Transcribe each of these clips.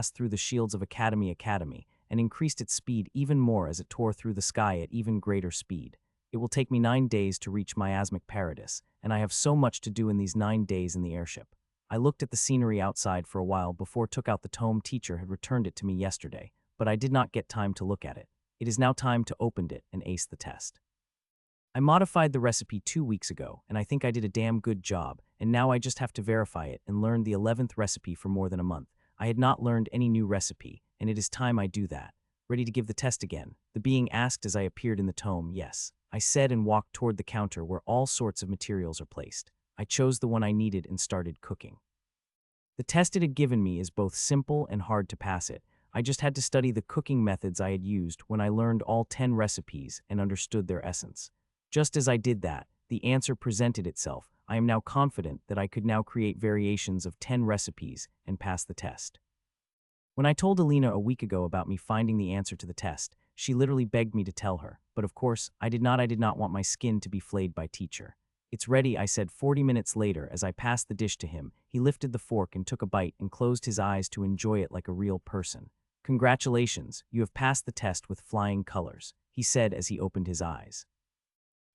passed through the shields of Academy, and increased its speed even more as it tore through the sky at even greater speed. It will take me 9 days to reach miasmic paradise, and I have so much to do in these 9 days in the airship. I looked at the scenery outside for a while before took out the tome teacher had returned it to me yesterday, but I did not get time to look at it. It is now time to open it and ace the test. I modified the recipe 2 weeks ago, and I think I did a damn good job, and now I just have to verify it and learn the 11th recipe for more than a month. I had not learned any new recipe, and it is time I do that. Ready to give the test again? The being asked as I appeared in the tome, yes. I said and walked toward the counter where all sorts of materials are placed. I chose the one I needed and started cooking. The test it had given me is both simple and hard to pass it. I just had to study the cooking methods I had used when I learned all 10 recipes and understood their essence. Just as I did that, the answer presented itself. I am now confident that I could now create variations of 10 recipes and pass the test. When I told Alina a week ago about me finding the answer to the test, she literally begged me to tell her, but of course, I did not want my skin to be flayed by teacher. It's ready, I said 40 minutes later as I passed the dish to him. He lifted the fork and took a bite and closed his eyes to enjoy it like a real person. Congratulations, you have passed the test with flying colors, he said as he opened his eyes.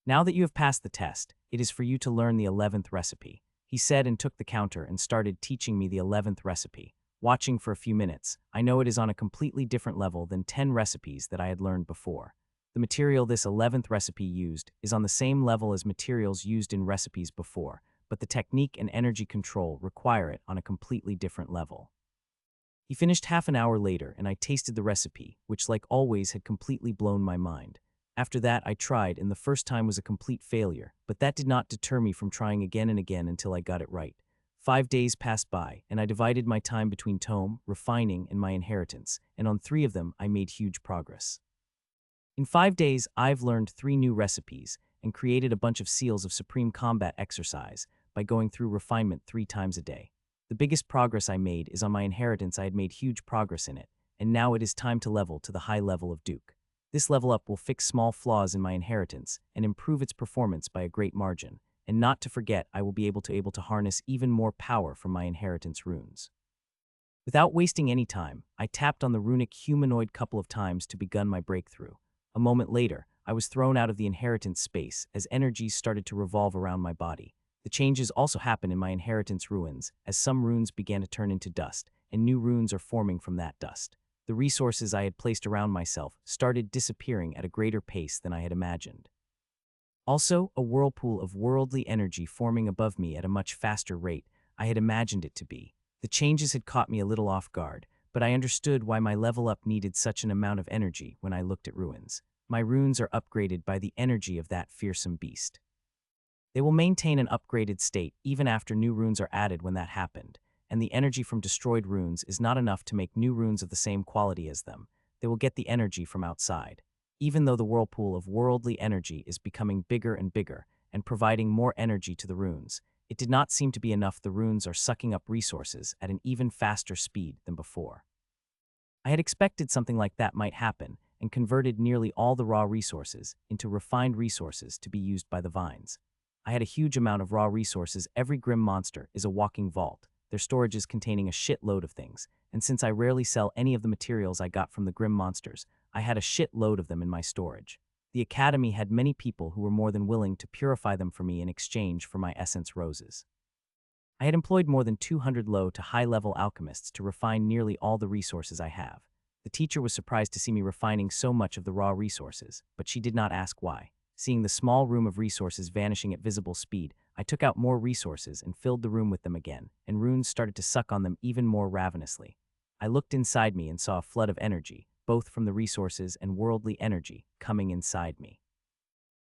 Now that you have passed the test, it is for you to learn the 11th recipe, he said and took the counter and started teaching me the 11th recipe. Watching for a few minutes, I know it is on a completely different level than 10 recipes that I had learned before. The material this 11th recipe used is on the same level as materials used in recipes before, but the technique and energy control require it on a completely different level. He finished half an hour later and I tasted the recipe, which like always had completely blown my mind. After that I tried and the first time was a complete failure, but that did not deter me from trying again and again until I got it right. 5 days passed by, and I divided my time between tome, refining, and my inheritance, and on 3 of them I made huge progress. In 5 days, I've learned 3 new recipes and created a bunch of seals of supreme combat exercise by going through refinement 3 times a day. The biggest progress I made is on my inheritance. I had made huge progress in it, and now it is time to level to the high level of Duke. This level up will fix small flaws in my inheritance and improve its performance by a great margin. And not to forget, I will be able to harness even more power from my inheritance runes. Without wasting any time, I tapped on the runic humanoid couple of times to begin my breakthrough. A moment later, I was thrown out of the inheritance space as energies started to revolve around my body. The changes also happen in my inheritance ruins as some runes began to turn into dust, and new runes are forming from that dust. The resources I had placed around myself started disappearing at a greater pace than I had imagined. Also, a whirlpool of worldly energy forming above me at a much faster rate I had imagined it to be. The changes had caught me a little off guard, but I understood why my level up needed such an amount of energy when I looked at ruins. My runes are upgraded by the energy of that fearsome beast. They will maintain an upgraded state even after new runes are added when that happened, and the energy from destroyed runes is not enough to make new runes of the same quality as them. They will get the energy from outside. Even though the whirlpool of worldly energy is becoming bigger and bigger and providing more energy to the runes, it did not seem to be enough. The runes are sucking up resources at an even faster speed than before. I had expected something like that might happen and converted nearly all the raw resources into refined resources to be used by the vines. I had a huge amount of raw resources. Every grim monster is a walking vault, their storages containing a shitload of things, and since I rarely sell any of the materials I got from the grim monsters, I had a shitload of them in my storage. The Academy had many people who were more than willing to purify them for me in exchange for my essence roses. I had employed more than 200 low to high-level alchemists to refine nearly all the resources I have. The teacher was surprised to see me refining so much of the raw resources, but she did not ask why. Seeing the small room of resources vanishing at visible speed, I took out more resources and filled the room with them again, and runes started to suck on them even more ravenously. I looked inside me and saw a flood of energy, both from the resources and worldly energy, coming inside me.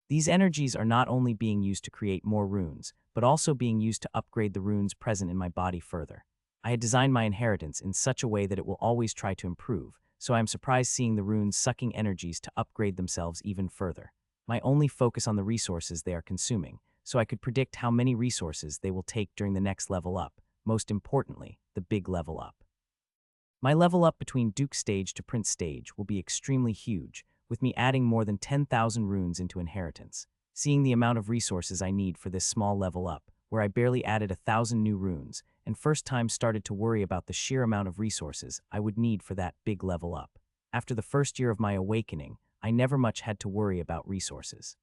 These energies are not only being used to create more runes, but also being used to upgrade the runes present in my body further. I had designed my inheritance in such a way that it will always try to improve, so I am surprised seeing the runes sucking energies to upgrade themselves even further. My only focus on the resources they are consuming, so I could predict how many resources they will take during the next level up, most importantly, the big level up. My level up between Duke stage to Prince stage will be extremely huge, with me adding more than 10,000 runes into inheritance. Seeing the amount of resources I need for this small level up where I barely added 1,000 new runes, and first time started to worry about the sheer amount of resources I would need for that big level up. After the first year of my awakening, I never much had to worry about resources.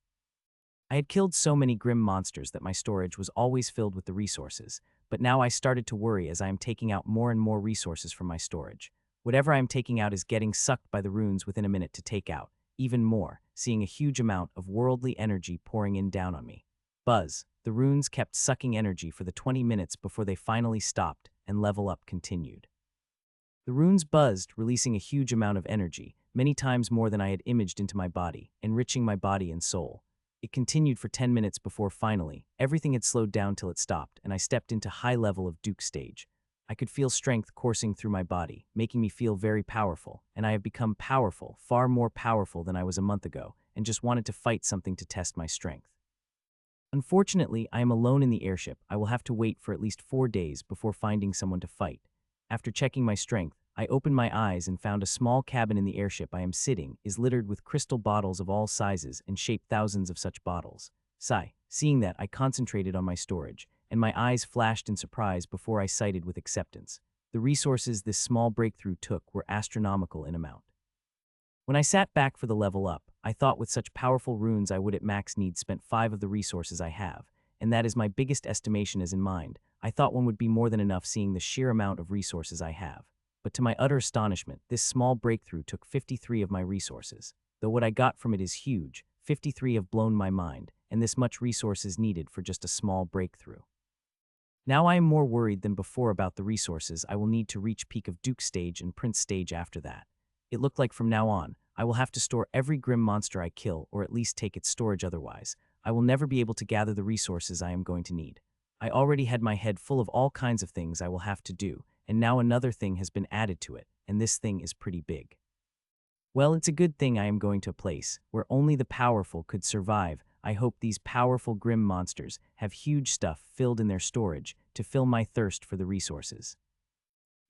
I had killed so many grim monsters that my storage was always filled with the resources, but now I started to worry as I am taking out more and more resources from my storage. Whatever I am taking out is getting sucked by the runes within a minute to take out, even more, seeing a huge amount of worldly energy pouring in down on me. Buzz, the runes kept sucking energy for the 20 minutes before they finally stopped and level up continued. The runes buzzed, releasing a huge amount of energy, many times more than I had imaged into my body, enriching my body and soul. It continued for 10 minutes before finally, everything had slowed down till it stopped, and I stepped into high level of Duke stage. I could feel strength coursing through my body, making me feel very powerful, and I have become powerful, far more powerful than I was a month ago, and just wanted to fight something to test my strength. Unfortunately, I am alone in the airship. I will have to wait for at least 4 days before finding someone to fight. After checking my strength, I opened my eyes and found a small cabin in the airship I am sitting is littered with crystal bottles of all sizes and shaped thousands of such bottles. Sigh. Seeing that, I concentrated on my storage, and my eyes flashed in surprise before I cited with acceptance. The resources this small breakthrough took were astronomical in amount. When I sat back for the level up, I thought with such powerful runes I would at max need spent 5 of the resources I have, and that is my biggest estimation as in mind. I thought one would be more than enough seeing the sheer amount of resources I have. But to my utter astonishment, this small breakthrough took 53 of my resources. Though what I got from it is huge, 53 have blown my mind, and this much resources needed for just a small breakthrough. Now I am more worried than before about the resources I will need to reach peak of Duke stage and Prince stage after that. It looked like from now on, I will have to store every grim monster I kill or at least take its storage otherwise. I will never be able to gather the resources I am going to need. I already had my head full of all kinds of things I will have to do, and now another thing has been added to it, and this thing is pretty big. Well, it's a good thing I am going to a place where only the powerful could survive. I hope these powerful grim monsters have huge stuff filled in their storage to fill my thirst for the resources.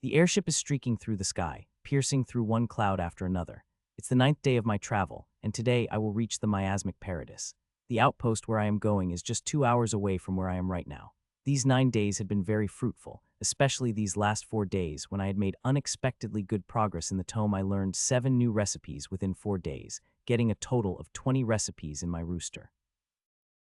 The airship is streaking through the sky, piercing through one cloud after another. It's the 9th day of my travel, and today I will reach the miasmic paradise. The outpost where I am going is just 2 hours away from where I am right now. These 9 days had been very fruitful, especially these last 4 days when I had made unexpectedly good progress in the tome. I learned 7 new recipes within 4 days, getting a total of 20 recipes in my rooster.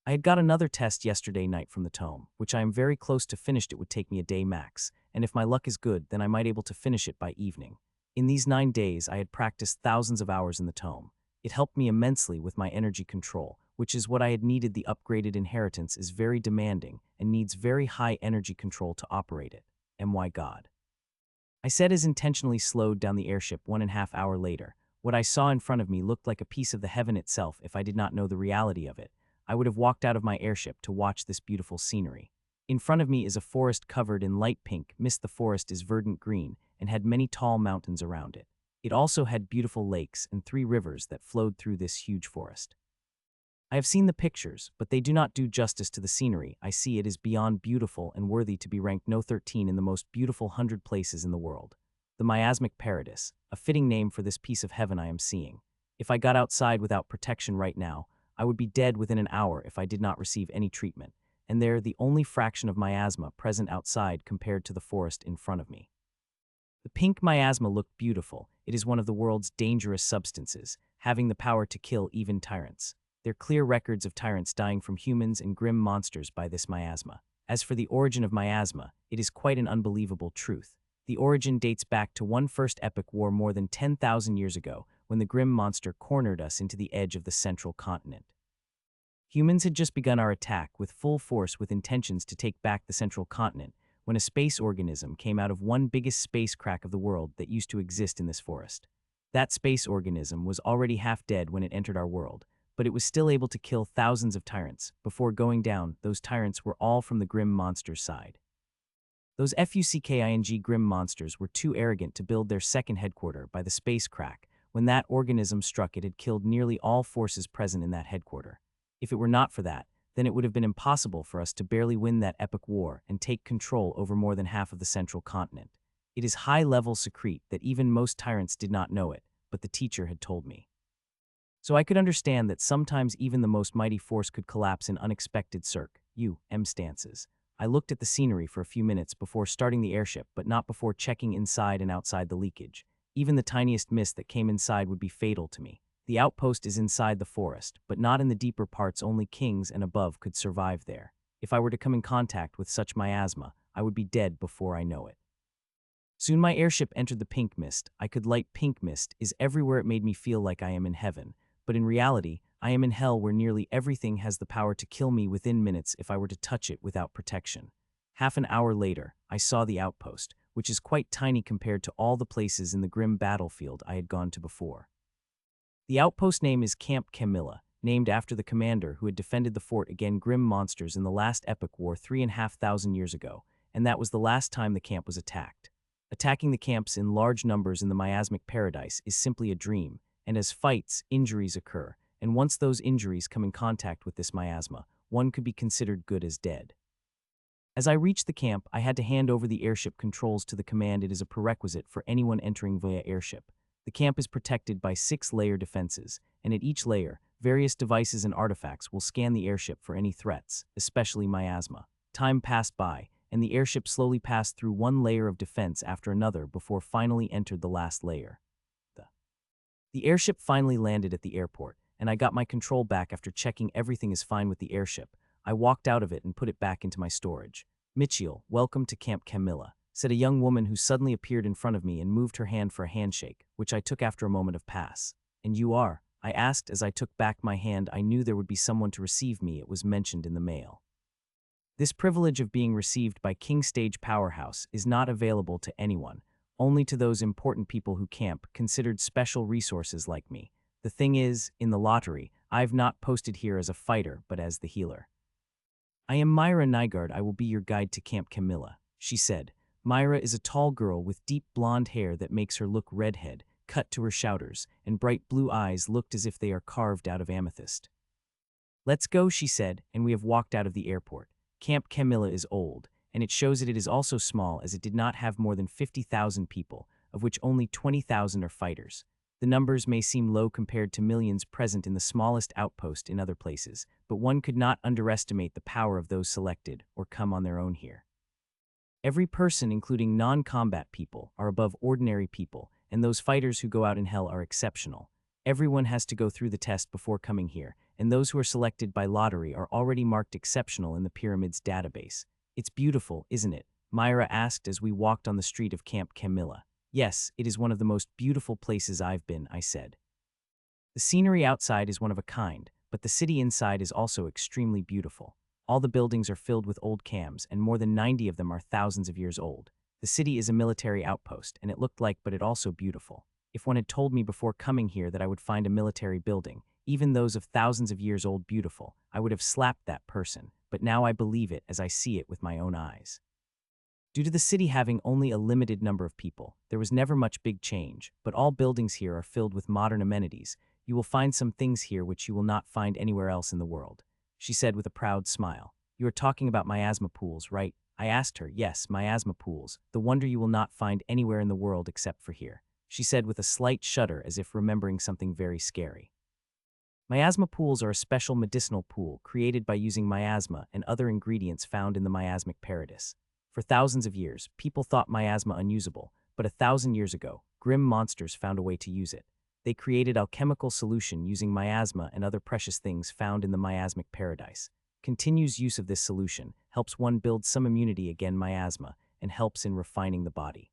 I had got another test yesterday night from the tome, which I am very close to finished. It would take me a day max, and if my luck is good, then I might able to finish it by evening. In these 9 days, I had practiced thousands of hours in the tome. It helped me immensely with my energy control, which is what I had needed. The upgraded inheritance is very demanding and needs very high energy control to operate it. My God. I said as intentionally slowed down the airship 1.5 hours later. What I saw in front of me looked like a piece of the heaven itself. If I did not know the reality of it, I would have walked out of my airship to watch this beautiful scenery. In front of me is a forest covered in light pink mist. The forest is verdant green and had many tall mountains around it. It also had beautiful lakes and 3 rivers that flowed through this huge forest. I have seen the pictures, but they do not do justice to the scenery. I see it is beyond beautiful and worthy to be ranked No. 13 in the most beautiful 100 places in the world. The miasmic paradise, a fitting name for this piece of heaven I am seeing. If I got outside without protection right now, I would be dead within an hour if I did not receive any treatment, and there the only fraction of miasma present outside compared to the forest in front of me. The pink miasma looked beautiful. It is one of the world's dangerous substances, having the power to kill even tyrants. There are clear records of tyrants dying from humans and grim monsters by this miasma. As for the origin of miasma, it is quite an unbelievable truth. The origin dates back to one first epic war more than 10,000 years ago, when the grim monster cornered us into the edge of the central continent. Humans had just begun our attack with full force with intentions to take back the central continent, when a space organism came out of one biggest space crack of the world that used to exist in this forest. That space organism was already half dead when it entered our world, but it was still able to kill thousands of tyrants. Before going down, those tyrants were all from the grim monster's side. Those FUCKING grim monsters were too arrogant to build their second headquarter by the space crack. When that organism struck, it had killed nearly all forces present in that headquarter. If it were not for that, then it would have been impossible for us to barely win that epic war and take control over more than half of the central continent. It is high-level secret that even most tyrants did not know it, but the teacher had told me. So I could understand that sometimes even the most mighty force could collapse in unexpected stances. I looked at the scenery for a few minutes before starting the airship, but not before checking inside and outside the leakage. Even the tiniest mist that came inside would be fatal to me. The outpost is inside the forest, but not in the deeper parts. Only kings and above could survive there. If I were to come in contact with such miasma, I would be dead before I know it. Soon my airship entered the pink mist. I could light pink mist is everywhere. It made me feel like I am in heaven. But in reality, I am in hell, where nearly everything has the power to kill me within minutes if I were to touch it without protection. Half an hour later, I saw the outpost, which is quite tiny compared to all the places in the grim battlefield I had gone to before. The outpost name is Camp Camilla, named after the commander who had defended the fort against grim monsters in the last epic war 3,500 years ago, and that was the last time the camp was attacked. Attacking the camps in large numbers in the miasmic paradise is simply a dream, and as fights, injuries occur, and once those injuries come in contact with this miasma, one could be considered good as dead. As I reached the camp, I had to hand over the airship controls to the command. It is a prerequisite for anyone entering via airship. The camp is protected by 6-layer defenses, and at each layer, various devices and artifacts will scan the airship for any threats, especially miasma. Time passed by, and the airship slowly passed through one layer of defense after another before finally entered the last layer. The airship finally landed at the airport, and I got my control back after checking everything is fine with the airship. I walked out of it and put it back into my storage. "Michiel, welcome to Camp Camilla," said a young woman who suddenly appeared in front of me and moved her hand for a handshake, which I took after a moment of pass. "And you are?" I asked as I took back my hand. I knew there would be someone to receive me. It was mentioned in the mail. This privilege of being received by King Stage Powerhouse is not available to anyone, only to those important people who camp, considered special resources like me. The thing is, in the lottery, I've not posted here as a fighter, but as the healer. "I am Myra Nygaard. I will be your guide to Camp Camilla," she said. Myra is a tall girl with deep blonde hair that makes her look redhead, cut to her shoulders, and bright blue eyes looked as if they are carved out of amethyst. "Let's go," she said, and we have walked out of the airport. Camp Camilla is old, and it shows that it is also small, as it did not have more than 50,000 people, of which only 20,000 are fighters. The numbers may seem low compared to millions present in the smallest outpost in other places, but one could not underestimate the power of those selected or come on their own here. Every person, including non-combat people, are above ordinary people, and those fighters who go out in hell are exceptional. Everyone has to go through the test before coming here, and those who are selected by lottery are already marked exceptional in the pyramid's database. "It's beautiful, isn't it?" Myra asked as we walked on the street of Camp Camilla. "Yes, it is one of the most beautiful places I've been," I said. "The scenery outside is one of a kind, but the city inside is also extremely beautiful. All the buildings are filled with old cams, and more than 90 of them are thousands of years old. The city is a military outpost, and it looked like, but it also beautiful. If one had told me before coming here that I would find a military building, even those of thousands of years old, beautiful, I would have slapped that person, but now I believe it as I see it with my own eyes." Due to the city having only a limited number of people, there was never much big change, but all buildings here are filled with modern amenities. "You will find some things here which you will not find anywhere else in the world," she said with a proud smile. "You are talking about miasma pools, right?" I asked her. "Yes, miasma pools, the wonder you will not find anywhere in the world except for here," she said with a slight shudder as if remembering something very scary. Miasma pools are a special medicinal pool created by using miasma and other ingredients found in the miasmic paradise. For thousands of years, people thought miasma unusable, but 1,000 years ago, grim monsters found a way to use it. They created alchemical solution using miasma and other precious things found in the miasmic paradise. Continuous use of this solution helps one build some immunity against miasma and helps in refining the body.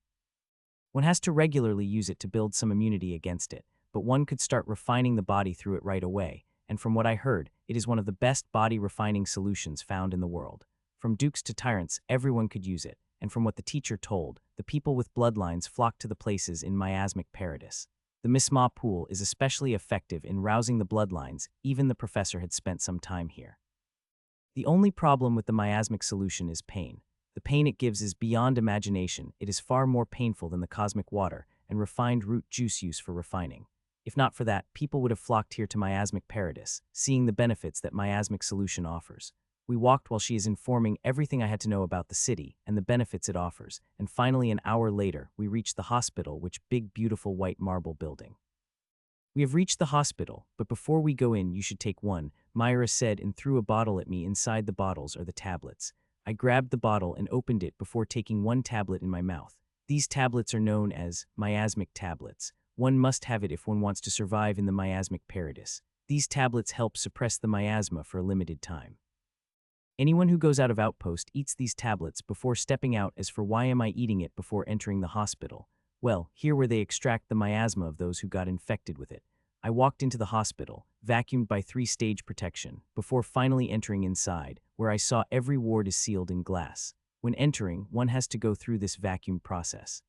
One has to regularly use it to build some immunity against it, but one could start refining the body through it right away, and from what I heard, it is one of the best body refining solutions found in the world. From dukes to tyrants, everyone could use it, and from what the teacher told, the people with bloodlines flocked to the places in miasmic paradise. The miasma pool is especially effective in rousing the bloodlines. Even the professor had spent some time here. The only problem with the miasmic solution is pain. The pain it gives is beyond imagination. It is far more painful than the cosmic water and refined root juice used for refining. If not for that, people would have flocked here to miasmic paradise, seeing the benefits that miasmic solution offers. We walked while she is informing everything I had to know about the city and the benefits it offers, and finally an hour later, we reached the hospital, which big beautiful white marble building. "We have reached the hospital, but before we go in, you should take one," Myra said and threw a bottle at me. Inside the bottles are the tablets. I grabbed the bottle and opened it before taking one tablet in my mouth. These tablets are known as miasmic tablets. One must have it if one wants to survive in the miasmic paradise. These tablets help suppress the miasma for a limited time. Anyone who goes out of outpost eats these tablets before stepping out. As for why am I eating it before entering the hospital? Well, here where they extract the miasma of those who got infected with it. I walked into the hospital, vacuumed by 3-stage protection, before finally entering inside, where I saw every ward is sealed in glass. When entering, one has to go through this vacuum process.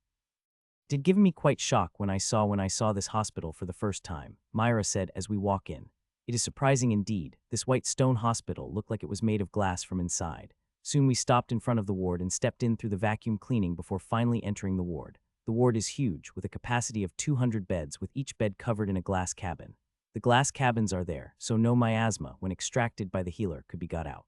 It had given me quite shock when I saw this hospital for the first time, Myra said as we walk in. It is surprising indeed. This white stone hospital looked like it was made of glass from inside. Soon we stopped in front of the ward and stepped in through the vacuum cleaning before finally entering the ward. The ward is huge, with a capacity of 200 beds, with each bed covered in a glass cabin. The glass cabins are there, so no miasma, when extracted by the healer, could be got out.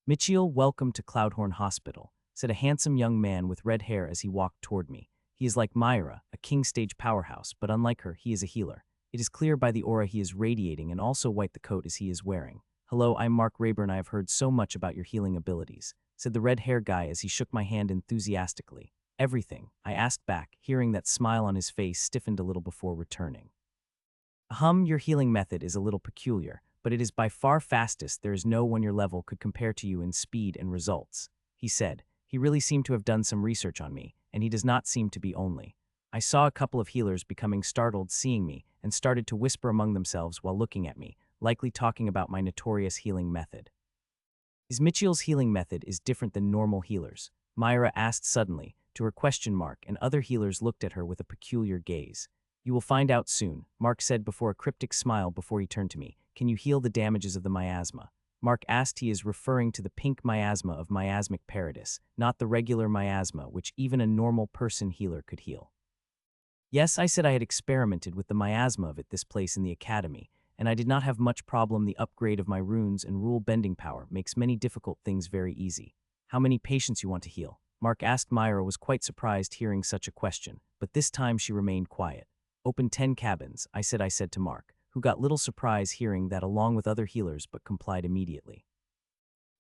Mitchell, welcome to Cloudhorn Hospital, said a handsome young man with red hair as he walked toward me. He is like Myra, a king-stage powerhouse, but unlike her, he is a healer. It is clear by the aura he is radiating and also white the coat as he is wearing. Hello, I'm Mark Rayburn. I have heard so much about your healing abilities, said the red-hair guy as he shook my hand enthusiastically. Everything, I asked back, hearing that smile on his face stiffened a little before returning. Your healing method is a little peculiar, but it is by far fastest. There is no one your level could compare to you in speed and results, he said. He really seemed to have done some research on me, and he does not seem to be only. I saw a couple of healers becoming startled seeing me and started to whisper among themselves while looking at me, likely talking about my notorious healing method. Is Mitchell's healing method is different than normal healers? Myra asked suddenly, to her question mark, and other healers looked at her with a peculiar gaze. You will find out soon, Mark said before a cryptic smile before he turned to me. Can you heal the damages of the miasma? Mark asked. He is referring to the pink miasma of miasmic paradise, not the regular miasma which even a normal person healer could heal. Yes, I said. I had experimented with the miasma of this place in the academy, and I did not have much problem. The upgrade of my runes and rule bending power makes many difficult things very easy. How many patients you want to heal? Mark asked. Myra was quite surprised hearing such a question, but this time she remained quiet. Open 10 cabins, I said to Mark, who got little surprise hearing that along with other healers but complied immediately.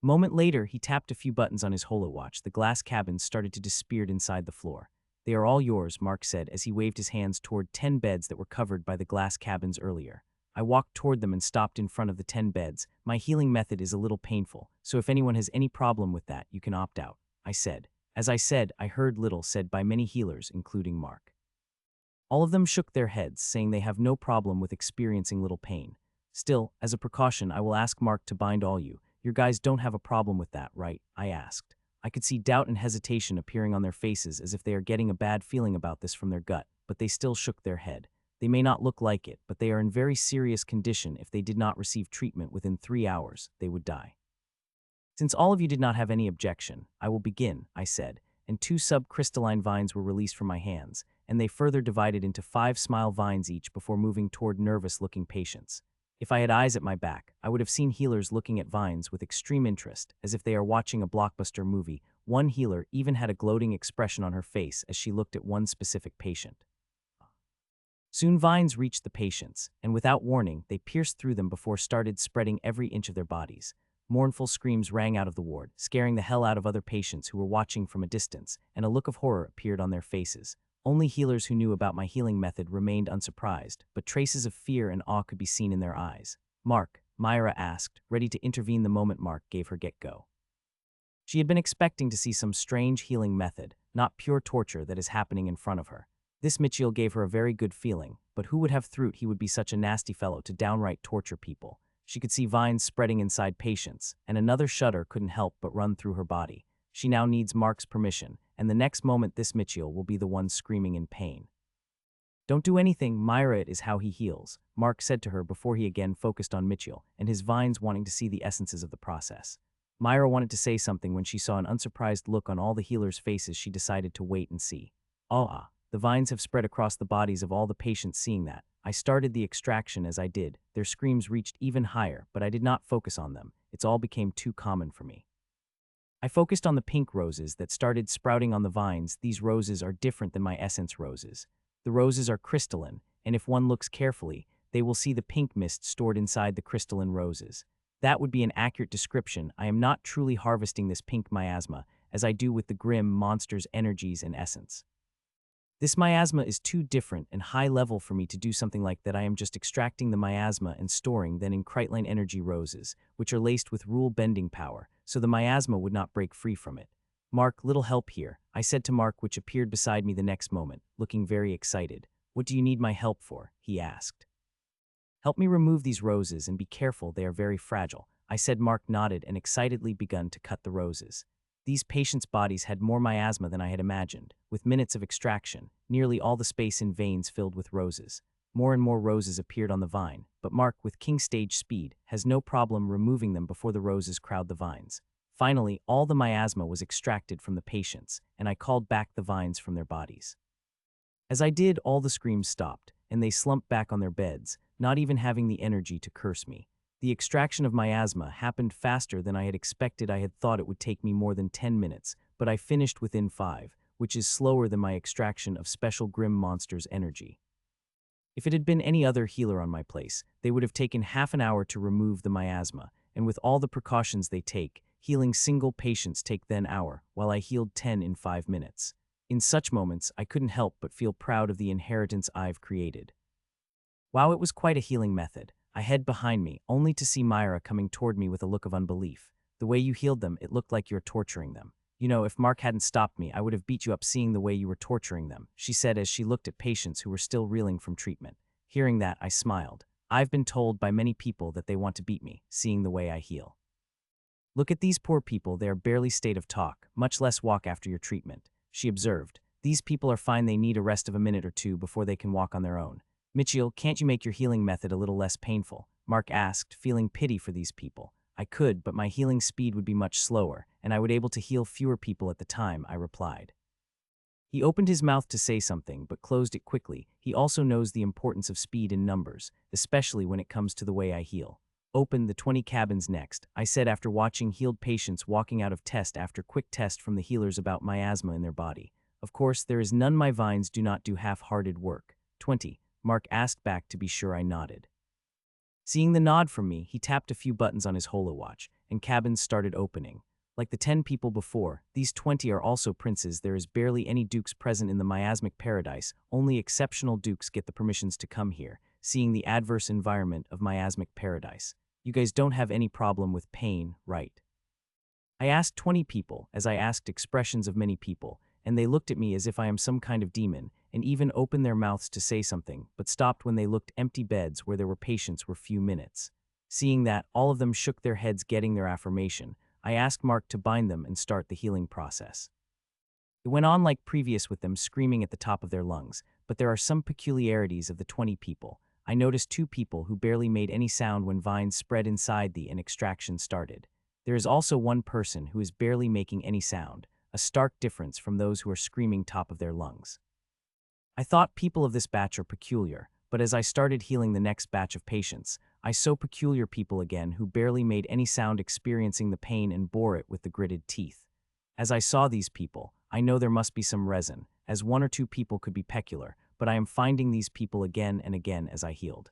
A moment later, he tapped a few buttons on his holowatch. The glass cabins started to disappear inside the floor. They are all yours, Mark said as he waved his hands toward 10 beds that were covered by the glass cabins earlier. I walked toward them and stopped in front of the 10 beds. My healing method is a little painful, so if anyone has any problem with that, you can opt out, I said. As I said, I heard little said by many healers, including Mark. All of them shook their heads, saying they have no problem with experiencing little pain. Still, as a precaution, I will ask Mark to bind all you. Your guys don't have a problem with that, right? I asked. I could see doubt and hesitation appearing on their faces as if they are getting a bad feeling about this from their gut, but they still shook their head. They may not look like it, but they are in very serious condition. If they did not receive treatment within 3 hours, they would die. Since all of you did not have any objection, I will begin, I said, and 2 sub-crystalline vines were released from my hands, and they further divided into 5 smile vines each before moving toward nervous-looking patients. If I had eyes at my back, I would have seen healers looking at vines with extreme interest, as if they are watching a blockbuster movie. One healer even had a gloating expression on her face as she looked at one specific patient. Soon vines reached the patients, and without warning, they pierced through them before started spreading every inch of their bodies. Mournful screams rang out of the ward, scaring the hell out of other patients who were watching from a distance, and a look of horror appeared on their faces. Only healers who knew about my healing method remained unsurprised, but traces of fear and awe could be seen in their eyes. Mark, Myra asked, ready to intervene the moment Mark gave her get-go. She had been expecting to see some strange healing method, not pure torture that is happening in front of her. This Mitchell gave her a very good feeling, but who would have thought he would be such a nasty fellow to downright torture people? She could see vines spreading inside patients, and another shudder couldn't help but run through her body. She now needs Mark's permission, and the next moment this Mitchell will be the one screaming in pain. Don't do anything, Myra. It is how he heals, Mark said to her before he again focused on Mitchell and his vines, wanting to see the essences of the process. Myra wanted to say something when she saw an unsurprised look on all the healers' faces. She decided to wait and see. The vines have spread across the bodies of all the patients. Seeing that, I started the extraction. As I did, their screams reached even higher, but I did not focus on them. It all became too common for me. I focused on the pink roses that started sprouting on the vines. These roses are different than my essence roses. The roses are crystalline, and if one looks carefully, they will see the pink mist stored inside the crystalline roses. that would be an accurate description. I am not truly harvesting this pink miasma, as I do with the grim monster's energies and essence. This miasma is too different and high level for me to do something like that. I am just extracting the miasma and storing them in Krightline energy roses, which are laced with rule-bending power, so the miasma would not break free from it. Mark, little help here, I said to Mark, which appeared beside me the next moment, looking very excited. What do you need my help for? He asked. Help me remove these roses and be careful, they are very fragile, I said. Mark nodded and excitedly begun to cut the roses. These patients' bodies had more miasma than I had imagined. With minutes of extraction, nearly all the space in veins filled with roses. More and more roses appeared on the vine, but Mark, with king stage speed, has no problem removing them before the roses crowd the vines. Finally, all the miasma was extracted from the patients, and I called back the vines from their bodies. As I did, all the screams stopped, and they slumped back on their beds, not even having the energy to curse me. The extraction of miasma happened faster than I had expected. I had thought it would take me more than 10 minutes, but I finished within 5, which is slower than my extraction of special grim monster's energy. If it had been any other healer on my place, they would have taken half an hour to remove the miasma, and with all the precautions they take, healing single patients take then hour, while I healed 10 in 5 minutes. In such moments, I couldn't help but feel proud of the inheritance I've created. Wow, it was quite a healing method. I head behind me, only to see Myra coming toward me with a look of unbelief. The way you healed them, it looked like you're torturing them. You know, if Mark hadn't stopped me, I would have beat you up seeing the way you were torturing them, she said as she looked at patients who were still reeling from treatment. Hearing that, I smiled. I've been told by many people that they want to beat me, seeing the way I heal. Look at these poor people, they are barely state of talk, much less walk after your treatment, she observed. These people are fine, they need a rest of a minute or two before they can walk on their own. Mitchell, can't you make your healing method a little less painful? Mark asked, feeling pity for these people. I could, but my healing speed would be much slower, and I would be able to heal fewer people at the time, I replied. He opened his mouth to say something, but closed it quickly. He also knows the importance of speed in numbers, especially when it comes to the way I heal. Open the 20 cabins next, I said after watching healed patients walking out of test after quick test from the healers about miasma in their body. Of course, there is none. My vines do not do half-hearted work. 20. Mark asked back. To be sure, I nodded. Seeing the nod from me, he tapped a few buttons on his holowatch, and cabins started opening. Like the 10 people before, these 20 are also princes. There is barely any dukes present in the miasmic paradise. Only exceptional dukes get the permissions to come here, seeing the adverse environment of miasmic paradise. You guys don't have any problem with pain, right? I asked 20 people, as I asked expressions of many people, and they looked at me as if I am some kind of demon, and even opened their mouths to say something, but stopped when they looked empty beds where there were patients were few minutes. Seeing that, all of them shook their heads, getting their affirmation. I asked Mark to bind them and start the healing process. It went on like previous with them screaming at the top of their lungs, but there are some peculiarities of the 20 people. I noticed 2 people who barely made any sound when vines spread inside and extraction started. There is also 1 person who is barely making any sound, a stark difference from those who are screaming top of their lungs. I thought people of this batch are peculiar, but as I started healing the next batch of patients, I saw peculiar people again who barely made any sound, experiencing the pain and bore it with the gritted teeth. As I saw these people, I know there must be some reason, as 1 or 2 people could be peculiar, but I am finding these people again and again as I healed.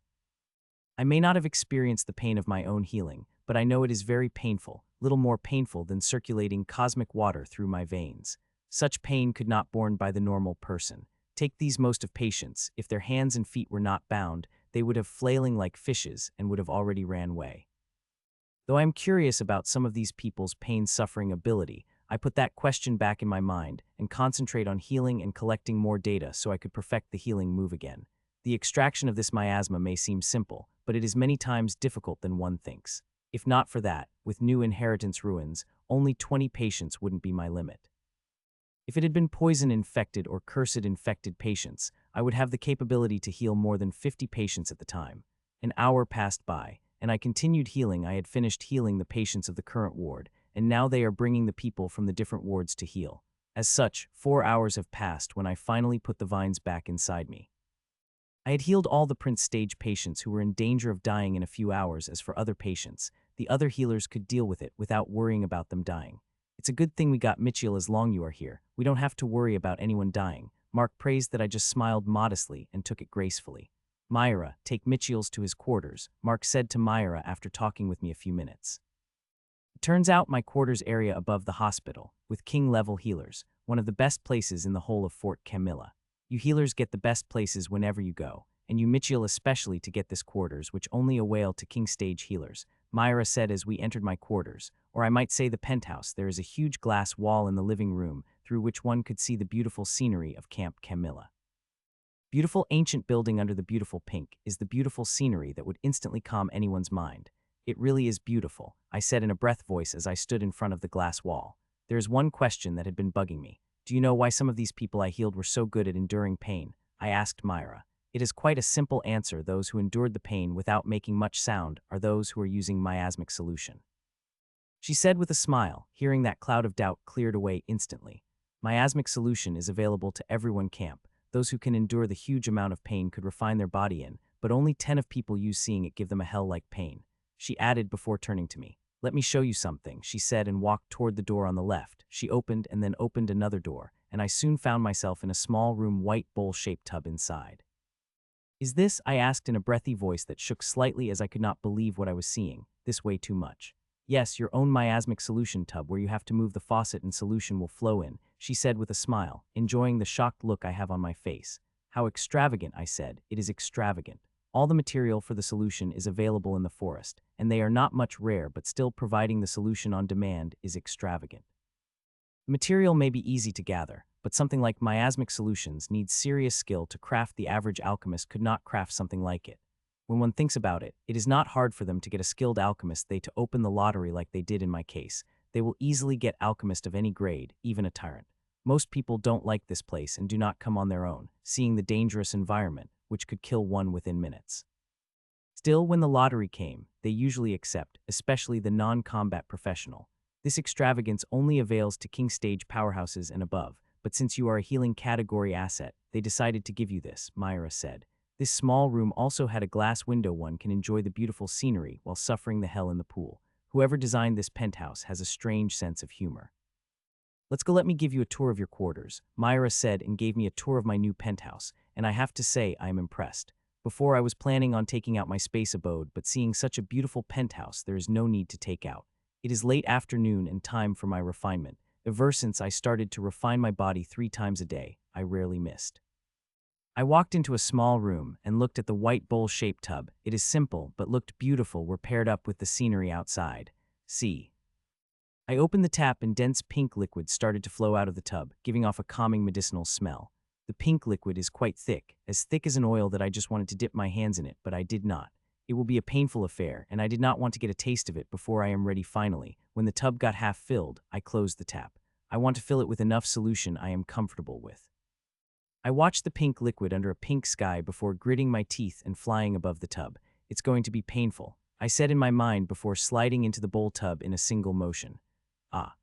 I may not have experienced the pain of my own healing, but I know it is very painful, little more painful than circulating cosmic water through my veins. Such pain could not borne by the normal person. Take these most of patients, if their hands and feet were not bound, they would have flailing like fishes and would have already ran away. Though I am curious about some of these people's pain-suffering ability, I put that question back in my mind and concentrate on healing and collecting more data so I could perfect the healing move again. The extraction of this miasma may seem simple, but it is many times difficult than one thinks. If not for that, with new inheritance ruins, only 20 patients wouldn't be my limit. If it had been poison-infected or cursed-infected patients, I would have the capability to heal more than 50 patients at the time. An hour passed by, and I continued healing. I had finished healing the patients of the current ward, and now they are bringing the people from the different wards to heal. As such, 4 hours have passed when I finally put the vines back inside me. I had healed all the Prince stage patients who were in danger of dying in a few hours. As for other patients, the other healers could deal with it without worrying about them dying. It's a good thing we got Mitchell. As long you are here, we don't have to worry about anyone dying. Mark praised that. I just smiled modestly and took it gracefully. Myra, take Mitchell's to his quarters, Mark said to Myra after talking with me a few minutes. It turns out my quarters area above the hospital, with king-level healers, one of the best places in the whole of Fort Camilla. You healers get the best places whenever you go, and you Mitchell especially to get this quarters which only avail to king stage healers, Myra said as we entered my quarters, or I might say the penthouse. There is a huge glass wall in the living room through which one could see the beautiful scenery of Camp Camilla. Beautiful ancient building under the beautiful pink is the beautiful scenery that would instantly calm anyone's mind. It really is beautiful, I said in a breath voice as I stood in front of the glass wall. There is one question that had been bugging me. Do you know why some of these people I healed were so good at enduring pain? I asked Myra. It is quite a simple answer. Those who endured the pain without making much sound are those who are using miasmic solution. She said with a smile, hearing that cloud of doubt cleared away instantly. Miasmic solution is available to everyone camp. Those who can endure the huge amount of pain could refine their body in, but only 10 of people use seeing it give them a hell-like pain. She added before turning to me. Let me show you something, she said and walked toward the door on the left. She opened and then opened another door, and I soon found myself in a small room white bowl-shaped tub inside. Is this? I asked in a breathy voice that shook slightly as I could not believe what I was seeing. This way too much. Yes, your own miasmic solution tub where you have to move the faucet and solution will flow in, she said with a smile, enjoying the shocked look I have on my face. How extravagant, I said. It is extravagant. All the material for the solution is available in the forest, and they are not much rare, but still providing the solution on demand is extravagant. The material may be easy to gather, but something like miasmic solutions needs serious skill to craft. The average alchemist could not craft something like it. When one thinks about it, it is not hard for them to get a skilled alchemist to open the lottery like they did in my case. They will easily get alchemist of any grade, even a tyrant. Most people don't like this place and do not come on their own, seeing the dangerous environment, which could kill one within minutes. Still, when the lottery came, they usually accept, especially the non-combat professional. This extravagance only avails to king stage powerhouses and above, but since you are a healing category asset, they decided to give you this, Myra said. This small room also had a glass window. One can enjoy the beautiful scenery while suffering the hell in the pool. Whoever designed this penthouse has a strange sense of humor. Let's go. Let me give you a tour of your quarters, Myra said and gave me a tour of my new penthouse, and I have to say I am impressed. Before I was planning on taking out my space abode, but seeing such a beautiful penthouse there is no need to take out. It is late afternoon and time for my refinement. Ever since I started to refine my body 3 times a day, I rarely missed. I walked into a small room and looked at the white bowl-shaped tub. It is simple but looked beautiful were paired up with the scenery outside. See. I opened the tap and dense pink liquid started to flow out of the tub, giving off a calming medicinal smell. The pink liquid is quite thick as an oil that I just wanted to dip my hands in it, but I did not. It will be a painful affair, and I did not want to get a taste of it before I am ready. Finally, when the tub got half filled, I closed the tap. I want to fill it with enough solution I am comfortable with. I watched the pink liquid under a pink sky before gritting my teeth and flying above the tub. It's going to be painful, I said in my mind before sliding into the bowl tub in a single motion. Ah.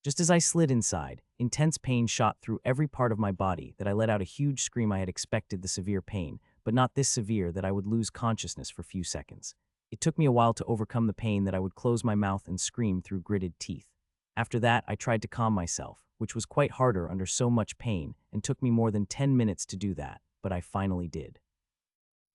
Just as I slid inside, intense pain shot through every part of my body that I let out a huge scream. I had expected the severe pain, but not this severe that I would lose consciousness for a few seconds. It took me a while to overcome the pain that I would close my mouth and scream through gritted teeth. After that, I tried to calm myself, which was quite harder under so much pain and took me more than 10 minutes to do that, but I finally did.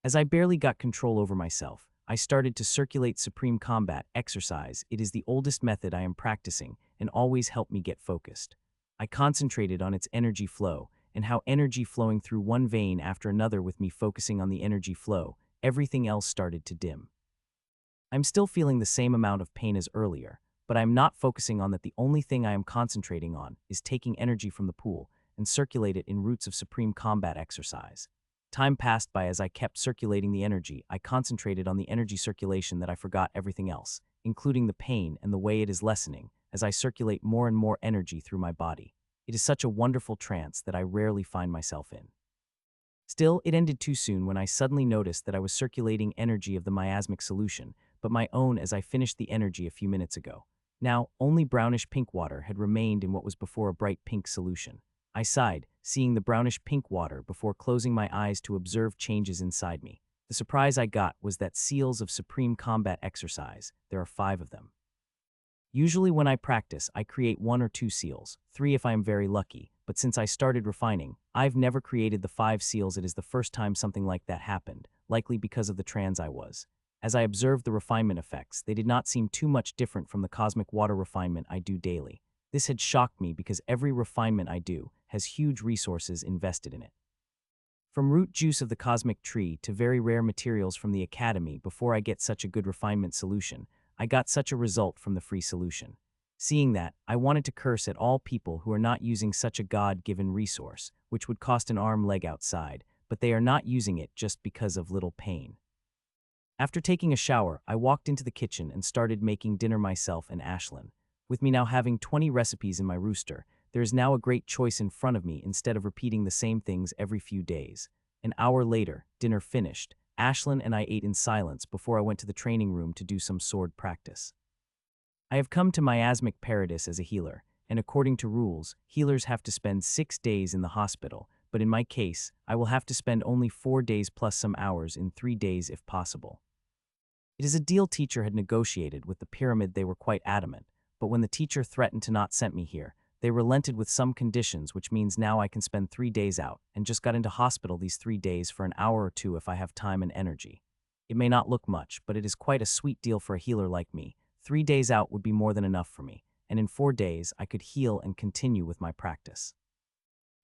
As I barely got control over myself, I started to circulate supreme combat exercise. It is the oldest method I am practicing and always helped me get focused. I concentrated on its energy flow and how energy flowing through one vein after another. With me focusing on the energy flow, everything else started to dim. I'm still feeling the same amount of pain as earlier, but I'm not focusing on that. The only thing I am concentrating on is taking energy from the pool and circulate it in roots of supreme combat exercise. Time passed by as I kept circulating the energy. I concentrated on the energy circulation that I forgot everything else, including the pain and the way it is lessening, as I circulate more and more energy through my body. It is such a wonderful trance that I rarely find myself in. Still, it ended too soon when I suddenly noticed that I was circulating energy of the miasmic solution, but my own as I finished the energy a few minutes ago. Now, only brownish-pink water had remained in what was before a bright pink solution. I sighed, seeing the brownish-pink water before closing my eyes to observe changes inside me. The surprise I got was that seals of supreme combat exercise. There are 5 of them. Usually when I practice, I create 1 or 2 seals, 3 if I am very lucky, but since I started refining, I've never created the 5 seals. It is the first time something like that happened. likely because of the trans I was. As I observed the refinement effects, they did not seem too much different from the cosmic water refinement I do daily. This had shocked me because every refinement I do has huge resources invested in it. From root juice of the cosmic tree to very rare materials from the academy before I get such a good refinement solution, I got such a result from the free solution. Seeing that, I wanted to curse at all people who are not using such a God-given resource, which would cost an arm leg outside, but they are not using it just because of little pain. After taking a shower, I walked into the kitchen and started making dinner myself and Ashlyn. With me now having 20 recipes in my rooster, there is now a great choice in front of me instead of repeating the same things every few days. An hour later, dinner finished. Ashlyn and I ate in silence before I went to the training room to do some sword practice. I have come to miasmic paradis as a healer, and according to rules, healers have to spend 6 days in the hospital, but in my case, I will have to spend only 4 days plus some hours in 3 days if possible. It is a deal teacher had negotiated with the pyramid. They were quite adamant, but when the teacher threatened to not send me here, they relented with some conditions, which means now I can spend 3 days out, and just got into hospital these 3 days for an hour or two if I have time and energy. It may not look much, but it is quite a sweet deal for a healer like me. 3 days out would be more than enough for me, and in 4 days I could heal and continue with my practice.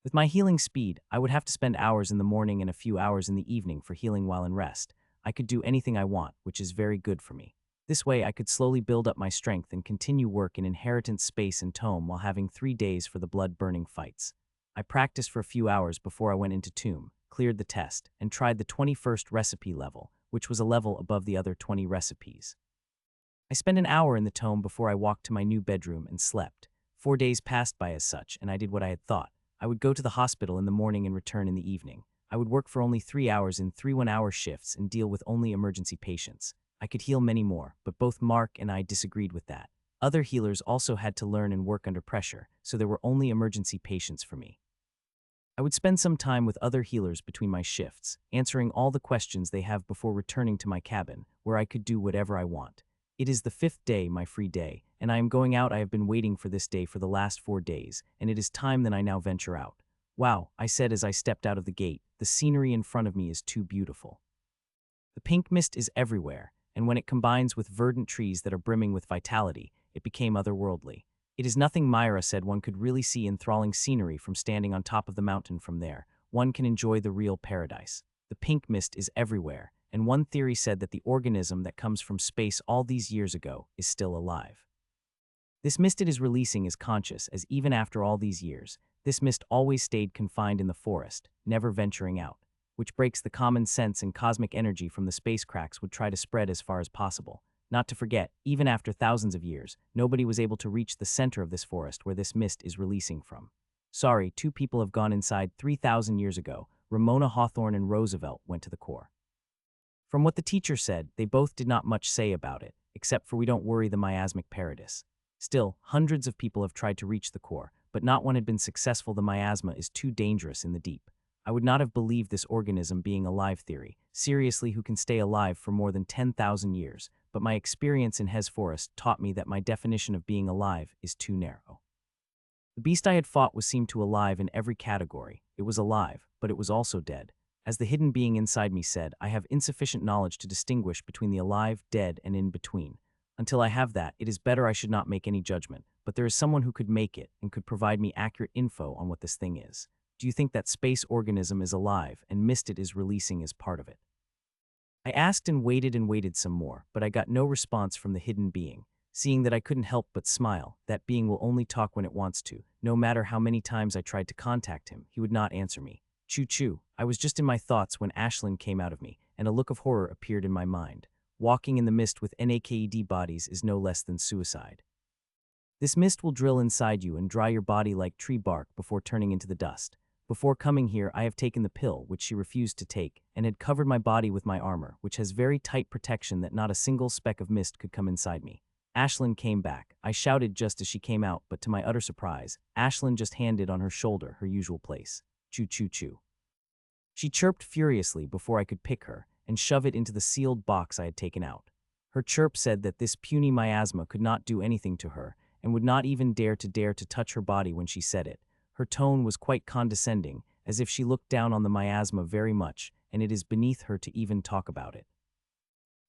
With my healing speed, I would have to spend hours in the morning and a few hours in the evening for healing while in rest. I could do anything I want, which is very good for me. This way I could slowly build up my strength and continue work in inheritance space and tome while having 3 days for the blood-burning fights. I practiced for a few hours before I went into tomb, cleared the test, and tried the 21st recipe level, which was a level above the other 20 recipes. I spent an hour in the tome before I walked to my new bedroom and slept. 4 days passed by as such, and I did what I had thought. I would go to the hospital in the morning and return in the evening. I would work for only 3 hours in 3 one-hour shifts and deal with only emergency patients. I could heal many more, but both Mark and I disagreed with that. Other healers also had to learn and work under pressure, so there were only emergency patients for me. I would spend some time with other healers between my shifts, answering all the questions they have before returning to my cabin, where I could do whatever I want. It is the 5th day, my free day, and I am going out. I have been waiting for this day for the last 4 days, and it is time that I now venture out. Wow, I said as I stepped out of the gate, the scenery in front of me is too beautiful. The pink mist is everywhere, and when it combines with verdant trees that are brimming with vitality, it became otherworldly. It is nothing Myra said one could really see enthralling scenery from standing on top of the mountain from there. One can enjoy the real paradise. The pink mist is everywhere, and one theory said that the organism that comes from space all these years ago is still alive. This mist it is releasing is conscious, as even after all these years, this mist always stayed confined in the forest, never venturing out, which breaks the common sense and cosmic energy from the space cracks would try to spread as far as possible. Not to forget, even after thousands of years, nobody was able to reach the center of this forest where this mist is releasing from. Sorry, 2 people have gone inside 3,000 years ago. Ramona Hawthorne and Roosevelt went to the core. From what the teacher said, they both did not much say about it, except for we don't worry the miasmic paradis. Still, hundreds of people have tried to reach the core, but not one had been successful. The miasma is too dangerous in the deep. I would not have believed this organism being alive theory. Seriously, who can stay alive for more than 10,000 years? But my experience in Hes Forest taught me that my definition of being alive is too narrow. The beast I had fought was seemed to alive in every category. It was alive, but it was also dead. As the hidden being inside me said, I have insufficient knowledge to distinguish between the alive, dead, and in between. Until I have that, it is better I should not make any judgment, but there is someone who could make it and could provide me accurate info on what this thing is. Do you think that space organism is alive and mist it is releasing as part of it? I asked and waited some more, but I got no response from the hidden being. Seeing that I couldn't help but smile, that being will only talk when it wants to. No matter how many times I tried to contact him, he would not answer me. Choo-choo. I was just in my thoughts when Ashlyn came out of me, and a look of horror appeared in my mind. Walking in the mist with NAKED bodies is no less than suicide. This mist will drill inside you and dry your body like tree bark before turning into the dust. Before coming here, I have taken the pill, which she refused to take, and had covered my body with my armor, which has very tight protection that not a single speck of mist could come inside me. Ashlyn came back. I shouted just as she came out, but to my utter surprise, Ashlyn just handed on her shoulder her usual place. Choo-choo-choo. She chirped furiously before I could pick her and shove it into the sealed box I had taken out. Her chirp said that this puny miasma could not do anything to her and would not even dare to touch her body when she said it. Her tone was quite condescending, as if she looked down on the miasma very much and it is beneath her to even talk about it.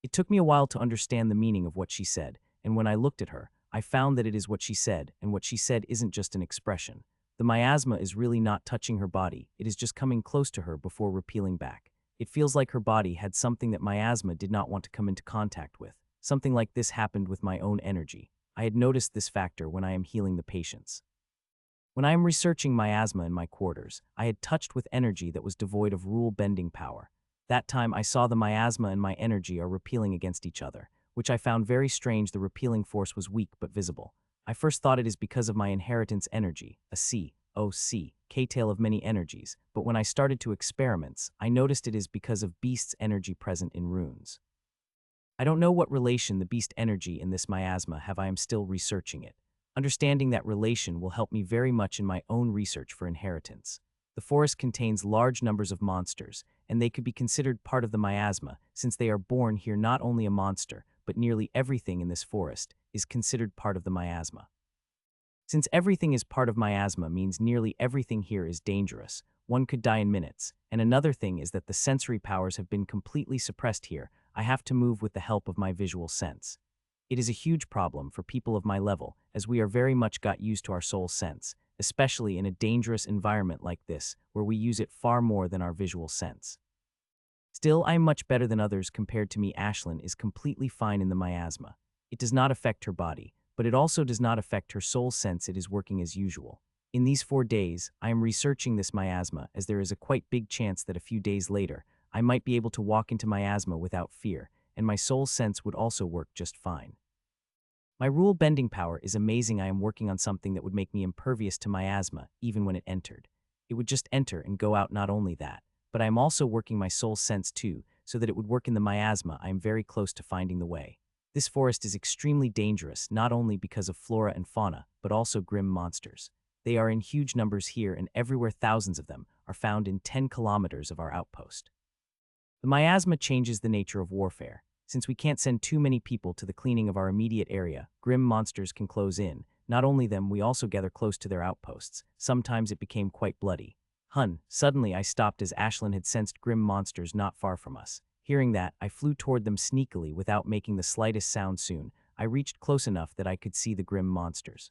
It took me a while to understand the meaning of what she said, and when I looked at her, I found that it is what she said, and what she said isn't just an expression. The miasma is really not touching her body, it is just coming close to her before repealing back. It feels like her body had something that miasma did not want to come into contact with. Something like this happened with my own energy. I had noticed this factor when I am healing the patients. When I am researching miasma in my quarters, I had touched with energy that was devoid of rule-bending power. That time I saw the miasma and my energy are repelling against each other, which I found very strange. The repelling force was weak but visible. I first thought it is because of my inheritance energy, a K-tail of many energies, but when I started to experiments, I noticed it is because of beast's energy present in runes. I don't know what relation the beast energy and this miasma have. I am still researching it. Understanding that relation will help me very much in my own research for inheritance. The forest contains large numbers of monsters, and they could be considered part of the miasma, since they are born here. Not only a monster, but nearly everything in this forest is considered part of the miasma. Since everything is part of miasma means nearly everything here is dangerous. One could die in minutes. And another thing is that the sensory powers have been completely suppressed here. I have to move with the help of my visual sense. It is a huge problem for people of my level, as we are very much got used to our soul sense, especially in a dangerous environment like this, where we use it far more than our visual sense. Still, I am much better than others compared to me. Ashlyn is completely fine in the miasma. It does not affect her body, but it also does not affect her soul sense. It is working as usual. In these 4 days, I am researching this miasma, as there is a quite big chance that a few days later, I might be able to walk into miasma without fear, and my soul sense would also work just fine. My rule-bending power is amazing. I am working on something that would make me impervious to miasma, even when it entered. It would just enter and go out. Not only that, but I am also working my soul sense too, so that it would work in the miasma. I am very close to finding the way. This forest is extremely dangerous, not only because of flora and fauna, but also grim monsters. They are in huge numbers here and everywhere. Thousands of them are found in 10 kilometers of our outpost. The miasma changes the nature of warfare. Since we can't send too many people to the cleaning of our immediate area, grim monsters can close in. Not only them, we also gather close to their outposts. Sometimes it became quite bloody. Suddenly I stopped as Ashlyn had sensed grim monsters not far from us. Hearing that, I flew toward them sneakily without making the slightest sound. Soon, I reached close enough that I could see the grim monsters.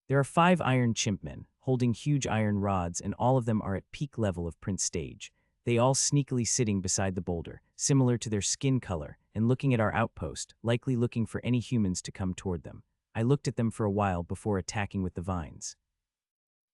There are 5 iron chimpmen, holding huge iron rods, and all of them are at peak level of Prince stage. They all sneakily sitting beside the boulder, similar to their skin color, and looking at our outpost, likely looking for any humans to come toward them. I looked at them for a while before attacking with the vines.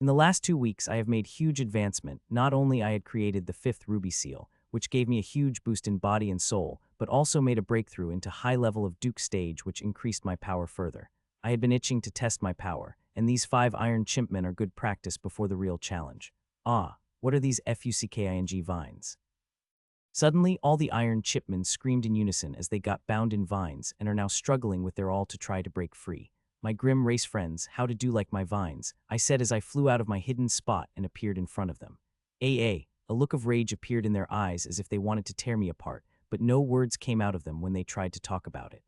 In the last 2 weeks, I have made huge advancement. Not only I had created the 5th ruby seal, which gave me a huge boost in body and soul, but also made a breakthrough into high level of Duke stage, which increased my power further. I had been itching to test my power, and these 5 iron chimpmen are good practice before the real challenge. What are these fucking vines? Suddenly, all the iron chipmen screamed in unison as they got bound in vines and are now struggling with their all to try to break free. My grim race friends, how to do like my vines, I said as I flew out of my hidden spot and appeared in front of them. A look of rage appeared in their eyes as if they wanted to tear me apart, but no words came out of them when they tried to talk about it.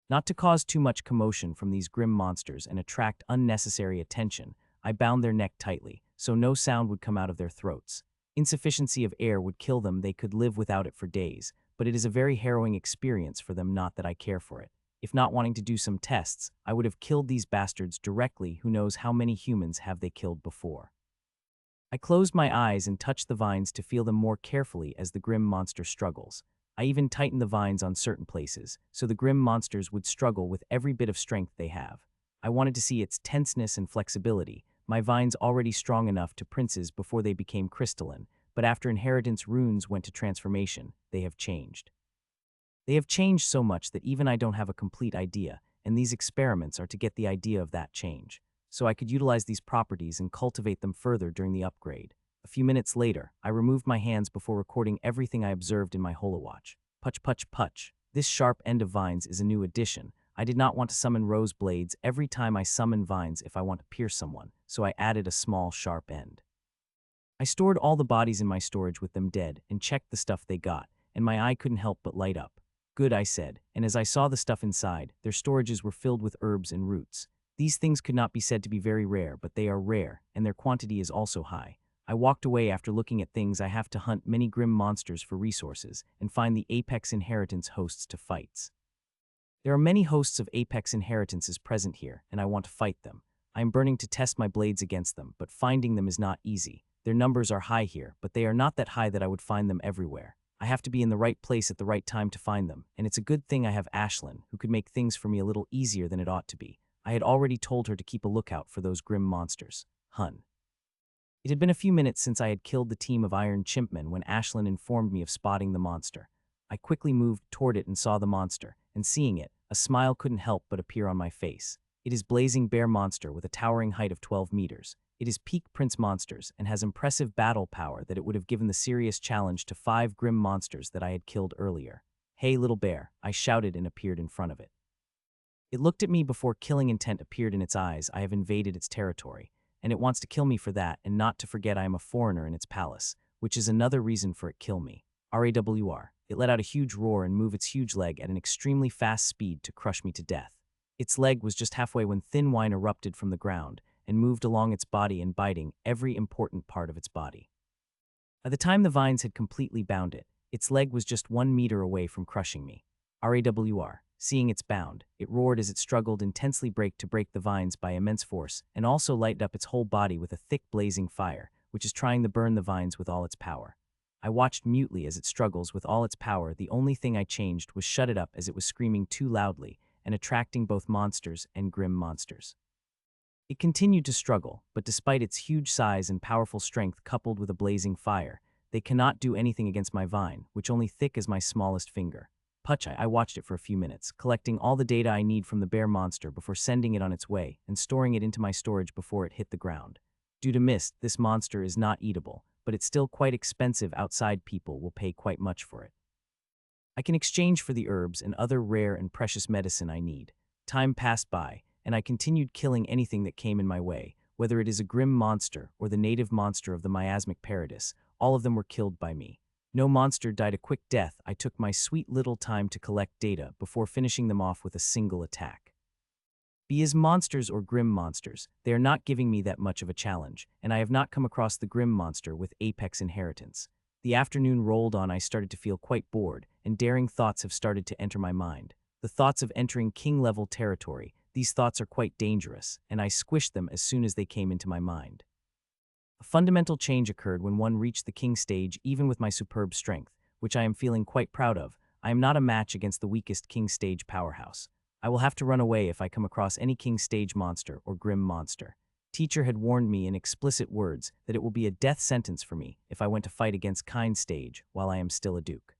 Not to cause too much commotion from these grim monsters and attract unnecessary attention, I bound their neck tightly, so no sound would come out of their throats. Insufficiency of air would kill them. They could live without it for days, but it is a very harrowing experience for them. Not that I care for it. If not wanting to do some tests, I would have killed these bastards directly. Who knows how many humans have they killed before? I closed my eyes and touched the vines to feel them more carefully as the grim monster struggles. I even tightened the vines on certain places, so the grim monsters would struggle with every bit of strength they have. I wanted to see its tenseness and flexibility. My vines already strong enough to princes before they became crystalline, but after inheritance runes went to transformation, they have changed. They have changed so much that even I don't have a complete idea, and these experiments are to get the idea of that change, so I could utilize these properties and cultivate them further during the upgrade. A few minutes later, I removed my hands before recording everything I observed in my holowatch. Puch. This sharp end of vines is a new addition. I did not want to summon rose blades every time I summon vines if I want to pierce someone, so I added a small sharp end. I stored all the bodies in my storage with them dead and checked the stuff they got, and my eye couldn't help but light up. Good, I said, and as I saw the stuff inside, their storages were filled with herbs and roots. These things could not be said to be very rare, but they are rare, and their quantity is also high. I walked away after looking at things I have to hunt many grim monsters for resources and find the Apex Inheritance hosts to fights. There are many hosts of Apex Inheritances present here, and I want to fight them. I am burning to test my blades against them, but finding them is not easy. Their numbers are high here, but they are not that high that I would find them everywhere. I have to be in the right place at the right time to find them, and it's a good thing I have Ashlyn, who could make things for me a little easier than it ought to be. I had already told her to keep a lookout for those grim monsters. Hun. It had been a few minutes since I had killed the team of iron chimpmen when Ashlyn informed me of spotting the monster. I quickly moved toward it and saw the monster, and seeing it, a smile couldn't help but appear on my face. It is Blazing Bear Monster with a towering height of 12 meters. It is peak Prince Monsters and has impressive battle power that it would have given the serious challenge to 5 grim monsters that I had killed earlier. "Hey, little bear," I shouted and appeared in front of it. It looked at me before killing intent appeared in its eyes. I have invaded its territory, and it wants to kill me for that and not to forget I am a foreigner in its palace, which is another reason for it kill me. RAWR. It let out a huge roar and moved its huge leg at an extremely fast speed to crush me to death. Its leg was just halfway when thin wine erupted from the ground and moved along its body and biting every important part of its body. By the time the vines had completely bound it, its leg was just 1 meter away from crushing me. RAWR. Seeing its bound, it roared as it struggled intensely to break the vines by immense force and also lighted up its whole body with a thick blazing fire, which is trying to burn the vines with all its power. I watched mutely as it struggles with all its power. The only thing I changed was shut it up as it was screaming too loudly and attracting both monsters and grim monsters. It continued to struggle, but despite its huge size and powerful strength coupled with a blazing fire, they cannot do anything against my vine, which only thick as my smallest finger. I watched it for a few minutes, collecting all the data I need from the bear monster before sending it on its way and storing it into my storage before it hit the ground. Due to mist, this monster is not eatable, but it's still quite expensive. Outside people will pay quite much for it. I can exchange for the herbs and other rare and precious medicine I need. Time passed by, and I continued killing anything that came in my way, whether it is a grim monster or the native monster of the miasmic paradis. All of them were killed by me. No monster died a quick death. I took my sweet little time to collect data before finishing them off with a single attack. Be as monsters or grim monsters, they are not giving me that much of a challenge, and I have not come across the grim monster with Apex Inheritance. The afternoon rolled on. I started to feel quite bored, and daring thoughts have started to enter my mind. The thoughts of entering king-level territory. These thoughts are quite dangerous, and I squished them as soon as they came into my mind. A fundamental change occurred when one reached the king stage. Even with my superb strength, which I am feeling quite proud of, I am not a match against the weakest king stage powerhouse. I will have to run away if I come across any king stage monster or grim monster. Teacher had warned me in explicit words that it will be a death sentence for me if I went to fight against kind stage while I am still a duke.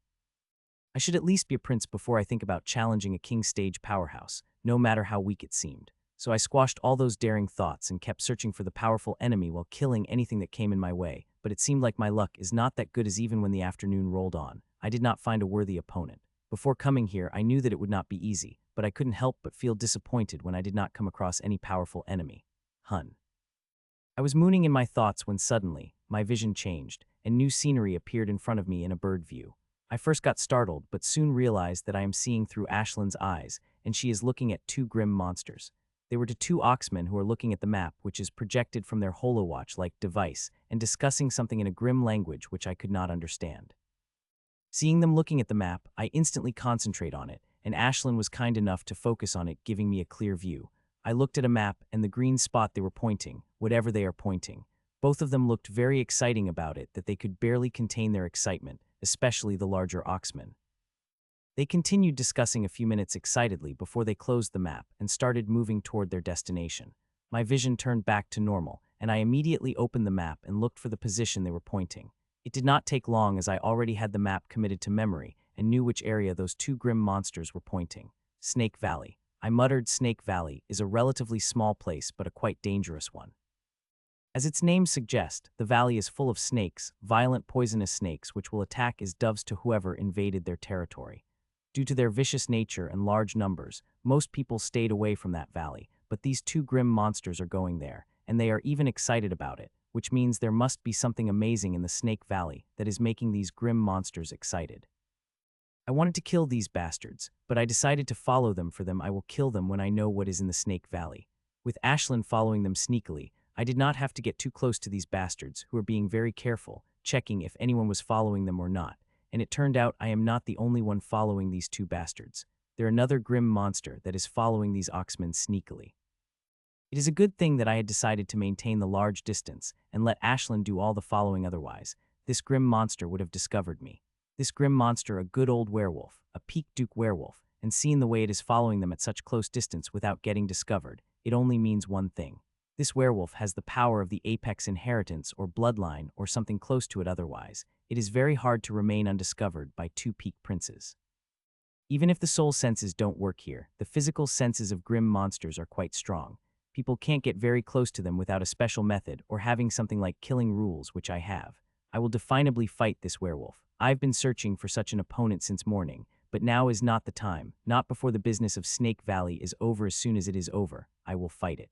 I should at least be a prince before I think about challenging a king stage powerhouse, no matter how weak it seemed. So I squashed all those daring thoughts and kept searching for the powerful enemy while killing anything that came in my way, but it seemed like my luck is not that good, as even when the afternoon rolled on, I did not find a worthy opponent. Before coming here, I knew that it would not be easy, but I couldn't help but feel disappointed when I did not come across any powerful enemy. Hun. I was mooning in my thoughts when suddenly, my vision changed, and new scenery appeared in front of me in a bird view. I first got startled, but soon realized that I am seeing through Ashlyn's eyes, and she is looking at 2 grim monsters. They were 2 oxmen who are looking at the map, which is projected from their holowatch-like device, and discussing something in a grim language which I could not understand. Seeing them looking at the map, I instantly concentrate on it, and Ashlyn was kind enough to focus on it, giving me a clear view. I looked at a map and the green spot they were pointing, whatever they are pointing. Both of them looked very exciting about it that they could barely contain their excitement, especially the larger oxman. They continued discussing a few minutes excitedly before they closed the map and started moving toward their destination. My vision turned back to normal, and I immediately opened the map and looked for the position they were pointing. It did not take long, as I already had the map committed to memory and knew which area those 2 grim monsters were pointing. Snake Valley. I muttered. Snake Valley is a relatively small place, but a quite dangerous one. As its name suggests, the valley is full of snakes, violent poisonous snakes which will attack as doves to whoever invaded their territory. Due to their vicious nature and large numbers, most people stayed away from that valley, but these 2 grim monsters are going there, and they are even excited about it, which means there must be something amazing in the Snake Valley that is making these grim monsters excited. I wanted to kill these bastards, but I decided to follow them. For them, I will kill them when I know what is in the Snake Valley. With Ashlyn following them sneakily, I did not have to get too close to these bastards, who were being very careful, checking if anyone was following them or not, and it turned out I am not the only one following these two bastards. They're another grim monster that is following these oxmen sneakily. It is a good thing that I had decided to maintain the large distance and let Ashlyn do all the following, otherwise this grim monster would have discovered me. This grim monster, a good old werewolf, a peak duke werewolf, and seeing the way it is following them at such close distance without getting discovered, it only means one thing. This werewolf has the power of the apex inheritance or bloodline or something close to it, otherwise it is very hard to remain undiscovered by two peak princes. Even if the soul senses don't work here, the physical senses of grim monsters are quite strong. People can't get very close to them without a special method or having something like killing rules, which I have. I will definably fight this werewolf. I've been searching for such an opponent since morning, but now is not the time, not before the business of Snake Valley is over. As soon as it is over, I will fight it.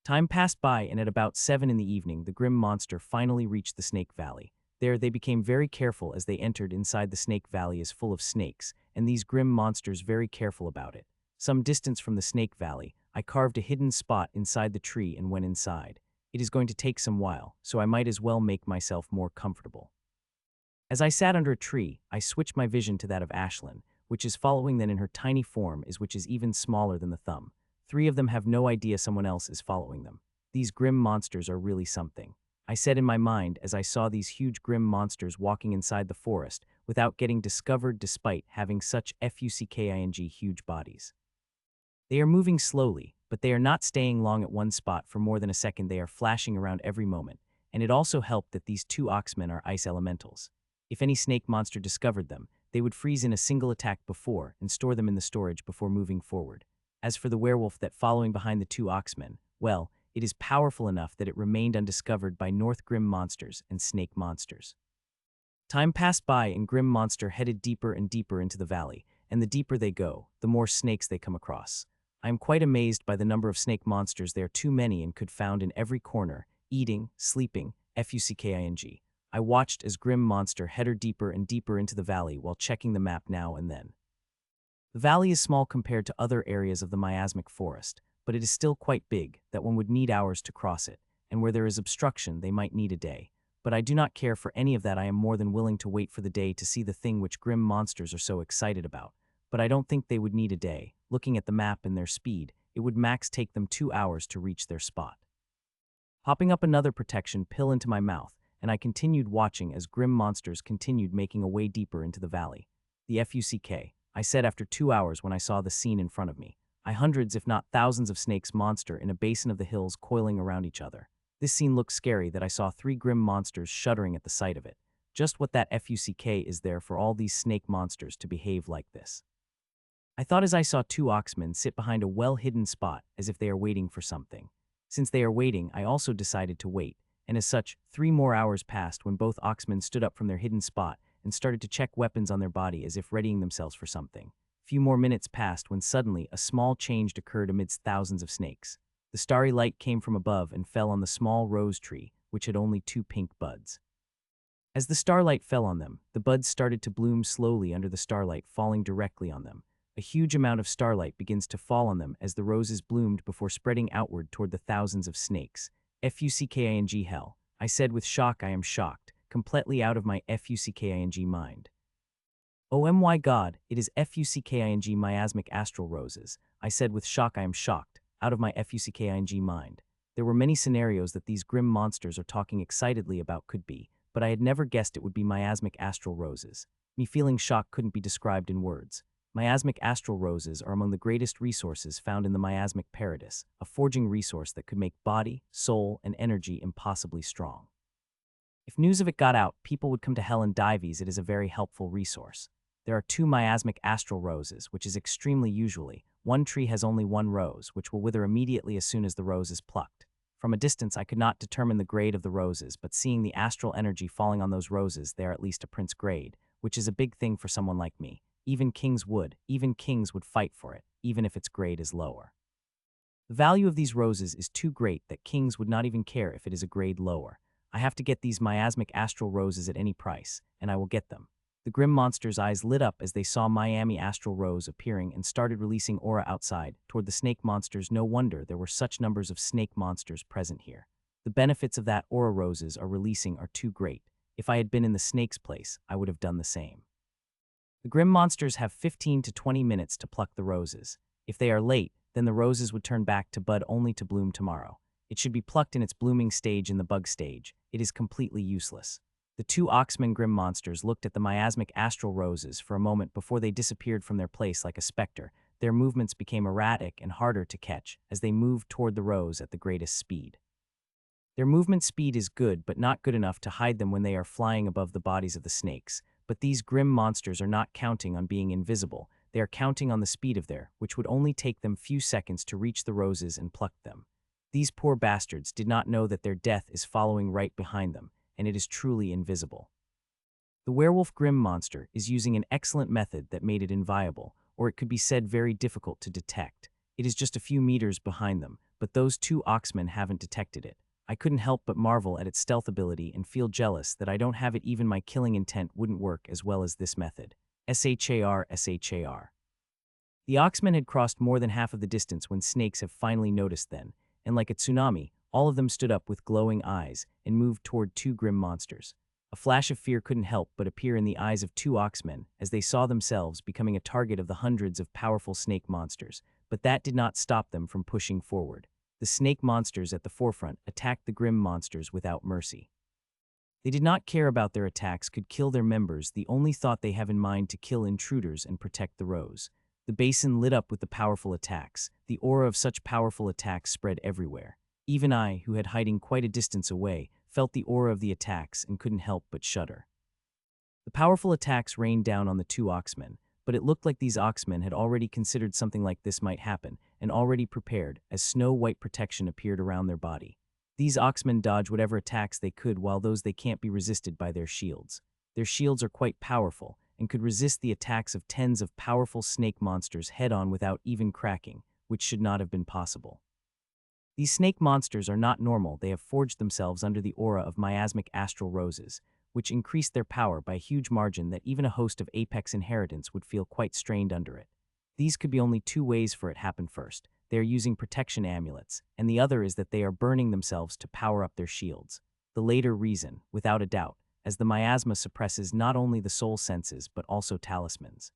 Time passed by, and at about 7 in the evening, the grim monster finally reached the Snake Valley. There they became very careful as they entered inside. The Snake Valley is full of snakes, and these grim monsters very careful about it. Some distance from the Snake Valley, I carved a hidden spot inside the tree and went inside. It is going to take some while, so I might as well make myself more comfortable. As I sat under a tree, I switched my vision to that of Ashlyn, which is following then in her tiny form which is even smaller than the thumb. 3 of them have no idea someone else is following them. These grim monsters are really something. I said in my mind as I saw these huge grim monsters walking inside the forest without getting discovered despite having such fucking huge bodies. They are moving slowly, but they are not staying long at one spot for more than a second. They are flashing around every moment, and it also helped that these 2 oxmen are ice elementals. If any snake monster discovered them, they would freeze in a single attack before and store them in the storage before moving forward. As for the werewolf that following behind the 2 oxmen, well, it is powerful enough that it remained undiscovered by North Grim monsters and snake monsters. Time passed by and Grim monster headed deeper and deeper into the valley, and the deeper they go, the more snakes they come across. I am quite amazed by the number of snake monsters. There are too many and could found in every corner, eating, sleeping, fucking. I watched as Grim monster headed deeper and deeper into the valley while checking the map now and then. The valley is small compared to other areas of the miasmic forest, but it is still quite big that one would need hours to cross it, and where there is obstruction they might need a day. But I do not care for any of that. I am more than willing to wait for the day to see the thing which grim monsters are so excited about. But I don't think they would need a day. Looking at the map and their speed, it would max take them 2 hours to reach their spot. Popping up another protection pill into my mouth, and I continued watching as grim monsters continued making a way deeper into the valley. The fuck, I said after 2 hours when I saw the scene in front of me. Hundreds if not thousands of snakes monster in a basin of the hills coiling around each other. This scene looked scary that I saw 3 grim monsters shuddering at the sight of it. Just what that fuck is there for all these snake monsters to behave like this? I thought as I saw 2 oxmen sit behind a well-hidden spot as if they are waiting for something. Since they are waiting, I also decided to wait, and as such, 3 more hours passed when both oxmen stood up from their hidden spot and started to check weapons on their body as if readying themselves for something. Few more minutes passed when suddenly a small change occurred amidst thousands of snakes. The starry light came from above and fell on the small rose tree, which had only 2 pink buds. As the starlight fell on them, the buds started to bloom slowly under the starlight, falling directly on them. A huge amount of starlight begins to fall on them as the roses bloomed before spreading outward toward the thousands of snakes. Fucking hell, I said with shock. I am shocked, completely out of my fucking mind. Oh my god, it is fucking miasmic astral roses, I said with shock. I am shocked, out of my fucking mind. There were many scenarios that these grim monsters are talking excitedly about could be, but I had never guessed it would be miasmic astral roses. Me feeling shock couldn't be described in words. Miasmic astral roses are among the greatest resources found in the miasmic paradise, a forging resource that could make body, soul, and energy impossibly strong. If news of it got out, people would come to hell and dives. It is a very helpful resource. There are 2 miasmic astral roses, which is extremely usually. One tree has only 1 rose, which will wither immediately as soon as the rose is plucked. From a distance, I could not determine the grade of the roses, but seeing the astral energy falling on those roses, they are at least a prince grade, which is a big thing for someone like me. Even kings would fight for it, even if its grade is lower. The value of these roses is too great that kings would not even care if it is a grade lower. I have to get these miasmic astral roses at any price, and I will get them. The grim monster's eyes lit up as they saw Miami Astral Rose appearing and started releasing aura outside toward the snake monsters. No wonder there were such numbers of snake monsters present here. The benefits of that aura roses are releasing are too great. If I had been in the snake's place, I would have done the same. The grim monsters have 15 to 20 minutes to pluck the roses. If they are late, then the roses would turn back to bud only to bloom tomorrow. It should be plucked in its blooming stage in the bug stage. It is completely useless. The two Oxman grim monsters looked at the miasmic astral roses for a moment before they disappeared from their place like a specter. Their movements became erratic and harder to catch as they moved toward the rose at the greatest speed. Their movement speed is good, but not good enough to hide them when they are flying above the bodies of the snakes. But these grim monsters are not counting on being invisible. They are counting on the speed of their, which would only take them few seconds to reach the roses and pluck them. These poor bastards did not know that their death is following right behind them, and it is truly invisible. The werewolf grim monster is using an excellent method that made it inviolable, or it could be said very difficult to detect. It is just a few meters behind them, but those two oxmen haven't detected it. I couldn't help but marvel at its stealth ability and feel jealous that I don't have it. Even my killing intent wouldn't work as well as this method. SHAR. The oxmen had crossed more than half of the distance when snakes have finally noticed then, and like a tsunami, all of them stood up with glowing eyes and moved toward two grim monsters. A flash of fear couldn't help but appear in the eyes of two oxmen as they saw themselves becoming a target of the hundreds of powerful snake monsters, but that did not stop them from pushing forward. The snake monsters at the forefront attacked the grim monsters without mercy. They did not care about their attacks could kill their members. The only thought they have in mind to kill intruders and protect the rose. The basin lit up with the powerful attacks. The aura of such powerful attacks spread everywhere. Even I, who had hiding quite a distance away, felt the aura of the attacks and couldn't help but shudder. The powerful attacks rained down on the two oxmen, but it looked like these oxmen had already considered something like this might happen, and already prepared, as snow-white protection appeared around their body. These oxmen dodge whatever attacks they could, while those they can't be resisted by their shields. Their shields are quite powerful, and could resist the attacks of tens of powerful snake monsters head-on without even cracking, which should not have been possible. These snake monsters are not normal. They have forged themselves under the aura of miasmic astral roses, which increased their power by a huge margin that even a host of apex inheritance would feel quite strained under it. These could be only two ways for it happen. First, they are using protection amulets, and the other is that they are burning themselves to power up their shields. The later reason, without a doubt, as the miasma suppresses not only the soul senses but also talismans.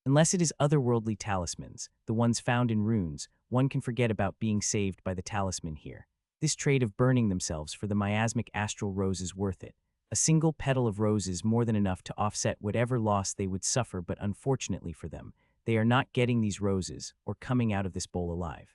Unless it is otherworldly talismans, the ones found in runes, one can forget about being saved by the talisman here. This trade of burning themselves for the miasmic astral rose is worth it. A single petal of rose is more than enough to offset whatever loss they would suffer, but unfortunately for them, they are not getting these roses or coming out of this bowl alive.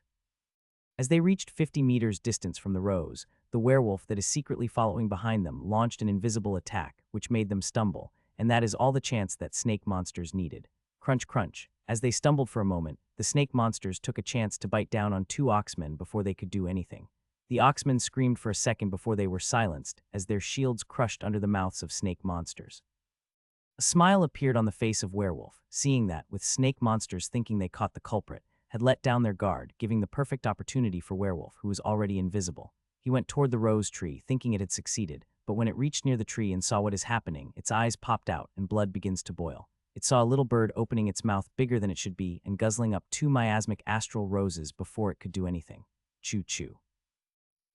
As they reached 50 meters distance from the rose, the werewolf that is secretly following behind them launched an invisible attack, which made them stumble, and that is all the chance that snake monsters needed. Crunch, crunch. As they stumbled for a moment, the snake monsters took a chance to bite down on two oxmen before they could do anything. The oxmen screamed for a second before they were silenced, as their shields crushed under the mouths of snake monsters. A smile appeared on the face of Werewolf, seeing that, with snake monsters thinking they caught the culprit, had let down their guard, giving the perfect opportunity for Werewolf, who was already invisible. He went toward the rose tree, thinking it had succeeded, but when it reached near the tree and saw what is happening, its eyes popped out and blood begins to boil. It saw a little bird opening its mouth bigger than it should be and guzzling up two miasmic astral roses before it could do anything. Choo-choo.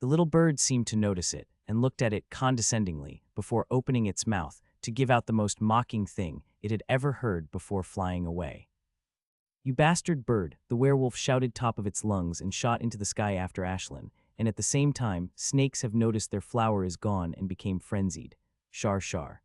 The little bird seemed to notice it and looked at it condescendingly before opening its mouth to give out the most mocking thing it had ever heard before flying away. "You bastard bird," the werewolf shouted top of its lungs and shot into the sky after Ashlyn, and at the same time, snakes have noticed their flower is gone and became frenzied. Shar shar.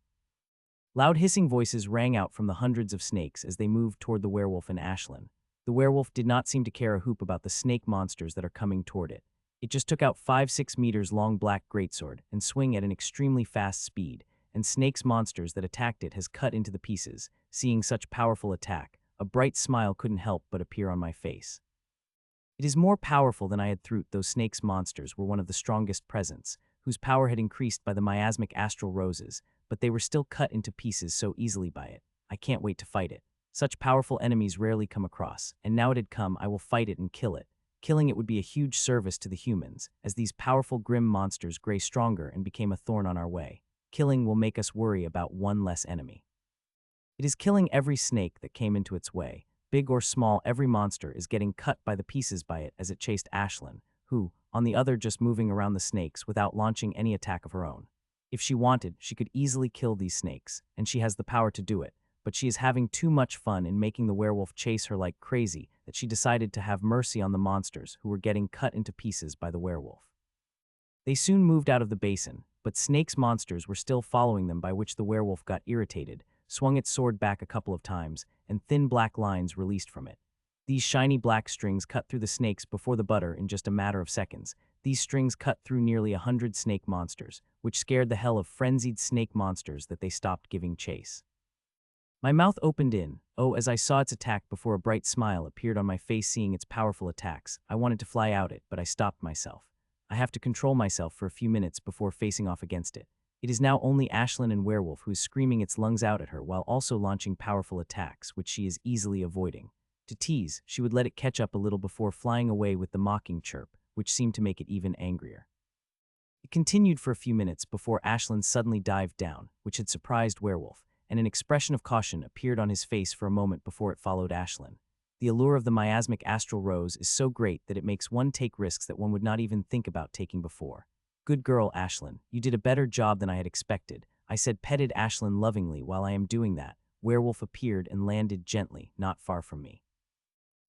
Loud hissing voices rang out from the hundreds of snakes as they moved toward the werewolf and Ashlyn. The werewolf did not seem to care a hoop about the snake monsters that are coming toward it. It just took out 5-6 meters long black greatsword and swing at an extremely fast speed, and snake's monsters that attacked it has cut into the pieces. Seeing such powerful attack, a bright smile couldn't help but appear on my face. It is more powerful than I had thought. Those snake's monsters were one of the strongest presents, whose power had increased by the miasmic astral roses, but they were still cut into pieces so easily by it. I can't wait to fight it. Such powerful enemies rarely come across, and now it had come. I will fight it and kill it. Killing it would be a huge service to the humans, as these powerful grim monsters grow stronger and became a thorn on our way. Killing will make us worry about one less enemy. It is killing every snake that came into its way. Big or small, every monster is getting cut by the pieces by it as it chased Ashlyn, who, on the other, just moving around the snakes without launching any attack of her own. If she wanted, she could easily kill these snakes, and she has the power to do it, but she is having too much fun in making the werewolf chase her like crazy that she decided to have mercy on the monsters who were getting cut into pieces by the werewolf. They soon moved out of the basin, but Snake's monsters were still following them, by which the werewolf got irritated, swung its sword back a couple of times, and thin black lines released from it. These shiny black strings cut through the snakes before the butter in just a matter of seconds. These strings cut through nearly 100 snake monsters, which scared the hell of frenzied snake monsters that they stopped giving chase. My mouth opened as I saw its attack before a bright smile appeared on my face seeing its powerful attacks. I wanted to fly out it, but I stopped myself. I have to control myself for a few minutes before facing off against it. It is now only Ashlyn and Werewolf who is screaming its lungs out at her while also launching powerful attacks, which she is easily avoiding. To tease, she would let it catch up a little before flying away with the mocking chirp, which seemed to make it even angrier. It continued for a few minutes before Ashlyn suddenly dived down, which had surprised Werewolf, and an expression of caution appeared on his face for a moment before it followed Ashlyn. The allure of the miasmic astral rose is so great that it makes one take risks that one would not even think about taking before. Good girl, Ashlyn, you did a better job than I had expected, I said, petted Ashlyn lovingly. While I am doing that, Werewolf appeared and landed gently, not far from me.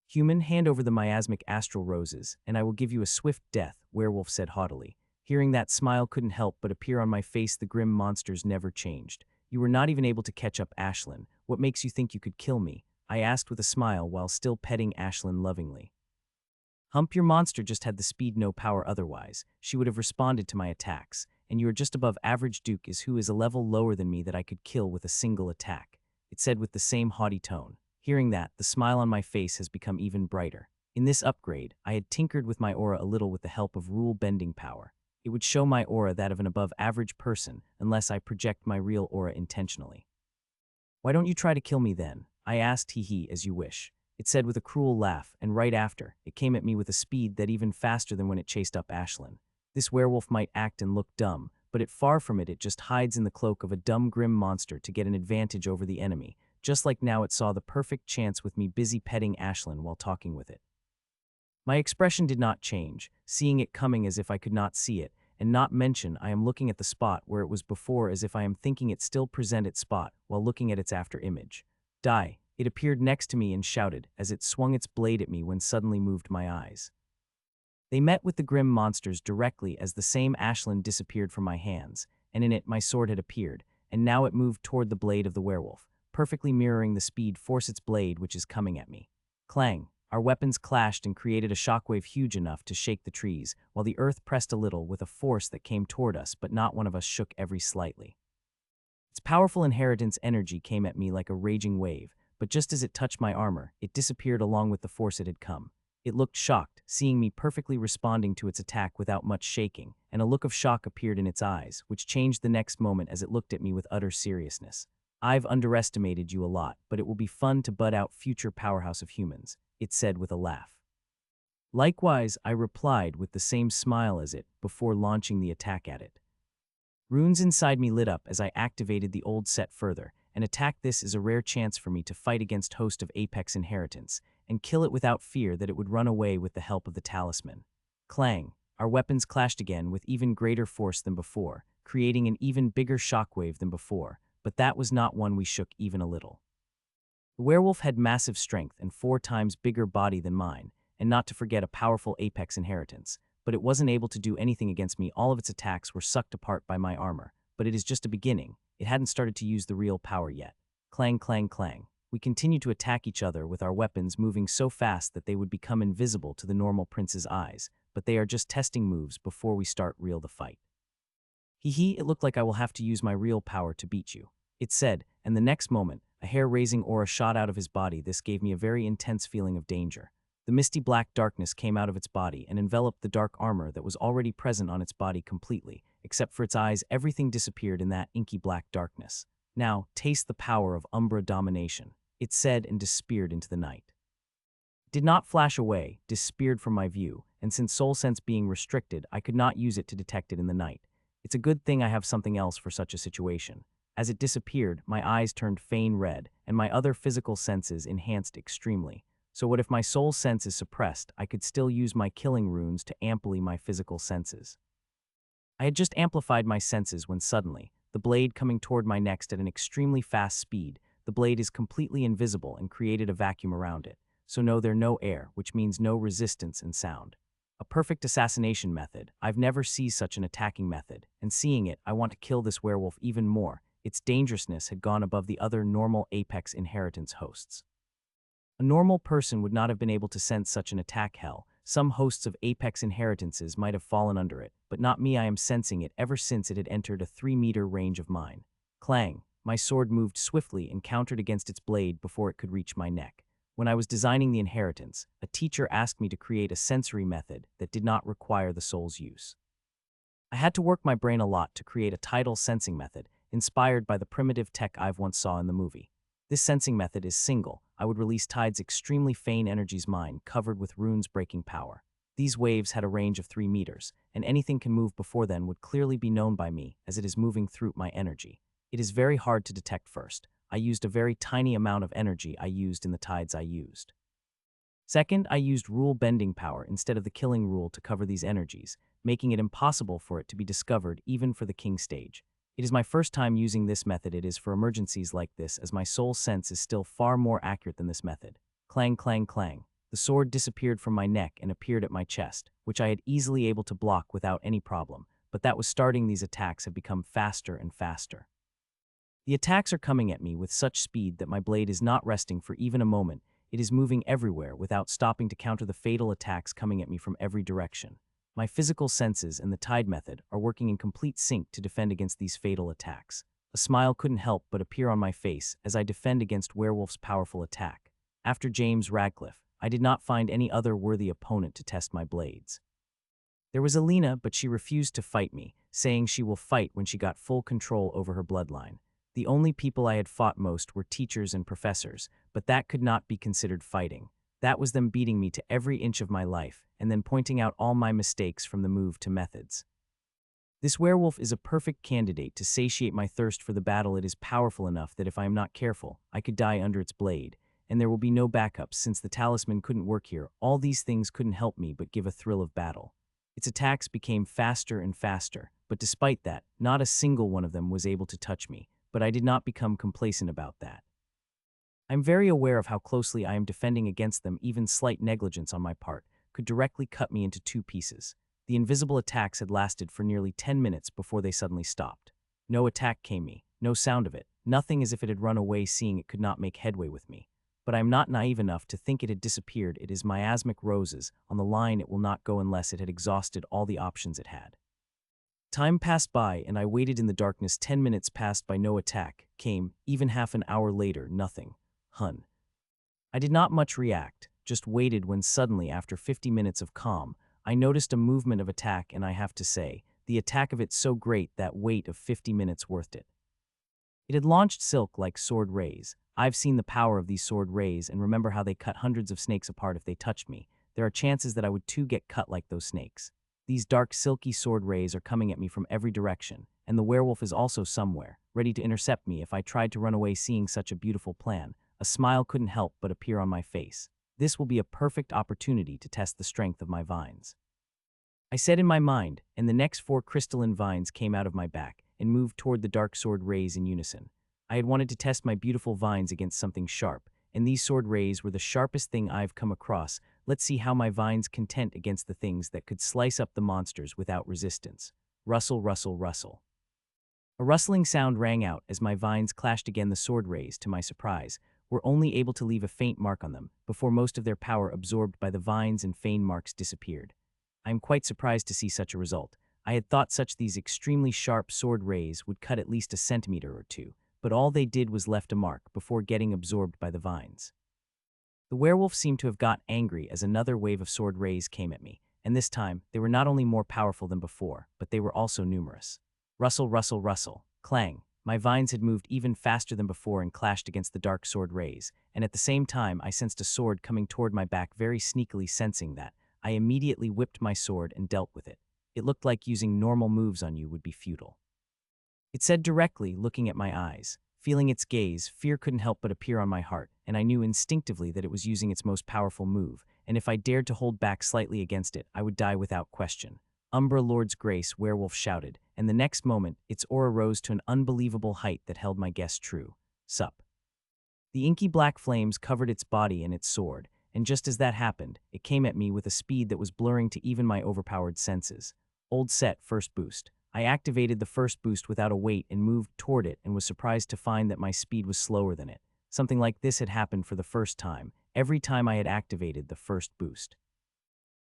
Human, hand over the miasmic astral roses, and I will give you a swift death, Werewolf said haughtily. Hearing that, smile couldn't help but appear on my face. The grim monsters never changed. You were not even able to catch up, Ashlyn. What makes you think you could kill me? I asked with a smile while still petting Ashlyn lovingly. Hump, your monster just had the speed, no power otherwise. She would have responded to my attacks, and you are just above average. Duke is who is a level lower than me that I could kill with a single attack, it said with the same haughty tone. Hearing that, the smile on my face has become even brighter. In this upgrade, I had tinkered with my aura a little with the help of rule-bending power. It would show my aura that of an above-average person unless I project my real aura intentionally. Why don't you try to kill me then? I asked. Hee, as you wish, it said with a cruel laugh, and right after, it came at me with a speed that even faster than when it chased up Ashlyn. This werewolf might act and look dumb, but far from it just hides in the cloak of a dumb grim monster to get an advantage over the enemy, just like now it saw the perfect chance with me busy petting Ashlyn while talking with it. My expression did not change, seeing it coming as if I could not see it, and not mention I am looking at the spot where it was before as if I am thinking it still present its spot while looking at its after image. Die, it appeared next to me and shouted as it swung its blade at me when suddenly moved my eyes. They met with the grim monsters directly as the same Ashlyn disappeared from my hands, and in it my sword had appeared, and now it moved toward the blade of the werewolf, perfectly mirroring the speed force its blade which is coming at me. Clang! Our weapons clashed and created a shockwave huge enough to shake the trees, while the earth pressed a little with a force that came toward us, but not one of us shook ever slightly. Its powerful inheritance energy came at me like a raging wave, but just as it touched my armor, it disappeared along with the force it had come. It looked shocked, seeing me perfectly responding to its attack without much shaking, and a look of shock appeared in its eyes, which changed the next moment as it looked at me with utter seriousness. I've underestimated you a lot, but it will be fun to bud out future powerhouse of humans, it said with a laugh. Likewise, I replied with the same smile as it, before launching the attack at it. Runes inside me lit up as I activated the old set further, and attack. This is a rare chance for me to fight against host of Apex Inheritance, and kill it without fear that it would run away with the help of the talisman. Clang! Our weapons clashed again with even greater force than before, creating an even bigger shockwave than before, but that was not one we shook even a little. The werewolf had massive strength and 4 times bigger body than mine, and not to forget a powerful Apex Inheritance, but it wasn't able to do anything against me. All of its attacks were sucked apart by my armor, but it is just a beginning. It hadn't started to use the real power yet. Clang, clang, clang. We continued to attack each other with our weapons moving so fast that they would become invisible to the normal prince's eyes, but they are just testing moves before we start real the fight. Hee, it looked like I will have to use my real power to beat you, it said, and the next moment, a hair-raising aura shot out of his body. This gave me a very intense feeling of danger. The misty black darkness came out of its body and enveloped the dark armor that was already present on its body completely. Except for its eyes, everything disappeared in that inky black darkness. Now, taste the power of Umbra domination, it said and disappeared into the night. It did not flash away, disappeared from my view, and since soul sense being restricted, I could not use it to detect it in the night. It's a good thing I have something else for such a situation. As it disappeared, my eyes turned faint red, and my other physical senses enhanced extremely. So what if my soul sense is suppressed? I could still use my killing runes to amplify my physical senses. I had just amplified my senses when suddenly, the blade coming toward my neck at an extremely fast speed, the blade is completely invisible and created a vacuum around it. So no, there's no air, which means no resistance and sound. A perfect assassination method. I've never seen such an attacking method, and seeing it, I want to kill this werewolf even more. Its dangerousness had gone above the other normal Apex Inheritance hosts. A normal person would not have been able to sense such an attack. Hell, some hosts of Apex Inheritances might have fallen under it, but not me. I am sensing it ever since it had entered a 3-meter range of mine. Clang, my sword moved swiftly and countered against its blade before it could reach my neck. When I was designing the inheritance, a teacher asked me to create a sensory method that did not require the soul's use. I had to work my brain a lot to create a tidal sensing method, inspired by the primitive tech I've once saw in the movie. This sensing method is single. I would release tides extremely faint energies mine, covered with runes breaking power. These waves had a range of 3 meters, and anything can move before then would clearly be known by me, as it is moving through my energy. It is very hard to detect first. I used a very tiny amount of energy I used in the tides I used. Second, I used rule bending power instead of the killing rule to cover these energies, making it impossible for it to be discovered even for the king stage. It is my first time using this method. It is for emergencies like this, as my soul sense is still far more accurate than this method. Clang, clang, clang. The sword disappeared from my neck and appeared at my chest, which I had easily able to block without any problem, but that was starting. These attacks have become faster and faster. The attacks are coming at me with such speed that my blade is not resting for even a moment. It is moving everywhere without stopping to counter the fatal attacks coming at me from every direction. My physical senses and the tide method are working in complete sync to defend against these fatal attacks. A smile couldn't help but appear on my face as I defend against Werewolf's powerful attack. After James Radcliffe, I did not find any other worthy opponent to test my blades. There was Alina, but she refused to fight me, saying she will fight when she got full control over her bloodline. The only people I had fought most were teachers and professors, but that could not be considered fighting. That was them beating me to every inch of my life, and then pointing out all my mistakes from the move to methods. This werewolf is a perfect candidate to satiate my thirst for the battle. It is powerful enough that if I am not careful, I could die under its blade, and there will be no backup since the talisman couldn't work here. All these things couldn't help me but give a thrill of battle. Its attacks became faster and faster, but despite that, not a single one of them was able to touch me, but I did not become complacent about that. I'm very aware of how closely I am defending against them. Even slight negligence on my part could directly cut me into 2 pieces. The invisible attacks had lasted for nearly 10 minutes before they suddenly stopped. No attack came me, no sound of it, nothing, as if it had run away, seeing it could not make headway with me. But I am not naive enough to think it had disappeared. It is miasmic roses. On the line it will not go unless it had exhausted all the options it had. Time passed by and I waited in the darkness. 10 minutes passed by, no attack came. Even half an hour later, nothing. I did not much react, just waited, when suddenly, after 50 minutes of calm, I noticed a movement of attack, and I have to say, the attack of it so great that wait of 50 minutes worth it. It had launched silk like sword rays. I've seen the power of these sword rays and remember how they cut hundreds of snakes apart if they touched me. There are chances that I would too get cut like those snakes. These dark silky sword rays are coming at me from every direction, and the werewolf is also somewhere, ready to intercept me if I tried to run away. Seeing such a beautiful plan, a smile couldn't help but appear on my face. This will be a perfect opportunity to test the strength of my vines, I said in my mind, and the next 4 crystalline vines came out of my back and moved toward the dark sword rays in unison. I had wanted to test my beautiful vines against something sharp, and these sword rays were the sharpest thing I've come across. Let's see how my vines contend against the things that could slice up the monsters without resistance. Rustle, rustle, rustle. A rustling sound rang out as my vines clashed again. The sword rays, to my surprise, were only able to leave a faint mark on them before most of their power absorbed by the vines and faint marks disappeared. I am quite surprised to see such a result. I had thought these extremely sharp sword rays would cut at least a centimeter or 2, but all they did was left a mark before getting absorbed by the vines. The werewolf seemed to have got angry as another wave of sword rays came at me, and this time they were not only more powerful than before, but they were also numerous. Rustle, rustle, rustle, clang. My vines had moved even faster than before and clashed against the dark sword rays, and at the same time I sensed a sword coming toward my back. Very sneakily sensing that, I immediately whipped my sword and dealt with it. It looked like using normal moves on you would be futile. It said directly, looking at my eyes. Feeling its gaze, fear couldn't help but appear on my heart, and I knew instinctively that it was using its most powerful move, and if I dared to hold back slightly against it, I would die without question. Umbra Lord's Grace, Werewolf shouted, and the next moment, its aura rose to an unbelievable height that held my guess true. Sup. The inky black flames covered its body and its sword, and just as that happened, it came at me with a speed that was blurring to even my overpowered senses. Old set, first boost. I activated the first boost without a wait and moved toward it and was surprised to find that my speed was slower than it. Something like this had happened for the first time, every time I had activated the first boost.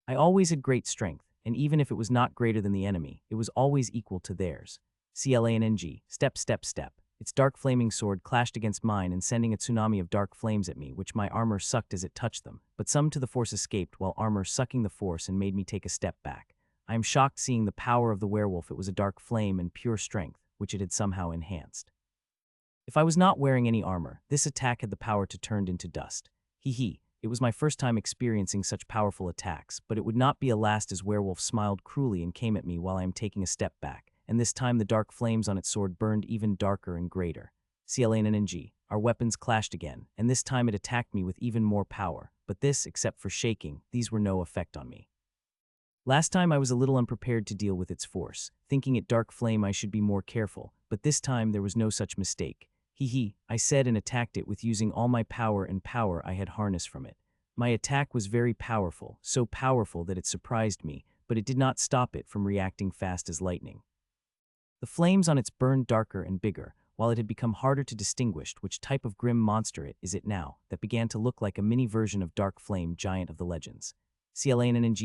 I always had great strength, and even if it was not greater than the enemy, it was always equal to theirs. CLANNG, step, step, step. Its dark flaming sword clashed against mine and sending a tsunami of dark flames at me, which my armor sucked as it touched them, but some to the force escaped while armor sucking the force and made me take a step back. I am shocked seeing the power of the werewolf. It was a dark flame and pure strength, which it had somehow enhanced. If I was not wearing any armor, this attack had the power to turn into dust. Hee. It was my first time experiencing such powerful attacks, but it would not be a last as Werewolf smiled cruelly and came at me while I am taking a step back, and this time the dark flames on its sword burned even darker and greater. CLANNG. Our weapons clashed again, and this time it attacked me with even more power, but this, except for shaking, these were no effect on me. Last time I was a little unprepared to deal with its force, thinking it dark flame I should be more careful, but this time there was no such mistake. I said and attacked it with using all my power and power I had harnessed from it. My attack was very powerful, so powerful that it surprised me, but it did not stop it from reacting fast as lightning. The flames on its burned darker and bigger, while it had become harder to distinguish which type of grim monster it is now, that began to look like a mini version of Dark Flame Giant of the Legends. CLANNG.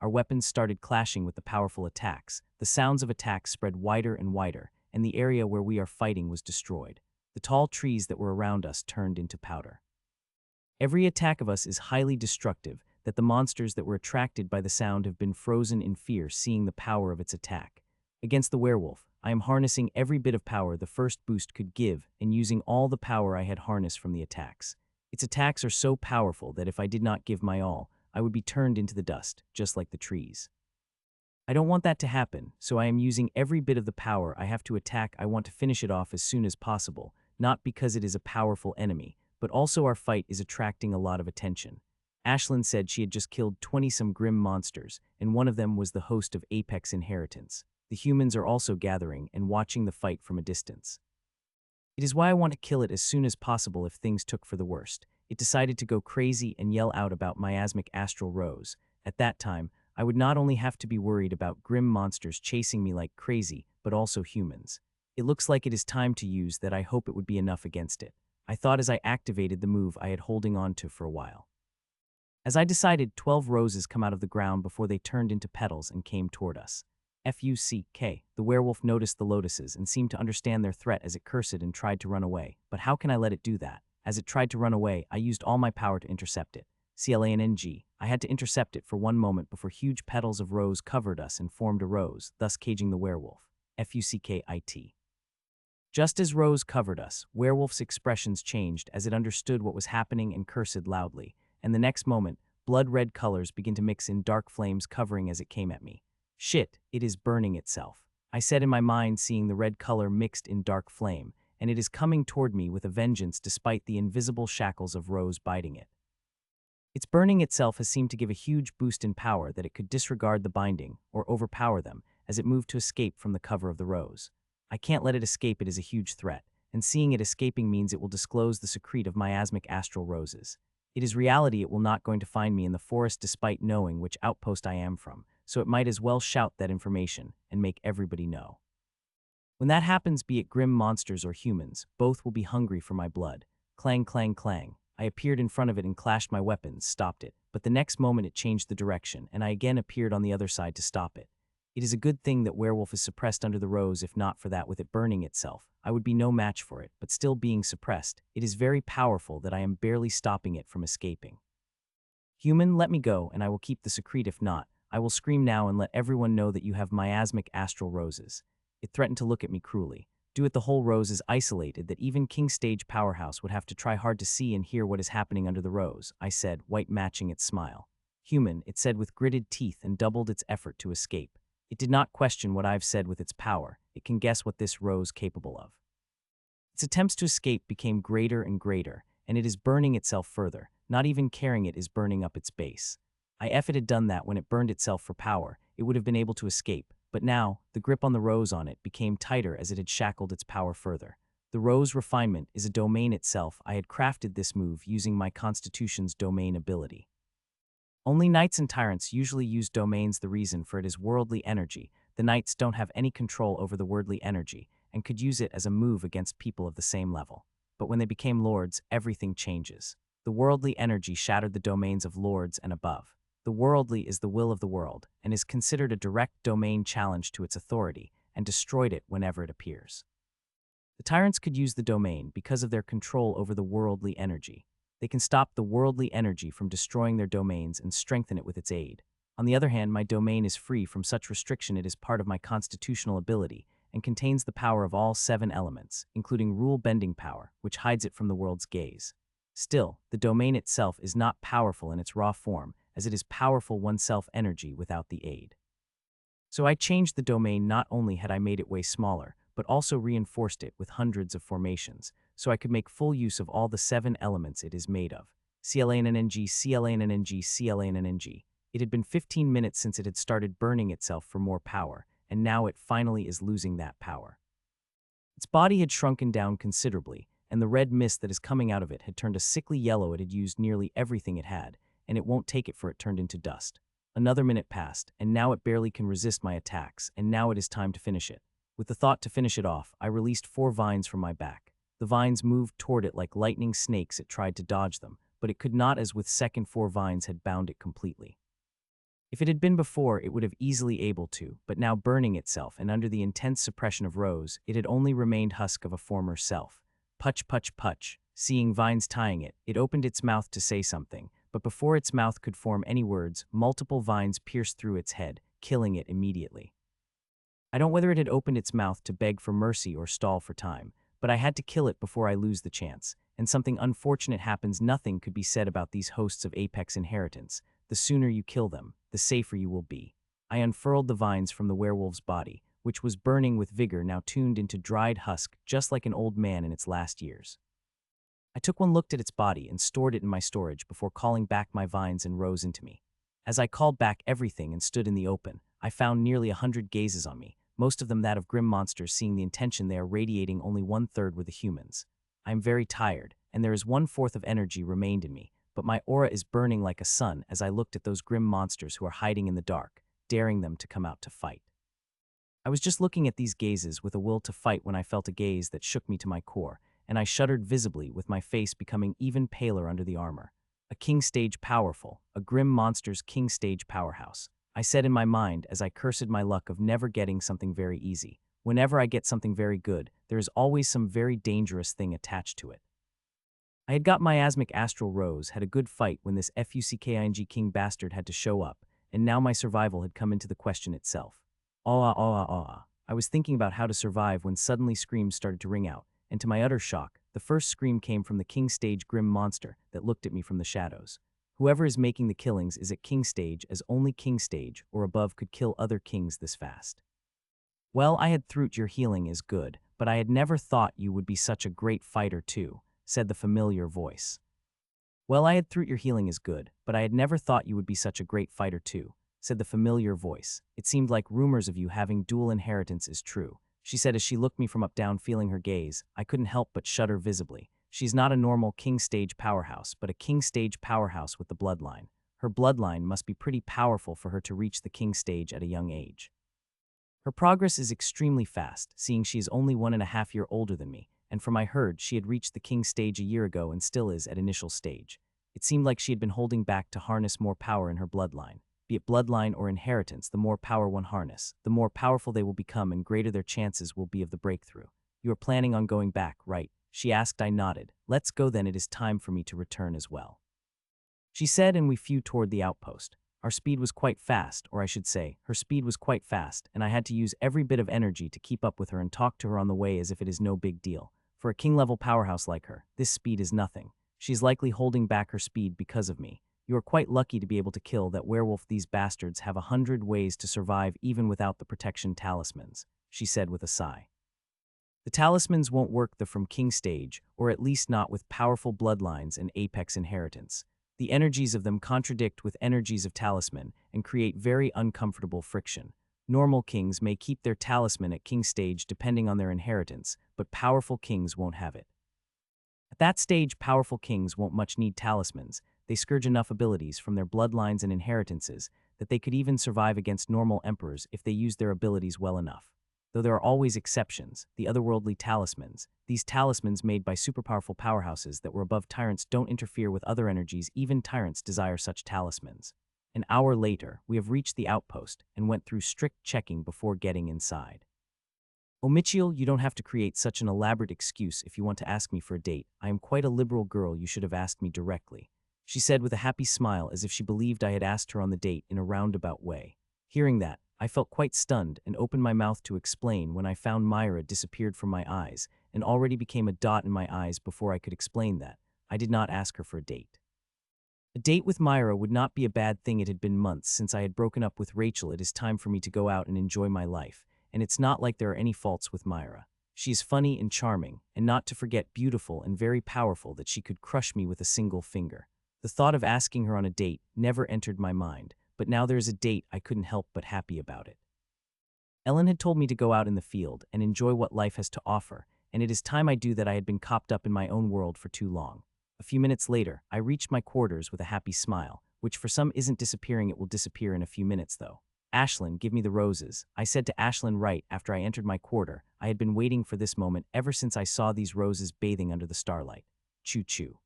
Our weapons started clashing with the powerful attacks. The sounds of attacks spread wider and wider, and the area where we are fighting was destroyed. The tall trees that were around us turned into powder. Every attack of us is highly destructive, that the monsters that were attracted by the sound have been frozen in fear seeing the power of its attack. Against the werewolf, I am harnessing every bit of power the first boost could give and using all the power I had harnessed from the attacks. Its attacks are so powerful that if I did not give my all, I would be turned into the dust, just like the trees. I don't want that to happen, so I am using every bit of the power I have to attack. I want to finish it off as soon as possible, not because it is a powerful enemy, but also our fight is attracting a lot of attention. Ashlyn said she had just killed 20-some grim monsters, and one of them was the host of Apex Inheritance. The humans are also gathering and watching the fight from a distance. It is why I want to kill it as soon as possible if things took for the worst. It decided to go crazy and yell out about miasmic astral rose. At that time, I would not only have to be worried about grim monsters chasing me like crazy, but also humans. It looks like it is time to use that. I hope it would be enough against it. I thought as I activated the move I had holding on to for a while. As I decided, 12 roses come out of the ground before they turned into petals and came toward us. FUCK. The werewolf noticed the lotuses and seemed to understand their threat as it cursed and tried to run away. But how can I let it do that? As it tried to run away, I used all my power to intercept it. CLANNG. I had to intercept it for one moment before huge petals of rose covered us and formed a rose, thus caging the werewolf. FUCKIT. Just as Rose covered us, Werewolf's expressions changed as it understood what was happening and cursed loudly, and the next moment, blood-red colors began to mix in dark flames covering as it came at me. Shit, it is burning itself. I said in my mind, seeing the red color mixed in dark flame, and it is coming toward me with a vengeance despite the invisible shackles of Rose biting it. Its burning itself has seemed to give a huge boost in power that it could disregard the binding or overpower them as it moved to escape from the cover of the rose. I can't let it escape. It is a huge threat, and seeing it escaping means it will disclose the secret of miasmic astral roses. It is reality. It will not going to find me in the forest despite knowing which outpost I am from, so it might as well shout that information and make everybody know. When that happens, be it grim monsters or humans, both will be hungry for my blood. Clang, clang, clang. I appeared in front of it and clashed my weapons, stopped it, but the next moment it changed the direction, and I again appeared on the other side to stop it. It is a good thing that Werewolf is suppressed under the rose. If not for that, with it burning itself, I would be no match for it, but still being suppressed, it is very powerful that I am barely stopping it from escaping. Human, let me go, and I will keep the secret. If not, I will scream now and let everyone know that you have miasmic astral roses. It threatened to look at me cruelly. Do it. The whole rose is isolated that even King Stage Powerhouse would have to try hard to see and hear what is happening under the rose, I said, white matching its smile. Human, it said with gritted teeth and doubled its effort to escape. It did not question what I've said with its power. it can guess what this row's capable of. Its attempts to escape became greater and greater, and it is burning itself further, not even caring it is burning up its base. If it had done that when it burned itself for power, it would have been able to escape, but now, the grip on the rose on it became tighter as it had shackled its power further. The rose refinement is a domain itself. I had crafted this move using my constitution's domain ability. Only knights and tyrants usually use domains. The reason for it is worldly energy. The knights don't have any control over the worldly energy, and could use it as a move against people of the same level. But when they became lords, everything changes. The worldly energy shattered the domains of lords and above. The worldly is the will of the world, and is considered a direct domain challenge to its authority, and destroyed it whenever it appears. The tyrants could use the domain because of their control over the worldly energy. They can stop the worldly energy from destroying their domains and strengthen it with its aid. On the other hand, my domain is free from such restriction. It is part of my constitutional ability, and contains the power of all 7 elements, including rule-bending power, which hides it from the world's gaze. Still, the domain itself is not powerful in its raw form, as it is powerful oneself energy without the aid. So I changed the domain. Not only had I made it way smaller, but also reinforced it with hundreds of formations, so I could make full use of all the 7 elements it is made of. CLANNNG, CLANNNG, CLANNNG. It had been 15 minutes since it had started burning itself for more power, and now it finally is losing that power. Its body had shrunken down considerably, and the red mist that is coming out of it had turned a sickly yellow. It had used nearly everything it had, and it won't take it, for it turned into dust. Another minute passed, and now it barely can resist my attacks, and now it is time to finish it. With the thought to finish it off, I released 4 vines from my back. The vines moved toward it like lightning snakes. It tried to dodge them, but it could not, as with second 4 vines had bound it completely. If it had been before, it would have easily able to, but now burning itself and under the intense suppression of rose, it had only remained husk of a former self. Putch, putch, putch. Seeing vines tying it, it opened its mouth to say something, but before its mouth could form any words, multiple vines pierced through its head, killing it immediately. I don't know whether it had opened its mouth to beg for mercy or stall for time, but I had to kill it before I lose the chance, and something unfortunate happens. Nothing could be said about these hosts of apex inheritance. The sooner you kill them, the safer you will be. I unfurled the vines from the werewolf's body, which was burning with vigor, now tuned into dried husk, just like an old man in its last years. I took one look at its body and stored it in my storage before calling back my vines and rose into me. As I called back everything and stood in the open, I found nearly 100 gazes on me, most of them that of grim monsters. Seeing the intention they are radiating, only 1/3 were the humans. I am very tired, and there is 1/4 of energy remained in me, but my aura is burning like a sun as I looked at those grim monsters who are hiding in the dark, daring them to come out to fight. I was just looking at these gazes with a will to fight when I felt a gaze that shook me to my core, and I shuddered visibly, with my face becoming even paler under the armor. A king stage powerful, a grim monster's king stage powerhouse. I said in my mind as I cursed my luck of never getting something very easy. Whenever I get something very good, there is always some very dangerous thing attached to it. I had got miasmic astral rose, had a good fight when this fucking king bastard had to show up, and now my survival had come into the question itself. I was thinking about how to survive when suddenly screams started to ring out, and to my utter shock, the first scream came from the king stage grim monster that looked at me from the shadows. Whoever is making the killings is at king stage, as only king stage or above could kill other kings this fast. Well, I had thought your healing is good, but I had never thought you would be such a great fighter too, said the familiar voice. Well, I had thought your healing is good, but I had never thought you would be such a great fighter too, said the familiar voice. It seemed like rumors of you having dual inheritance is true, she said as she looked me from up down. Feeling her gaze, I couldn't help but shudder visibly. She's not a normal king stage powerhouse, but a king stage powerhouse with the bloodline. Her bloodline must be pretty powerful for her to reach the king stage at a young age. Her progress is extremely fast, seeing she is only 1.5 years older than me, and from I heard she had reached the king stage a year ago and still is at initial stage. It seemed like she had been holding back to harness more power in her bloodline. Be it bloodline or inheritance, the more power one harness, the more powerful they will become and greater their chances will be of the breakthrough. You are planning on going back, right? She asked. I nodded. Let's go then, it is time for me to return as well, she said, and we flew toward the outpost. Our speed was quite fast, or I should say, her speed was quite fast, and I had to use every bit of energy to keep up with her and talk to her on the way as if it is no big deal. For a king-level powerhouse like her, this speed is nothing. She's likely holding back her speed because of me. You are quite lucky to be able to kill that werewolf. These bastards have 100 ways to survive even without the protection talismans. she said with a sigh. The talismans won't work the from king stage, or at least not with powerful bloodlines and apex inheritance. The energies of them contradict with energies of talisman and create very uncomfortable friction. Normal kings may keep their talisman at king stage depending on their inheritance, but powerful kings won't have it. At that stage, powerful kings won't much need talismans. They scourge enough abilities from their bloodlines and inheritances that they could even survive against normal emperors if they used their abilities well enough. Though there are always exceptions, the otherworldly talismans. These talismans made by superpowerful powerhouses that were above tyrants don't interfere with other energies. Even tyrants desire such talismans. An hour later, we have reached the outpost and went through strict checking before getting inside. "Oh, Mitchell, you don't have to create such an elaborate excuse if you want to ask me for a date. I am quite a liberal girl. You should have asked me directly," she said with a happy smile as if she believed I had asked her on the date in a roundabout way. Hearing that, I felt quite stunned and opened my mouth to explain when I found Myra disappeared from my eyes and already became a dot in my eyes before I could explain that. I did not ask her for a date. A date with Myra would not be a bad thing. It had been months since I had broken up with Rachel. It is time for me to go out and enjoy my life, and it's not like there are any faults with Myra. She is funny and charming, and not to forget beautiful and very powerful that she could crush me with a single finger. The thought of asking her on a date never entered my mind, but now there is a date I couldn't help but happy about it. Ellen had told me to go out in the field and enjoy what life has to offer, and it is time I do that. I had been cooped up in my own world for too long. A few minutes later, I reached my quarters with a happy smile, which for some isn't disappearing. It will disappear in a few minutes though. "Ashlyn, give me the roses," I said to Ashlyn right after I entered my quarter. I had been waiting for this moment ever since I saw these roses bathing under the starlight. Choo-choo.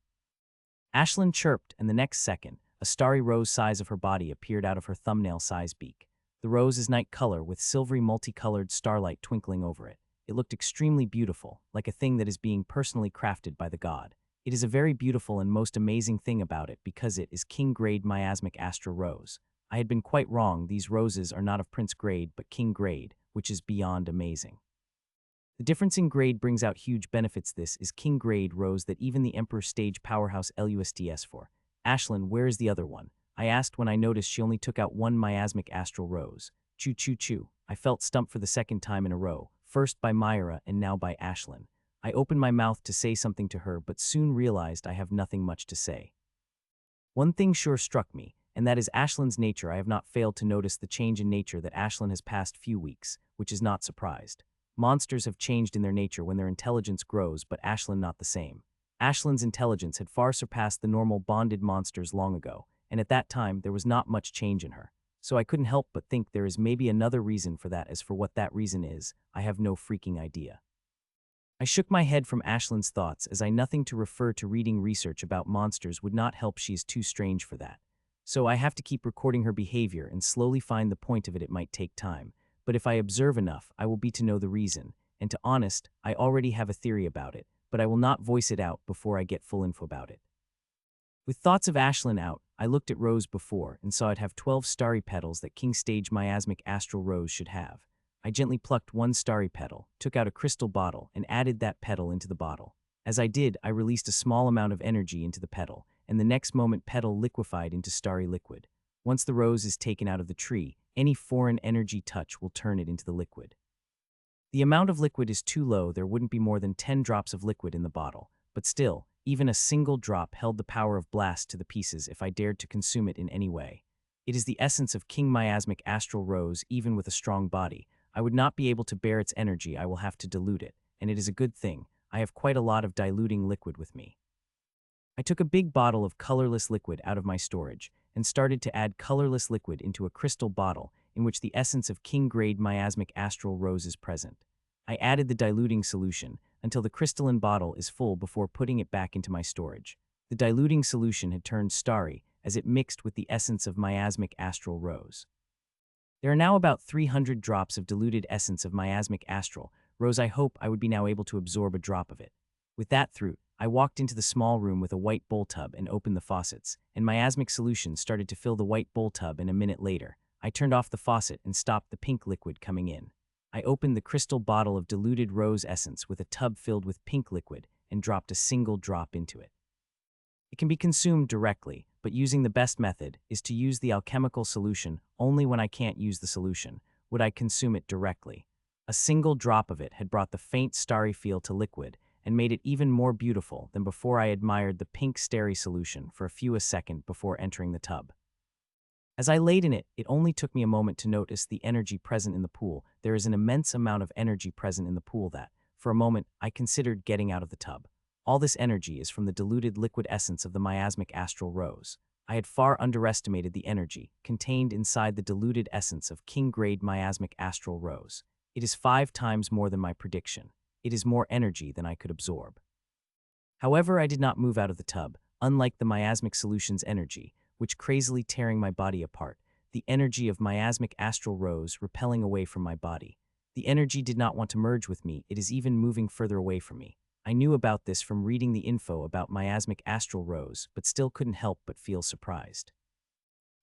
Ashlyn chirped, and the next second, a starry rose size of her body appeared out of her thumbnail-size beak. The rose is night color with silvery multicolored starlight twinkling over it. It looked extremely beautiful, like a thing that is being personally crafted by the god. It is a very beautiful and most amazing thing about it because it is king grade miasmic astral rose. I had been quite wrong. These roses are not of prince grade but king grade, which is beyond amazing. The difference in grade brings out huge benefits. This is king grade rose that even the emperor stage powerhouse LUSDS for. "Ashlyn, where is the other one?" I asked when I noticed she only took out one miasmic astral rose. Choo-choo-choo. I felt stumped for the second time in a row, first by Myra and now by Ashlyn. I opened my mouth to say something to her but soon realized I have nothing much to say. One thing sure struck me, and that is Ashlyn's nature. I have not failed to notice the change in nature that Ashlyn has past few weeks, which is not surprised. Monsters have changed in their nature when their intelligence grows, but Ashlyn not the same. Ashlyn's intelligence had far surpassed the normal bonded monsters long ago, and at that time there was not much change in her. So I couldn't help but think there is maybe another reason for that. As for what that reason is, I have no freaking idea. I shook my head from Ashlyn's thoughts as I nothing to refer to reading research about monsters would not help. She is too strange for that. So I have to keep recording her behavior and slowly find the point of it. It might take time, but if I observe enough, I will be to know the reason. And to honest, I already have a theory about it, but I will not voice it out before I get full info about it. With thoughts of Ashlyn out, I looked at Rose before and saw it have 12 starry petals that King Stage Miasmic Astral Rose should have. I gently plucked one starry petal, took out a crystal bottle, and added that petal into the bottle. As I did, I released a small amount of energy into the petal, and the next moment petal liquefied into starry liquid. Once the rose is taken out of the tree, any foreign energy touch will turn it into the liquid. The amount of liquid is too low. There wouldn't be more than 10 drops of liquid in the bottle, but still, even a single drop held the power of blast to the pieces if I dared to consume it in any way. It is the essence of King Miasmic Astral Rose. Even with a strong body, I would not be able to bear its energy. I will have to dilute it, and it is a good thing. I have quite a lot of diluting liquid with me. I took a big bottle of colorless liquid out of my storage and started to add colorless liquid into a crystal bottle in which the essence of king-grade miasmic astral rose is present. I added the diluting solution until the crystalline bottle is full before putting it back into my storage. The diluting solution had turned starry as it mixed with the essence of miasmic astral rose. There are now about 300 drops of diluted essence of miasmic astral rose. I hope I would be now able to absorb a drop of it. With that thought, I walked into the small room with a white bowl tub and opened the faucets, and miasmic solution started to fill the white bowl tub. And a minute later, I turned off the faucet and stopped the pink liquid coming in. I opened the crystal bottle of diluted rose essence with a tub filled with pink liquid and dropped a single drop into it. It can be consumed directly, but using the best method is to use the alchemical solution. Only when I can't use the solution would I consume it directly. A single drop of it had brought the faint starry feel to liquid and made it even more beautiful than before. I admired the pink starry solution for a few a second before entering the tub. As I laid in it, it only took me a moment to notice the energy present in the pool. There is an immense amount of energy present in the pool that, for a moment, I considered getting out of the tub. All this energy is from the diluted liquid essence of the miasmic astral rose. I had far underestimated the energy contained inside the diluted essence of king-grade miasmic astral rose. It is 5 times more than my prediction. It is more energy than I could absorb. However, I did not move out of the tub, unlike the miasmic solution's energy, which crazily tearing my body apart, the energy of miasmic astral rose repelling away from my body. The energy did not want to merge with me, it is even moving further away from me. I knew about this from reading the info about miasmic astral rose, but still couldn't help but feel surprised.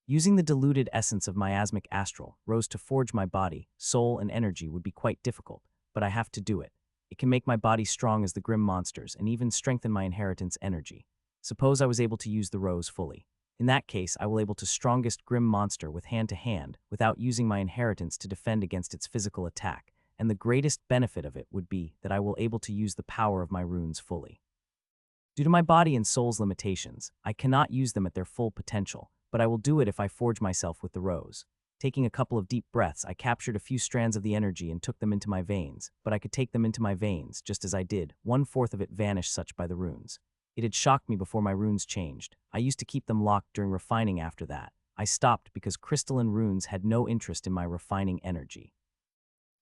Using the diluted essence of miasmic astral rose to forge my body, soul, and energy would be quite difficult, but I have to do it. It can make my body strong as the grim monsters and even strengthen my inheritance energy. Suppose I was able to use the rose fully. In that case, I will able to strongest grim monster with hand-to-hand without using my inheritance to defend against its physical attack, and the greatest benefit of it would be that I will able to use the power of my runes fully. Due to my body and soul's limitations, I cannot use them at their full potential, but I will do it if I forge myself with the rose. Taking a couple of deep breaths, I captured a few strands of the energy and took them into my veins, but I could take them into my veins just as I did. 1/4 of it vanished such by the runes. It had shocked me before my runes changed. I used to keep them locked during refining after that. I stopped because crystalline runes had no interest in my refining energy.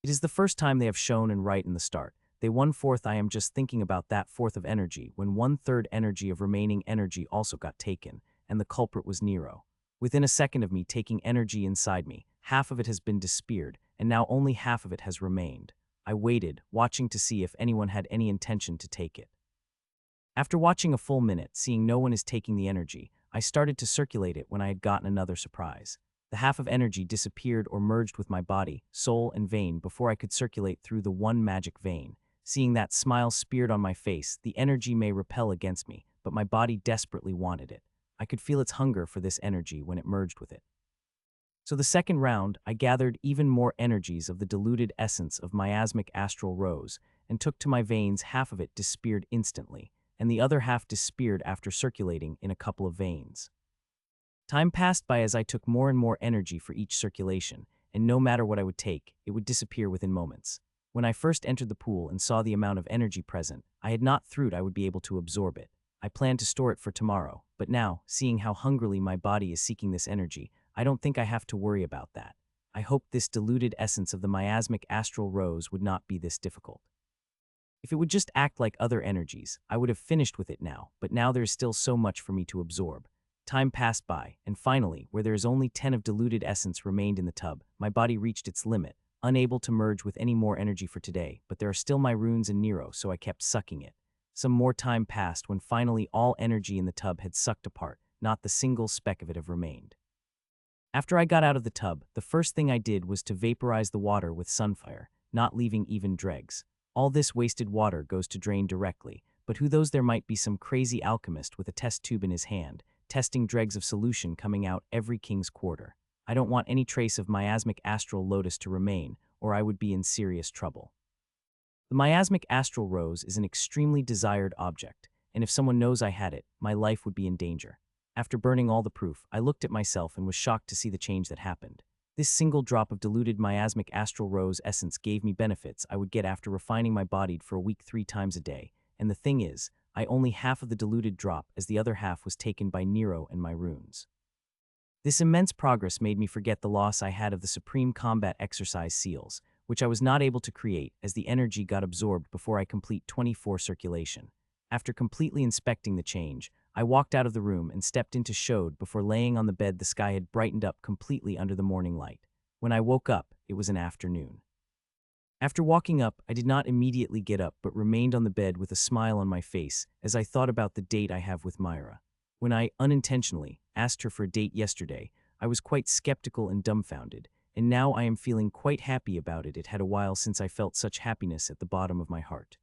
It is the first time they have shown and right in the start. They 1/4 I am just thinking about that fourth of energy when 1/3 energy of remaining energy also got taken, and the culprit was Nero. Within a second of me taking energy inside me, half of it has been disappeared, and now only half of it has remained. I waited, watching to see if anyone had any intention to take it. After watching a full minute, seeing no one is taking the energy, I started to circulate it when I had gotten another surprise. The half of energy disappeared or merged with my body, soul, and vein before I could circulate through the one magic vein. Seeing that smile speared on my face, the energy may repel against me, but my body desperately wanted it. I could feel its hunger for this energy when it merged with it. So the second round, I gathered even more energies of the diluted essence of miasmic astral rose, and took to my veins. Half of it disappeared instantly, and the other half disappeared after circulating in a couple of veins. Time passed by as I took more and more energy for each circulation, and no matter what I would take, it would disappear within moments. When I first entered the pool and saw the amount of energy present, I had not thought I would be able to absorb it. I planned to store it for tomorrow, but now, seeing how hungrily my body is seeking this energy, I don't think I have to worry about that. I hoped this diluted essence of the miasmic astral rose would not be this difficult. If it would just act like other energies, I would have finished with it now, but now there is still so much for me to absorb. Time passed by, and finally, where there is only 10 of diluted essence remained in the tub, my body reached its limit, unable to merge with any more energy for today, but there are still my runes and Nero, so I kept sucking it. Some more time passed when finally all energy in the tub had sucked apart, not the single speck of it have remained. After I got out of the tub, the first thing I did was to vaporize the water with sunfire, not leaving even dregs. All this wasted water goes to drain directly, but who knows, there might be some crazy alchemist with a test tube in his hand, testing dregs of solution coming out every king's quarter. I don't want any trace of miasmic astral lotus to remain, or I would be in serious trouble. The miasmic astral rose is an extremely desired object, and if someone knows I had it, my life would be in danger. After burning all the proof, I looked at myself and was shocked to see the change that happened. This single drop of diluted miasmic astral rose essence gave me benefits I would get after refining my body for a week 3 times a day, and the thing is, I only half of the diluted drop as the other half was taken by Nero and my runes. This immense progress made me forget the loss I had of the Supreme Combat Exercise seals, which I was not able to create as the energy got absorbed before I complete 24 circulation. After completely inspecting the change, I walked out of the room and stepped into shade before laying on the bed. The sky had brightened up completely under the morning light. When I woke up, it was an afternoon. After walking up, I did not immediately get up but remained on the bed with a smile on my face as I thought about the date I have with Myra. When I, unintentionally, asked her for a date yesterday, I was quite skeptical and dumbfounded, and now I am feeling quite happy about it. It had a while since I felt such happiness at the bottom of my heart.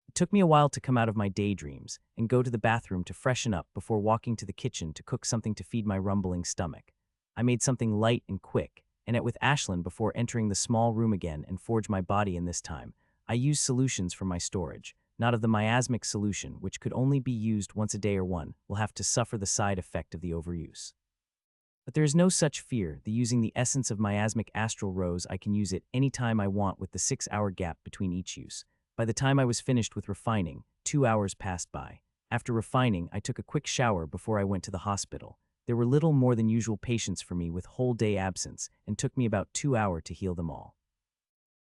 It took me a while to come out of my daydreams and go to the bathroom to freshen up before walking to the kitchen to cook something to feed my rumbling stomach. I made something light and quick, and ate with Ashlyn before entering the small room again and forge my body in this time. I used solutions from my storage, not of the miasmic solution, which could only be used once a day or one will have to suffer the side effect of the overuse. But there is no such fear. The using the essence of miasmic astral rose, I can use it any time I want with the 6-hour gap between each use. By the time I was finished with refining, 2 hours passed by. After refining, I took a quick shower before I went to the hospital. There were little more than usual patients for me with whole day absence, and took me about 2 hours to heal them all.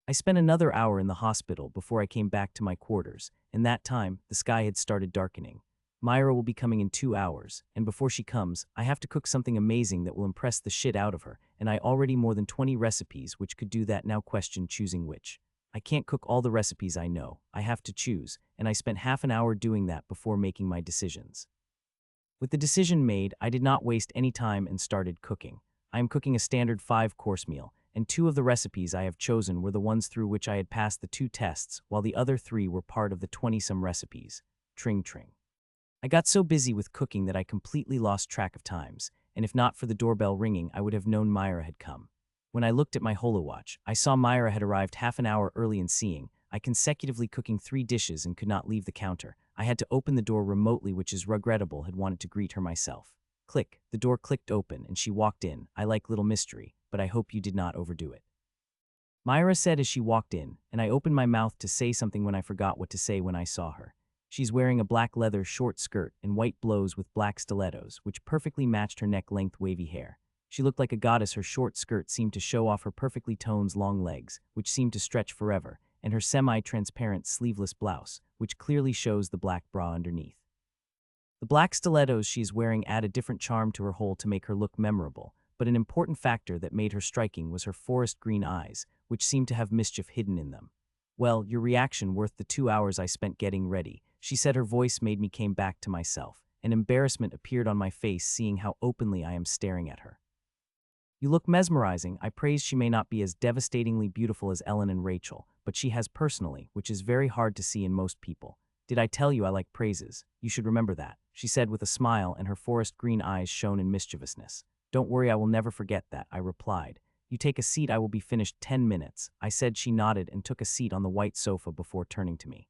I spent another hour in the hospital before I came back to my quarters. In that time, the sky had started darkening. Myra will be coming in 2 hours, and before she comes, I have to cook something amazing that will impress the shit out of her, and I already more than 20 recipes which could do that. Now question choosing which. I can't cook all the recipes I know, I have to choose, and I spent half an hour doing that before making my decisions. With the decision made, I did not waste any time and started cooking. I am cooking a standard 5-course meal, and 2 of the recipes I have chosen were the ones through which I had passed the 2 tests, while the other 3 were part of the 20-some recipes. Tring tring. I got so busy with cooking that I completely lost track of times, and if not for the doorbell ringing, I would have known Myra had come. When I looked at my holowatch, I saw Myra had arrived half an hour early, and seeing I consecutively cooking 3 dishes and could not leave the counter, I had to open the door remotely, which is regrettable. Had wanted to greet her myself. Click, the door clicked open and she walked in. I like little mystery, but I hope you did not overdo it. Myra said as she walked in, and I opened my mouth to say something when I forgot what to say when I saw her. She's wearing a black leather short skirt and white blows with black stilettos, which perfectly matched her neck-length wavy hair. She looked like a goddess. Her short skirt seemed to show off her perfectly toned long legs, which seemed to stretch forever, and her semi-transparent sleeveless blouse, which clearly shows the black bra underneath. The black stilettos she is wearing add a different charm to her whole to make her look memorable, but an important factor that made her striking was her forest green eyes, which seemed to have mischief hidden in them. Well, your reaction worth the 2 hours I spent getting ready, she said. Her voice made me came back to myself. An embarrassment appeared on my face seeing how openly I am staring at her. You look mesmerizing. I praised. She may not be as devastatingly beautiful as Ellen and Rachel, but she has personally, which is very hard to see in most people. Did I tell you I like praises? You should remember that, she said with a smile, and her forest green eyes shone in mischievousness. Don't worry, I will never forget that, I replied. You take a seat, I will be finished 10 minutes, I said. She nodded and took a seat on the white sofa before turning to me.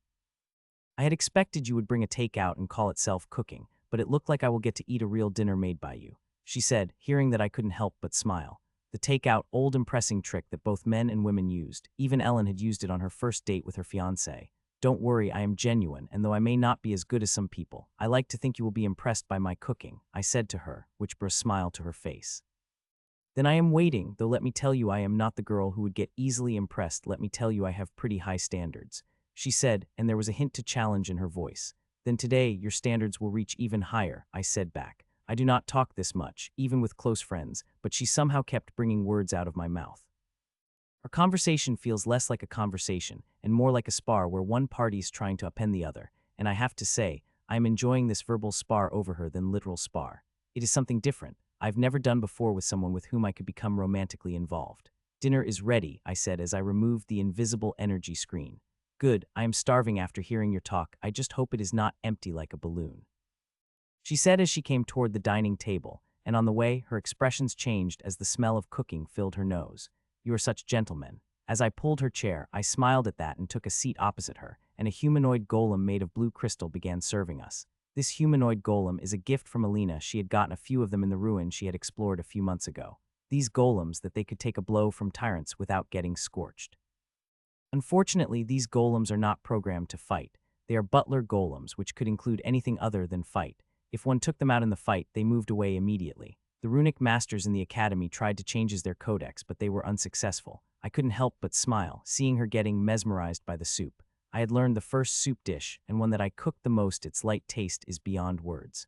I had expected you would bring a takeout and call it self-cooking, but it looked like I will get to eat a real dinner made by you, she said, hearing that I couldn't help but smile. The takeout, old impressing trick that both men and women used. Even Ellen had used it on her first date with her fiancé. Don't worry, I am genuine, and though I may not be as good as some people, I like to think you will be impressed by my cooking, I said to her, which brought a smile to her face. Then I am waiting, though let me tell you I am not the girl who would get easily impressed. Let me tell you I have pretty high standards, she said, and there was a hint to challenge in her voice. Then today your standards will reach even higher, I said back. I do not talk this much, even with close friends, but she somehow kept bringing words out of my mouth. Our conversation feels less like a conversation and more like a spar where one party is trying to upend the other, and I have to say, I am enjoying this verbal spar over her than literal spar. It is something different, I've never done before with someone with whom I could become romantically involved. Dinner is ready, I said as I removed the invisible energy screen. Good, I am starving after hearing your talk. I just hope it is not empty like a balloon, she said as she came toward the dining table, and on the way, her expressions changed as the smell of cooking filled her nose. You are such gentlemen. As I pulled her chair, I smiled at that and took a seat opposite her, and a humanoid golem made of blue crystal began serving us. This humanoid golem is a gift from Alina. She had gotten a few of them in the ruin she had explored a few months ago. These golems that they could take a blow from tyrants without getting scorched. Unfortunately, these golems are not programmed to fight. They are butler golems, which could include anything other than fight. If one took them out in the fight, they moved away immediately. The runic masters in the academy tried to change their codex, but they were unsuccessful. I couldn't help but smile, seeing her getting mesmerized by the soup. I had learned the first soup dish, and one that I cooked the most. Its light taste is beyond words.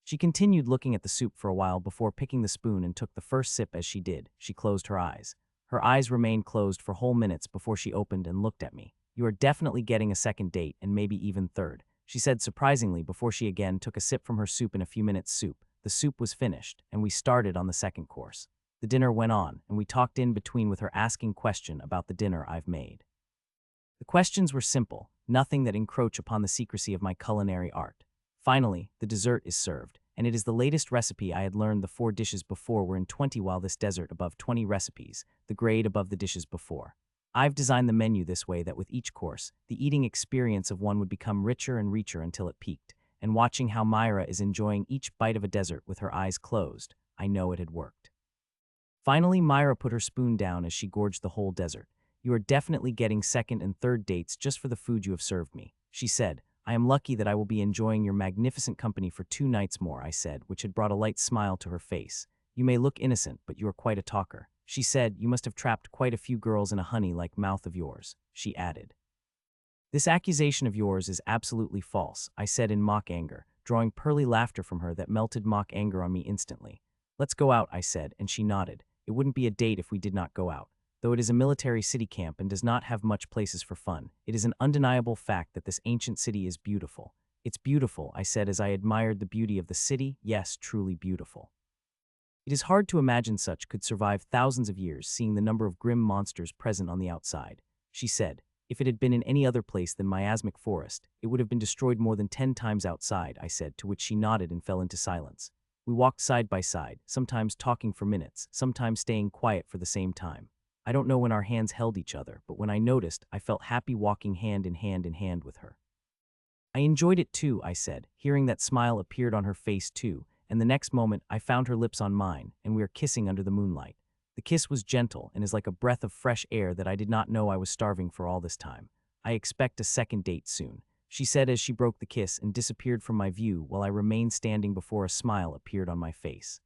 She continued looking at the soup for a while before picking the spoon and took the first sip. As she did, she closed her eyes. Her eyes remained closed for whole minutes before she opened and looked at me. You are definitely getting a second date, and maybe even third, she said surprisingly before she again took a sip from her soup. In a few minutes, the soup was finished, and we started on the second course. The dinner went on, and we talked in between with her asking questions about the dinner I've made. The questions were simple, nothing that encroached upon the secrecy of my culinary art. Finally, the dessert is served, and it is the latest recipe I had learned. The 4 dishes before were in 20, while this desert above 20 recipes, the grade above the dishes before. I've designed the menu this way that with each course, the eating experience of one would become richer and richer until it peaked, and watching how Myra is enjoying each bite of a dessert with her eyes closed, I know it had worked. Finally, Myra put her spoon down as she gorged the whole dessert. "You are definitely getting second and third dates just for the food you have served me," she said. "I am lucky that I will be enjoying your magnificent company for 2 nights more," I said, which had brought a light smile to her face. "You may look innocent, but you are quite a talker," she said. "You must have trapped quite a few girls in a honey-like mouth of yours," she added. "This accusation of yours is absolutely false," I said in mock anger, drawing pearly laughter from her that melted mock anger on me instantly. "Let's go out," I said, and she nodded. It wouldn't be a date if we did not go out. Though it is a military city camp and does not have much places for fun, it is an undeniable fact that this ancient city is beautiful. "It's beautiful," I said as I admired the beauty of the city. "Yes, truly beautiful. It is hard to imagine such could survive thousands of years, seeing the number of grim monsters present on the outside," she said. "If it had been in any other place than miasmic forest, it would have been destroyed more than 10 times outside," I said, to which she nodded and fell into silence. We walked side by side, sometimes talking for minutes, sometimes staying quiet for the same time. I don't know when our hands held each other, but when I noticed, I felt happy walking hand in hand with her. "I enjoyed it too," I said, hearing that smile appeared on her face too, and the next moment I found her lips on mine, and we were kissing under the moonlight. The kiss was gentle and is like a breath of fresh air that I did not know I was starving for all this time. "I expect a second date soon," she said as she broke the kiss and disappeared from my view while I remained standing before a smile appeared on my face.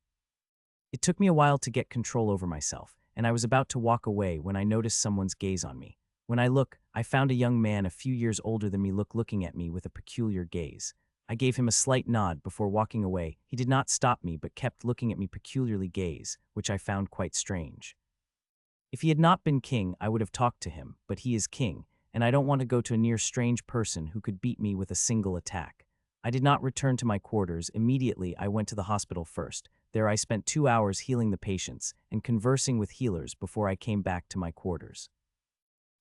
It took me a while to get control over myself, and I was about to walk away when I noticed someone's gaze on me. When I looked, I found a young man a few years older than me looking at me with a peculiar gaze. I gave him a slight nod before walking away. He did not stop me but kept looking at me peculiarly gaze, which I found quite strange. If he had not been king, I would have talked to him, but he is king, and I don't want to go to a near strange person who could beat me with a single attack. I did not return to my quarters. Immediately, I went to the hospital first. There I spent 2 hours healing the patients and conversing with healers before I came back to my quarters.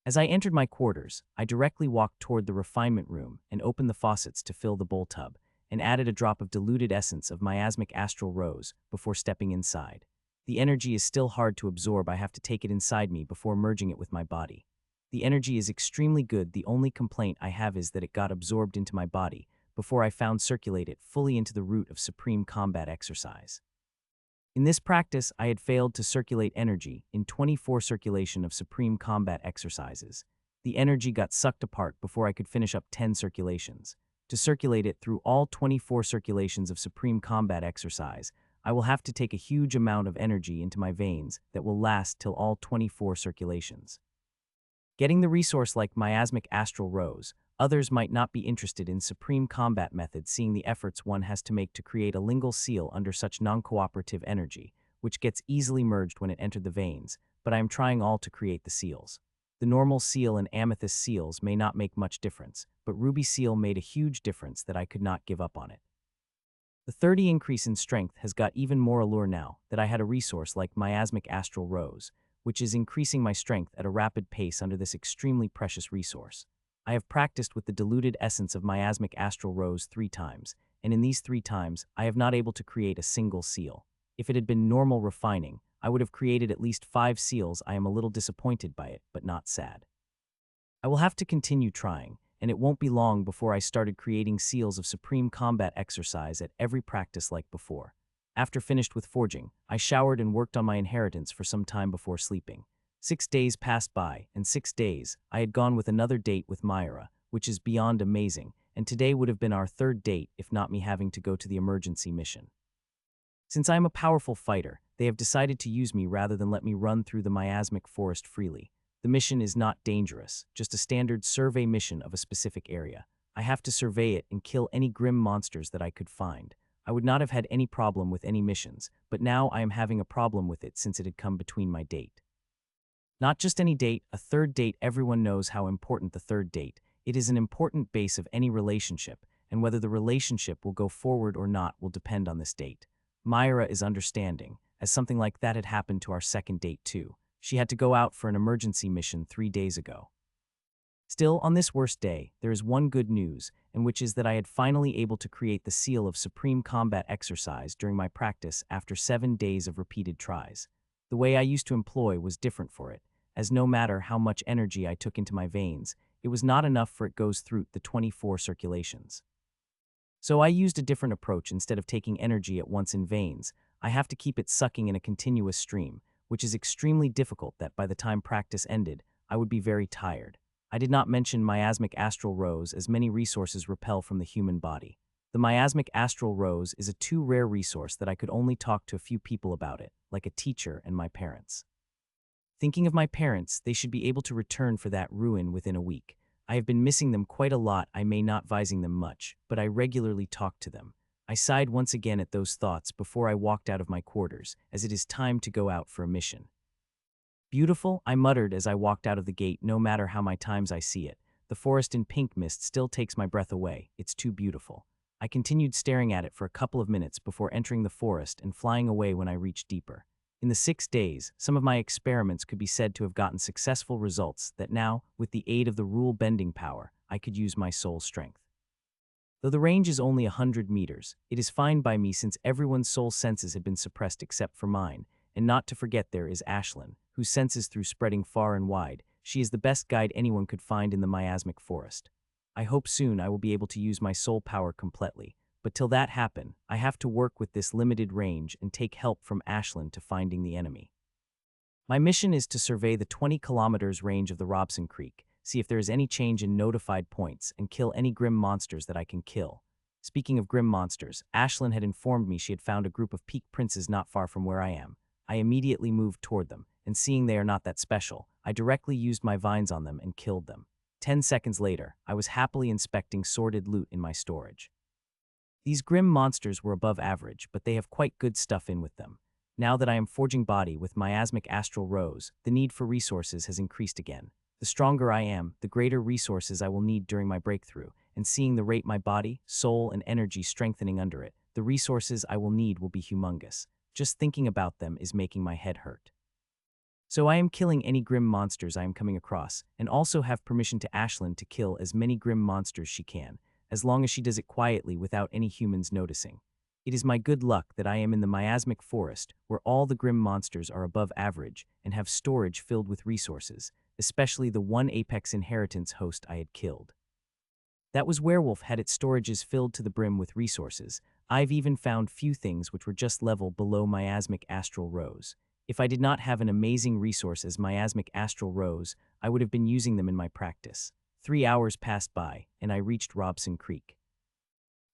As I entered my quarters, I directly walked toward the refinement room and opened the faucets to fill the bowl tub, and added a drop of diluted essence of miasmic astral rose before stepping inside. The energy is still hard to absorb. I have to take it inside me before merging it with my body. The energy is extremely good. The only complaint I have is that it got absorbed into my body before I found circulate it fully into the root of supreme combat exercise. In this practice, I had failed to circulate energy in 24 circulation of supreme combat exercises. The energy got sucked apart before I could finish up 10 circulations. To circulate it through all 24 circulations of supreme combat exercise, I will have to take a huge amount of energy into my veins that will last till all 24 circulations. Getting the resource like miasmic astral rose, others might not be interested in supreme combat methods, seeing the efforts one has to make to create a lingual seal under such non-cooperative energy, which gets easily merged when it entered the veins, but I am trying all to create the seals. The normal seal and amethyst seals may not make much difference, but ruby seal made a huge difference that I could not give up on it. The 30 increase in strength has got even more allure now that I had a resource like miasmic astral rose, which is increasing my strength at a rapid pace under this extremely precious resource. I have practiced with the diluted essence of miasmic astral rose 3 times, and in these 3 times, I have not able to create a single seal. If it had been normal refining, I would have created at least 5 seals. I am a little disappointed by it, but not sad. I will have to continue trying, and it won't be long before I started creating seals of supreme combat exercise at every practice like before. After finished with forging, I showered and worked on my inheritance for some time before sleeping. 6 days passed by, and 6 days, I had gone with another date with Myra, which is beyond amazing, and today would have been our 3rd date if not me having to go to the emergency mission. Since I am a powerful fighter, they have decided to use me rather than let me run through the miasmic forest freely. The mission is not dangerous, just a standard survey mission of a specific area. I have to survey it and kill any grim monsters that I could find. I would not have had any problem with any missions, but now I am having a problem with it since it had come between my date. Not just any date, a 3rd date. Everyone knows how important the 3rd date. It is an important base of any relationship, and whether the relationship will go forward or not will depend on this date. Myra is understanding, as something like that had happened to our 2nd date too. She had to go out for an emergency mission 3 days ago. Still, on this worst day, there is one good news, and which is that I had finally able to create the seal of supreme combat exercise during my practice after 7 days of repeated tries. The way I used to employ was different for it, as no matter how much energy I took into my veins, it was not enough for it goes through the 24 circulations. So I used a different approach. Instead of taking energy at once in veins, I have to keep it sucking in a continuous stream, which is extremely difficult that by the time practice ended, I would be very tired. I did not mention miasmic astral rose as many resources repel from the human body. The miasmic astral rose is a too rare resource that I could only talk to a few people about it, like a teacher and my parents. Thinking of my parents, they should be able to return for that ruin within a week. I have been missing them quite a lot. I may not vising them much, but I regularly talk to them. I sighed once again at those thoughts before I walked out of my quarters, as it is time to go out for a mission. Beautiful, I muttered as I walked out of the gate. No matter how many times I see it, the forest in pink mist still takes my breath away. It's too beautiful. I continued staring at it for a couple of minutes before entering the forest and flying away when I reached deeper. In the 6 days, some of my experiments could be said to have gotten successful results that now, with the aid of the rule-bending power, I could use my soul strength. Though the range is only 100 meters, it is fine by me since everyone's soul senses had been suppressed except for mine, and not to forget there is Ashlyn, whose senses through spreading far and wide. She is the best guide anyone could find in the miasmic forest. I hope soon I will be able to use my soul power completely, but till that happen, I have to work with this limited range and take help from Ashlyn to finding the enemy. My mission is to survey the 20 kilometers range of the Robson Creek, see if there is any change in notified points, and kill any grim monsters that I can kill. Speaking of grim monsters, Ashlyn had informed me she had found a group of peak princes not far from where I am. I immediately moved toward them, and seeing they are not that special, I directly used my vines on them and killed them. 10 seconds later, I was happily inspecting sordid loot in my storage. These grim monsters were above average, but they have quite good stuff in with them. Now that I am forging body with miasmic astral rose, the need for resources has increased again. The stronger I am, the greater resources I will need during my breakthrough, and seeing the rate my body, soul, and energy strengthening under it, the resources I will need will be humongous. Just thinking about them is making my head hurt. So I am killing any grim monsters I am coming across, and also have permission to Ashlyn to kill as many grim monsters she can, as long as she does it quietly without any humans noticing. It is my good luck that I am in the miasmic forest, where all the grim monsters are above average and have storage filled with resources, especially the one apex inheritance host I had killed. That was werewolf had its storages filled to the brim with resources. I've even found few things which were just level below miasmic astral rose. If I did not have an amazing resource as miasmic astral rose, I would have been using them in my practice. 3 hours passed by, and I reached Robson Creek.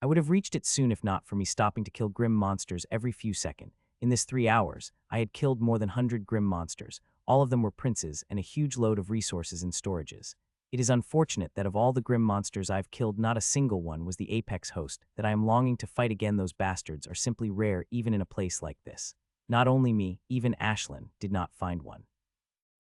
I would have reached it soon if not for me stopping to kill grim monsters every few seconds. In this 3 hours, I had killed more than 100 grim monsters. All of them were princes and a huge load of resources in storages. It is unfortunate that of all the grim monsters I've killed, not a single one was the apex host that I am longing to fight again. Those bastards are simply rare even in a place like this. Not only me, even Ashlyn did not find one.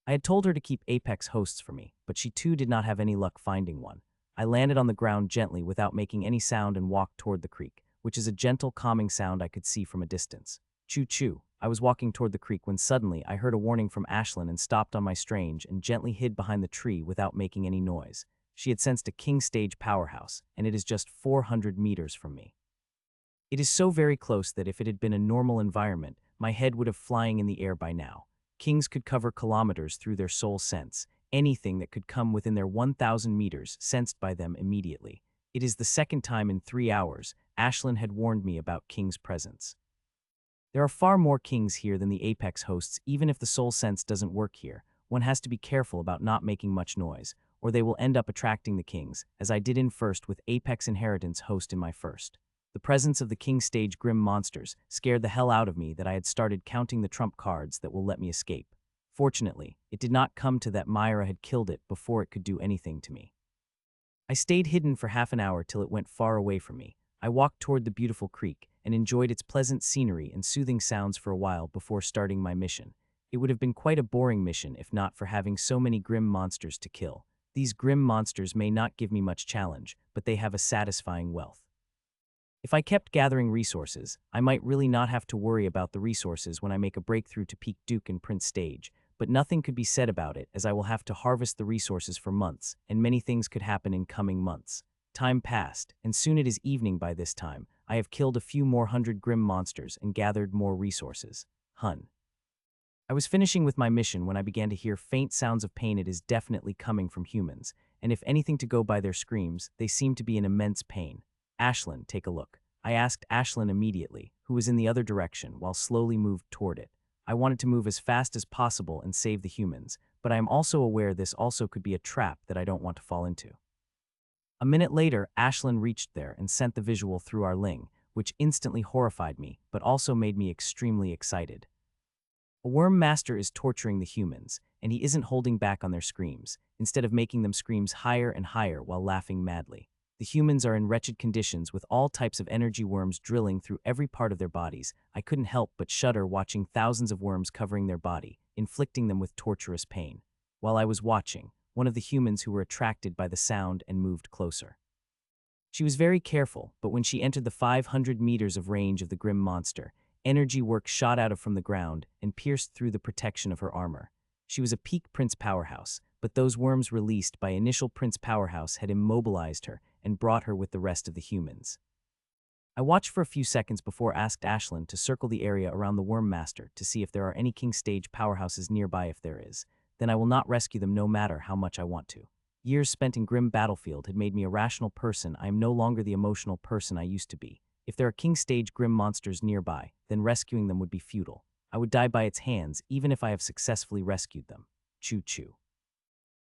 I had told her to keep apex hosts for me, but she too did not have any luck finding one. I landed on the ground gently without making any sound and walked toward the creek, which is a gentle calming sound I could see from a distance. Choo-choo. I was walking toward the creek when suddenly I heard a warning from Ashlyn and stopped on my strange and gently hid behind the tree without making any noise. She had sensed a king stage powerhouse, and it is just 400 meters from me. It is so very close that if it had been a normal environment, my head would have flying in the air by now. Kings could cover kilometers through their soul sense. Anything that could come within their 1,000 meters sensed by them immediately. It is the second time in 3 hours Ashlyn had warned me about King's presence. There are far more kings here than the apex hosts. Even if the soul sense doesn't work here, one has to be careful about not making much noise, or they will end up attracting the kings, as I did in first with apex inheritance host in my first. The presence of the king stage grim monsters scared the hell out of me that I had started counting the trump cards that will let me escape. Fortunately, it did not come to that Myra had killed it before it could do anything to me. I stayed hidden for half an hour till it went far away from me. I walked toward the beautiful creek and enjoyed its pleasant scenery and soothing sounds for a while before starting my mission. It would have been quite a boring mission if not for having so many grim monsters to kill. These grim monsters may not give me much challenge, but they have a satisfying wealth. If I kept gathering resources, I might really not have to worry about the resources when I make a breakthrough to Peak Duke and Prince stage, but nothing could be said about it as I will have to harvest the resources for months, and many things could happen in coming months. Time passed, and soon it is evening by this time. I have killed a few more hundred grim monsters and gathered more resources. Hun. I was finishing with my mission when I began to hear faint sounds of pain. It is definitely coming from humans, and if anything to go by their screams, they seem to be in immense pain. Ashlyn, take a look. I asked Ashlyn immediately, who was in the other direction, while slowly moved toward it. I wanted to move as fast as possible and save the humans, but I am also aware this also could be a trap that I don't want to fall into. A minute later, Ashlyn reached there and sent the visual through our ling, which instantly horrified me, but also made me extremely excited. A worm master is torturing the humans, and he isn't holding back on their screams, instead of making them screams higher and higher while laughing madly. The humans are in wretched conditions with all types of energy worms drilling through every part of their bodies. I couldn't help but shudder watching thousands of worms covering their body, inflicting them with torturous pain. While I was watching, one of the humans who were attracted by the sound and moved closer. She was very careful, but when she entered the 500 meters of range of the grim monster, energy work shot out from the ground and pierced through the protection of her armor. She was a peak Prince Powerhouse, but those worms released by initial Prince Powerhouse had immobilized her and brought her with the rest of the humans. I watched for a few seconds before asked Ashlyn to circle the area around the Worm Master to see if there are any King Stage powerhouses nearby. If there is, then I will not rescue them no matter how much I want to. Years spent in grim battlefield had made me a rational person. I am no longer the emotional person I used to be. If there are King Stage grim monsters nearby, then rescuing them would be futile. I would die by its hands even if I have successfully rescued them. Choo-choo.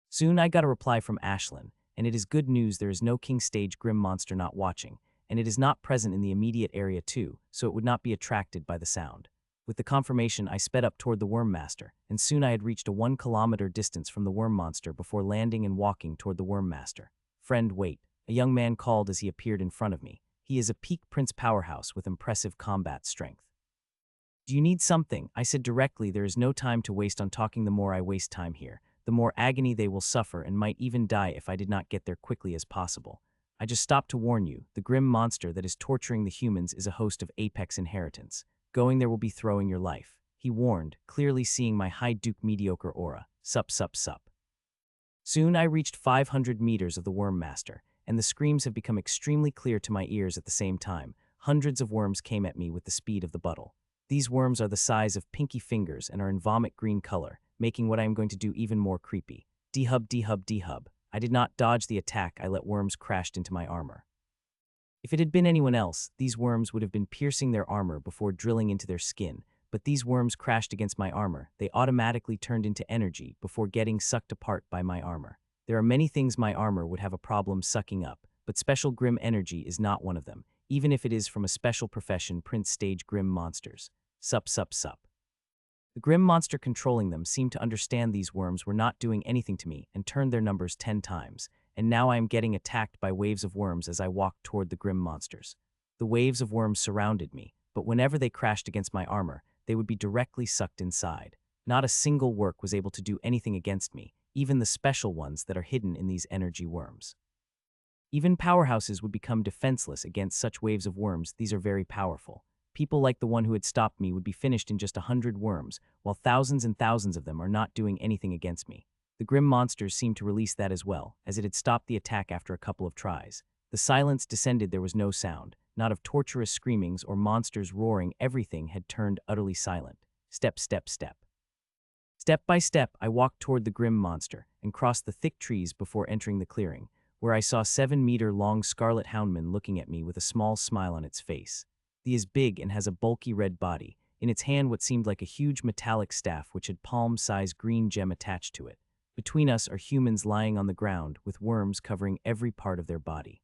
Soon I got a reply from Ashlyn, and it is good news. There is no King Stage grim monster not watching, and it is not present in the immediate area too, so it would not be attracted by the sound. With the confirmation, I sped up toward the Worm Master, and soon I had reached a 1 kilometer distance from the Worm Monster before landing and walking toward the Worm Master. Friend, wait, a young man called as he appeared in front of me. He is a peak Prince Powerhouse with impressive combat strength. Do you need something? I said directly. There is no time to waste on talking. The more I waste time here, the more agony they will suffer and might even die if I did not get there quickly as possible. I just stopped to warn you, the grim monster that is torturing the humans is a host of Apex Inheritance. Going there will be throwing your life, he warned, clearly seeing my high Duke mediocre aura. Sup. Soon I reached 500 meters of the Worm Master, and the screams have become extremely clear to my ears at the same time. Hundreds of worms came at me with the speed of the buttle. These worms are the size of pinky fingers and are in vomit green color, making what I am going to do even more creepy. D-hub. I did not dodge the attack. I let worms crashed into my armor. If it had been anyone else, these worms would have been piercing their armor before drilling into their skin, but these worms crashed against my armor. They automatically turned into energy before getting sucked apart by my armor. There are many things my armor would have a problem sucking up, but special grim energy is not one of them, even if it is from a special profession, Prince Stage grim monsters. Sup. The grim monster controlling them seemed to understand these worms were not doing anything to me and turned their numbers 10 times, and now I am getting attacked by waves of worms as I walked toward the grim monsters. The waves of worms surrounded me, but whenever they crashed against my armor, they would be directly sucked inside. Not a single work was able to do anything against me, even the special ones that are hidden in these energy worms. Even powerhouses would become defenseless against such waves of worms. These are very powerful. People like the one who had stopped me would be finished in just 100 worms, while thousands and thousands of them are not doing anything against me. The grim monsters seemed to release that as well, as it had stopped the attack after a couple of tries. The silence descended. There was no sound, not of torturous screamings or monsters roaring. Everything had turned utterly silent. Step. Step by step, I walked toward the grim monster and crossed the thick trees before entering the clearing, where I saw 7-meter-long scarlet houndman looking at me with a small smile on its face. He is big and has a bulky red body. In its hand what seemed like a huge metallic staff which had palm-sized green gem attached to it. Between us are humans lying on the ground with worms covering every part of their body.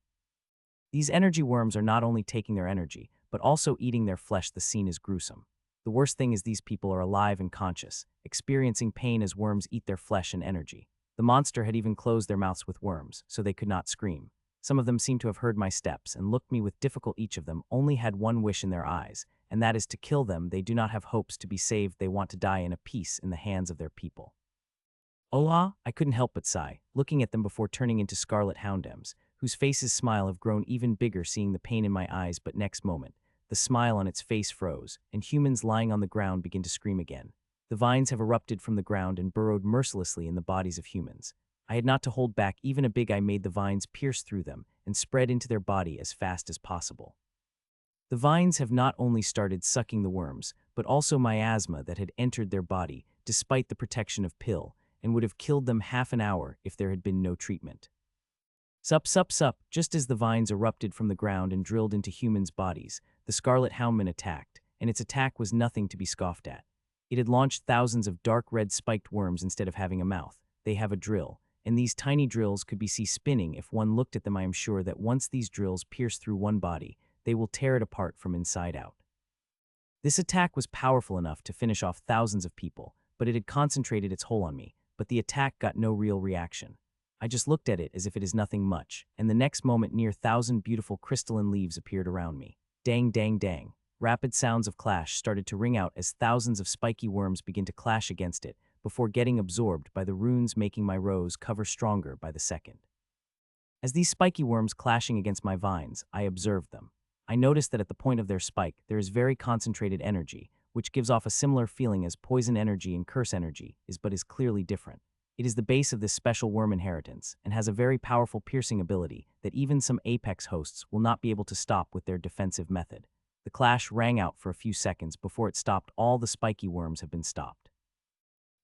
These energy worms are not only taking their energy, but also eating their flesh. The scene is gruesome. The worst thing is these people are alive and conscious, experiencing pain as worms eat their flesh and energy. The monster had even closed their mouths with worms, so they could not scream. Some of them seemed to have heard my steps and looked me with difficult. Each of them only had one wish in their eyes, and that is to kill them. They do not have hopes to be saved. They want to die in peace in the hands of their people. Hola, I couldn't help but sigh, looking at them before turning into scarlet houndems, whose faces' smile have grown even bigger seeing the pain in my eyes. But next moment, the smile on its face froze, and humans lying on the ground begin to scream again. The vines have erupted from the ground and burrowed mercilessly in the bodies of humans. I had not to hold back even a big eye made the vines pierce through them and spread into their body as fast as possible. The vines have not only started sucking the worms, but also miasma that had entered their body despite the protection of pill and would have killed them half an hour if there had been no treatment. Sup, sup, sup, just as the vines erupted from the ground and drilled into humans' bodies, the scarlet houndman attacked, and its attack was nothing to be scoffed at. It had launched thousands of dark red spiked worms instead of having a mouth. They have a drill, and these tiny drills could be seen spinning if one looked at them. I am sure that once these drills pierce through one body, they will tear it apart from inside out. This attack was powerful enough to finish off thousands of people, but it had concentrated its hold on me, but the attack got no real reaction. I just looked at it as if it is nothing much, and the next moment near 1,000 beautiful crystalline leaves appeared around me. Dang, dang, dang. Rapid sounds of clash started to ring out as thousands of spiky worms began to clash against it, before getting absorbed by the runes, making my rose cover stronger by the second. As these spiky worms clashing against my vines, I observed them. I noticed that at the point of their spike, there is very concentrated energy, which gives off a similar feeling as poison energy and curse energy, but is clearly different. It is the base of this special worm inheritance, and has a very powerful piercing ability that even some apex hosts will not be able to stop with their defensive method. The clash rang out for a few seconds before it stopped. All the spiky worms have been stopped.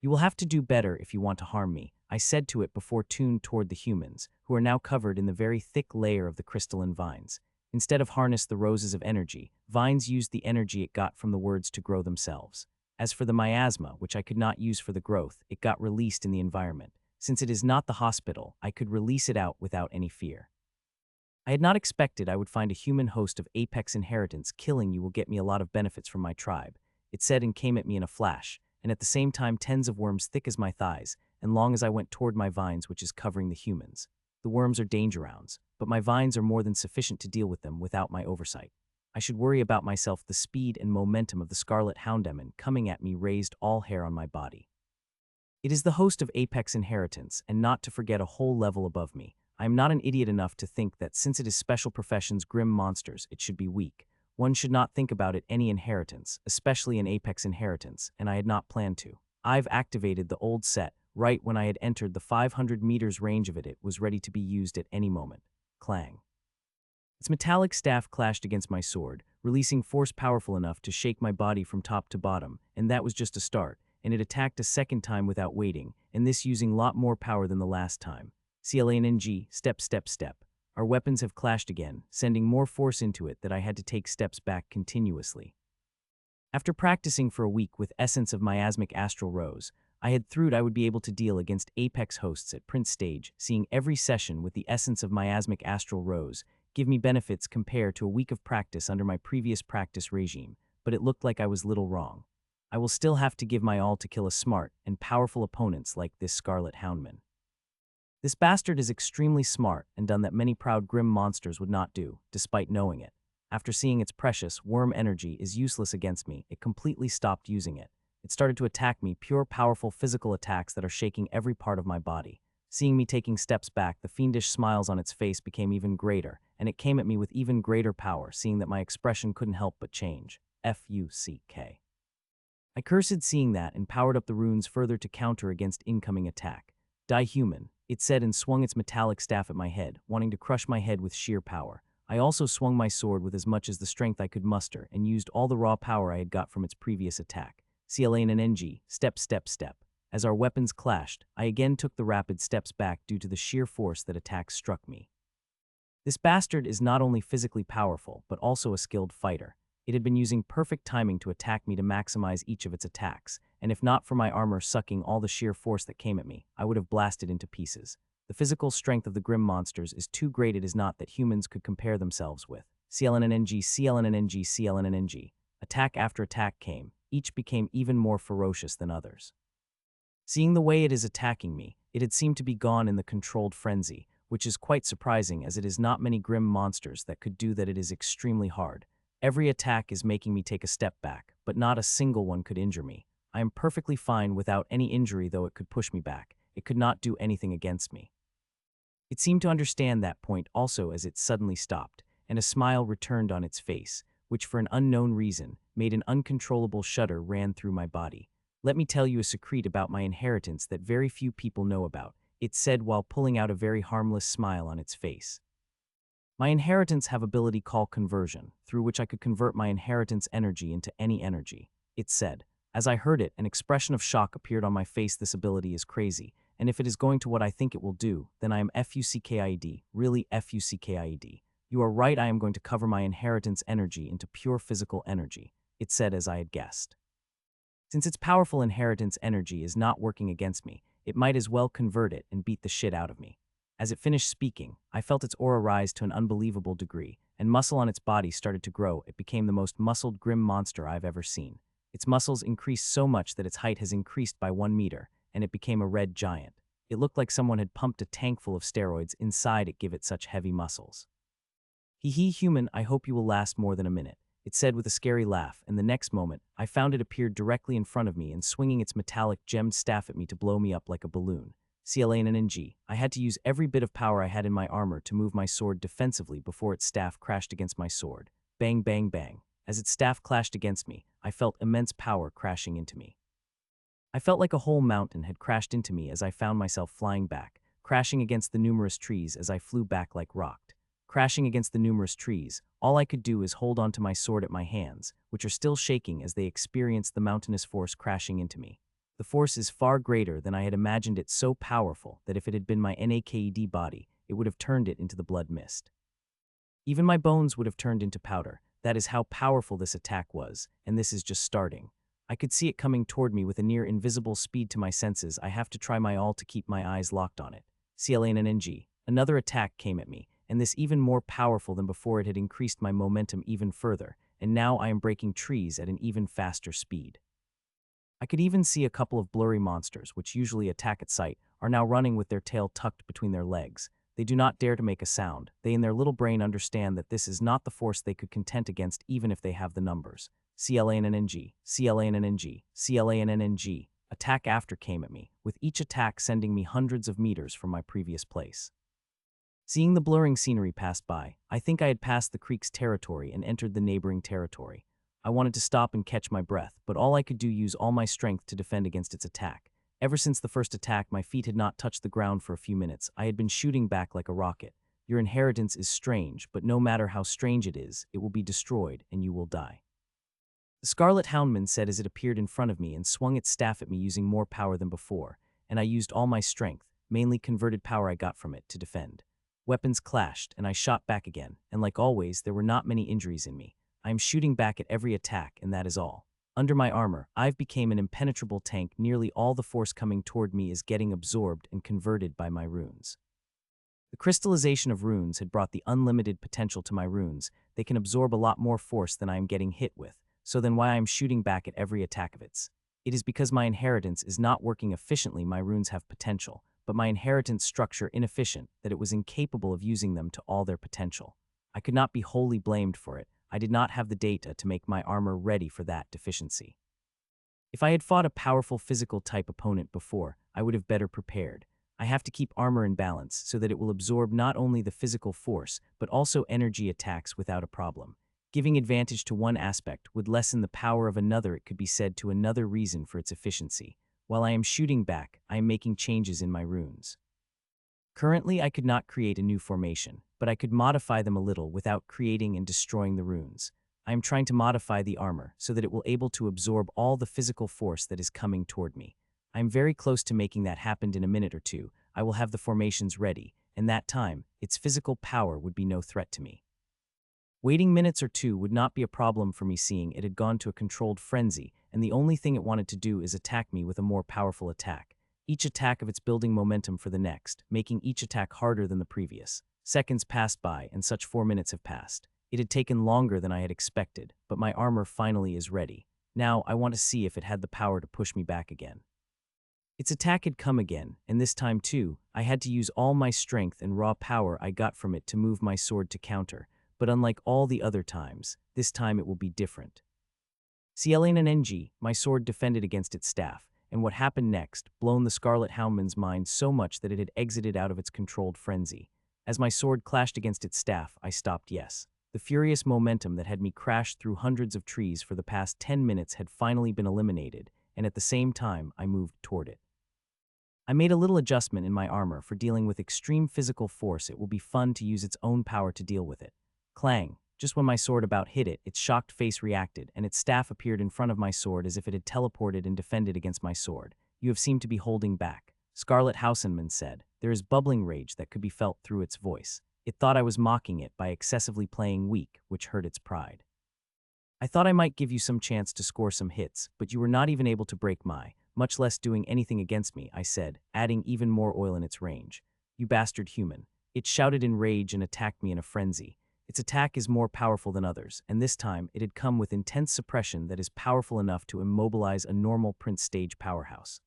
You will have to do better if you want to harm me, I said to it before tuned toward the humans, who are now covered in the very thick layer of the crystalline vines. Instead of harness the roses of energy, vines used the energy it got from the words to grow themselves. As for the miasma, which I could not use for the growth, it got released in the environment. Since it is not the hospital, I could release it out without any fear. I had not expected I would find a human host of apex inheritance. Killing you will get me a lot of benefits from my tribe, it said, and came at me in a flash, and at the same time tens of worms thick as my thighs, and long as I went toward my vines, which is covering the humans. The worms are danger rounds, but my vines are more than sufficient to deal with them without my oversight. I should worry about myself. The speed and momentum of the scarlet houndman coming at me raised all hair on my body. It is the host of apex inheritance, and not to forget a whole level above me. I am not an idiot enough to think that since it is special professions grim monsters, it should be weak. One should not think about it any inheritance, especially an apex inheritance, and I had not planned to. I've activated the old set, right when I had entered the 500 meters range of it. It was ready to be used at any moment. Clang. Its metallic staff clashed against my sword, releasing force powerful enough to shake my body from top to bottom, and that was just a start, and it attacked a second time without waiting, and this using lot more power than the last time. CLANG, step, step, step. Our weapons have clashed again, sending more force into it that I had to take steps back continuously. After practicing for a week with Essence of Miasmic Astral Rose, I had thought I would be able to deal against apex hosts at Prince Stage, seeing every session with the Essence of Miasmic Astral Rose give me benefits compared to a week of practice under my previous practice regime, but it looked like I was little wrong. I will still have to give my all to kill a smart and powerful opponents like this Scarlet Houndman. This bastard is extremely smart and done that many proud grim monsters would not do, despite knowing it. After seeing its precious worm energy is useless against me, it completely stopped using it. It started to attack me, pure powerful physical attacks that are shaking every part of my body. Seeing me taking steps back, the fiendish smiles on its face became even greater, and it came at me with even greater power, seeing that my expression couldn't help but change. F-U-C-K. I cursed seeing that and powered up the runes further to counter against incoming attack. Die human, it said, and swung its metallic staff at my head, wanting to crush my head with sheer power. I also swung my sword with as much as the strength I could muster and used all the raw power I had got from its previous attack. CLANG, step, step, step. As our weapons clashed, I again took the rapid steps back due to the sheer force that attack struck me. This bastard is not only physically powerful, but also a skilled fighter. It had been using perfect timing to attack me to maximize each of its attacks, and if not for my armor sucking all the sheer force that came at me, I would have blasted into pieces. The physical strength of the grim monsters is too great. It is not that humans could compare themselves with. CLNNG, CLNNG, CLNNG. Attack after attack came. Each became even more ferocious than others. Seeing the way it is attacking me, it had seemed to be gone in the controlled frenzy, which is quite surprising as it is not many grim monsters that could do that. It is extremely hard. Every attack is making me take a step back, but not a single one could injure me. I am perfectly fine without any injury, though it could push me back. It could not do anything against me. It seemed to understand that point also as it suddenly stopped, and a smile returned on its face, which for an unknown reason made an uncontrollable shudder ran through my body. Let me tell you a secret about my inheritance that very few people know about, it said while pulling out a very harmless smile on its face. My inheritance have ability called conversion, through which I could convert my inheritance energy into any energy, it said. As I heard it, an expression of shock appeared on my face. This ability is crazy, and if it is going to what I think it will do, then I am FUCKIED, really FUCKIED. You are right, I am going to cover my inheritance energy into pure physical energy, it said as I had guessed. Since its powerful inheritance energy is not working against me, it might as well convert it and beat the shit out of me. As it finished speaking, I felt its aura rise to an unbelievable degree, and muscle on its body started to grow. It became the most muscled, grim monster I've ever seen. Its muscles increased so much that its height has increased by 1 meter, and it became a red giant. It looked like someone had pumped a tank full of steroids inside it, give it such heavy muscles. Hee hee, human, I hope you will last more than a minute, it said with a scary laugh, and the next moment, I found it appeared directly in front of me and swinging its metallic gemmed staff at me to blow me up like a balloon. CLANNG, I had to use every bit of power I had in my armor to move my sword defensively before its staff crashed against my sword. Bang, bang, bang. As its staff clashed against me, I felt immense power crashing into me. I felt like a whole mountain had crashed into me as I found myself flying back, crashing against the numerous trees as I flew back like rocked. Crashing against the numerous trees, all I could do is hold onto my sword at my hands, which are still shaking as they experienced the mountainous force crashing into me. The force is far greater than I had imagined. It so powerful that if it had been my NAKED body, it would have turned it into the blood mist. Even my bones would have turned into powder. That is how powerful this attack was, and this is just starting. I could see it coming toward me with a near invisible speed to my senses. I have to try my all to keep my eyes locked on it. CLANNG. Another attack came at me, and this even more powerful than before. It had increased my momentum even further, and now I am breaking trees at an even faster speed. I could even see a couple of blurry monsters, which usually attack at sight, are now running with their tail tucked between their legs. They do not dare to make a sound. They in their little brain understand that this is not the force they could contend against even if they have the numbers. CLANNG, CLANNG, CLANNG. Attack after came at me, with each attack sending me hundreds of meters from my previous place. Seeing the blurring scenery pass by, I think I had passed the creek's territory and entered the neighboring territory. I wanted to stop and catch my breath, but all I could do use all my strength to defend against its attack. Ever since the first attack, my feet had not touched the ground for a few minutes. I had been shooting back like a rocket. Your inheritance is strange, but no matter how strange it is, it will be destroyed and you will die. The Scarlet Houndman said as it appeared in front of me and swung its staff at me using more power than before, and I used all my strength, mainly converted power I got from it, to defend. Weapons clashed, and I shot back again, and like always, there were not many injuries in me. I am shooting back at every attack, and that is all. Under my armor, I've become an impenetrable tank. Nearly all the force coming toward me is getting absorbed and converted by my runes. The crystallization of runes had brought the unlimited potential to my runes. They can absorb a lot more force than I am getting hit with, so then why I am shooting back at every attack of its. It is because my inheritance is not working efficiently. My runes have potential, but my inheritance structure inefficient that it was incapable of using them to all their potential. I could not be wholly blamed for it. I did not have the data to make my armor ready for that deficiency. If I had fought a powerful physical type opponent before, I would have better prepared. I have to keep armor in balance so that it will absorb not only the physical force, but also energy attacks without a problem. Giving advantage to one aspect would lessen the power of another. It could be said to another reason for its efficiency. While I am shooting back, I am making changes in my runes. Currently, I could not create a new formation, but I could modify them a little without creating and destroying the runes. I am trying to modify the armor so that it will able to absorb all the physical force that is coming toward me. I am very close to making that happen. In a minute or two. I will have the formations ready, and that time, its physical power would be no threat to me. Waiting minutes or two would not be a problem for me, seeing it had gone to a controlled frenzy, and the only thing it wanted to do is attack me with a more powerful attack. Each attack of its building momentum for the next, making each attack harder than the previous. Seconds passed by, and such 4 minutes have passed. It had taken longer than I had expected, but my armor finally is ready. Now, I want to see if it had the power to push me back again. Its attack had come again, and this time too, I had to use all my strength and raw power I got from it to move my sword to counter. But unlike all the other times, this time it will be different. CLANNG, my sword defended against its staff, and what happened next, blown the Scarlet Houndman's mind so much that it had exited out of its controlled frenzy. As my sword clashed against its staff, I stopped. Yes. The furious momentum that had me crash through hundreds of trees for the past 10 minutes had finally been eliminated, and at the same time, I moved toward it. I made a little adjustment in my armor for dealing with extreme physical force. It will be fun to use its own power to deal with it. Clang. Just when my sword about hit it, its shocked face reacted, and its staff appeared in front of my sword as if it had teleported and defended against my sword. You have seemed to be holding back, Scarlet Hausenman said. There is bubbling rage that could be felt through its voice. It thought I was mocking it by excessively playing weak, which hurt its pride. I thought I might give you some chance to score some hits, but you were not even able to break my, much less doing anything against me, I said, adding even more oil in its range. You bastard human. It shouted in rage and attacked me in a frenzy. Its attack is more powerful than others, and this time it had come with intense suppression that is powerful enough to immobilize a normal Prince stage powerhouse.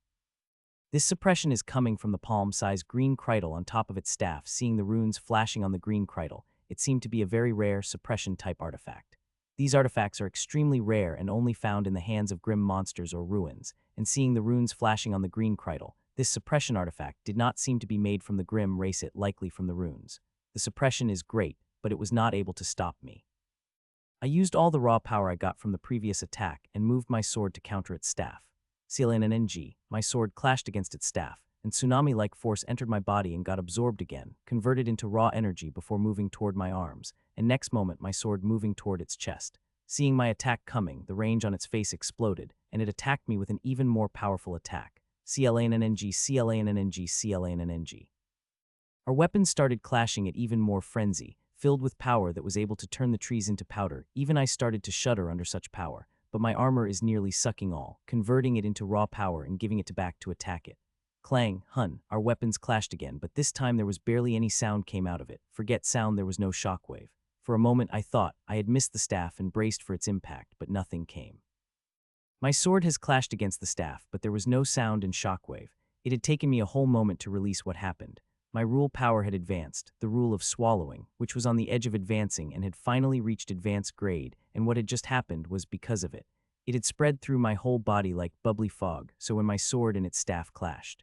This suppression is coming from the palm-sized green crydle on top of its staff. Seeing the runes flashing on the green crydle, it seemed to be a very rare suppression-type artifact. These artifacts are extremely rare and only found in the hands of grim monsters or ruins, and seeing the runes flashing on the green crydle, this suppression artifact did not seem to be made from the grim race, it likely from the runes. The suppression is great, but it was not able to stop me. I used all the raw power I got from the previous attack and moved my sword to counter its staff. CLNNG, my sword clashed against its staff, and tsunami-like force entered my body and got absorbed again, converted into raw energy before moving toward my arms, and next moment my sword moving toward its chest. Seeing my attack coming, the range on its face exploded, and it attacked me with an even more powerful attack. CLNNG, CLNNG, CLNNG. Our weapons started clashing at even more frenzy, filled with power that was able to turn the trees into powder. Even I started to shudder under such power, but my armor is nearly sucking all, converting it into raw power and giving it back to attack it. Clang, hun, our weapons clashed again, but this time there was barely any sound came out of it. Forget sound, there was no shockwave. For a moment I thought I had missed the staff and braced for its impact, but nothing came. My sword has clashed against the staff, but there was no sound and shockwave. It had taken me a whole moment to release what happened. My rule power had advanced, the rule of swallowing, which was on the edge of advancing and had finally reached advanced grade, and what had just happened was because of it. It had spread through my whole body like bubbly fog, so when my sword and its staff clashed,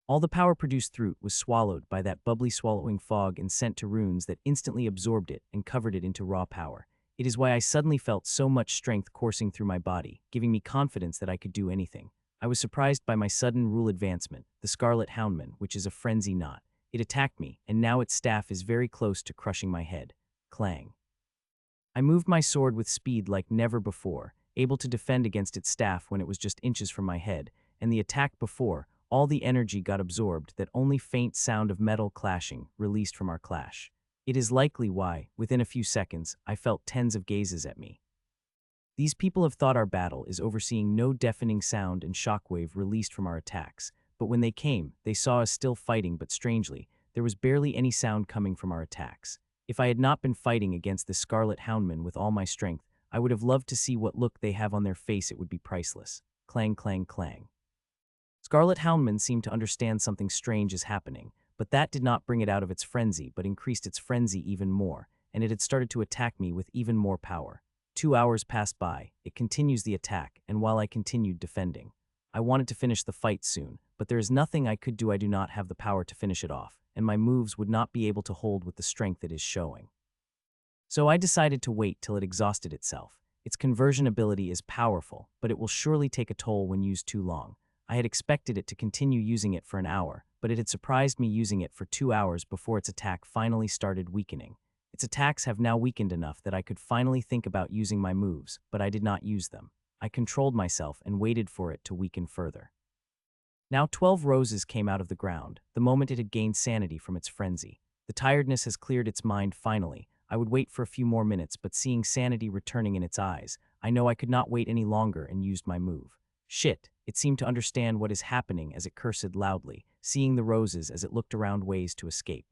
all the power produced through it was swallowed by that bubbly swallowing fog and sent to runes that instantly absorbed it and covered it into raw power. It is why I suddenly felt so much strength coursing through my body, giving me confidence that I could do anything. I was surprised by my sudden rule advancement, the Scarlet Houndman, which is a frenzy knot. It attacked me, and now its staff is very close to crushing my head. Clang. I moved my sword with speed like never before, able to defend against its staff when it was just inches from my head, and the attack before, all the energy got absorbed, that only faint sound of metal clashing released from our clash. It is likely why, within a few seconds, I felt tens of gazes at me. These people have thought our battle is overseeing no deafening sound and shockwave released from our attacks, but when they came, they saw us still fighting, but strangely, there was barely any sound coming from our attacks. If I had not been fighting against this Scarlet Houndman with all my strength, I would have loved to see what look they have on their face. It would be priceless. Clang, clang, clang. Scarlet Houndman seemed to understand something strange is happening, but that did not bring it out of its frenzy but increased its frenzy even more, and it had started to attack me with even more power. 2 hours passed by, it continues the attack, and while I continued defending, I wanted to finish the fight soon, but there is nothing I could do. I do not have the power to finish it off, and my moves would not be able to hold with the strength it is showing. So I decided to wait till it exhausted itself. Its conversion ability is powerful, but it will surely take a toll when used too long. I had expected it to continue using it for an hour, but it had surprised me using it for 2 hours before its attack finally started weakening. Its attacks have now weakened enough that I could finally think about using my moves, but I did not use them. I controlled myself and waited for it to weaken further. Now 12 roses came out of the ground, the moment it had gained sanity from its frenzy. The tiredness has cleared its mind finally. I would wait for a few more minutes, but seeing sanity returning in its eyes, I know I could not wait any longer and used my move. Shit, it seemed to understand what is happening as it cursed loudly, seeing the roses as it looked around ways to escape.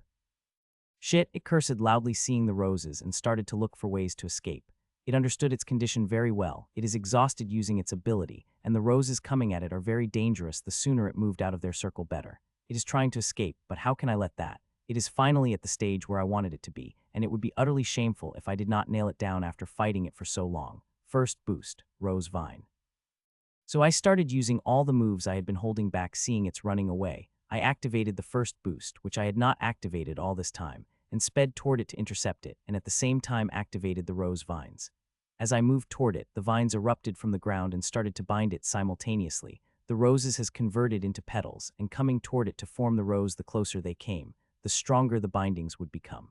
Shit, it cursed loudly, seeing the roses, and started to look for ways to escape. It understood its condition very well. It is exhausted using its ability, and the roses coming at it are very dangerous. The sooner it moved out of their circle, better. It is trying to escape, but how can I let that? It is finally at the stage where I wanted it to be, and it would be utterly shameful if I did not nail it down after fighting it for so long. First boost, Rose Vine. So I started using all the moves I had been holding back. Seeing it's running away, I activated the first boost, which I had not activated all this time, and sped toward it to intercept it, and at the same time activated the Rose Vines. As I moved toward it, the vines erupted from the ground and started to bind it simultaneously. The roses has converted into petals, and coming toward it to form the rose the closer they came, the stronger the bindings would become.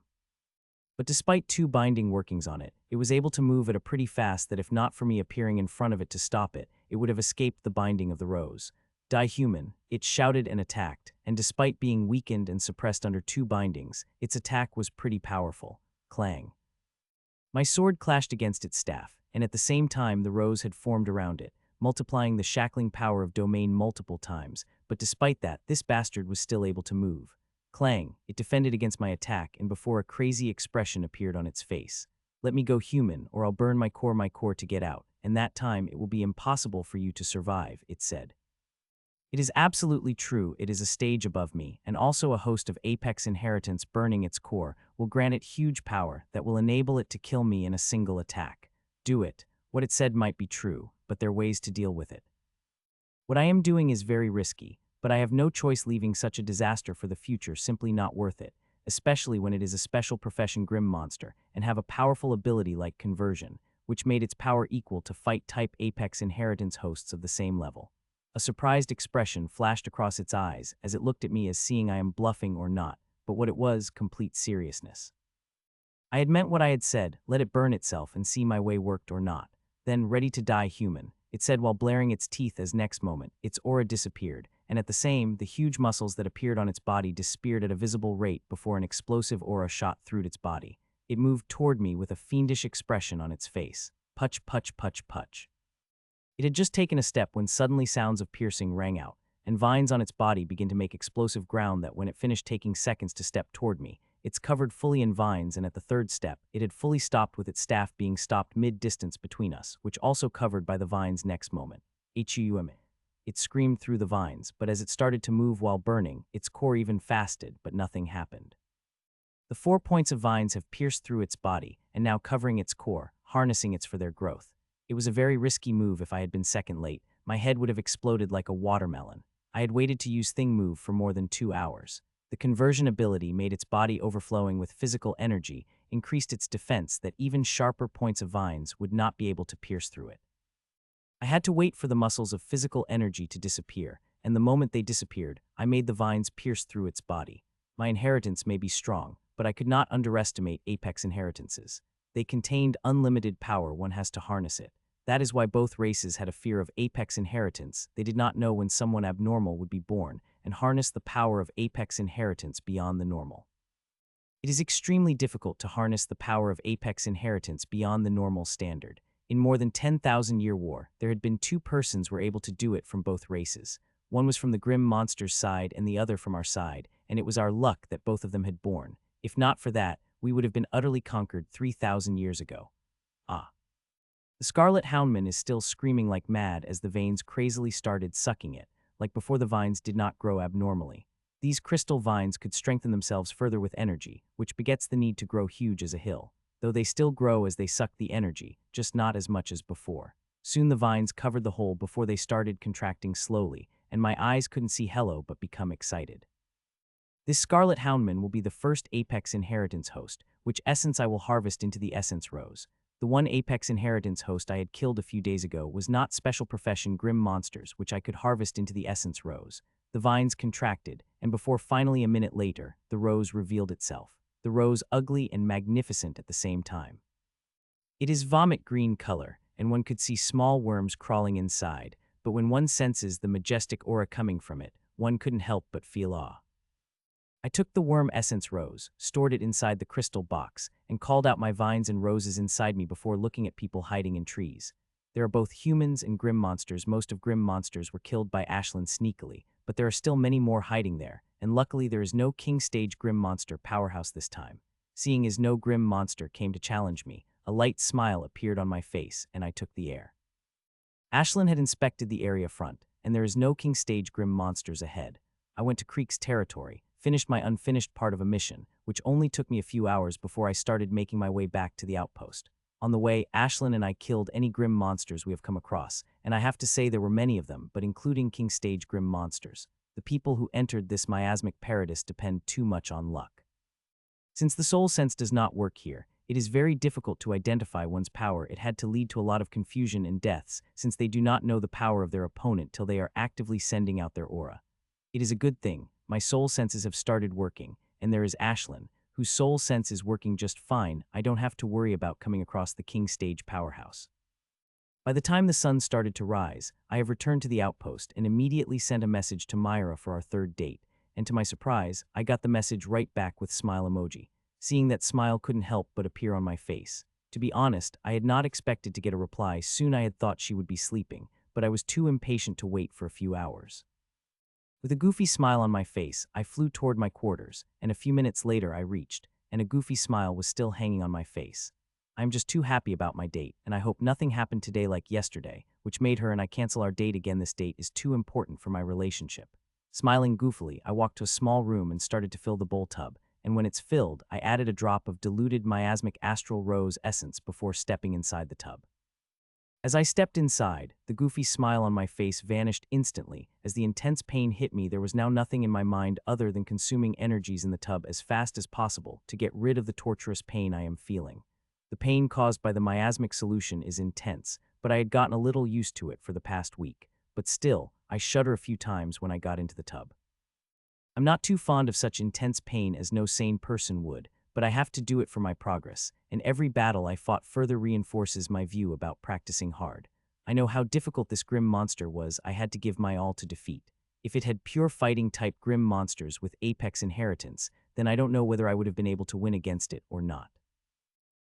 But despite two binding workings on it, it was able to move at a pretty fast that if not for me appearing in front of it to stop it, it would have escaped the binding of the rose. Die human, it shouted and attacked, and despite being weakened and suppressed under two bindings, its attack was pretty powerful. Clang. My sword clashed against its staff, and at the same time the rose had formed around it, multiplying the shackling power of domain multiple times, but despite that, this bastard was still able to move. Clang, it defended against my attack, and before a crazy expression appeared on its face. Let me go human, or I'll burn my core to get out, and that time it will be impossible for you to survive, it said. It is absolutely true, it is a stage above me, and also a host of apex inheritance burning its core will grant it huge power that will enable it to kill me in a single attack. Do it. What it said might be true, but there are ways to deal with it. What I am doing is very risky, but I have no choice. Leaving such a disaster for the future simply not worth it, especially when it is a special profession grim monster and have a powerful ability like conversion, which made its power equal to fight-type apex inheritance hosts of the same level. A surprised expression flashed across its eyes as it looked at me as seeing I am bluffing or not, but what it was, complete seriousness. I had meant what I had said, let it burn itself and see my way worked or not. Then, ready to die human, it said while blaring its teeth as next moment, its aura disappeared, and at the same, the huge muscles that appeared on its body disappeared at a visible rate before an explosive aura shot through its body. It moved toward me with a fiendish expression on its face. Putch, putch, putch, putch. It had just taken a step when suddenly sounds of piercing rang out, and vines on its body began to make explosive ground that when it finished taking seconds to step toward me, it's covered fully in vines, and at the third step, it had fully stopped with its staff being stopped mid-distance between us, which also covered by the vines next moment. H-U-M. It screamed through the vines, but as it started to move while burning, its core even fasted, but nothing happened. The 4 points of vines have pierced through its body, and now covering its core, harnessing it for their growth. It was a very risky move. If I had been second late, my head would have exploded like a watermelon. I had waited to use Thing Move for more than 2 hours. The conversion ability made its body overflowing with physical energy, increased its defense that even sharper points of vines would not be able to pierce through it. I had to wait for the muscles of physical energy to disappear, and the moment they disappeared, I made the vines pierce through its body. My inheritance may be strong, but I could not underestimate apex inheritances. They contained unlimited power. One has to harness it. That is why both races had a fear of apex inheritance. They did not know when someone abnormal would be born and harness the power of apex inheritance beyond the normal. It is extremely difficult to harness the power of apex inheritance beyond the normal standard. In more than 10,000-year war, there had been 2 persons were able to do it from both races. One was from the grim monster's side and the other from our side, and it was our luck that both of them had born. If not for that, we would have been utterly conquered 3,000 years ago. Ah. The Scarlet Houndman is still screaming like mad as the veins crazily started sucking it, like before the vines did not grow abnormally. These crystal vines could strengthen themselves further with energy, which begets the need to grow huge as a hill, though they still grow as they suck the energy, just not as much as before. Soon the vines covered the hole before they started contracting slowly, and my eyes couldn't see hello but become excited. This Scarlet Houndman will be the first apex inheritance host, which essence I will harvest into the essence rose. The one apex inheritance host I had killed a few days ago was not special profession grim monsters, which I could harvest into the essence rose. The vines contracted, and before finally a minute later, the rose revealed itself. The rose ugly and magnificent at the same time. It is vomit green color, and one could see small worms crawling inside, but when one senses the majestic aura coming from it, one couldn't help but feel awe. I took the worm essence rose, stored it inside the crystal box, and called out my vines and roses inside me before looking at people hiding in trees. There are both humans and grim monsters. Most of grim monsters were killed by Ashlyn sneakily, but there are still many more hiding there, and luckily there is no king stage grim monster powerhouse this time. Seeing as no grim monster came to challenge me, a light smile appeared on my face, and I took the air. Ashlyn had inspected the area front, and there is no king stage grim monsters ahead. I went to Creek's territory, finished my unfinished part of a mission, which only took me a few hours before I started making my way back to the outpost. On the way, Ashlyn and I killed any grim monsters we have come across, and I have to say there were many of them, but including king stage grim monsters. The people who entered this miasmic paradise depend too much on luck. Since the soul sense does not work here, It is very difficult to identify one's power. It had to lead to a lot of confusion and deaths, since they do not know the power of their opponent till they are actively sending out their aura. It is a good thing. My soul senses have started working, and there is Ashlyn, whose soul sense is working just fine. I don't have to worry about coming across the king stage powerhouse. By the time the sun started to rise, I have returned to the outpost and immediately sent a message to Myra for our third date, and to my surprise, I got the message right back with smile emoji. Seeing that smile couldn't help but appear on my face. To be honest, I had not expected to get a reply. Soon I had thought she would be sleeping, but I was too impatient to wait for a few hours. With a goofy smile on my face, I flew toward my quarters, and a few minutes later I reached, and a goofy smile was still hanging on my face. I am just too happy about my date, and I hope nothing happened today like yesterday, which made her and I cancel our date again. This date is too important for my relationship. Smiling goofily, I walked to a small room and started to fill the bowl tub, and when it's filled, I added a drop of diluted miasmic astral rose essence before stepping inside the tub. As I stepped inside, the goofy smile on my face vanished instantly. As the intense pain hit me, there was now nothing in my mind other than consuming energies in the tub as fast as possible to get rid of the torturous pain I am feeling. The pain caused by the miasmic solution is intense, but I had gotten a little used to it for the past week. But still, I shudder a few times when I got into the tub. I'm not too fond of such intense pain as no sane person would, but I have to do it for my progress, and every battle I fought further reinforces my view about practicing hard. I know how difficult this grim monster was. I had to give my all to defeat. If it had pure fighting type grim monsters with apex inheritance, then I don't know whether I would have been able to win against it or not.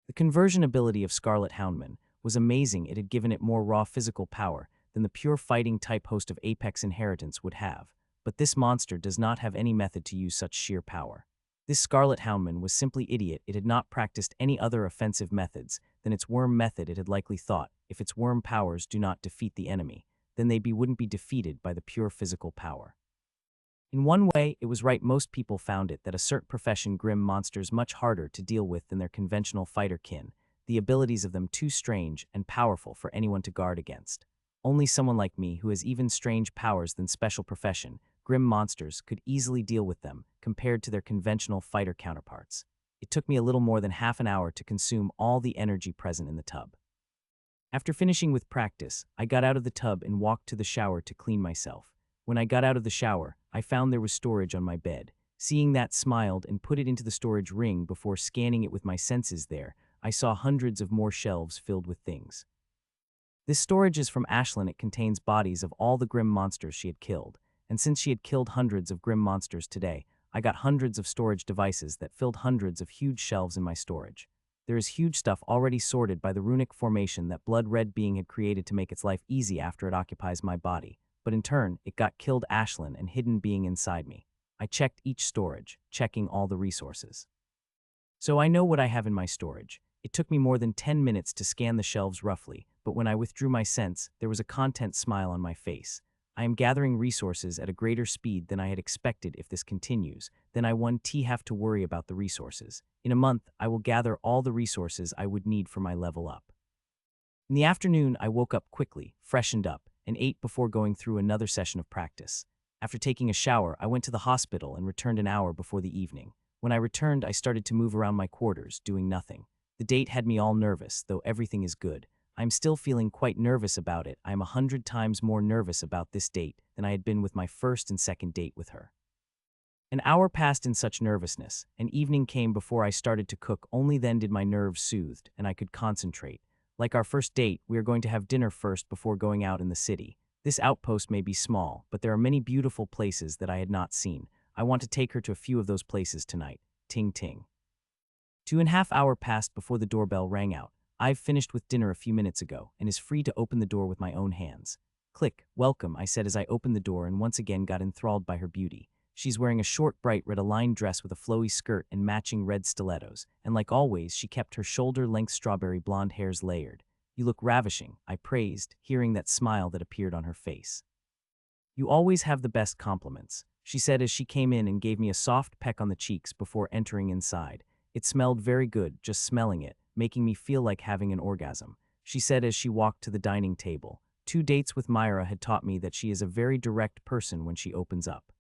The conversion ability of Scarlet Houndman was amazing. It had given it more raw physical power than the pure fighting type host of apex inheritance would have. But this monster does not have any method to use such sheer power. This Scarlet Houndman was simply idiot. It had not practiced any other offensive methods than its worm method. It had likely thought, if its worm powers do not defeat the enemy, then they wouldn't be defeated by the pure physical power. In one way, it was right. Most people found it that a certain profession grim monsters much harder to deal with than their conventional fighter kin, the abilities of them too strange and powerful for anyone to guard against. Only someone like me who has even strange powers than special profession, grim monsters, could easily deal with them compared to their conventional fighter counterparts. It took me a little more than half an hour to consume all the energy present in the tub. After finishing with practice, I got out of the tub and walked to the shower to clean myself. When I got out of the shower, I found there was storage on my bed. Seeing that, smiled and put it into the storage ring. Before scanning it with my senses there, I saw hundreds of more shelves filled with things. This storage is from Ashlyn. It contains bodies of all the grim monsters she had killed, and since she had killed hundreds of grim monsters today, I got hundreds of storage devices that filled hundreds of huge shelves in my storage. There is huge stuff already sorted by the runic formation that blood red being had created to make its life easy after it occupies my body, but in turn, it got killed Ashlyn and hidden being inside me. I checked each storage, checking all the resources. So I know what I have in my storage. It took me more than 10 minutes to scan the shelves roughly, but when I withdrew my sense, there was a content smile on my face. I am gathering resources at a greater speed than I had expected. If this continues, then I won't have to worry about the resources. In a month, I will gather all the resources I would need for my level up. In the afternoon, I woke up quickly, freshened up, and ate before going through another session of practice. After taking a shower, I went to the hospital and returned an hour before the evening. When I returned, I started to move around my quarters, doing nothing. The date had me all nervous, though everything is good. I'm still feeling quite nervous about it. I am 100 times more nervous about this date than I had been with my first and second date with her. An hour passed in such nervousness, and evening came before I started to cook. Only then did my nerves soothed, and I could concentrate. Like our first date, we are going to have dinner first before going out in the city. This outpost may be small, but there are many beautiful places that I had not seen. I want to take her to a few of those places tonight. Ting ting. 2.5 hours passed before the doorbell rang out. I've finished with dinner a few minutes ago and is free to open the door with my own hands. Click, welcome, I said as I opened the door and once again got enthralled by her beauty. She's wearing a short, bright red aligned dress with a flowy skirt and matching red stilettos, and like always, she kept her shoulder-length strawberry blonde hairs layered. You look ravishing, I praised, hearing that smile that appeared on her face. You always have the best compliments, she said as she came in and gave me a soft peck on the cheeks before entering inside. It smelled very good, just smelling it, making me feel like having an orgasm, she said as she walked to the dining table. 2 dates with Myra had taught me that she is a very direct person when she opens up.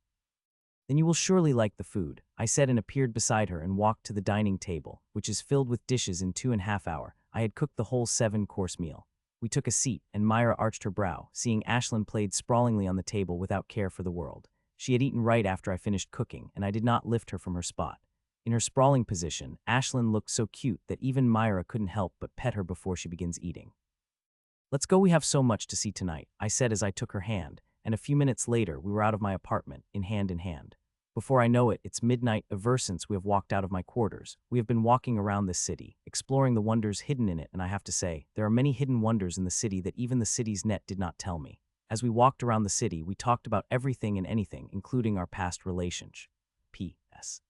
Then you will surely like the food, I said and appeared beside her and walked to the dining table, which is filled with dishes in 2.5 hours. I had cooked the whole 7-course meal. We took a seat, and Myra arched her brow, seeing Ashlyn played sprawlingly on the table without care for the world. She had eaten right after I finished cooking, and I did not lift her from her spot. In her sprawling position, Ashlyn looked so cute that even Myra couldn't help but pet her before she begins eating. Let's go, we have so much to see tonight, I said as I took her hand, and a few minutes later we were out of my apartment, in hand. Before I know it, it's midnight. Ever since we have walked out of my quarters, we have been walking around this city, exploring the wonders hidden in it, and I have to say, there are many hidden wonders in the city that even the city's net did not tell me. As we walked around the city, we talked about everything and anything, including our past relationship. P.S.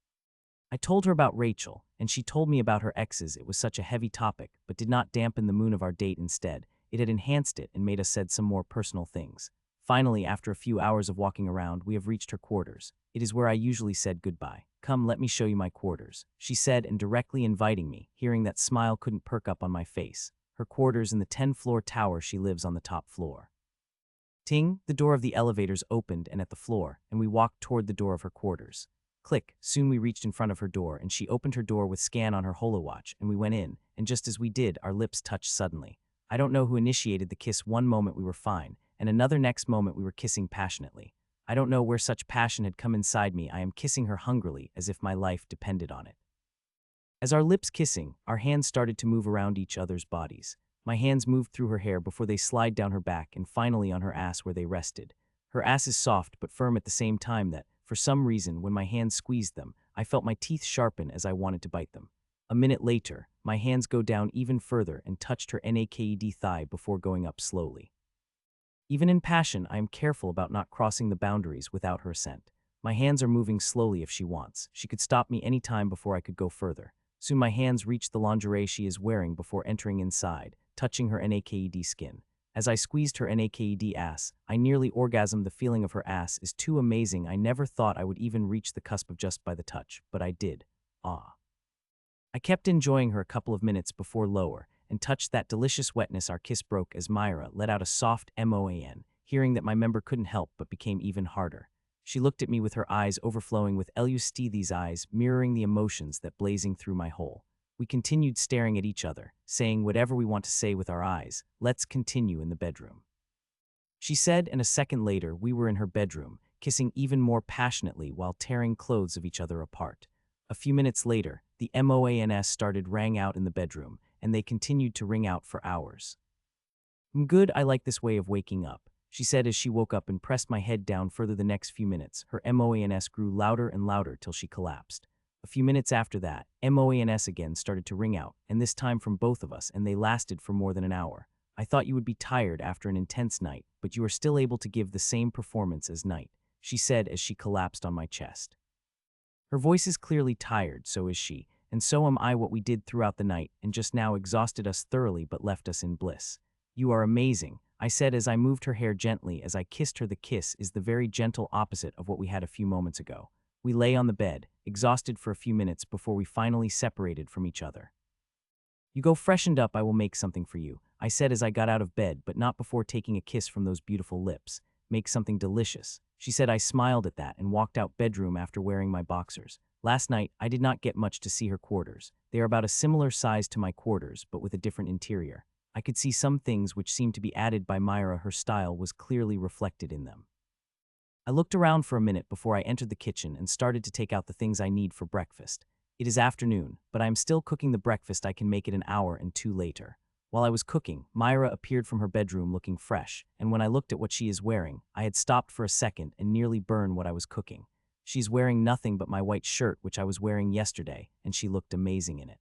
I told her about Rachel, and she told me about her exes. It was such a heavy topic, but did not dampen the mood of our date. Instead, it had enhanced it and made us said some more personal things. Finally, after a few hours of walking around, we have reached her quarters. It is where I usually said goodbye. Come, let me show you my quarters, she said, and directly inviting me, hearing that smile couldn't perk up on my face. Her quarters in the 10-floor tower. She lives on the top floor. Ting, the door of the elevators opened and at the floor, and we walked toward the door of her quarters. Click, soon we reached in front of her door, and she opened her door with scan on her holowatch, and we went in, and just as we did, our lips touched suddenly. I don't know who initiated the kiss. One moment we were fine, and another next moment we were kissing passionately. I don't know where such passion had come inside me. I am kissing her hungrily, as if my life depended on it. As our lips kissing, our hands started to move around each other's bodies. My hands moved through her hair before they slid down her back and finally on her ass where they rested. Her ass is soft but firm at the same time that, for some reason, when my hands squeezed them, I felt my teeth sharpen as I wanted to bite them. A minute later, my hands go down even further and touched her naked thigh before going up slowly. Even in passion, I am careful about not crossing the boundaries without her assent. My hands are moving slowly if she wants. She could stop me any time before I could go further. Soon my hands reached the lingerie she is wearing before entering inside, touching her naked skin. As I squeezed her naked ass, I nearly orgasmed. The feeling of her ass is too amazing. I never thought I would even reach the cusp of just by the touch, but I did. Ah. I kept enjoying her a couple of minutes before lower, and touched that delicious wetness. Our kiss broke as Myra let out a soft moan, hearing that my member couldn't help but became even harder. She looked at me with her eyes overflowing with lust, these eyes mirroring the emotions that blazing through my whole. We continued staring at each other, saying whatever we want to say with our eyes. Let's continue in the bedroom, she said, and a second later we were in her bedroom, kissing even more passionately while tearing clothes of each other apart. A few minutes later, the MOANS started rang out in the bedroom, and they continued to ring out for hours. Good, I like this way of waking up, she said as she woke up and pressed my head down further. The next few minutes, her MOANS grew louder and louder till she collapsed. A few minutes after that, MOANS again started to ring out, and this time from both of us, and they lasted for more than an hour. I thought you would be tired after an intense night, but you are still able to give the same performance as night, she said as she collapsed on my chest. Her voice is clearly tired, so is she, and so am I. What we did throughout the night and just now exhausted us thoroughly but left us in bliss. You are amazing, I said as I moved her hair gently as I kissed her. The kiss is the very gentle opposite of what we had a few moments ago. We lay on the bed, exhausted for a few minutes before we finally separated from each other. You go freshened up, I will make something for you, I said as I got out of bed, but not before taking a kiss from those beautiful lips. Make something delicious, she said. I smiled at that and walked out bedroom after wearing my boxers. Last night, I did not get much to see her quarters. They are about a similar size to my quarters, but with a different interior. I could see some things which seemed to be added by Myra. Her style was clearly reflected in them. I looked around for a minute before I entered the kitchen and started to take out the things I need for breakfast. It is afternoon, but I am still cooking the breakfast. I can make it an hour and two later. While I was cooking, Myra appeared from her bedroom looking fresh, and when I looked at what she is wearing, I had stopped for a second and nearly burned what I was cooking. She's wearing nothing but my white shirt which I was wearing yesterday, and she looked amazing in it.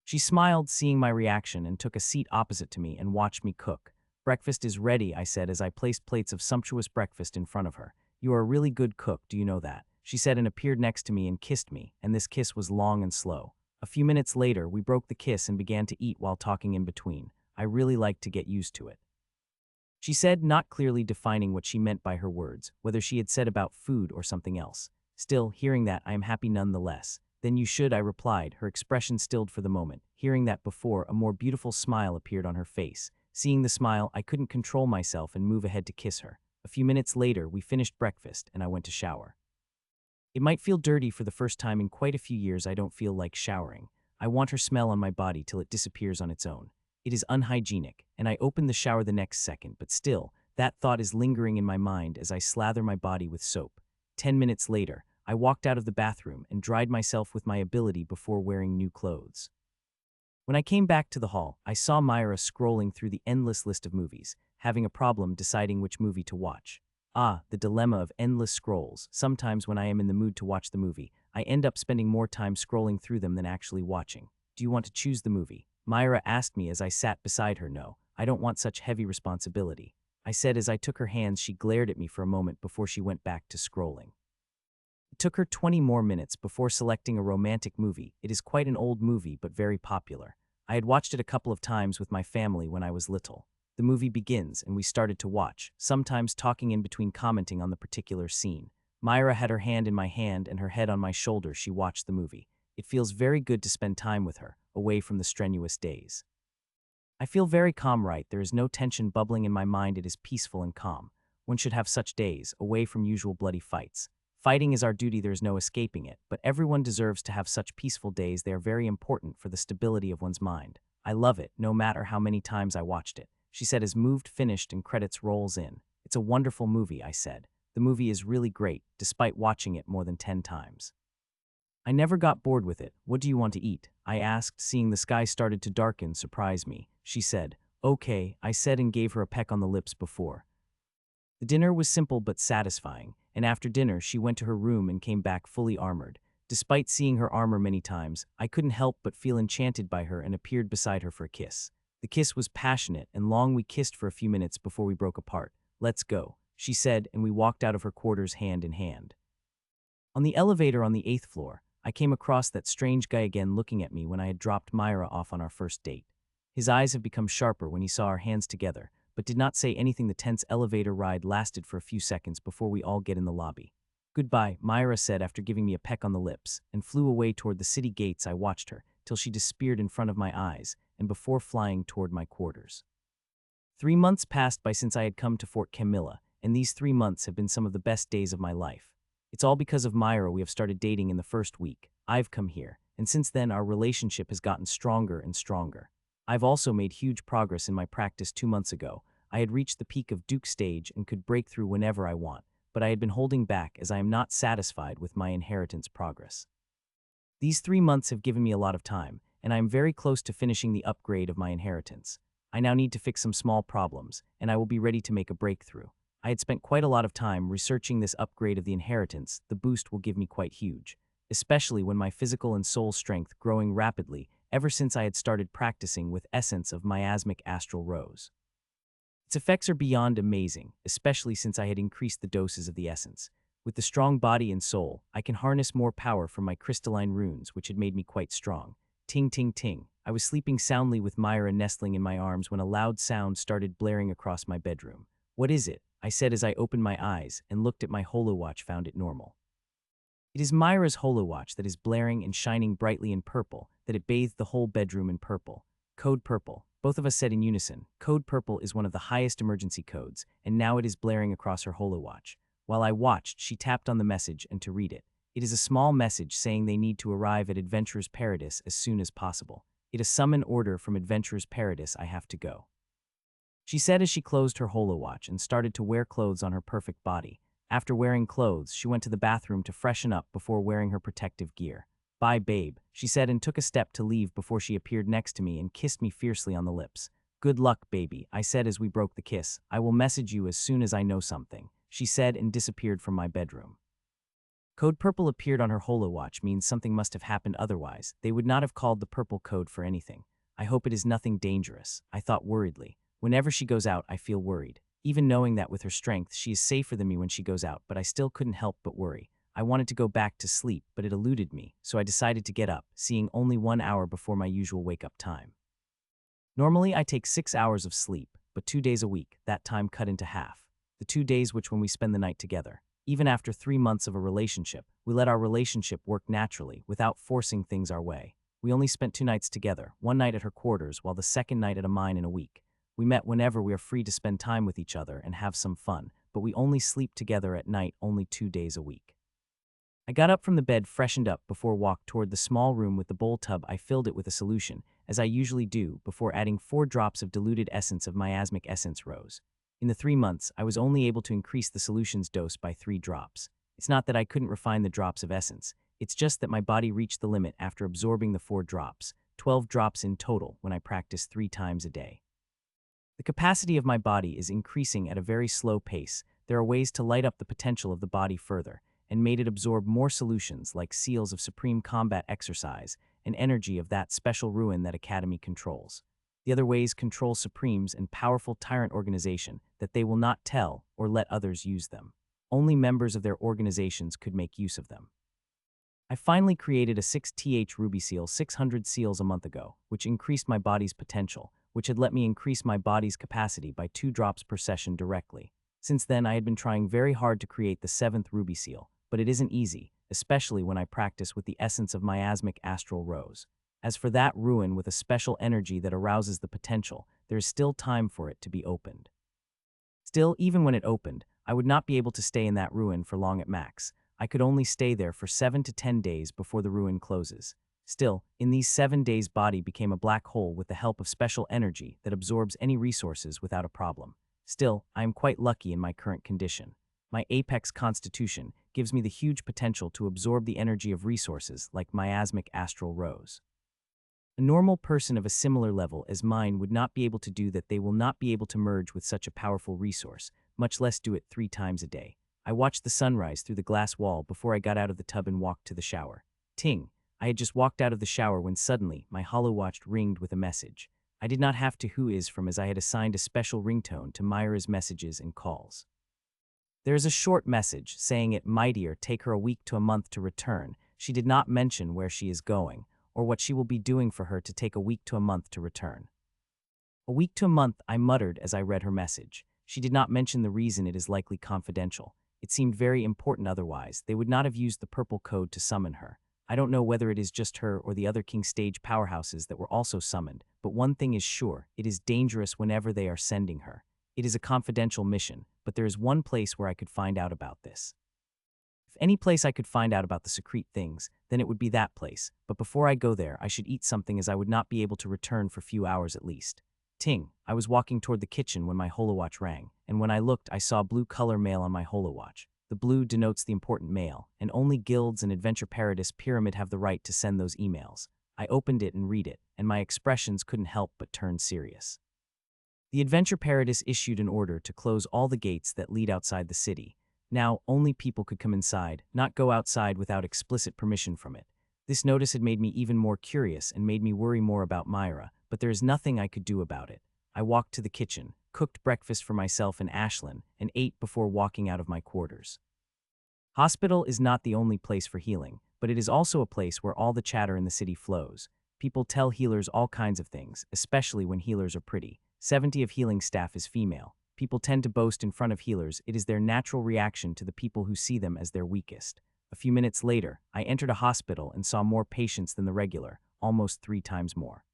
She smiled, seeing my reaction, and took a seat opposite to me and watched me cook. Breakfast is ready, I said as I placed plates of sumptuous breakfast in front of her. You are a really good cook, do you know that? She said and appeared next to me and kissed me, and this kiss was long and slow. A few minutes later, we broke the kiss and began to eat while talking in between. I really like to get used to it, she said, not clearly defining what she meant by her words, whether she had said about food or something else. Still, hearing that, I am happy nonetheless. Then you should, I replied, her expression stilled for the moment. Hearing that before, a more beautiful smile appeared on her face. Seeing the smile, I couldn't control myself and move ahead to kiss her. A few minutes later, we finished breakfast and I went to shower. It might feel dirty for the first time in quite a few years. I don't feel like showering. I want her smell on my body till it disappears on its own. It is unhygienic, and I open the shower the next second, but still, that thought is lingering in my mind as I slather my body with soap. 10 minutes later, I walked out of the bathroom and dried myself with my ability before wearing new clothes. When I came back to the hall, I saw Myra scrolling through the endless list of movies, having a problem deciding which movie to watch. Ah, the dilemma of endless scrolls. Sometimes when I am in the mood to watch the movie, I end up spending more time scrolling through them than actually watching. Do you want to choose the movie? Myra asked me as I sat beside her. No, I don't want such heavy responsibility, I said as I took her hands. She glared at me for a moment before she went back to scrolling. It took her 20 more minutes before selecting a romantic movie. It is quite an old movie, but very popular. I had watched it a couple of times with my family when I was little. The movie begins, and we started to watch, sometimes talking in between commenting on the particular scene. Myra had her hand in my hand and her head on my shoulder. She watched the movie. It feels very good to spend time with her, away from the strenuous days. I feel very calm, right? There is no tension bubbling in my mind. It is peaceful and calm. One should have such days, away from usual bloody fights. Fighting is our duty, there is no escaping it, but everyone deserves to have such peaceful days. They are very important for the stability of one's mind. I love it, no matter how many times I watched it, she said as moved finished and credits rolls in. It's a wonderful movie, I said. The movie is really great, despite watching it more than 10 times. I never got bored with it. What do you want to eat? I asked, seeing the sky started to darken surprised me. She said, okay, I said and gave her a peck on the lips before. The dinner was simple but satisfying, and after dinner she went to her room and came back fully armored. Despite seeing her armor many times, I couldn't help but feel enchanted by her and appeared beside her for a kiss. The kiss was passionate and long. We kissed for a few minutes before we broke apart. Let's go, she said, and we walked out of her quarters hand in hand. On the elevator on the 8th floor, I came across that strange guy again looking at me when I had dropped Myra off on our first date. His eyes have become sharper when he saw our hands together, but did not say anything. The tense elevator ride lasted for a few seconds before we all get in the lobby. Goodbye, Myra said after giving me a peck on the lips, and flew away toward the city gates. I watched her, till she disappeared in front of my eyes, and before flying toward my quarters. 3 months passed by since I had come to Fort Camilla, and these 3 months have been some of the best days of my life. It's all because of Myra. We have started dating in the first week. I've come here, and since then our relationship has gotten stronger and stronger. I've also made huge progress in my practice. 2 months ago, I had reached the peak of Duke stage and could break through whenever I want, but I had been holding back as I am not satisfied with my inheritance progress. These 3 months have given me a lot of time, and I am very close to finishing the upgrade of my inheritance. I now need to fix some small problems, and I will be ready to make a breakthrough. I had spent quite a lot of time researching this upgrade of the inheritance. The boost will give me quite huge, especially when my physical and soul strength growing rapidly ever since I had started practicing with essence of miasmic astral rose. Its effects are beyond amazing, especially since I had increased the doses of the essence. With the strong body and soul, I can harness more power from my crystalline runes, which had made me quite strong. Ting ting ting. I was sleeping soundly with Myra nestling in my arms when a loud sound started blaring across my bedroom. What is it? I said as I opened my eyes and looked at my holowatch. Found it normal. It is Myra's holowatch that is blaring and shining brightly in purple, that it bathed the whole bedroom in purple. Code purple. Both of us said in unison. Code purple is one of the highest emergency codes, and now it is blaring across her holowatch. While I watched, she tapped on the message and to read it. It is a small message saying they need to arrive at Adventurer's Paradise as soon as possible. It is summon order from Adventurer's Paradise. I have to go, she said as she closed her holowatch and started to wear clothes on her perfect body. After wearing clothes, she went to the bathroom to freshen up before wearing her protective gear. Bye, babe, she said and took a step to leave before she appeared next to me and kissed me fiercely on the lips. Good luck, baby, I said as we broke the kiss. I will message you as soon as I know something, she said and disappeared from my bedroom. Code purple appeared on her holowatch means something must have happened, otherwise they would not have called the purple code for anything. I hope it is nothing dangerous, I thought worriedly. Whenever she goes out, I feel worried, even knowing that with her strength she is safer than me when she goes out, but I still couldn't help but worry. I wanted to go back to sleep, but it eluded me, so I decided to get up, seeing only 1 hour before my usual wake-up time. Normally I take 6 hours of sleep, but 2 days a week, that time cut into half. The 2 days when we spend the night together. Even after 3 months of a relationship, we let our relationship work naturally, without forcing things our way. We only spent 2 nights together, one night at her quarters while the second night at a mine in a week. We met whenever we are free to spend time with each other and have some fun, but we only sleep together at night only 2 days a week. I got up from the bed, freshened up before walked toward the small room with the bowl tub. I filled it with a solution, as I usually do, before adding 4 drops of diluted essence of miasmic essence rose. In the 3 months, I was only able to increase the solution's dose by 3 drops. It's not that I couldn't refine the drops of essence, it's just that my body reached the limit after absorbing the 4 drops, 12 drops in total when I practice 3 times a day. The capacity of my body is increasing at a very slow pace. There are ways to light up the potential of the body further, and made it absorb more solutions like seals of supreme combat exercise and energy of that special ruin that Academy controls. The other ways control supremes and powerful tyrant organization that they will not tell or let others use them. Only members of their organizations could make use of them. I finally created a 6th ruby seal 600 seals a month ago, which increased my body's potential, which had let me increase my body's capacity by 2 drops per session directly. Since then, I had been trying very hard to create the 7th ruby seal, but it isn't easy, especially when I practice with the essence of miasmic astral rose. As for that ruin with a special energy that arouses the potential, there is still time for it to be opened. Still, even when it opened, I would not be able to stay in that ruin for long at max. I could only stay there for 7 to 10 days before the ruin closes. Still, in these 7 days, body became a black hole with the help of special energy that absorbs any resources without a problem. Still, I am quite lucky in my current condition. My apex constitution gives me the huge potential to absorb the energy of resources like miasmic astral rose. A normal person of a similar level as mine would not be able to do that. They will not be able to merge with such a powerful resource, much less do it 3 times a day. I watched the sunrise through the glass wall before I got out of the tub and walked to the shower. Ting! I had just walked out of the shower when suddenly my holowatch ringed with a message. I did not have to who is from, as I had assigned a special ringtone to Myra's messages and calls. There is a short message saying it mightier take her a week to a month to return. She did not mention where she is going, or what she will be doing for her to take a week to a month to return. A week to a month, I muttered as I read her message. She did not mention the reason. It is likely confidential. It seemed very important, otherwise they would not have used the purple code to summon her. I don't know whether it is just her or the other King Stage powerhouses that were also summoned, but one thing is sure, it is dangerous whenever they are sending her. It is a confidential mission, but there is one place where I could find out about this. If any place I could find out about the secrete things, then it would be that place, but before I go there I should eat something, as I would not be able to return for few hours at least. Ting! I was walking toward the kitchen when my holowatch rang, and when I looked I saw blue color mail on my holowatch. The blue denotes the important mail, and only guilds and Adventure Paradise Pyramid have the right to send those emails. I opened it and read it, and my expressions couldn't help but turn serious. The Adventure Paradise issued an order to close all the gates that lead outside the city. Now, only people could come inside, not go outside without explicit permission from it. This notice had made me even more curious and made me worry more about Myra, but there is nothing I could do about it. I walked to the kitchen, cooked breakfast for myself and Ashlyn, and ate before walking out of my quarters. Hospital is not the only place for healing, but it is also a place where all the chatter in the city flows. People tell healers all kinds of things, especially when healers are pretty. 70% of healing staff is female. People tend to boast in front of healers. It is their natural reaction to the people who see them as their weakest. A few minutes later, I entered a hospital and saw more patients than the regular, almost 3 times more.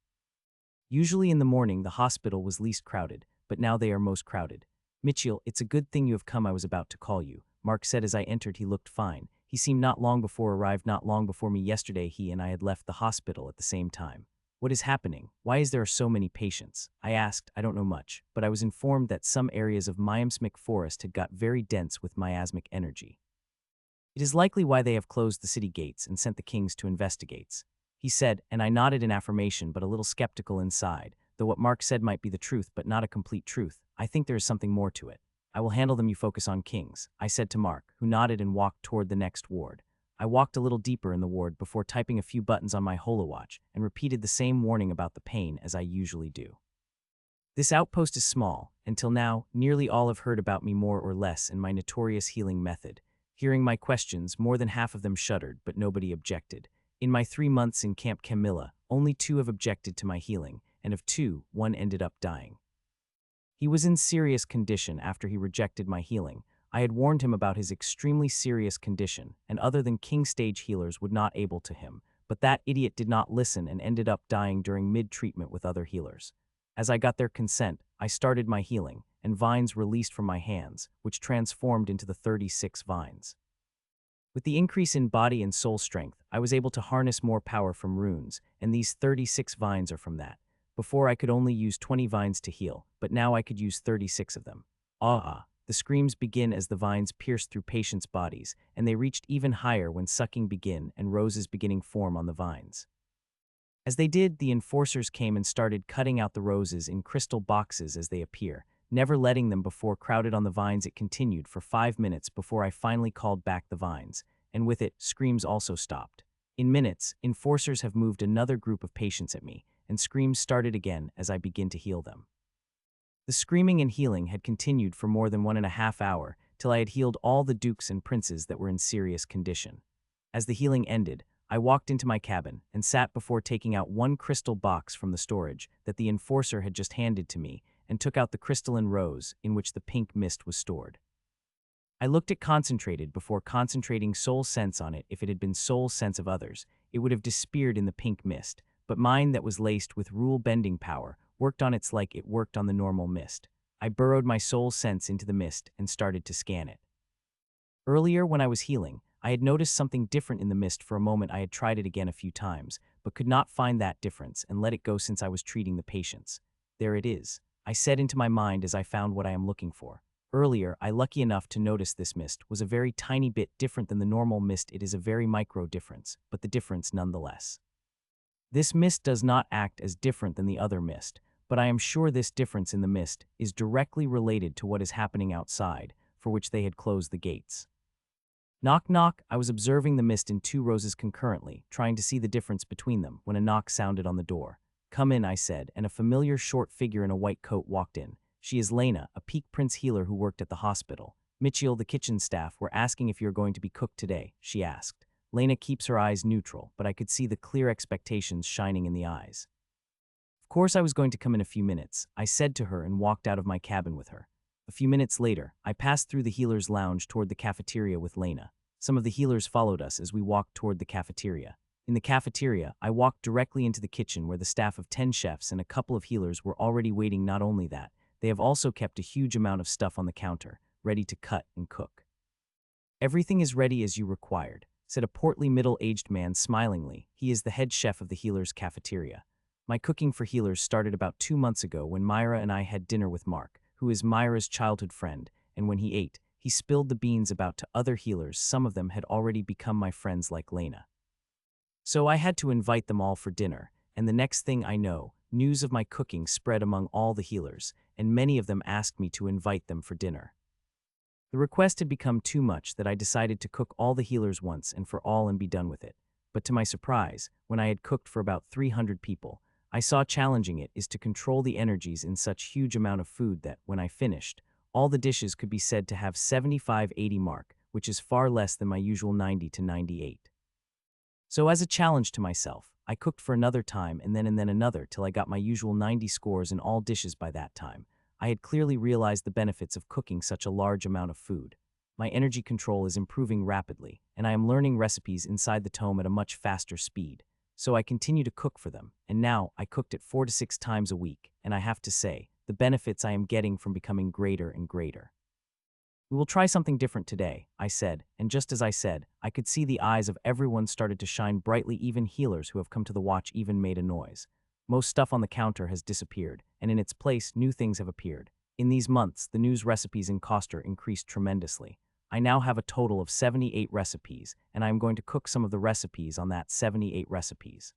Usually in the morning, the hospital was least crowded, but now they are most crowded. Mitchell, it's a good thing you have come. I was about to call you, Mark said as I entered. He looked fine. He seemed not long before arrived not long before me yesterday. He and I had left the hospital at the same time. What is happening? Why is there so many patients? I asked. I don't know much, but I was informed that some areas of miasmic forest had got very dense with miasmic energy. It is likely why they have closed the city gates and sent the kings to investigate, he said, and I nodded in affirmation, but a little skeptical inside, though what Mark said might be the truth but not a complete truth. I think there is something more to it. I will handle them. You focus on kings, I said to Mark, who nodded and walked toward the next ward. I walked a little deeper in the ward before typing a few buttons on my holowatch and repeated the same warning about the pain as I usually do. This outpost is small. Until now, nearly all have heard about me more or less and my notorious healing method. Hearing my questions, more than half of them shuddered, but nobody objected. In my 3 months in Camp Camilla, only 2 have objected to my healing, and of 2, 1 ended up dying. He was in serious condition after he rejected my healing. I had warned him about his extremely serious condition, and other than King Stage healers would not able to him, but that idiot did not listen and ended up dying during mid-treatment with other healers. As I got their consent, I started my healing, and vines released from my hands, which transformed into the 36 vines. With the increase in body and soul strength, I was able to harness more power from runes, and these 36 vines are from that. Before I could only use 20 vines to heal, but now I could use 36 of them. Ah! The screams begin as the vines pierce through patients' bodies, and they reached even higher when sucking begin and roses beginning form on the vines. As they did, the enforcers came and started cutting out the roses in crystal boxes as they appear, never letting them before crowded on the vines. It continued for 5 minutes before I finally called back the vines, and with it, screams also stopped. In minutes, enforcers have moved another group of patients at me, and screams started again as I begin to heal them. The screaming and healing had continued for more than 1.5 hours, till I had healed all the dukes and princes that were in serious condition. As the healing ended, I walked into my cabin and sat before taking out one crystal box from the storage that the enforcer had just handed to me and took out the crystalline rose in which the pink mist was stored. I looked at concentrated before concentrating soul sense on it. If it had been soul sense of others, it would have disappeared in the pink mist, but mine that was laced with rule-bending power worked on its like it worked on the normal mist. I burrowed my soul sense into the mist and started to scan it. Earlier, when I was healing, I had noticed something different in the mist. For a moment I had tried it again a few times, but could not find that difference and let it go since I was treating the patients. There it is, I said into my mind as I found what I am looking for. Earlier, I lucky enough to notice this mist was a very tiny bit different than the normal mist. It is a very micro difference, but the difference nonetheless. This mist does not act as different than the other mist, but I am sure this difference in the mist is directly related to what is happening outside, for which they had closed the gates. Knock knock, I was observing the mist in 2 roses concurrently, trying to see the difference between them, when a knock sounded on the door. Come in, I said, and a familiar short figure in a white coat walked in. She is Lena, a peak prince healer who worked at the hospital. Mitchell, the kitchen staff, were asking if you're going to be cooked today, she asked. Lena keeps her eyes neutral, but I could see the clear expectations shining in the eyes. Of course I was going to come in a few minutes, I said to her and walked out of my cabin with her. A few minutes later, I passed through the healer's lounge toward the cafeteria with Lena. Some of the healers followed us as we walked toward the cafeteria. In the cafeteria, I walked directly into the kitchen where the staff of 10 chefs and a couple of healers were already waiting. Not only that, they have also kept a huge amount of stuff on the counter, ready to cut and cook. Everything is ready as you required, said a portly middle-aged man smilingly. He is the head chef of the healers' cafeteria. My cooking for healers started about 2 months ago when Myra and I had dinner with Mark, who is Myra's childhood friend, and when he ate, he spilled the beans about to other healers. Some of them had already become my friends like Lena. So I had to invite them all for dinner, and the next thing I know, news of my cooking spread among all the healers, and many of them asked me to invite them for dinner. The request had become too much that I decided to cook all the healers once and for all and be done with it. But to my surprise, when I had cooked for about 300 people, I saw challenging it is to control the energies in such huge amount of food that, when I finished, all the dishes could be said to have 75-80 mark, which is far less than my usual 90 to 98. So as a challenge to myself, I cooked for another time and then another till I got my usual 90 scores in all dishes. By that time, I had clearly realized the benefits of cooking such a large amount of food. My energy control is improving rapidly, and I am learning recipes inside the tome at a much faster speed. So I continue to cook for them, and now I cooked it 4 to 6 times a week, and I have to say, the benefits I am getting from becoming greater and greater. We will try something different today, I said, and just as I said, I could see the eyes of everyone started to shine brightly. Even healers who have come to the watch even made a noise. Most stuff on the counter has disappeared, and in its place, new things have appeared. In these months, the news recipes in Coster increased tremendously. I now have a total of 78 recipes, and I am going to cook some of the recipes on that 78 recipes.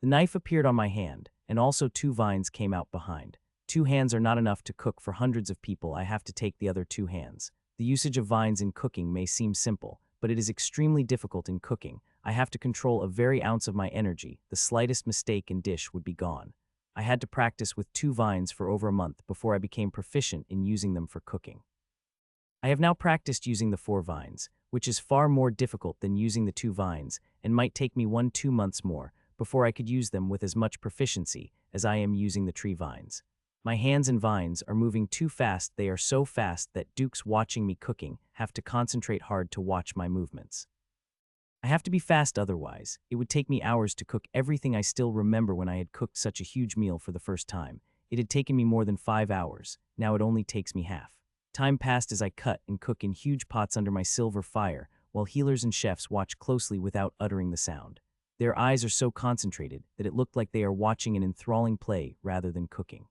The knife appeared on my hand, and also 2 vines came out behind. 2 hands are not enough to cook for hundreds of people. I have to take the other 2 hands. The usage of vines in cooking may seem simple, but it is extremely difficult in cooking. I have to control a very ounce of my energy. The slightest mistake in dish would be gone. I had to practice with 2 vines for over a month before I became proficient in using them for cooking. I have now practiced using the 4 vines, which is far more difficult than using the 2 vines, and might take me 1-2 months more before I could use them with as much proficiency as I am using the tree vines. My hands and vines are moving too fast. They are so fast that dukes watching me cooking have to concentrate hard to watch my movements. I have to be fast, otherwise it would take me hours to cook everything. I still remember when I had cooked such a huge meal for the first time. It had taken me more than 5 hours. Now it only takes me half. Time passed as I cut and cook in huge pots under my silver fire, while healers and chefs watch closely without uttering the sound. Their eyes are so concentrated that it looked like they are watching an enthralling play rather than cooking.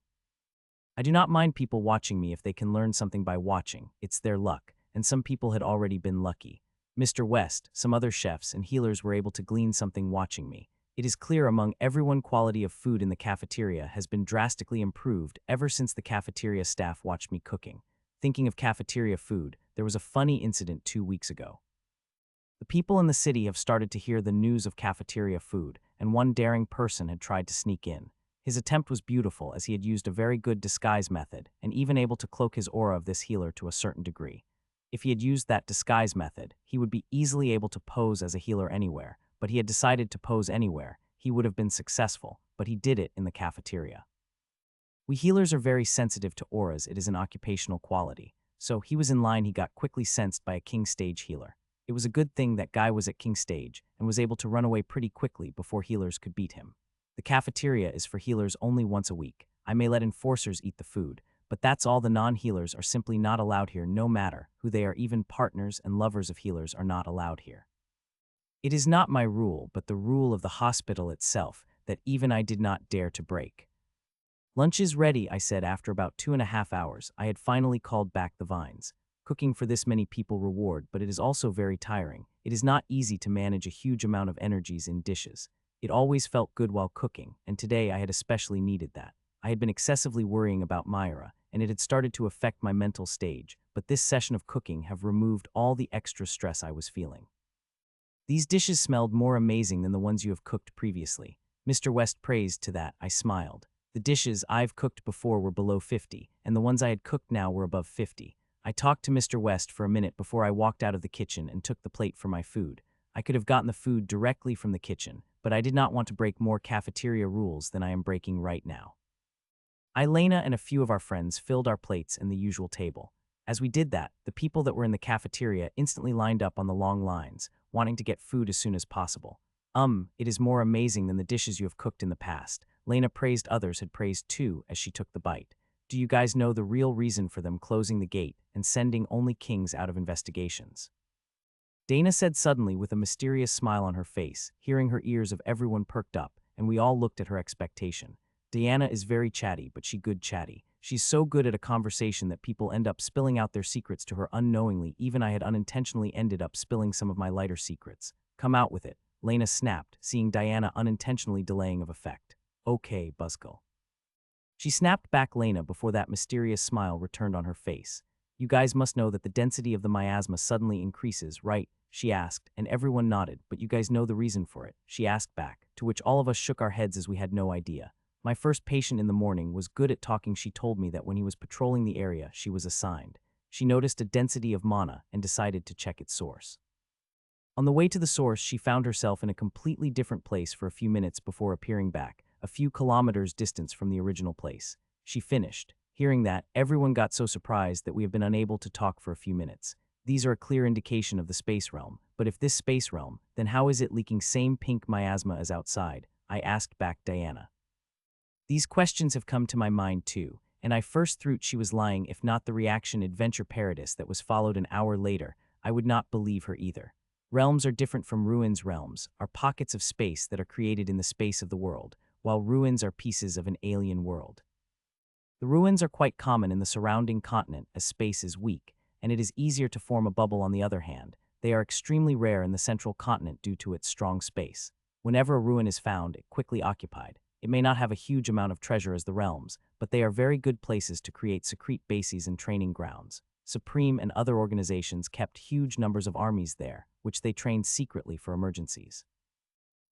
I do not mind people watching me if they can learn something by watching. It's their luck, and some people had already been lucky. Mr. West, some other chefs, and healers were able to glean something watching me. It is clear among everyone quality of food in the cafeteria has been drastically improved ever since the cafeteria staff watched me cooking. Thinking of cafeteria food, there was a funny incident 2 weeks ago. The people in the city have started to hear the news of cafeteria food, and one daring person had tried to sneak in. His attempt was beautiful as he had used a very good disguise method and even able to cloak his aura of this healer to a certain degree. If he had used that disguise method, he would be easily able to pose as a healer anywhere, but he had decided to pose anywhere. He would have been successful, but he did it in the cafeteria. We healers are very sensitive to auras. It is an occupational quality. So he was in line. He got quickly sensed by a king stage healer. It was a good thing that guy was at king stage and was able to run away pretty quickly before healers could beat him. The cafeteria is for healers only once a week. I may let enforcers eat the food, but that's all. The non-healers are simply not allowed here, no matter who they are. Even partners and lovers of healers are not allowed here. It is not my rule, but the rule of the hospital itself that even I did not dare to break. Lunch is ready, I said after about 2.5 hours. I had finally called back the vines. Cooking for this many people reward, but it is also very tiring. It is not easy to manage a huge amount of energies in dishes. It always felt good while cooking, and today I had especially needed that. I had been excessively worrying about Myra, and it had started to affect my mental stage, but this session of cooking have removed all the extra stress I was feeling. These dishes smelled more amazing than the ones you have cooked previously. Mr. West praised to that. I smiled. The dishes I've cooked before were below 50, and the ones I had cooked now were above 50. I talked to Mr. West for a minute before I walked out of the kitchen and took the plate for my food. I could have gotten the food directly from the kitchen, but I did not want to break more cafeteria rules than I am breaking right now. Elena and a few of our friends filled our plates and the usual table. As we did that, the people that were in the cafeteria instantly lined up on the long lines, wanting to get food as soon as possible. It is more amazing than the dishes you have cooked in the past. Lena praised. Others had praised too as she took the bite. Do you guys know the real reason for them closing the gate and sending only kings out of investigations? Dana said suddenly with a mysterious smile on her face. Hearing her, ears of everyone perked up, and we all looked at her expectation. Diana is very chatty, but she good chatty. She's so good at a conversation that people end up spilling out their secrets to her unknowingly. Even I had unintentionally ended up spilling some of my lighter secrets. Come out with it, Lena snapped, seeing Diana unintentionally delaying of effect. Okay, Buzzkill. She snapped back Lena before that mysterious smile returned on her face. You guys must know that the density of the miasma suddenly increases, right? She asked, and everyone nodded. But you guys know the reason for it? She asked back, to which all of us shook our heads as we had no idea. My first patient in the morning was good at talking. She told me that when he was patrolling the area she was assigned, she noticed a density of mana and decided to check its source. On the way to the source, she found herself in a completely different place for a few minutes before appearing back, a few kilometers distance from the original place. She finished. Hearing that, everyone got so surprised that we have been unable to talk for a few minutes. These are a clear indication of the space realm, but if this space realm, then how is it leaking same pink miasma as outside? I asked back Diana. These questions have come to my mind too, and I first thought she was lying. If not the reaction Adventure Paradise that was followed an hour later, I would not believe her either. Realms are different from ruins. Realms are pockets of space that are created in the space of the world, while ruins are pieces of an alien world. The ruins are quite common in the surrounding continent as space is weak, and it is easier to form a bubble. On the other hand, they are extremely rare in the central continent due to its strong space. Whenever a ruin is found, it quickly occupied. It may not have a huge amount of treasure as the realms, but they are very good places to create secret bases and training grounds. Supreme and other organizations kept huge numbers of armies there, which they trained secretly for emergencies.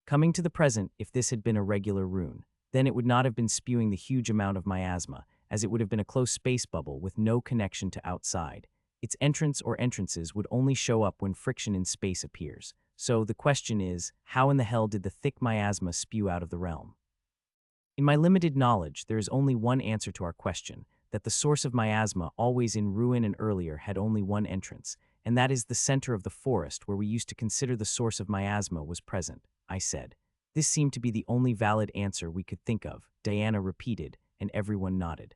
Coming to the present, if this had been a regular rune, then it would not have been spewing the huge amount of miasma, as it would have been a close space bubble with no connection to outside. Its entrance or entrances would only show up when friction in space appears. So the question is, how in the hell did the thick miasma spew out of the realm? In my limited knowledge, there is only one answer to our question, that the source of miasma, always in ruin and earlier, had only one entrance, and that is the center of the forest where we used to consider the source of miasma was present, I said. This seemed to be the only valid answer we could think of, Diana repeated, and everyone nodded.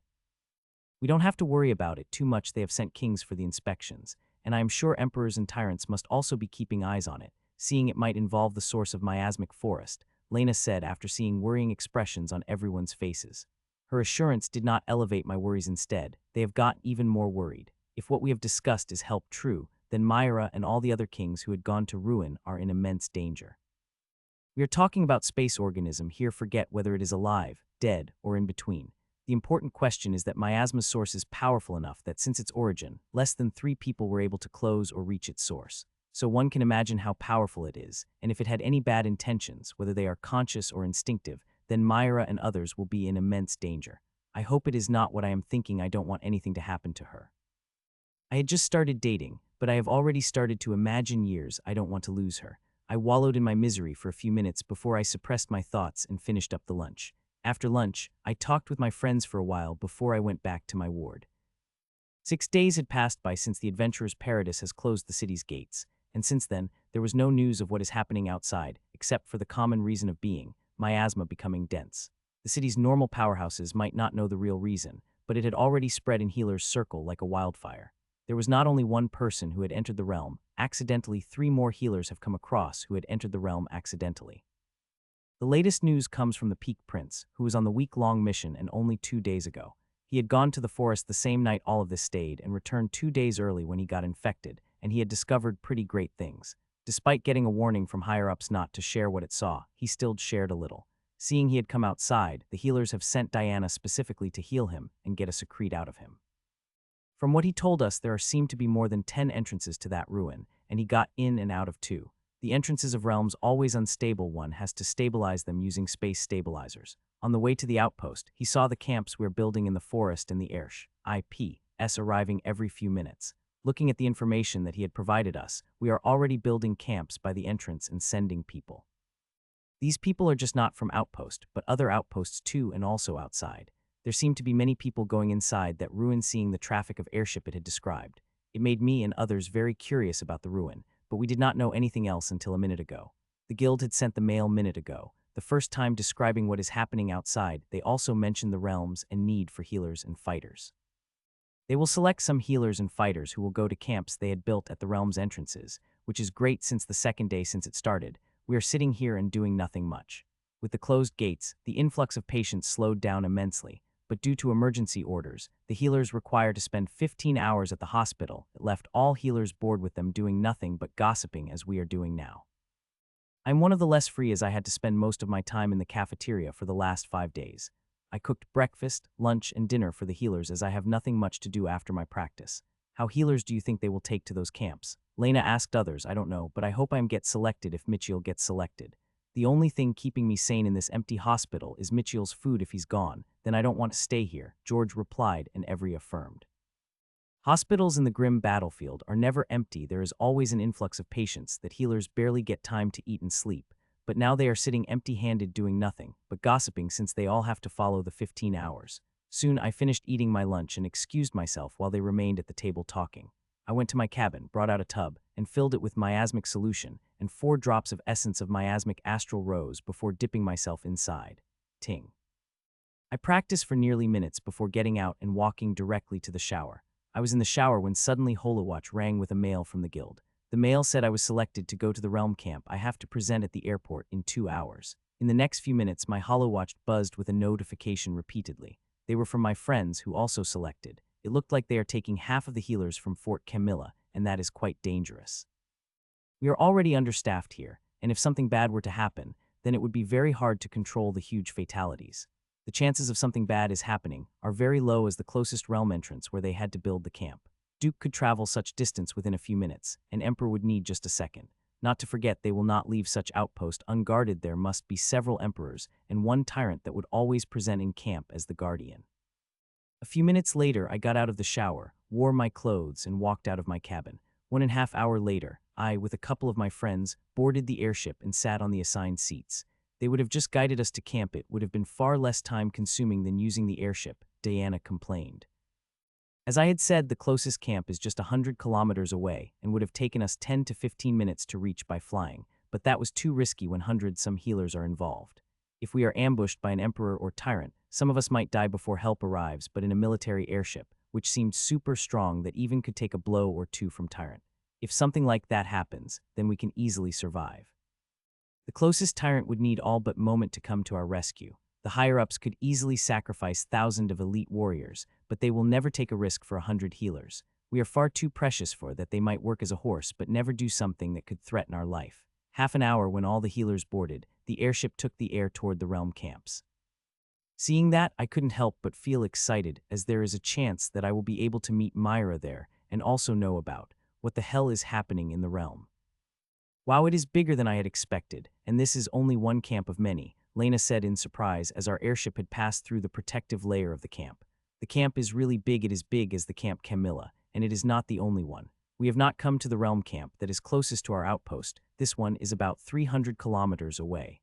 We don't have to worry about it too much. They have sent kings for the inspections, and I am sure emperors and tyrants must also be keeping eyes on it, seeing it might involve the source of miasmic forest, Lena said after seeing worrying expressions on everyone's faces. Her assurance did not elevate my worries instead. They have got even more worried. If what we have discussed is held true, then Myra and all the other kings who had gone to ruin are in immense danger. We are talking about space organism here, forget whether it is alive, dead, or in between. The important question is that miasma's source is powerful enough that since its origin, less than 3 people were able to close or reach its source. So one can imagine how powerful it is, and if it had any bad intentions, whether they are conscious or instinctive, then Myra and others will be in immense danger. I hope it is not what I am thinking. I don't want anything to happen to her. I had just started dating, but I have already started to imagine years. I don't want to lose her. I wallowed in my misery for a few minutes before I suppressed my thoughts and finished up the lunch. After lunch, I talked with my friends for a while before I went back to my ward. 6 days had passed by since the adventurer's paradise has closed the city's gates, and since then, there was no news of what is happening outside, except for the common reason of being, miasma becoming dense. The city's normal powerhouses might not know the real reason, but it had already spread in Healer's circle like a wildfire. There was not only one person who had entered the realm, accidentally 3 more healers have come across who had entered the realm accidentally. The latest news comes from the Peak Prince, who was on the week-long mission and only 2 days ago. He had gone to the forest the same night all of this stayed and returned 2 days early when he got infected, and he had discovered pretty great things. Despite getting a warning from higher-ups not to share what it saw, he still shared a little. Seeing he had come outside, the healers have sent Diana specifically to heal him and get a secrete out of him. From what he told us, there seemed to be more than 10 entrances to that ruin, and he got in and out of 2. The entrances of realms always unstable. One has to stabilize them using space stabilizers. On the way to the outpost, he saw the camps we're building in the forest and the IPs arriving every few minutes. Looking at the information that he had provided us, we are already building camps by the entrance and sending people. These people are just not from outpost, but other outposts too, and also outside. There seemed to be many people going inside that ruin, seeing the traffic of airship it had described. It made me and others very curious about the ruin, but we did not know anything else until a minute ago. The guild had sent the mail minute ago. The first time describing what is happening outside, they also mentioned the realms and need for healers and fighters. They will select some healers and fighters who will go to camps they had built at the realm's entrances, which is great since the second day since it started. We are sitting here and doing nothing much. With the closed gates, the influx of patients slowed down immensely, but due to emergency orders, the healers required to spend 15 hours at the hospital. It left all healers bored with them doing nothing but gossiping as we are doing now. I'm one of the less free as I had to spend most of my time in the cafeteria for the last 5 days. I cooked breakfast, lunch, and dinner for the healers as I have nothing much to do after my practice. How healers do you think they will take to those camps? Lena asked others. I don't know, but I hope I get selected if Mitchell gets selected. The only thing keeping me sane in this empty hospital is Mitchell's food. If he's gone, then I don't want to stay here, George replied, and every affirmed. Hospitals in the grim battlefield are never empty. There is always an influx of patients that healers barely get time to eat and sleep, but now they are sitting empty-handed doing nothing but gossiping since they all have to follow the 15 hours. Soon I finished eating my lunch and excused myself while they remained at the table talking. I went to my cabin, brought out a tub, and filled it with miasmic solution and 4 drops of essence of miasmic astral rose before dipping myself inside. Ting. I practiced for nearly minutes before getting out and walking directly to the shower. I was in the shower when suddenly Holowatch rang with a mail from the guild. The mail said I was selected to go to the realm camp I have to present at the airport in 2 hours. In the next few minutes, my Holowatch buzzed with a notification repeatedly. They were from my friends who also selected. It looked like they are taking half of the healers from Fort Camilla, and that is quite dangerous. We are already understaffed here, and if something bad were to happen, then it would be very hard to control the huge fatalities. The chances of something bad is happening are very low as the closest realm entrance where they had to build the camp. Duke could travel such distance within a few minutes, and Emperor would need just a second. Not to forget, they will not leave such outpost unguarded. There must be several emperors and one tyrant that would always present in camp as the guardian. A few minutes later, I got out of the shower, wore my clothes, and walked out of my cabin. 1.5 hours later, I, with a couple of my friends, boarded the airship and sat on the assigned seats. They would have just guided us to camp. It would have been far less time-consuming than using the airship, Diana complained. As I had said, the closest camp is just 100 kilometers away and would have taken us 10 to 15 minutes to reach by flying, but that was too risky when some healers are involved. If we are ambushed by an emperor or tyrant, some of us might die before help arrives, but in a military airship, which seemed super strong that even could take a blow or two from Tyrant. If something like that happens, then we can easily survive. The closest Tyrant would need all but moment to come to our rescue. The higher-ups could easily sacrifice thousands of elite warriors, but they will never take a risk for 100 healers. We are far too precious for that. They might work as a horse, but never do something that could threaten our life. Half an hour when all the healers boarded, the airship took the air toward the realm camps. Seeing that, I couldn't help but feel excited, as there is a chance that I will be able to meet Myra there and also know about what the hell is happening in the realm. Wow, it is bigger than I had expected, and this is only one camp of many, Lena said in surprise as our airship had passed through the protective layer of the camp. The camp is really big. It is big as the camp Camilla, and it is not the only one. We have not come to the realm camp that is closest to our outpost. This one is about 300 kilometers away.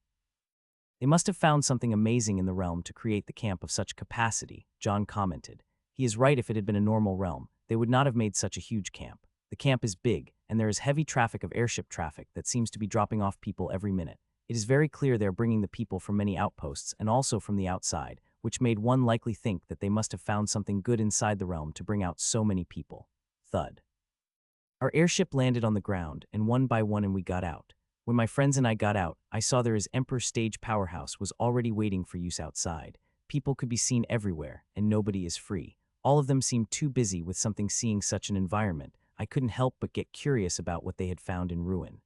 They must have found something amazing in the realm to create the camp of such capacity, John commented. He is right. If it had been a normal realm, they would not have made such a huge camp. The camp is big, and there is heavy traffic of airship traffic that seems to be dropping off people every minute. It is very clear they are bringing the people from many outposts and also from the outside, which made one likely think that they must have found something good inside the realm to bring out so many people. Thud. Our airship landed on the ground, and one by one we got out. When my friends and I got out, I saw there is Emperor Stage Powerhouse was already waiting for use outside. People could be seen everywhere, and nobody is free. All of them seemed too busy with something. Seeing such an environment, I couldn't help but get curious about what they had found in ruin.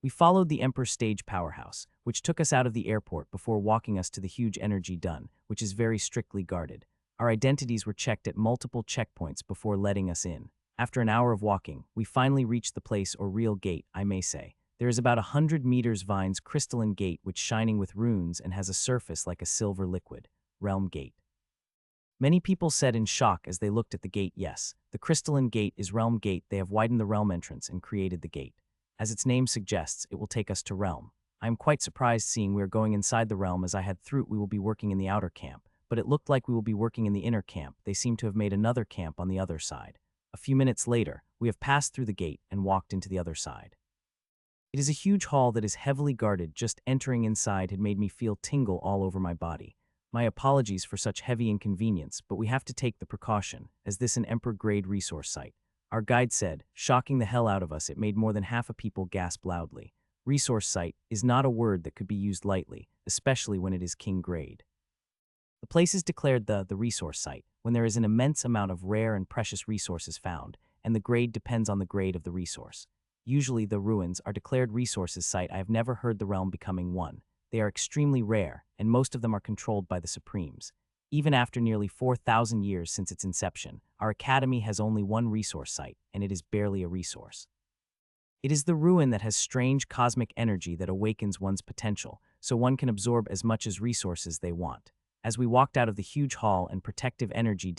We followed the Emperor Stage Powerhouse, which took us out of the airport before walking us to the huge energy dun, which is very strictly guarded. Our identities were checked at multiple checkpoints before letting us in. After an hour of walking, we finally reached the place, or real gate, I may say. There is about 100 meters Vine's crystalline gate, which shining with runes and has a surface like a silver liquid. Realm Gate. Many people said in shock as they looked at the gate. Yes, the crystalline gate is Realm Gate. They have widened the realm entrance and created the gate. As its name suggests, it will take us to realm. I am quite surprised seeing we are going inside the realm, as I had thought we will be working in the outer camp, but it looked like we will be working in the inner camp. They seem to have made another camp on the other side. A few minutes later, we have passed through the gate and walked into the other side. It is a huge hall that is heavily guarded. Just entering inside had made me feel tingle all over my body. My apologies for such heavy inconvenience, but we have to take the precaution, as this an Emperor-grade resource site. Our guide said, shocking the hell out of us. It made more than half of people gasp loudly. Resource site is not a word that could be used lightly, especially when it is king grade. The place is declared the resource site when there is an immense amount of rare and precious resources found, and the grade depends on the grade of the resource. Usually the ruins are declared resources site. I have never heard the realm becoming one. They are extremely rare, and most of them are controlled by the Supremes. Even after nearly 4,000 years since its inception, our academy has only one resource site, and it is barely a resource. It is the ruin that has strange cosmic energy that awakens one's potential, so one can absorb as much as resources they want. As we walked out of the huge hall and protective energy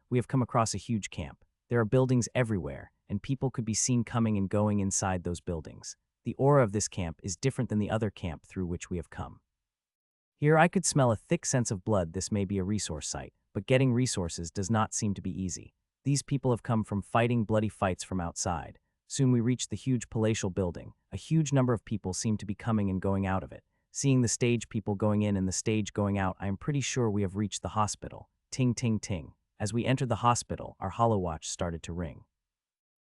we have come across a huge camp. There are buildings everywhere, and people could be seen coming and going inside those buildings. The aura of this camp is different than the other camp through which we have come. Here I could smell a thick sense of blood. This may be a resource site, but getting resources does not seem to be easy. These people have come from fighting bloody fights from outside. Soon we reached the huge palatial building. A huge number of people seem to be coming and going out of it. Seeing the stage people going in and the stage going out, I am pretty sure we have reached the hospital. Ting, ting, ting. As we entered the hospital, our holowatch started to ring.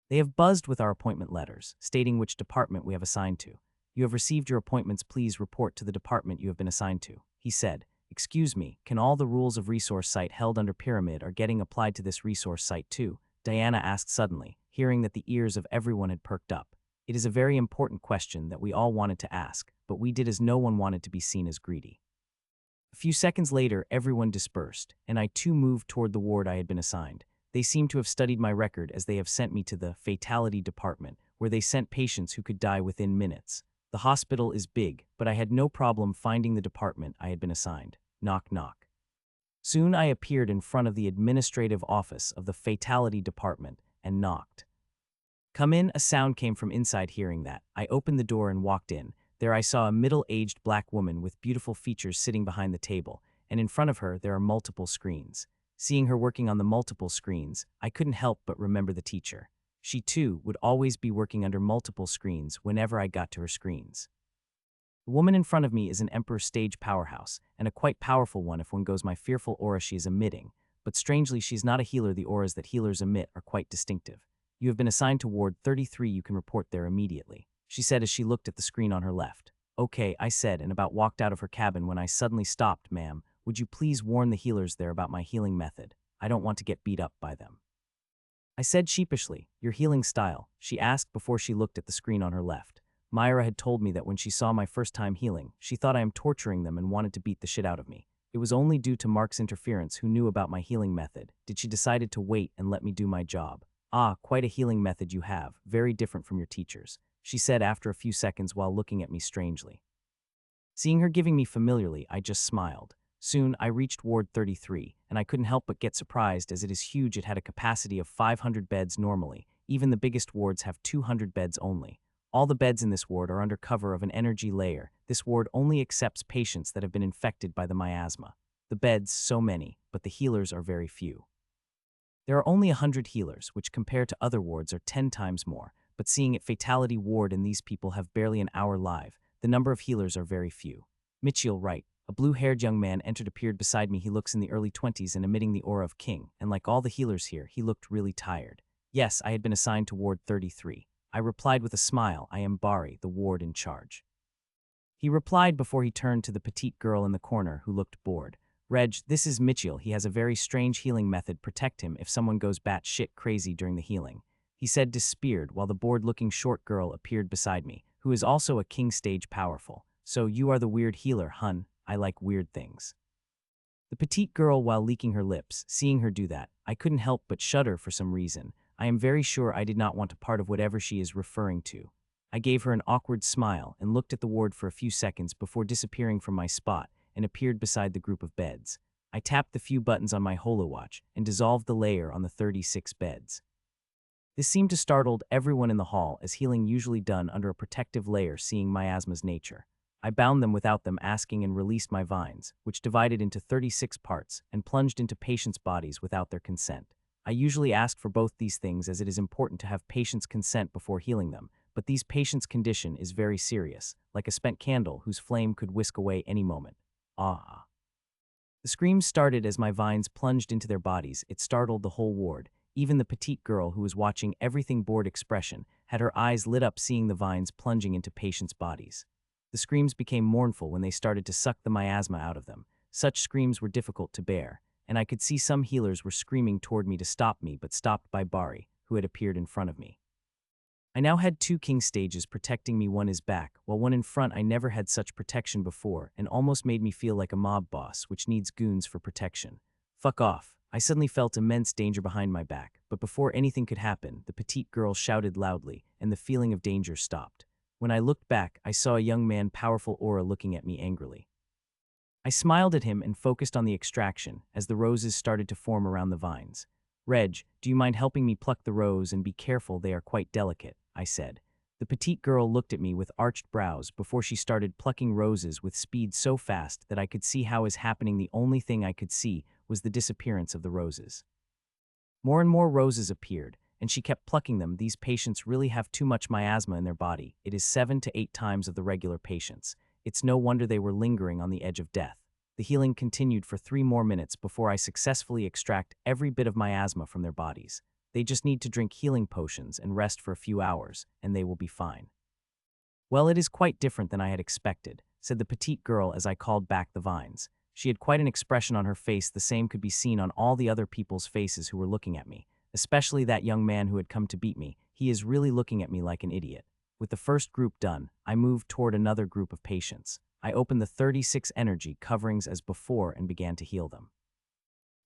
They have buzzed with our appointment letters, stating which department we have assigned to. You have received your appointments. Please report to the department you have been assigned to. He said, excuse me, can all the rules of resource site held under pyramid are getting applied to this resource site too? Diana asked suddenly, hearing that the ears of everyone had perked up. It is a very important question that we all wanted to ask, but we did as no one wanted to be seen as greedy. A few seconds later, everyone dispersed, and I too moved toward the ward I had been assigned. They seem to have studied my record, as they have sent me to the fatality department, where they sent patients who could die within minutes. The hospital is big, but I had no problem finding the department I had been assigned. Knock, knock. Soon I appeared in front of the administrative office of the fatality department and knocked. Come in, a sound came from inside. Hearing that, I opened the door and walked in. There I saw a middle-aged black woman with beautiful features sitting behind the table, and in front of her there are multiple screens. Seeing her working on the multiple screens, I couldn't help but remember the teacher. She too would always be working under multiple screens whenever I got to her screens. The woman in front of me is an Emperor Stage Powerhouse, and a quite powerful one if one goes my fearful aura she is emitting, but strangely she's not a healer. The auras that healers emit are quite distinctive. You have been assigned to Ward 33. You can report there immediately, she said as she looked at the screen on her left. Okay, I said, and about walked out of her cabin when I suddenly stopped. Ma'am, would you please warn the healers there about my healing method? I don't want to get beat up by them, I said sheepishly. Your healing style, she asked before she looked at the screen on her left. Myra had told me that when she saw my first time healing, she thought I am torturing them and wanted to beat the shit out of me. It was only due to Mark's interference, who knew about my healing method, did she decided to wait and let me do my job. Ah, quite a healing method you have, very different from your teachers, she said after a few seconds while looking at me strangely. Seeing her giving me familiarly, I just smiled. Soon, I reached Ward 33, and I couldn't help but get surprised as it is huge. It had a capacity of 500 beds normally. Even the biggest wards have 200 beds only. All the beds in this ward are under cover of an energy layer. This ward only accepts patients that have been infected by the miasma. The beds, so many, but the healers are very few. There are only 100 healers, which compared to other wards are 10 times more, but seeing it fatality ward and these people have barely an hour live, the number of healers are very few. Mitchell, right. A blue-haired young man appeared beside me. He looks in the early 20s and emitting the aura of king, and like all the healers here, he looked really tired. Yes, I had been assigned to Ward 33. I replied with a smile, I am Bari, the ward in charge. He replied before he turned to the petite girl in the corner who looked bored. Reg, this is Mitchell. He has a very strange healing method. Protect him if someone goes batshit crazy during the healing, he said despaired while the bored-looking short girl appeared beside me, who is also a king stage powerful. So you are the weird healer, hun? I like weird things. The petite girl while licking her lips, seeing her do that, I couldn't help but shudder for some reason. I am very sure I did not want a part of whatever she is referring to. I gave her an awkward smile and looked at the ward for a few seconds before disappearing from my spot and appeared beside the group of beds. I tapped the few buttons on my holowatch and dissolved the layer on the 36 beds. This seemed to startle everyone in the hall, as healing usually done under a protective layer. Seeing miasma's nature, I bound them without them asking and released my vines, which divided into 36 parts and plunged into patients' bodies without their consent. I usually ask for both these things as it is important to have patients' consent before healing them, but these patients' condition is very serious, like a spent candle whose flame could whisk away any moment. Ah. The screams started as my vines plunged into their bodies. It startled the whole ward. Even the petite girl who was watching everything bored expression had her eyes lit up seeing the vines plunging into patients' bodies. The screams became mournful when they started to suck the miasma out of them. Such screams were difficult to bear, and I could see some healers were screaming toward me to stop me, but stopped by Bari, who had appeared in front of me. I now had 2 king stages protecting me. One is back, while one in front. I never had such protection before and almost made me feel like a mob boss which needs goons for protection. Fuck off. I suddenly felt immense danger behind my back, but before anything could happen, the petite girl shouted loudly, and the feeling of danger stopped. When I looked back, I saw a young man, powerful aura, looking at me angrily. I smiled at him and focused on the extraction as the roses started to form around the vines. Reg, do you mind helping me pluck the rose, and be careful, they are quite delicate, I said. The petite girl looked at me with arched brows before she started plucking roses with speed so fast that I could see how is happening. The only thing I could see was the disappearance of the roses. More and more roses appeared, and she kept plucking them. These patients really have too much miasma in their body. It is 7 to 8 times of the regular patients. It's no wonder they were lingering on the edge of death. The healing continued for 3 more minutes before I successfully extract every bit of miasma from their bodies. They just need to drink healing potions and rest for a few hours, and they will be fine. Well, it is quite different than I had expected, said the petite girl as I called back the vines. She had quite an expression on her face. The same could be seen on all the other people's faces who were looking at me, especially that young man who had come to beat me. He is really looking at me like an idiot. With the first group done, I moved toward another group of patients. I opened the 36 energy coverings as before and began to heal them.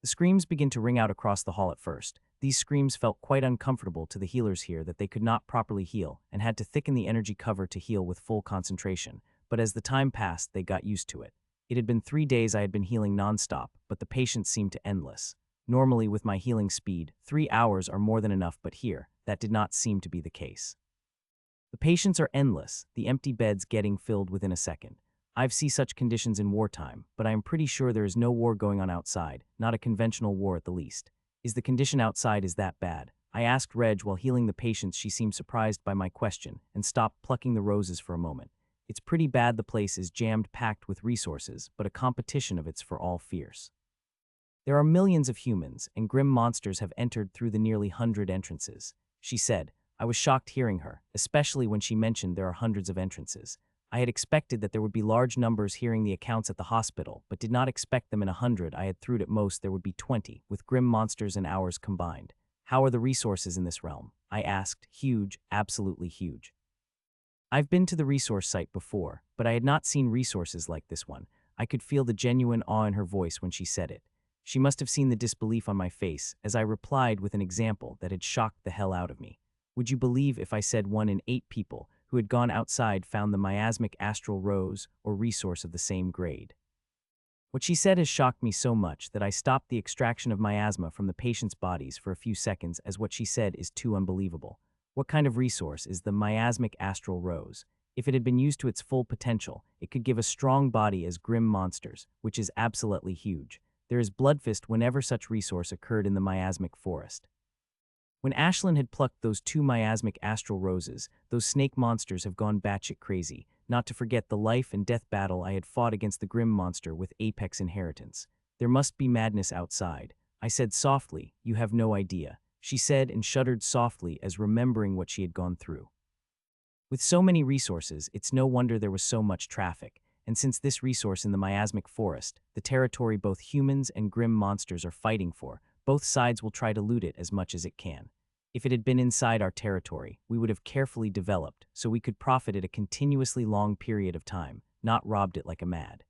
The screams began to ring out across the hall at first. These screams felt quite uncomfortable to the healers here, that they could not properly heal and had to thicken the energy cover to heal with full concentration, but as the time passed, they got used to it. It had been 3 days I had been healing nonstop, but the patients seemed to endless. Normally, with my healing speed, 3 hours are more than enough, but here, that did not seem to be the case. The patients are endless, the empty beds getting filled within a second. I've seen such conditions in wartime, but I am pretty sure there is no war going on outside, not a conventional war at the least. Is the condition outside is that bad? I asked Reg while healing the patients. She seemed surprised by my question and stopped plucking the roses for a moment. It's pretty bad. The place is jammed packed with resources, but a competition of it's for all fierce. There are millions of humans, and grim monsters have entered through the nearly 100 entrances, she said. I was shocked hearing her, especially when she mentioned there are hundreds of entrances. I had expected that there would be large numbers hearing the accounts at the hospital, but did not expect them in 100. I had thought at most there would be 20, with grim monsters and ours combined. How are the resources in this realm? I asked. Huge, absolutely huge. I've been to the resource site before, but I had not seen resources like this one. I could feel the genuine awe in her voice when she said it. She must have seen the disbelief on my face as I replied with an example that had shocked the hell out of me. Would you believe if I said 1 in 8 people who had gone outside found the miasmic astral rose or resource of the same grade? What she said has shocked me so much that I stopped the extraction of miasma from the patients' bodies for a few seconds, as what she said is too unbelievable. What kind of resource is the miasmic astral rose? If it had been used to its full potential, it could give a strong body as grim monsters, which is absolutely huge. There is bloodfist whenever such resource occurred in the miasmic forest. When Ashlyn had plucked those 2 miasmic astral roses, those snake monsters have gone batshit crazy, not to forget the life and death battle I had fought against the grim monster with Apex Inheritance. There must be madness outside. I said softly, you have no idea. She said and shuddered softly as remembering what she had gone through. With so many resources, it's no wonder there was so much traffic, and since this resource in the miasmic forest, the territory both humans and grim monsters are fighting for, both sides will try to loot it as much as it can. If it had been inside our territory, we would have carefully developed so we could profit at a continuously long period of time, not robbed it like a mad.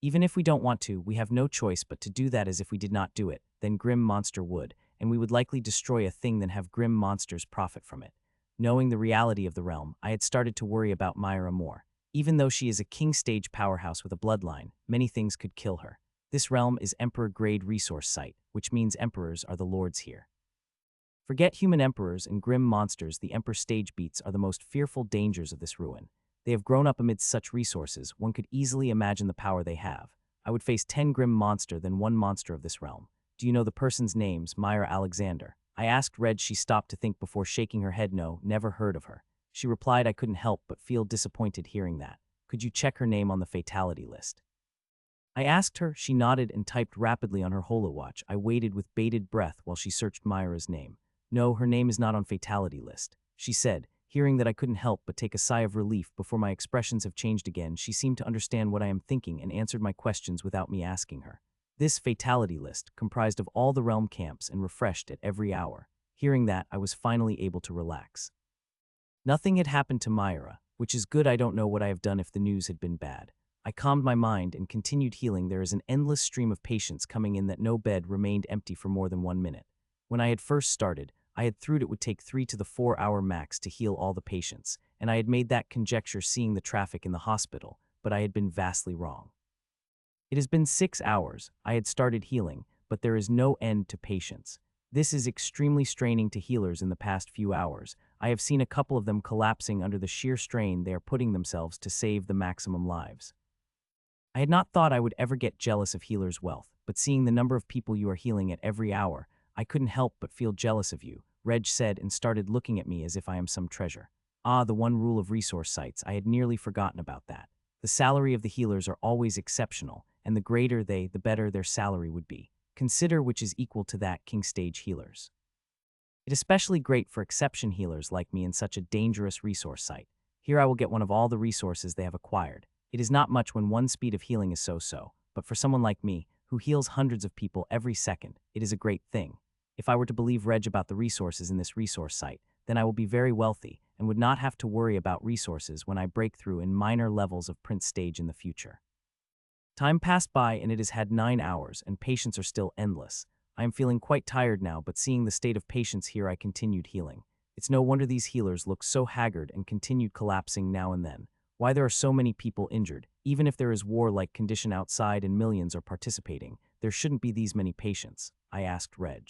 Even if we don't want to, we have no choice but to do that, as if we did not do it, then grim monster would, and we would likely destroy a thing than have grim monsters profit from it. Knowing the reality of the realm, I had started to worry about Myra more. Even though she is a king-stage powerhouse with a bloodline, many things could kill her. This realm is Emperor-grade resource site, which means emperors are the lords here. Forget human emperors and grim monsters, the Emperor stage beats are the most fearful dangers of this ruin. They have grown up amidst such resources, one could easily imagine the power they have. I would face 10 grim monster than 1 monster of this realm. Do you know the person's names, Myra Alexander? I asked Red. She stopped to think before shaking her head. No, never heard of her. She replied. I couldn't help but feel disappointed hearing that. Could you check her name on the fatality list? I asked her. She nodded and typed rapidly on her holowatch. I waited with bated breath while she searched Myra's name. No, her name is not on fatality list, she said. Hearing that, I couldn't help but take a sigh of relief. Before my expressions have changed again, she seemed to understand what I am thinking and answered my questions without me asking her. This fatality list, comprised of all the realm camps and refreshed at every hour. Hearing that, I was finally able to relax. Nothing had happened to Myra, which is good. I don't know what I have done if the news had been bad. I calmed my mind and continued healing. There is an endless stream of patients coming in that no bed remained empty for more than 1 minute. When I had first started, I had thought it would take 3 to the 4 hour max to heal all the patients, and I had made that conjecture seeing the traffic in the hospital, but I had been vastly wrong. It has been 6 hours. I had started healing, but there is no end to patients. This is extremely straining to healers. In the past few hours, I have seen a couple of them collapsing under the sheer strain they are putting themselves to save the maximum lives. I had not thought I would ever get jealous of healers' wealth, but seeing the number of people you are healing at every hour, I couldn't help but feel jealous of you, Reg said, and started looking at me as if I am some treasure. Ah, the one rule of resource sites. I had nearly forgotten about that. The salary of the healers are always exceptional, and the greater they, the better their salary would be. Consider which is equal to that king stage healers. It is especially great for exception healers like me in such a dangerous resource site. Here I will get one of all the resources they have acquired. It is not much when one speed of healing is so, but for someone like me, who heals hundreds of people every second, it is a great thing. If I were to believe Reg about the resources in this resource site, then I will be very wealthy and would not have to worry about resources when I break through in minor levels of Prince stage in the future. Time passed by and it has had 9 hours and patients are still endless. I am feeling quite tired now, but seeing the state of patients here, I continued healing. It's no wonder these healers look so haggard and continued collapsing now and then. Why there are so many people injured? Even if there is war-like condition outside and millions are participating, there shouldn't be these many patients, I asked Reg.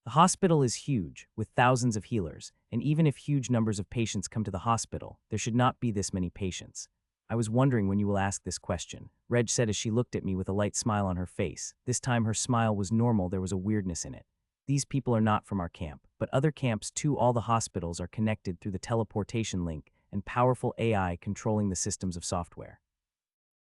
The hospital is huge, with thousands of healers, and even if huge numbers of patients come to the hospital, there should not be this many patients. I was wondering when you will ask this question, Reg said as she looked at me with a light smile on her face. This time her smile was normal, there was a weirdness in it. These people are not from our camp, but other camps too. All the hospitals are connected through the teleportation link and powerful AI controlling the systems of software.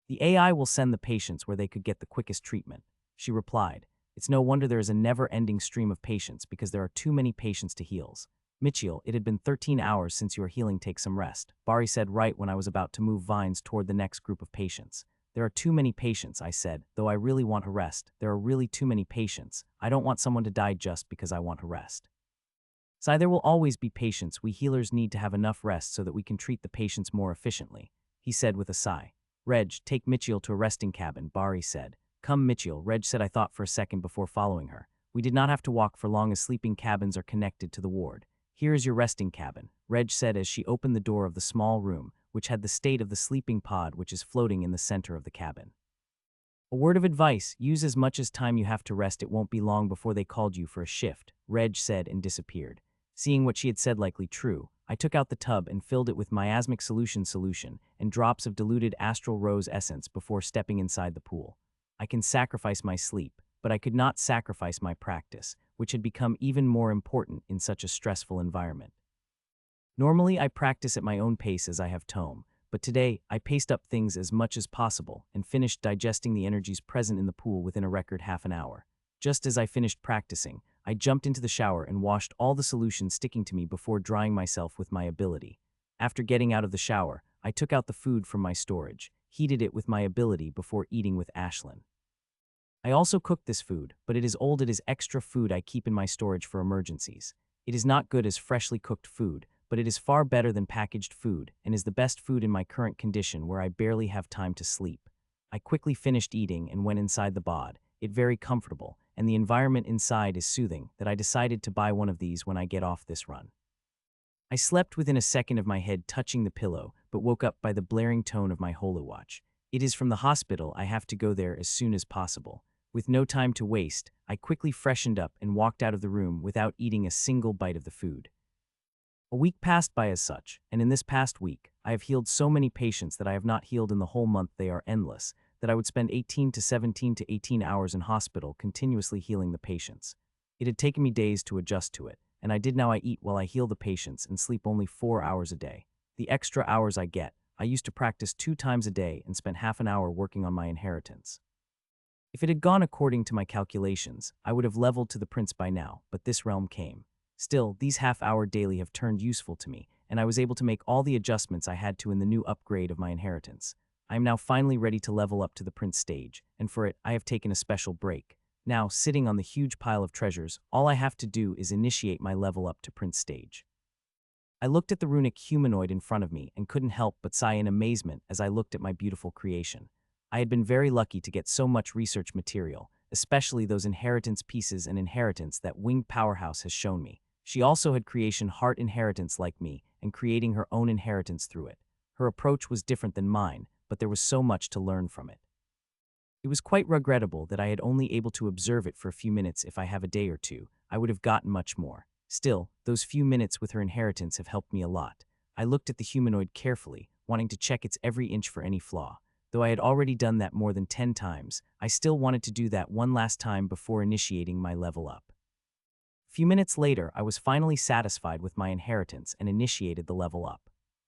The AI will send the patients where they could get the quickest treatment. She replied, "It's no wonder there is a never-ending stream of patients because there are too many patients to heal. Mitchell, it had been 13 hours since your healing. Take some rest," Bari said right when I was about to move vines toward the next group of patients. "There are too many patients," I said, "though I really want to rest. There are really too many patients. I don't want someone to die just because I want to rest." "Sai, there will always be patients. We healers need to have enough rest so that we can treat the patients more efficiently," he said with a sigh. "Reg, take Mitchell to a resting cabin," Bari said. "Come, Mitchell," Reg said. I thought for a second before following her. We did not have to walk for long as sleeping cabins are connected to the ward. "Here is your resting cabin," Reg said as she opened the door of the small room, which had the state of the sleeping pod which is floating in the center of the cabin. "A word of advice, use as much as time you have to rest. It won't be long before they called you for a shift," Reg said and disappeared. Seeing what she had said likely true, I took out the tub and filled it with miasmic solution and drops of diluted astral rose essence before stepping inside the pool. I can sacrifice my sleep, but I could not sacrifice my practice, which had become even more important in such a stressful environment. Normally, I practice at my own pace as I have tome, but today I paced up things as much as possible and finished digesting the energies present in the pool within a record half an hour. Just as I finished practicing, I jumped into the shower and washed all the solution sticking to me before drying myself with my ability. After getting out of the shower, I took out the food from my storage, heated it with my ability before eating with Ashlyn. I also cooked this food, but it is old. It is extra food I keep in my storage for emergencies. It is not good as freshly cooked food, but it is far better than packaged food and is the best food in my current condition where I barely have time to sleep. I quickly finished eating and went inside the bod. It very comfortable, and the environment inside is soothing that I decided to buy one of these when I get off this run. I slept within a second of my head touching the pillow, but woke up by the blaring tone of my holowatch. It is from the hospital. I have to go there as soon as possible. With no time to waste, I quickly freshened up and walked out of the room without eating a single bite of the food. A week passed by as such, and in this past week, I have healed so many patients that I have not healed in the whole month. They are endless, that I would spend 18 to 17 to 18 hours in hospital continuously healing the patients. It had taken me days to adjust to it, and I did. Now I eat while I heal the patients and sleep only 4 hours a day. The extra hours I get, I used to practice 2 times a day and spent half an hour working on my inheritance. If it had gone according to my calculations, I would have leveled to the prince by now, but this realm came. Still, these half-hour daily have turned useful to me, and I was able to make all the adjustments I had to in the new upgrade of my inheritance. I am now finally ready to level up to the prince stage, and for it, I have taken a special break. Now, sitting on the huge pile of treasures, all I have to do is initiate my level up to prince stage. I looked at the runic humanoid in front of me and couldn't help but sigh in amazement as I looked at my beautiful creation. I had been very lucky to get so much research material, especially those inheritance pieces and inheritance that Winged Powerhouse has shown me. She also had creation heart inheritance like me and creating her own inheritance through it. Her approach was different than mine, but there was so much to learn from it. It was quite regrettable that I had only able to observe it for a few minutes. If I have a day or two, I would have gotten much more. Still, those few minutes with her inheritance have helped me a lot. I looked at the humanoid carefully, wanting to check its every inch for any flaw. Though I had already done that more than 10 times, I still wanted to do that one last time before initiating my level up. A few minutes later, I was finally satisfied with my inheritance and initiated the level up.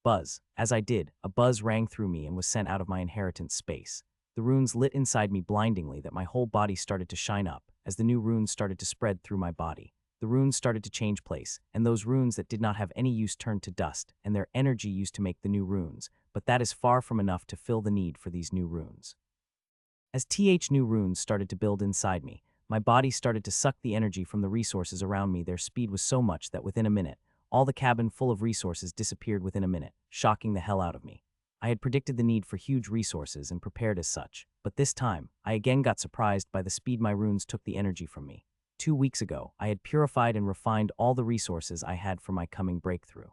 Buzz. As I did, a buzz rang through me and was sent out of my inheritance space. The runes lit inside me blindingly that my whole body started to shine up as the new runes started to spread through my body. The runes started to change place, and those runes that did not have any use turned to dust, and their energy used to make the new runes, but that is far from enough to fill the need for these new runes. As new runes started to build inside me, my body started to suck the energy from the resources around me. Their speed was so much that within a minute, all the cabin full of resources disappeared within a minute, shocking the hell out of me. I had predicted the need for huge resources and prepared as such, but this time, I again got surprised by the speed my runes took the energy from me. 2 weeks ago, I had purified and refined all the resources I had for my coming breakthrough.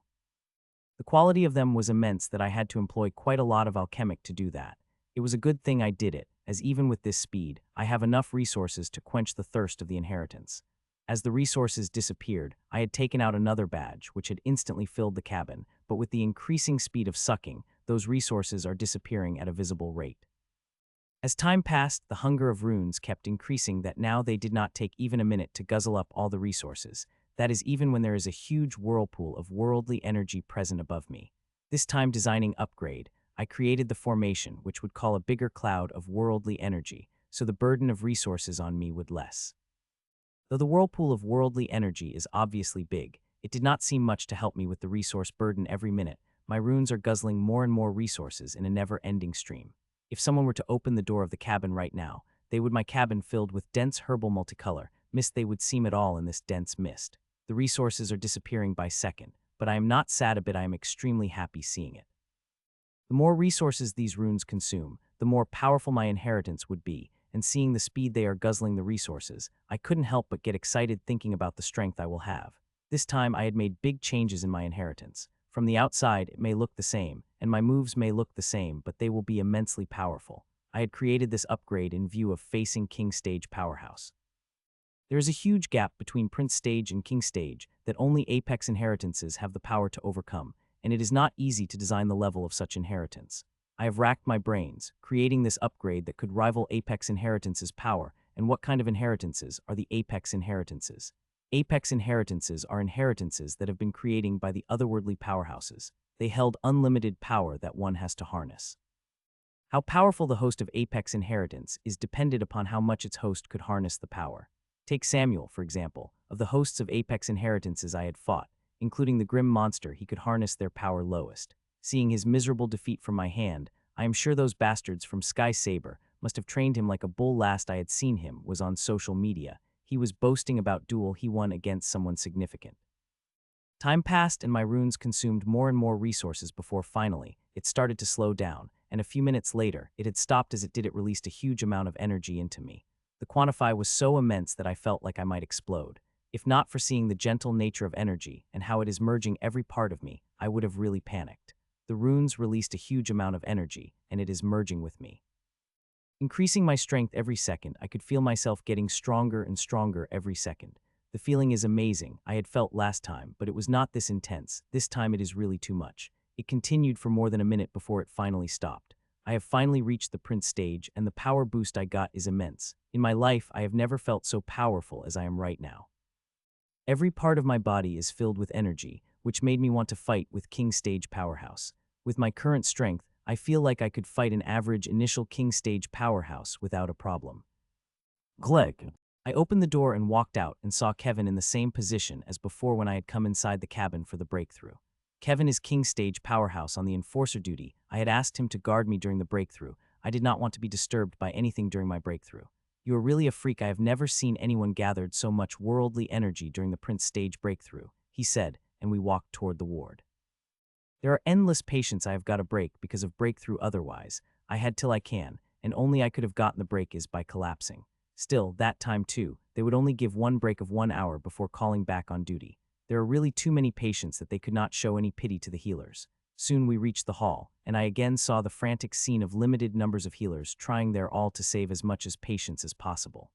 The quality of them was immense that I had to employ quite a lot of alchemic to do that. It was a good thing I did it, as even with this speed, I have enough resources to quench the thirst of the inheritance. As the resources disappeared, I had taken out another badge, which had instantly filled the cabin, but with the increasing speed of sucking, those resources are disappearing at a visible rate. As time passed, the hunger of runes kept increasing that now they did not take even a minute to guzzle up all the resources. That is even when there is a huge whirlpool of worldly energy present above me. This time designing upgrade, I created the formation which would call a bigger cloud of worldly energy, so the burden of resources on me would less. Though the whirlpool of worldly energy is obviously big, it did not seem much to help me with the resource burden every minute. My runes are guzzling more and more resources in a never-ending stream. If someone were to open the door of the cabin right now, they would my cabin filled with dense herbal multicolor, mist they would seem at all in this dense mist. The resources are disappearing by second, but I am not sad a bit, I am extremely happy seeing it. The more resources these runes consume, the more powerful my inheritance would be, and seeing the speed they are guzzling the resources, I couldn't help but get excited thinking about the strength I will have. This time I had made big changes in my inheritance. From the outside, it may look the same, and my moves may look the same, but they will be immensely powerful. I had created this upgrade in view of facing King Stage Powerhouse. There is a huge gap between Prince Stage and King Stage that only Apex inheritances have the power to overcome, and it is not easy to design the level of such inheritance. I have racked my brains, creating this upgrade that could rival Apex inheritance's power. And what kind of inheritances are the Apex inheritances? Apex inheritances are inheritances that have been created by the otherworldly powerhouses. They held unlimited power that one has to harness. How powerful the host of Apex inheritance is depended upon how much its host could harness the power. Take Samuel, for example. Of the hosts of Apex inheritances I had fought, including the grim monster, he could harness their power lowest. Seeing his miserable defeat from my hand, I am sure those bastards from Sky Saber must have trained him like a bull. Last I had seen him was on social media. He was boasting about duel he won against someone significant. Time passed and my runes consumed more and more resources before finally, it started to slow down, and a few minutes later, it had stopped. As it did, it released a huge amount of energy into me. The quantify was so immense that I felt like I might explode. If not for seeing the gentle nature of energy and how it is merging every part of me, I would have really panicked. The runes released a huge amount of energy, and it is merging with me. Increasing my strength every second, I could feel myself getting stronger and stronger every second. The feeling is amazing. I had felt last time, but it was not this intense. This time it is really too much. It continued for more than a minute before it finally stopped. I have finally reached the Prince stage, and the power boost I got is immense. In my life, I have never felt so powerful as I am right now. Every part of my body is filled with energy, which made me want to fight with King Stage Powerhouse. With my current strength, I feel like I could fight an average initial King Stage Powerhouse without a problem. Click. I opened the door and walked out and saw Kevin in the same position as before when I had come inside the cabin for the breakthrough. Kevin is King Stage Powerhouse on the enforcer duty. I had asked him to guard me during the breakthrough. I did not want to be disturbed by anything during my breakthrough. You are really a freak. I have never seen anyone gathered so much worldly energy during the Prince Stage breakthrough, he said, and we walked toward the ward. There are endless patients I have got to break because of breakthrough. Otherwise, I had till I can, and only I could have gotten the break is by collapsing. Still, that time too, they would only give one break of 1 hour before calling back on duty. There are really too many patients that they could not show any pity to the healers. Soon we reached the hall, and I again saw the frantic scene of limited numbers of healers trying their all to save as much as patients as possible.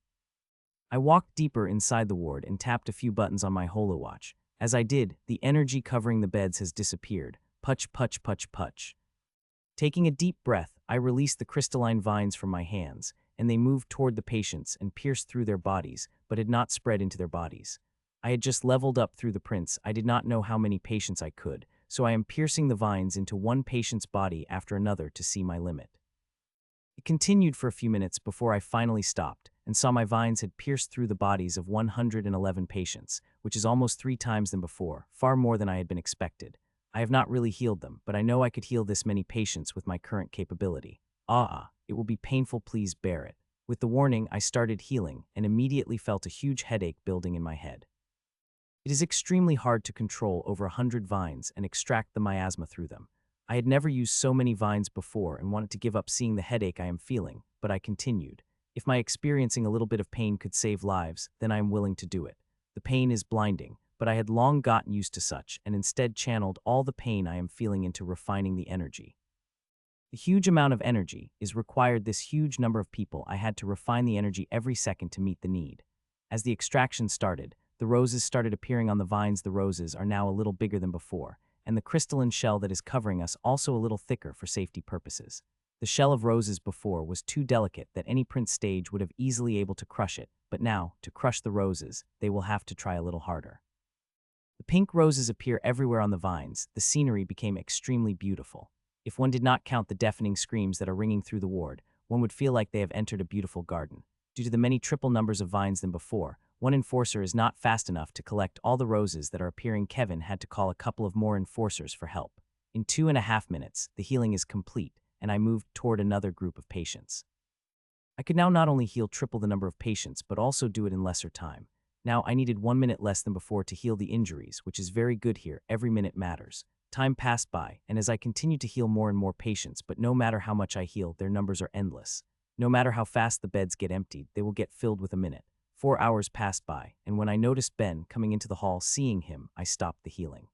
I walked deeper inside the ward and tapped a few buttons on my holowatch. As I did, the energy covering the beds has disappeared. Putch, putch, putch, putch. Taking a deep breath, I released the crystalline vines from my hands, and they moved toward the patients and pierced through their bodies, but had not spread into their bodies. I had just leveled up through the prince. I did not know how many patients I could, so I am piercing the vines into one patient's body after another to see my limit. It continued for a few minutes before I finally stopped and saw my vines had pierced through the bodies of 111 patients, which is almost 3 times than before, far more than I had been expected. I have not really healed them, but I know I could heal this many patients with my current capability. It will be painful, please bear it. With the warning, I started healing and immediately felt a huge headache building in my head. It is extremely hard to control over 100 vines and extract the miasma through them. I had never used so many vines before and wanted to give up seeing the headache I am feeling, but I continued. If my experiencing a little bit of pain could save lives, then I am willing to do it. The pain is blinding, but I had long gotten used to such and instead channeled all the pain I am feeling into refining the energy. The huge amount of energy is required. This huge number of people, I had to refine the energy every second to meet the need. As the extraction started, the roses started appearing on the vines. The roses are now a little bigger than before, and the crystalline shell that is covering us also a little thicker for safety purposes. The shell of roses before was too delicate that any Prince stage would have easily able to crush it, but now, to crush the roses, they will have to try a little harder. The pink roses appear everywhere on the vines. The scenery became extremely beautiful. If one did not count the deafening screams that are ringing through the ward, one would feel like they have entered a beautiful garden. Due to the many triple numbers of vines than before, one enforcer is not fast enough to collect all the roses that are appearing. Kevin had to call a couple of more enforcers for help. In 2.5 minutes, the healing is complete, and I moved toward another group of patients. I could now not only heal triple the number of patients, but also do it in lesser time. Now, I needed 1 minute less than before to heal the injuries, which is very good here. Every minute matters. Time passed by, and as I continued to heal more and more patients, but no matter how much I heal, their numbers are endless. No matter how fast the beds get emptied, they will get filled with a minute. 4 hours passed by, and when I noticed Ben coming into the hall, seeing him, I stopped the healing.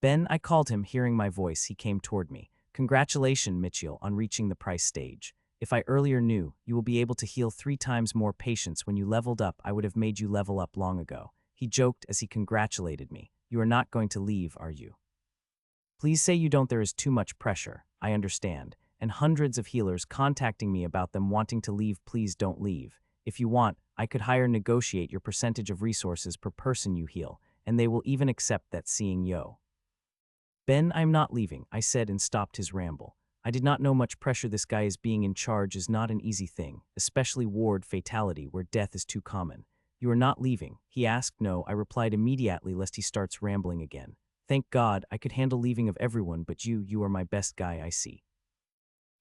Ben, I called him. Hearing my voice, he came toward me. Congratulations, Mitchell, on reaching the price stage. If I earlier knew you will be able to heal 3 times more patients when you leveled up, I would have made you level up long ago. He joked as he congratulated me. You are not going to leave, are you? Please say you don't. There is too much pressure. I understand. And hundreds of healers contacting me about them wanting to leave. Please don't leave. If you want, I could negotiate your percentage of resources per person you heal, and they will even accept that. Seeing yo. Ben, I'm not leaving, I said and stopped his ramble. I did not know much pressure this guy is being in charge is not an easy thing, especially ward fatality where death is too common. You are not leaving, he asked. No, I replied immediately lest he starts rambling again. Thank God, I could handle leaving of everyone but you are my best guy I see.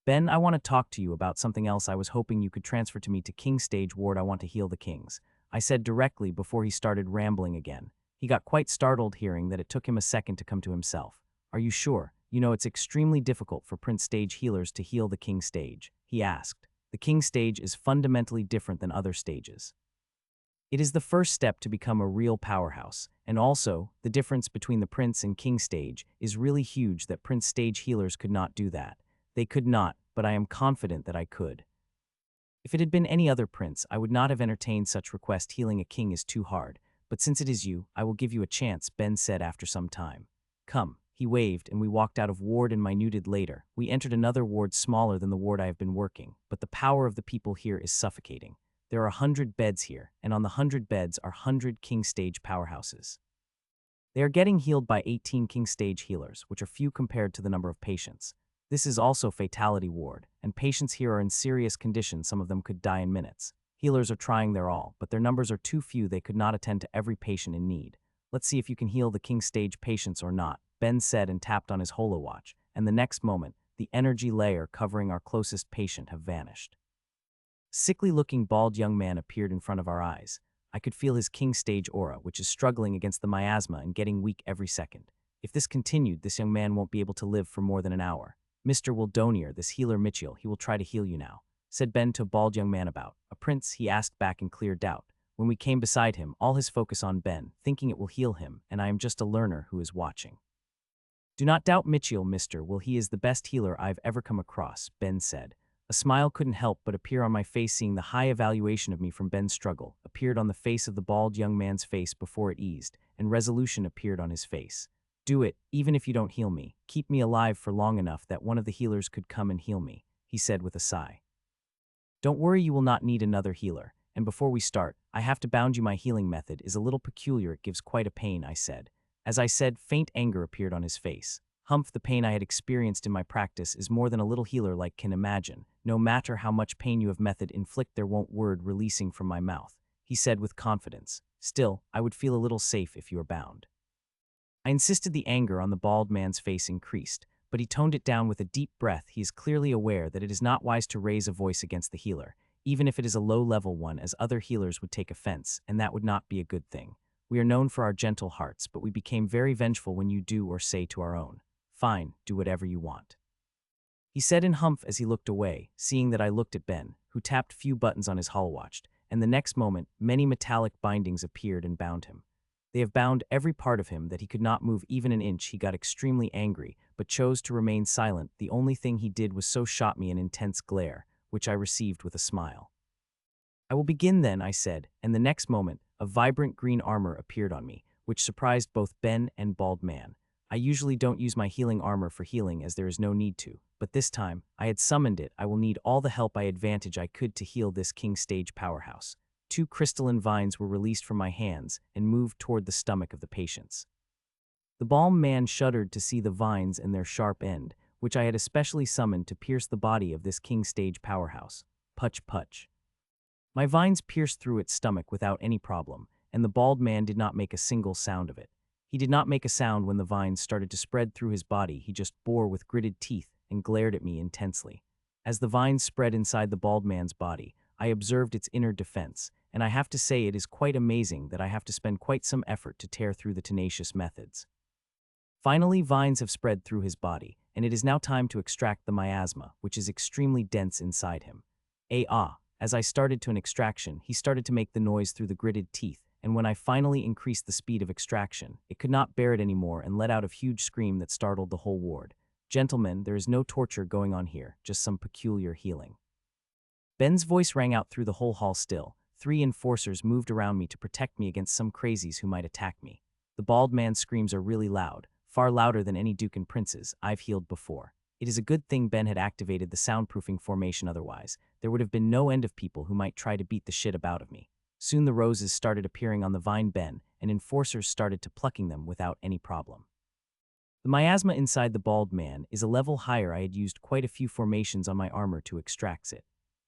Ben, I want to talk to you about something else. I was hoping you could transfer to me to King Stage Ward. I want to heal the kings, I said directly before he started rambling again. He got quite startled hearing that it took him a second to come to himself. Are you sure? You know it's extremely difficult for Prince Stage healers to heal the King Stage, he asked. The King Stage is fundamentally different than other stages. It is the first step to become a real powerhouse, and also, the difference between the Prince and King Stage is really huge that Prince Stage healers could not do that. They could not, but I am confident that I could. If it had been any other prince, I would not have entertained such request. Healing a king is too hard, but since it is you, I will give you a chance, Ben said after some time. Come. He waved, and we walked out of ward and minuted later. We entered another ward smaller than the ward I have been working, but the power of the people here is suffocating. There are 100 beds here, and on the 100 beds are 100 King Stage powerhouses. They are getting healed by 18 King Stage healers, which are few compared to the number of patients. This is also fatality ward, and patients here are in serious condition. Some of them could die in minutes. Healers are trying their all, but their numbers are too few. They could not attend to every patient in need. Let's see if you can heal the King Stage patients or not, Ben said and tapped on his holowatch, and the next moment, the energy layer covering our closest patient have vanished. Sickly-looking bald young man appeared in front of our eyes. I could feel his King Stage aura, which is struggling against the miasma and getting weak every second. If this continued, this young man won't be able to live for more than an hour. Mr. Wildonier, this healer Mitchell, he will try to heal you now, said Ben to a bald young man about. A prince, he asked back in clear doubt. When we came beside him, all his focus on Ben, thinking it will heal him, and I am just a learner who is watching. Do not doubt Mitchell, Mr. Will. He is the best healer I've ever come across, Ben said. A smile couldn't help but appear on my face. Seeing the high evaluation of me from Ben's struggle appeared on the face of the bald young man's face before it eased, and resolution appeared on his face. Do it, even if you don't heal me. Keep me alive for long enough that one of the healers could come and heal me, he said with a sigh. Don't worry, you will not need another healer. And before we start, I have to bound you. My healing method is a little peculiar. It gives quite a pain, I said. As I said, faint anger appeared on his face. Humph, the pain I had experienced in my practice is more than a little healer like can imagine. No matter how much pain you have method inflict, there won't word releasing from my mouth, he said with confidence. Still, I would feel a little safe if you are bound. I insisted. The anger on the bald man's face increased, but he toned it down with a deep breath. He is clearly aware that it is not wise to raise a voice against the healer, even if it is a low-level one, as other healers would take offense, and that would not be a good thing. We are known for our gentle hearts, but we became very vengeful when you do or say to our own. Fine, do whatever you want, he said in humph as he looked away, seeing that I looked at Ben, who tapped few buttons on his holowatch, and the next moment, many metallic bindings appeared and bound him. They have bound every part of him that he could not move even an inch. He got extremely angry, but chose to remain silent. The only thing he did was shot me an intense glare, which I received with a smile. I will begin then, I said, and the next moment, a vibrant green armor appeared on me, which surprised both Ben and Bald Man. I usually don't use my healing armor for healing as there is no need to, but this time, I had summoned it. I will need all the help I could to heal this King Stage powerhouse. 2 crystalline vines were released from my hands and moved toward the stomach of the patients. The Bald Man shuddered to see the vines and their sharp end, which I had especially summoned to pierce the body of this king stage powerhouse. Putch putch. My vines pierced through its stomach without any problem, and the bald man did not make a single sound of it. He did not make a sound when the vines started to spread through his body. He just bore with gritted teeth and glared at me intensely. As the vines spread inside the bald man's body, I observed its inner defense, and I have to say it is quite amazing that I have to spend quite some effort to tear through the tenacious methods. Finally, vines have spread through his body, and it is now time to extract the miasma, which is extremely dense inside him. As I started to an extraction, he started to make the noise through the gritted teeth, and when I finally increased the speed of extraction, it could not bear it anymore and let out a huge scream that startled the whole ward. Gentlemen, there is no torture going on here, just some peculiar healing. Ben's voice rang out through the whole hall still. 3 enforcers moved around me to protect me against some crazies who might attack me. The bald man's screams are really loud, far louder than any duke and princes I've healed before. It is a good thing Ben had activated the soundproofing formation, otherwise there would have been no end of people who might try to beat the shit about of me. Soon the roses started appearing on the vine Ben, and enforcers started to plucking them without any problem. The miasma inside the bald man is a level higher. I had used quite a few formations on my armor to extract it.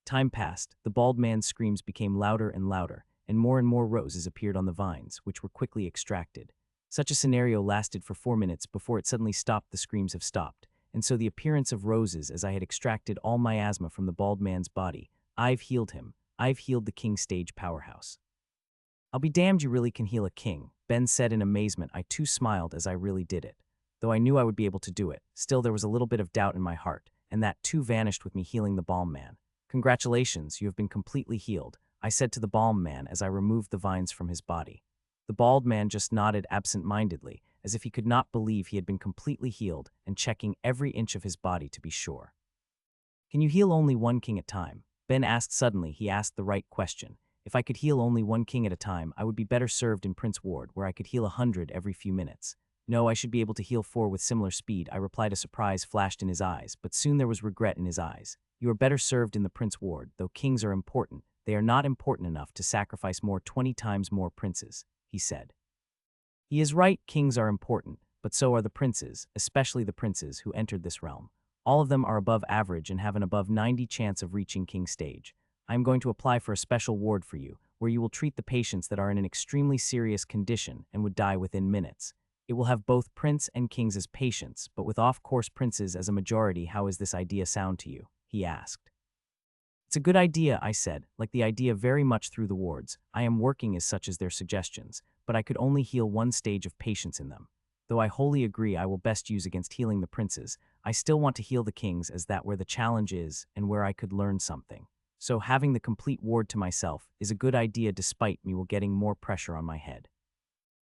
Time passed, the bald man's screams became louder and louder, and more roses appeared on the vines, which were quickly extracted. Such a scenario lasted for 4 minutes before it suddenly stopped. The screams have stopped, and so the appearance of roses as I had extracted all miasma from the bald man's body. I've healed him. I've healed the king stage powerhouse. I'll be damned, you really can heal a king, Ben said in amazement. I too smiled as I really did it. Though I knew I would be able to do it, still there was a little bit of doubt in my heart, and that too vanished with me healing the balm man. Congratulations, you have been completely healed, I said to the balm man as I removed the vines from his body. The bald man just nodded absent-mindedly, as if he could not believe he had been completely healed and checking every inch of his body to be sure. Can you heal only one king at a time? Ben asked suddenly. He asked the right question. If I could heal only one king at a time, I would be better served in Prince Ward, where I could heal 100 every few minutes. No, I should be able to heal 4 with similar speed, I replied. A surprise flashed in his eyes, but soon there was regret in his eyes. You are better served in the Prince Ward, though kings are important. They are not important enough to sacrifice 20 times more princes, he said. He is right, kings are important, but so are the princes, especially the princes who entered this realm. All of them are above average and have an above 90 chance of reaching king stage. I am going to apply for a special ward for you, where you will treat the patients that are in an extremely serious condition and would die within minutes. It will have both prince and kings as patients, but with off-course princes as a majority. How is this idea sound to you? He asked. It's a good idea, I said, like the idea very much through the wards. I am working as such as their suggestions, but I could only heal 1 stage of patients in them. Though I wholly agree I will best use against healing the princes, I still want to heal the kings, as that where the challenge is and where I could learn something. So having the complete ward to myself is a good idea despite me will getting more pressure on my head.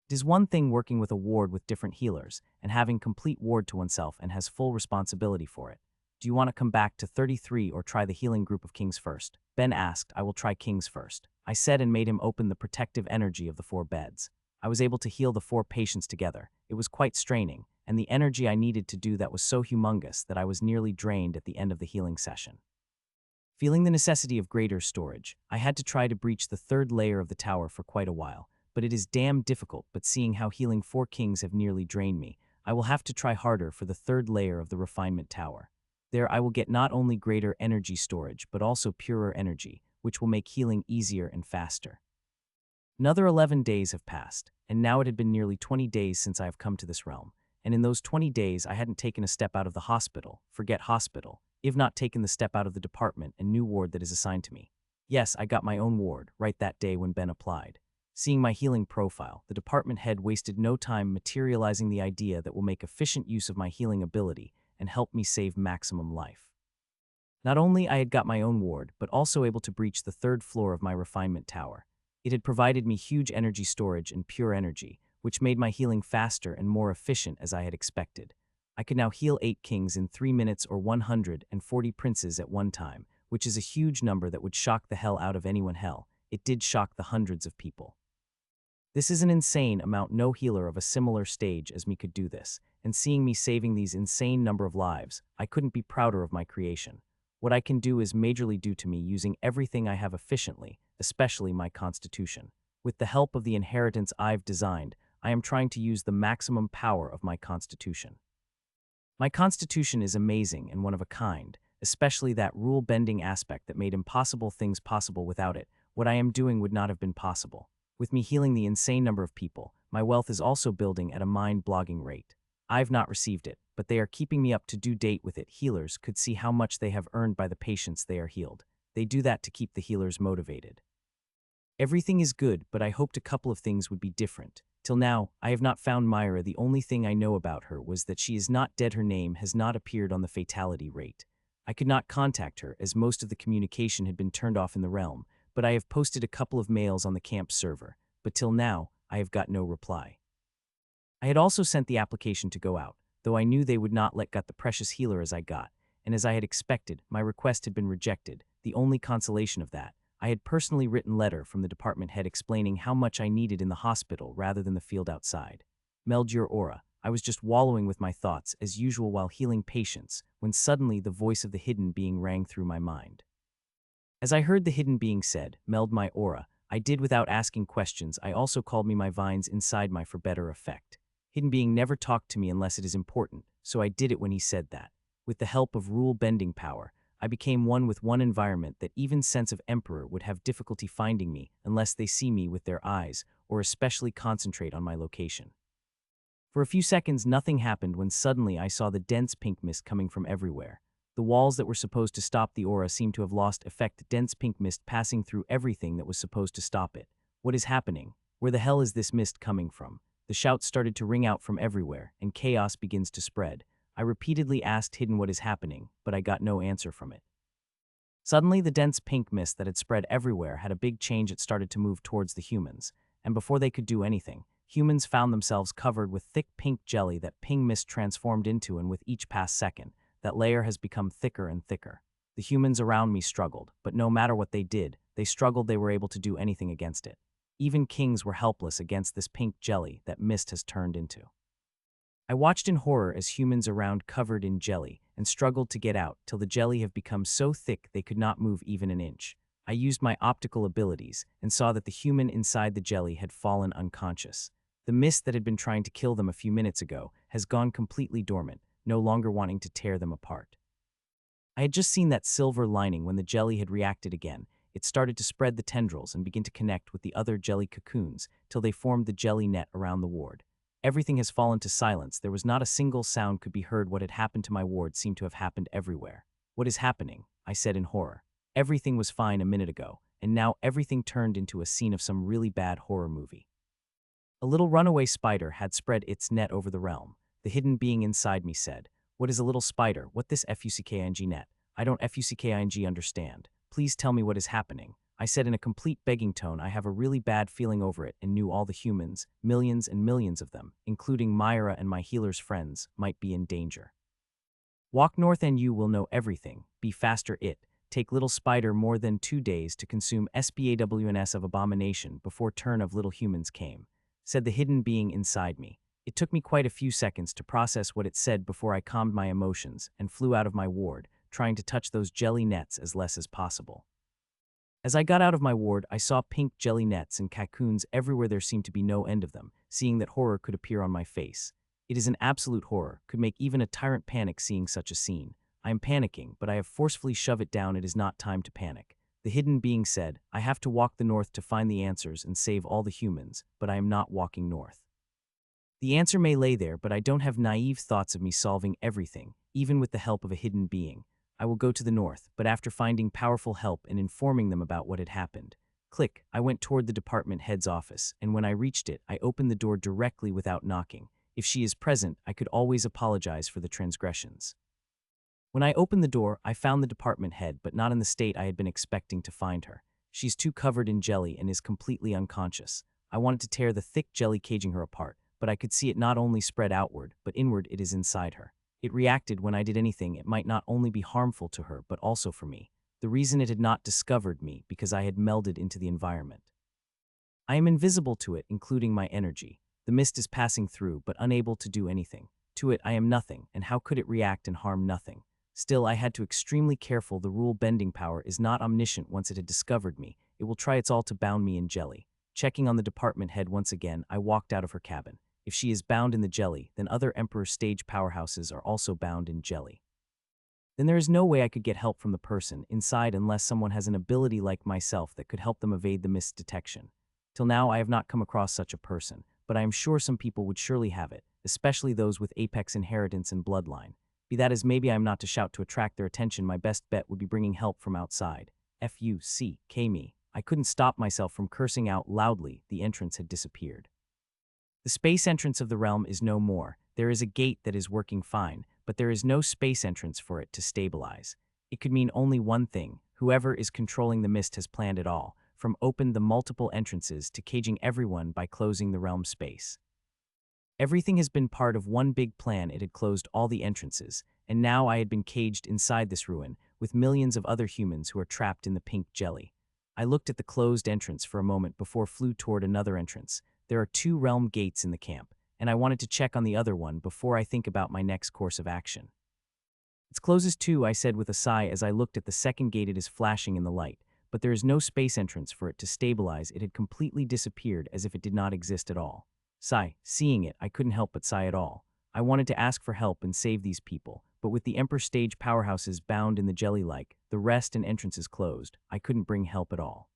It is one thing working with a ward with different healers and having complete ward to oneself and has full responsibility for it. Do you want to come back to 33 or try the healing group of kings first? Ben asked. I will try kings first, I said, and made him open the protective energy of the 4 beds. I was able to heal the 4 patients together. It was quite straining, and the energy I needed to do that was so humongous that I was nearly drained at the end of the healing session. Feeling the necessity of greater storage, I had to try to breach the 3rd layer of the tower for quite a while, but it is damn difficult. But seeing how healing 4 kings have nearly drained me, I will have to try harder for the 3rd layer of the refinement tower. There I will get not only greater energy storage but also purer energy, which will make healing easier and faster. Another 11 days have passed, and now it had been nearly 20 days since I have come to this realm, and in those 20 days I hadn't taken a step out of the hospital, forget hospital, if not taken the step out of the department and new ward that is assigned to me. Yes, I got my own ward, right that day when Ben applied. Seeing my healing profile, the department head wasted no time materializing the idea that will make efficient use of my healing ability and help me save maximum life. Not only I had got my own ward, but also able to breach the 3rd floor of my refinement tower. It had provided me huge energy storage and pure energy, which made my healing faster and more efficient as I had expected. I could now heal 8 kings in 3 minutes or 140 princes at one time, which is a huge number that would shock the hell out of anyone. Hell, it did shock the hundreds of people. This is an insane amount. No healer of a similar stage as me could do this, and seeing me saving these insane number of lives, I couldn't be prouder of my creation. What I can do is majorly due to me using everything I have efficiently, especially my constitution. With the help of the inheritance I've designed, I am trying to use the maximum power of my constitution. My constitution is amazing and one of a kind, especially that rule-bending aspect that made impossible things possible without it. What I am doing would not have been possible. With me healing the insane number of people, my wealth is also building at a mind-blogging rate. I've not received it, but they are keeping me up to date with it. Healers could see how much they have earned by the patients they are healed. They do that to keep the healers motivated. Everything is good, but I hoped a couple of things would be different. Till now, I have not found Myra. The only thing I know about her was that she is not dead. Her name has not appeared on the fatality rate. I could not contact her as most of the communication had been turned off in the realm, but I have posted a couple of mails on the camp server, but till now, I have got no reply. I had also sent the application to go out, though I knew they would not let got the precious healer as I got, and as I had expected, my request had been rejected. The only consolation of that, I had personally written letter from the department head explaining how much I needed in the hospital rather than the field outside. Meld your aura. I was just wallowing with my thoughts as usual while healing patients, when suddenly the voice of the hidden being rang through my mind. As I heard the hidden being said, meld my aura, I did without asking questions. I also called me my vines inside my for better effect. Hidden being never talked to me unless it is important, so I did it when he said that. With the help of rule-bending power, I became one with one environment that even sense of emperor would have difficulty finding me unless they see me with their eyes or especially concentrate on my location. For a few seconds nothing happened when suddenly I saw the dense pink mist coming from everywhere. The walls that were supposed to stop the aura seemed to have lost effect. Dense pink mist passing through everything that was supposed to stop it. What is happening? Where the hell is this mist coming from? The shouts started to ring out from everywhere, and chaos begins to spread. I repeatedly asked Hidden what is happening, but I got no answer from it. Suddenly, the dense pink mist that had spread everywhere had a big change. It started to move towards the humans, and before they could do anything, humans found themselves covered with thick pink jelly that pink mist transformed into, and with each past second, that layer has become thicker and thicker. The humans around me struggled, but no matter what they did, they struggled. They were able to do anything against it. Even kings were helpless against this pink jelly that mist has turned into. I watched in horror as humans around covered in jelly and struggled to get out till the jelly have become so thick they could not move even an inch. I used my optical abilities and saw that the human inside the jelly had fallen unconscious. The mist that had been trying to kill them a few minutes ago has gone completely dormant, no longer wanting to tear them apart. I had just seen that silver lining when the jelly had reacted again. It started to spread the tendrils and begin to connect with the other jelly cocoons till they formed the jelly net around the ward. Everything has fallen to silence. There was not a single sound could be heard. What had happened to my ward seemed to have happened everywhere. What is happening? I said in horror. Everything was fine a minute ago, and now everything turned into a scene of some really bad horror movie. A little runaway spider had spread its net over the realm. The hidden being inside me said, "What is a little spider? What this fucking net? I don't fucking understand. Please tell me what is happening." I said in a complete begging tone. I have a really bad feeling over it and knew all the humans, millions and millions of them, including Myra and my healer's friends, might be in danger. Walk north and you will know everything. Be faster it. Take little spider more than 2 days to consume SBAWNS of abomination before turn of little humans came, said the hidden being inside me. It took me quite a few seconds to process what it said before I calmed my emotions and flew out of my ward, trying to touch those jelly nets as less as possible. As I got out of my ward, I saw pink jelly nets and cocoons everywhere. There seemed to be no end of them. Seeing that horror could appear on my face. It is an absolute horror, could make even a tyrant panic seeing such a scene. I am panicking, but I have forcefully shoved it down. It is not time to panic. The hidden being said, I have to walk the north to find the answers and save all the humans, but I am not walking north. The answer may lay there, but I don't have naive thoughts of me solving everything, even with the help of a hidden being. I will go to the north, but after finding powerful help and informing them about what had happened. Click, I went toward the department head's office, and when I reached it, I opened the door directly without knocking. If she is present, I could always apologize for the transgressions. When I opened the door, I found the department head, but not in the state I had been expecting to find her. She's too covered in jelly and is completely unconscious. I wanted to tear the thick jelly caging her apart, but I could see it not only spread outward, but inward. It is inside her. It reacted when I did anything. It might not only be harmful to her, but also for me. The reason it had not discovered me, because I had melded into the environment. I am invisible to it, including my energy. The mist is passing through, but unable to do anything. To it, I am nothing, and how could it react and harm nothing? Still, I had to extremely careful. The rule-bending power is not omniscient. Once it had discovered me, it will try its all to bound me in jelly. Checking on the department head once again, I walked out of her cabin. If she is bound in the jelly, then other Emperor stage powerhouses are also bound in jelly. Then there is no way I could get help from the person inside unless someone has an ability like myself that could help them evade the mist detection. Till now, I have not come across such a person, but I am sure some people would surely have it, especially those with apex inheritance and bloodline. Be that as maybe I am not to shout to attract their attention, my best bet would be bringing help from outside. Fuck me. I couldn't stop myself from cursing out loudly. The entrance had disappeared. The space entrance of the realm is no more. There is a gate that is working fine, but there is no space entrance for it to stabilize. It could mean only one thing. Whoever is controlling the mist has planned it all, from open the multiple entrances to caging everyone by closing the realm space. Everything has been part of one big plan. It had closed all the entrances, and now I had been caged inside this ruin with millions of other humans who are trapped in the pink jelly. I looked at the closed entrance for a moment before flew toward another entrance. There are 2 realm gates in the camp, and I wanted to check on the other one before I think about my next course of action. It's closes too, I said with a sigh as I looked at the second gate. It is flashing in the light, but there is no space entrance for it to stabilize. It had completely disappeared as if it did not exist at all. Sigh. Seeing it, I couldn't help but sigh at all. I wanted to ask for help and save these people, but with the Emperor stage powerhouses bound in the jelly-like, the rest and entrances closed, I couldn't bring help at all.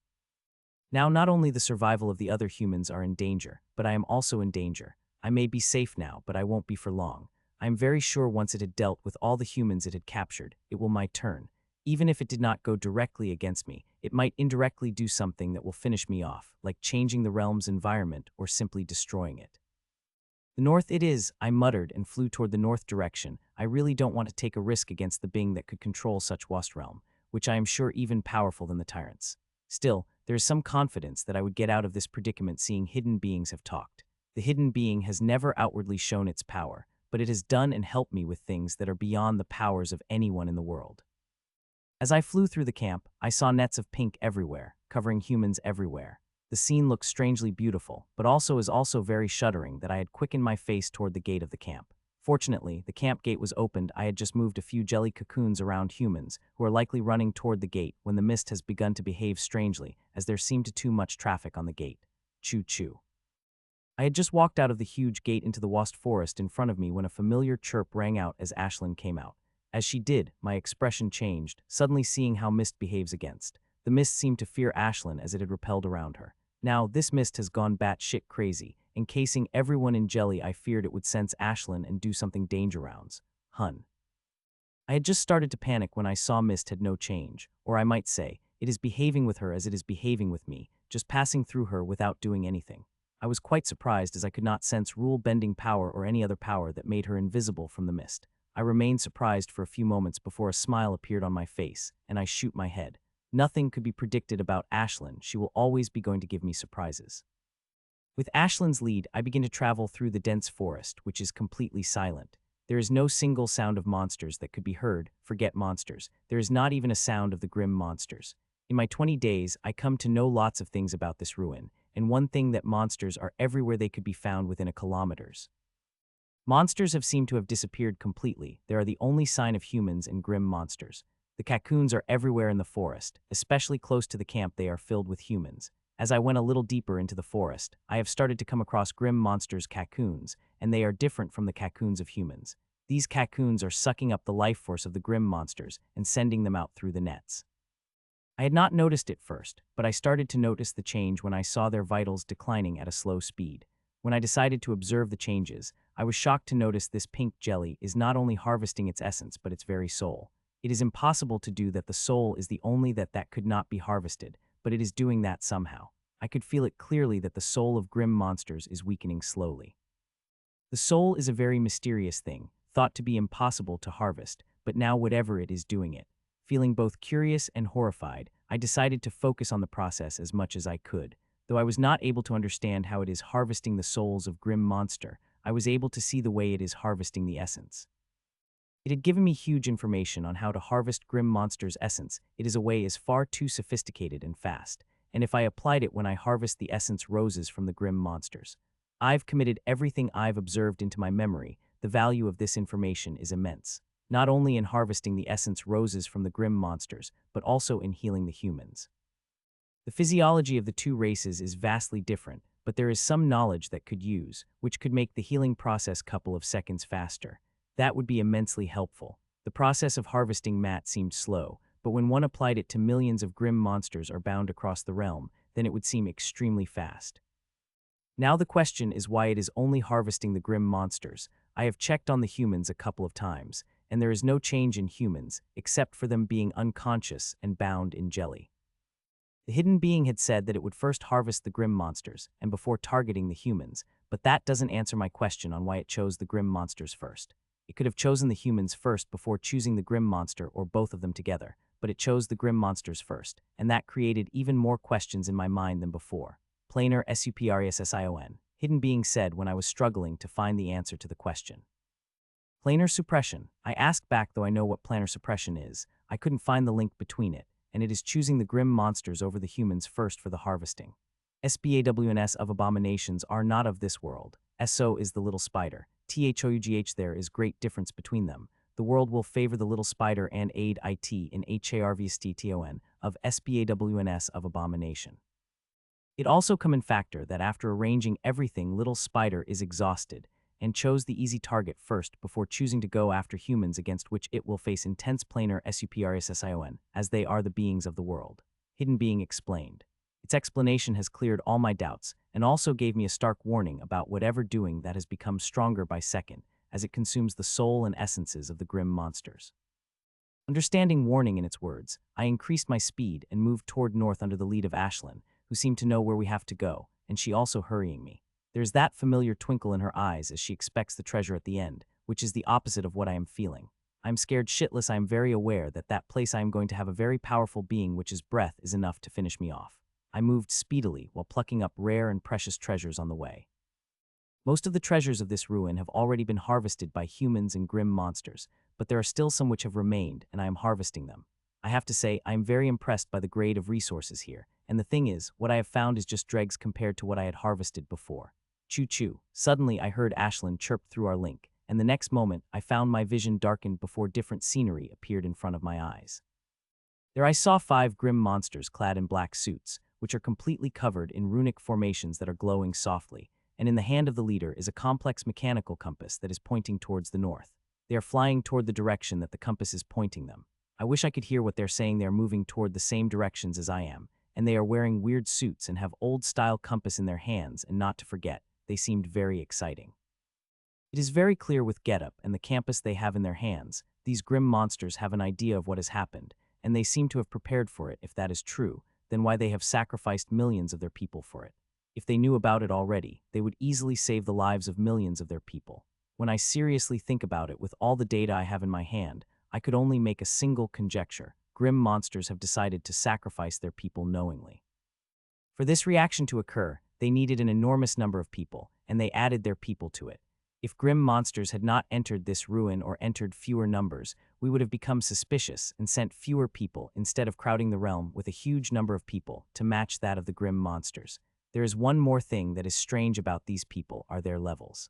Now not only the survival of the other humans are in danger, but I am also in danger. I may be safe now, but I won't be for long. I am very sure once it had dealt with all the humans it had captured, it will my turn. Even if it did not go directly against me, it might indirectly do something that will finish me off, like changing the realm's environment or simply destroying it. The north it is, I muttered and flew toward the north direction. I really don't want to take a risk against the being that could control such vast realm, which I am sure even powerful than the tyrants. Still, there is some confidence that I would get out of this predicament seeing hidden beings have talked. The hidden being has never outwardly shown its power, but it has done and helped me with things that are beyond the powers of anyone in the world. As I flew through the camp, I saw nets of pink everywhere, covering humans everywhere. The scene looked strangely beautiful, but is also very shuddering that I had quickened my face toward the gate of the camp. Fortunately, the camp gate was opened. I had just moved a few jelly cocoons around humans, who are likely running toward the gate when the mist has begun to behave strangely, as there seemed too much traffic on the gate. Choo-choo. I had just walked out of the huge gate into the vast forest in front of me when a familiar chirp rang out as Ashlyn came out. As she did, my expression changed, suddenly seeing how mist behaves against. The mist seemed to fear Ashlyn as it had repelled around her. Now, this mist has gone batshit crazy, encasing everyone in jelly. I feared it would sense Ashlyn and do something danger-rounds. Hun. I had just started to panic when I saw mist had no change, or I might say, it is behaving with her as it is behaving with me, just passing through her without doing anything. I was quite surprised as I could not sense rule-bending power or any other power that made her invisible from the mist. I remained surprised for a few moments before a smile appeared on my face, and I shook my head. Nothing could be predicted about Ashlyn. She will always be going to give me surprises. With Ashlyn's lead, I begin to travel through the dense forest, which is completely silent. There is no single sound of monsters that could be heard. Forget monsters. There is not even a sound of the grim monsters. In my 20 days, I come to know lots of things about this ruin, and one thing that monsters are everywhere. They could be found within a kilometers. Monsters have seemed to have disappeared completely. They are the only sign of humans and grim monsters. The cocoons are everywhere in the forest, especially close to the camp. They are filled with humans. As I went a little deeper into the forest, I have started to come across grim monsters' cocoons, and they are different from the cocoons of humans. These cocoons are sucking up the life force of the grim monsters and sending them out through the nets. I had not noticed it first, but I started to notice the change when I saw their vitals declining at a slow speed. When I decided to observe the changes, I was shocked to notice this pink jelly is not only harvesting its essence but its very soul. It is impossible to do that. The soul is the only that could not be harvested, but it is doing that somehow. I could feel it clearly that the soul of grim monsters is weakening slowly. The soul is a very mysterious thing, thought to be impossible to harvest, but now whatever it is doing it. Feeling both curious and horrified, I decided to focus on the process as much as I could. Though I was not able to understand how it is harvesting the souls of grim monster, I was able to see the way it is harvesting the essence. It had given me huge information on how to harvest grim monster's essence. It is a way is far too sophisticated and fast, and if I applied it when I harvest the essence roses from the grim monsters. I've committed everything I've observed into my memory. The value of this information is immense, not only in harvesting the essence roses from the grim monsters, but also in healing the humans. The physiology of the two races is vastly different, but there is some knowledge that could use, which could make the healing process couple of seconds faster. That would be immensely helpful. The process of harvesting mat seemed slow, but when one applied it to millions of grim monsters are bound across the realm, then it would seem extremely fast. Now the question is why it is only harvesting the grim monsters. I have checked on the humans a couple of times, and there is no change in humans, except for them being unconscious and bound in jelly. The hidden being had said that it would first harvest the grim monsters, and before targeting the humans, but that doesn't answer my question on why it chose the grim monsters first. It could have chosen the humans first before choosing the grim monster or both of them together, but it chose the grim monsters first, and that created even more questions in my mind than before. Planar suppression, hidden being said when I was struggling to find the answer to the question. Planar suppression. I asked back though I know what planar suppression is, I couldn't find the link between it, and it is choosing the grim monsters over the humans first for the harvesting. SBAWNS of abominations are not of this world. SO is the little spider. THOUGH there is great difference between them. The world will favor the little spider and aid IT in HARVSTTON of SBAWNS of abomination. It also come in factor that after arranging everything, little spider is exhausted and chose the easy target first before choosing to go after humans against which it will face intense planar suppression, as they are the beings of the world. Hidden being explained. Its explanation has cleared all my doubts and also gave me a stark warning about whatever doing that has become stronger by second as it consumes the soul and essences of the grim monsters. Understanding warning in its words, I increased my speed and moved toward north under the lead of Ashlyn, who seemed to know where we have to go, and she also hurrying me. There's that familiar twinkle in her eyes as she expects the treasure at the end, which is the opposite of what I am feeling. I'm scared shitless. I am very aware that that place I am going to have a very powerful being which's breath is enough to finish me off. I moved speedily while plucking up rare and precious treasures on the way. Most of the treasures of this ruin have already been harvested by humans and grim monsters, but there are still some which have remained, and I am harvesting them. I have to say, I am very impressed by the grade of resources here, and the thing is, what I have found is just dregs compared to what I had harvested before. Choo-choo. Suddenly I heard Ashlyn chirp through our link, and the next moment I found my vision darkened before different scenery appeared in front of my eyes. There I saw 5 grim monsters clad in black suits, which are completely covered in runic formations that are glowing softly, and in the hand of the leader is a complex mechanical compass that is pointing towards the north. They are flying toward the direction that the compass is pointing them. I wish I could hear what they're saying. They are moving toward the same directions as I am, and they are wearing weird suits and have old-style compass in their hands, and not to forget, they seemed very exciting. It is very clear with getup and the compass they have in their hands, these grim monsters have an idea of what has happened, and they seem to have prepared for it. If that is true, then why they have sacrificed millions of their people for it. If they knew about it already, they would easily save the lives of millions of their people. When I seriously think about it with all the data I have in my hand, I could only make a single conjecture. Grim monsters have decided to sacrifice their people knowingly. For this reaction to occur, they needed an enormous number of people, and they added their people to it. If grim monsters had not entered this ruin or entered fewer numbers, we would have become suspicious and sent fewer people instead of crowding the realm with a huge number of people to match that of the grim monsters. There is one more thing that is strange about these people are their levels.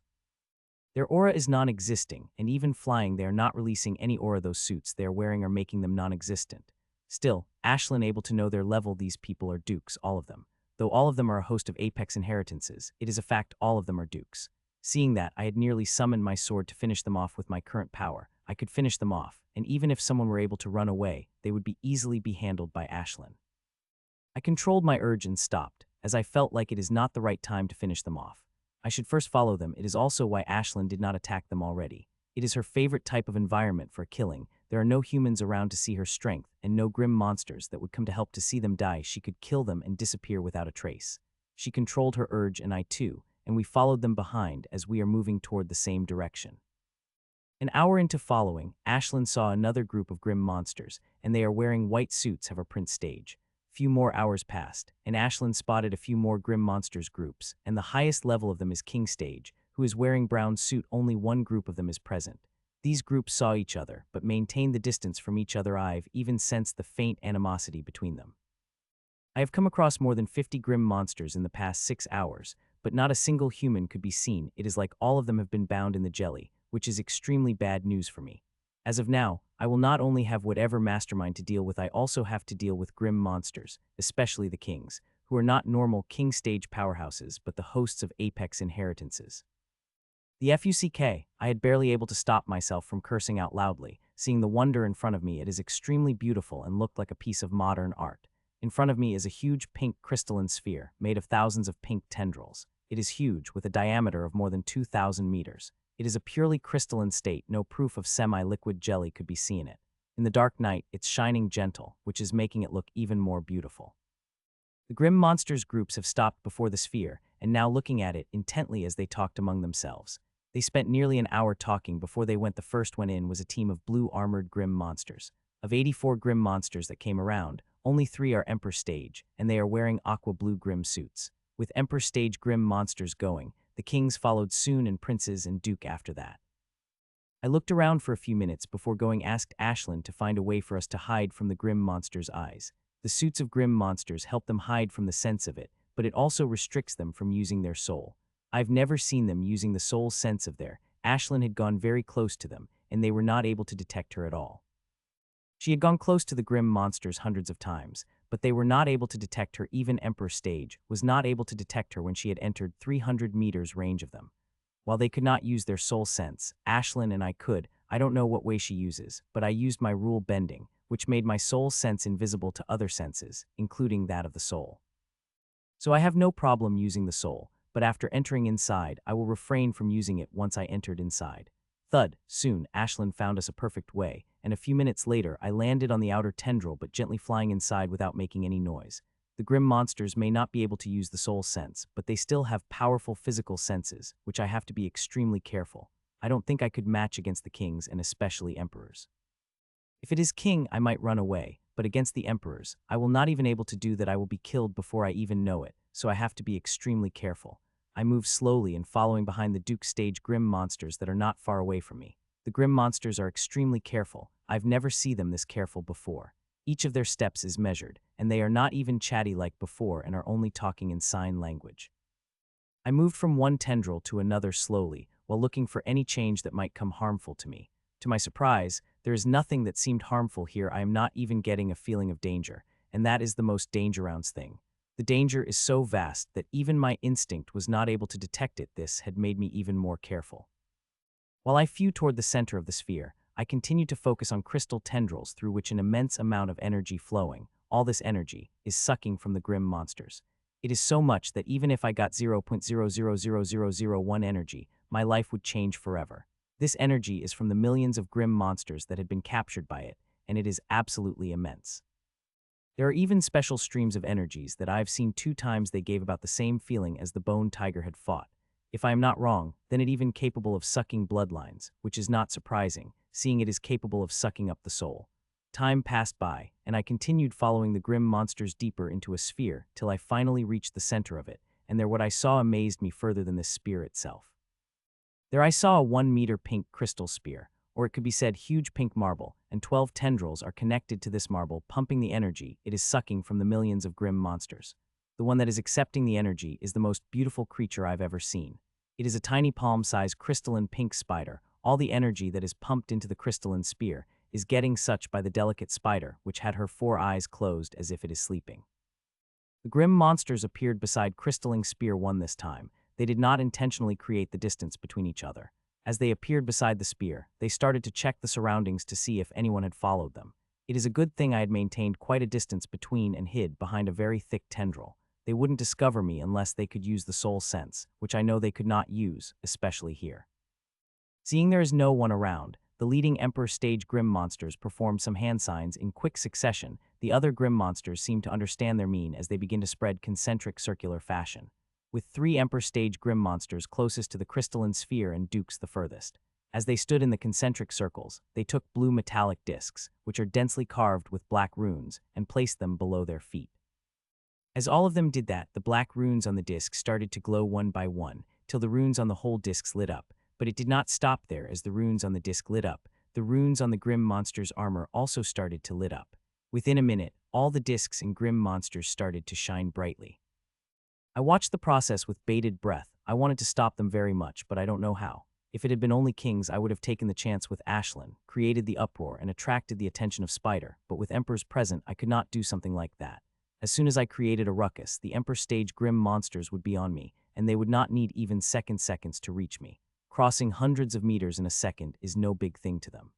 Their aura is non-existing, and even flying they are not releasing any aura. Those suits they are wearing are making them non-existent. Still, Ashlyn able to know their level. These people are dukes, all of them. Though all of them are a host of apex inheritances, it is a fact all of them are dukes. Seeing that, I had nearly summoned my sword to finish them off with my current power. I could finish them off, and even if someone were able to run away, they would be easily be handled by Ashlyn. I controlled my urge and stopped, as I felt like it is not the right time to finish them off. I should first follow them. It is also why Ashlyn did not attack them already. It is her favorite type of environment for killing. There are no humans around to see her strength, and no grim monsters that would come to help to see them die. She could kill them and disappear without a trace. She controlled her urge, and I too, and we followed them behind as we are moving toward the same direction. An hour into following, Ashlyn saw another group of grim monsters, and they are wearing white suits have a print stage. Few more hours passed, and Ashlyn spotted a few more grim monsters groups, and the highest level of them is King Stage, who is wearing brown suit. Only one group of them is present. These groups saw each other, but maintained the distance from each other. I've even sensed the faint animosity between them. I have come across more than 50 grim monsters in the past 6 hours, but not a single human could be seen. It is like all of them have been bound in the jelly, which is extremely bad news for me. As of now, I will not only have whatever mastermind to deal with, I also have to deal with grim monsters, especially the kings, who are not normal king stage powerhouses but the hosts of apex inheritances. The fuck, I had barely able to stop myself from cursing out loudly, seeing the wonder in front of me. It is extremely beautiful and looked like a piece of modern art. In front of me is a huge pink crystalline sphere made of thousands of pink tendrils. It is huge, with a diameter of more than 2,000 meters. It is a purely crystalline state, no proof of semi-liquid jelly could be seen in it. In the dark night, it's shining gentle, which is making it look even more beautiful. The Grim Monsters groups have stopped before the sphere, and now looking at it intently as they talked among themselves. They spent nearly an hour talking before they went. The first one in was a team of blue armored Grim Monsters. Of 84 Grim Monsters that came around, only 3 are Emperor Stage, and they are wearing aqua blue Grim suits. With Emperor Stage Grim Monsters going, the kings followed soon and princes and duke after that. I looked around for a few minutes before going asked Ashlyn to find a way for us to hide from the Grim Monsters' eyes. The suits of Grim Monsters help them hide from the sense of it, but it also restricts them from using their soul. I've never seen them using the soul sense of their. Ashlyn had gone very close to them, and they were not able to detect her at all. She had gone close to the Grim Monsters hundreds of times, but they were not able to detect her. Even Emperor Stage was not able to detect her when she had entered 300 meters range of them. While they could not use their soul sense, Ashlyn and I could. I don't know what way she uses, but I used my rule bending, which made my soul sense invisible to other senses, including that of the soul. So I have no problem using the soul, but after entering inside, I will refrain from using it once I entered inside. Thud, soon, Ashlyn found us a perfect way, and a few minutes later, I landed on the outer tendril but gently flying inside without making any noise. The Grim Monsters may not be able to use the soul sense, but they still have powerful physical senses, which I have to be extremely careful. I don't think I could match against the kings and especially emperors. If it is king, I might run away, but against the emperors, I will not even able to do that. I will be killed before I even know it, so I have to be extremely careful. I move slowly and following behind the Duke Stage Grim Monsters that are not far away from me. The Grim Monsters are extremely careful. I've never seen them this careful before. Each of their steps is measured, and they are not even chatty like before and are only talking in sign language. I moved from one tendril to another slowly, while looking for any change that might come harmful to me. To my surprise, there is nothing that seemed harmful here. I am not even getting a feeling of danger, and that is the most dangerous thing. The danger is so vast that even my instinct was not able to detect it. This had made me even more careful. While I flew toward the center of the sphere, I continued to focus on crystal tendrils through which an immense amount of energy flowing. All this energy is sucking from the Grim Monsters. It is so much that even if I got 0.000001 energy, my life would change forever. This energy is from the millions of Grim Monsters that had been captured by it, and it is absolutely immense. There are even special streams of energies that I've seen 2 times. They gave about the same feeling as the Bone Tiger had fought. If I am not wrong, then it even capable of sucking bloodlines, which is not surprising, seeing it is capable of sucking up the soul. Time passed by, and I continued following the Grim Monsters deeper into a sphere till I finally reached the center of it, and there what I saw amazed me further than this sphere itself. There I saw a 1-meter pink crystal sphere, or it could be said huge pink marble, and 12 tendrils are connected to this marble, pumping the energy it is sucking from the millions of Grim Monsters. The one that is accepting the energy is the most beautiful creature I've ever seen. It is a tiny palm-sized crystalline pink spider. All the energy that is pumped into the crystalline sphere is getting sucked by the delicate spider, which had her 4 eyes closed as if it is sleeping. The Grim Monsters appeared beside crystalline sphere 1 this time. They did not intentionally create the distance between each other. As they appeared beside the spear, they started to check the surroundings to see if anyone had followed them. It is a good thing I had maintained quite a distance between and hid behind a very thick tendril. They wouldn't discover me unless they could use the soul sense, which I know they could not use, especially here. Seeing there is no one around, the leading Emperor Stage Grim Monsters performed some hand signs in quick succession. The other Grim Monsters seem to understand their mean as they begin to spread concentric circular fashion, with 3 Emperor Stage Grim Monsters closest to the crystalline sphere and Dukes the furthest. As they stood in the concentric circles, they took blue metallic discs, which are densely carved with black runes, and placed them below their feet. As all of them did that, the black runes on the disc started to glow one by one, till the runes on the whole discs lit up. But it did not stop there. As the runes on the disc lit up, the runes on the Grim Monster's armor also started to lit up. Within a minute, all the discs and Grim Monsters started to shine brightly. I watched the process with bated breath. I wanted to stop them very much, but I don't know how. If it had been only kings, I would have taken the chance with Ashlyn, created the uproar, and attracted the attention of Spider, but with emperors present, I could not do something like that. As soon as I created a ruckus, the Emperor Stage Grim monsters would be on me, and they would not need even seconds to reach me. Crossing hundreds of meters in a second is no big thing to them.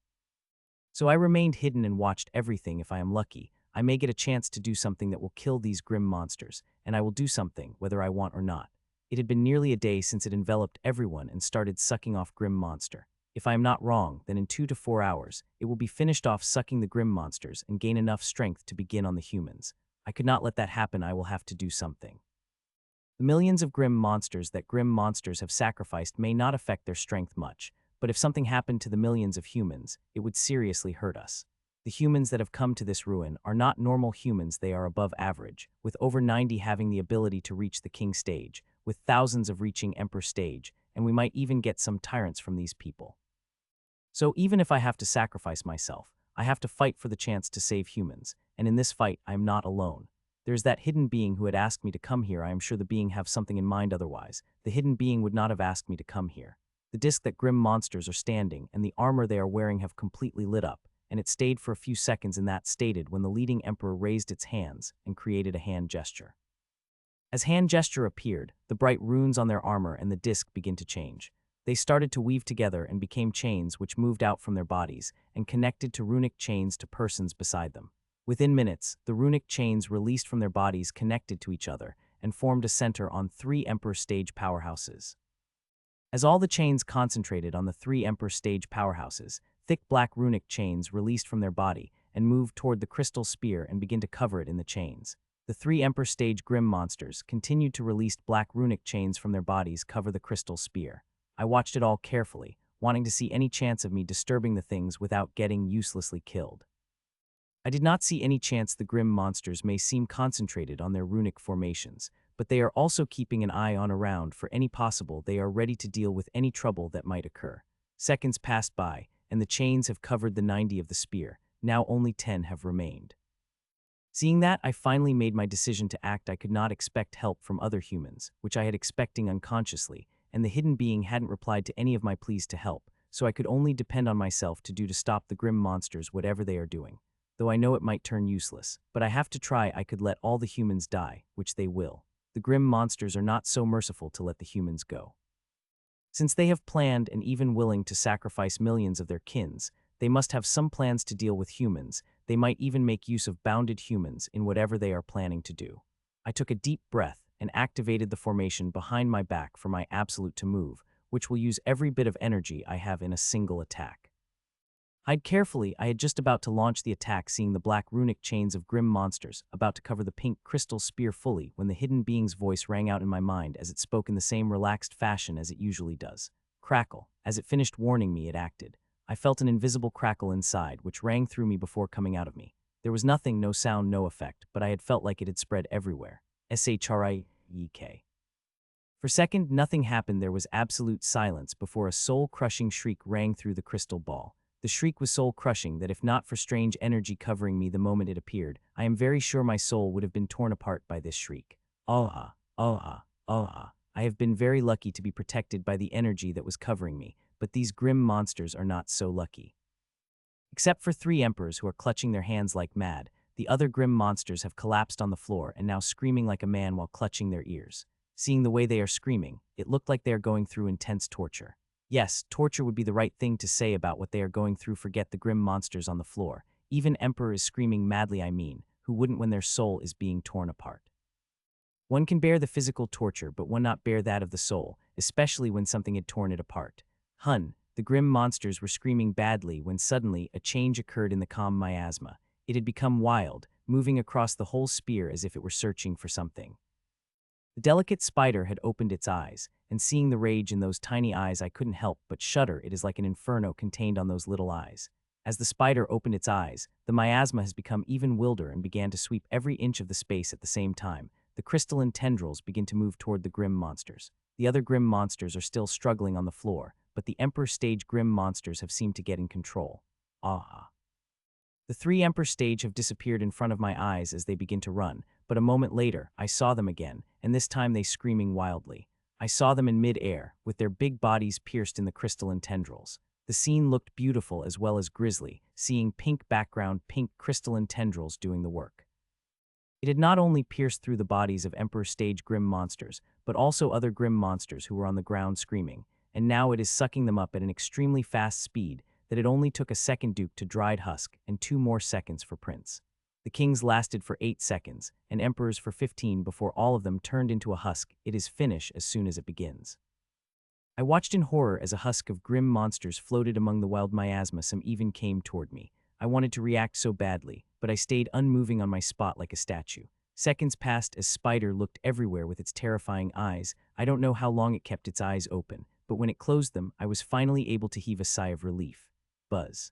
So I remained hidden and watched everything. If I am lucky, I may get a chance to do something that will kill these grim monsters, and I will do something, whether I want or not. It had been nearly a day since it enveloped everyone and started sucking off Grim Monster. If I am not wrong, then in 2 to 4 hours, it will be finished off sucking the Grim Monsters and gain enough strength to begin on the humans. I could not let that happen. I will have to do something. The millions of Grim Monsters that Grim Monsters have sacrificed may not affect their strength much, but if something happened to the millions of humans, it would seriously hurt us. The humans that have come to this ruin are not normal humans. They are above average, with over 90 having the ability to reach the King Stage, with thousands of reaching Emperor Stage, and we might even get some tyrants from these people. So even if I have to sacrifice myself, I have to fight for the chance to save humans, and in this fight I am not alone. There's that hidden being who had asked me to come here. I am sure the being have something in mind, otherwise the hidden being would not have asked me to come here. The disc that Grim Monsters are standing and the armor they are wearing have completely lit up, and it stayed for a few seconds in that stated when the leading emperor raised its hands and created a hand gesture. As hand gesture appeared, the bright runes on their armor and the disc began to change. They started to weave together and became chains which moved out from their bodies and connected to runic chains to persons beside them. Within minutes, the runic chains released from their bodies connected to each other and formed a center on 3 Emperor Stage powerhouses. As all the chains concentrated on the 3 Emperor Stage powerhouses, thick black runic chains released from their body and moved toward the crystal spear and began to cover it in the chains. The 3 Emperor Stage Grim Monsters continued to release black runic chains from their bodies cover the crystal spear. I watched it all carefully, wanting to see any chance of me disturbing the things without getting uselessly killed. I did not see any chance. The Grim Monsters may seem concentrated on their runic formations, but they are also keeping an eye on around for any possible. They are ready to deal with any trouble that might occur. Seconds passed by, and the chains have covered the 90 of the spear. Now only 10 have remained. Seeing that, I finally made my decision to act. I could not expect help from other humans, which I had expecting unconsciously, and the hidden being hadn't replied to any of my pleas to help, so I could only depend on myself to stop the Grim Monsters whatever they are doing. Though I know it might turn useless, but I have to try. I could let all the humans die, which they will. The Grim Monsters are not so merciful to let the humans go. Since they have planned and even willing to sacrifice millions of their kins, they must have some plans to deal with humans. They might even make use of bounded humans in whatever they are planning to do. I took a deep breath and activated the formation behind my back for my absolute to move, which will use every bit of energy I have in a single attack. Hide carefully. I had just about to launch the attack, seeing the black runic chains of Grim Monsters about to cover the pink crystal spear fully, when the hidden being's voice rang out in my mind as it spoke in the same relaxed fashion as it usually does. Crackle. As it finished warning me, it acted. I felt an invisible crackle inside, which rang through me before coming out of me. There was nothing, no sound, no effect, but I had felt like it had spread everywhere. SHRIEK. For a second, nothing happened. There was absolute silence before a soul-crushing shriek rang through the crystal ball. The shriek was soul-crushing that if not for strange energy covering me the moment it appeared, I am very sure my soul would have been torn apart by this shriek. Ah, ah, ah. I have been very lucky to be protected by the energy that was covering me, but these Grim Monsters are not so lucky. Except for 3 emperors who are clutching their hands like mad, the other Grim Monsters have collapsed on the floor and now screaming like a man while clutching their ears. Seeing the way they are screaming, it looked like they are going through intense torture. Yes, torture would be the right thing to say about what they are going through. Forget the Grim Monsters on the floor. Even Emperor is screaming madly. Who wouldn't when their soul is being torn apart? One can bear the physical torture, but one not bear that of the soul, especially when something had torn it apart. The Grim Monsters were screaming badly when suddenly a change occurred in the calm miasma. It had become wild, moving across the whole spear as if it were searching for something. The delicate spider had opened its eyes, and seeing the rage in those tiny eyes I couldn't help but shudder. It is like an inferno contained on those little eyes. As the spider opened its eyes, the miasma has become even wilder and began to sweep every inch of the space at the same time. The crystalline tendrils begin to move toward the Grim Monsters. The other Grim Monsters are still struggling on the floor, but the Emperor Stage Grim Monsters have seemed to get in control. Ah. The 3 Emperor Stage have disappeared in front of my eyes as they begin to run, but a moment later, I saw them again, and this time they screaming wildly. I saw them in mid-air, with their big bodies pierced in the crystalline tendrils. The scene looked beautiful as well as grisly, seeing pink background, pink crystalline tendrils doing the work. It had not only pierced through the bodies of Emperor Stage grim monsters, but also other grim monsters who were on the ground screaming, and now it is sucking them up at an extremely fast speed that it only took a second Duke to dried husk and 2 more seconds for Prince. The kings lasted for 8 seconds, and emperors for 15 before all of them turned into a husk. It is finish as soon as it begins. I watched in horror as a husk of grim monsters floated among the wild miasma. Some even came toward me. I wanted to react so badly, but I stayed unmoving on my spot like a statue. Seconds passed as Spider looked everywhere with its terrifying eyes. I don't know how long it kept its eyes open, but when it closed them, I was finally able to heave a sigh of relief. Buzz.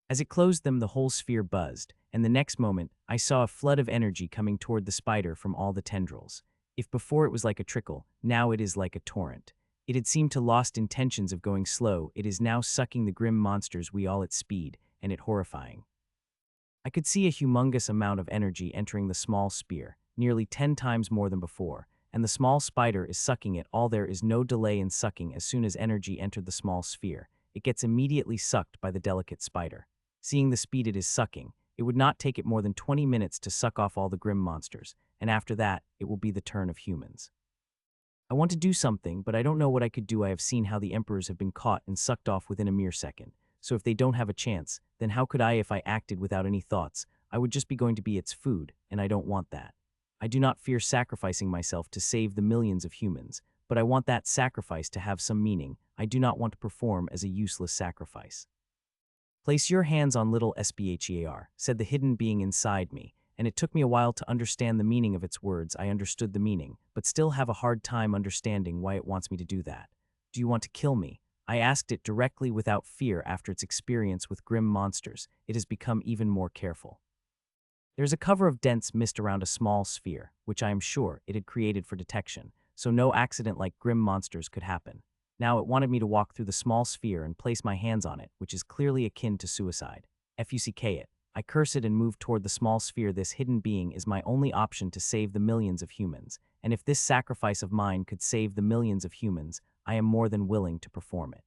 As it closed them, the whole sphere buzzed, and the next moment, I saw a flood of energy coming toward the spider from all the tendrils. If before it was like a trickle, now it is like a torrent. It had seemed to lost intentions of going slow. It is now sucking the grim monsters we all at speed, and it horrifying. I could see a humongous amount of energy entering the small spear, nearly 10 times more than before, and the small spider is sucking it all. There is no delay in sucking. As soon as energy entered the small sphere, it gets immediately sucked by the delicate spider. Seeing the speed it is sucking, it would not take it more than 20 minutes to suck off all the grim monsters, and after that, it will be the turn of humans. I want to do something, but I don't know what I could do. I have seen how the emperors have been caught and sucked off within a mere second. So if they don't have a chance, then how could I? If I acted without any thoughts, I would just be going to be its food, and I don't want that. I do not fear sacrificing myself to save the millions of humans, but I want that sacrifice to have some meaning. I do not want to perform as a useless sacrifice. Place your hands on little SBHEAR, said the hidden being inside me, and it took me a while to understand the meaning of its words. I understood the meaning, but still have a hard time understanding why it wants me to do that. Do you want to kill me? I asked it directly without fear. After its experience with grim monsters, it has become even more careful. There's a cover of dense mist around a small sphere, which I am sure it had created for detection, so no accident like grim monsters could happen. Now it wanted me to walk through the small sphere and place my hands on it, which is clearly akin to suicide. Fuck it. I curse it and move toward the small sphere. This hidden being is my only option to save the millions of humans, and if this sacrifice of mine could save the millions of humans, I am more than willing to perform it.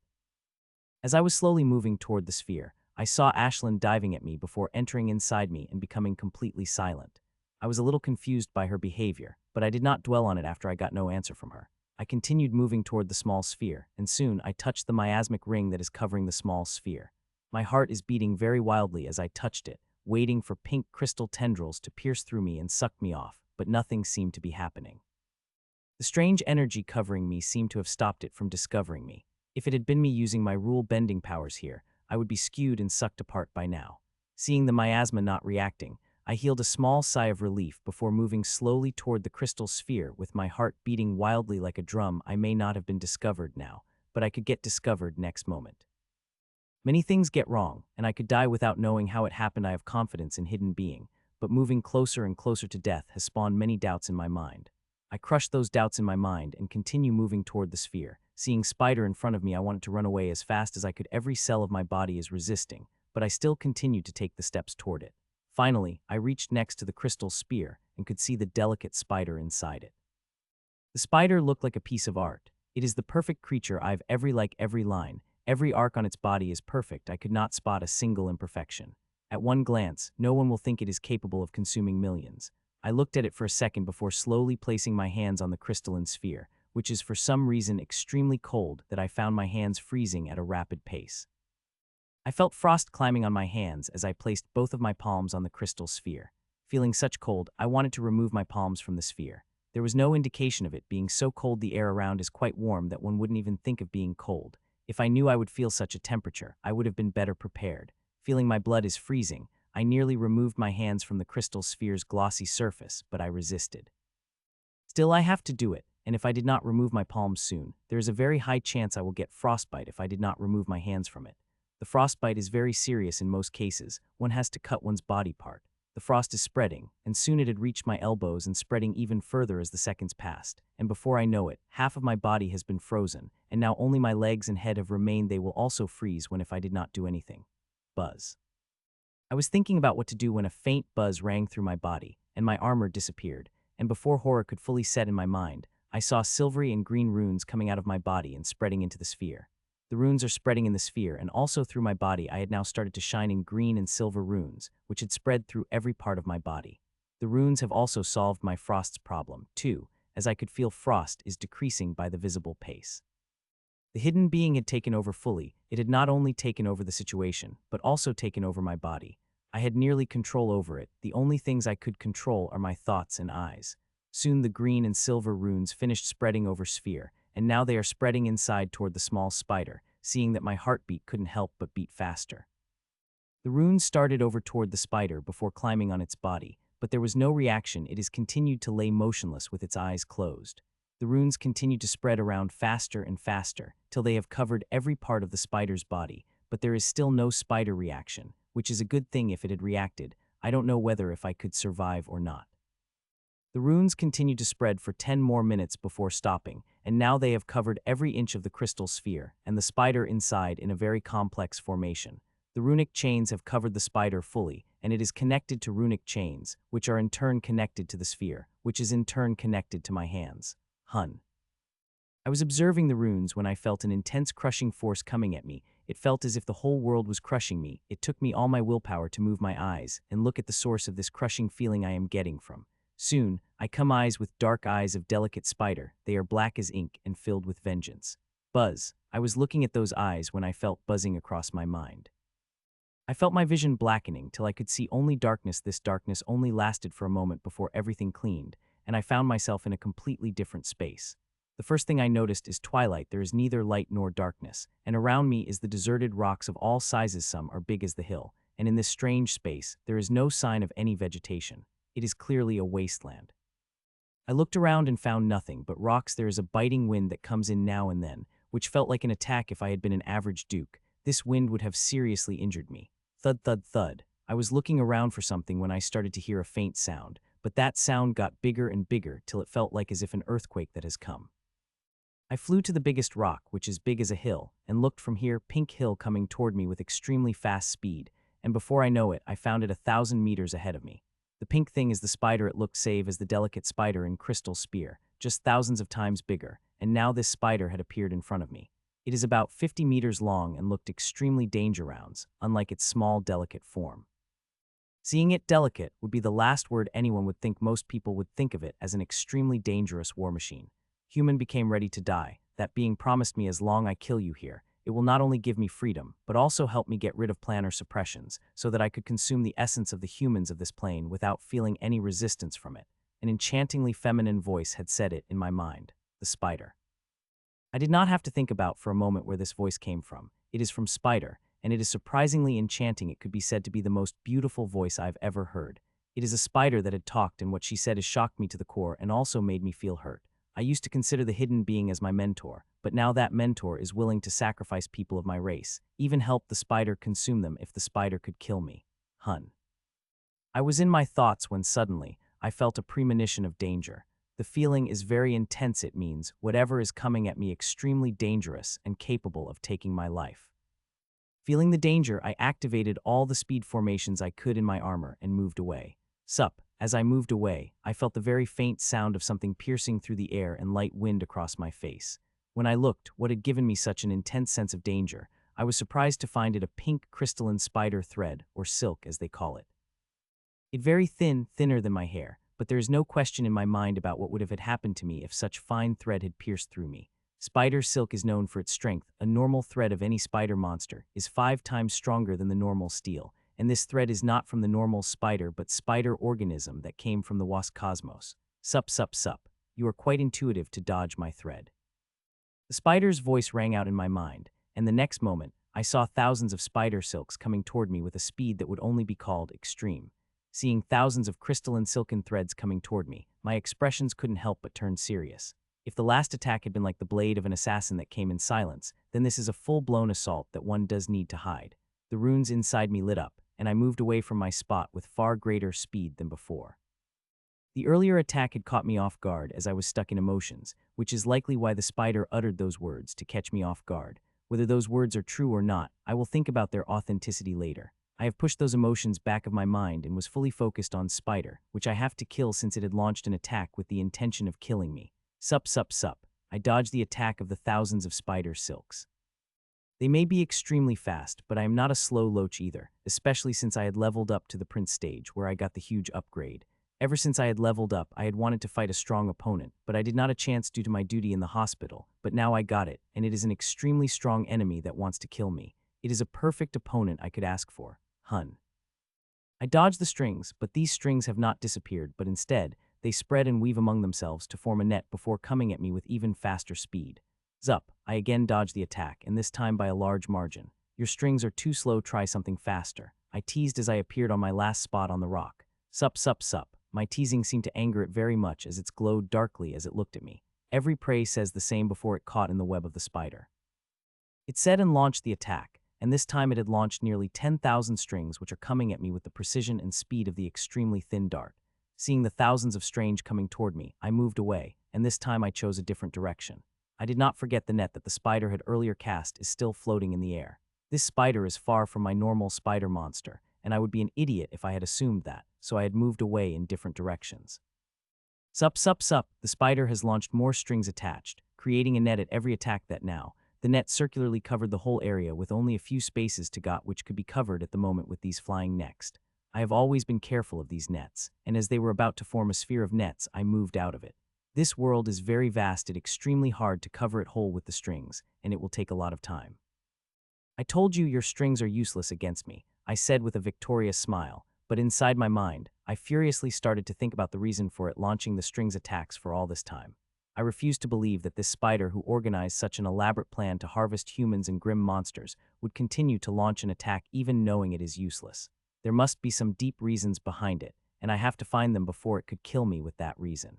As I was slowly moving toward the sphere, I saw Ashlyn diving at me before entering inside me and becoming completely silent. I was a little confused by her behavior, but I did not dwell on it after I got no answer from her. I continued moving toward the small sphere, and soon I touched the miasmic ring that is covering the small sphere. My heart is beating very wildly as I touched it, waiting for pink crystal tendrils to pierce through me and suck me off, but nothing seemed to be happening. The strange energy covering me seemed to have stopped it from discovering me. If it had been me using my rule-bending powers here, I would be skewed and sucked apart by now. Seeing the miasma not reacting, I heaved a small sigh of relief before moving slowly toward the crystal sphere with my heart beating wildly like a drum. I may not have been discovered now, but I could get discovered next moment. Many things get wrong, and I could die without knowing how it happened. I have confidence in hidden being, but moving closer and closer to death has spawned many doubts in my mind. I crush those doubts in my mind and continue moving toward the sphere. Seeing Spider in front of me, I wanted to run away as fast as I could. Every cell of my body is resisting, but I still continued to take the steps toward it. Finally, I reached next to the crystal sphere and could see the delicate spider inside it. The spider looked like a piece of art. It is the perfect creature. Every line, every arc on its body is perfect. I could not spot a single imperfection. At one glance, no one will think it is capable of consuming millions. I looked at it for a second before slowly placing my hands on the crystalline sphere, which is for some reason extremely cold that I found my hands freezing at a rapid pace. I felt frost climbing on my hands as I placed both of my palms on the crystal sphere. Feeling such cold, I wanted to remove my palms from the sphere. There was no indication of it being so cold. The air around is quite warm that one wouldn't even think of being cold. If I knew I would feel such a temperature, I would have been better prepared. Feeling my blood is freezing, I nearly removed my hands from the crystal sphere's glossy surface, but I resisted. Still, I have to do it, and if I did not remove my palms soon, there is a very high chance I will get frostbite if I did not remove my hands from it. The frostbite is very serious in most cases. One has to cut one's body part. The frost is spreading, and soon it had reached my elbows and spreading even further as the seconds passed, and before I know it, half of my body has been frozen, and now only my legs and head have remained. They will also freeze when if I did not do anything. Buzz. I was thinking about what to do when a faint buzz rang through my body, and my armor disappeared, and before horror could fully set in my mind, I saw silvery and green runes coming out of my body and spreading into the sphere. The runes are spreading in the sphere, and also through my body I had now started to shine in green and silver runes, which had spread through every part of my body. The The runes have also solved my frost's problem, too, as I could feel frost is decreasing by the visible pace. The hidden being had taken over fully. It had not only taken over the situation, but also taken over my body. I had nearly control over it. The only things I could control are my thoughts and eyes. Soon the green and silver runes finished spreading over sphere, and now they are spreading inside toward the small spider, seeing that my heartbeat couldn't help but beat faster. The runes started over toward the spider before climbing on its body, but there was no reaction. It has continued to lay motionless with its eyes closed. The runes continue to spread around faster and faster, till they have covered every part of the spider's body, but there is still no spider reaction, which is a good thing. If it had reacted, I don't know whether if I could survive or not. The runes continued to spread for 10 more minutes before stopping, and now they have covered every inch of the crystal sphere, and the spider inside in a very complex formation. The runic chains have covered the spider fully, and it is connected to runic chains, which are in turn connected to the sphere, which is in turn connected to my hands. Hun. I was observing the runes when I felt an intense crushing force coming at me. It felt as if the whole world was crushing me. It took me all my willpower to move my eyes and look at the source of this crushing feeling I am getting from. Soon, I come eyes with dark eyes of delicate spider. They are black as ink and filled with vengeance. Buzz. I was looking at those eyes when I felt buzzing across my mind. I felt my vision blackening till I could see only darkness. This darkness only lasted for a moment before everything cleaned, and I found myself in a completely different space. The first thing I noticed is twilight. There is neither light nor darkness, and around me is the deserted rocks of all sizes. Some are big as the hill, and in this strange space, there is no sign of any vegetation. It is clearly a wasteland. I looked around and found nothing but rocks. There is a biting wind that comes in now and then, which felt like an attack. If I had been an average duke, this wind would have seriously injured me. Thud, thud, thud. I was looking around for something when I started to hear a faint sound, but that sound got bigger and bigger till it felt like as if an earthquake that has come. I flew to the biggest rock, which is big as a hill, and looked from here. Pink hill coming toward me with extremely fast speed, and before I know it, I found it 1,000 meters ahead of me. The pink thing is the spider. It looked same as the delicate spider in crystal spear, just thousands of times bigger, and now this spider had appeared in front of me. It is about 50 meters long and looked extremely dangerous, unlike its small, delicate form. Seeing it delicate would be the last word anyone would think. Most people would think of it as an extremely dangerous war machine. Human became ready to die. That being promised me, as long I kill you here, it will not only give me freedom, but also help me get rid of planar suppressions, so that I could consume the essence of the humans of this plane without feeling any resistance from it. An enchantingly feminine voice had said it in my mind. The spider. I did not have to think about for a moment where this voice came from. It is from Spider, and it is surprisingly enchanting. It could be said to be the most beautiful voice I've ever heard. It is a spider that had talked, and what she said has shocked me to the core and also made me feel hurt. I used to consider the hidden being as my mentor, but now that mentor is willing to sacrifice people of my race, even help the spider consume them if the spider could kill me. Hun. I was in my thoughts when suddenly I felt a premonition of danger. The feeling is very intense. It means whatever is coming at me extremely dangerous and capable of taking my life. Feeling the danger, I activated all the speed formations I could in my armor and moved away. Sup. As I moved away, I felt the very faint sound of something piercing through the air and light wind across my face. When I looked, what had given me such an intense sense of danger, I was surprised to find it a pink crystalline spider thread, or silk as they call it. It very thin, thinner than my hair, but there is no question in my mind about what would have happened to me if such fine thread had pierced through me. Spider silk is known for its strength. A normal thread of any spider monster is 5 times stronger than the normal steel, and this thread is not from the normal spider but spider organism that came from the vast cosmos. Sup, sup, sup. You are quite intuitive to dodge my thread. The spider's voice rang out in my mind, and the next moment, I saw thousands of spider silks coming toward me with a speed that would only be called extreme. Seeing thousands of crystalline silken threads coming toward me, my expressions couldn't help but turn serious. If the last attack had been like the blade of an assassin that came in silence, then this is a full-blown assault that one does need to hide. The runes inside me lit up, and I moved away from my spot with far greater speed than before. The earlier attack had caught me off guard as I was stuck in emotions, which is likely why the spider uttered those words to catch me off guard. Whether those words are true or not, I will think about their authenticity later. I have pushed those emotions back of my mind and was fully focused on Spider, which I have to kill since it had launched an attack with the intention of killing me. Sup, sup, sup. I dodged the attack of the thousands of spider silks. They may be extremely fast, but I am not a slow loach either, especially since I had leveled up to the prince stage where I got the huge upgrade. Ever since I had leveled up, I had wanted to fight a strong opponent, but I did not a chance due to my duty in the hospital. But now I got it, and it is an extremely strong enemy that wants to kill me. It is a perfect opponent I could ask for. Hun. I dodged the strings, but these strings have not disappeared, but instead, they spread and weave among themselves to form a net before coming at me with even faster speed. Zup, I again dodged the attack, and this time by a large margin. Your strings are too slow, try something faster. I teased as I appeared on my last spot on the rock. Sup, sup, sup. My teasing seemed to anger it very much as it glowed darkly as it looked at me. Every prey says the same before it caught in the web of the spider. It said and launched the attack, and this time it had launched nearly 10,000 strings which are coming at me with the precision and speed of the extremely thin dart. Seeing the thousands of strange coming toward me, I moved away, and this time I chose a different direction. I did not forget the net that the spider had earlier cast is still floating in the air. This spider is far from my normal spider monster, and I would be an idiot if I had assumed that, so I had moved away in different directions. Sup, sup, sup, the spider has launched more strings attached, creating a net at every attack that now. The net circularly covered the whole area with only a few spaces to got which could be covered at the moment with these flying next. I have always been careful of these nets, and as they were about to form a sphere of nets, I moved out of it. This world is very vast and extremely hard to cover it whole with the strings, and it will take a lot of time. I told you your strings are useless against me, I said with a victorious smile, but inside my mind, I furiously started to think about the reason for it launching the strings attacks for all this time. I refused to believe that this spider who organized such an elaborate plan to harvest humans and grim monsters would continue to launch an attack even knowing it is useless. There must be some deep reasons behind it, and I have to find them before it could kill me with that reason.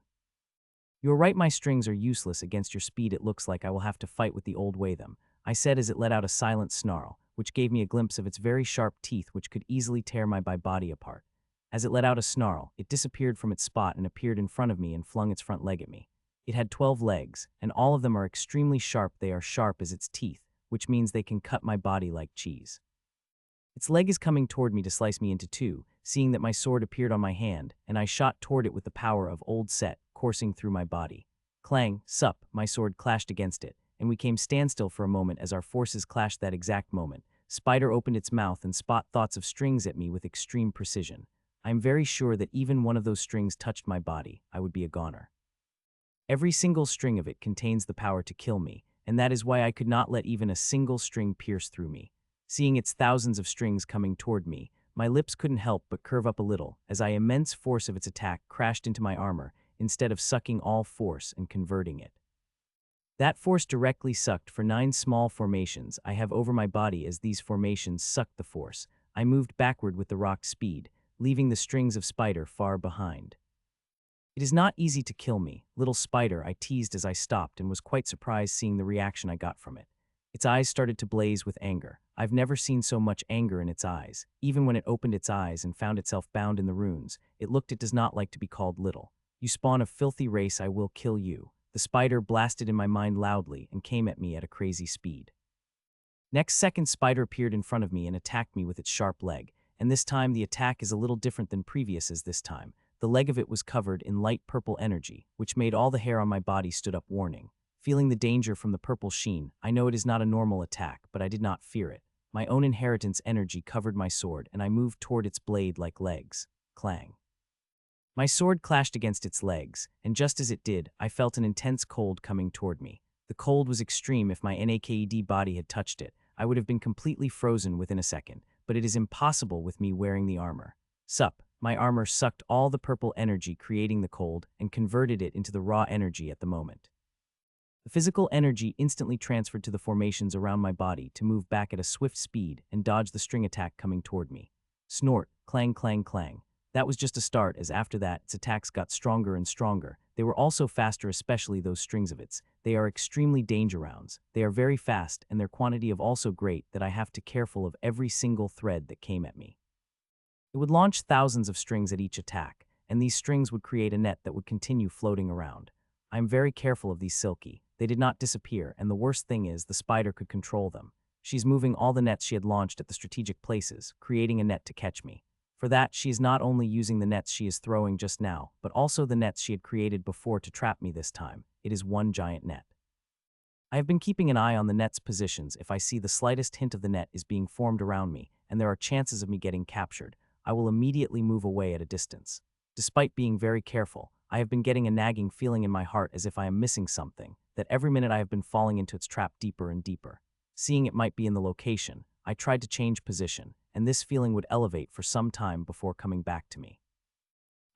You're right, my strings are useless against your speed. It looks like I will have to fight with the old way them, I said as it let out a silent snarl, which gave me a glimpse of its very sharp teeth which could easily tear my body apart. As it let out a snarl, it disappeared from its spot and appeared in front of me and flung its front leg at me. It had 12 legs, and all of them are extremely sharp. They are sharp as its teeth, which means they can cut my body like cheese. Its leg is coming toward me to slice me into two, seeing that my sword appeared on my hand, and I shot toward it with the power of old set, coursing through my body. Clang, sup, my sword clashed against it, and we came standstill for a moment as our forces clashed that exact moment. Spider opened its mouth and spat thoughts of strings at me with extreme precision. I am very sure that even one of those strings touched my body, I would be a goner. Every single string of it contains the power to kill me, and that is why I could not let even a single string pierce through me. Seeing its thousands of strings coming toward me, my lips couldn't help but curve up a little as the immense force of its attack crashed into my armor instead of sucking all force and converting it. That force directly sucked for 9 small formations I have over my body. As these formations sucked the force, I moved backward with the rocked speed, leaving the strings of spider far behind. It is not easy to kill me, little spider, I teased as I stopped and was quite surprised seeing the reaction I got from it. Its eyes started to blaze with anger. I've never seen so much anger in its eyes. Even when it opened its eyes and found itself bound in the runes, it does not like to be called little. You spawn of filthy race, I will kill you. The spider blasted in my mind loudly and came at me at a crazy speed. Next second, spider appeared in front of me and attacked me with its sharp leg, and this time the attack is a little different than previous as this time. The leg of it was covered in light purple energy, which made all the hair on my body stood up warning. Feeling the danger from the purple sheen, I know it is not a normal attack, but I did not fear it. My own inheritance energy covered my sword, and I moved toward its blade like legs. Clang. My sword clashed against its legs, and just as it did, I felt an intense cold coming toward me. The cold was extreme. If my naked body had touched it, I would have been completely frozen within a second, but it is impossible with me wearing the armor. Sup, my armor sucked all the purple energy, creating the cold, and converted it into the raw energy at the moment. The physical energy instantly transferred to the formations around my body to move back at a swift speed and dodge the string attack coming toward me. Snort, clang, clang, clang. That was just a start, as after that, its attacks got stronger and stronger. They were also faster, especially those strings of its. They are extremely danger rounds. They are very fast, and their quantity of also great that I have to careful of every single thread that came at me. It would launch thousands of strings at each attack, and these strings would create a net that would continue floating around. I am very careful of these silky. They did not disappear, and the worst thing is the spider could control them. She's moving all the nets she had launched at the strategic places, creating a net to catch me. For that, she is not only using the nets she is throwing just now, but also the nets she had created before to trap me this time. It is one giant net. I have been keeping an eye on the net's positions. If I see the slightest hint of the net is being formed around me, and there are chances of me getting captured, I will immediately move away at a distance. Despite being very careful, I have been getting a nagging feeling in my heart as if I am missing something, that every minute I have been falling into its trap deeper and deeper. Seeing it might be in the location, I tried to change position, and this feeling would elevate for some time before coming back to me.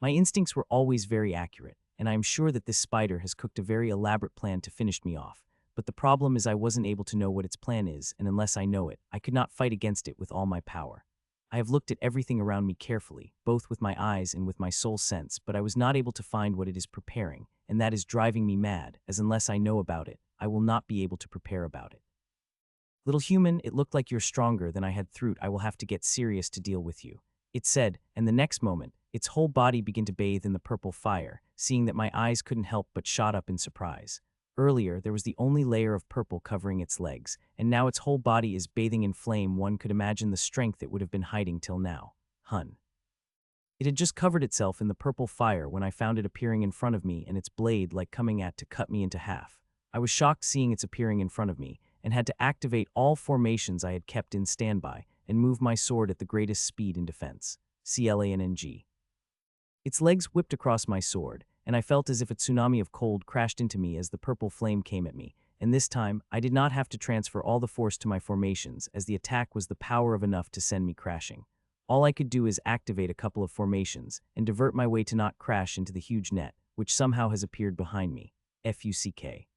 My instincts were always very accurate, and I am sure that this spider has cooked a very elaborate plan to finish me off. But the problem is I wasn't able to know what its plan is, and unless I know it, I could not fight against it with all my power. I have looked at everything around me carefully, both with my eyes and with my soul sense, but I was not able to find what it is preparing, and that is driving me mad, as unless I know about it, I will not be able to prepare about it. Little human, it looked like you're stronger than I had thought. I will have to get serious to deal with you, it said, and the next moment, its whole body began to bathe in the purple fire, seeing that my eyes couldn't help but shot up in surprise. Earlier, there was the only layer of purple covering its legs, and now its whole body is bathing in flame. One could imagine the strength it would have been hiding till now. It had just covered itself in the purple fire when I found it appearing in front of me and its blade like coming at to cut me into half. I was shocked seeing its appearing in front of me, and had to activate all formations I had kept in standby and move my sword at the greatest speed in defense. CLANNG. Its legs whipped across my sword, and I felt as if a tsunami of cold crashed into me as the purple flame came at me, and this time, I did not have to transfer all the force to my formations as the attack was the power of enough to send me crashing. All I could do is activate a couple of formations and divert my way to not crash into the huge net, which somehow has appeared behind me. FUCK.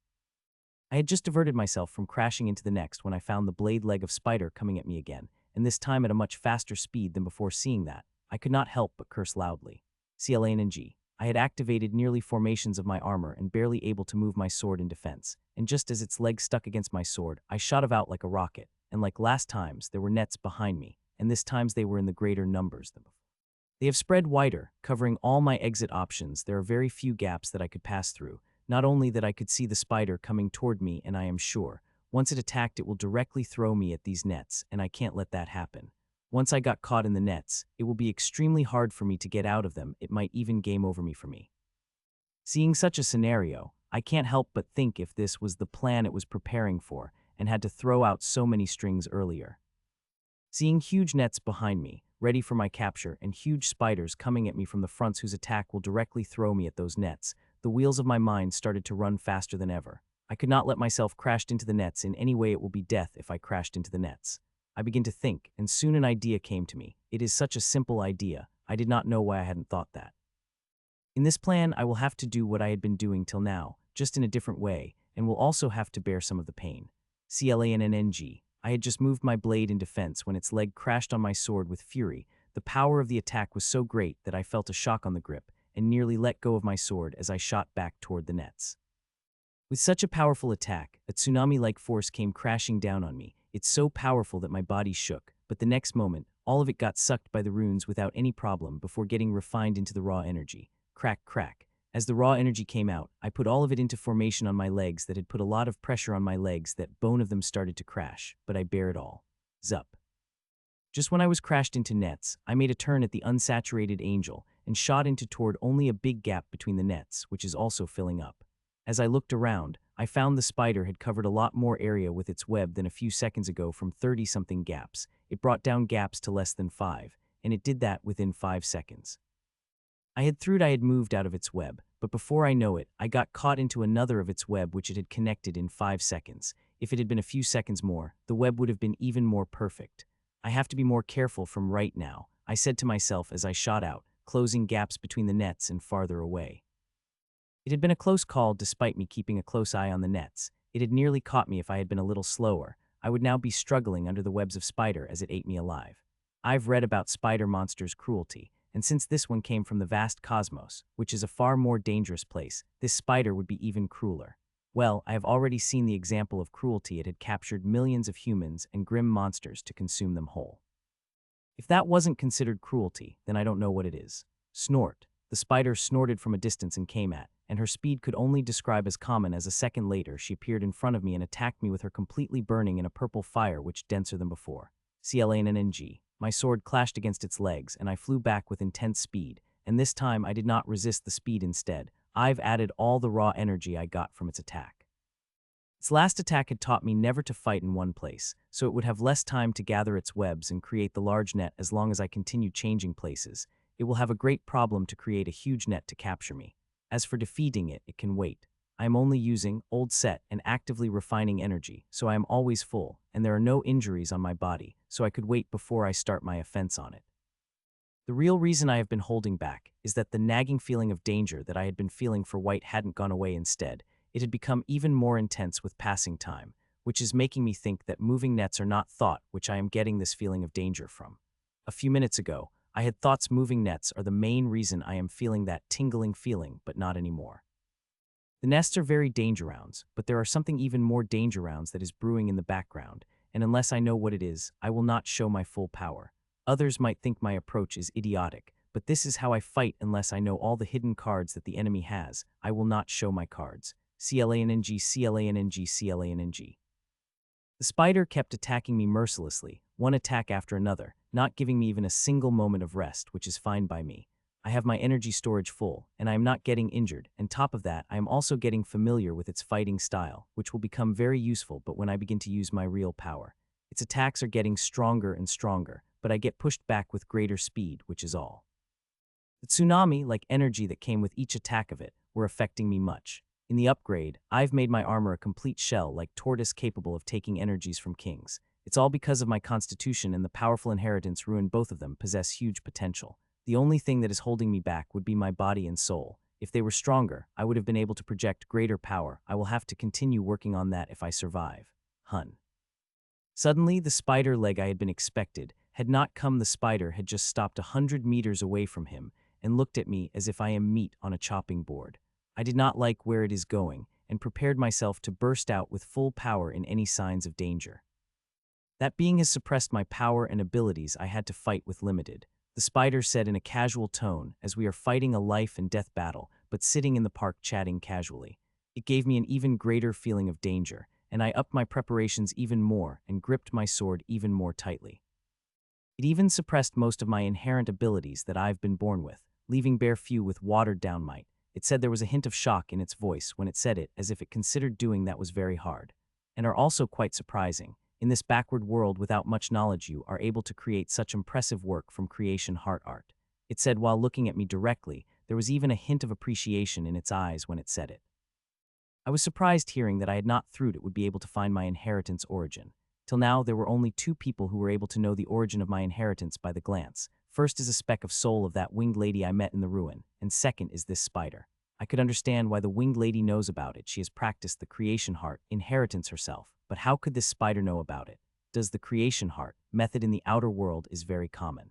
I had just diverted myself from crashing into the next when I found the blade leg of spider coming at me again, and this time at a much faster speed than before. Seeing that, I could not help but curse loudly. CLANNG. I had activated nearly formations of my armor and barely able to move my sword in defense, and just as its leg stuck against my sword, I shot out like a rocket, and like last times, there were nets behind me, and this times they were in the greater numbers than before. They have spread wider, covering all my exit options. There are very few gaps that I could pass through. Not only that I could see the spider coming toward me, and I am sure, once it attacked it will directly throw me at these nets, and I can't let that happen. Once I got caught in the nets, it will be extremely hard for me to get out of them. It might even game over me for me. Seeing such a scenario, I can't help but think if this was the plan it was preparing for, and had to throw out so many strings earlier. Seeing huge nets behind me, ready for my capture, and huge spiders coming at me from the fronts whose attack will directly throw me at those nets, the wheels of my mind started to run faster than ever. I could not let myself crash into the nets in any way. It will be death if I crashed into the nets. I began to think, and soon an idea came to me. It is such a simple idea, I did not know why I hadn't thought that. In this plan, I will have to do what I had been doing till now, just in a different way, and will also have to bear some of the pain. CLANNG. I had just moved my blade in defense when its leg crashed on my sword with fury. The power of the attack was so great that I felt a shock on the grip, and nearly let go of my sword as I shot back toward the nets. With such a powerful attack, a tsunami-like force came crashing down on me. It's so powerful that my body shook, but the next moment, all of it got sucked by the runes without any problem before getting refined into the raw energy. Crack, crack. As the raw energy came out, I put all of it into formation on my legs that had put a lot of pressure on my legs that bone of them started to crash, but I bear it all. Zup. Just when I was crashed into nets, I made a turn at the unsaturated angel and shot into toward only a big gap between the nets, which is also filling up. As I looked around, I found the spider had covered a lot more area with its web than a few seconds ago. From 30-something gaps, it brought down gaps to less than 5, and it did that within 5 seconds. I had thought I had moved out of its web, but before I know it, I got caught into another of its web which it had connected in 5 seconds. If it had been a few seconds more, the web would have been even more perfect. I have to be more careful from right now, I said to myself as I shot out, closing gaps between the nets and farther away. It had been a close call despite me keeping a close eye on the nets. It had nearly caught me. If I had been a little slower, I would now be struggling under the webs of spider as it ate me alive. I've read about spider monsters' cruelty, and since this one came from the vast cosmos, which is a far more dangerous place, this spider would be even crueler. Well, I have already seen the example of cruelty. It had captured millions of humans and grim monsters to consume them whole. If that wasn't considered cruelty, then I don't know what it is. Snort. The spider snorted from a distance and came at, and her speed could only describe as common as a second later she appeared in front of me and attacked me with her completely burning in a purple fire which denser than before. CLANNG. My sword clashed against its legs and I flew back with intense speed, and this time I did not resist the speed. Instead, I've added all the raw energy I got from its attack. Its last attack had taught me never to fight in one place, so it would have less time to gather its webs and create the large net as long as I continued changing places. it will have a great problem to create a huge net to capture me. As for defeating it, it can wait. I am only using old set and actively refining energy, so I am always full, and there are no injuries on my body, so I could wait before I start my offense on it. The real reason I have been holding back is that the nagging feeling of danger that I had been feeling for White hadn't gone away. Instead, it had become even more intense with passing time, which is making me think that moving nets are not thought which I am getting this feeling of danger from. A few minutes ago, I had thoughts moving nets are the main reason I am feeling that tingling feeling, but not anymore. The nests are very danger rounds, but there are something even more danger rounds that is brewing in the background, and unless I know what it is, I will not show my full power. Others might think my approach is idiotic, but this is how I fight unless I know all the hidden cards that the enemy has. I will not show my cards. CLANNG, CLANNG, CLANNG. The spider kept attacking me mercilessly, one attack after another, not giving me even a single moment of rest, which is fine by me. I have my energy storage full, and I am not getting injured, and top of that, I am also getting familiar with its fighting style, which will become very useful but when I begin to use my real power. Its attacks are getting stronger and stronger, but I get pushed back with greater speed, which is all. The tsunami-like energy that came with each attack of it were affecting me much. In the upgrade, I've made my armor a complete shell like tortoise capable of taking energies from kings. It's all because of my constitution, and the powerful inheritance ruined both of them possess huge potential. The only thing that is holding me back would be my body and soul. If they were stronger, I would have been able to project greater power. I will have to continue working on that if I survive. Hun. Suddenly, the spider leg I had been expected had not come. The spider had just stopped 100 meters away from him and looked at me as if I am meat on a chopping board. I did not like where it is going and prepared myself to burst out with full power in any signs of danger. That being has suppressed my power and abilities, I had to fight with limited. The spider said in a casual tone as we are fighting a life and death battle, but sitting in the park chatting casually. It gave me an even greater feeling of danger, and I upped my preparations even more and gripped my sword even more tightly. It even suppressed most of my inherent abilities that I've been born with, leaving bare few with watered-down might. It said there was a hint of shock in its voice when it said it, as if it considered doing that was very hard, and are also quite surprising. In this backward world without much knowledge, you are able to create such impressive work from creation heart art. It said while looking at me directly. There was even a hint of appreciation in its eyes when it said it. I was surprised hearing that I had not thought it would be able to find my inheritance origin. Till now, there were only two people who were able to know the origin of my inheritance by the glance. First is a speck of soul of that winged lady I met in the ruin, and second is this spider. I could understand why the winged lady knows about it. She has practiced the creation heart inheritance herself. But how could this spider know about it? Does the creation heart method in the outer world is very common.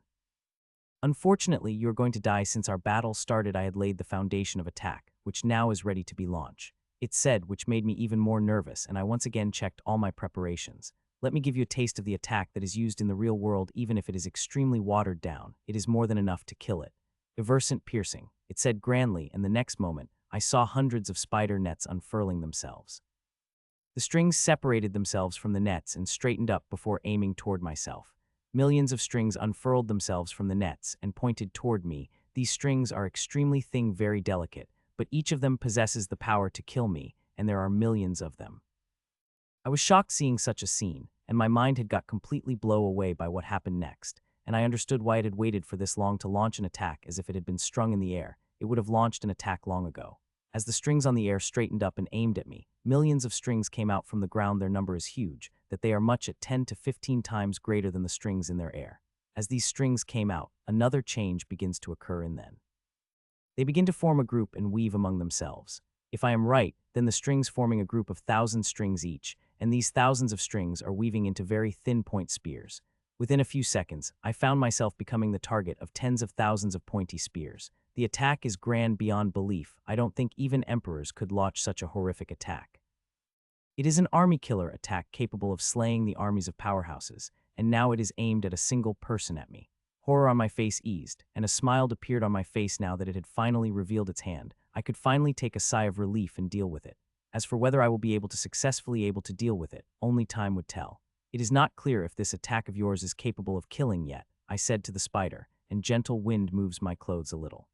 Unfortunately, you are going to die. Since our battle started, I had laid the foundation of attack, which now is ready to be launched. It said, which made me even more nervous, and I once again checked all my preparations. Let me give you a taste of the attack that is used in the real world. Even if it is extremely watered down, it is more than enough to kill it. Eversent piercing, it said grandly, and the next moment, I saw hundreds of spider nets unfurling themselves. The strings separated themselves from the nets and straightened up before aiming toward myself. Millions of strings unfurled themselves from the nets and pointed toward me. These strings are extremely thin, very delicate, but each of them possesses the power to kill me, and there are millions of them. I was shocked seeing such a scene, and my mind had got completely blown away by what happened next, and I understood why it had waited for this long to launch an attack. As if it had been strung in the air, it would have launched an attack long ago. As the strings on the air straightened up and aimed at me, millions of strings came out from the ground. Their number is huge, that they are much at 10 to 15 times greater than the strings in their air. As these strings came out, another change begins to occur in them. They begin to form a group and weave among themselves. If I am right, then the strings forming a group of 1,000 strings each, and these thousands of strings are weaving into very thin point spears. Within a few seconds, I found myself becoming the target of tens of thousands of pointy spears. The attack is grand beyond belief. I don't think even emperors could launch such a horrific attack. It is an army killer attack capable of slaying the armies of powerhouses, and now it is aimed at a single person at me. Horror on my face eased, and a smile appeared on my face now that it had finally revealed its hand. I could finally take a sigh of relief and deal with it. As for whether I will be able to successfully deal with it, only time would tell. It is not clear if this attack of yours is capable of killing yet, I said to the spider, and gentle wind moves my clothes a little.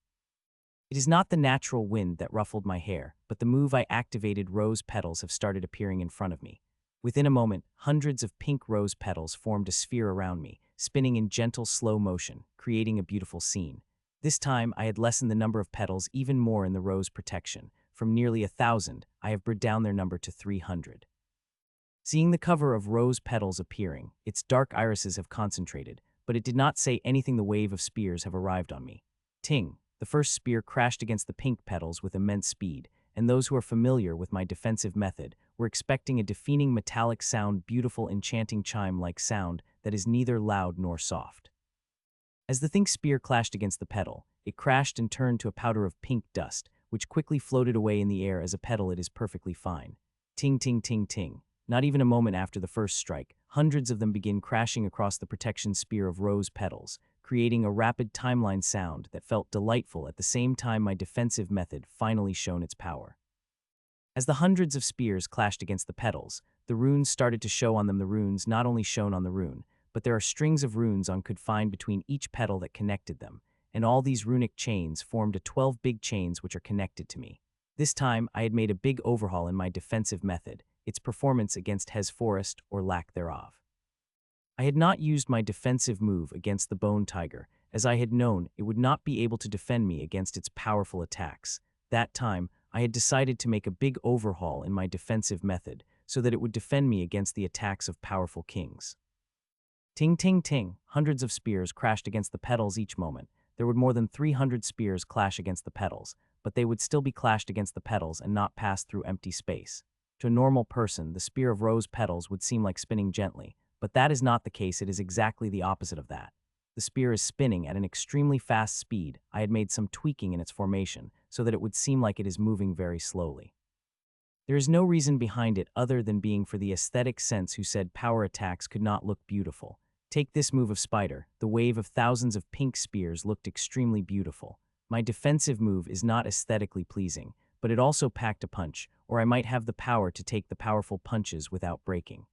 It is not the natural wind that ruffled my hair, but the move I activated. Rose petals have started appearing in front of me. Within a moment, hundreds of pink rose petals formed a sphere around me, spinning in gentle, slow motion, creating a beautiful scene. This time, I had lessened the number of petals even more in the rose protection. From nearly 1,000, I have brought down their number to 300. Seeing the cover of rose petals appearing, its dark irises have concentrated, but it did not say anything. The wave of spears have arrived on me. Ting! The first spear crashed against the pink petals with immense speed, and those who are familiar with my defensive method were expecting a deafening metallic sound, beautiful enchanting chime-like sound that is neither loud nor soft. As the think spear clashed against the petal, it crashed and turned to a powder of pink dust, which quickly floated away in the air. As a petal, it is perfectly fine. Ting ting ting ting. Not even a moment after the first strike, hundreds of them begin crashing across the protection spear of rose petals, creating a rapid timeline sound that felt delightful. At the same time, my defensive method finally shone its power. As the hundreds of spears clashed against the petals, the runes started to show on them. The runes not only shone on the rune, but there are strings of runes on could find between each petal that connected them, and all these runic chains formed a 12 big chains which are connected to me. This time, I had made a big overhaul in my defensive method, its performance against Hes Forest or lack thereof. I had not used my defensive move against the bone tiger, as I had known it would not be able to defend me against its powerful attacks. That time, I had decided to make a big overhaul in my defensive method so that it would defend me against the attacks of powerful kings. Ting ting ting, hundreds of spears crashed against the petals each moment. There would more than 300 spears clash against the petals, but they would still be clashed against the petals and not pass through empty space. To a normal person, the spear of rose petals would seem like spinning gently, but that is not the case. It is exactly the opposite of that. The spear is spinning at an extremely fast speed. I had made some tweaking in its formation so that it would seem like it is moving very slowly. There is no reason behind it other than being for the aesthetic sense who said power attacks could not look beautiful. Take this move of Spider. The wave of thousands of pink spears looked extremely beautiful. My defensive move is not aesthetically pleasing, but it also packed a punch, or I might have the power to take the powerful punches without breaking.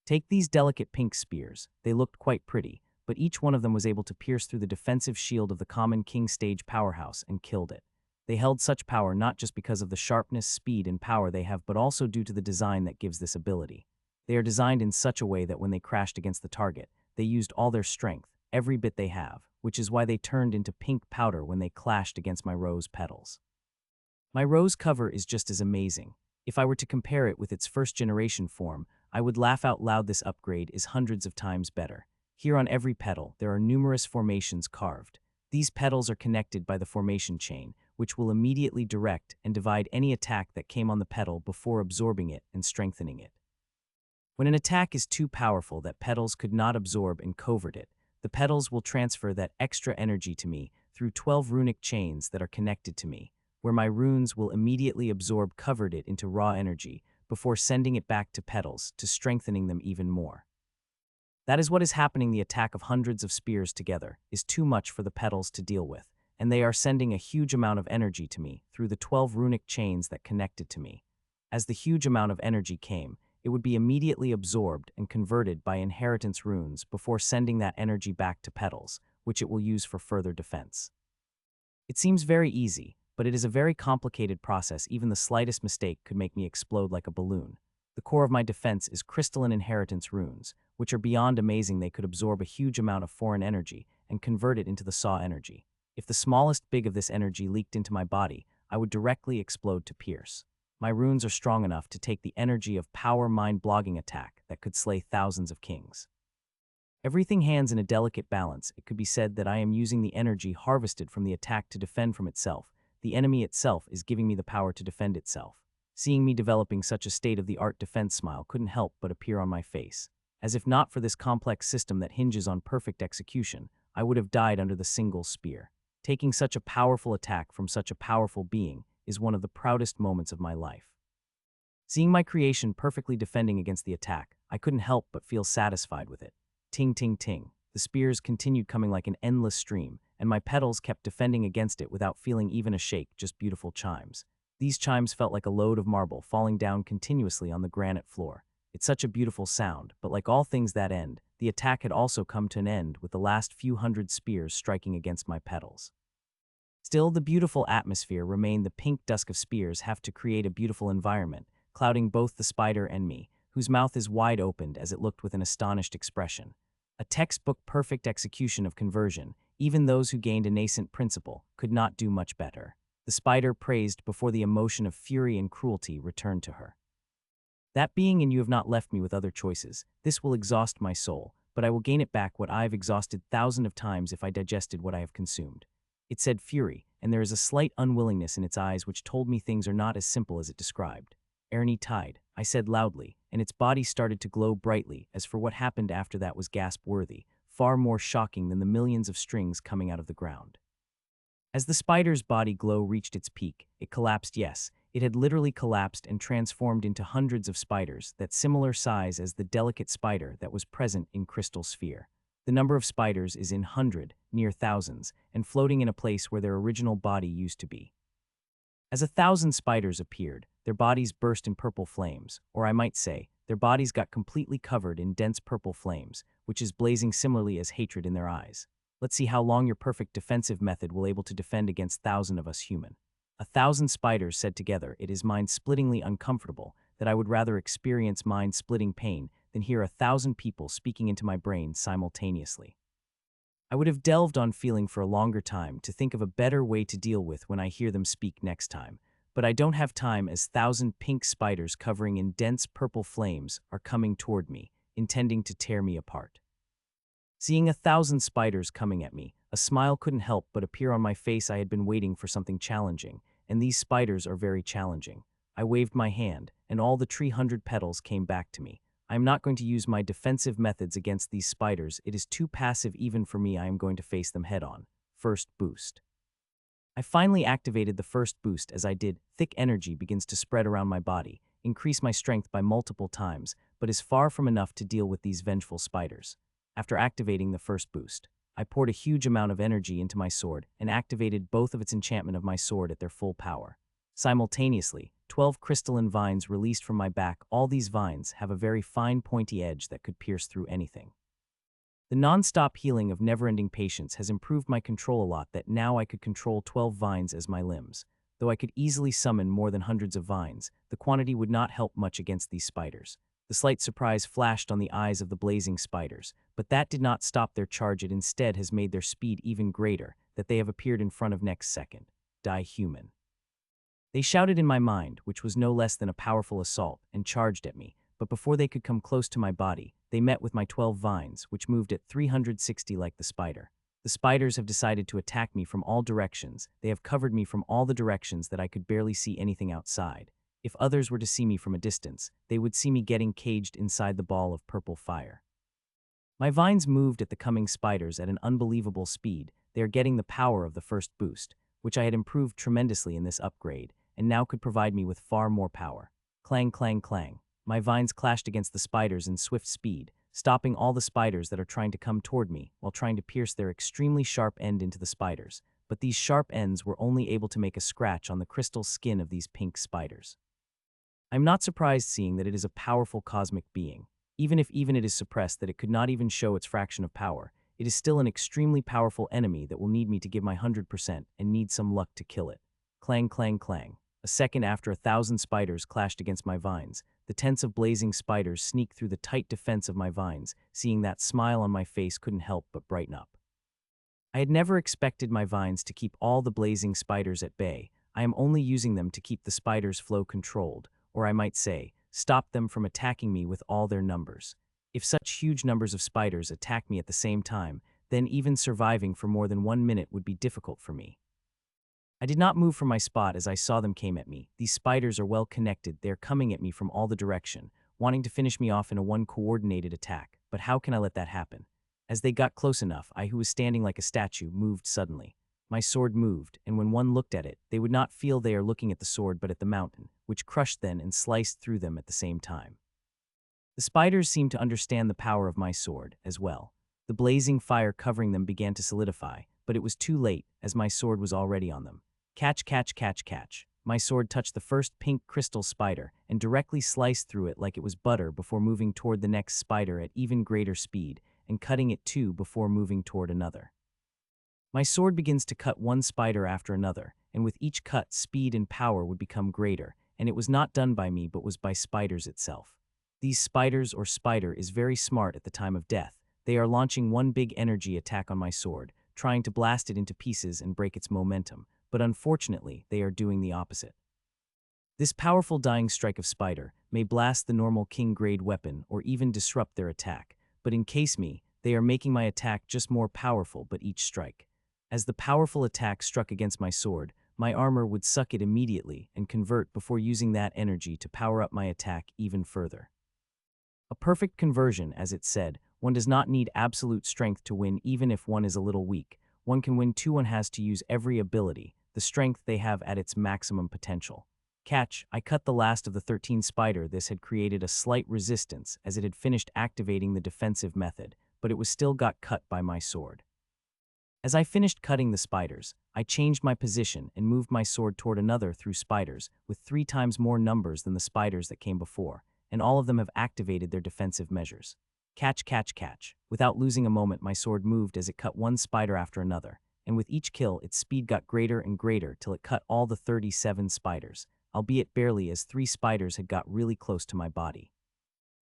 Take these delicate pink spears. They looked quite pretty, but each one of them was able to pierce through the defensive shield of the common king stage powerhouse and killed it. They held such power not just because of the sharpness, speed, and power they have, but also due to the design that gives this ability. They are designed in such a way that when they crashed against the target, they used all their strength, every bit they have, which is why they turned into pink powder when they clashed against my rose petals. My rose cover is just as amazing. If I were to compare it with its first generation form, I would laugh out loud. This upgrade is hundreds of times better. Here on every petal, there are numerous formations carved. These petals are connected by the formation chain, which will immediately direct and divide any attack that came on the petal before absorbing it and strengthening it. When an attack is too powerful that petals could not absorb and covert it, the petals will transfer that extra energy to me through 12 runic chains that are connected to me, where my runes will immediately absorb covered it into raw energy before sending it back to petals to strengthening them even more. That is what is happening. The attack of hundreds of spears together is too much for the petals to deal with, and they are sending a huge amount of energy to me through the 12 runic chains that connected to me. As the huge amount of energy came, it would be immediately absorbed and converted by inheritance runes before sending that energy back to petals, which it will use for further defense. It seems very easy, but it is a very complicated process. Even the slightest mistake could make me explode like a balloon. The core of my defense is crystalline inheritance runes, which are beyond amazing. They could absorb a huge amount of foreign energy and convert it into the saw energy. If the smallest bit of this energy leaked into my body, I would directly explode to pierce. My runes are strong enough to take the energy of power mind blogging attack that could slay thousands of kings. Everything hands in a delicate balance. It could be said that I am using the energy harvested from the attack to defend from itself. The enemy itself is giving me the power to defend itself. Seeing me developing such a state-of-the-art defense smile couldn't help but appear on my face. As if not for this complex system that hinges on perfect execution, I would have died under the single spear. Taking such a powerful attack from such a powerful being is one of the proudest moments of my life. Seeing my creation perfectly defending against the attack, I couldn't help but feel satisfied with it. Ting ting ting. The spears continued coming like an endless stream, and my petals kept defending against it without feeling even a shake, just beautiful chimes. These chimes felt like a load of marble falling down continuously on the granite floor. It's such a beautiful sound, but like all things that end, the attack had also come to an end with the last few hundred spears striking against my petals. Still, the beautiful atmosphere remained. The pink dusk of spears have to create a beautiful environment, clouding both the spider and me, whose mouth is wide opened as it looked with an astonished expression. A textbook perfect execution of conversion, Even those who gained a nascent principle could not do much better. The spider praised before the emotion of fury and cruelty returned to her. That being and you have not left me with other choices. This will exhaust my soul, but I will gain it back what I have exhausted thousands of times if I digested what I have consumed. It said fury, and there is a slight unwillingness in its eyes which told me things are not as simple as it described. Ernie tide, I said loudly, and its body started to glow brightly. As for what happened after that was gasp-worthy, far more shocking than the millions of strings coming out of the ground. As the spider's body glow reached its peak, it collapsed. Yes, it had literally collapsed and transformed into hundreds of spiders that similar size as the delicate spider that was present in Crystal Sphere. The number of spiders is in hundred, near thousands, and floating in a place where their original body used to be. As 1,000 spiders appeared, their bodies burst in purple flames, or I might say, their bodies got completely covered in dense purple flames, which is blazing similarly as hatred in their eyes. Let's see how long your perfect defensive method will able to defend against 1,000 of us human. 1,000 spiders said together, it is mind-splittingly uncomfortable that I would rather experience mind-splitting pain than hear 1,000 people speaking into my brain simultaneously. I would have delved on feeling for a longer time to think of a better way to deal with when I hear them speak next time, but I don't have time as 1,000 pink spiders covering in dense purple flames are coming toward me, intending to tear me apart. Seeing 1,000 spiders coming at me, a smile couldn't help but appear on my face. I had been waiting for something challenging, and these spiders are very challenging. I waved my hand, and all the 300 petals came back to me. I am not going to use my defensive methods against these spiders. It is too passive even for me. I am going to face them head on. First boost. I finally activated the first boost. As I did, thick energy begins to spread around my body, increase my strength by multiple times, but is far from enough to deal with these vengeful spiders. After activating the first boost, I poured a huge amount of energy into my sword and activated both of its enchantment of my sword at their full power. Simultaneously, 12 crystalline vines released from my back. All these vines have a very fine pointy edge that could pierce through anything. The non-stop healing of never-ending patience has improved my control a lot that now I could control 12 vines as my limbs. Though I could easily summon more than hundreds of vines, the quantity would not help much against these spiders. The slight surprise flashed on the eyes of the blazing spiders, but that did not stop their charge. It instead has made their speed even greater, that they have appeared in front of next second. Die human. They shouted in my mind, which was no less than a powerful assault, and charged at me, but before they could come close to my body, they met with my 12 vines, which moved at 360 like the spider. The spiders have decided to attack me from all directions. They have covered me from all the directions that I could barely see anything outside. If others were to see me from a distance, they would see me getting caged inside the ball of purple fire. My vines moved at the coming spiders at an unbelievable speed. They are getting the power of the first boost, which I had improved tremendously in this upgrade, and now could provide me with far more power. Clang, clang, clang. My vines clashed against the spiders in swift speed, stopping all the spiders that are trying to come toward me while trying to pierce their extremely sharp end into the spiders. But these sharp ends were only able to make a scratch on the crystal skin of these pink spiders. I'm not surprised seeing that it is a powerful cosmic being. Even if it is suppressed that it could not even show its fraction of power, it is still an extremely powerful enemy that will need me to give my 100% and need some luck to kill it. Clang, clang, clang. A second after 1,000 spiders clashed against my vines, the tents of blazing spiders sneaked through the tight defense of my vines. Seeing that smile on my face couldn't help but brighten up. I had never expected my vines to keep all the blazing spiders at bay. I am only using them to keep the spiders' flow controlled, or I might say, stop them from attacking me with all their numbers. If such huge numbers of spiders attack me at the same time, then even surviving for more than 1 minute would be difficult for me. I did not move from my spot as I saw them came at me. These spiders are well connected. They are coming at me from all the direction, wanting to finish me off in a one-coordinated attack. But how can I let that happen? As they got close enough, I, who was standing like a statue, moved suddenly. My sword moved, and when one looked at it, they would not feel they are looking at the sword but at the mountain, which crushed then and sliced through them at the same time. The spiders seemed to understand the power of my sword, as well. The blazing fire covering them began to solidify, but it was too late, as my sword was already on them. Catch, catch, catch, catch. My sword touched the first pink crystal spider and directly sliced through it like it was butter before moving toward the next spider at even greater speed, and cutting it too before moving toward another. My sword begins to cut one spider after another, and with each cut, speed and power would become greater, and it was not done by me but was by spiders itself. These spiders or spider is very smart at the time of death. They are launching one big energy attack on my sword, trying to blast it into pieces and break its momentum, but unfortunately, they are doing the opposite. This powerful dying strike of spider may blast the normal king-grade weapon or even disrupt their attack, but in case me, they are making my attack just more powerful but each strike. As the powerful attack struck against my sword, my armor would suck it immediately and convert before using that energy to power up my attack even further. A perfect conversion, as it said. One does not need absolute strength to win even if one is a little weak. One can win too. One has to use every ability, the strength they have at its maximum potential. Catch, I cut the last of the 13 spider. This had created a slight resistance as it had finished activating the defensive method, but it was still got cut by my sword. As I finished cutting the spiders, I changed my position and moved my sword toward another through spiders with 3 times more numbers than the spiders that came before, and all of them have activated their defensive measures. Catch, catch, catch. Without losing a moment, my sword moved as it cut one spider after another, and with each kill, its speed got greater and greater till it cut all the 37 spiders, albeit barely as 3 spiders had got really close to my body.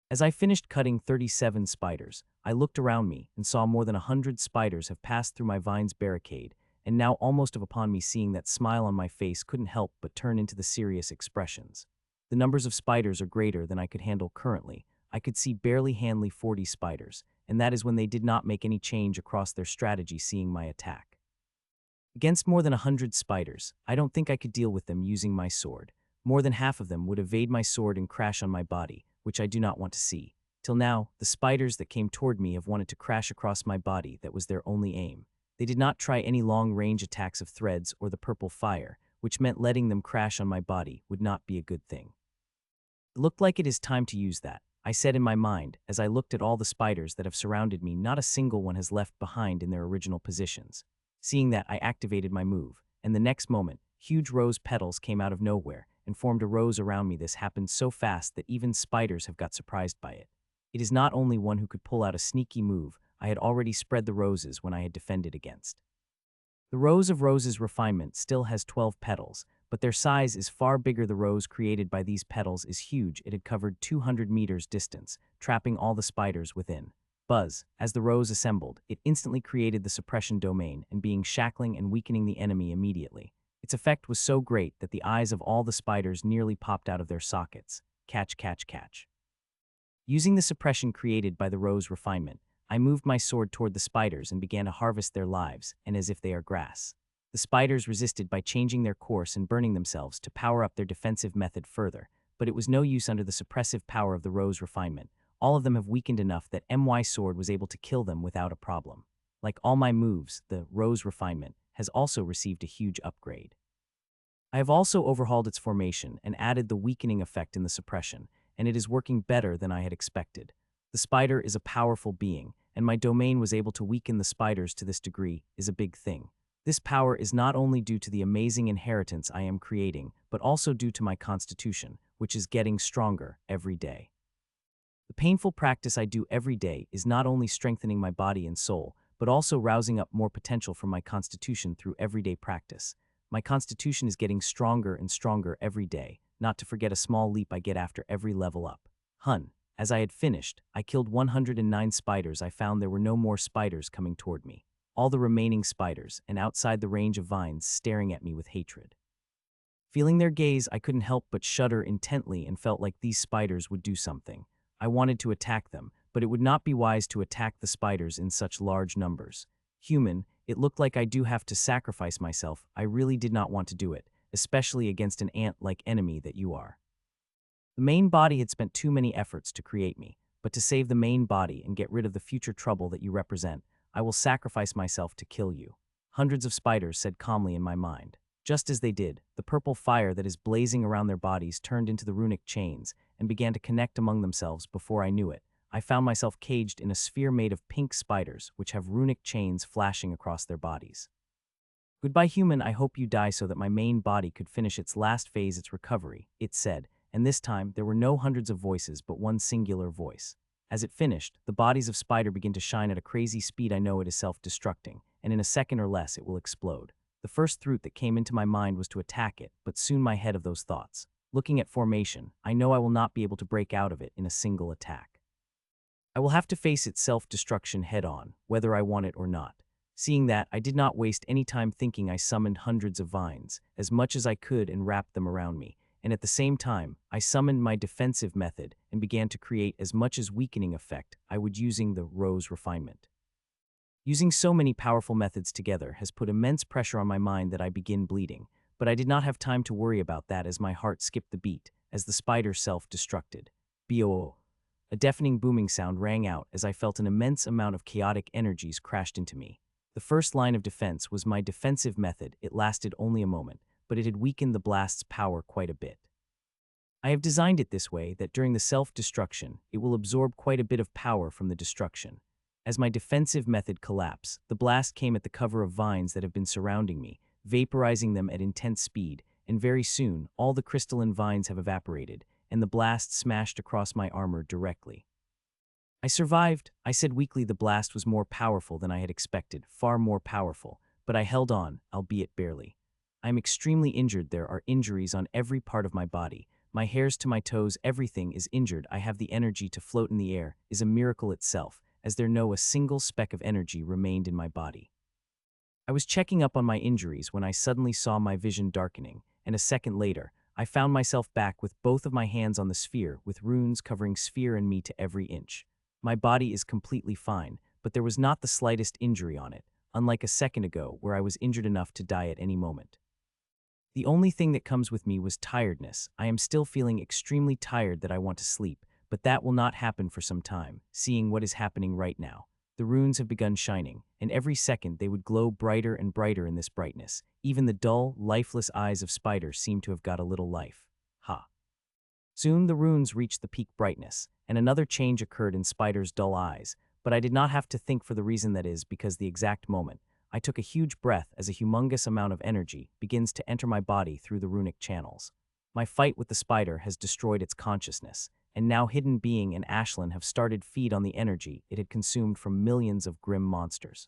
As I finished cutting 37 spiders, I looked around me and saw more than 100 spiders have passed through my vine's barricade, and now almost upon me. Seeing that smile on my face couldn't help but turn into the serious expressions. The numbers of spiders are greater than I could handle currently. I could see barely handily 40 spiders, and that is when they did not make any change across their strategy seeing my attack. Against more than 100 spiders, I don't think I could deal with them using my sword. More than half of them would evade my sword and crash on my body, which I do not want to see. Till now, the spiders that came toward me have wanted to crash across my body. That was their only aim. They did not try any long-range attacks of threads or the purple fire, which meant letting them crash on my body would not be a good thing. It looked like it is time to use that, I said in my mind as I looked at all the spiders that have surrounded me. Not a single one has left behind in their original positions. Seeing that, I activated my move, and the next moment, huge rose petals came out of nowhere and formed a rose around me. This happened so fast that even spiders have got surprised by it. It is not only one who could pull out a sneaky move. I had already spread the roses when I had defended against. The Rose of Roses refinement still has 12 petals, but their size is far bigger. The rose created by these petals is huge. It had covered 200 meters distance, trapping all the spiders within. Buzz, as the rose assembled, it instantly created the suppression domain and being shackling and weakening the enemy immediately. Its effect was so great that the eyes of all the spiders nearly popped out of their sockets. Catch, catch, catch. Using the suppression created by the rose refinement, I moved my sword toward the spiders and began to harvest their lives, and as if they are grass. The spiders resisted by changing their course and burning themselves to power up their defensive method further, but it was no use under the suppressive power of the rose refinement. All of them have weakened enough that my sword was able to kill them without a problem. Like all my moves, the rose refinement has also received a huge upgrade. I have also overhauled its formation and added the weakening effect in the suppression, and it is working better than I had expected. The spider is a powerful being, and my domain was able to weaken the spiders to this degree is a big thing. This power is not only due to the amazing inheritance I am creating, but also due to my constitution, which is getting stronger every day. The painful practice I do every day is not only strengthening my body and soul, but also rousing up more potential from my constitution through everyday practice. My constitution is getting stronger and stronger every day, not to forget a small leap I get after every level up. As I had finished, I killed 109 spiders. I found there were no more spiders coming toward me. All the remaining spiders, and outside the range of vines, staring at me with hatred. Feeling their gaze, I couldn't help but shudder intently and felt like these spiders would do something. I wanted to attack them, but it would not be wise to attack the spiders in such large numbers. Human, it looked like I do have to sacrifice myself. I really did not want to do it, especially against an ant-like enemy that you are. The main body had spent too many efforts to create me, but to save the main body and get rid of the future trouble that you represent, I will sacrifice myself to kill you. Hundreds of spiders said calmly in my mind. Just as they did, the purple fire that is blazing around their bodies turned into the runic chains and began to connect among themselves. Before I knew it, I found myself caged in a sphere made of pink spiders which have runic chains flashing across their bodies. Goodbye, human. I hope you die so that my main body could finish its last phase, its recovery, it said, and this time there were no hundreds of voices but one singular voice. As it finished, the bodies of spider begin to shine at a crazy speed. I know it is self-destructing, and in a second or less it will explode. The first thought that came into my mind was to attack it, but soon my head of those thoughts. Looking at formation, I know I will not be able to break out of it in a single attack. I will have to face its self-destruction head-on, whether I want it or not. Seeing that, I did not waste any time thinking. I summoned hundreds of vines, as much as I could, and wrapped them around me. And at the same time, I summoned my defensive method and began to create as much as weakening effect I would using the rose refinement. Using so many powerful methods together has put immense pressure on my mind that I begin bleeding, but I did not have time to worry about that as my heart skipped the beat as the spider self-destructed. Boo! A deafening booming sound rang out as I felt an immense amount of chaotic energies crashed into me. The first line of defense was my defensive method. It lasted only a moment, but it had weakened the blast's power quite a bit. I have designed it this way that during the self-destruction, it will absorb quite a bit of power from the destruction. As my defensive method collapsed, the blast came at the cover of vines that have been surrounding me, vaporizing them at intense speed, and very soon, all the crystalline vines have evaporated, and the blast smashed across my armor directly. I survived. I said weakly. The blast was more powerful than I had expected, far more powerful, but I held on, albeit barely. I am extremely injured. There are injuries on every part of my body. My hairs to my toes, everything is injured. I have the energy to float in the air, is a miracle itself, as there no a single speck of energy remained in my body. I was checking up on my injuries when I suddenly saw my vision darkening, and a second later, I found myself back with both of my hands on the sphere, with runes covering sphere and me to every inch. My body is completely fine, but there was not the slightest injury on it, unlike a second ago where I was injured enough to die at any moment. The only thing that comes with me was tiredness. I am still feeling extremely tired that I want to sleep, but that will not happen for some time, seeing what is happening right now. The runes have begun shining, and every second they would glow brighter and brighter in this brightness. Even the dull, lifeless eyes of spiders seem to have got a little life. Ha! Soon the runes reached the peak brightness, and another change occurred in Spider's dull eyes, but I did not have to think for the reason. That is because the exact moment, I took a huge breath as a humongous amount of energy begins to enter my body through the runic channels. My fight with the spider has destroyed its consciousness, and now Hidden Being and Ashlyn have started feed on the energy it had consumed from millions of grim monsters.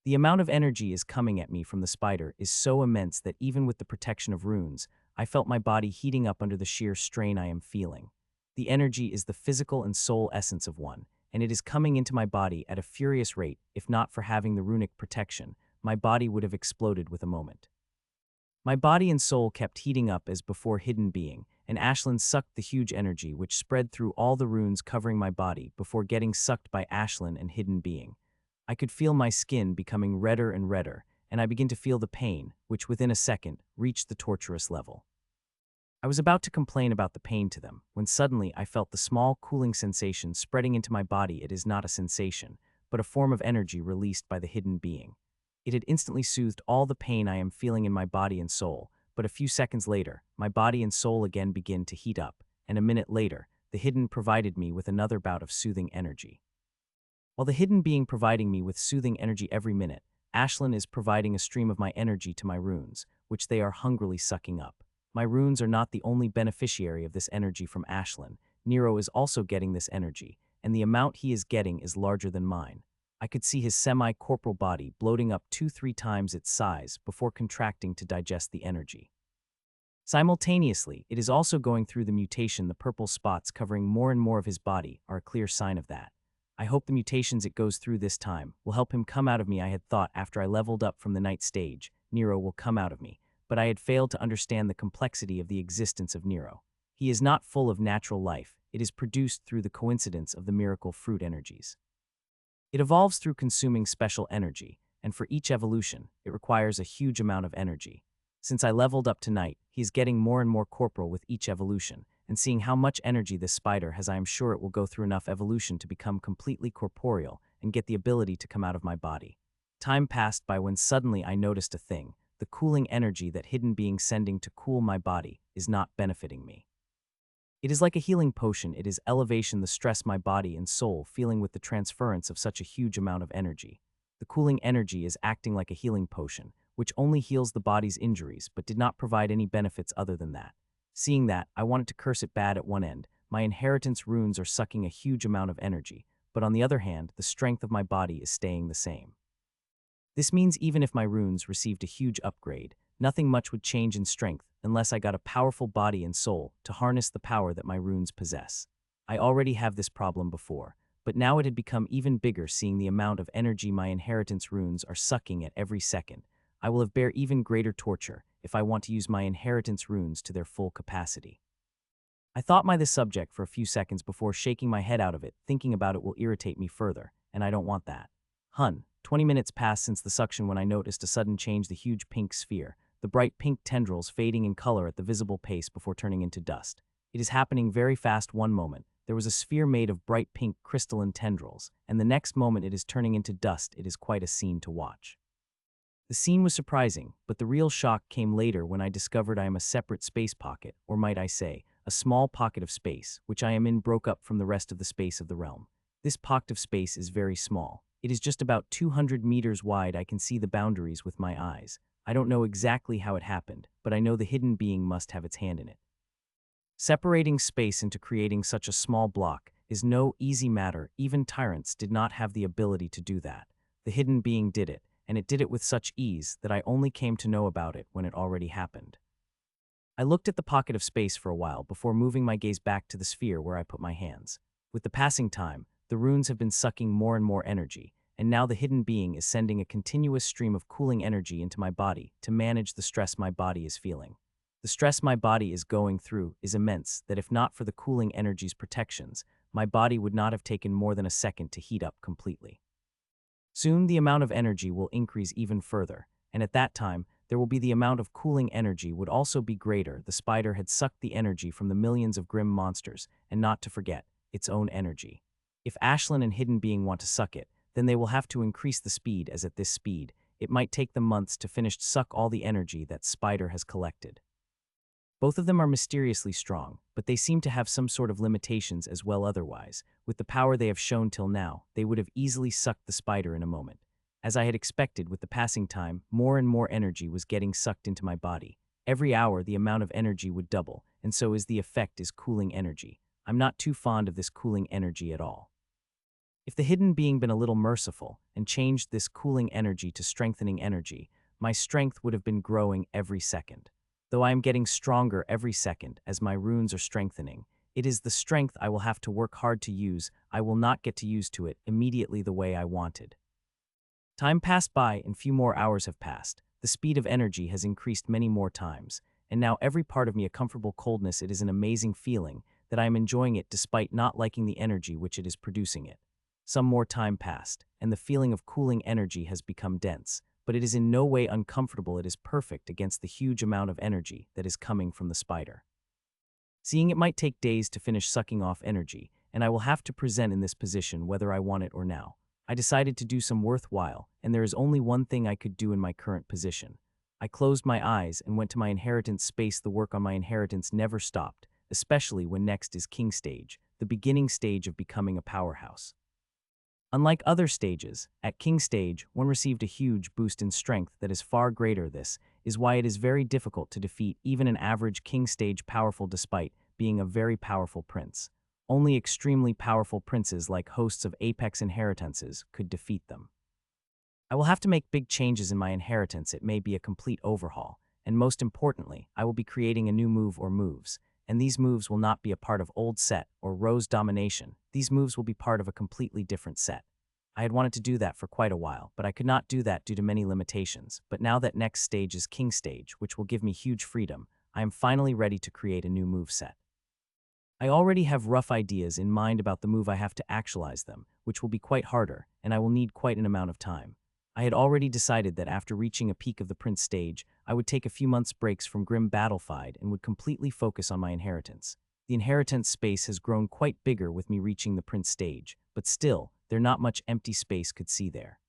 The amount of energy is coming at me from the spider is so immense that even with the protection of runes, I felt my body heating up under the sheer strain I am feeling. The energy is the physical and soul essence of one, and it is coming into my body at a furious rate. If not for having the runic protection, my body would have exploded with a moment. My body and soul kept heating up as before Hidden Being, and Ashlyn sucked the huge energy which spread through all the runes covering my body before getting sucked by Ashlyn and Hidden Being. I could feel my skin becoming redder and redder, and I began to feel the pain, which within a second reached the torturous level. I was about to complain about the pain to them, when suddenly I felt the small cooling sensation spreading into my body. It is not a sensation, but a form of energy released by the Hidden Being. It had instantly soothed all the pain I am feeling in my body and soul, but a few seconds later, my body and soul again begin to heat up, and a minute later, the Hidden provided me with another bout of soothing energy. While the Hidden Being providing me with soothing energy every minute, Ashlyn is providing a stream of my energy to my runes, which they are hungrily sucking up. My runes are not the only beneficiary of this energy from Ashlyn. Nero is also getting this energy, and the amount he is getting is larger than mine. I could see his semi-corporal body bloating up 2-3 times its size before contracting to digest the energy. Simultaneously, it is also going through the mutation. The purple spots covering more and more of his body are a clear sign of that. I hope the mutations it goes through this time will help him come out of me. I had thought after I leveled up from the night stage, Nero will come out of me, but I had failed to understand the complexity of the existence of Nero. He is not full of natural life. It is produced through the coincidence of the miracle fruit energies. It evolves through consuming special energy, and for each evolution, it requires a huge amount of energy. Since I leveled up tonight, he is getting more and more corporal with each evolution, and seeing how much energy this spider has, I am sure it will go through enough evolution to become completely corporeal and get the ability to come out of my body. Time passed by when suddenly I noticed a thing. The cooling energy that Hidden Being sending to cool my body is not benefiting me. It is like a healing potion. It is elevation, the stress my body and soul feeling with the transference of such a huge amount of energy. The cooling energy is acting like a healing potion, which only heals the body's injuries but did not provide any benefits other than that. Seeing that, I wanted to curse it bad at one end. My inheritance runes are sucking a huge amount of energy, but on the other hand, the strength of my body is staying the same. This means even if my runes received a huge upgrade, nothing much would change in strength unless I got a powerful body and soul to harness the power that my runes possess. I already have this problem before, but now it had become even bigger seeing the amount of energy my inheritance runes are sucking at every second. I will have bear even greater torture if I want to use my inheritance runes to their full capacity. I thought my this subject for a few seconds before shaking my head out of it, thinking about it will irritate me further, and I don't want that. 20 minutes passed since the suction when I noticed a sudden change: the huge pink sphere, the bright pink tendrils fading in color at the visible pace before turning into dust. It is happening very fast. One moment, there was a sphere made of bright pink crystalline tendrils, and the next moment it is turning into dust. It is quite a scene to watch. The scene was surprising, but the real shock came later when I discovered I am a separate space pocket, or might I say, a small pocket of space, which I am in broke up from the rest of the space of the realm. This pocket of space is very small. It is just about 200 meters wide. I can see the boundaries with my eyes. I don't know exactly how it happened, but I know the hidden being must have its hand in it. Separating space into creating such a small block is no easy matter. Even tyrants did not have the ability to do that. The hidden being did it, and it did it with such ease that I only came to know about it when it already happened. I looked at the pocket of space for a while before moving my gaze back to the sphere where I put my hands. With the passing time, the runes have been sucking more and more energy, and now the hidden being is sending a continuous stream of cooling energy into my body to manage the stress my body is feeling. The stress my body is going through is immense that if not for the cooling energy's protections, my body would not have taken more than a second to heat up completely. Soon the amount of energy will increase even further, and at that time, there will be the amount of cooling energy would also be greater. The spider had sucked the energy from the millions of grim monsters, and not to forget, its own energy. If Ashlyn and Hidden Being want to suck it, then they will have to increase the speed, as at this speed, it might take them months to finish suck all the energy that spider has collected. Both of them are mysteriously strong, but they seem to have some sort of limitations as well. Otherwise, with the power they have shown till now, they would have easily sucked the spider in a moment. As I had expected, with the passing time, more and more energy was getting sucked into my body. Every hour the amount of energy would double, and so is the effect is cooling energy. I'm not too fond of this cooling energy at all. If the hidden being been a little merciful and changed this cooling energy to strengthening energy, my strength would have been growing every second. Though I am getting stronger every second as my runes are strengthening, it is the strength I will have to work hard to use. I will not get to use to it immediately the way I wanted. Time passed by and few more hours have passed. The speed of energy has increased many more times, and now every part of me a comfortable coldness. It is an amazing feeling that I am enjoying it despite not liking the energy which it is producing it. Some more time passed, and the feeling of cooling energy has become dense, but it is in no way uncomfortable. It is perfect against the huge amount of energy that is coming from the spider. Seeing it might take days to finish sucking off energy, and I will have to present in this position whether I want it or now, I decided to do some worthwhile, and there is only one thing I could do in my current position. I closed my eyes and went to my inheritance space. The work on my inheritance never stopped, especially when next is King Stage, the beginning stage of becoming a powerhouse. Unlike other stages, at King Stage, one received a huge boost in strength that is far greater. This is why it is very difficult to defeat even an average King Stage powerful despite being a very powerful prince. Only extremely powerful princes like hosts of Apex inheritances could defeat them. I will have to make big changes in my inheritance. It may be a complete overhaul, and most importantly, I will be creating a new move or moves, and these moves will not be a part of old set or Rose Domination. These moves will be part of a completely different set. I had wanted to do that for quite a while, but I could not do that due to many limitations. But now that next stage is King Stage, which will give me huge freedom, I am finally ready to create a new move set. I already have rough ideas in mind about the move. I have to actualize them, which will be quite harder, and I will need quite an amount of time. I had already decided that after reaching a peak of the Prince stage, I would take a few months breaks from grim battlefied and would completely focus on my inheritance. The inheritance space has grown quite bigger with me reaching the Prince stage, but still, there not much empty space could see there.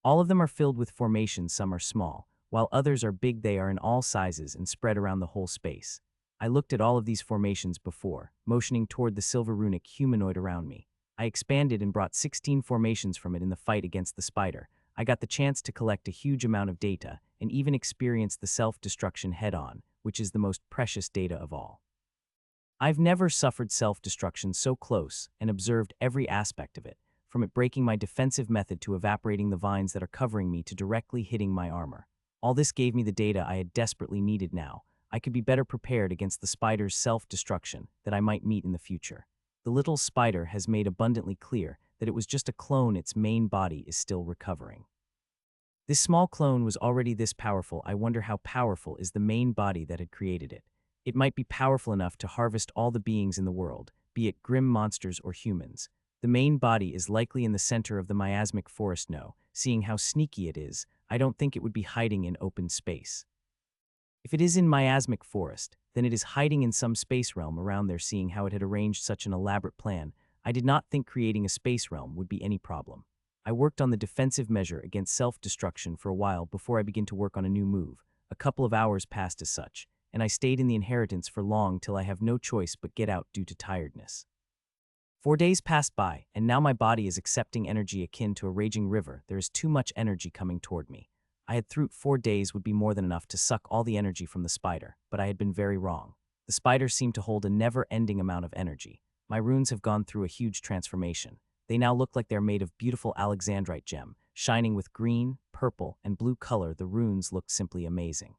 All of them are filled with formations. Some are small, while others are big. They are in all sizes and spread around the whole space. I looked at all of these formations before, motioning toward the silver runic humanoid around me. I expanded and brought 16 formations from it in the fight against the spider. I got the chance to collect a huge amount of data and even experience the self-destruction head-on, which is the most precious data of all. I've never suffered self-destruction so close and observed every aspect of it, from it breaking my defensive method to evaporating the vines that are covering me to directly hitting my armor. All this gave me the data I had desperately needed now. I could be better prepared against the spider's self-destruction that I might meet in the future. The little spider has made abundantly clear that it was just a clone, its main body is still recovering. This small clone was already this powerful. I wonder how powerful is the main body that had created it. It might be powerful enough to harvest all the beings in the world, be it grim monsters or humans. The main body is likely in the center of the miasmic forest. No, seeing how sneaky it is, I don't think it would be hiding in open space. If it is in miasmic forest, then it is hiding in some space realm around there. Seeing how it had arranged such an elaborate plan, I did not think creating a space realm would be any problem. I worked on the defensive measure against self-destruction for a while before I began to work on a new move. A couple of hours passed as such, and I stayed in the inheritance for long till I have no choice but get out due to tiredness. 4 days passed by, and now my body is accepting energy akin to a raging river. There is too much energy coming toward me. I had thought 4 days would be more than enough to suck all the energy from the spider, but I had been very wrong. The spider seemed to hold a never-ending amount of energy. My runes have gone through a huge transformation. They now look like they're made of beautiful alexandrite gem, shining with green, purple, and blue color. The runes look simply amazing.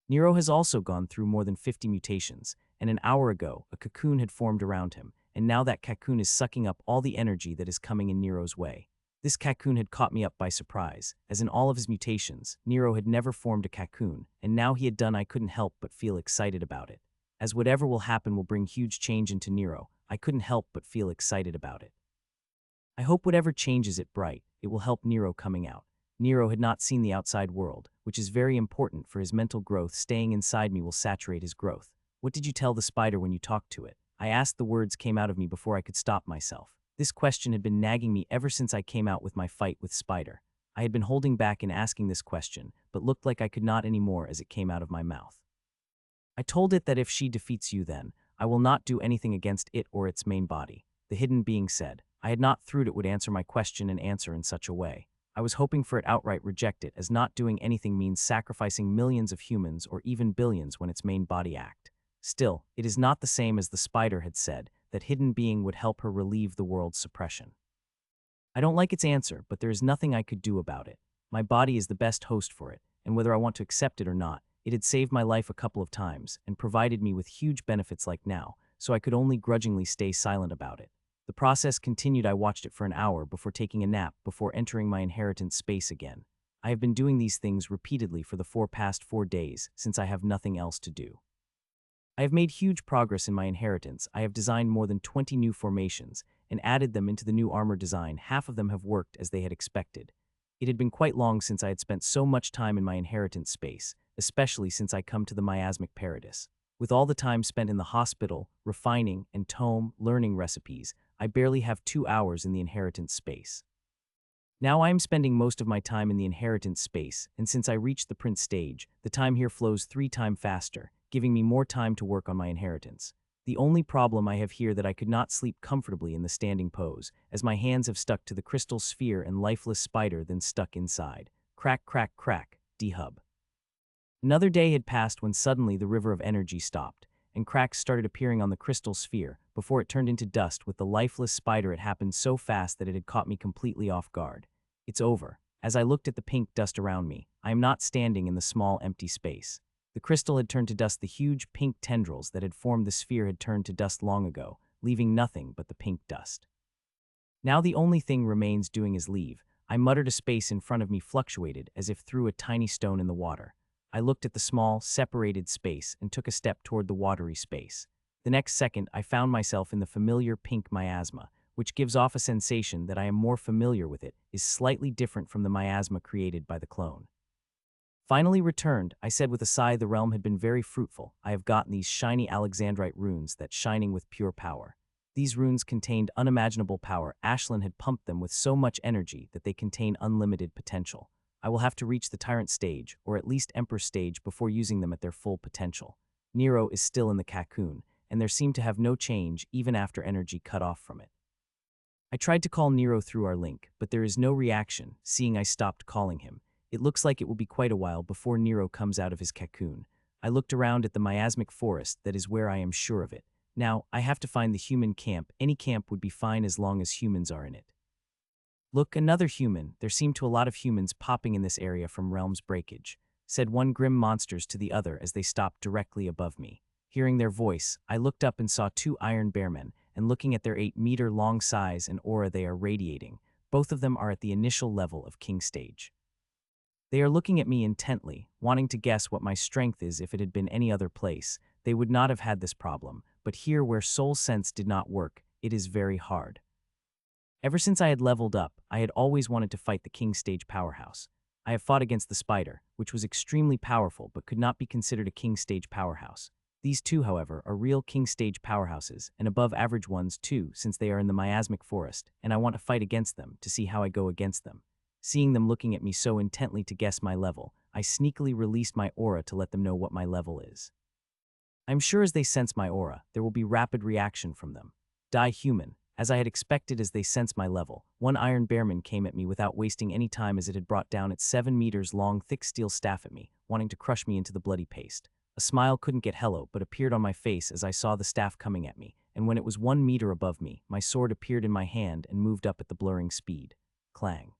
Nero has also gone through more than 50 mutations, and an hour ago, a cocoon had formed around him, and now that cocoon is sucking up all the energy that is coming in Nero's way. This cocoon had caught me up by surprise, as in all of his mutations, Nero had never formed a cocoon, and now he had done. I couldn't help but feel excited about it. As whatever will happen will bring huge change into Nero, I couldn't help but feel excited about it. I hope whatever changes it bright, it will help Nero coming out. Nero had not seen the outside world, which is very important for his mental growth. Staying inside me will saturate his growth. What did you tell the spider when you talked to it? I asked. The words came out of me before I could stop myself. This question had been nagging me ever since I came out with my fight with Spider. I had been holding back in asking this question, but looked like I could not anymore as it came out of my mouth. I told it that if she defeats you, then I will not do anything against it or its main body. The hidden being said. I had not thought it would answer my question and answer in such a way. I was hoping for it outright reject it, as not doing anything means sacrificing millions of humans or even billions when its main body act. Still, it is not the same as the spider had said, that hidden being would help her relieve the world's suppression. I don't like its answer, but there is nothing I could do about it. My body is the best host for it, and whether I want to accept it or not, it had saved my life a couple of times and provided me with huge benefits like now, so I could only grudgingly stay silent about it. The process continued. I watched it for an hour before taking a nap before entering my inheritance space again. I have been doing these things repeatedly for the past 4 days since I have nothing else to do. I have made huge progress in my inheritance. I have designed more than 20 new formations and added them into the new armor design. Half of them have worked as they had expected. It had been quite long since I had spent so much time in my inheritance space, especially since I come to the miasmic paradise. With all the time spent in the hospital, refining, and learning recipes, I barely have 2 hours in the inheritance space. Now I am spending most of my time in the inheritance space, and since I reached the prince stage, the time here flows 3 times faster, giving me more time to work on my inheritance. The only problem I have here that I could not sleep comfortably in the standing pose, as my hands have stuck to the crystal sphere and lifeless spider then stuck inside. Crack, crack, crack, D-hub. Another day had passed when suddenly the river of energy stopped, and cracks started appearing on the crystal sphere before it turned into dust with the lifeless spider. It happened so fast that it had caught me completely off guard. It's over. As I looked at the pink dust around me, I am not standing in the small empty space. The crystal had turned to dust. The huge pink tendrils that had formed the sphere had turned to dust long ago, leaving nothing but the pink dust. Now the only thing remains doing is leave. I muttered. A space in front of me fluctuated as if through a tiny stone in the water. I looked at the small, separated space and took a step toward the watery space. The next second, I found myself in the familiar pink miasma, which gives off a sensation that I am more familiar with. It is slightly different from the miasma created by the clone. Finally returned, I said with a sigh. The realm had been very fruitful. I have gotten these shiny alexandrite runes that shining with pure power. These runes contained unimaginable power. Ashlyn had pumped them with so much energy that they contain unlimited potential. I will have to reach the tyrant stage, or at least emperor stage, before using them at their full potential. Nero is still in the cocoon, and there seemed to have no change even after energy cut off from it. I tried to call Nero through our link, but there is no reaction, seeing I stopped calling him. It looks like it will be quite a while before Nero comes out of his cocoon. I looked around at the miasmic forest. That is where I am sure of it. Now, I have to find the human camp. Any camp would be fine as long as humans are in it. Look, another human. There seem to a lot of humans popping in this area from realm's breakage, said one grim monsters to the other as they stopped directly above me. Hearing their voice, I looked up and saw 2 iron bearmen, and looking at their 8-meter-long size and aura they are radiating, both of them are at the initial level of king stage. They are looking at me intently, wanting to guess what my strength is. If it had been any other place, they would not have had this problem, but here where soul sense did not work, it is very hard. Ever since I had leveled up, I had always wanted to fight the king stage powerhouse. I have fought against the spider, which was extremely powerful but could not be considered a king stage powerhouse. These two, however, are real king stage powerhouses, and above average ones too, since they are in the miasmic forest, and I want to fight against them to see how I go against them. Seeing them looking at me so intently to guess my level, I sneakily released my aura to let them know what my level is. I'm sure as they sense my aura, there will be rapid reaction from them. Die human. As I had expected as they sensed my level, one iron bearman came at me without wasting any time as it had brought down its 7 meters long thick steel staff at me, wanting to crush me into the bloody paste. A smile couldn't get hello but appeared on my face as I saw the staff coming at me, and when it was 1 meter above me, my sword appeared in my hand and moved up at the blurring speed. Clang.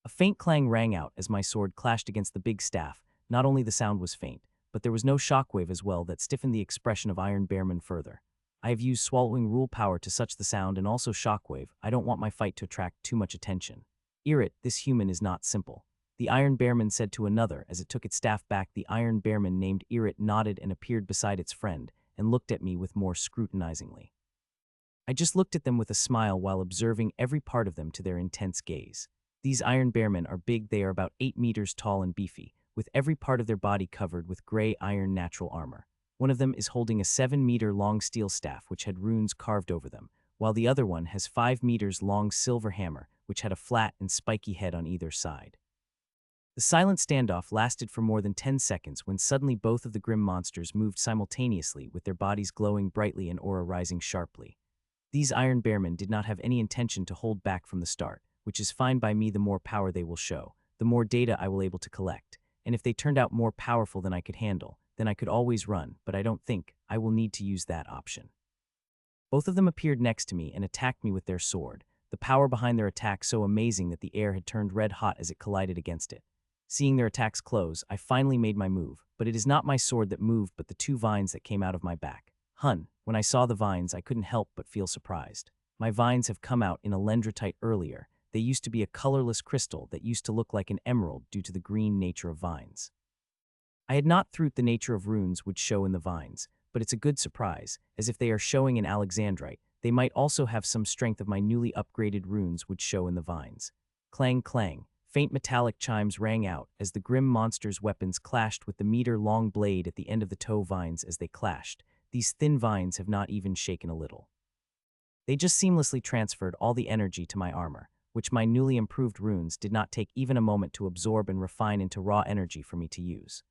A faint clang rang out as my sword clashed against the big staff. Not only the sound was faint, but there was no shockwave as well that stiffened the expression of Iron Bearman further. I have used swallowing rule power to such the sound and also shockwave. I don't want my fight to attract too much attention. Irit, this human is not simple. The Iron Bearman said to another as it took its staff back. The Iron Bearman named Irit nodded and appeared beside its friend and looked at me with more scrutinizingly. I just looked at them with a smile while observing every part of them to their intense gaze. These Iron Bearmen are big. They are about 8 meters tall and beefy, with every part of their body covered with gray iron natural armor. One of them is holding a 7-meter-long steel staff which had runes carved over them, while the other one has 5 meters long silver hammer which had a flat and spiky head on either side. The silent standoff lasted for more than 10 seconds when suddenly both of the grim monsters moved simultaneously with their bodies glowing brightly and aura rising sharply. These Iron Bearmen did not have any intention to hold back from the start, which is fine by me. The more power they will show, the more data I will able to collect, and if they turned out more powerful than I could handle, then I could always run, but I don't think I will need to use that option. Both of them appeared next to me and attacked me with their sword, the power behind their attack so amazing that the air had turned red hot as it collided against it. Seeing their attacks close, I finally made my move, but it is not my sword that moved but the 2 vines that came out of my back. When I saw the vines, I couldn't help but feel surprised. My vines have come out in a lendritite earlier. They used to be a colorless crystal that used to look like an emerald due to the green nature of vines. I had not thought the nature of runes would show in the vines, but it's a good surprise, as if they are showing in alexandrite, they might also have some strength of my newly upgraded runes would show in the vines. Clang clang, faint metallic chimes rang out as the grim monster's weapons clashed with the meter-long blade at the end of the toe vines. As they clashed, these thin vines have not even shaken a little. They just seamlessly transferred all the energy to my armor, which my newly improved runes did not take even a moment to absorb and refine into raw energy for me to use.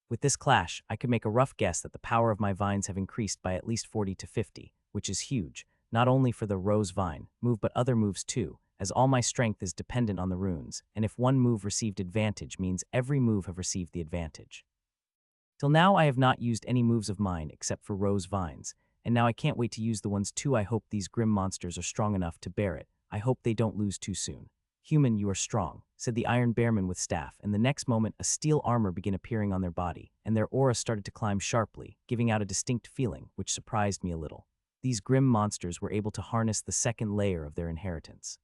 With this clash, I could make a rough guess that the power of my vines have increased by at least 40 to 50, which is huge, not only for the rose vine move but other moves too, as all my strength is dependent on the runes, and if one move received advantage means every move have received the advantage. Till now I have not used any moves of mine except for rose vines, and now I can't wait to use the ones too. I hope these grim monsters are strong enough to bear it. I hope they don't lose too soon. Human, you are strong, said the Iron Bearman with staff, and the next moment a steel armor began appearing on their body, and their aura started to climb sharply, giving out a distinct feeling, which surprised me a little. These grim monsters were able to harness the second layer of their inheritance.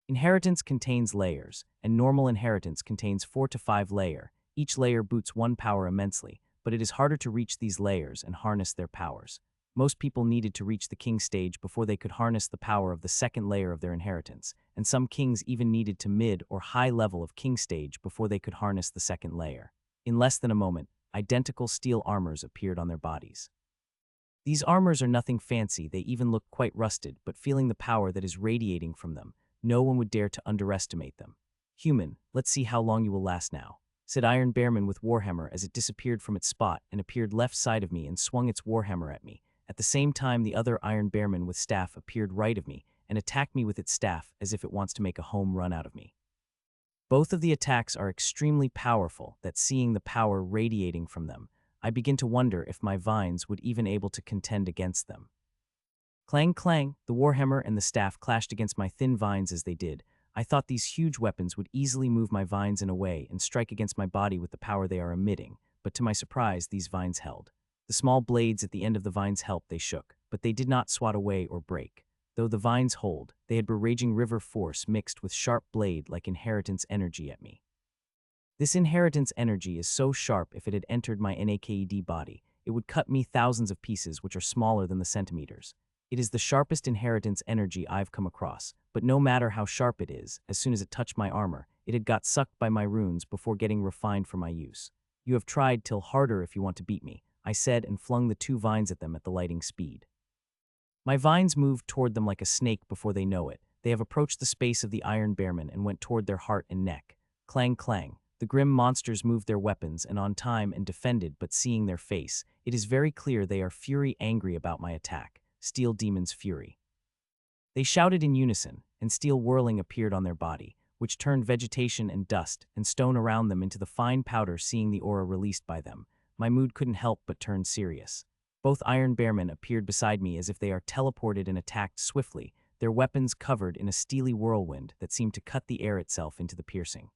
Inheritance contains layers, and normal inheritance contains 4 to 5 layers. Each layer boosts one power immensely, but it is harder to reach these layers and harness their powers. Most people needed to reach the king stage before they could harness the power of the second layer of their inheritance, and some kings even needed to mid or high level of king stage before they could harness the second layer. In less than a moment, identical steel armors appeared on their bodies. These armors are nothing fancy, they even look quite rusted, but feeling the power that is radiating from them, no one would dare to underestimate them. Human, let's see how long you will last now, said Iron Bearman with Warhammer as it disappeared from its spot and appeared left side of me and swung its Warhammer at me. At the same time, the other Iron Bearman with staff appeared right of me and attacked me with its staff as if it wants to make a home run out of me. Both of the attacks are extremely powerful, that seeing the power radiating from them, I begin to wonder if my vines would even able to contend against them. Clang clang, the Warhammer and the staff clashed against my thin vines. As they did, I thought these huge weapons would easily move my vines in a way and strike against my body with the power they are emitting, but to my surprise, these vines held. The small blades at the end of the vines helped, they shook, but they did not swat away or break. Though the vines hold, they had raging river force mixed with sharp blade like inheritance energy at me. This inheritance energy is so sharp if it had entered my naked body, it would cut me thousands of pieces which are smaller than the centimeters. It is the sharpest inheritance energy I've come across, but no matter how sharp it is, as soon as it touched my armor, it had got sucked by my runes before getting refined for my use. You have tried till harder if you want to beat me, I said and flung the 2 vines at them at the lightning speed. My vines moved toward them like a snake before they know it. They have approached the space of the Iron Bearmen and went toward their heart and neck. Clang clang. The grim monsters moved their weapons and on time and defended, but seeing their face, it is very clear they are fury angry about my attack. Steel Demon's fury. They shouted in unison, and steel whirling appeared on their body, which turned vegetation and dust and stone around them into the fine powder seeing the aura released by them. My mood couldn't help but turn serious. Both Iron Bearmen appeared beside me as if they are teleported and attacked swiftly, their weapons covered in a steely whirlwind that seemed to cut the air itself into the piercing.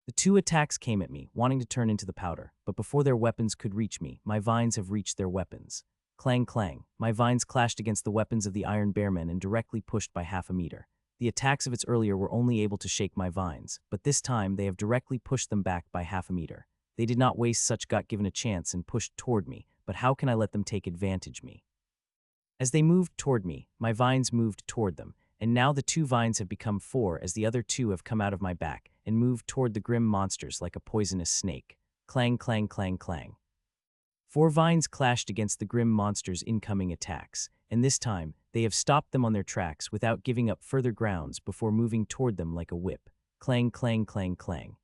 The 2 attacks came at me, wanting to turn into the powder, but before their weapons could reach me, my vines have reached their weapons. Clang clang, my vines clashed against the weapons of the Iron Bearmen and directly pushed by half a meter. The attacks of its earlier were only able to shake my vines, but this time they have directly pushed them back by half a meter. They did not waste such God-given a chance and pushed toward me, but how can I let them take advantage of me? As they moved toward me, my vines moved toward them, and now the 2 vines have become 4 as the other 2 have come out of my back and moved toward the grim monsters like a poisonous snake. Clang clang clang clang. 4 vines clashed against the grim monsters' incoming attacks, and this time, they have stopped them on their tracks without giving up further grounds before moving toward them like a whip. Clang clang clang clang.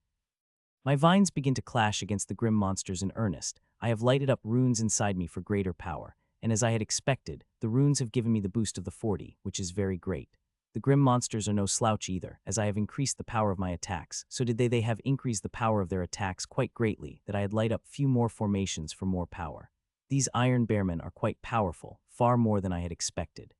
My vines begin to clash against the grim monsters in earnest. I have lighted up runes inside me for greater power, and as I had expected, the runes have given me the boost of the 40, which is very great. The grim monsters are no slouch either, as I have increased the power of my attacks, so did they have increased the power of their attacks quite greatly that I had light up few more formations for more power. These Iron Bearmen are quite powerful, far more than I had expected.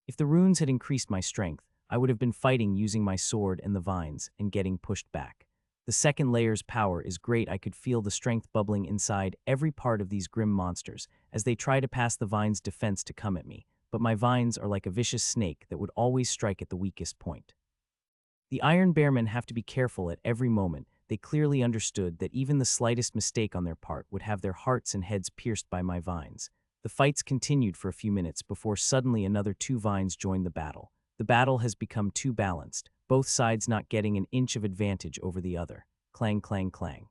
If the runes had increased my strength, I would have been fighting using my sword and the vines and getting pushed back. The second layer's power is great. I could feel the strength bubbling inside every part of these grim monsters as they try to pass the vine's defense to come at me, but my vines are like a vicious snake that would always strike at the weakest point. The Iron Bearmen have to be careful at every moment. They clearly understood that even the slightest mistake on their part would have their hearts and heads pierced by my vines. The fights continued for a few minutes before suddenly another 2 vines joined the battle. The battle has become too balanced, both sides not getting an inch of advantage over the other. Clang clang clang.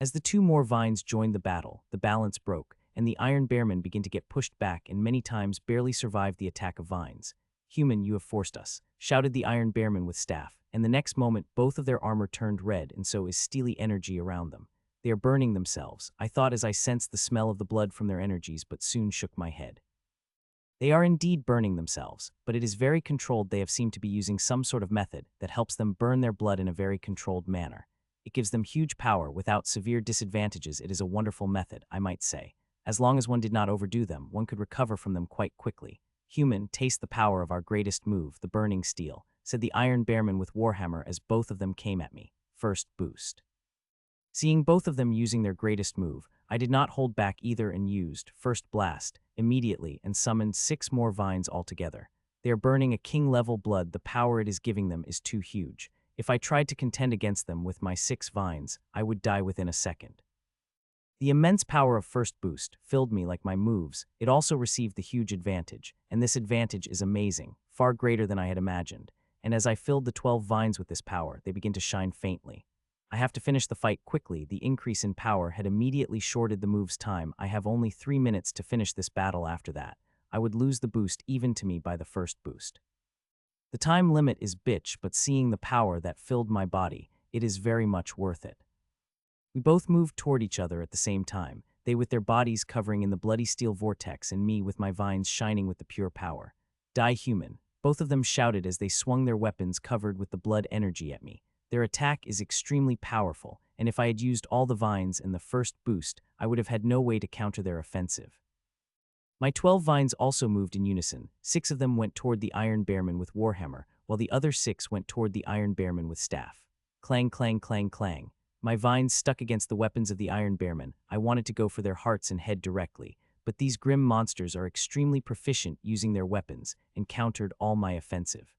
As the 2 more vines joined the battle, the balance broke, and the Iron Bearmen began to get pushed back and many times barely survived the attack of vines. Human, you have forced us, shouted the Iron Bearmen with staff, and the next moment both of their armor turned red and so is steely energy around them. They are burning themselves, I thought as I sensed the smell of the blood from their energies, but soon shook my head. They are indeed burning themselves, but it is very controlled. They have seemed to be using some sort of method that helps them burn their blood in a very controlled manner. It gives them huge power without severe disadvantages. It is a wonderful method, I might say. As long as one did not overdo them, one could recover from them quite quickly. Human, taste the power of our greatest move, the burning steel, said the Iron Bearman with Warhammer as both of them came at me. First boost. Seeing both of them using their greatest move, I did not hold back either and used First Blast immediately and summoned 6 more vines altogether. They are burning a king-level blood. The power it is giving them is too huge. If I tried to contend against them with my 6 vines, I would die within a second. The immense power of First Boost filled me like my moves. It also received the huge advantage, and this advantage is amazing, far greater than I had imagined. And as I filled the 12 vines with this power, they begin to shine faintly. I have to finish the fight quickly. The increase in power had immediately shorted the move's time. I have only 3 minutes to finish this battle. After that, I would lose the boost even to me by the first boost. The time limit is bitch, but seeing the power that filled my body, it is very much worth it. We both moved toward each other at the same time, they with their bodies covering in the bloody steel vortex and me with my vines shining with the pure power. Die human, both of them shouted as they swung their weapons covered with the blood energy at me. Their attack is extremely powerful, and if I had used all the vines in the first boost, I would have had no way to counter their offensive. My 12 vines also moved in unison. 6 of them went toward the Iron Bearman with Warhammer, while the other 6 went toward the Iron Bearman with staff. Clang, clang, clang, clang. My vines stuck against the weapons of the Iron Bearman. I wanted to go for their hearts and head directly, but these grim monsters are extremely proficient using their weapons and countered all my offensive.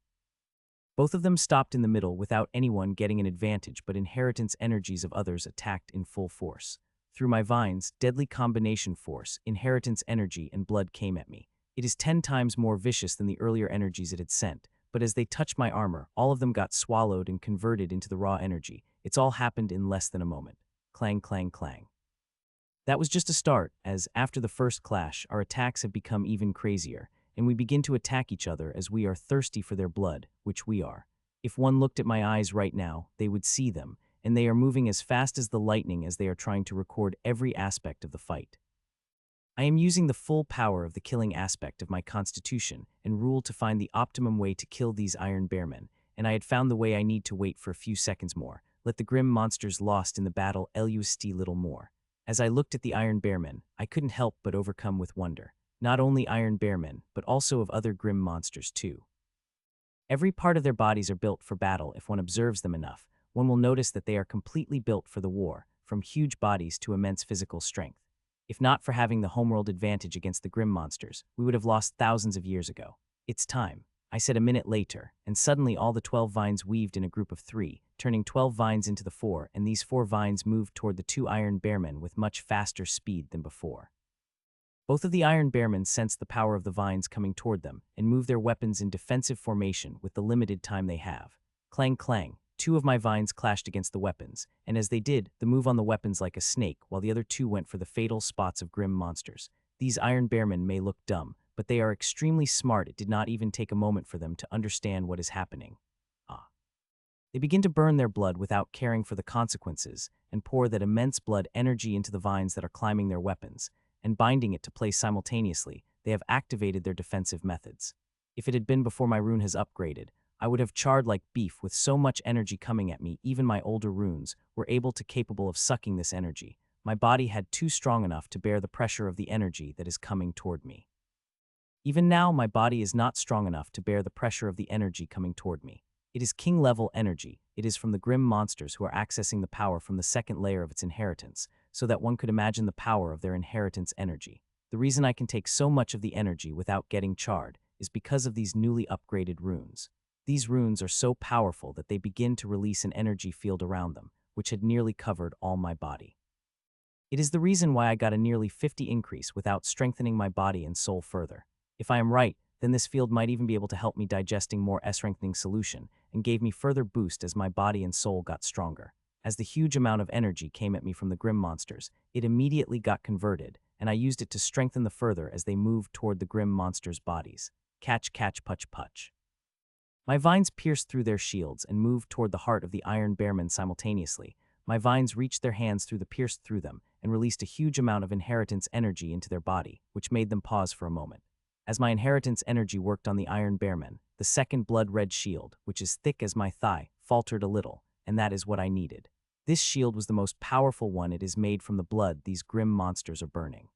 Both of them stopped in the middle without anyone getting an advantage, but inheritance energies of others attacked in full force. Through my vines, deadly combination force, inheritance energy, and blood came at me. It is 10 times more vicious than the earlier energies it had sent, but as they touched my armor, all of them got swallowed and converted into the raw energy. It's all happened in less than a moment. Clang, clang, clang. That was just a start, as after the first clash, our attacks have become even crazier, and we begin to attack each other as we are thirsty for their blood, which we are. If one looked at my eyes right now, they would see them, and they are moving as fast as the lightning as they are trying to record every aspect of the fight. I am using the full power of the killing aspect of my constitution and rule to find the optimum way to kill these iron bearmen, and I had found the way. I need to wait for a few seconds more. Let the grim monsters lost in the battle lust little more. As I looked at the iron bearmen, I couldn't help but overcome with wonder. Not only iron bearmen, but also of other grim monsters too. Every part of their bodies are built for battle. If one observes them enough, one will notice that they are completely built for the war, from huge bodies to immense physical strength. If not for having the homeworld advantage against the grim monsters, we would have lost thousands of years ago. It's time, I said a minute later, and suddenly all the 12 vines weaved in a group of 3, turning 12 vines into the 4, and these 4 vines moved toward the 2 iron bearmen with much faster speed than before. Both of the iron bearmen sensed the power of the vines coming toward them and moved their weapons in defensive formation with the limited time they have. Clang, clang. 2 of my vines clashed against the weapons, and as they did, the move on the weapons like a snake, while the other 2 went for the fatal spots of grim monsters. These iron bearmen may look dumb, but they are extremely smart. It did not even take a moment for them to understand what is happening. They begin to burn their blood without caring for the consequences, and pour that immense blood energy into the vines that are climbing their weapons, and binding it to place simultaneously. They have activated their defensive methods. If it had been before my rune has upgraded, I would have charred like beef with so much energy coming at me. Even my older runes were capable of sucking this energy. My body had too strong enough to bear the pressure of the energy that is coming toward me. Even now, my body is not strong enough to bear the pressure of the energy coming toward me. It is king-level energy. It is from the grim monsters who are accessing the power from the second layer of its inheritance, so that one could imagine the power of their inheritance energy. The reason I can take so much of the energy without getting charred is because of these newly upgraded runes. These runes are so powerful that they begin to release an energy field around them, which had nearly covered all my body. It is the reason why I got a nearly 50 increase without strengthening my body and soul further. If I am right, then this field might even be able to help me digesting more strengthening solution and gave me further boost as my body and soul got stronger. As the huge amount of energy came at me from the grim monsters, it immediately got converted, and I used it to strengthen the further as they moved toward the grim monsters' bodies. Catch, catch, puch, puch. My vines pierced through their shields and moved toward the heart of the iron bearmen simultaneously. My vines reached their hands through the pierced through them and released a huge amount of inheritance energy into their body, which made them pause for a moment. As my inheritance energy worked on the iron bearmen, the second blood-red shield, which is thick as my thigh, faltered a little, and that is what I needed. This shield was the most powerful one. It is made from the blood these grim monsters are burning.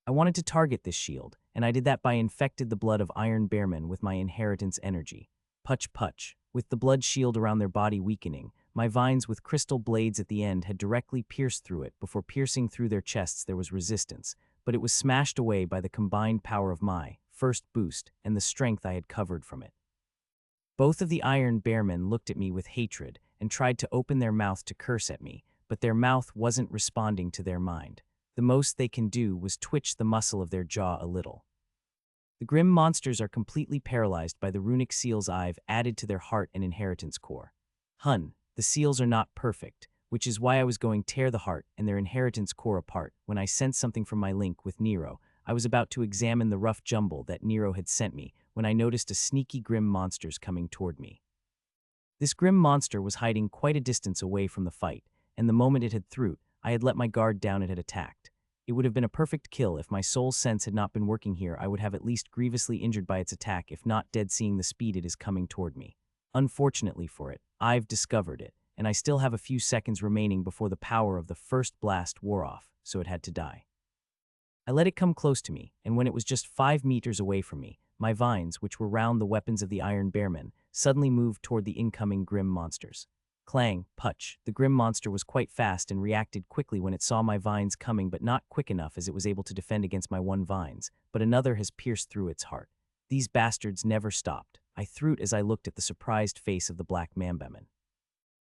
I wanted to target this shield, and I did that by infected the blood of iron bearmen with my inheritance energy. Puch puch. With the blood shield around their body weakening, my vines with crystal blades at the end had directly pierced through it. Before piercing through their chests there was resistance, but it was smashed away by the combined power of my first boost and the strength I had covered from it. Both of the iron bearmen looked at me with hatred and tried to open their mouth to curse at me, but their mouth wasn't responding to their mind. The most they can do was twitch the muscle of their jaw a little. The grim monsters are completely paralyzed by the runic seals I've added to their heart and inheritance core. The seals are not perfect, which is why I was going tear the heart and their inheritance core apart. When I sensed something from my link with Nero, I was about to examine the rough jumble that Nero had sent me when I noticed a sneaky grim monsters coming toward me. This grim monster was hiding quite a distance away from the fight, and the moment it had through, I had let my guard down. It had attacked. It would have been a perfect kill if my soul sense had not been working here. I would have at least grievously injured by its attack, if not dead, seeing the speed it is coming toward me. Unfortunately for it, I've discovered it, and I still have a few seconds remaining before the power of the first blast wore off, so it had to die. I let it come close to me, and when it was just 5 meters away from me, my vines, which were round the weapons of the iron bearmen, suddenly moved toward the incoming grim monsters. Clang, putch. The grim monster was quite fast and reacted quickly when it saw my vines coming, but not quick enough as it was able to defend against my one vines, but another has pierced through its heart. These bastards never stopped. I threw it as I looked at the surprised face of the black mambaman.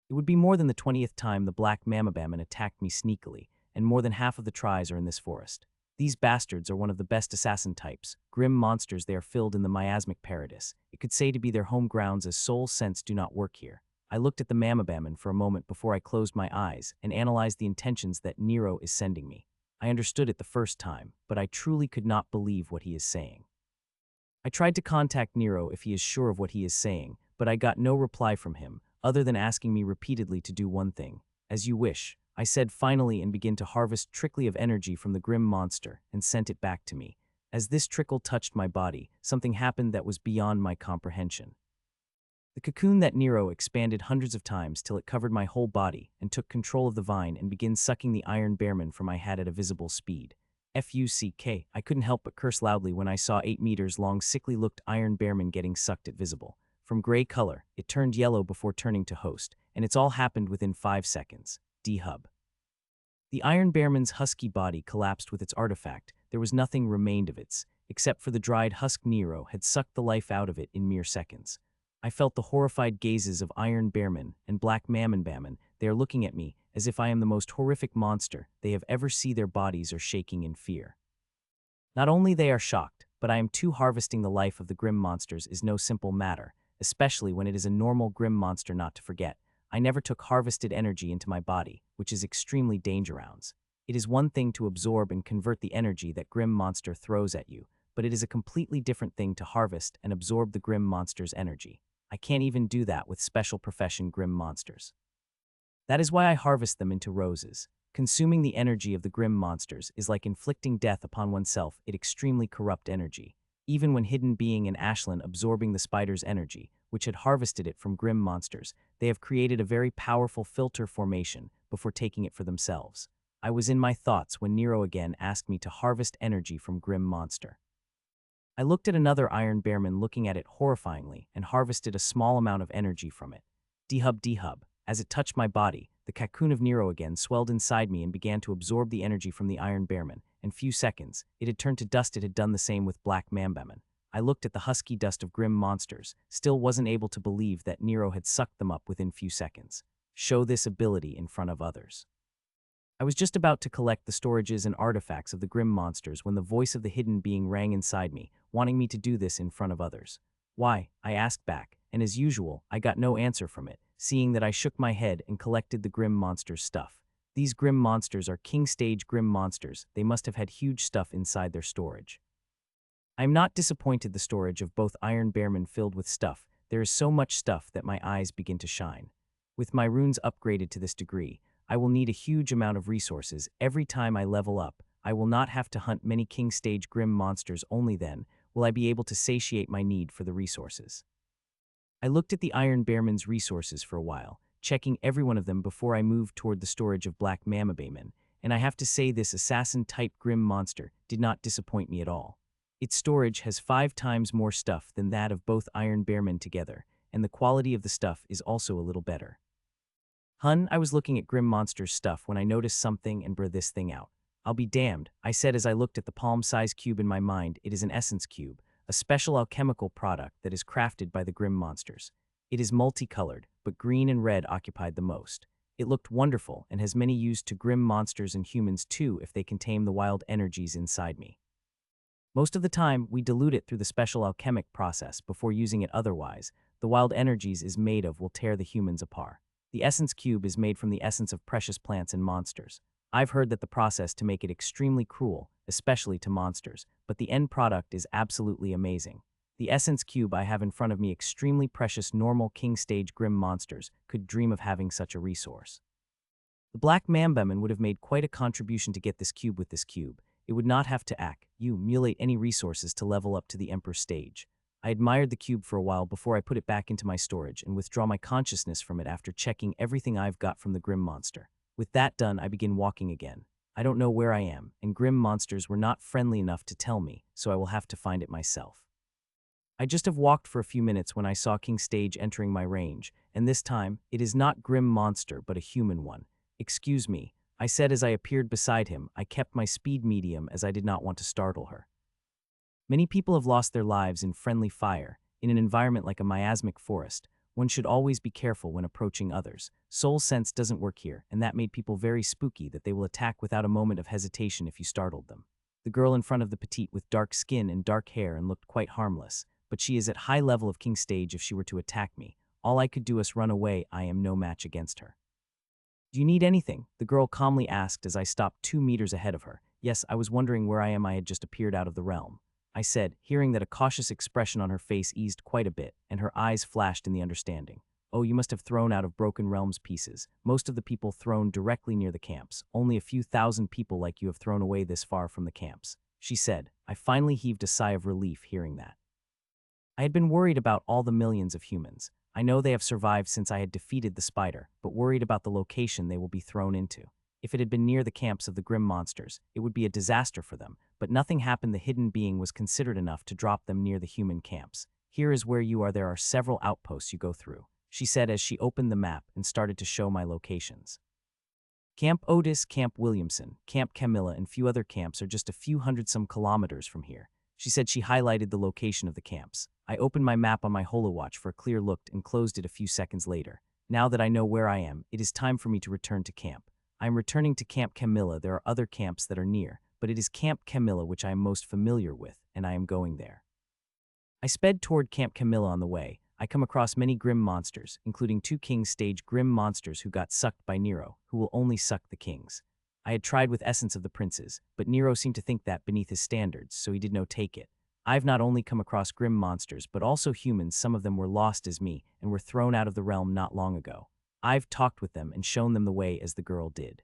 It would be more than the 20th time the black mambaman attacked me sneakily, and more than half of the tries are in this forest. These bastards are one of the best assassin types, grim monsters. They are filled in the miasmic paradise. It could say to be their home grounds, as soul sense do not work here. I looked at the mambaman for a moment before I closed my eyes and analyzed the intentions that Nero is sending me. I understood it the first time, but I truly could not believe what he is saying. I tried to contact Nero if he is sure of what he is saying, but I got no reply from him, other than asking me repeatedly to do one thing. As you wish, I said finally, and began to harvest trickle of energy from the grim monster and sent it back to me. As this trickle touched my body, something happened that was beyond my comprehension. The cocoon that Nero expanded hundreds of times till it covered my whole body and took control of the vine and began sucking the iron bearman from my head at a visible speed. Fuck, I couldn't help but curse loudly when I saw 8 meters long sickly looked iron bearman getting sucked at visible. From gray color, it turned yellow before turning to host, and it's all happened within 5 seconds. D-hub. The iron bearman's husky body collapsed with its artifact. There was nothing remained of it, except for the dried husk. Nero had sucked the life out of it in mere seconds. I felt the horrified gazes of Iron Bearman and Black Mammonbaman. They are looking at me as if I am the most horrific monster they have ever seen. Their bodies are shaking in fear. Not only they are shocked, but I am too. Harvesting the life of the grim monsters is no simple matter, especially when it is a normal grim monster. Not to forget, I never took harvested energy into my body, which is extremely dangerous. It is one thing to absorb and convert the energy that grim monster throws at you, but it is a completely different thing to harvest and absorb the grim monster's energy. I can't even do that with special profession grim monsters. That is why I harvest them into roses. Consuming the energy of the grim monsters is like inflicting death upon oneself. It extremely corrupt energy. Even when hidden being and Ashlyn absorbing the spider's energy, which had harvested it from grim monsters, they have created a very powerful filter formation before taking it for themselves. I was in my thoughts when Nero again asked me to harvest energy from grim monster. I looked at another Iron Bearman looking at it horrifyingly and harvested a small amount of energy from it. D-hub. As it touched my body, the cocoon of Nero again swelled inside me and began to absorb the energy from the Iron Bearman. In few seconds, it had turned to dust. It had done the same with Black Mambaman. I looked at the husky dust of grim monsters, still wasn't able to believe that Nero had sucked them up within few seconds. Show this ability in front of others. I was just about to collect the storages and artifacts of the grim monsters when the voice of the hidden being rang inside me, wanting me to do this in front of others. Why? I asked back, and as usual, I got no answer from it, seeing that I shook my head and collected the grim monsters' stuff. These grim monsters are king stage grim monsters. They must have had huge stuff inside their storage. I am not disappointed. The storage of both Iron Bearman filled with stuff. There is so much stuff that my eyes begin to shine. With my runes upgraded to this degree, I will need a huge amount of resources. Every time I level up, I will not have to hunt many king stage grim monsters. Only then will I be able to satiate my need for the resources. I looked at the Iron Bearman's resources for a while, checking every one of them before I moved toward the storage of Black Mambaman, and I have to say this assassin-type grim monster did not disappoint me at all. Its storage has 5 times more stuff than that of both Iron Bearman together, and the quality of the stuff is also a little better. I was looking at grim monster's stuff when I noticed something and brought this thing out. I'll be damned, I said as I looked at the palm-sized cube in my mind. It is an essence cube, a special alchemical product that is crafted by the grim monsters. It is multicolored, but green and red occupied the most. It looked wonderful and has many use to grim monsters and humans too if they can tame the wild energies inside me. Most of the time, we dilute it through the special alchemic process before using it. Otherwise, the wild energies is made of will tear the humans apart. The essence cube is made from the essence of precious plants and monsters. I've heard that the process to make it extremely cruel, especially to monsters, but the end product is absolutely amazing. The essence cube I have in front of me, extremely precious normal king stage grim monsters could dream of having such a resource. The Black Mambaman would have made quite a contribution to get this cube. With this cube, it would not have to accumulate any resources to level up to the Emperor stage. I admired the cube for a while before I put it back into my storage and withdraw my consciousness from it after checking everything I've got from the grim monster. With that done, I begin walking again. I don't know where I am, and grim monsters were not friendly enough to tell me, so I will have to find it myself. I just have walked for a few minutes when I saw King Stage entering my range, and this time, it is not grim monster but a human one. Excuse me, I said as I appeared beside him. I kept my speed medium as I did not want to startle her. Many people have lost their lives in friendly fire. In an environment like a miasmic forest, one should always be careful when approaching others. Soul sense doesn't work here, and that made people very spooky that they will attack without a moment of hesitation if you startled them. The girl in front of the petite with dark skin and dark hair and looked quite harmless, but she is at high level of King Stage. If she were to attack me, all I could do is run away. I am no match against her. Do you need anything? The girl calmly asked as I stopped 2 meters ahead of her. Yes, I was wondering where I am. I had just appeared out of the realm, I said, hearing that a cautious expression on her face eased quite a bit, and her eyes flashed in the understanding. Oh, you must have thrown out of Broken Realms pieces. Most of the people thrown directly near the camps. Only a few thousand people like you have thrown away this far from the camps, she said. I finally heaved a sigh of relief hearing that. I had been worried about all the millions of humans. I know they have survived since I had defeated the spider, but worried about the location they will be thrown into. If it had been near the camps of the grim monsters, it would be a disaster for them, but nothing happened. The hidden being was considerate enough to drop them near the human camps. Here is where you are. There are several outposts you go through, she said as she opened the map and started to show my locations. Camp Otis, Camp Williamson, Camp Camilla, and few other camps are just a few hundred-some kilometers from here. She said. She highlighted the location of the camps. I opened my map on my HoloWatch for a clear look and closed it a few seconds later. Now that I know where I am, it is time for me to return to camp. I am returning to Camp Camilla. There are other camps that are near, but it is Camp Camilla which I am most familiar with, and I am going there. I sped toward Camp Camilla. On the way, I come across many grim monsters, including 2 King Stage grim monsters who got sucked by Nero, who will only suck the kings. I had tried with Essence of the Princes, but Nero seemed to think that beneath his standards, so he did no take it. I've not only come across grim monsters, but also humans. Some of them were lost as me and were thrown out of the realm not long ago. I've talked with them and shown them the way as the girl did.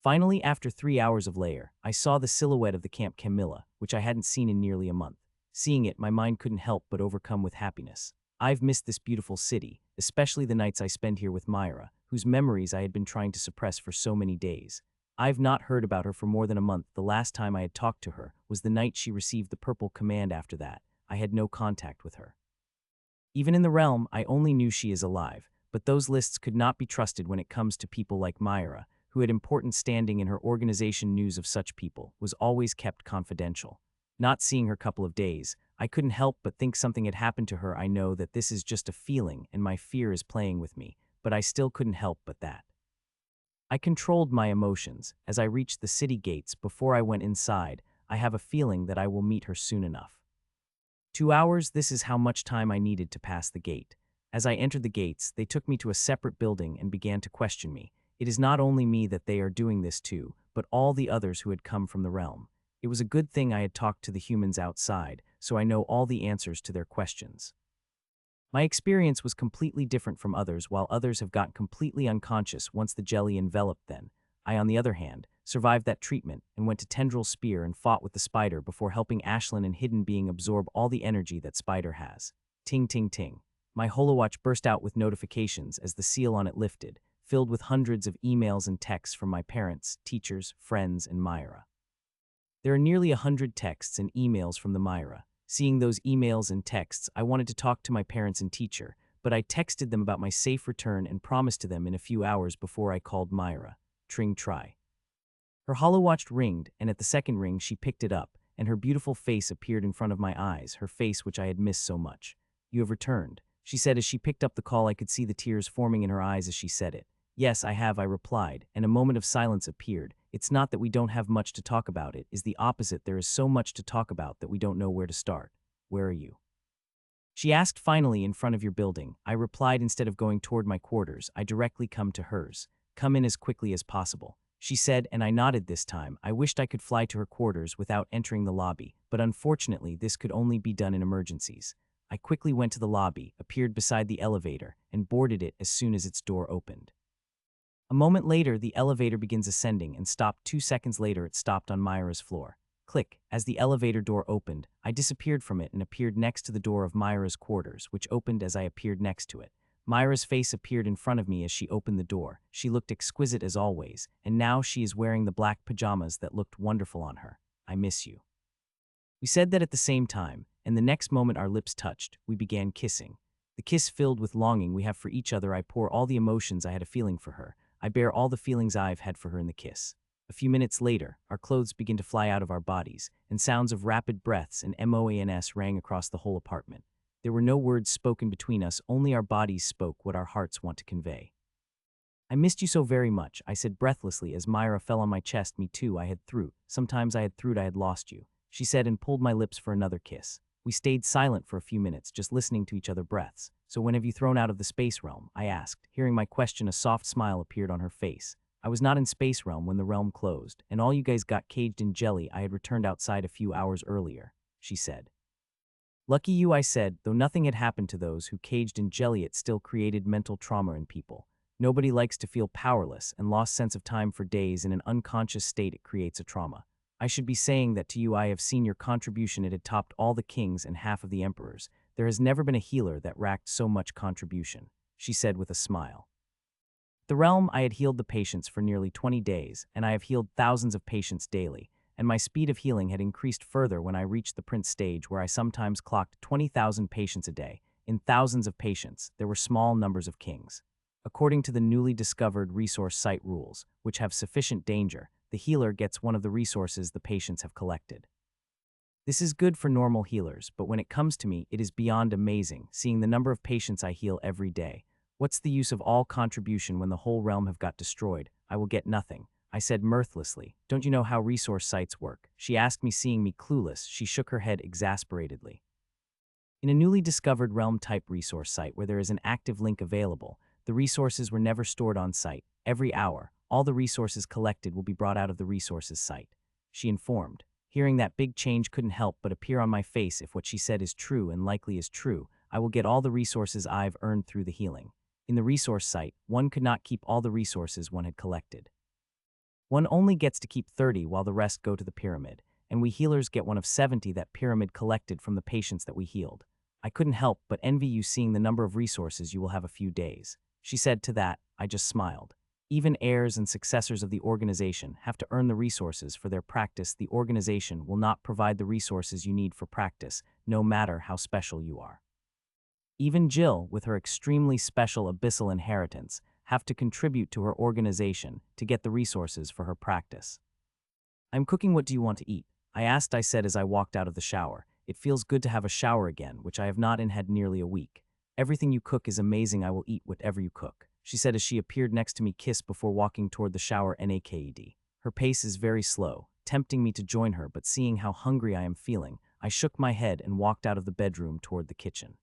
Finally, after 3 hours of layer, I saw the silhouette of the Camp Camilla, which I hadn't seen in nearly a month. Seeing it, my mind couldn't help but overcome with happiness. I've missed this beautiful city, especially the nights I spend here with Myra, whose memories I had been trying to suppress for so many days. I've not heard about her for more than a month. The last time I had talked to her was the night she received the purple command. After that, I had no contact with her. Even in the realm, I only knew she is alive, but those lists could not be trusted when it comes to people like Myra, who had important standing in her organization. News of such people was always kept confidential. Not seeing her couple of days, I couldn't help but think something had happened to her. I know that this is just a feeling and my fear is playing with me, but I still couldn't help but that. I controlled my emotions as I reached the city gates. Before I went inside, I have a feeling that I will meet her soon enough. 2 hours, this is how much time I needed to pass the gate. As I entered the gates, they took me to a separate building and began to question me. It is not only me that they are doing this to, but all the others who had come from the realm. It was a good thing I had talked to the humans outside, so I know all the answers to their questions. My experience was completely different from others. While others have gotten completely unconscious once the jelly enveloped them, I, on the other hand, survived that treatment and went to Tendril Spear and fought with the spider before helping Ashlyn and Hidden Being absorb all the energy that spider has. Ting ting ting. My HoloWatch burst out with notifications as the seal on it lifted, filled with hundreds of emails and texts from my parents, teachers, friends, and Myra. There are nearly 100 texts and emails from the Myra. Seeing those emails and texts, I wanted to talk to my parents and teacher, but I texted them about my safe return and promised to them in a few hours before I called Myra. Tring try. Her HoloWatch ringed, and at the second ring she picked it up, and her beautiful face appeared in front of my eyes, her face which I had missed so much. You have returned, she said as she picked up the call. I could see the tears forming in her eyes as she said it. Yes, I have, I replied, and a moment of silence appeared. It's not that we don't have much to talk about, it is the opposite. There is so much to talk about that we don't know where to start. Where are you? She asked finally. In front of your building, I replied. Instead of going toward my quarters, I directly come to hers. Come in as quickly as possible, she said, and I nodded this time. I wished I could fly to her quarters without entering the lobby, but unfortunately this could only be done in emergencies. I quickly went to the lobby, appeared beside the elevator, and boarded it as soon as its door opened. A moment later, the elevator begins ascending and stopped. 2 seconds later, it stopped on Myra's floor. Click. As the elevator door opened, I disappeared from it and appeared next to the door of Myra's quarters, which opened as I appeared next to it. Myra's face appeared in front of me as she opened the door. She looked exquisite as always, and now she is wearing the black pajamas that looked wonderful on her. I miss you. We said that at the same time, and the next moment our lips touched, we began kissing. The kiss filled with longing we have for each other. I pour all the emotions I had a feeling for her. I bear all the feelings I've had for her in the kiss. A few minutes later, our clothes begin to fly out of our bodies, and sounds of rapid breaths and MOANS rang across the whole apartment. There were no words spoken between us, only our bodies spoke what our hearts want to convey. I missed you so very much, I said breathlessly as Myra fell on my chest. Me too, I had through. Sometimes I had through I had lost you, she said and pulled my lips for another kiss. We stayed silent for a few minutes, just listening to each other's breaths. So when have you thrown out of the space realm? I asked. Hearing my question, a soft smile appeared on her face. I was not in space realm when the realm closed, and all you guys got caged in jelly. I had returned outside a few hours earlier, she said. Lucky you, I said, though nothing had happened to those who caged in jelly. It still created mental trauma in people. Nobody likes to feel powerless and lost sense of time for days in an unconscious state. It creates a trauma. I should be saying that to you. I have seen your contribution. It had topped all the kings and half of the emperors. There has never been a healer that racked so much contribution, she said with a smile. The realm, I had healed the patients for nearly 20 days, and I have healed thousands of patients daily, and my speed of healing had increased further when I reached the prince stage, where I sometimes clocked 20,000 patients a day. In thousands of patients, there were small numbers of kings. According to the newly discovered resource site rules, which have sufficient danger, the healer gets one of the resources the patients have collected. This is good for normal healers, but when it comes to me, it is beyond amazing, seeing the number of patients I heal every day. What's the use of all contribution when the whole realm have got destroyed? I will get nothing, I said mirthlessly. Don't you know how resource sites work? She asked me, seeing me clueless. She shook her head exasperatedly. In a newly discovered realm-type resource site where there is an active link available, the resources were never stored on site. Every hour, all the resources collected will be brought out of the resources site, she informed. Hearing that big change couldn't help but appear on my face. If what she said is true, and likely is true, I will get all the resources I've earned through the healing. In the resource site, one could not keep all the resources one had collected. One only gets to keep 30 while the rest go to the pyramid, and we healers get one of 70 that pyramid collected from the patients that we healed. I couldn't help but envy you, seeing the number of resources you will have a few days, she said. To that, I just smiled. Even heirs and successors of the organization have to earn the resources for their practice. The organization will not provide the resources you need for practice, no matter how special you are. Even Jill, with her extremely special abyssal inheritance, have to contribute to her organization to get the resources for her practice. I'm cooking. What do you want to eat? I asked, I said as I walked out of the shower. It feels good to have a shower again, which I have not in had nearly a week. Everything you cook is amazing. I will eat whatever you cook, she said as she appeared next to me. Kiss before walking toward the shower. Naked. Her pace is very slow, tempting me to join her, but seeing how hungry I am feeling, I shook my head and walked out of the bedroom toward the kitchen.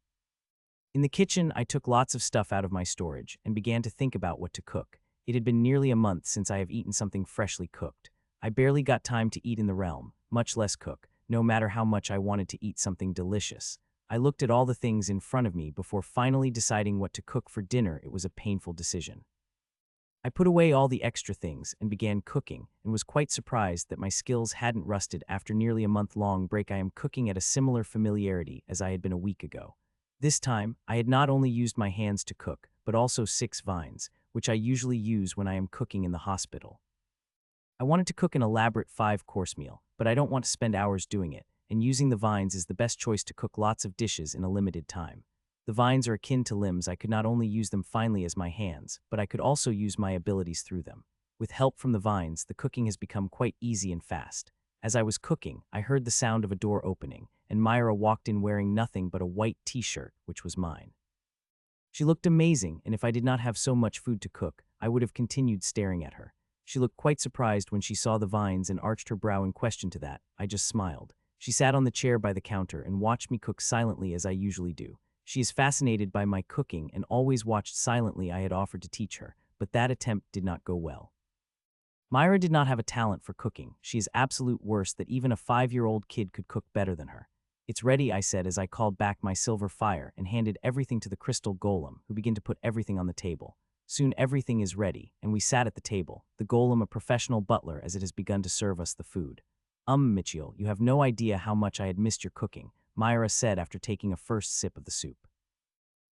In the kitchen, I took lots of stuff out of my storage and began to think about what to cook. It had been nearly a month since I have eaten something freshly cooked. I barely got time to eat in the realm, much less cook, no matter how much I wanted to eat something delicious. I looked at all the things in front of me before finally deciding what to cook for dinner. It was a painful decision. I put away all the extra things and began cooking, and was quite surprised that my skills hadn't rusted after nearly a month-long break. I am cooking at a similar familiarity as I had been a week ago. This time, I had not only used my hands to cook, but also 6 vines, which I usually use when I am cooking in the hospital. I wanted to cook an elaborate 5-course meal, but I don't want to spend hours doing it, and using the vines is the best choice to cook lots of dishes in a limited time. The vines are akin to limbs. I could not only use them finely as my hands, but I could also use my abilities through them. With help from the vines, the cooking has become quite easy and fast. As I was cooking, I heard the sound of a door opening, and Myra walked in wearing nothing but a white t-shirt, which was mine. She looked amazing, and if I did not have so much food to cook, I would have continued staring at her. She looked quite surprised when she saw the vines and arched her brow in question. To that, I just smiled. She sat on the chair by the counter and watched me cook silently as I usually do. She is fascinated by my cooking and always watched silently. I had offered to teach her, but that attempt did not go well. Myra did not have a talent for cooking. She is absolute worst that even a 5-year-old kid could cook better than her. It's ready, I said as I called back my silver fire and handed everything to the crystal golem, who began to put everything on the table. Soon everything is ready, and we sat at the table, the golem a professional butler as it has begun to serve us the food. Mitchell, you have no idea how much I had missed your cooking, Myra said after taking a first sip of the soup.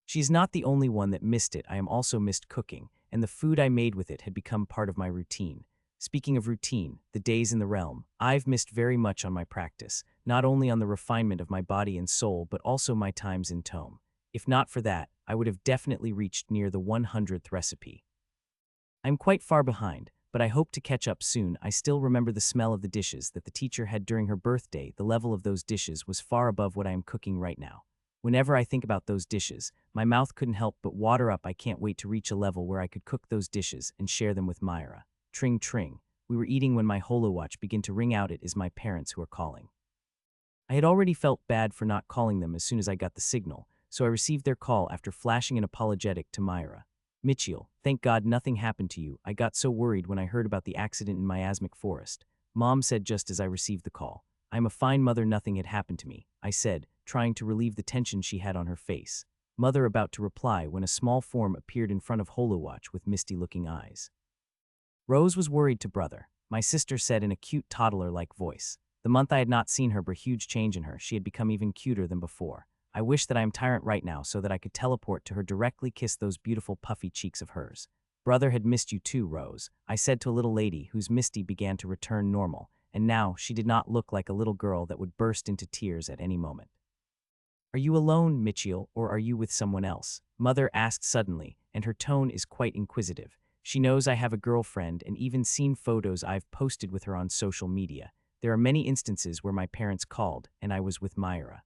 She is not the only one that missed it. I am also missed cooking, and the food I made with it had become part of my routine. Speaking of routine, the days in the realm, I've missed very much on my practice. not only on the refinement of my body and soul, but also my times in tome. If not for that, I would have definitely reached near the 100th recipe. I'm quite far behind, but I hope to catch up soon. I still remember the smell of the dishes that the teacher had during her birthday. The level of those dishes was far above what I am cooking right now. Whenever I think about those dishes, my mouth couldn't help but water up. I can't wait to reach a level where I could cook those dishes and share them with Myra. Tring tring. We were eating when my holowatch began to ring out. It is my parents who are calling. I had already felt bad for not calling them as soon as I got the signal, so I received their call after flashing an apologetic to Myra. Mitchell, thank God nothing happened to you. I got so worried when I heard about the accident in miasmic forest. Mom said just as I received the call. I'm a fine mother, nothing had happened to me, I said, trying to relieve the tension she had on her face. Mother about to reply when a small form appeared in front of Holowatch with misty-looking eyes. Rose was worried to brother, my sister said in a cute toddler-like voice. The month I had not seen her brought huge change in her. She had become even cuter than before. I wish that I am tyrant right now so that I could teleport to her, directly kiss those beautiful puffy cheeks of hers. Brother had missed you too, Rose, I said to a little lady whose misty began to return normal, and now she did not look like a little girl that would burst into tears at any moment. Are you alone, Mitchell, or are you with someone else? Mother asked suddenly, and her tone is quite inquisitive. She knows I have a girlfriend and even seen photos I've posted with her on social media. There are many instances where my parents called, and I was with Myra.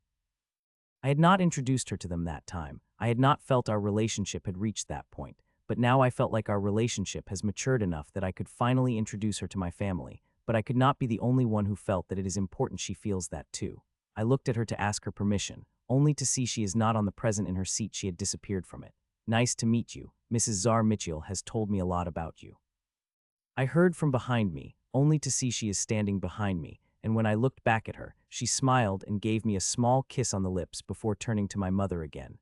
I had not introduced her to them that time. I had not felt our relationship had reached that point, but now I felt like our relationship has matured enough that I could finally introduce her to my family, but I could not be the only one who felt that it is important she feels that too. I looked at her to ask her permission, only to see she is not on the present in her seat. She had disappeared from it. Nice to meet you. Mrs. Czar Mitchell has told me a lot about you. I heard from behind me, only to see she is standing behind me, and when I looked back at her, she smiled and gave me a small kiss on the lips before turning to my mother again.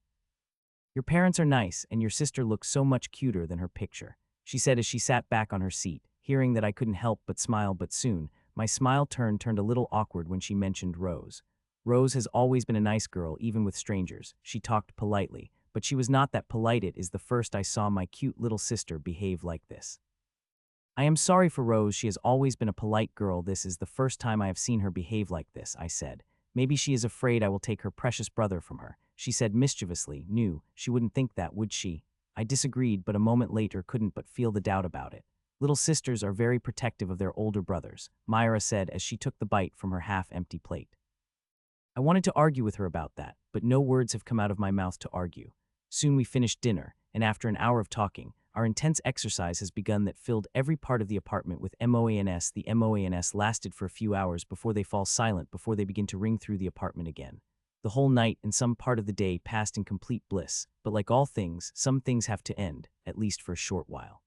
Your parents are nice, and your sister looks so much cuter than her picture, she said as she sat back on her seat, hearing that I couldn't help but smile. But soon, my smile turned a little awkward when she mentioned Rose. Rose has always been a nice girl, even with strangers. She talked politely, but she was not that polite. It is the first I saw my cute little sister behave like this. I am sorry for Rose, she has always been a polite girl. This is the first time I have seen her behave like this, I said. Maybe she is afraid I will take her precious brother from her, she said mischievously. No, she wouldn't think that, would she? I disagreed, but a moment later couldn't but feel the doubt about it. Little sisters are very protective of their older brothers, Myra said as she took the bite from her half-empty plate. I wanted to argue with her about that, but no words have come out of my mouth to argue. Soon we finished dinner, and after an hour of talking, our intense exercise has begun that filled every part of the apartment with MOANS. The MOANS lasted for a few hours before they fall silent, before they begin to ring through the apartment again. The whole night and some part of the day passed in complete bliss, but like all things, some things have to end, at least for a short while.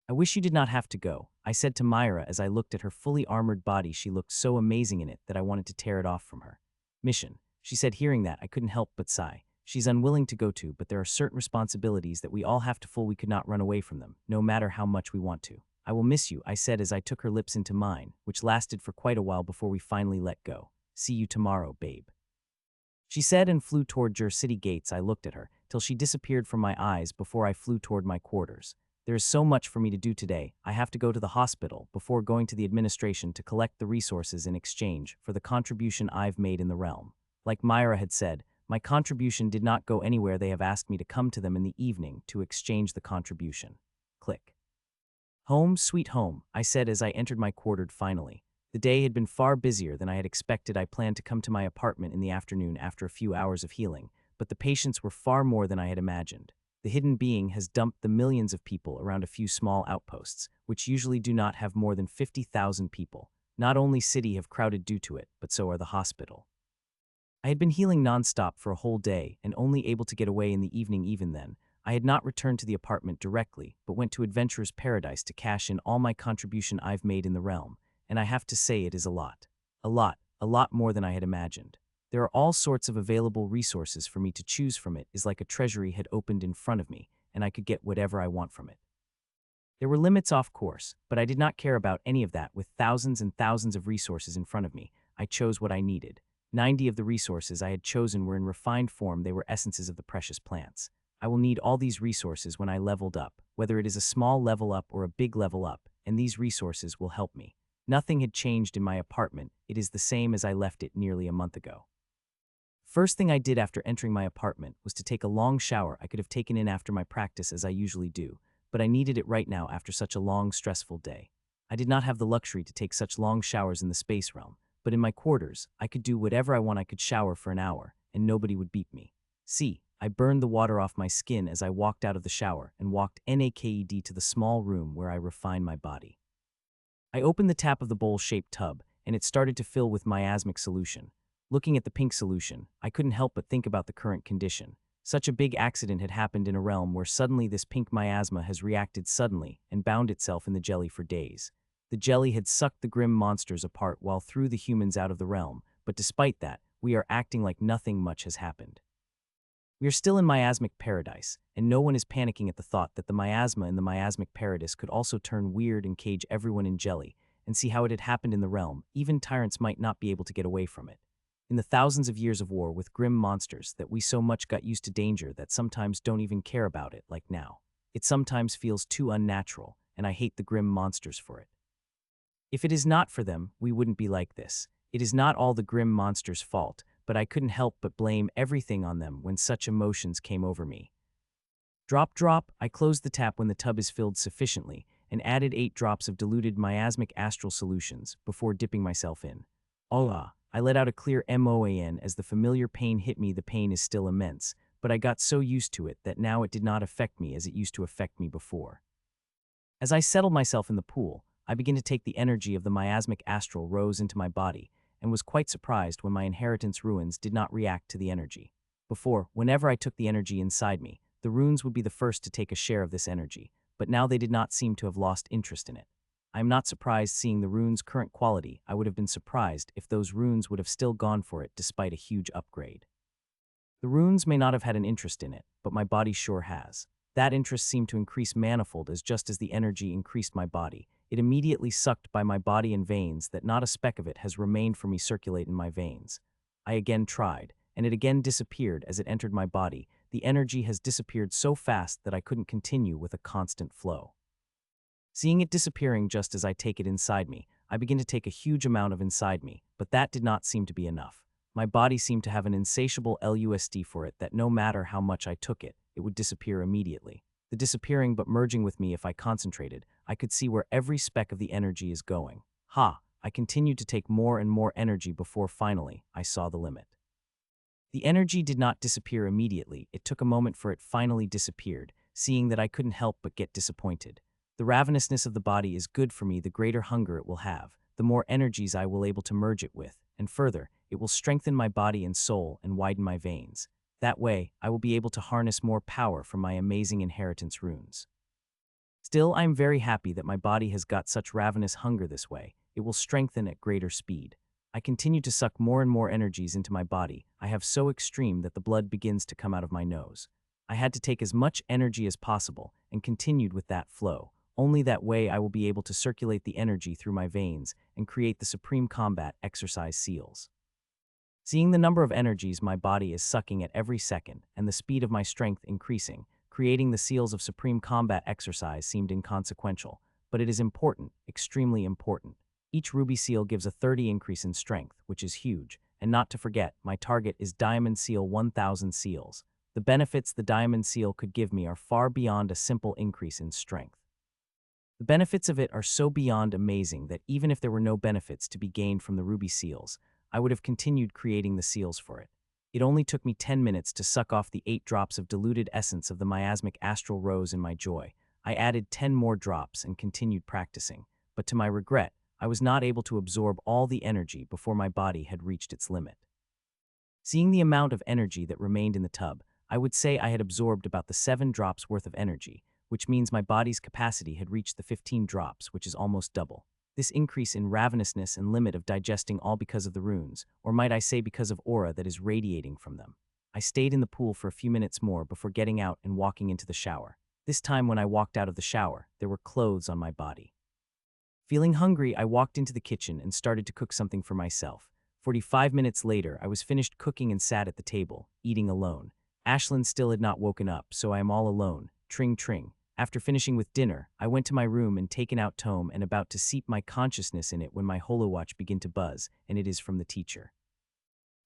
I wish you did not have to go, I said to Myra as I looked at her fully armored body. She looked so amazing in it that I wanted to tear it off from her. Mission, she said. Hearing that, I couldn't help but sigh. She's unwilling to go to, but there are certain responsibilities that we all have to fulfill. We could not run away from them, no matter how much we want to. I will miss you, I said as I took her lips into mine, which lasted for quite a while before we finally let go. See you tomorrow, babe, she said and flew toward Jer City gates. I looked at her, till she disappeared from my eyes before I flew toward my quarters. There is so much for me to do today. I have to go to the hospital before going to the administration to collect the resources in exchange for the contribution I've made in the realm. Like Myra had said, my contribution did not go anywhere. They have asked me to come to them in the evening to exchange the contribution. Click. Home sweet home, I said as I entered my quarters finally. The day had been far busier than I had expected. I planned to come to my apartment in the afternoon after a few hours of healing, but the patients were far more than I had imagined. The hidden being has dumped the millions of people around a few small outposts, which usually do not have more than 50,000 people. Not only city have crowded due to it, but so are the hospital. I had been healing non-stop for a whole day and only able to get away in the evening. Even then, I had not returned to the apartment directly, but went to Adventurer's Paradise to cash in all my contribution I've made in the realm, and I have to say it is a lot. A lot more than I had imagined. There are all sorts of available resources for me to choose from. It is like a treasury had opened in front of me, and I could get whatever I want from it. There were limits, of course, but I did not care about any of that. With thousands and thousands of resources in front of me, I chose what I needed. 90 of the resources I had chosen were in refined form. They were essences of the precious plants. I will need all these resources when I leveled up, whether it is a small level up or a big level up, and these resources will help me. Nothing had changed in my apartment. It is the same as I left it nearly a month ago. First thing I did after entering my apartment was to take a long shower I could have taken in after my practice as I usually do, but I needed it right now after such a long, stressful day. I did not have the luxury to take such long showers in the space realm, but in my quarters, I could do whatever I want. I could shower for an hour, and nobody would beat me. See, I burned the water off my skin as I walked out of the shower and walked naked to the small room where I refine my body. I opened the tap of the bowl-shaped tub, and it started to fill with miasmic solution. Looking at the pink solution, I couldn't help but think about the current condition. Such a big accident had happened in a realm where suddenly this pink miasma has reacted suddenly and bound itself in the jelly for days. The jelly had sucked the grim monsters apart while threw the humans out of the realm, but despite that, we are acting like nothing much has happened. We are still in miasmic paradise, and no one is panicking at the thought that the miasma in the miasmic paradise could also turn weird and cage everyone in jelly, and see how it had happened in the realm. Even tyrants might not be able to get away from it. In the thousands of years of war with grim monsters that we so much got used to danger that sometimes don't even care about it like now. It sometimes feels too unnatural, and I hate the grim monsters for it. If it is not for them, we wouldn't be like this. It is not all the grim monsters' fault, but I couldn't help but blame everything on them when such emotions came over me. Drop, drop, I closed the tap when the tub is filled sufficiently and added 8 drops of diluted miasmic astral solutions before dipping myself in. Allah, I let out a clear MOAN as the familiar pain hit me. The pain is still immense, but I got so used to it that now it did not affect me as it used to affect me before. As I settled myself in the pool, I began to take the energy of the miasmic astral rose into my body, and was quite surprised when my inheritance runes did not react to the energy. Before, whenever I took the energy inside me, the runes would be the first to take a share of this energy, but now they did not seem to have lost interest in it. I am not surprised seeing the rune's current quality. I would have been surprised if those runes would have still gone for it despite a huge upgrade. The runes may not have had an interest in it, but my body sure has. That interest seemed to increase manifold as just as the energy increased my body, it immediately sucked by my body and veins that not a speck of it has remained for me circulate in my veins. I again tried, and it again disappeared as it entered my body. The energy has disappeared so fast that I couldn't continue with a constant flow. Seeing it disappearing just as I take it inside me, I begin to take a huge amount of inside me, but that did not seem to be enough. My body seemed to have an insatiable LUSD for it that no matter how much I took it, it would disappear immediately. The disappearing but merging with me if I concentrated, I could see where every speck of the energy is going. I continued to take more and more energy before finally I saw the limit. The energy did not disappear immediately. It took a moment for it finally disappeared, seeing that I couldn't help but get disappointed. The ravenousness of the body is good for me. The greater hunger it will have, the more energies I will able to merge it with, and further, it will strengthen my body and soul and widen my veins. That way, I will be able to harness more power from my amazing inheritance runes. Still, I am very happy that my body has got such ravenous hunger this way. It will strengthen at greater speed. I continue to suck more and more energies into my body. I have so extreme that the blood begins to come out of my nose. I had to take as much energy as possible and continued with that flow. Only that way I will be able to circulate the energy through my veins and create the supreme combat exercise seals. Seeing the number of energies my body is sucking at every second and the speed of my strength increasing, creating the seals of supreme combat exercise seemed inconsequential, but it is important, extremely important. Each ruby seal gives a 30 increase in strength, which is huge, and not to forget, my target is diamond seal 1000 seals. The benefits the diamond seal could give me are far beyond a simple increase in strength. The benefits of it are so beyond amazing that even if there were no benefits to be gained from the ruby seals, I would have continued creating the seals for it. It only took me 10 minutes to suck off the 8 drops of diluted essence of the miasmic astral rose in my joy. I added 10 more drops and continued practicing, but to my regret, I was not able to absorb all the energy before my body had reached its limit. Seeing the amount of energy that remained in the tub, I would say I had absorbed about the 7 drops worth of energy, which means my body's capacity had reached the 15 drops, which is almost double. This increase in ravenousness and limit of digesting all because of the runes, or might I say because of aura that is radiating from them. I stayed in the pool for a few minutes more before getting out and walking into the shower. This time when I walked out of the shower, there were clothes on my body. Feeling hungry, I walked into the kitchen and started to cook something for myself. 45 minutes later, I was finished cooking and sat at the table, eating alone. Ashlyn still had not woken up, so I am all alone. Tring tring. After finishing with dinner, I went to my room and taken out tome and about to seep my consciousness in it when my holowatch began to buzz, and it is from the teacher.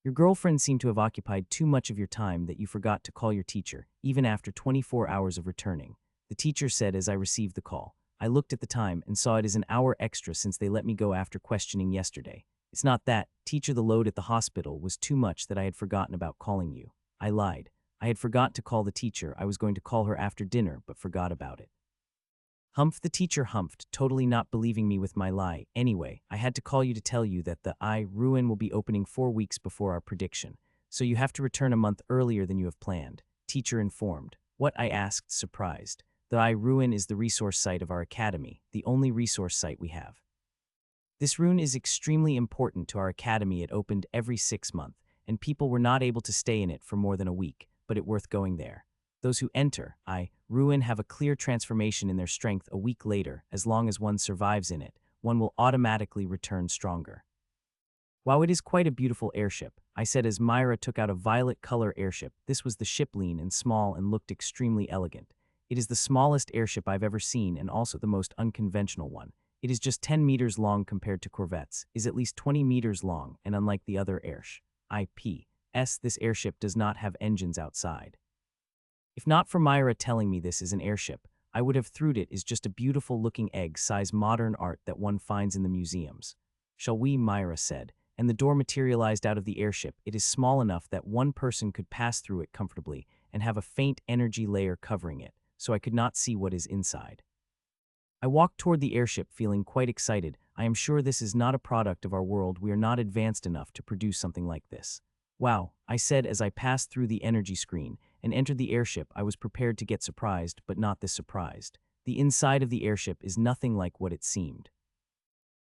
Your girlfriend seemed to have occupied too much of your time that you forgot to call your teacher, even after 24 hours of returning. The teacher said as I received the call. I looked at the time and saw it is an hour extra since they let me go after questioning yesterday. It's not that, teacher, the load at the hospital was too much that I had forgotten about calling you. I lied. I had forgot to call the teacher. I was going to call her after dinner, but forgot about it. Humph, the teacher humphed, totally not believing me with my lie. Anyway, I had to call you to tell you that the ruin will be opening 4 weeks before our prediction, so you have to return a month earlier than you have planned. Teacher informed. What? I asked, surprised. The ruin is the resource site of our academy, the only resource site we have. This ruin is extremely important to our academy. It opened every 6 months, and people were not able to stay in it for more than a week, but it worth going there. Those who enter, ruin have a clear transformation in their strength a week later. As long as one survives in it, one will automatically return stronger. Wow, it is quite a beautiful airship, I said as Myra took out a violet color airship. This was the ship, lean and small and looked extremely elegant. It is the smallest airship I've ever seen and also the most unconventional one. It is just 10 meters long compared to corvettes, is at least 20 meters long, and unlike the other this airship does not have engines outside. If not for Myra telling me this is an airship, I would have thought it is just a beautiful-looking egg-size modern art that one finds in the museums. Shall we? Myra said, and the door materialized out of the airship. It is small enough that one person could pass through it comfortably and have a faint energy layer covering it, so I could not see what is inside. I walked toward the airship feeling quite excited. I am sure this is not a product of our world. We are not advanced enough to produce something like this. Wow, I said as I passed through the energy screen and entered the airship. I was prepared to get surprised, but not this surprised. The inside of the airship is nothing like what it seemed.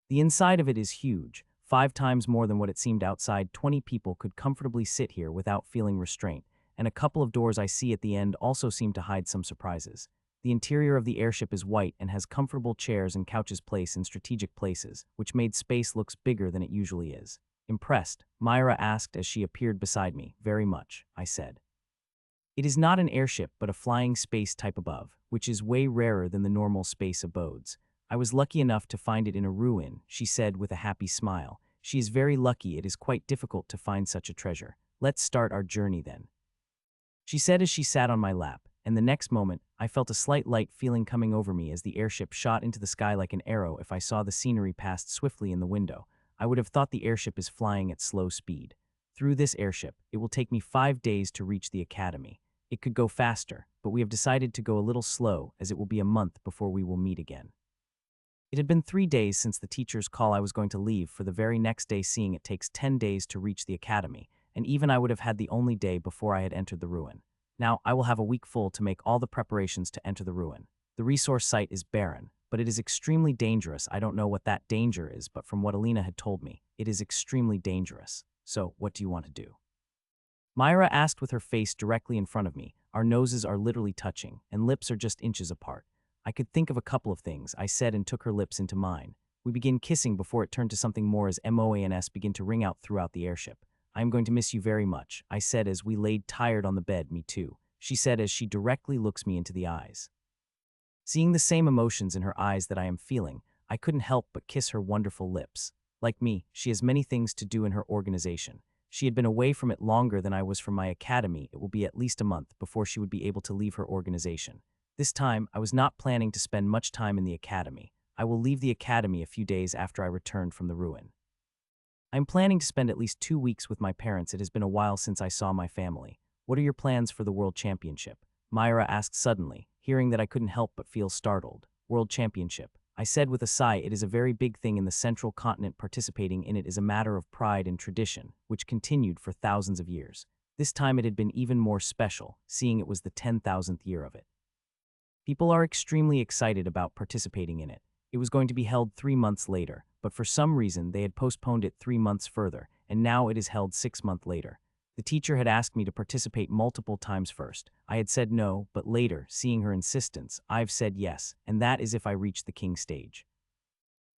The inside of it is huge, 5 times more than what it seemed outside. 20 people could comfortably sit here without feeling restraint, and a couple of doors I see at the end also seem to hide some surprises. The interior of the airship is white and has comfortable chairs and couches placed in strategic places, which made space looks bigger than it usually is. Impressed? Myra asked as she appeared beside me. Very much, I said. It is not an airship but a flying space type above, which is way rarer than the normal space abodes. I was lucky enough to find it in a ruin, she said with a happy smile. She is very lucky. It is quite difficult to find such a treasure. Let's start our journey then, she said as she sat on my lap, and the next moment, I felt a slight light feeling coming over me as the airship shot into the sky like an arrow. If I saw the scenery passed swiftly in the window, I would have thought the airship is flying at slow speed. Through this airship, it will take me 5 days to reach the academy. It could go faster, but we have decided to go a little slow as it will be a month before we will meet again. It had been 3 days since the teacher's call. I was going to leave for the very next day, seeing it takes 10 days to reach the academy, and even I would have had the only day before I had entered the ruin. Now, I will have a week full to make all the preparations to enter the ruin. The resource site is barren, but it is extremely dangerous. I don't know what that danger is, but from what Alina had told me, it is extremely dangerous. So, what do you want to do? Myra asked with her face directly in front of me. Our noses are literally touching, and lips are just inches apart. I could think of a couple of things, I said and took her lips into mine. We began kissing before it turned to something more as MOANS began to ring out throughout the airship. I am going to miss you very much, I said as we laid tired on the bed. Me too, she said as she directly looks me into the eyes. Seeing the same emotions in her eyes that I am feeling, I couldn't help but kiss her wonderful lips. Like me, she has many things to do in her organization. She had been away from it longer than I was from my academy. It will be at least a month before she would be able to leave her organization. This time, I was not planning to spend much time in the academy. I will leave the academy a few days after I returned from the ruin. I am planning to spend at least 2 weeks with my parents. It has been a while since I saw my family. What are your plans for the World Championship? Myra asked suddenly, hearing that I couldn't help but feel startled. World Championship, I said with a sigh. It is a very big thing in the central continent. Participating in it is a matter of pride and tradition, which continued for thousands of years. This time it had been even more special, seeing it was the 10,000th year of it. People are extremely excited about participating in it. It was going to be held 3 months later, but for some reason they had postponed it 3 months further, and now it is held 6 months later. The teacher had asked me to participate multiple times first. I had said no, but later, seeing her insistence, I've said yes, and that is if I reach the king stage.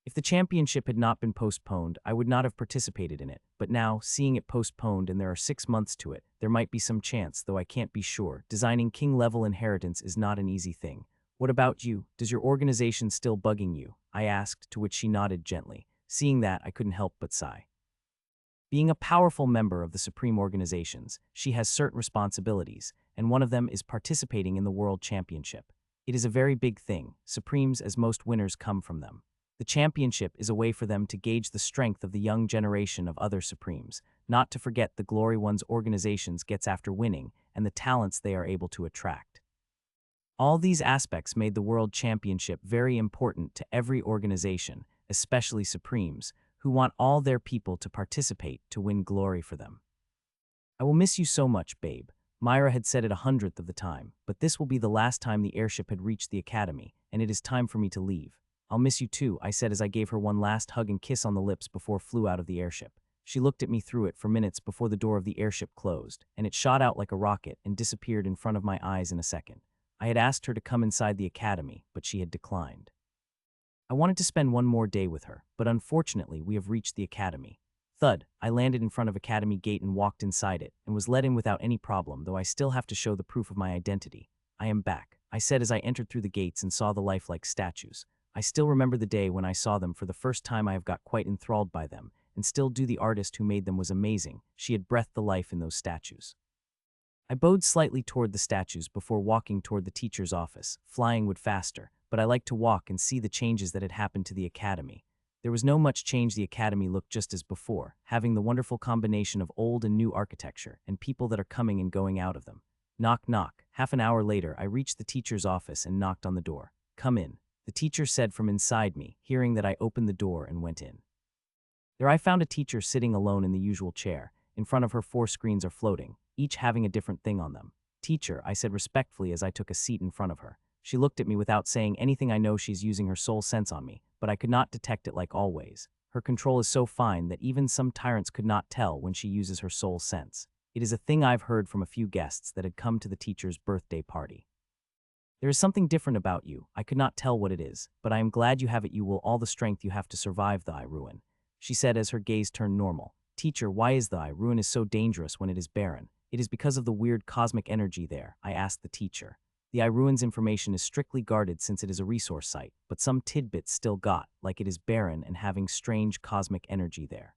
If the championship had not been postponed, I would not have participated in it, but now, seeing it postponed and there are 6 months to it, there might be some chance, though I can't be sure. Designing king-level inheritance is not an easy thing. What about you? Does your organization still bugging you? I asked, to which she nodded gently. Seeing that, I couldn't help but sigh. Being a powerful member of the Supreme Organizations, she has certain responsibilities, and one of them is participating in the World Championship. It is a very big thing, Supremes, as most winners come from them. The championship is a way for them to gauge the strength of the young generation of other Supremes, not to forget the glory one's organizations gets after winning and the talents they are able to attract. All these aspects made the World Championship very important to every organization, especially Supremes, who want all their people to participate to win glory for them. I will miss you so much, babe. Myra had said it 100th of the time, but this will be the last time the airship had reached the academy, and it is time for me to leave. I'll miss you too, I said as I gave her one last hug and kiss on the lips before flew out of the airship. She looked at me through it for minutes before the door of the airship closed, and it shot out like a rocket and disappeared in front of my eyes in a second. I had asked her to come inside the academy, but she had declined. I wanted to spend one more day with her, but unfortunately we have reached the academy. Thud, I landed in front of academy gate and walked inside it, and was let in without any problem, though I still have to show the proof of my identity. I am back, I said as I entered through the gates and saw the lifelike statues. I still remember the day when I saw them for the first time. I have got quite enthralled by them, and still do. The artist who made them was amazing. She had breathed the life in those statues. I bowed slightly toward the statues before walking toward the teacher's office. Flying would faster, but I liked to walk and see the changes that had happened to the academy. There was no much change. The academy looked just as before, having the wonderful combination of old and new architecture, and people that are coming and going out of them. Knock, knock. Half an hour later, I reached the teacher's office and knocked on the door. Come in, the teacher said from inside me, hearing that I opened the door and went in. There I found a teacher sitting alone in the usual chair. In front of her 4 screens are floating, each having a different thing on them. Teacher, I said respectfully as I took a seat in front of her. She looked at me without saying anything. I know she's using her soul sense on me, but I could not detect it like always. Her control is so fine that even some tyrants could not tell when she uses her soul sense. It is a thing I've heard from a few guests that had come to the teacher's birthday party. There is something different about you. I could not tell what it is, but I am glad you have it. You will all the strength you have to survive the ruin, she said as her gaze turned normal. Teacher, why is the ruin is so dangerous when it is barren? It is because of the weird cosmic energy there, I asked the teacher. The ruin's information is strictly guarded since it is a resource site, but some tidbits still got, like it is barren and having strange cosmic energy there.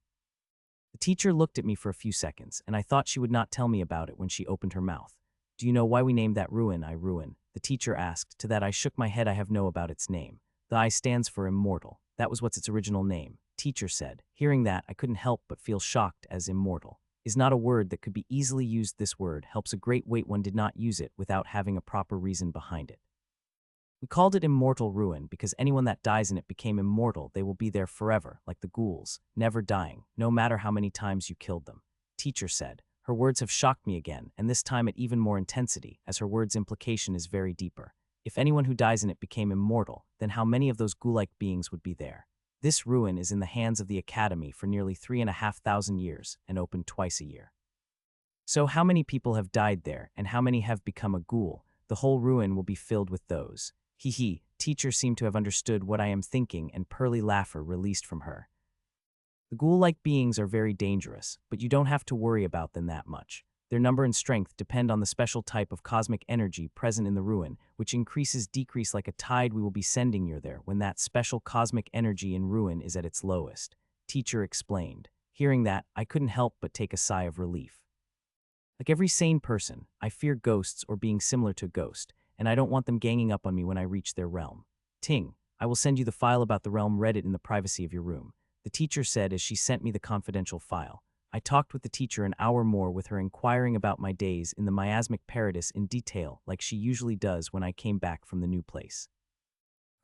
The teacher looked at me for a few seconds, and I thought she would not tell me about it when she opened her mouth. Do you know why we named that ruin ruin? The teacher asked. To that I shook my head. I have no about its name. The I stands for immortal. That was what's its original name, teacher said. Hearing that, I couldn't help but feel shocked, as immortal is not a word that could be easily used. This word helps a great weight. One did not use it without having a proper reason behind it. We called it immortal ruin because anyone that dies in it became immortal. They will be there forever, like the ghouls, never dying, no matter how many times you killed them, teacher said. Her words have shocked me again, and this time at even more intensity, as her words' implication is very deeper. If anyone who dies in it became immortal, then how many of those ghoul-like beings would be there? This ruin is in the hands of the academy for nearly 3,500 years and open twice a year. So how many people have died there, and how many have become a ghoul? The whole ruin will be filled with those. Hee hee, teacher seemed to have understood what I am thinking, and pearly laughter released from her. The ghoul-like beings are very dangerous, but you don't have to worry about them that much. Their number and strength depend on the special type of cosmic energy present in the ruin, which decrease like a tide. We will be sending you there when that special cosmic energy in ruin is at its lowest, teacher explained. Hearing that, I couldn't help but take a sigh of relief. Like every sane person, I fear ghosts or being similar to a ghost, and I don't want them ganging up on me when I reach their realm. Ting, I will send you the file about the realm. Read it in the privacy of your room, the teacher said as she sent me the confidential file. I talked with the teacher an hour more, with her inquiring about my days in the miasmic paradise in detail, like she usually does when I came back from the new place.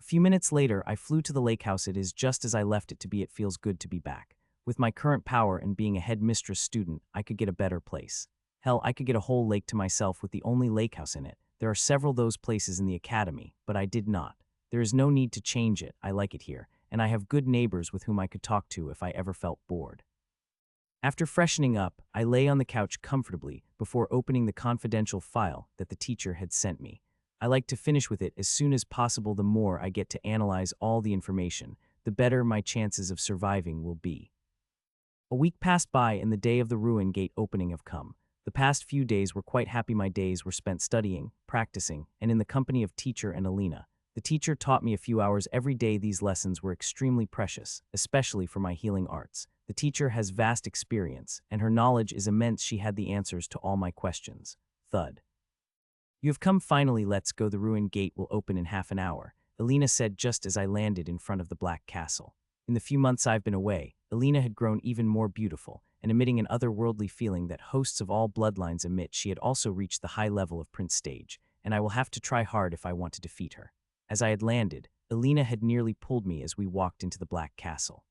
A few minutes later, I flew to the lake house. It is just as I left it to be. It feels good to be back. With my current power and being a headmistress student, I could get a better place. Hell, I could get a whole lake to myself with the only lake house in it. There are several those places in the academy, but I did not. There is no need to change it. I like it here, and I have good neighbors with whom I could talk to if I ever felt bored. After freshening up, I lay on the couch comfortably before opening the confidential file that the teacher had sent me. I like to finish with it as soon as possible. The more I get to analyze all the information, the better my chances of surviving will be. A week passed by and the day of the ruin gate opening have come. The past few days were quite happy. My days were spent studying, practicing, and in the company of teacher and Alina. The teacher taught me a few hours every day. These lessons were extremely precious, especially for my healing arts. The teacher has vast experience, and her knowledge is immense. She had the answers to all my questions. Thud. You have come finally. Let's go. The ruined gate will open in half an hour, Elena said just as I landed in front of the Black Castle. In the few months I've been away, Elena had grown even more beautiful, and emitting an otherworldly feeling that hosts of all bloodlines emit. She had also reached the high level of Prince stage, and I will have to try hard if I want to defeat her. As I had landed, Elena had nearly pulled me as we walked into the Black Castle.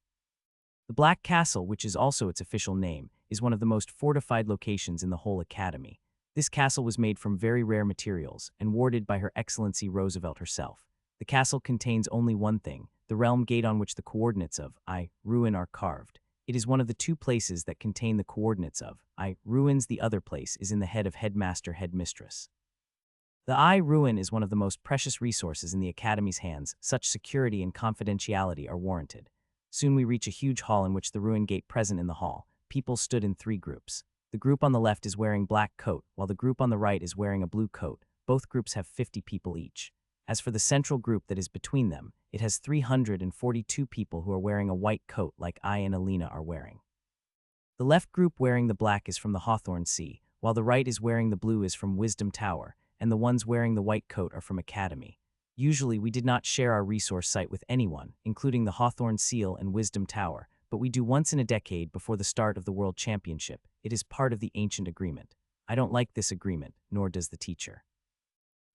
The Black Castle, which is also its official name, is one of the most fortified locations in the whole academy. This castle was made from very rare materials and warded by Her Excellency Roosevelt herself. The castle contains only one thing, the realm gate on which the coordinates of I, ruin are carved. It is one of the two places that contain the coordinates of I, ruins. The other place is in the head of headmaster headmistress. The I, ruin is one of the most precious resources in the academy's hands. Such security and confidentiality are warranted. Soon we reach a huge hall in which the ruin gate present in the hall. People stood in three groups. The group on the left is wearing black coat, while the group on the right is wearing a blue coat. Both groups have 50 people each. As for the central group that is between them, it has 342 people who are wearing a white coat like I and Elena are wearing. The left group wearing the black is from the Hawthorne Sea, while the right is wearing the blue is from Wisdom Tower, and the ones wearing the white coat are from Academy. Usually we did not share our resource site with anyone, including the Hawthorne Seal and Wisdom Tower, but we do once in a decade before the start of the World Championship. It is part of the ancient agreement. I don't like this agreement, nor does the teacher.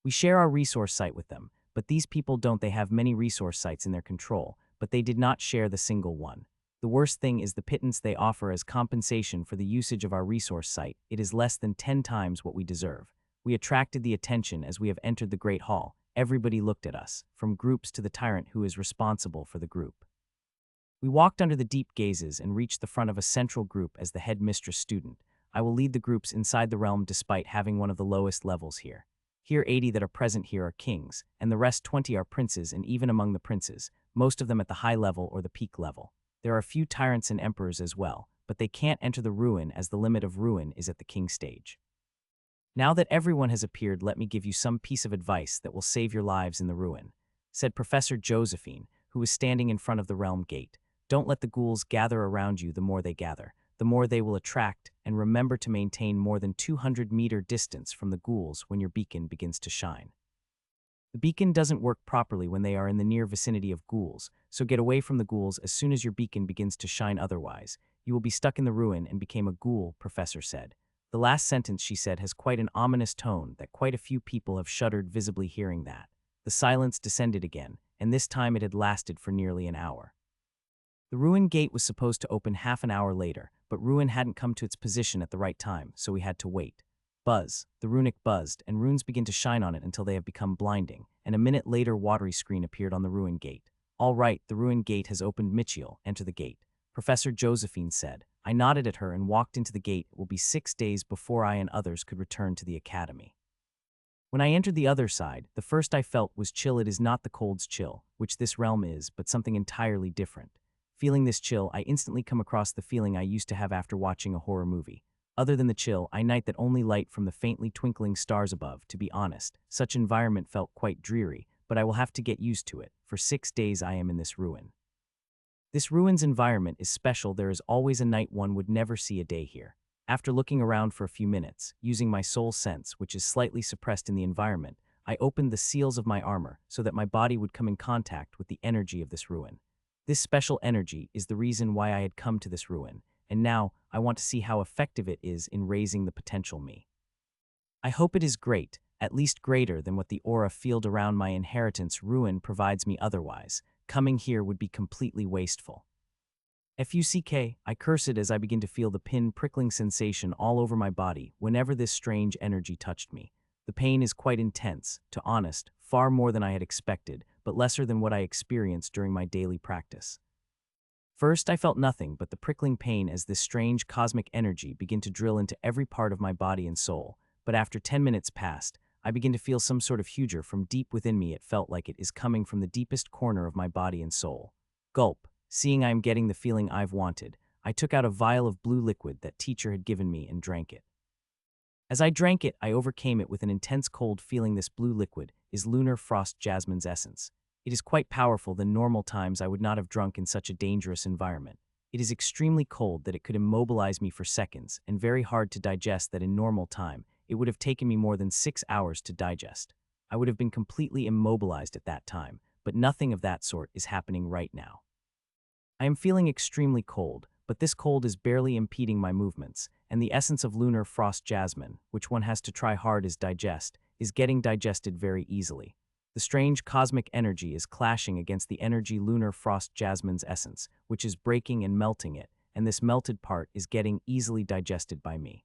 We share our resource site with them, but these people don't. They have many resource sites in their control, but they did not share the single one. The worst thing is the pittance they offer as compensation for the usage of our resource site. It is less than 10 times what we deserve. We attracted the attention as we have entered the Great Hall. Everybody looked at us, from groups to the tyrant who is responsible for the group. We walked under the deep gazes and reached the front of a central group as the headmistress student. I will lead the groups inside the realm despite having one of the lowest levels here. Here 80 that are present here are kings, and the rest 20 are princes, and even among the princes, most of them at the high level or the peak level. There are a few tyrants and emperors as well, but they can't enter the ruin as the limit of ruin is at the king stage. Now that everyone has appeared, let me give you some piece of advice that will save your lives in the ruin, said Professor Josephine, who was standing in front of the realm gate. Don't let the ghouls gather around you. The more they gather, the more they will attract, and remember to maintain more than 200-meter distance from the ghouls when your beacon begins to shine. The beacon doesn't work properly when they are in the near vicinity of ghouls, so get away from the ghouls as soon as your beacon begins to shine. Otherwise, you will be stuck in the ruin and become a ghoul, Professor said. The last sentence she said has quite an ominous tone that quite a few people have shuddered visibly hearing that. The silence descended again, and this time it had lasted for nearly an hour. The ruin gate was supposed to open half an hour later, but ruin hadn't come to its position at the right time, so we had to wait. Buzz, the runic buzzed, and runes begin to shine on it until they have become blinding, and a minute later watery screen appeared on the ruin gate. All right, the ruin gate has opened. Michiel, enter the gate, Professor Josephine said. I nodded at her and walked into the gate. It will be 6 days before I and others could return to the academy. When I entered the other side, the first I felt was chill. It is not the cold's chill, which this realm is, but something entirely different. Feeling this chill, I instantly come across the feeling I used to have after watching a horror movie. Other than the chill, I night that only light from the faintly twinkling stars above. To be honest, such environment felt quite dreary, but I will have to get used to it. For 6 days I am in this ruin. This ruin's environment is special. There is always a night. One would never see a day here. After looking around for a few minutes, using my soul sense, which is slightly suppressed in the environment, I opened the seals of my armor so that my body would come in contact with the energy of this ruin. This special energy is the reason why I had come to this ruin, and now I want to see how effective it is in raising the potential me. I hope it is great, at least greater than what the aura field around my inheritance ruin provides me. Otherwise, coming here would be completely wasteful. Fuck, I curse it as I begin to feel the pin-prickling sensation all over my body whenever this strange energy touched me. The pain is quite intense, to honest, far more than I had expected, but lesser than what I experienced during my daily practice. First, I felt nothing but the prickling pain as this strange cosmic energy began to drill into every part of my body and soul, but after 10 minutes passed, I began to feel some sort of huger from deep within me. It felt like it is coming from the deepest corner of my body and soul. Gulp. Seeing I am getting the feeling I've wanted, I took out a vial of blue liquid that teacher had given me and drank it. As I drank it, I overcame it with an intense cold feeling. This blue liquid is Lunar Frost Jasmine's essence. It is quite powerful than normal times I would not have drunk in such a dangerous environment. It is extremely cold that it could immobilize me for seconds, and very hard to digest that in normal time, it would have taken me more than 6 hours to digest. I would have been completely immobilized at that time, but nothing of that sort is happening right now. I am feeling extremely cold, but this cold is barely impeding my movements, and the essence of Lunar Frost Jasmine, which one has to try hard as digest, is getting digested very easily. The strange cosmic energy is clashing against the energy Lunar Frost Jasmine's essence, which is breaking and melting it, and this melted part is getting easily digested by me.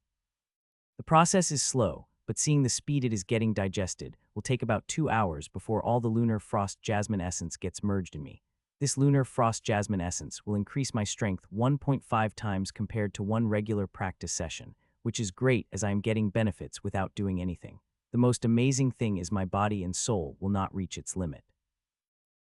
The process is slow, but seeing the speed it is getting digested will take about 2 hours before all the Lunar Frost Jasmine essence gets merged in me. This Lunar Frost Jasmine essence will increase my strength 1.5 times compared to one regular practice session, which is great as I am getting benefits without doing anything. The most amazing thing is my body and soul will not reach its limit.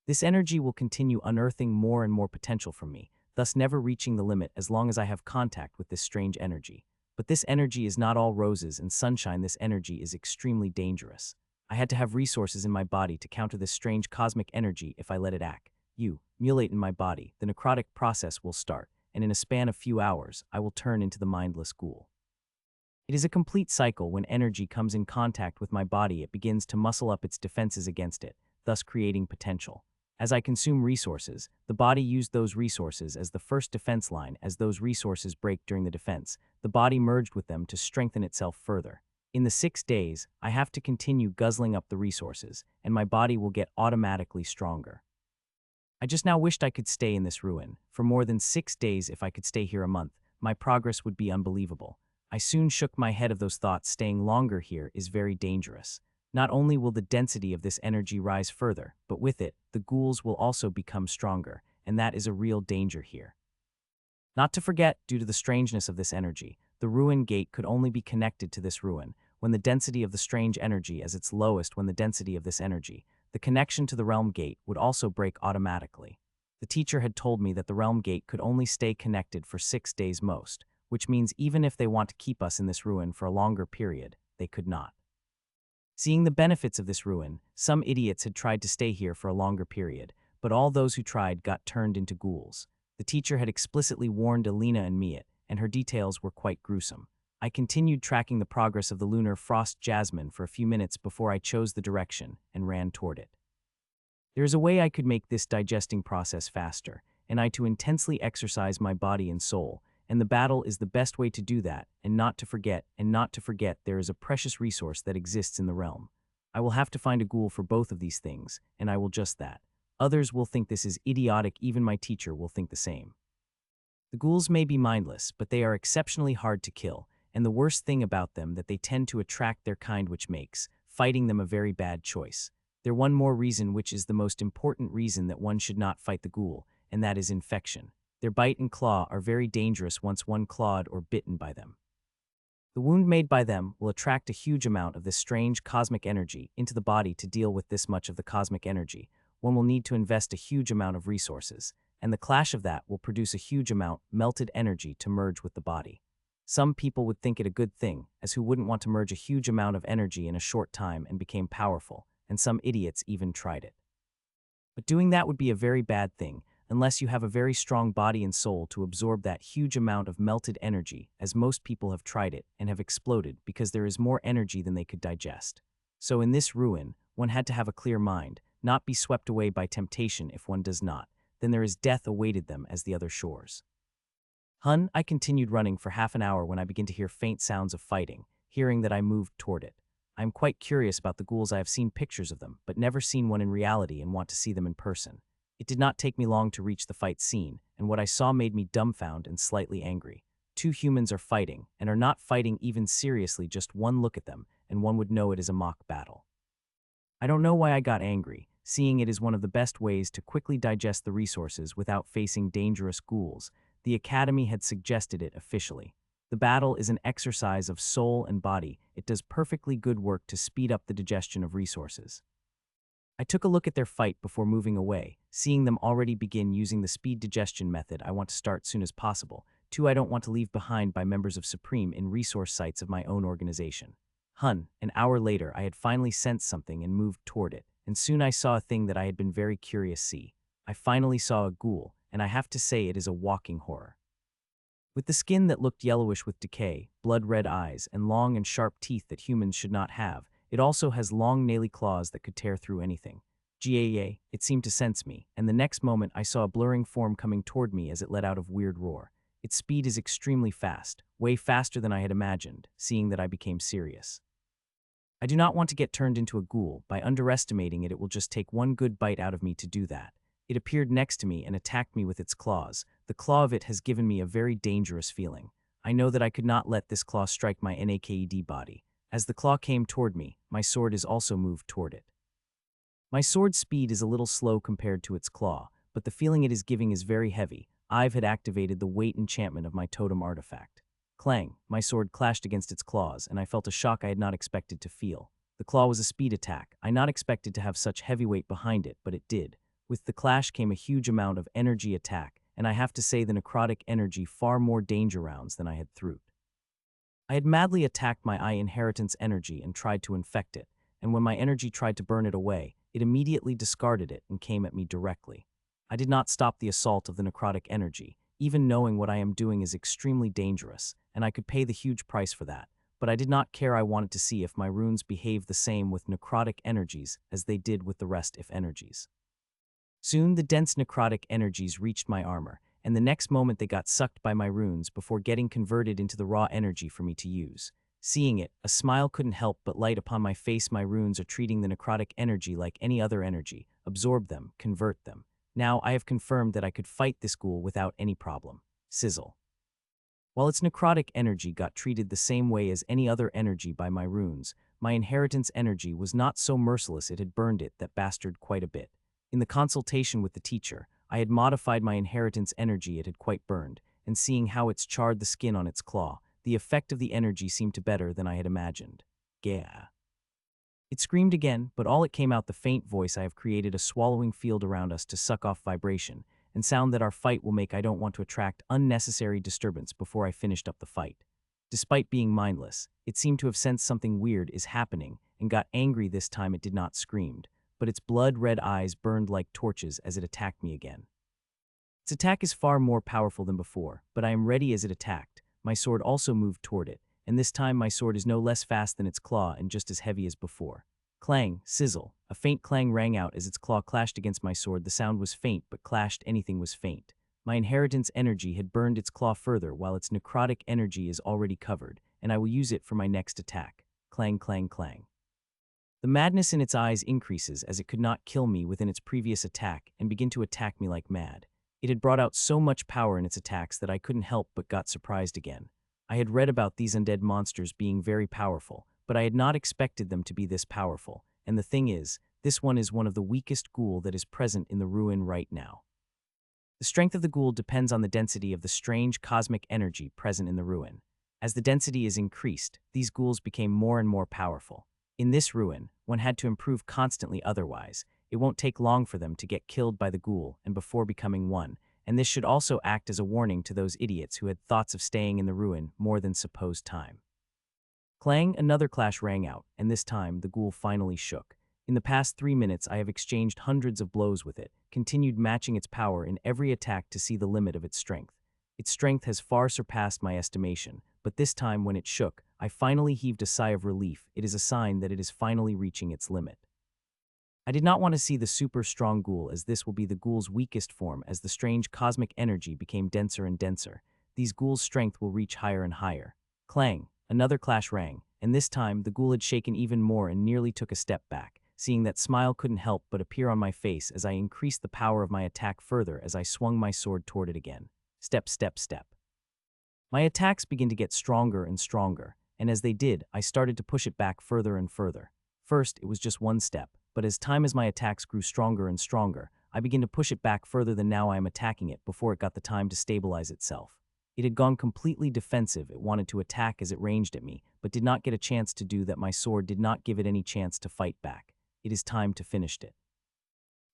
This energy will continue unearthing more and more potential from me, thus never reaching the limit as long as I have contact with this strange energy. But this energy is not all roses and sunshine. This energy is extremely dangerous. I had to have resources in my body to counter this strange cosmic energy if I let it act. Mutilate in my body, the necrotic process will start, and in a span of few hours, I will turn into the mindless ghoul. It is a complete cycle. When energy comes in contact with my body, it begins to muscle up its defenses against it, thus creating potential. As I consume resources, the body used those resources as the first defense line. As those resources break during the defense, the body merged with them to strengthen itself further. In the 6 days, I have to continue guzzling up the resources, and my body will get automatically stronger. I just now wished I could stay in this ruin for more than 6 days. If I could stay here a month, my progress would be unbelievable. I soon shook my head of those thoughts. Staying longer here is very dangerous. Not only will the density of this energy rise further, but with it, the ghouls will also become stronger, and that is a real danger here. Not to forget, due to the strangeness of this energy, the ruin gate could only be connected to this ruin when the density of the strange energy is its lowest. When the density of this energy, the connection to the realm gate would also break automatically. The teacher had told me that the realm gate could only stay connected for 6 days most, which means even if they want to keep us in this ruin for a longer period, they could not. Seeing the benefits of this ruin, some idiots had tried to stay here for a longer period, but all those who tried got turned into ghouls. The teacher had explicitly warned Alina and me, and her details were quite gruesome. I continued tracking the progress of the Lunar Frost Jasmine for a few minutes before I chose the direction and ran toward it. There is a way I could make this digesting process faster, and I to intensely exercise my body and soul, and the battle is the best way to do that, and not to forget, there is a precious resource that exists in the realm. I will have to find a ghoul for both of these things, and I will just that. Others will think this is idiotic. Even my teacher will think the same. The ghouls may be mindless, but they are exceptionally hard to kill, and the worst thing about them that they tend to attract their kind, which makes fighting them a very bad choice. There's one more reason, which is the most important reason that one should not fight the ghoul, and that is infection. Their bite and claw are very dangerous once one clawed or bitten by them. The wound made by them will attract a huge amount of this strange cosmic energy into the body. To deal with this much of the cosmic energy, one will need to invest a huge amount of resources, and the clash of that will produce a huge amount melted energy to merge with the body. Some people would think it a good thing, as who wouldn't want to merge a huge amount of energy in a short time and became powerful, and some idiots even tried it. But doing that would be a very bad thing, unless you have a very strong body and soul to absorb that huge amount of melted energy, as most people have tried it and have exploded because there is more energy than they could digest. So in this ruin, one had to have a clear mind, not be swept away by temptation. If one does not, then there is death awaited them as the other shores. I continued running for half an hour when I began to hear faint sounds of fighting. Hearing that, I moved toward it. I am quite curious about the ghouls. I have seen pictures of them, but never seen one in reality and want to see them in person. It did not take me long to reach the fight scene, and what I saw made me dumbfounded and slightly angry. 2 humans are fighting, and are not fighting even seriously. Just one look at them, and one would know it is a mock battle. I don't know why I got angry, seeing it is one of the best ways to quickly digest the resources without facing dangerous ghouls. The Academy had suggested it officially. The battle is an exercise of soul and body. It does perfectly good work to speed up the digestion of resources. I took a look at their fight before moving away, seeing them already begin using the speed digestion method. I want to start soon as possible. 2. I don't want to leave behind by members of Supreme in resource sites of my own organization. An hour later, I had finally sensed something and moved toward it, and soon I saw a thing that I had been very curious to see. I finally saw a ghoul, and I have to say it is a walking horror. With the skin that looked yellowish with decay, blood-red eyes, and long and sharp teeth that humans should not have, it also has long naily claws that could tear through anything. Gah, it seemed to sense me, and the next moment I saw a blurring form coming toward me as it let out a weird roar. Its speed is extremely fast, way faster than I had imagined, seeing that I became serious. I do not want to get turned into a ghoul. By underestimating it, it will just take one good bite out of me to do that. It appeared next to me and attacked me with its claws. The claw of it has given me a very dangerous feeling. I know that I could not let this claw strike my naked body. As the claw came toward me, my sword is also moved toward it. My sword's speed is a little slow compared to its claw, but the feeling it is giving is very heavy. I had activated the weight enchantment of my totem artifact. Clang, my sword clashed against its claws, and I felt a shock I had not expected to feel. The claw was a speed attack. I not expected to have such heavy weight behind it, but it did. With the clash came a huge amount of energy attack, and I have to say the necrotic energy far more danger rounds than I had thought. I had madly attacked my inheritance energy and tried to infect it, and when my energy tried to burn it away, it immediately discarded it and came at me directly. I did not stop the assault of the necrotic energy, even knowing what I am doing is extremely dangerous, and I could pay the huge price for that, but I did not care. I wanted to see if my runes behaved the same with necrotic energies as they did with the rest if energies. Soon the dense necrotic energies reached my armor, and the next moment they got sucked by my runes before getting converted into the raw energy for me to use. Seeing it, a smile couldn't help but light upon my face. My runes are treating the necrotic energy like any other energy, absorb them, convert them. Now I have confirmed that I could fight this ghoul without any problem. Sizzle. While its necrotic energy got treated the same way as any other energy by my runes, my inheritance energy was not so merciless. It had burned it that bastard quite a bit. In the consultation with the teacher, I had modified my inheritance energy. It had quite burned, and seeing how it's charred the skin on its claw, the effect of the energy seemed to better than I had imagined. Gah. It screamed again, but all it came out the faint voice. I have created a swallowing field around us to suck off vibration, and sound that our fight will make. I don't want to attract unnecessary disturbance before I finished up the fight. Despite being mindless, it seemed to have sensed something weird is happening, and got angry. This time it did not scream, but its blood-red eyes burned like torches as it attacked me again. Its attack is far more powerful than before, but I am ready as it attacked. My sword also moved toward it, and this time my sword is no less fast than its claw and just as heavy as before. Clang, sizzle, a faint clang rang out as its claw clashed against my sword. The sound was faint, but clashed anything was faint. My inheritance energy had burned its claw further while its necrotic energy is already covered, and I will use it for my next attack. Clang, clang, clang. The madness in its eyes increases as it could not kill me within its previous attack and begin to attack me like mad. It had brought out so much power in its attacks that I couldn't help but got surprised again. I had read about these undead monsters being very powerful, but I had not expected them to be this powerful, and the thing is, this one is one of the weakest ghoul that is present in the ruin right now. The strength of the ghoul depends on the density of the strange cosmic energy present in the ruin. As the density is increased, these ghouls became more and more powerful. In this ruin, one had to improve constantly, otherwise, it won't take long for them to get killed by the ghoul and before becoming one, and this should also act as a warning to those idiots who had thoughts of staying in the ruin more than supposed time. Clang, another clash rang out, and this time the ghoul finally shook. In the past 3 minutes I have exchanged hundreds of blows with it, continued matching its power in every attack to see the limit of its strength. Its strength has far surpassed my estimation, but this time when it shook, I finally heaved a sigh of relief. It is a sign that it is finally reaching its limit. I did not want to see the super strong ghoul, as this will be the ghoul's weakest form. As the strange cosmic energy became denser and denser, these ghouls' strength will reach higher and higher. Clang, another clash rang, and this time the ghoul had shaken even more and nearly took a step back. Seeing that, smile couldn't help but appear on my face as I increased the power of my attack further as I swung my sword toward it again. Step, step, step. My attacks began to get stronger and stronger, and as they did, I started to push it back further and further. First, it was just one step, but as my attacks grew stronger and stronger, I began to push it back further. Than now I am attacking it before it got the time to stabilize itself. It had gone completely defensive. It wanted to attack as it ranged at me, but did not get a chance to do that. My sword did not give it any chance to fight back. It is time to finish it,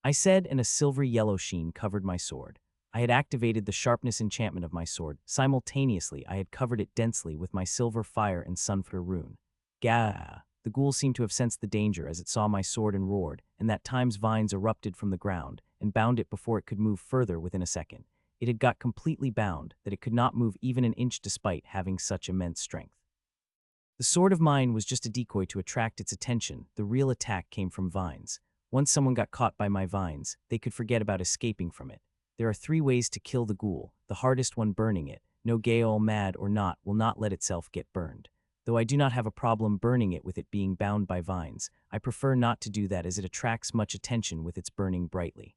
I said, and a silvery yellow sheen covered my sword. I had activated the sharpness enchantment of my sword. Simultaneously, I had covered it densely with my silver fire and sunfire rune. Gah! The ghoul seemed to have sensed the danger as it saw my sword and roared, and that time's vines erupted from the ground and bound it before it could move further within a second. It had got completely bound, that it could not move even an inch despite having such immense strength. The sword of mine was just a decoy to attract its attention. The real attack came from vines. Once someone got caught by my vines, they could forget about escaping from it. There are 3 ways to kill the ghoul, the hardest one burning it. No ghoul, mad or not, will not let itself get burned. Though I do not have a problem burning it with it being bound by vines, I prefer not to do that as it attracts much attention with its burning brightly.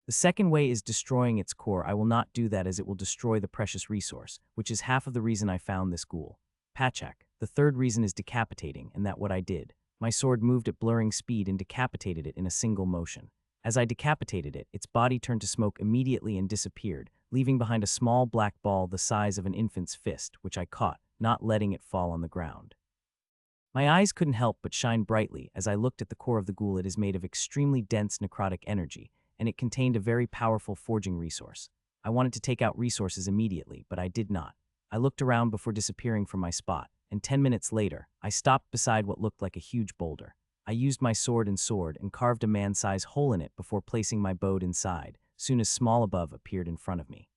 The second way is destroying its core. I will not do that as it will destroy the precious resource, which is half of the reason I found this ghoul. Pachak. The third reason is decapitating, and that what I did. My sword moved at blurring speed and decapitated it in a single motion. As I decapitated it, its body turned to smoke immediately and disappeared, leaving behind a small black ball the size of an infant's fist, which I caught, not letting it fall on the ground. My eyes couldn't help but shine brightly as I looked at the core of the ghoul. It is made of extremely dense necrotic energy, and it contained a very powerful forging resource. I wanted to take out resources immediately, but I did not. I looked around before disappearing from my spot, and 10 minutes later, I stopped beside what looked like a huge boulder. I used my sword and carved a man-size hole in it before placing my abode inside, soon as small above appeared in front of me.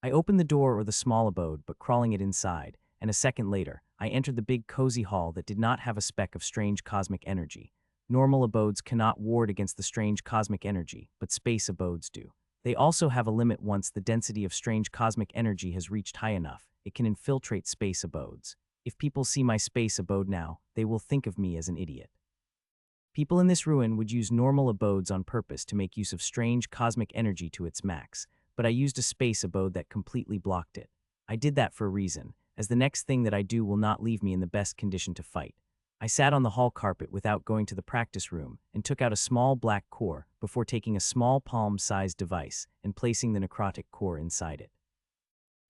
I opened the door or the small abode, but crawling it inside, and a second later, I entered the big cozy hall that did not have a speck of strange cosmic energy. Normal abodes cannot ward against the strange cosmic energy, but space abodes do. They also have a limit. Once the density of strange cosmic energy has reached high enough, it can infiltrate space abodes. If people see my space abode now, they will think of me as an idiot. People in this ruin would use normal abodes on purpose to make use of strange cosmic energy to its max, but I used a space abode that completely blocked it. I did that for a reason, as the next thing that I do will not leave me in the best condition to fight. I sat on the hall carpet without going to the practice room and took out a small black core before taking a small palm-sized device and placing the necrotic core inside it.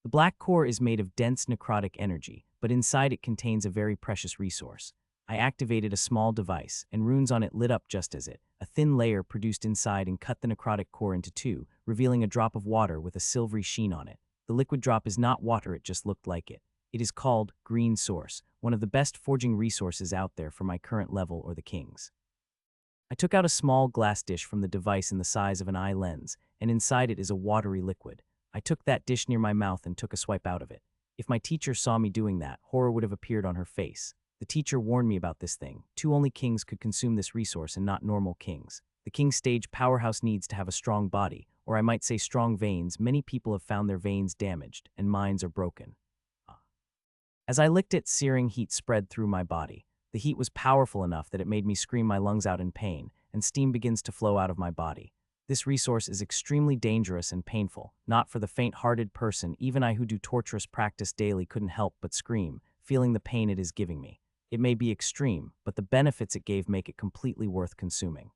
The black core is made of dense necrotic energy, but inside it contains a very precious resource. I activated a small device, and runes on it lit up just as it. A thin layer produced inside and cut the necrotic core into 2, revealing a drop of water with a silvery sheen on it. The liquid drop is not water, it just looked like it. It is called Green Source, one of the best forging resources out there for my current level or the king's. I took out a small glass dish from the device in the size of an eye lens, and inside it is a watery liquid. I took that dish near my mouth and took a swipe out of it. If my teacher saw me doing that, horror would have appeared on her face. The teacher warned me about this thing. 2 only kings could consume this resource and not normal kings. The king stage powerhouse needs to have a strong body, or I might say strong veins. Many people have found their veins damaged, and mines are broken. As I licked it, searing heat spread through my body. The heat was powerful enough that it made me scream my lungs out in pain, and steam begins to flow out of my body. This resource is extremely dangerous and painful, not for the faint-hearted person. Even I who do torturous practice daily couldn't help but scream, feeling the pain it is giving me. It may be extreme, but the benefits it gave make it completely worth consuming.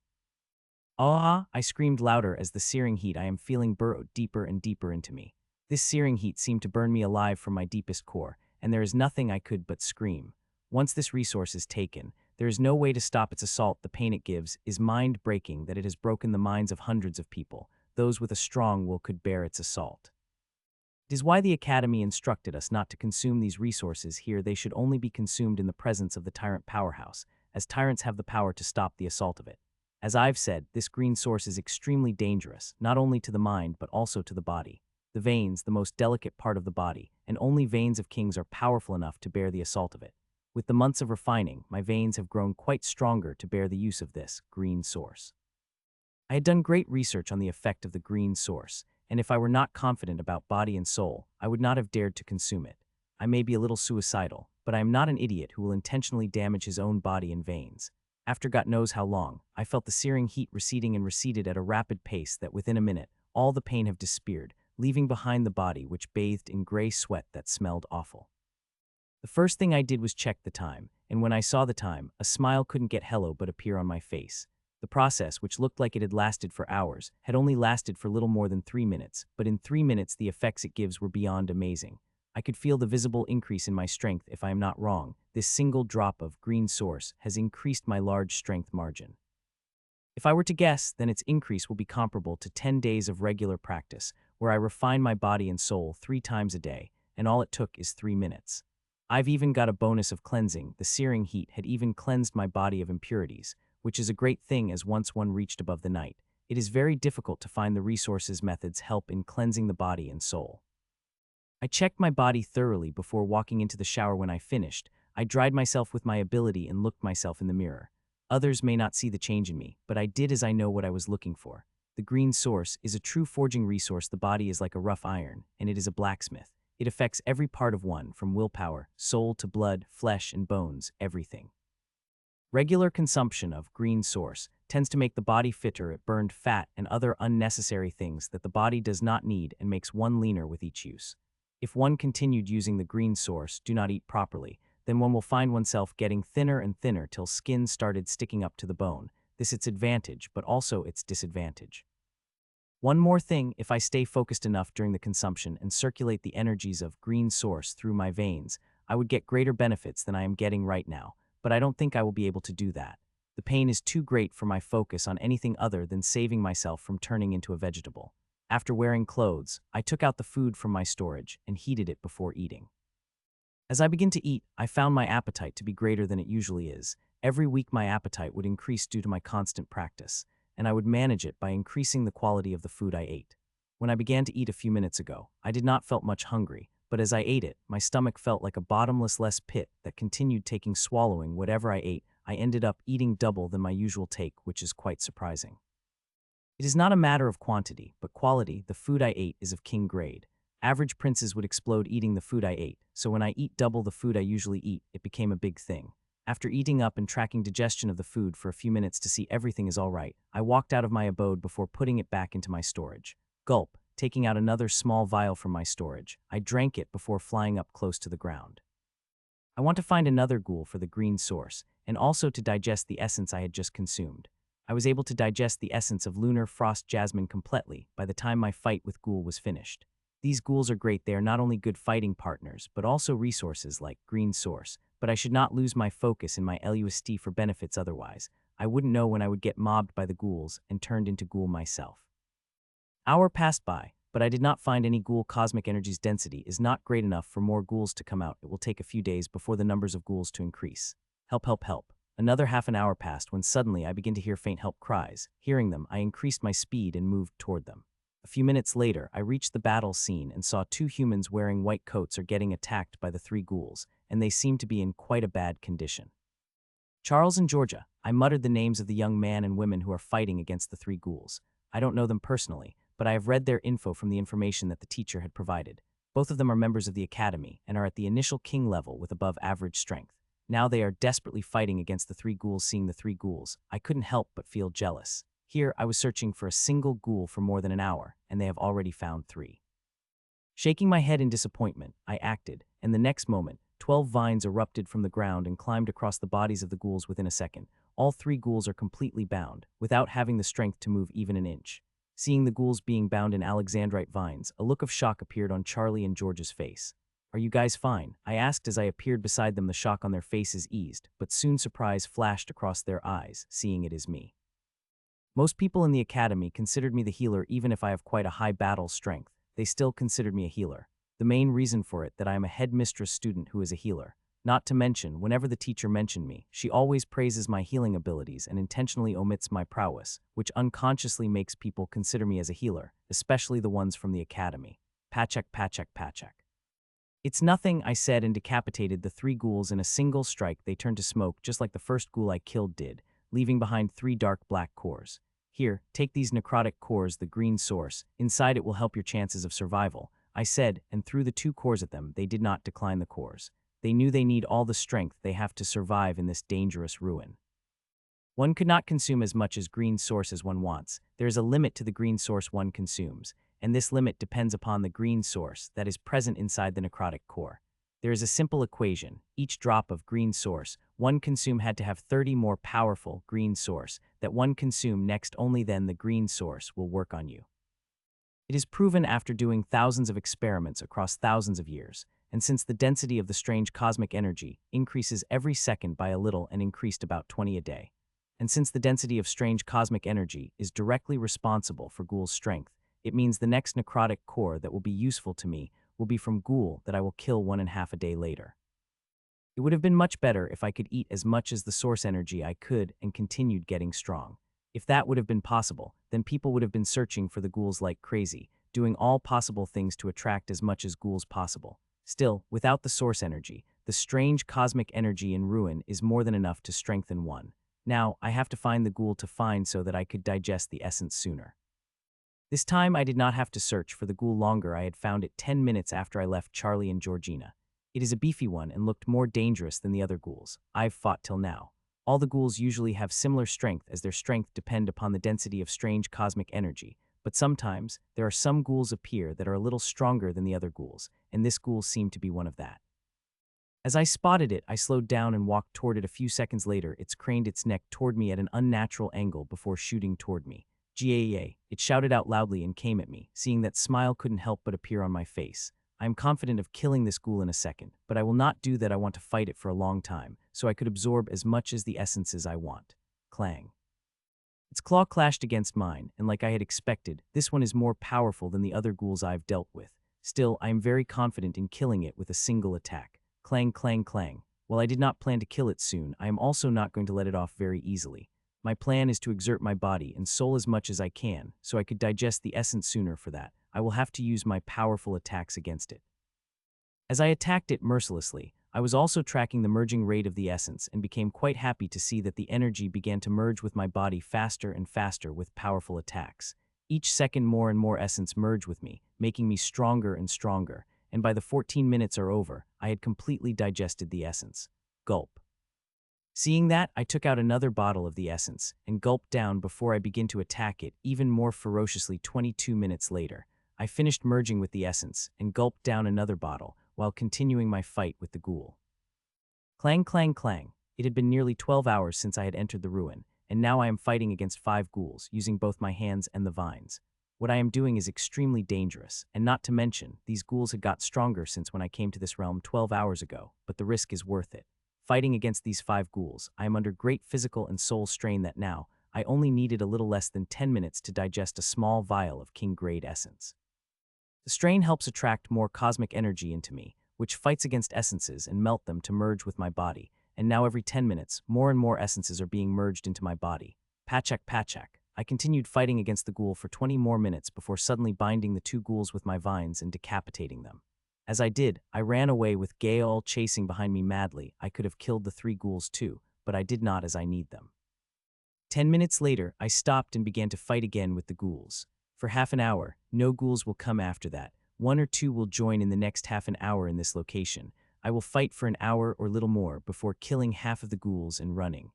Ah! I screamed louder as the searing heat I am feeling burrowed deeper and deeper into me. This searing heat seemed to burn me alive from my deepest core, and there is nothing I could but scream. Once this resource is taken, there is no way to stop its assault. The pain it gives is mind-breaking that it has broken the minds of hundreds of people. Those with a strong will could bear its assault. It is why the Academy instructed us not to consume these resources here. They should only be consumed in the presence of the tyrant powerhouse, as tyrants have the power to stop the assault of it. As I've said, this green source is extremely dangerous, not only to the mind but also to the body. The veins, the most delicate part of the body, and only veins of kings are powerful enough to bear the assault of it. With the months of refining, my veins have grown quite stronger to bear the use of this green source. I had done great research on the effect of the green source, and if I were not confident about body and soul, I would not have dared to consume it. I may be a little suicidal, but I am not an idiot who will intentionally damage his own body and veins. After God knows how long, I felt the searing heat receding and receded at a rapid pace that within a minute, all the pain have disappeared, leaving behind the body which bathed in gray sweat that smelled awful. The first thing I did was check the time, and when I saw the time, a smile couldn't get hello but appear on my face. The process, which looked like it had lasted for hours, had only lasted for little more than 3 minutes, but in 3 minutes the effects it gives were beyond amazing. I could feel the visible increase in my strength. If I am not wrong, this single drop of green source has increased my large strength margin. If I were to guess, then its increase will be comparable to 10 days of regular practice, where I refine my body and soul 3 times a day, and all it took is 3 minutes. I've even got a bonus of cleansing. The searing heat had even cleansed my body of impurities, which is a great thing as once one reached above the night, it is very difficult to find the resources methods help in cleansing the body and soul. I checked my body thoroughly before walking into the shower. When I finished, I dried myself with my ability and looked myself in the mirror. Others may not see the change in me, but I did as I know what I was looking for. The green source is a true forging resource. The body is like a rough iron, and it is a blacksmith. It affects every part of one, from willpower, soul to blood, flesh, and bones, everything. Regular consumption of green source tends to make the body fitter. It burned fat and other unnecessary things that the body does not need and makes one leaner with each use. If one continued using the green source, do not eat properly, then one will find oneself getting thinner and thinner till skin started sticking up to the bone. This its advantage, but also its disadvantage. One more thing, if I stay focused enough during the consumption and circulate the energies of green source through my veins, I would get greater benefits than I am getting right now, but I don't think I will be able to do that. The pain is too great for my focus on anything other than saving myself from turning into a vegetable. After wearing clothes, I took out the food from my storage and heated it before eating. As I began to eat, I found my appetite to be greater than it usually is. Every week my appetite would increase due to my constant practice, and I would manage it by increasing the quality of the food I ate. When I began to eat a few minutes ago, I did not felt much hungry, but as I ate it, my stomach felt like a bottomless pit that continued taking swallowing whatever I ate. I ended up eating double than my usual take, which is quite surprising. It is not a matter of quantity, but quality. The food I ate is of king grade. Average princes would explode eating the food I ate, so when I eat double the food I usually eat, it became a big thing. After eating up and tracking digestion of the food for a few minutes to see everything is all right, I walked out of my abode before putting it back into my storage. Gulp, taking out another small vial from my storage, I drank it before flying up close to the ground. I want to find another ghoul for the green source, and also to digest the essence I had just consumed. I was able to digest the essence of lunar frost jasmine completely by the time my fight with ghoul was finished. These ghouls are great. They are not only good fighting partners, but also resources like green source, but I should not lose my focus in my LUST for benefits otherwise. I wouldn't know when I would get mobbed by the ghouls and turned into ghoul myself. Hour passed by, but I did not find any ghoul. Cosmic energy's density is not great enough for more ghouls to come out. It will take a few days before the numbers of ghouls to increase. Help, help, help. Another half an hour passed when suddenly I began to hear faint help cries. Hearing them, I increased my speed and moved toward them. A few minutes later, I reached the battle scene and saw two humans wearing white coats are getting attacked by the three ghouls, and they seemed to be in quite a bad condition. Charles and Georgia, I muttered the names of the young man and women who are fighting against the three ghouls. I don't know them personally, but I have read their info from the information that the teacher had provided. Both of them are members of the academy and are at the initial king level with above average strength. Now they are desperately fighting against the three ghouls. Seeing the three ghouls, I couldn't help but feel jealous. Here, I was searching for a single ghoul for more than an hour, and they have already found three. Shaking my head in disappointment, I acted, and the next moment, 12 vines erupted from the ground and climbed across the bodies of the ghouls within a second. All three ghouls are completely bound, without having the strength to move even an inch. Seeing the ghouls being bound in alexandrite vines, a look of shock appeared on Charlie and George's face. "Are you guys fine?" I asked as I appeared beside them. The shock on their faces eased, but soon surprise flashed across their eyes, seeing it is me. Most people in the academy considered me the healer. Even if I have quite a high battle strength, they still considered me a healer. The main reason for it that I am a headmistress student who is a healer. Not to mention, whenever the teacher mentioned me, she always praises my healing abilities and intentionally omits my prowess, which unconsciously makes people consider me as a healer, especially the ones from the academy. Pachak, pachak, pachak. "It's nothing," I said, and decapitated the three ghouls in a single strike. They turned to smoke just like the first ghoul I killed did, leaving behind 3 dark black cores. "Here, take these necrotic cores, the green source. Inside it will help your chances of survival," I said, and threw the 2 cores at them. They did not decline the cores. They knew they need all the strength they have to survive in this dangerous ruin. One could not consume as much as green source as one wants. There is a limit to the green source one consumes, and this limit depends upon the green source that is present inside the necrotic core. There is a simple equation. Each drop of green source one consume had to have 30 more powerful green source that one consume next. Only then the green source will work on you. It is proven after doing thousands of experiments across thousands of years, and since the density of the strange cosmic energy increases every second by a little and increased about 20 a day, and since the density of strange cosmic energy is directly responsible for ghoul's strength, it means the next necrotic core that will be useful to me will be from ghoul that I will kill 1.5 a day later. It would have been much better if I could eat as much as the source energy I could and continued getting strong. If that would have been possible, then people would have been searching for the ghouls like crazy, doing all possible things to attract as much as ghouls possible. Still, without the source energy, the strange cosmic energy in ruin is more than enough to strengthen one. Now, I have to find the ghoul to find so that I could digest the essence sooner. This time I did not have to search for the ghoul longer. I had found it 10 minutes after I left Charlie and Georgina. It is a beefy one and looked more dangerous than the other ghouls I've fought till now. All the ghouls usually have similar strength, as their strength depend upon the density of strange cosmic energy, but sometimes there are some ghouls appear that are a little stronger than the other ghouls, and this ghoul seemed to be one of that. As I spotted it, I slowed down and walked toward it. A few seconds later, it craned its neck toward me at an unnatural angle before shooting toward me. Gaa, it shouted out loudly and came at me. Seeing that, smile couldn't help but appear on my face. I am confident of killing this ghoul in a second, but I will not do that. I want to fight it for a long time, so I could absorb as much as the essences I want. Clang. Its claw clashed against mine, and like I had expected, this one is more powerful than the other ghouls I've dealt with. Still, I am very confident in killing it with a single attack. Clang, clang, clang. While I did not plan to kill it soon, I am also not going to let it off very easily. My plan is to exert my body and soul as much as I can, so I could digest the essence sooner. For that, I will have to use my powerful attacks against it. As I attacked it mercilessly, I was also tracking the merging rate of the essence and became quite happy to see that the energy began to merge with my body faster and faster with powerful attacks. Each second more and more essence merged with me, making me stronger and stronger, and by the 14 minutes are over, I had completely digested the essence. Gulp. Seeing that, I took out another bottle of the essence and gulped down before I began to attack it even more ferociously. 22 minutes later, I finished merging with the essence and gulped down another bottle while continuing my fight with the ghoul. Clang, clang, clang. It had been nearly 12 hours since I had entered the ruin, and now I am fighting against 5 ghouls using both my hands and the vines. What I am doing is extremely dangerous, and not to mention, these ghouls had got stronger since when I came to this realm 12 hours ago, but the risk is worth it. Fighting against these 5 ghouls, I am under great physical and soul strain that now, I only needed a little less than 10 minutes to digest a small vial of king-grade essence. The strain helps attract more cosmic energy into me, which fights against essences and melt them to merge with my body, and now every 10 minutes, more and more essences are being merged into my body. Pachak, pachak. I continued fighting against the ghoul for 20 more minutes before suddenly binding the 2 ghouls with my vines and decapitating them. As I did, I ran away with Gaol chasing behind me madly. I could have killed the 3 ghouls too, but I did not, as I need them. 10 minutes later, I stopped and began to fight again with the ghouls. For half an hour, no ghouls will come after that. 1 or 2 will join in the next half an hour in this location. I will fight for an hour or little more before killing half of the ghouls and running.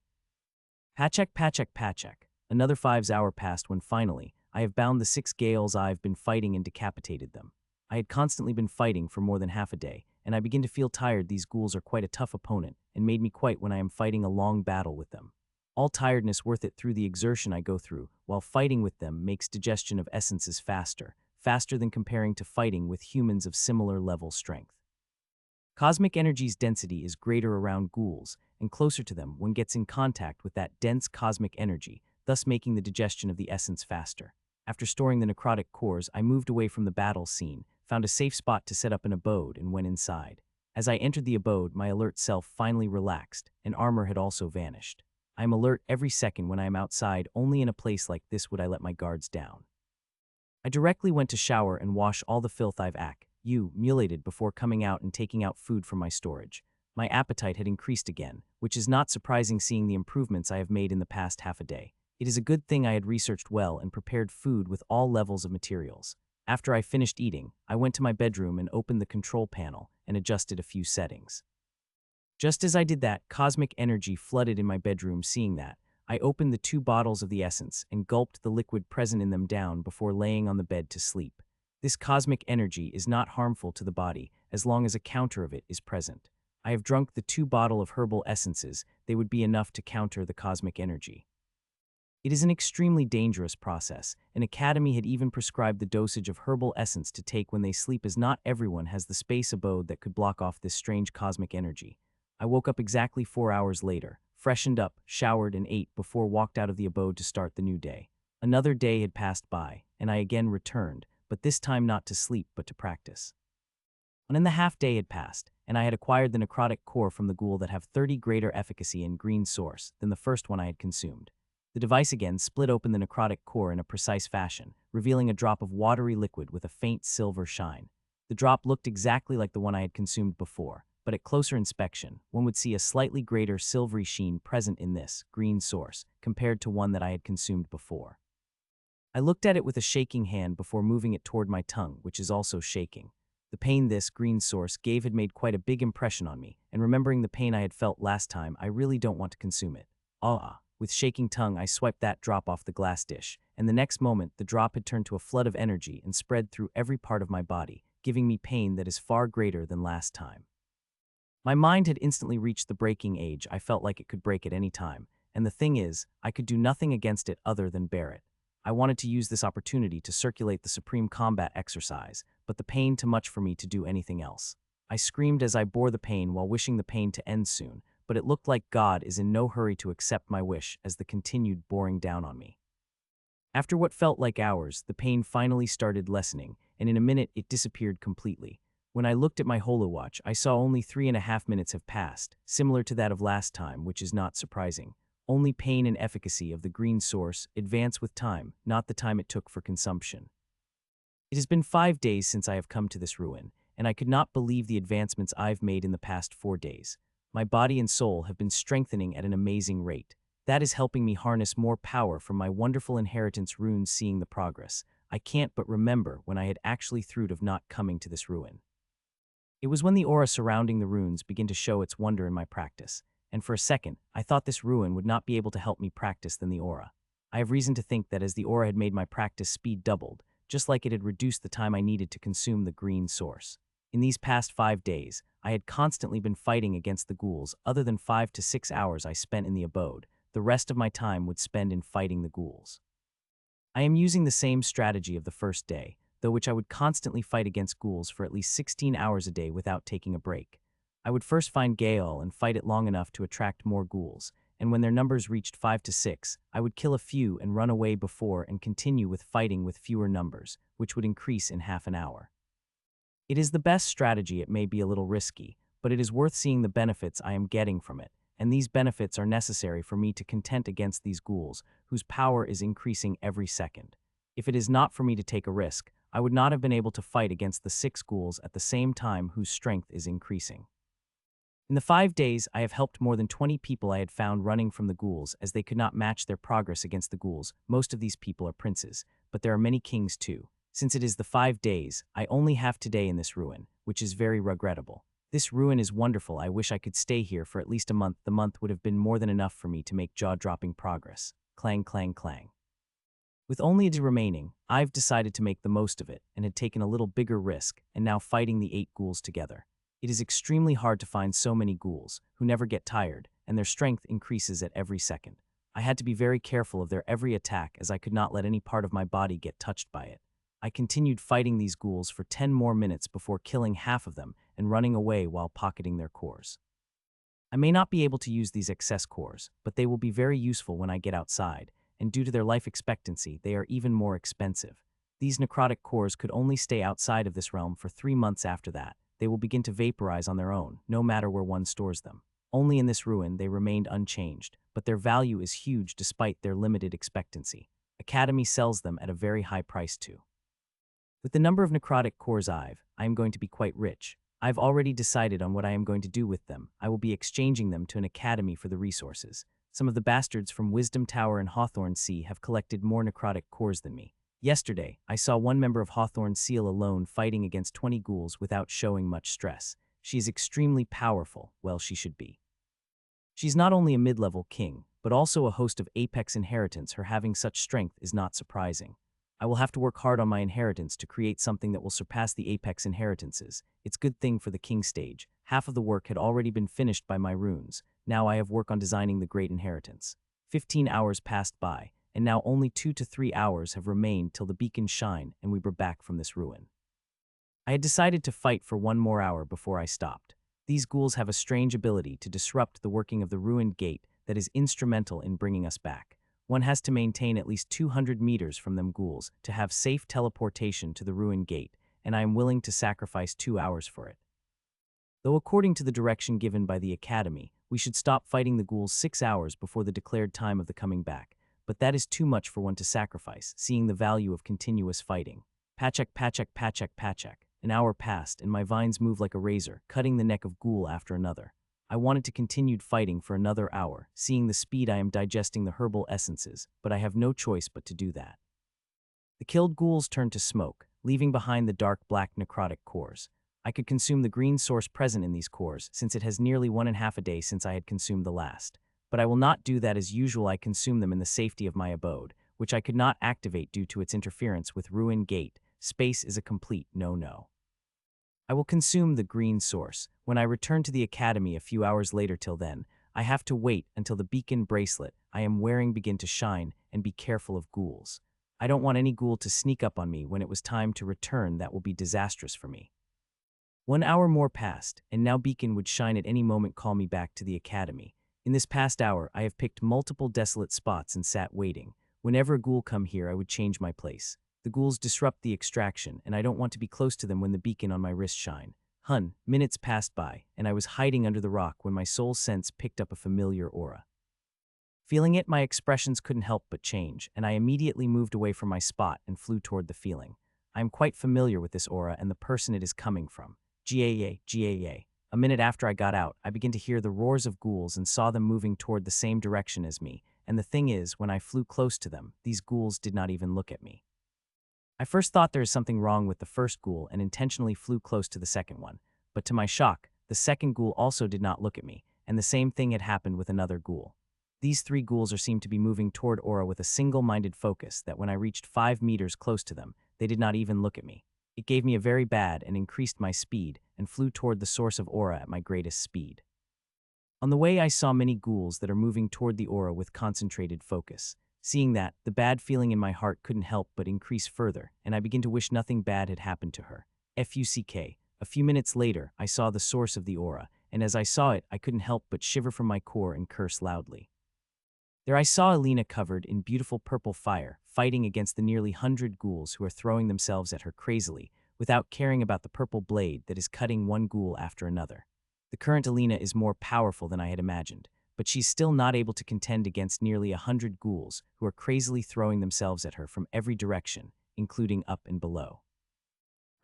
Pachak, pachak, pachak. Another 5 hours passed when finally, I have bound the 6 Gaels I've been fighting and decapitated them. I had constantly been fighting for more than half a day, and I begin to feel tired. These ghouls are quite a tough opponent, and made me quite when I am fighting a long battle with them. All tiredness worth it through the exertion I go through, while fighting with them makes digestion of essences faster than comparing to fighting with humans of similar level strength. Cosmic energy's density is greater around ghouls, and closer to them one gets in contact with that dense cosmic energy, thus making the digestion of the essence faster. After storing the necrotic cores, I moved away from the battle scene, found a safe spot to set up an abode, and went inside. As I entered the abode, my alert self finally relaxed, and armor had also vanished. I am alert every second when I am outside. Only in a place like this would I let my guards down. I directly went to shower and wash all the filth I've accumulated before coming out and taking out food from my storage. My appetite had increased again, which is not surprising seeing the improvements I have made in the past half a day. It is a good thing I had researched well and prepared food with all levels of materials. After I finished eating, I went to my bedroom and opened the control panel and adjusted a few settings. Just as I did that, cosmic energy flooded in my bedroom. Seeing that, I opened the 2 bottles of the essence and gulped the liquid present in them down before laying on the bed to sleep. This cosmic energy is not harmful to the body as long as a counter of it is present. I have drunk the 2 bottles of herbal essences. They would be enough to counter the cosmic energy. It is an extremely dangerous process. An academy had even prescribed the dosage of herbal essence to take when they sleep, as not everyone has the space abode that could block off this strange cosmic energy. I woke up exactly 4 hours later, freshened up, showered, and ate before walked out of the abode to start the new day. Another day had passed by, and I again returned, but this time not to sleep but to practice. And the half day had passed, and I had acquired the necrotic core from the ghoul that have 30 greater efficacy in green source than the first one I had consumed. The device again split open the necrotic core in a precise fashion, revealing a drop of watery liquid with a faint silver shine. The drop looked exactly like the one I had consumed before, but at closer inspection, one would see a slightly greater silvery sheen present in this green source compared to one that I had consumed before. I looked at it with a shaking hand before moving it toward my tongue, which is also shaking. The pain this green source gave had made quite a big impression on me, and remembering the pain I had felt last time, I really don't want to consume it. With shaking tongue, I swiped that drop off the glass dish, and the next moment, the drop had turned to a flood of energy and spread through every part of my body, giving me pain that is far greater than last time. My mind had instantly reached the breaking age. I felt like it could break at any time, and the thing is, I could do nothing against it other than bear it. I wanted to use this opportunity to circulate the supreme combat exercise, but the pain too much for me to do anything else. I screamed as I bore the pain while wishing the pain to end soon, but it looked like God is in no hurry to accept my wish as the continued boring down on me. After what felt like hours, the pain finally started lessening, and in a minute it disappeared completely. When I looked at my holowatch, I saw only 3.5 minutes have passed, similar to that of last time, which is not surprising. Only pain and efficacy of the green source advance with time, not the time it took for consumption. It has been 5 days since I have come to this ruin, and I could not believe the advancements I've made in the past 4 days. My body and soul have been strengthening at an amazing rate. That is helping me harness more power from my wonderful inheritance runes. Seeing the progress, I can't but remember when I had actually thought of not coming to this ruin. It was when the aura surrounding the runes began to show its wonder in my practice, and for a second, I thought this ruin would not be able to help me practice than the aura. I have reason to think that as the aura had made my practice speed doubled, just like it had reduced the time I needed to consume the green source. In these past 5 days, I had constantly been fighting against the ghouls. Other than 5 to 6 hours I spent in the abode, the rest of my time would spend in fighting the ghouls. I am using the same strategy of the first day, though which I would constantly fight against ghouls for at least 16 hours a day without taking a break. I would first find Gaol and fight it long enough to attract more ghouls, and when their numbers reached 5 to 6, I would kill a few and run away before and continue with fighting with fewer numbers, which would increase in half an hour. It is the best strategy. It may be a little risky, but it is worth seeing the benefits I am getting from it, and these benefits are necessary for me to contend against these ghouls, whose power is increasing every second. If it is not for me to take a risk, I would not have been able to fight against the 6 ghouls at the same time whose strength is increasing. In the 5 days, I have helped more than 20 people I had found running from the ghouls, as they could not match their progress against the ghouls. Most of these people are princes, but there are many kings too. Since it is the 5 days, I only have today in this ruin, which is very regrettable. This ruin is wonderful. I wish I could stay here for at least a month. The month would have been more than enough for me to make jaw-dropping progress. Clang, clang, clang. With only a day remaining, I've decided to make the most of it and had taken a little bigger risk and now fighting the 8 ghouls together. It is extremely hard to find so many ghouls who never get tired, and their strength increases at every second. I had to be very careful of their every attack, as I could not let any part of my body get touched by it. I continued fighting these ghouls for 10 more minutes before killing half of them and running away while pocketing their cores. I may not be able to use these excess cores, but they will be very useful when I get outside, and due to their life expectancy, they are even more expensive. These necrotic cores could only stay outside of this realm for 3 months. After that, they will begin to vaporize on their own, no matter where one stores them. Only in this ruin they remained unchanged, but their value is huge despite their limited expectancy. Academy sells them at a very high price too. With the number of necrotic cores I am going to be quite rich. I've already decided on what I am going to do with them. I will be exchanging them to an academy for the resources. Some of the bastards from Wisdom Tower and Hawthorne Sea have collected more necrotic cores than me. Yesterday, I saw one member of Hawthorne Seal alone fighting against 20 ghouls without showing much stress. She is extremely powerful, well she should be. She's not only a mid-level king, but also a host of Apex inheritance. Her having such strength is not surprising. I will have to work hard on my inheritance to create something that will surpass the Apex inheritances. It's good thing for the king stage. Half of the work had already been finished by my runes. Now I have work on designing the great inheritance. 15 hours passed by, and now only 2 to 3 hours have remained till the beacons shine and we were back from this ruin. I had decided to fight for 1 more hour before I stopped. These ghouls have a strange ability to disrupt the working of the ruined gate that is instrumental in bringing us back. One has to maintain at least 200 meters from them ghouls to have safe teleportation to the ruined gate, and I am willing to sacrifice 2 hours for it. Though according to the direction given by the Academy, we should stop fighting the ghouls 6 hours before the declared time of the coming back, but that is too much for one to sacrifice, seeing the value of continuous fighting. Pachak, pachak, pachak, pachak. An hour passed, and my vines moved like a razor, cutting the neck of ghoul after another. I wanted to continue fighting for another hour, seeing the speed I am digesting the herbal essences, but I have no choice but to do that. The killed ghouls turned to smoke, leaving behind the dark black necrotic cores. I could consume the green source present in these cores, since it has nearly 1.5 a day since I had consumed the last. But I will not do that as usual. I consume them in the safety of my abode, which I could not activate due to its interference with Ruin Gate. Space is a complete no-no. I will consume the green source when I return to the Academy a few hours later. Till then, I have to wait until the beacon bracelet I am wearing begin to shine and be careful of ghouls. I don't want any ghoul to sneak up on me when it was time to return. That will be disastrous for me. 1 hour more passed, and now beacon would shine at any moment, call me back to the Academy. In this past hour, I have picked multiple desolate spots and sat waiting. Whenever a ghoul come here, I would change my place. The ghouls disrupt the extraction, and I don't want to be close to them when the beacon on my wrist shine. Minutes passed by, and I was hiding under the rock when my soul sense picked up a familiar aura. Feeling it, my expressions couldn't help but change, and I immediately moved away from my spot and flew toward the feeling. I am quite familiar with this aura and the person it is coming from. Gaa. A minute after I got out, I began to hear the roars of ghouls and saw them moving toward the same direction as me, and the thing is, when I flew close to them, these ghouls did not even look at me. I first thought there is something wrong with the first ghoul and intentionally flew close to the second one, but to my shock, the second ghoul also did not look at me, and the same thing had happened with another ghoul. These 3 ghouls seemed to be moving toward aura with a single-minded focus that when I reached 5 meters close to them, they did not even look at me. It gave me a very bad and increased my speed and flew toward the source of aura at my greatest speed. On the way, I saw many ghouls that are moving toward the aura with concentrated focus. Seeing that, the bad feeling in my heart couldn't help but increase further, and I began to wish nothing bad had happened to her. Fuck. A few minutes later, I saw the source of the aura, and as I saw it, I couldn't help but shiver from my core and curse loudly. There I saw Alina covered in beautiful purple fire, fighting against the nearly 100 ghouls who are throwing themselves at her crazily, without caring about the purple blade that is cutting one ghoul after another. The current Alina is more powerful than I had imagined, but she's still not able to contend against nearly 100 ghouls who are crazily throwing themselves at her from every direction, including up and below.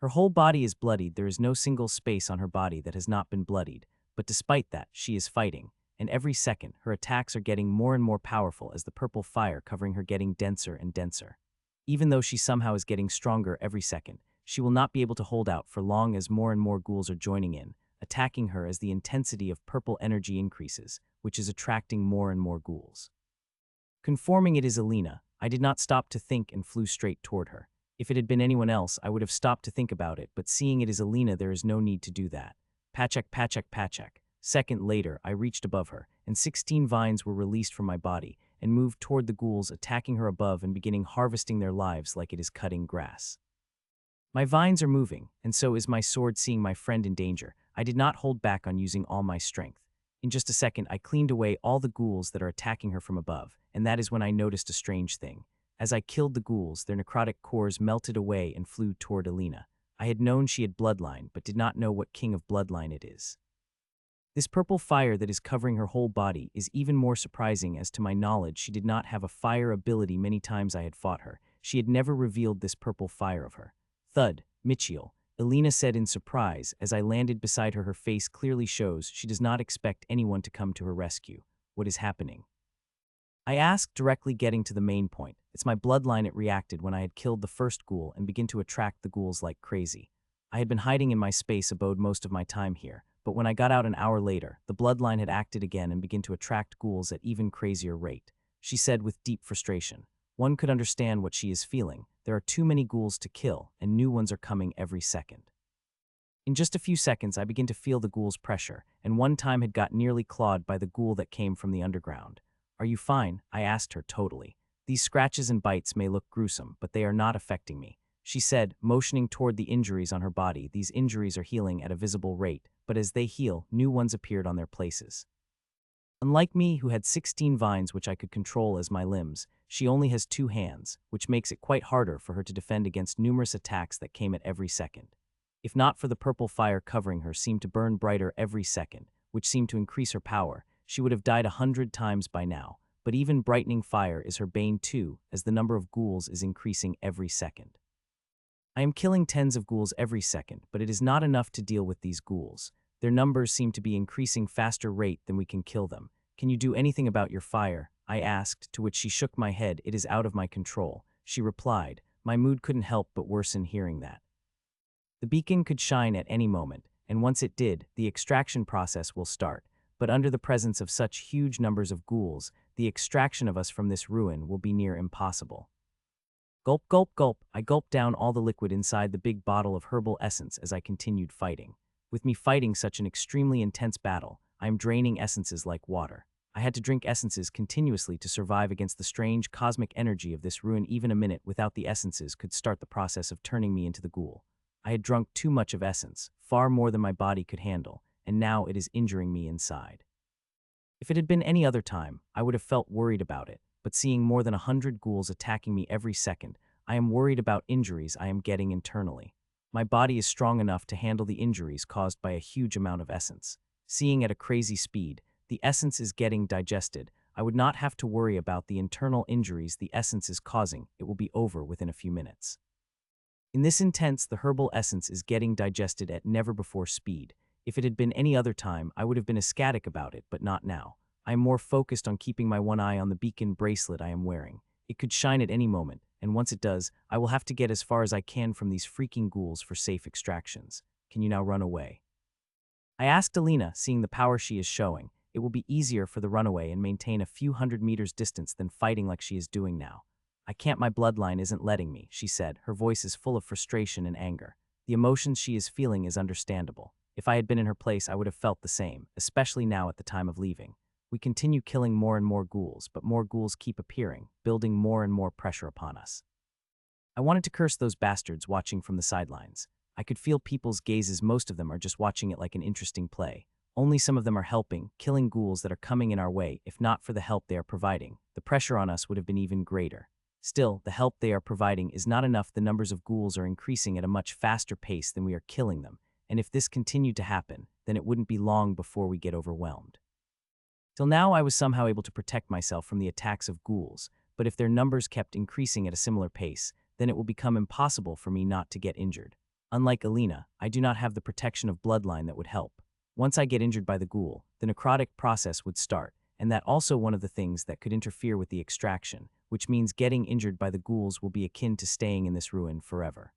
Her whole body is bloodied. There is no single space on her body that has not been bloodied, but despite that, she is fighting, and every second, her attacks are getting more and more powerful as the purple fire covering her getting denser and denser. Even though she somehow is getting stronger every second, she will not be able to hold out for long as more and more ghouls are joining in, attacking her as the intensity of purple energy increases, which is attracting more and more ghouls. Conforming it is Alina, I did not stop to think and flew straight toward her. If it had been anyone else, I would have stopped to think about it, but seeing it is Alina, there is no need to do that. Pachak, pachak, pachak. Second later, I reached above her, and 16 vines were released from my body and moved toward the ghouls, attacking her above and beginning harvesting their lives like it is cutting grass. My vines are moving, and so is my sword. Seeing my friend in danger, I did not hold back on using all my strength. In just a second, I cleaned away all the ghouls that are attacking her from above, and that is when I noticed a strange thing. As I killed the ghouls, their necrotic cores melted away and flew toward Alina. I had known she had bloodline, but did not know what king of bloodline it is. This purple fire that is covering her whole body is even more surprising, as to my knowledge she did not have a fire ability. Many times I had fought her, she had never revealed this purple fire of her. Thud, Michiel, Alina said in surprise as I landed beside her. Her face clearly shows she does not expect anyone to come to her rescue. What is happening? I asked, directly getting to the main point. It's my bloodline. It reacted when I had killed the first ghoul and began to attract the ghouls like crazy. I had been hiding in my space abode most of my time here, but when I got out an hour later, the bloodline had acted again and began to attract ghouls at even crazier rate. She said with deep frustration. One could understand what she is feeling. There are too many ghouls to kill, and new ones are coming every second. In just a few seconds, I began to feel the ghoul's pressure, and one time had got nearly clawed by the ghoul that came from the underground. Are you fine? I asked her totally. These scratches and bites may look gruesome, but they are not affecting me, she said, motioning toward the injuries on her body. These injuries are healing at a visible rate, but as they heal, new ones appeared on their places. Unlike me, who had 16 vines which I could control as my limbs, she only has 2 hands, which makes it quite harder for her to defend against numerous attacks that came at every second. If not for the purple fire covering her seemed to burn brighter every second, which seemed to increase her power, she would have died 100 times by now. But even brightening fire is her bane too, as the number of ghouls is increasing every second. I am killing tens of ghouls every second, but it is not enough to deal with these ghouls. Their numbers seem to be increasing faster rate than we can kill them. Can you do anything about your fire? I asked, to which she shook my head. It is out of my control. She replied. My mood couldn't help but worsen hearing that. The beacon could shine at any moment, and once it did, the extraction process will start. But under the presence of such huge numbers of ghouls, the extraction of us from this ruin will be near impossible. Gulp, gulp, gulp. I gulped down all the liquid inside the big bottle of herbal essence as I continued fighting. With me fighting such an extremely intense battle, I am draining essences like water. I had to drink essences continuously to survive against the strange cosmic energy of this ruin. Even a minute without the essences could start the process of turning me into the ghoul. I had drunk too much of essence, far more than my body could handle, and now it is injuring me inside. If it had been any other time, I would have felt worried about it, but seeing more than 100 ghouls attacking me every second, I am worried about injuries I am getting internally. My body is strong enough to handle the injuries caused by a huge amount of essence. Seeing at a crazy speed, the essence is getting digested. I would not have to worry about the internal injuries the essence is causing. It will be over within a few minutes. In this intense, the herbal essence is getting digested at never-before speed. If it had been any other time, I would have been ecstatic about it, but not now. I am more focused on keeping my one eye on the beacon bracelet I am wearing. It could shine at any moment, and once it does, I will have to get as far as I can from these freaking ghouls for safe extractions. Can you now run away? I asked Alina, seeing the power she is showing. It will be easier for the runaway and maintain a few hundred meters distance than fighting like she is doing now. I can't, my bloodline isn't letting me, she said. Her voice is full of frustration and anger. The emotions she is feeling is understandable. If I had been in her place, I would have felt the same, especially now at the time of leaving. We continue killing more and more ghouls, but more ghouls keep appearing, building more and more pressure upon us. I wanted to curse those bastards watching from the sidelines. I could feel people's gazes. Most of them are just watching it like an interesting play. Only some of them are helping, killing ghouls that are coming in our way. If not for the help they are providing, the pressure on us would have been even greater. Still, the help they are providing is not enough. The numbers of ghouls are increasing at a much faster pace than we are killing them, and if this continued to happen, then it wouldn't be long before we get overwhelmed. Till now, I was somehow able to protect myself from the attacks of ghouls, but if their numbers kept increasing at a similar pace, then it will become impossible for me not to get injured. Unlike Alina, I do not have the protection of bloodline that would help. Once I get injured by the ghoul, the necrotic process would start, and that also one of the things that could interfere with the extraction, which means getting injured by the ghouls will be akin to staying in this ruin forever.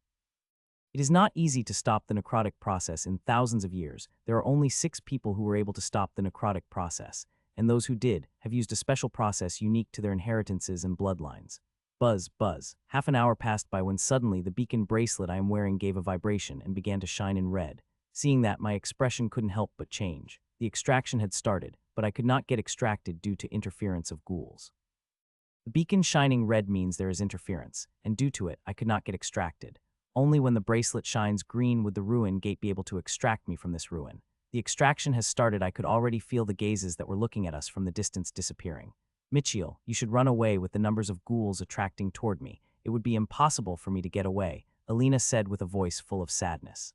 It is not easy to stop the necrotic process. In thousands of years, there are only 6 people who were able to stop the necrotic process, and those who did have used a special process unique to their inheritances and bloodlines. Buzz, buzz. Half an hour passed by when suddenly the beacon bracelet I am wearing gave a vibration and began to shine in red. Seeing that, my expression couldn't help but change. The extraction had started, but I could not get extracted due to interference of ghouls. The beacon shining red means there is interference, and due to it, I could not get extracted. Only when the bracelet shines green would the ruin gate be able to extract me from this ruin. The extraction has started. I could already feel the gazes that were looking at us from the distance disappearing. Michiel, you should run away. With the numbers of ghouls attracting toward me, it would be impossible for me to get away, Alina said with a voice full of sadness.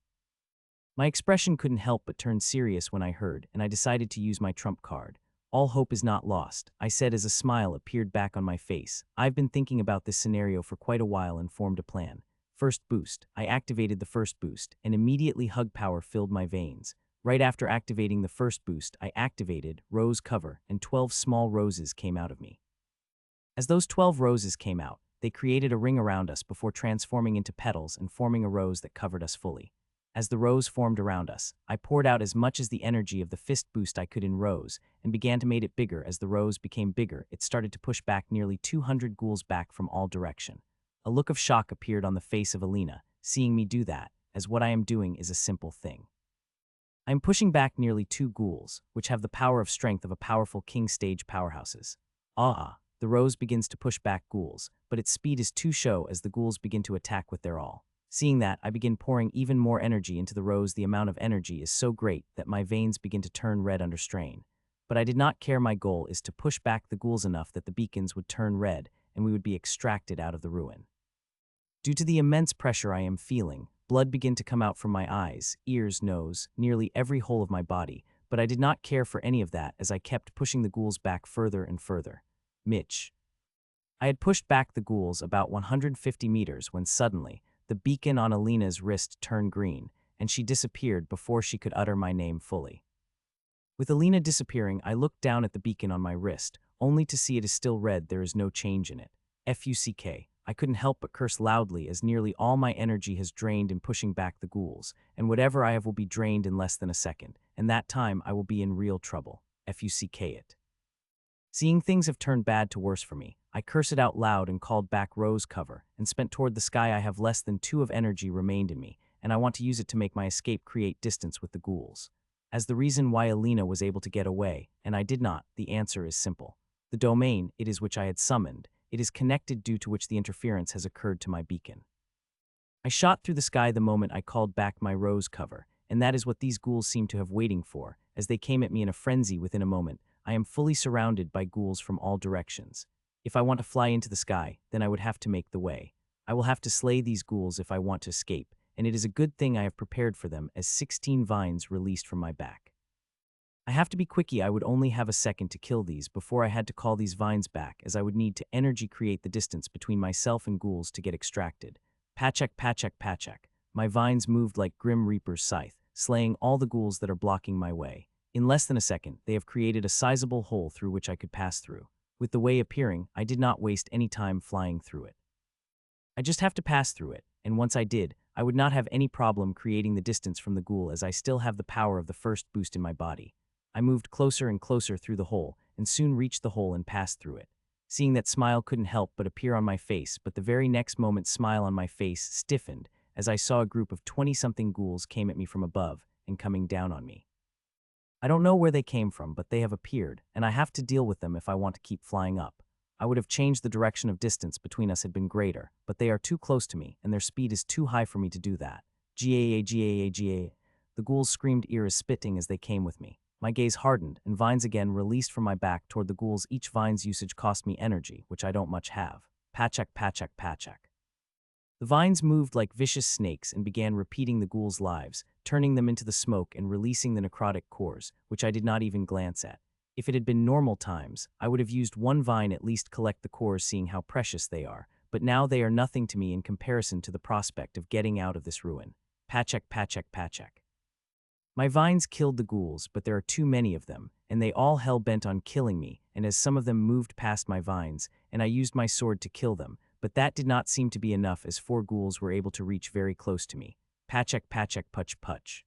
My expression couldn't help but turn serious when I heard, and I decided to use my trump card. All hope is not lost, I said as a smile appeared back on my face. I've been thinking about this scenario for quite a while and formed a plan. First boost. I activated the first boost, and immediately hug power filled my veins. Right after activating the first boost, I activated Rose Cover, and 12 small roses came out of me. As those 12 roses came out, they created a ring around us before transforming into petals and forming a rose that covered us fully. As the rose formed around us, I poured out as much as the energy of the fist boost I could in rose, and began to make it bigger. As the rose became bigger, it started to push back nearly 200 ghouls back from all direction. A look of shock appeared on the face of Alina, seeing me do that, as what I am doing is a simple thing. I am pushing back nearly 2 ghouls, which have the power of strength of a powerful king stage powerhouses. The rose begins to push back ghouls, but its speed is too slow as the ghouls begin to attack with their all. Seeing that, I begin pouring even more energy into the rose. The amount of energy is so great that my veins begin to turn red under strain. but I did not care. My goal is to push back the ghouls enough that the beacons would turn red and we would be extracted out of the ruin. Due to the immense pressure I am feeling, blood began to come out from my eyes, ears, nose, nearly every hole of my body, but I did not care for any of that as I kept pushing the ghouls back further and further. Mitch. I had pushed back the ghouls about 150 meters when suddenly, the beacon on Alina's wrist turned green, and she disappeared before she could utter my name fully. With Alina disappearing, I looked down at the beacon on my wrist, only to see it is still red. There is no change in it. Fuck. I couldn't help but curse loudly as nearly all my energy has drained in pushing back the ghouls, and whatever I have will be drained in less than a second, and that time I will be in real trouble. Fuck it. Seeing things have turned bad to worse for me, I cursed it out loud and called back Rose cover and spent toward the sky. I have less than 2 of energy remained in me, and I want to use it to make my escape create distance with the ghouls. As the reason why Alina was able to get away, and I did not, the answer is simple. The domain, it is which I had summoned, it is connected due to which the interference has occurred to my beacon. I shot through the sky the moment I called back my Rose cover, and that is what these ghouls seem to have waiting for, as they came at me in a frenzy within a moment. I am fully surrounded by ghouls from all directions. If I want to fly into the sky, then I would have to make the way. I will have to slay these ghouls if I want to escape, and it is a good thing I have prepared for them as 16 vines released from my back. I have to be quickie. I would only have a second to kill these before I had to call these vines back, as I would need to energy create the distance between myself and ghouls to get extracted. Pachak. My vines moved like Grim Reaper's scythe, slaying all the ghouls that are blocking my way. In less than a second, they have created a sizable hole through which I could pass through. With the way appearing, I did not waste any time flying through it. I just have to pass through it, and once I did, I would not have any problem creating the distance from the ghoul as I still have the power of the first boost in my body. I moved closer and closer through the hole, and soon reached the hole and passed through it. Seeing that, smile couldn't help but appear on my face, but the very next moment smile on my face stiffened as I saw a group of 20-something ghouls came at me from above and coming down on me. I don't know where they came from, but they have appeared, and I have to deal with them if I want to keep flying up. I would have changed the direction of distance between us had been greater, but they are too close to me, and their speed is too high for me to do that. Gaa. The ghouls screamed ear as spitting as they came with me. My gaze hardened, and vines again released from my back toward the ghouls. Each vine's usage cost me energy, which I don't much have. Pachak. The vines moved like vicious snakes and began repeating the ghouls' lives, turning them into the smoke and releasing the necrotic cores, which I did not even glance at. If it had been normal times, I would have used one vine at least collect the cores, seeing how precious they are, but now they are nothing to me in comparison to the prospect of getting out of this ruin. Pachak. My vines killed the ghouls, but there are too many of them, and they all hell-bent on killing me, and as some of them moved past my vines, and I used my sword to kill them, but that did not seem to be enough as 4 ghouls were able to reach very close to me. Pachak. Puch.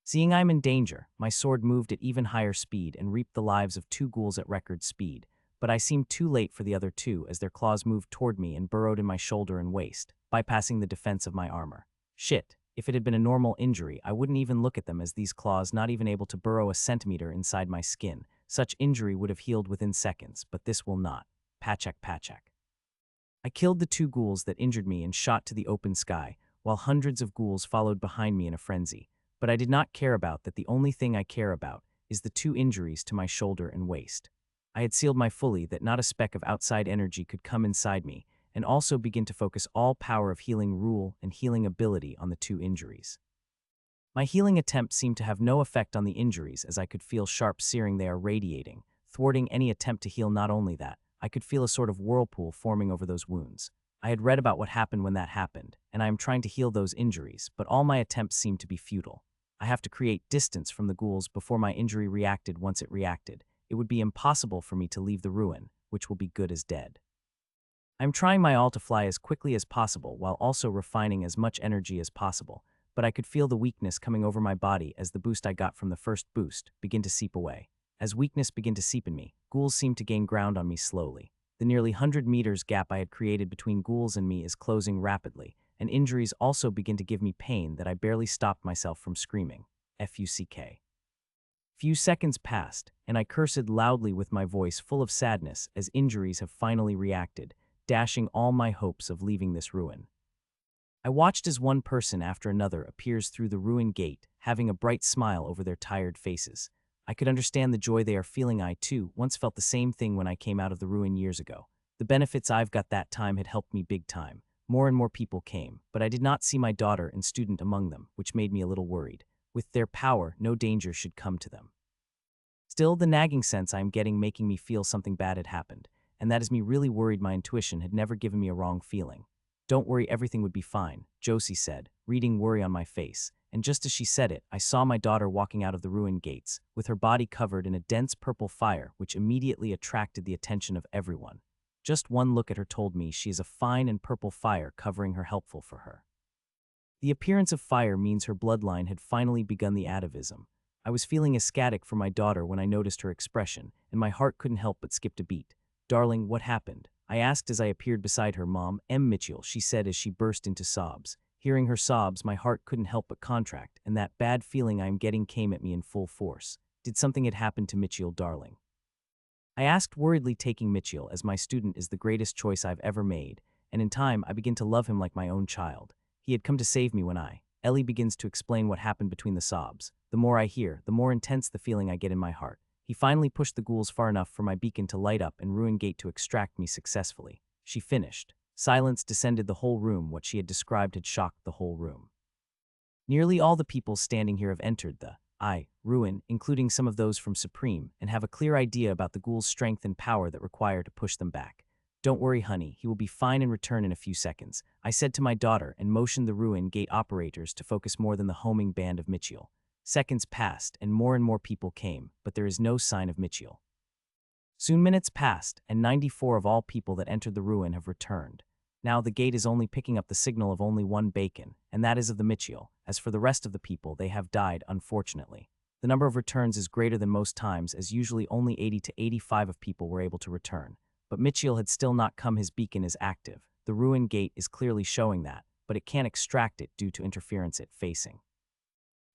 Seeing I'm in danger, my sword moved at even higher speed and reaped the lives of 2 ghouls at record speed, but I seemed too late for the other 2 as their claws moved toward me and burrowed in my shoulder and waist, bypassing the defense of my armor. Shit. If it had been a normal injury, I wouldn't even look at them, as these claws not even able to burrow a centimeter inside my skin. Such injury would have healed within seconds, but this will not. Pachak. I killed the 2 ghouls that injured me and shot to the open sky, while hundreds of ghouls followed behind me in a frenzy. But I did not care about that. The only thing I care about is the 2 injuries to my shoulder and waist. I had sealed my fully that not a speck of outside energy could come inside me, and also begin to focus all power of healing rule and healing ability on the 2 injuries. My healing attempt seemed to have no effect on the injuries, as I could feel sharp searing they are radiating, thwarting any attempt to heal. Not only that, I could feel a sort of whirlpool forming over those wounds. I had read about what happened when that happened, and I am trying to heal those injuries, but all my attempts seem to be futile. I have to create distance from the ghouls before my injury reacted. Once it reacted, it would be impossible for me to leave the ruin, which will be good as dead. I am trying my all to fly as quickly as possible while also refining as much energy as possible, but I could feel the weakness coming over my body as the boost I got from the first boost begin to seep away. As weakness began to seep in me, ghouls seemed to gain ground on me slowly. The nearly 100 meters gap I had created between ghouls and me is closing rapidly, and injuries also begin to give me pain that I barely stopped myself from screaming. Fuck. Few seconds passed, and I cursed loudly with my voice full of sadness as injuries have finally reacted, dashing all my hopes of leaving this ruin. I watched as one person after another appears through the ruin gate, having a bright smile over their tired faces. I could understand the joy they are feeling. I, too, once felt the same thing when I came out of the ruin years ago. The benefits I've got that time had helped me big time. More and more people came, but I did not see my daughter and student among them, which made me a little worried. With their power, no danger should come to them. Still, the nagging sense I am getting making me feel something bad had happened, and that is me really worried. My intuition had never given me a wrong feeling. Don't worry, everything would be fine, Josie said, reading worry on my face, and just as she said it, I saw my daughter walking out of the ruined gates, with her body covered in a dense purple fire which immediately attracted the attention of everyone. Just one look at her told me she is a fine and purple fire covering her, helpful for her. The appearance of fire means her bloodline had finally begun the atavism. I was feeling ecstatic for my daughter when I noticed her expression, and my heart couldn't help but skip a beat. Darling, what happened? I asked as I appeared beside her. Mom, Mitchell, she said as she burst into sobs. Hearing her sobs, my heart couldn't help but contract, and that bad feeling I am getting came at me in full force. Did something had happened to Mitchell, darling? I asked worriedly, taking Mitchell as my student is the greatest choice I've ever made, and in time I begin to love him like my own child. He had come to save me when Ellie begins to explain what happened between the sobs. The more I hear, the more intense the feeling I get in my heart. He finally pushed the ghouls far enough for my beacon to light up and ruin gate to extract me successfully. She finished. Silence descended the whole room. What she had described had shocked the whole room. Nearly all the people standing here have entered the ruin, including some of those from Supreme, and have a clear idea about the ghouls' strength and power that require to push them back. Don't worry, honey, he will be fine and return in a few seconds, I said to my daughter and motioned the ruin gate operators to focus more than the homing band of Mitchell. Seconds passed and more people came, but there is no sign of Mitchell. Soon minutes passed, and 94 of all people that entered the ruin have returned. Now the gate is only picking up the signal of only one bacon, and that is of the Mitchell. As for the rest of the people, they have died, unfortunately. The number of returns is greater than most times, as usually only 80 to 85 of people were able to return. But Mitchell had still not come. His beacon is active. The ruin gate is clearly showing that, but it can't extract it due to interference it facing.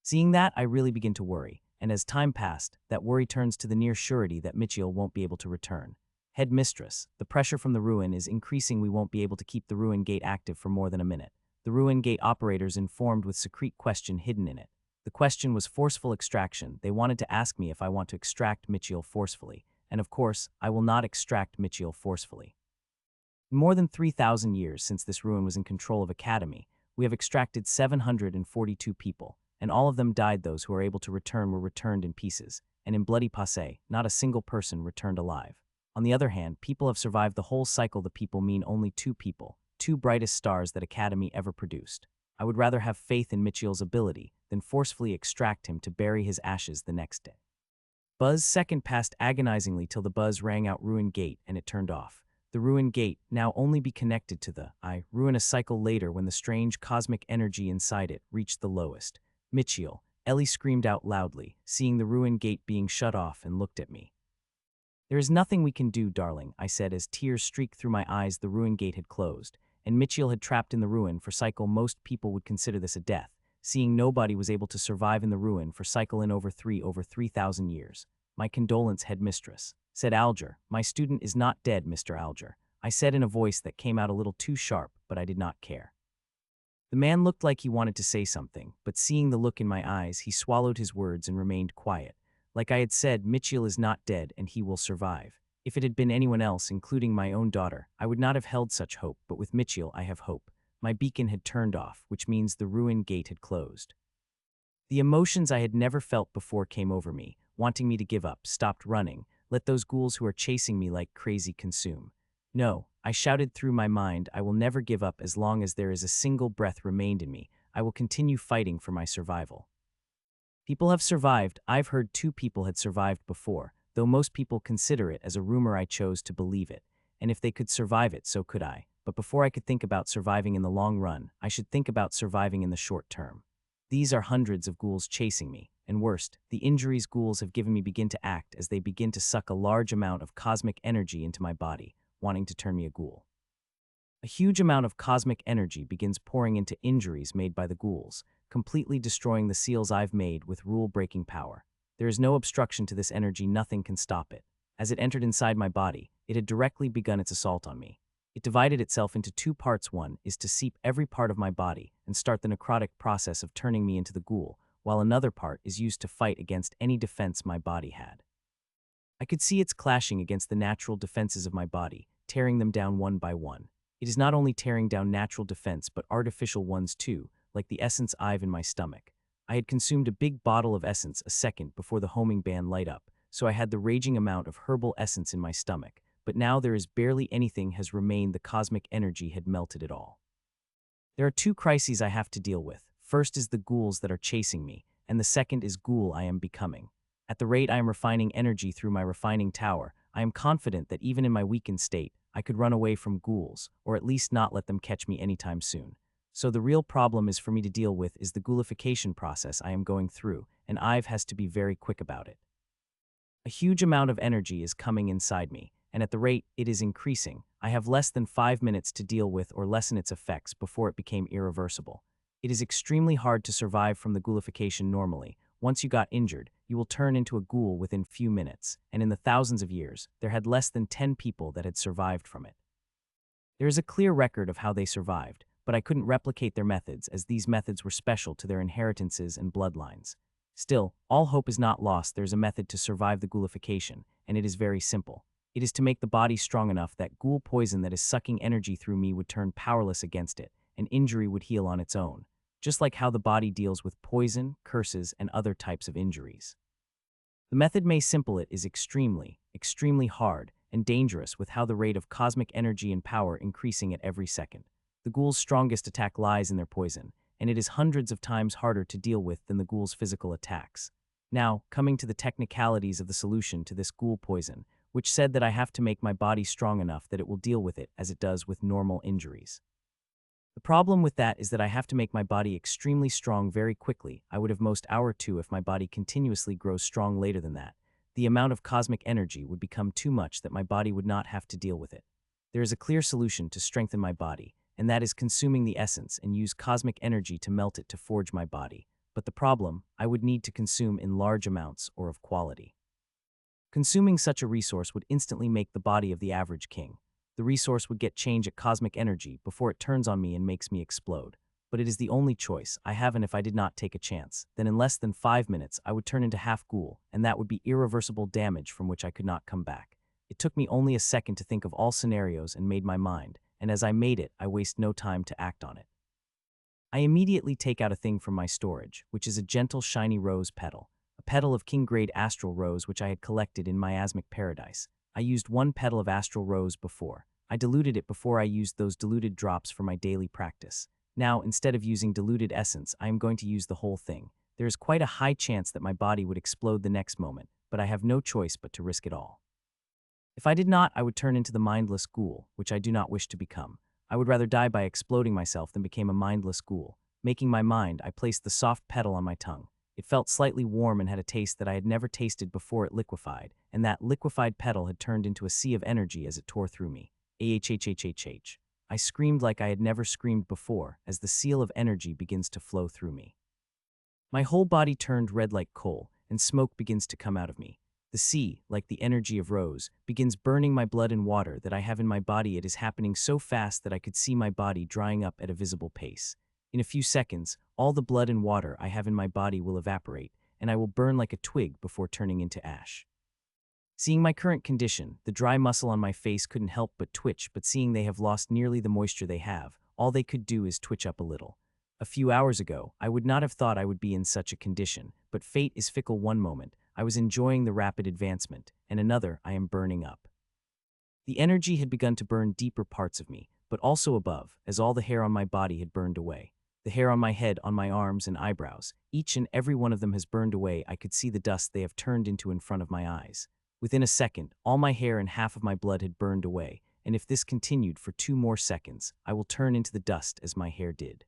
Seeing that, I really begin to worry, and as time passed, that worry turns to the near surety that Mitchell won't be able to return. Headmistress, the pressure from the ruin is increasing. We won't be able to keep the ruin gate active for more than a minute. The ruin gate operators informed with secret question hidden in it. The question was forceful extraction. They wanted to ask me if I want to extract Mitchell forcefully, and of course, I will not extract Mitchell forcefully. In more than 3,000 years since this ruin was in control of Academy, we have extracted 742 people, and all of them died. Those who are able to return were returned in pieces, and in bloody passe, not a single person returned alive. On the other hand, people have survived the whole cycle. The people mean only 2 people, 2 brightest stars that Academy ever produced. I would rather have faith in Mitchell's ability than forcefully extract him to bury his ashes the next day. Buzz's second passed agonizingly till the buzz rang out ruin gate and it turned off. The ruin gate now only be connected to the ruin. A cycle later, when the strange cosmic energy inside it reached the lowest. Mitchell, Ellie screamed out loudly, seeing the ruin gate being shut off, and looked at me. There is nothing we can do, darling, I said as tears streaked through my eyes. The ruin gate had closed, and Mitchell had trapped in the ruin for cycle. Most people would consider this a death, seeing nobody was able to survive in the ruin for cycle in over 3,000 years. My condolence, headmistress, said Alger. My student is not dead, Mr. Alger, I said in a voice that came out a little too sharp, but I did not care. The man looked like he wanted to say something, but seeing the look in my eyes, he swallowed his words and remained quiet. Like I had said, Mitchell is not dead and he will survive. If it had been anyone else, including my own daughter, I would not have held such hope, but with Mitchell I have hope. My beacon had turned off, which means the ruin gate had closed. The emotions I had never felt before came over me, wanting me to give up, stopped running, let those ghouls who are chasing me like crazy consume. No, I shouted through my mind, I will never give up. As long as there is a single breath remained in me, I will continue fighting for my survival. People have survived. I've heard 2 people had survived before, though most people consider it as a rumor. I chose to believe it, and if they could survive it, so could I. But before I could think about surviving in the long run, I should think about surviving in the short term. These are hundreds of ghouls chasing me, and worst, the injuries ghouls have given me begin to act as they begin to suck a large amount of cosmic energy into my body, wanting to turn me a ghoul. A huge amount of cosmic energy begins pouring into injuries made by the ghouls, completely destroying the seals I've made with rule-breaking power. There is no obstruction to this energy, nothing can stop it. As it entered inside my body, it had directly begun its assault on me. It divided itself into 2 parts. One is to seep every part of my body and start the necrotic process of turning me into the ghoul, while another part is used to fight against any defense my body had. I could see it's clashing against the natural defenses of my body, tearing them down one by one. It is not only tearing down natural defense but artificial ones too, like the essence I've in my stomach. I had consumed a big bottle of essence a second before the homing ban light up, so I had the raging amount of herbal essence in my stomach, but now there is barely anything has remained. The cosmic energy had melted it all. There are two crises I have to deal with. First is the ghouls that are chasing me, and the second is ghoul I am becoming. At the rate I am refining energy through my refining tower, I am confident that even in my weakened state, I could run away from ghouls, or at least not let them catch me anytime soon. So the real problem is for me to deal with is the ghoulification process I am going through, and I've has to be very quick about it. A huge amount of energy is coming inside me, and at the rate it is increasing, I have less than 5 minutes to deal with or lessen its effects before it became irreversible. It is extremely hard to survive from the ghoulification normally. Once you got injured, you will turn into a ghoul within few minutes, and in the thousands of years, there had less than 10 people that had survived from it. There is a clear record of how they survived, but I couldn't replicate their methods as these methods were special to their inheritances and bloodlines. Still, all hope is not lost. There's a method to survive the ghoulification, and it is very simple. It is to make the body strong enough that ghoul poison that is sucking energy through me would turn powerless against it, and injury would heal on its own, just like how the body deals with poison, curses, and other types of injuries. The method may simple it is extremely, extremely hard and dangerous with how the rate of cosmic energy and power increasing at every second. The ghoul's strongest attack lies in their poison, and it is hundreds of times harder to deal with than the ghoul's physical attacks. Now, coming to the technicalities of the solution to this ghoul poison, which said that I have to make my body strong enough that it will deal with it as it does with normal injuries. The problem with that is that I have to make my body extremely strong very quickly. I would have most hour or two if my body continuously grows strong later than that. The amount of cosmic energy would become too much that my body would not have to deal with it. There is a clear solution to strengthen my body, and that is consuming the essence and use cosmic energy to melt it to forge my body. But the problem, I would need to consume in large amounts or of quality. Consuming such a resource would instantly make the body of the average king. The resource would get change at cosmic energy before it turns on me and makes me explode. But it is the only choice I have, and if I did not take a chance, then in less than 5 minutes I would turn into half ghoul, and that would be irreversible damage from which I could not come back. It took me only a second to think of all scenarios and made my mind, and as I made it, I waste no time to act on it. I immediately take out a thing from my storage, which is a gentle shiny rose petal. A petal of king-grade astral rose which I had collected in miasmic paradise. I used 1 petal of astral rose before. I diluted it before I used those diluted drops for my daily practice. Now, instead of using diluted essence, I am going to use the whole thing. There is quite a high chance that my body would explode the next moment, but I have no choice but to risk it all. If I did not, I would turn into the mindless ghoul, which I do not wish to become. I would rather die by exploding myself than become a mindless ghoul. Making my mind, I placed the soft petal on my tongue. It felt slightly warm and had a taste that I had never tasted before it liquefied, and that liquefied petal had turned into a sea of energy as it tore through me. Ahhhhhh. I screamed like I had never screamed before as the seal of energy begins to flow through me. My whole body turned red like coal, and smoke begins to come out of me. The sea, like the energy of rose, begins burning my blood and water that I have in my body. It is happening so fast that I could see my body drying up at a visible pace. In a few seconds, all the blood and water I have in my body will evaporate, and I will burn like a twig before turning into ash. Seeing my current condition, the dry muscle on my face couldn't help but twitch, but seeing they have lost nearly the moisture they have, all they could do is twitch up a little. A few hours ago, I would not have thought I would be in such a condition, but fate is fickle. One moment, I was enjoying the rapid advancement, and another, I am burning up. The energy had begun to burn deeper parts of me, but also above, as all the hair on my body had burned away. The hair on my head, on my arms and eyebrows, each and every one of them has burned away. I could see the dust they have turned into in front of my eyes. Within a second, all my hair and half of my blood had burned away, and if this continued for 2 more seconds, I will turn into the dust as my hair did.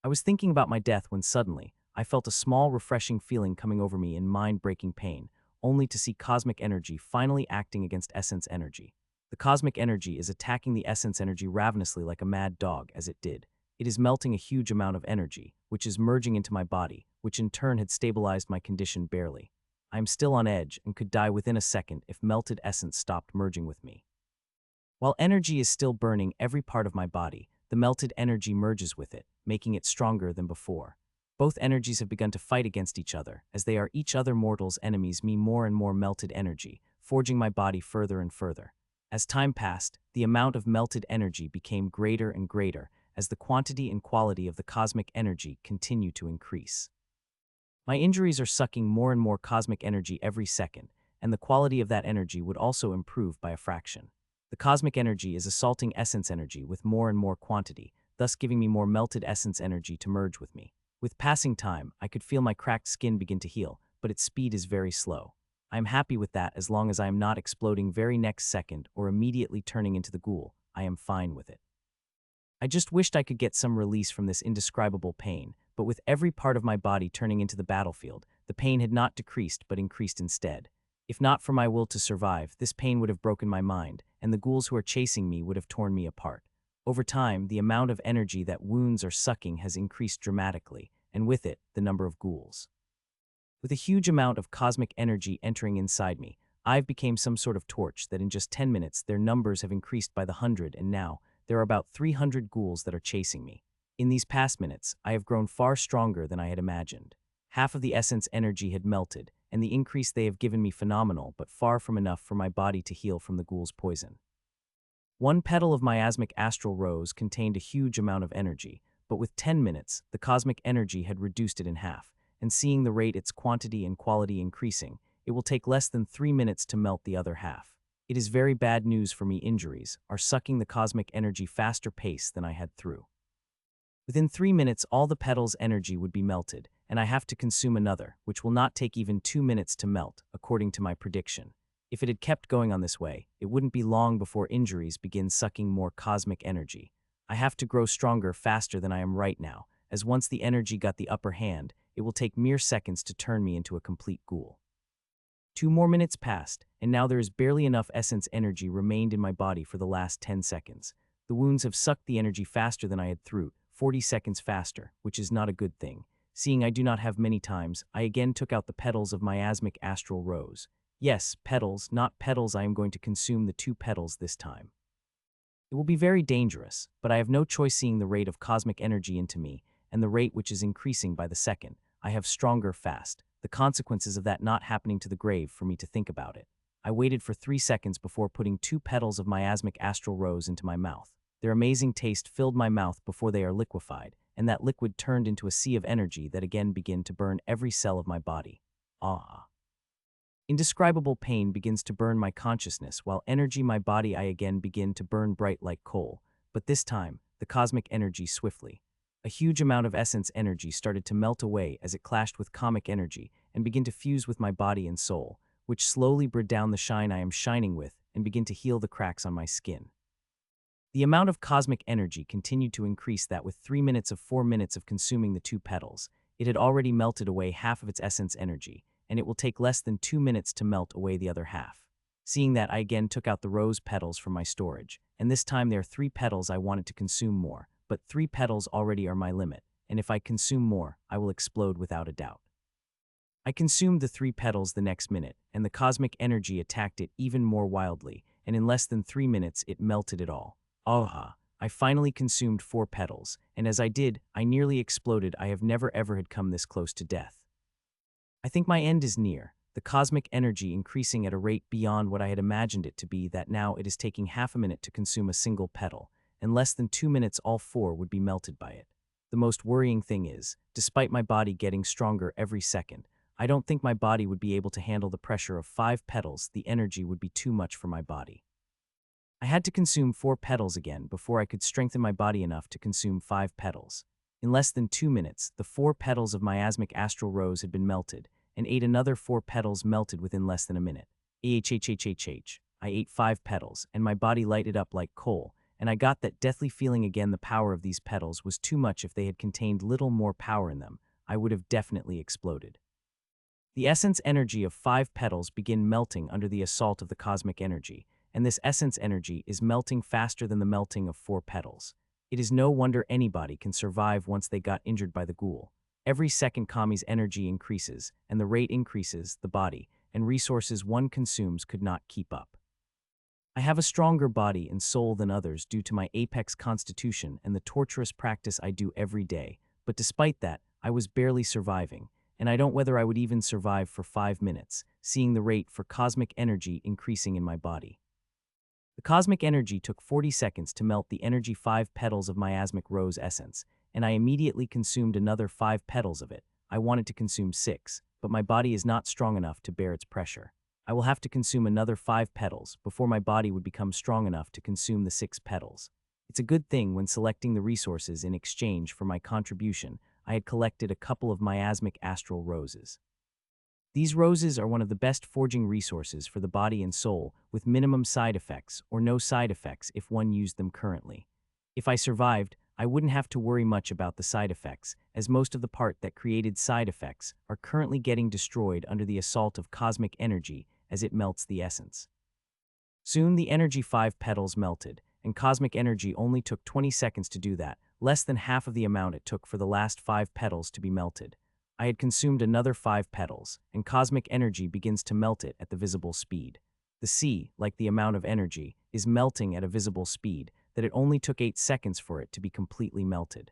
I was thinking about my death when suddenly, I felt a small refreshing feeling coming over me in mind-breaking pain, only to see cosmic energy finally acting against essence energy. The cosmic energy is attacking the essence energy ravenously like a mad dog as it did. It is melting a huge amount of energy, which is merging into my body, which in turn had stabilized my condition barely. I am still on edge and could die within a second if melted essence stopped merging with me. While energy is still burning every part of my body, the melted energy merges with it, making it stronger than before. Both energies have begun to fight against each other, as they are each other mortals' enemies, me more and more melted energy, forging my body further and further. As time passed, the amount of melted energy became greater and greater, as the quantity and quality of the cosmic energy continue to increase. My injuries are sucking more and more cosmic energy every second, and the quality of that energy would also improve by a fraction. The cosmic energy is assaulting essence energy with more and more quantity, thus giving me more melted essence energy to merge with me. With passing time, I could feel my cracked skin begin to heal, but its speed is very slow. I am happy with that as long as I am not exploding very next second or immediately turning into the ghoul. I am fine with it. I just wished I could get some release from this indescribable pain, but with every part of my body turning into the battlefield, the pain had not decreased but increased instead. If not for my will to survive, this pain would have broken my mind, and the ghouls who are chasing me would have torn me apart. Over time, the amount of energy that wounds are sucking has increased dramatically, and with it, the number of ghouls. With a huge amount of cosmic energy entering inside me, I've become some sort of torch that in just 10 minutes their numbers have increased by the 100, and now there are about 300 ghouls that are chasing me. In these past minutes, I have grown far stronger than I had imagined. Half of the essence energy had melted, and the increase they have given me phenomenal, but far from enough for my body to heal from the ghoul's poison. One petal of miasmic astral rose contained a huge amount of energy, but with 10 minutes, the cosmic energy had reduced it in half, and seeing the rate its quantity and quality increasing, it will take less than 3 minutes to melt the other half. It is very bad news for me. Injuries are sucking the cosmic energy faster pace than I had through. Within 3 minutes, all the petals' energy would be melted, and I have to consume another, which will not take even 2 minutes to melt, according to my prediction. If it had kept going on this way, it wouldn't be long before injuries begin sucking more cosmic energy. I have to grow stronger faster than I am right now, as once the energy got the upper hand, it will take mere seconds to turn me into a complete ghoul. 2 more minutes passed, and now there is barely enough essence energy remained in my body for the last 10 seconds. The wounds have sucked the energy faster than I had through, 40 seconds faster, which is not a good thing. Seeing I do not have many times, I again took out the petals of miasmic astral rose. Yes, petals, not petals. I am going to consume the 2 petals this time. It will be very dangerous, but I have no choice. Seeing the rate of cosmic energy into me, and the rate which is increasing by the second, I have stronger fast. The consequences of that not happening to the grave for me to think about it. I waited for 3 seconds before putting 2 petals of miasmic astral rose into my mouth. Their amazing taste filled my mouth before they are liquefied, and that liquid turned into a sea of energy that again began to burn every cell of my body. Ah! Indescribable pain begins to burn my consciousness, while energy my body I again begin to burn bright like coal, but this time, the cosmic energy swiftly. A huge amount of essence energy started to melt away as it clashed with comic energy and begin to fuse with my body and soul, which slowly bred down the shine I am shining with and begin to heal the cracks on my skin. The amount of cosmic energy continued to increase that with 3 minutes of 4 minutes of consuming the 2 petals, it had already melted away half of its essence energy, and it will take less than 2 minutes to melt away the other half. Seeing that, I again took out the rose petals from my storage, and this time there are 3 petals I wanted to consume more, but 3 petals already are my limit, and if I consume more, I will explode without a doubt. I consumed the 3 petals the next minute, and the cosmic energy attacked it even more wildly, and in less than 3 minutes it melted it all. Aha! I finally consumed 4 petals, and as I did, I nearly exploded. I have never ever had come this close to death. I think my end is near, the cosmic energy increasing at a rate beyond what I had imagined it to be, that now it is taking half a minute to consume a single petal. In less than 2 minutes all 4 would be melted by it. The most worrying thing is, despite my body getting stronger every second, I don't think my body would be able to handle the pressure of 5 petals. The energy would be too much for my body. I had to consume 4 petals again before I could strengthen my body enough to consume 5 petals. In less than 2 minutes, the 4 petals of miasmic astral rose had been melted, and ate another 4 petals melted within less than a minute. I ate 5 petals, and my body lighted up like coal, and I got that deathly feeling again. The power of these petals was too much. If they had contained little more power in them, I would have definitely exploded. The essence energy of 5 petals begin melting under the assault of the cosmic energy, and this essence energy is melting faster than the melting of 4 petals. It is no wonder anybody can survive once they got injured by the ghoul. Every second Kami's energy increases, and the rate increases, the body and resources one consumes could not keep up. I have a stronger body and soul than others due to my apex constitution and the torturous practice I do every day, but despite that, I was barely surviving, and I don't whether I would even survive for 5 minutes, seeing the rate for cosmic energy increasing in my body. The cosmic energy took 40 seconds to melt the energy 5 petals of miasmic rose essence, and I immediately consumed another 5 petals of it. I wanted to consume 6, but my body is not strong enough to bear its pressure. I will have to consume another 5 petals before my body would become strong enough to consume the 6 petals. It's a good thing when selecting the resources in exchange for my contribution, I had collected a couple of miasmic astral roses. These roses are one of the best forging resources for the body and soul, with minimum side effects or no side effects if one used them currently. If I survived, I wouldn't have to worry much about the side effects, as most of the part that created side effects are currently getting destroyed under the assault of cosmic energy as it melts the essence. Soon the energy 5 petals melted, and cosmic energy only took 20 seconds to do that, less than half of the amount it took for the last 5 petals to be melted. I had consumed another 5 petals, and cosmic energy begins to melt it at the visible speed. The sea, like the amount of energy, is melting at a visible speed that it only took 8 seconds for it to be completely melted.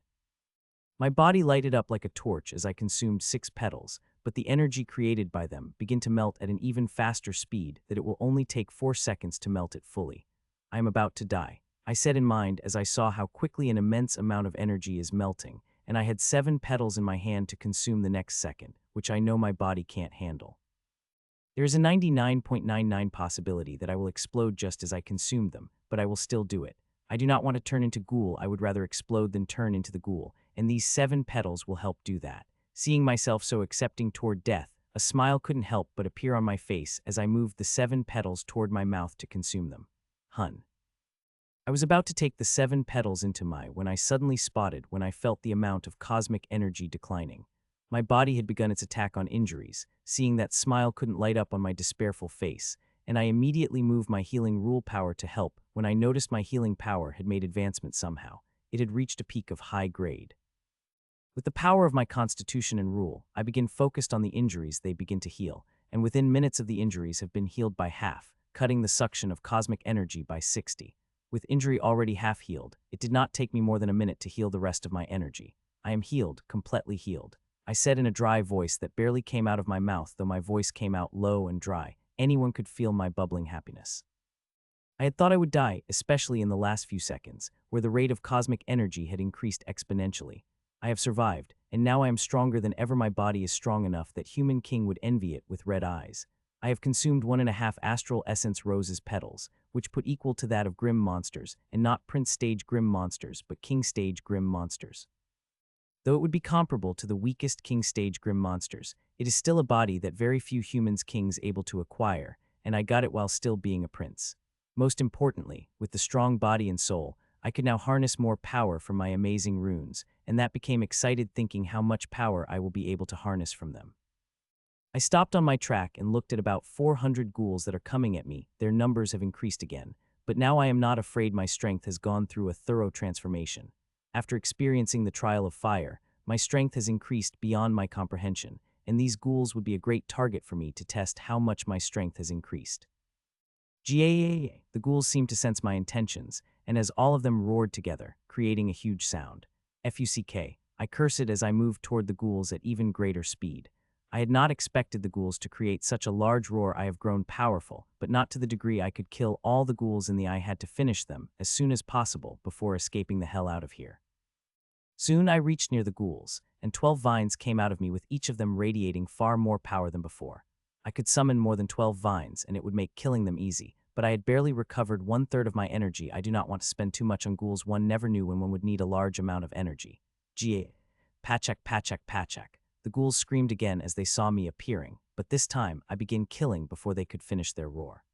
My body lighted up like a torch as I consumed 6 petals, but the energy created by them began to melt at an even faster speed that it will only take 4 seconds to melt it fully. I am about to die, I said in mind as I saw how quickly an immense amount of energy is melting, and I had 7 petals in my hand to consume the next second, which I know my body can't handle. There is a 99.99% possibility that I will explode just as I consume them, but I will still do it. I do not want to turn into ghoul, I would rather explode than turn into the ghoul, and these 7 petals will help do that. Seeing myself so accepting toward death, a smile couldn't help but appear on my face as I moved the 7 petals toward my mouth to consume them. I was about to take the 7 petals into when I suddenly spotted when I felt the amount of cosmic energy declining. My body had begun its attack on injuries, seeing that smile couldn't light up on my despairful face, and I immediately moved my healing rule power to help when I noticed my healing power had made advancement somehow. It had reached a peak of high grade. With the power of my constitution and rule, I begin focused on the injuries they begin to heal, and within minutes of the injuries have been healed by half, cutting the suction of cosmic energy by 60. With injury already half healed, it did not take me more than a minute to heal the rest of my energy. I am healed, completely healed, I said in a dry voice that barely came out of my mouth, though my voice came out low and dry. Anyone could feel my bubbling happiness. I had thought I would die, especially in the last few seconds, where the rate of cosmic energy had increased exponentially. I have survived, and now I am stronger than ever. My body is strong enough that human king would envy it with red eyes. I have consumed 1.5 astral essence roses petals, which put equal to that of grim monsters, and not prince stage grim monsters, but king stage grim monsters. Though it would be comparable to the weakest king stage grim monsters, it is still a body that very few humans kings able to acquire, and I got it while still being a prince. Most importantly, with the strong body and soul, I could now harness more power from my amazing runes, and that became excited thinking how much power I will be able to harness from them. I stopped on my track and looked at about 400 ghouls that are coming at me. Their numbers have increased again, but now I am not afraid. My strength has gone through a thorough transformation. After experiencing the trial of fire, my strength has increased beyond my comprehension, and these ghouls would be a great target for me to test how much my strength has increased. Gaa! The ghouls seemed to sense my intentions, and as all of them roared together, creating a huge sound. Fuck! I cursed as I moved toward the ghouls at even greater speed. I had not expected the ghouls to create such a large roar. I have grown powerful, but not to the degree I could kill all the ghouls I had to finish them as soon as possible before escaping the hell out of here. Soon I reached near the ghouls, and 12 vines came out of me with each of them radiating far more power than before. I could summon more than 12 vines and it would make killing them easy, but I had barely recovered 1/3 of my energy. I do not want to spend too much on ghouls. One never knew when one would need a large amount of energy. Ga! Pachak, pachak, pachak. The ghouls screamed again as they saw me appearing, but this time I began killing before they could finish their roar.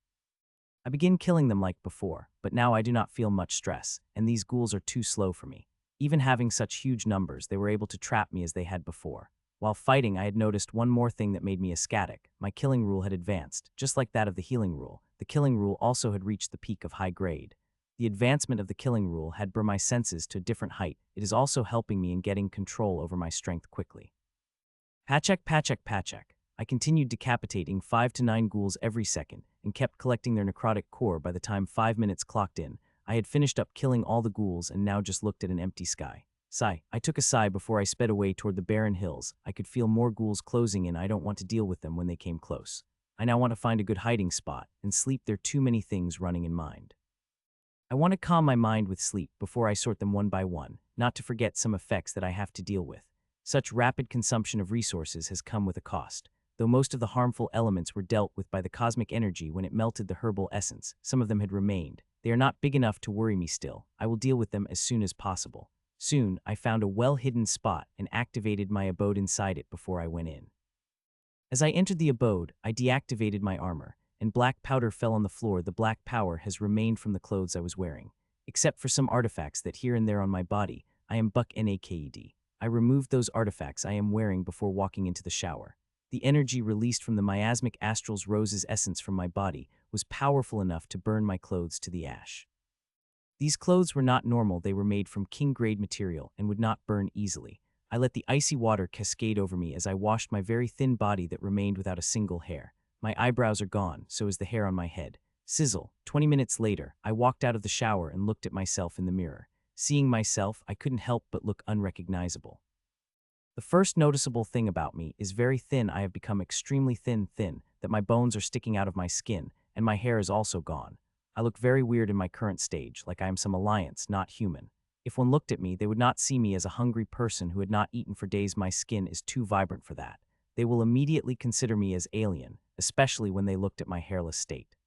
I began killing them like before, but now I do not feel much stress, and these ghouls are too slow for me. Even having such huge numbers, they were able to trap me as they had before. While fighting, I had noticed one more thing that made me ecstatic. My killing rule had advanced, just like that of the healing rule. The killing rule also had reached the peak of high grade. The advancement of the killing rule had brought my senses to a different height. It is also helping me in getting control over my strength quickly. Pachak, pachak, pachak. I continued decapitating 5 to 9 ghouls every second and kept collecting their necrotic core. By the time 5 minutes clocked in, I had finished up killing all the ghouls and now just looked at an empty sky. Sigh. I took a sigh before I sped away toward the barren hills. I could feel more ghouls closing in. I don't want to deal with them when they came close. I now want to find a good hiding spot and sleep. There are too many things running in mind. I want to calm my mind with sleep before I sort them one by one, not to forget some effects that I have to deal with. Such rapid consumption of resources has come with a cost. Though most of the harmful elements were dealt with by the cosmic energy when it melted the herbal essence, some of them had remained. They are not big enough to worry me still. I will deal with them as soon as possible. Soon, I found a well-hidden spot and activated my abode inside it before I went in. As I entered the abode, I deactivated my armor, and black powder fell on the floor. The black power has remained from the clothes I was wearing. Except for some artifacts that here and there on my body, I am buck naked. I removed those artifacts I am wearing before walking into the shower. The energy released from the miasmic astral's rose's essence from my body was powerful enough to burn my clothes to the ash. These clothes were not normal. They were made from king-grade material and would not burn easily. I let the icy water cascade over me as I washed my very thin body that remained without a single hair. My eyebrows are gone, so is the hair on my head. Sizzle. 20 minutes later, I walked out of the shower and looked at myself in the mirror. Seeing myself, I couldn't help but look unrecognizable. The first noticeable thing about me is very thin. I have become extremely thin, that my bones are sticking out of my skin, and my hair is also gone. I look very weird in my current stage, like I am some alliance, not human. If one looked at me, they would not see me as a hungry person who had not eaten for days. My skin is too vibrant for that. They will immediately consider me as alien, especially when they looked at my hairless state.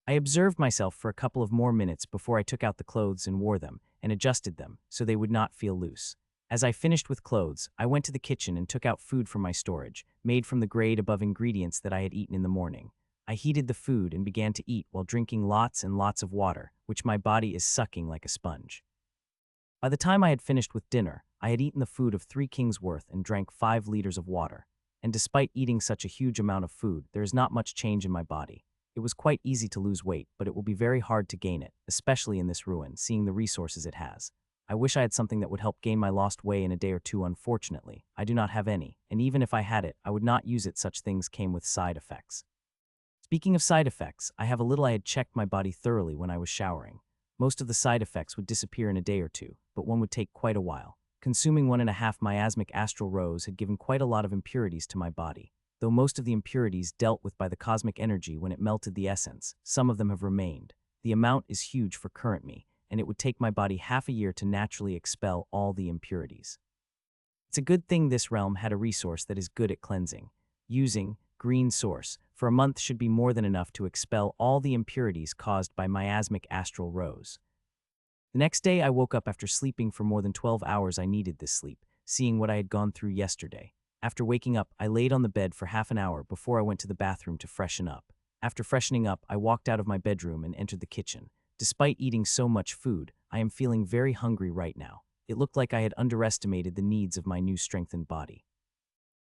I observed myself for a couple of more minutes before I took out the clothes and wore them, and adjusted them, so they would not feel loose. As I finished with clothes, I went to the kitchen and took out food from my storage, made from the grade above ingredients that I had eaten in the morning. I heated the food and began to eat while drinking lots and lots of water, which my body is sucking like a sponge. By the time I had finished with dinner, I had eaten the food of 3 kings worth and drank 5 liters of water. And despite eating such a huge amount of food, there is not much change in my body. It was quite easy to lose weight, but it will be very hard to gain it, especially in this ruin, seeing the resources it has. I wish I had something that would help gain my lost weight in a day or two. Unfortunately, I do not have any, and even if I had it, I would not use it. Such things came with side effects. Speaking of side effects, I have a little. I had checked my body thoroughly when I was showering. Most of the side effects would disappear in a day or two, but one would take quite a while. Consuming 1.5 miasmic astral rose had given quite a lot of impurities to my body. Though most of the impurities dealt with by the cosmic energy when it melted the essence, some of them have remained. The amount is huge for current me, and it would take my body half a year to naturally expel all the impurities. It's a good thing this realm had a resource that is good at cleansing. Using green source for a month should be more than enough to expel all the impurities caused by miasmic astral rose. The next day I woke up after sleeping for more than 12 hours. I needed this sleep, seeing what I had gone through yesterday. After waking up, I laid on the bed for half an hour before I went to the bathroom to freshen up. After freshening up, I walked out of my bedroom and entered the kitchen. Despite eating so much food, I am feeling very hungry right now. It looked like I had underestimated the needs of my new strengthened body.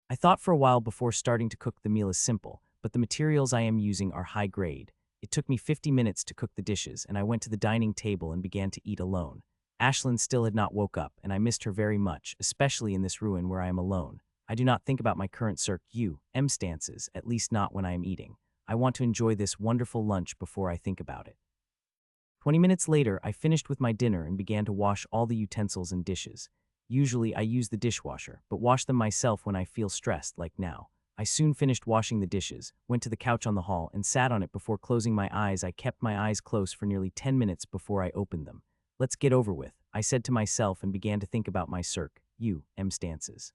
I thought for a while before starting to cook. The meal is simple, but the materials I am using are high grade. It took me 50 minutes to cook the dishes, and I went to the dining table and began to eat alone. Ashlyn still had not woke up, and I missed her very much, especially in this ruin where I am alone. I do not think about my current stances, at least not when I am eating. I want to enjoy this wonderful lunch before I think about it. 20 minutes later, I finished with my dinner and began to wash all the utensils and dishes. Usually, I use the dishwasher, but wash them myself when I feel stressed, like now. I soon finished washing the dishes, went to the couch on the hall, and sat on it before closing my eyes. I kept my eyes closed for nearly 10 minutes before I opened them. Let's get over with, I said to myself and began to think about my stances.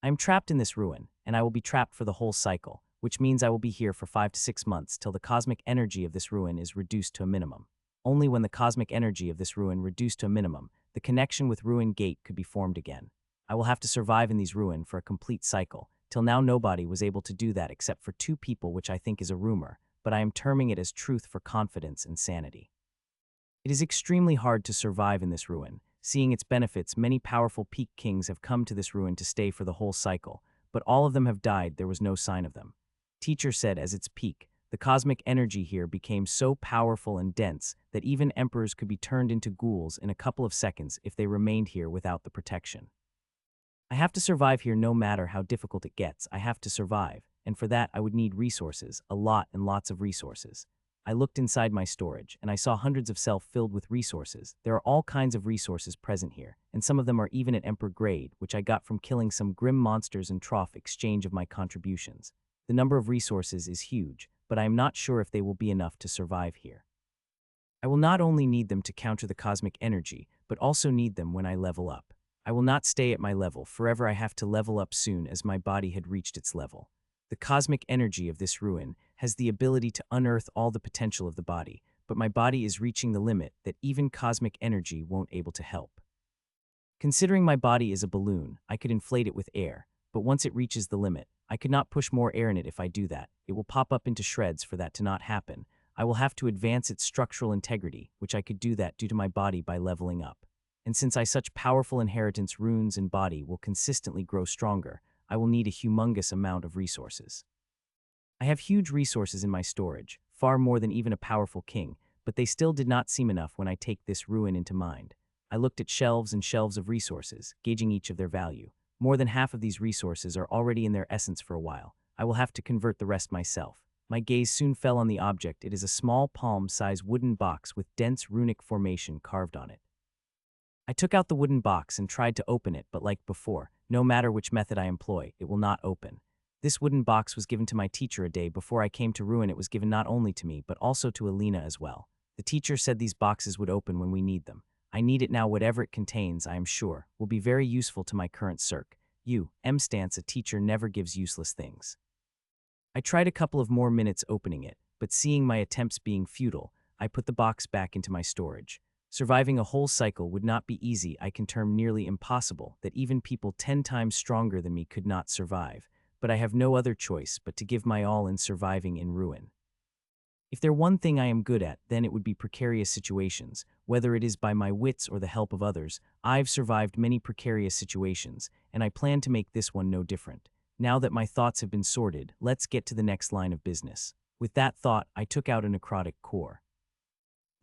I am trapped in this ruin, and I will be trapped for the whole cycle, which means I will be here for 5 to 6 months till the cosmic energy of this ruin is reduced to a minimum. Only when the cosmic energy of this ruin reduced to a minimum, the connection with Ruin Gate could be formed again. I will have to survive in these ruins for a complete cycle. Till now nobody was able to do that except for 2 people, which I think is a rumor, but I am terming it as truth for confidence and sanity. It is extremely hard to survive in this ruin. Seeing its benefits, many powerful peak kings have come to this ruin to stay for the whole cycle, but all of them have died. There was no sign of them. Teacher said as its peak, the cosmic energy here became so powerful and dense that even emperors could be turned into ghouls in a couple of seconds if they remained here without the protection. I have to survive here no matter how difficult it gets. I have to survive, and for that I would need resources, a lot and lots of resources. I looked inside my storage, and I saw hundreds of self filled with resources. There are all kinds of resources present here, and some of them are even at Emperor grade, which I got from killing some grim monsters in trough exchange of my contributions. The number of resources is huge, but I am not sure if they will be enough to survive here. I will not only need them to counter the cosmic energy, but also need them when I level up. I will not stay at my level forever. I have to level up soon as my body had reached its level. The cosmic energy of this ruin has the ability to unearth all the potential of the body, but my body is reaching the limit that even cosmic energy won't able to help. Considering my body is a balloon, I could inflate it with air, but once it reaches the limit, I could not push more air in it. If I do that, it will pop up into shreds. For that to not happen, I will have to advance its structural integrity, which I could do that due to my body by leveling up. And since I such powerful inheritance runes and body will consistently grow stronger, I will need a humongous amount of resources. I have huge resources in my storage, far more than even a powerful king, but they still did not seem enough when I take this ruin into mind. I looked at shelves and shelves of resources, gauging each of their value. More than half of these resources are already in their essence for a while. I will have to convert the rest myself. My gaze soon fell on the object. It is a small palm-sized wooden box with dense runic formation carved on it. I took out the wooden box and tried to open it, but like before, no matter which method I employ, it will not open. This wooden box was given to my teacher a day before I came to Ruin. It was given not only to me, but also to Alina as well. The teacher said these boxes would open when we need them. I need it now. Whatever it contains, I am sure, will be very useful to my current circ. Stance, a teacher never gives useless things. I tried a couple of more minutes opening it, but seeing my attempts being futile, I put the box back into my storage. Surviving a whole cycle would not be easy. I can term nearly impossible that even people 10 times stronger than me could not survive, but I have no other choice but to give my all in surviving in Ruin. If there one thing I am good at, then it would be precarious situations, whether it is by my wits or the help of others. I've survived many precarious situations, and I plan to make this one no different. Now that my thoughts have been sorted, let's get to the next line of business. With that thought, I took out a necrotic core.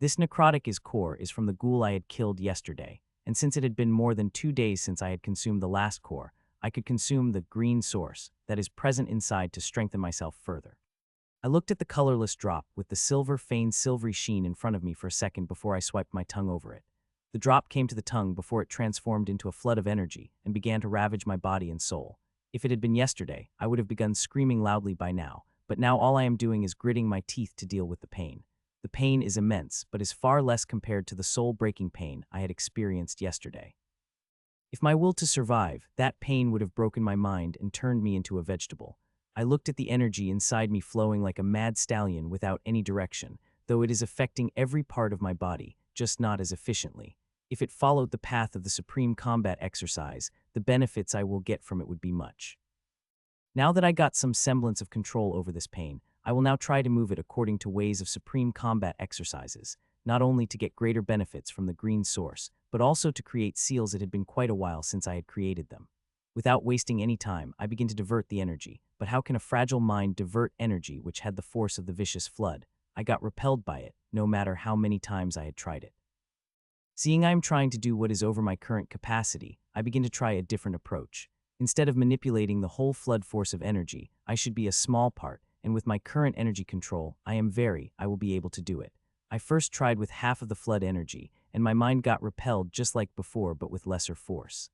This necrotic core is from the ghoul I had killed yesterday, and since it had been more than 2 days since I had consumed the last core, I could consume the green source that is present inside to strengthen myself further. I looked at the colorless drop with the feigned silvery sheen in front of me for a second before I swiped my tongue over it. The drop came to the tongue before it transformed into a flood of energy and began to ravage my body and soul. If it had been yesterday, I would have begun screaming loudly by now, but now all I am doing is gritting my teeth to deal with the pain. The pain is immense, but is far less compared to the soul-breaking pain I had experienced yesterday. If my will to survive, that pain would have broken my mind and turned me into a vegetable. I looked at the energy inside me flowing like a mad stallion without any direction, though it is affecting every part of my body, just not as efficiently. If it followed the path of the supreme combat exercise, the benefits I will get from it would be much. Now that I got some semblance of control over this pain, I will now try to move it according to ways of supreme combat exercises, not only to get greater benefits from the green source, but also to create seals. It had been quite a while since I had created them. Without wasting any time, I begin to divert the energy. But how can a fragile mind divert energy which had the force of the vicious flood? I got repelled by it, no matter how many times I had tried it. Seeing I am trying to do what is over my current capacity, I begin to try a different approach. Instead of manipulating the whole flood force of energy, I should be a small part, and with my current energy control, I will be able to do it. I first tried with half of the flood energy, and my mind got repelled just like before but with lesser force.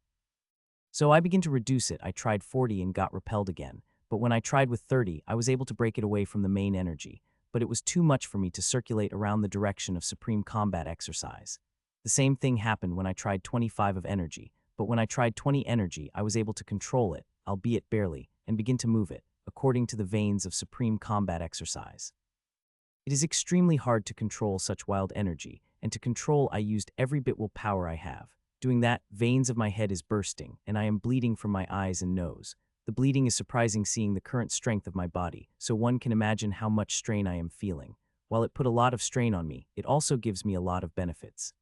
So I began to reduce it. I tried 40 and got repelled again, but when I tried with 30, I was able to break it away from the main energy, but it was too much for me to circulate around the direction of supreme combat exercise. The same thing happened when I tried 25 of energy, but when I tried 20 energy, I was able to control it, albeit barely, and begin to move it, according to the veins of supreme combat exercise. It is extremely hard to control such wild energy, and to control I used every bit will power I have. Doing that, veins of my head is bursting, and I am bleeding from my eyes and nose. The bleeding is surprising seeing the current strength of my body, so one can imagine how much strain I am feeling. While it put a lot of strain on me, it also gives me a lot of benefits.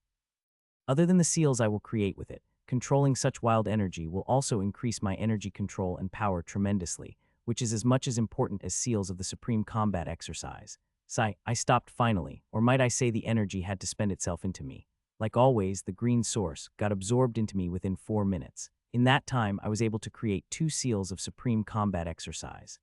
Other than the seals I will create with it, controlling such wild energy will also increase my energy control and power tremendously, which is as much as important as seals of the supreme combat exercise. I stopped finally, or might I say the energy had to spend itself into me. Like always, the green source got absorbed into me within 4 minutes. In that time, I was able to create 2 seals of supreme combat exercise.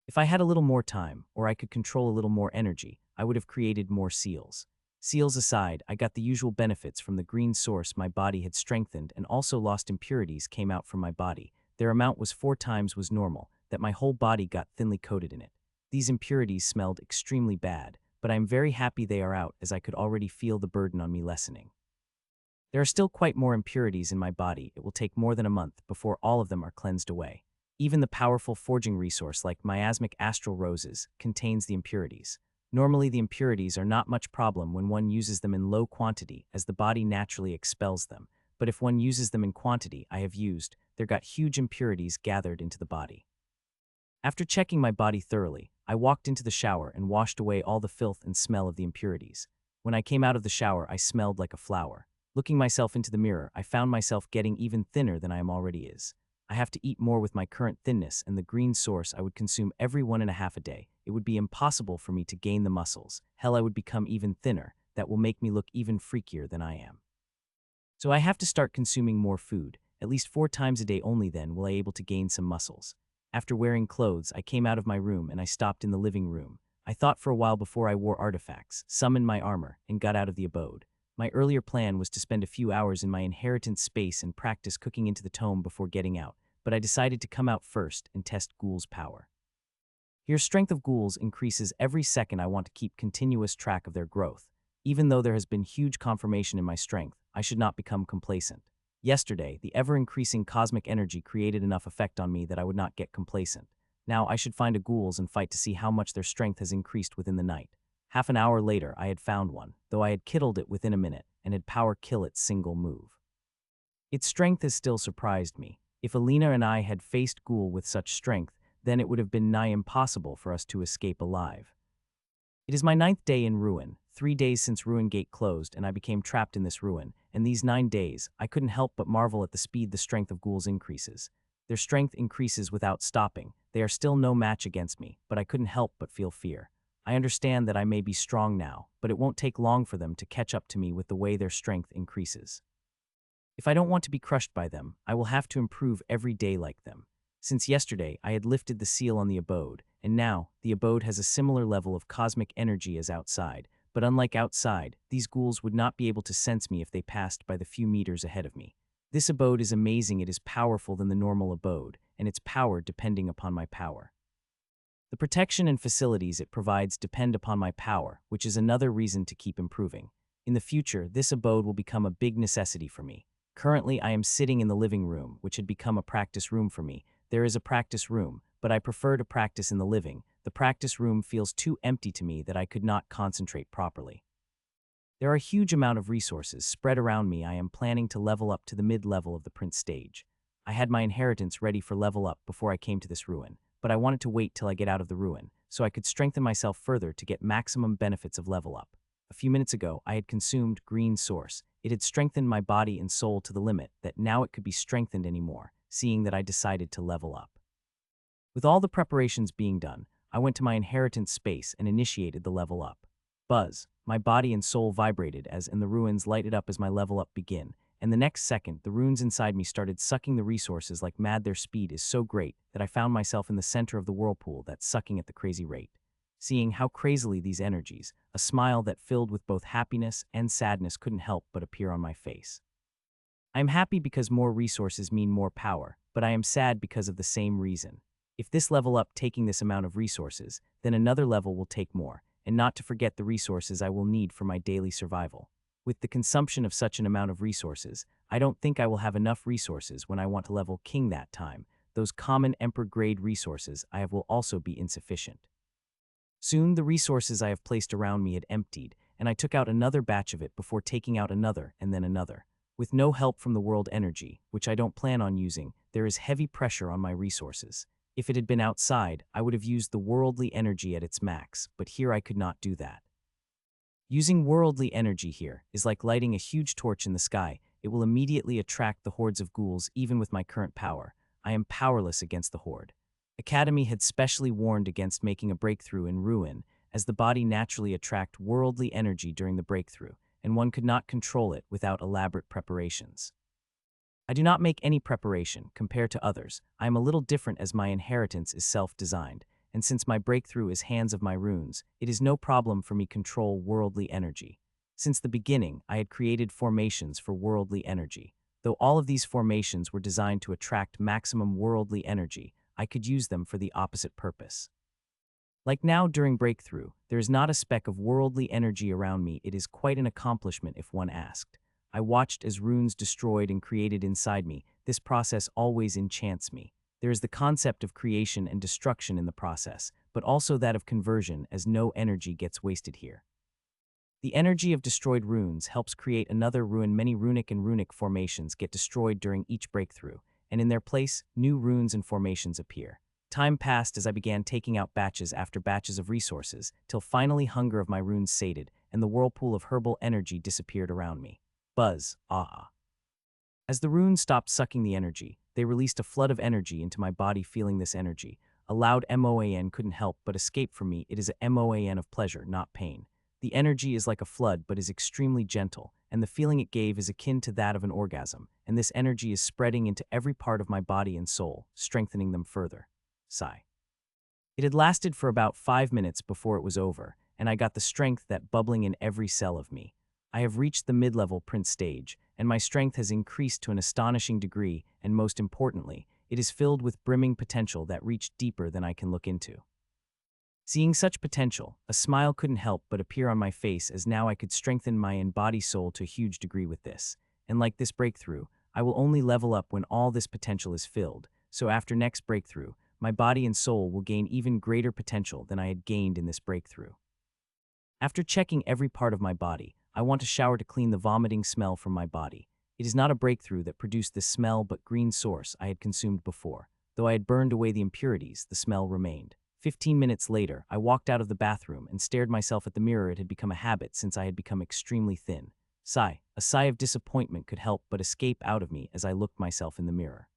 If I had a little more time, or I could control a little more energy, I would have created more seals. Seals aside, I got the usual benefits from the green source my body had strengthened, and also lost impurities came out from my body. Their amount was 4 times was normal, that my whole body got thinly coated in it. These impurities smelled extremely bad, but I am very happy they are out, as I could already feel the burden on me lessening. There are still quite more impurities in my body. It will take more than a month before all of them are cleansed away. Even the powerful forging resource like miasmic astral roses contains the impurities. Normally the impurities are not much problem when one uses them in low quantity, as the body naturally expels them, but if one uses them in quantity I have used, there got huge impurities gathered into the body. After checking my body thoroughly, I walked into the shower and washed away all the filth and smell of the impurities. When I came out of the shower I smelled like a flower. Looking myself into the mirror, I found myself getting even thinner than I am already is. I have to eat more with my current thinness, and the green source I would consume every 1.5 a day. It would be impossible for me to gain the muscles. Hell, I would become even thinner. That will make me look even freakier than I am. So I have to start consuming more food, at least 4 times a day. Only then will I able to gain some muscles. After wearing clothes, I came out of my room and I stopped in the living room. I thought for a while before I wore artifacts, summoned my armor, and got out of the abode. My earlier plan was to spend a few hours in my inheritance space and practice cooking into the tome before getting out, but I decided to come out first and test ghouls' power. Here, strength of ghouls increases every second. I want to keep continuous track of their growth. Even though there has been huge confirmation in my strength, I should not become complacent. Yesterday, the ever-increasing cosmic energy created enough effect on me that I would not get complacent. Now I should find a ghouls and fight to see how much their strength has increased within the night. Half an hour later, I had found one, though I had kittled it within a minute, and had power kill its single move. Its strength has still surprised me. If Alina and I had faced ghoul with such strength, then it would have been nigh impossible for us to escape alive. It is my 9th day in ruin, 3 days since Ruin Gate closed, and I became trapped in this ruin, and these 9 days, I couldn't help but marvel at the speed the strength of ghouls increases. Their strength increases without stopping. They are still no match against me, but I couldn't help but feel fear. I understand that I may be strong now, but it won't take long for them to catch up to me with the way their strength increases. If I don't want to be crushed by them, I will have to improve every day like them. Since yesterday, I had lifted the seal on the abode, and now, the abode has a similar level of cosmic energy as outside, but unlike outside, these ghouls would not be able to sense me if they passed by the few meters ahead of me. This abode is amazing. It is powerful than the normal abode, and its power depending upon my power. The protection and facilities it provides depend upon my power, which is another reason to keep improving. In the future, this abode will become a big necessity for me. Currently, I am sitting in the living room, which had become a practice room for me. There is a practice room, but I prefer to practice in the living. The practice room feels too empty to me that I could not concentrate properly. There are a huge amount of resources spread around me. I am planning to level up to the mid-level of the prince stage. I had my inheritance ready for level up before I came to this ruin, but I wanted to wait till I get out of the ruin, so I could strengthen myself further to get maximum benefits of level up. A few minutes ago, I had consumed green source. It had strengthened my body and soul to the limit that now it could be strengthened anymore, seeing that I decided to level up. With all the preparations being done, I went to my inheritance space and initiated the level up. Buzz, my body and soul vibrated as and the ruins lighted up as my level up began, and the next second, the runes inside me started sucking the resources like mad. Their speed is so great that I found myself in the center of the whirlpool that's sucking at the crazy rate. Seeing how crazily these energies, a smile that filled with both happiness and sadness couldn't help but appear on my face. I am happy because more resources mean more power, but I am sad because of the same reason. If this level up taking this amount of resources, then another level will take more, and not to forget the resources I will need for my daily survival. With the consumption of such an amount of resources, I don't think I will have enough resources when I want to level king that time. Those common emperor grade resources I have will also be insufficient. Soon the resources I have placed around me had emptied, and I took out another batch of it before taking out another and then another. With no help from the world energy, which I don't plan on using, there is heavy pressure on my resources. If it had been outside, I would have used the worldly energy at its max, but here I could not do that. Using worldly energy here is like lighting a huge torch in the sky. It will immediately attract the hordes of ghouls. Even with my current power, I am powerless against the horde. Academy had specially warned against making a breakthrough in ruin, as the body naturally attract worldly energy during the breakthrough, and one could not control it without elaborate preparations. I do not make any preparation compared to others. I am a little different as my inheritance is self-designed, and since my breakthrough is Hands of My Runes, it is no problem for me control worldly energy. Since the beginning, I had created formations for worldly energy. Though all of these formations were designed to attract maximum worldly energy, I could use them for the opposite purpose. Like now during breakthrough, there is not a speck of worldly energy around me. It is quite an accomplishment if one asked. I watched as runes destroyed and created inside me. This process always enchants me. There is the concept of creation and destruction in the process, but also that of conversion, as no energy gets wasted here. The energy of destroyed runes helps create another ruin. Many runic and runic formations get destroyed during each breakthrough, and in their place, new runes and formations appear. Time passed as I began taking out batches after batches of resources, till finally hunger of my runes sated, and the whirlpool of herbal energy disappeared around me. Buzz, ah. As the runes stopped sucking the energy, they released a flood of energy into my body. Feeling this energy, a loud MOAN couldn't help but escape from me. It is a MOAN of pleasure, not pain. The energy is like a flood but is extremely gentle, and the feeling it gave is akin to that of an orgasm, and this energy is spreading into every part of my body and soul, strengthening them further. Sigh. It had lasted for about 5 minutes before it was over, and I got the strength that bubbling in every cell of me. I have reached the mid-level prince stage, and my strength has increased to an astonishing degree, and most importantly, it is filled with brimming potential that reached deeper than I can look into. Seeing such potential, a smile couldn't help but appear on my face, as now I could strengthen my body soul to a huge degree with this. And like this breakthrough, I will only level up when all this potential is filled, so after next breakthrough, my body and soul will gain even greater potential than I had gained in this breakthrough. After checking every part of my body, I want a shower to clean the vomiting smell from my body. It is not a breakthrough that produced this smell but green source I had consumed before. Though I had burned away the impurities, the smell remained. 15 minutes later, I walked out of the bathroom and stared myself at the mirror. It had become a habit since I had become extremely thin. Sigh. A sigh of disappointment could help but escape out of me as I looked myself in the mirror.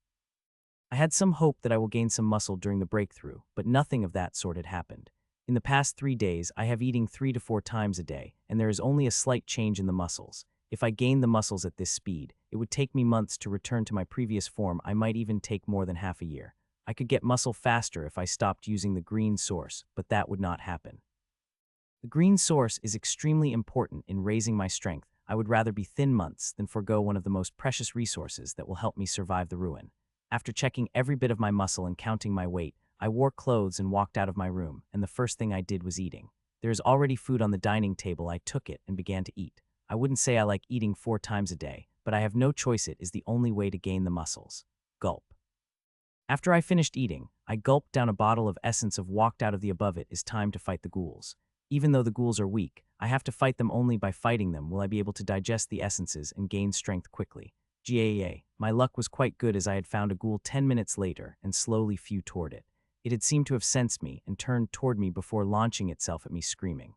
I had some hope that I will gain some muscle during the breakthrough, but nothing of that sort had happened. In the past 3 days, I have eating 3 to 4 times a day, and there is only a slight change in the muscles. If I gained the muscles at this speed, it would take me months to return to my previous form. I might even take more than half a year. I could get muscle faster if I stopped using the green source, but that would not happen. The green source is extremely important in raising my strength. I would rather be thin months than forego one of the most precious resources that will help me survive the ruin. After checking every bit of my muscle and counting my weight, I wore clothes and walked out of my room, and the first thing I did was eating. There is already food on the dining table. I took it and began to eat. I wouldn't say I like eating 4 times a day, but I have no choice. It is the only way to gain the muscles. Gulp. After I finished eating, I gulped down a bottle of essence of walked out of the above. It is time to fight the ghouls. Even though the ghouls are weak, I have to fight them. Only by fighting them will I be able to digest the essences and gain strength quickly. GAA. My luck was quite good as I had found a ghoul 10 minutes later and slowly flew toward it. It had seemed to have sensed me and turned toward me before launching itself at me screaming.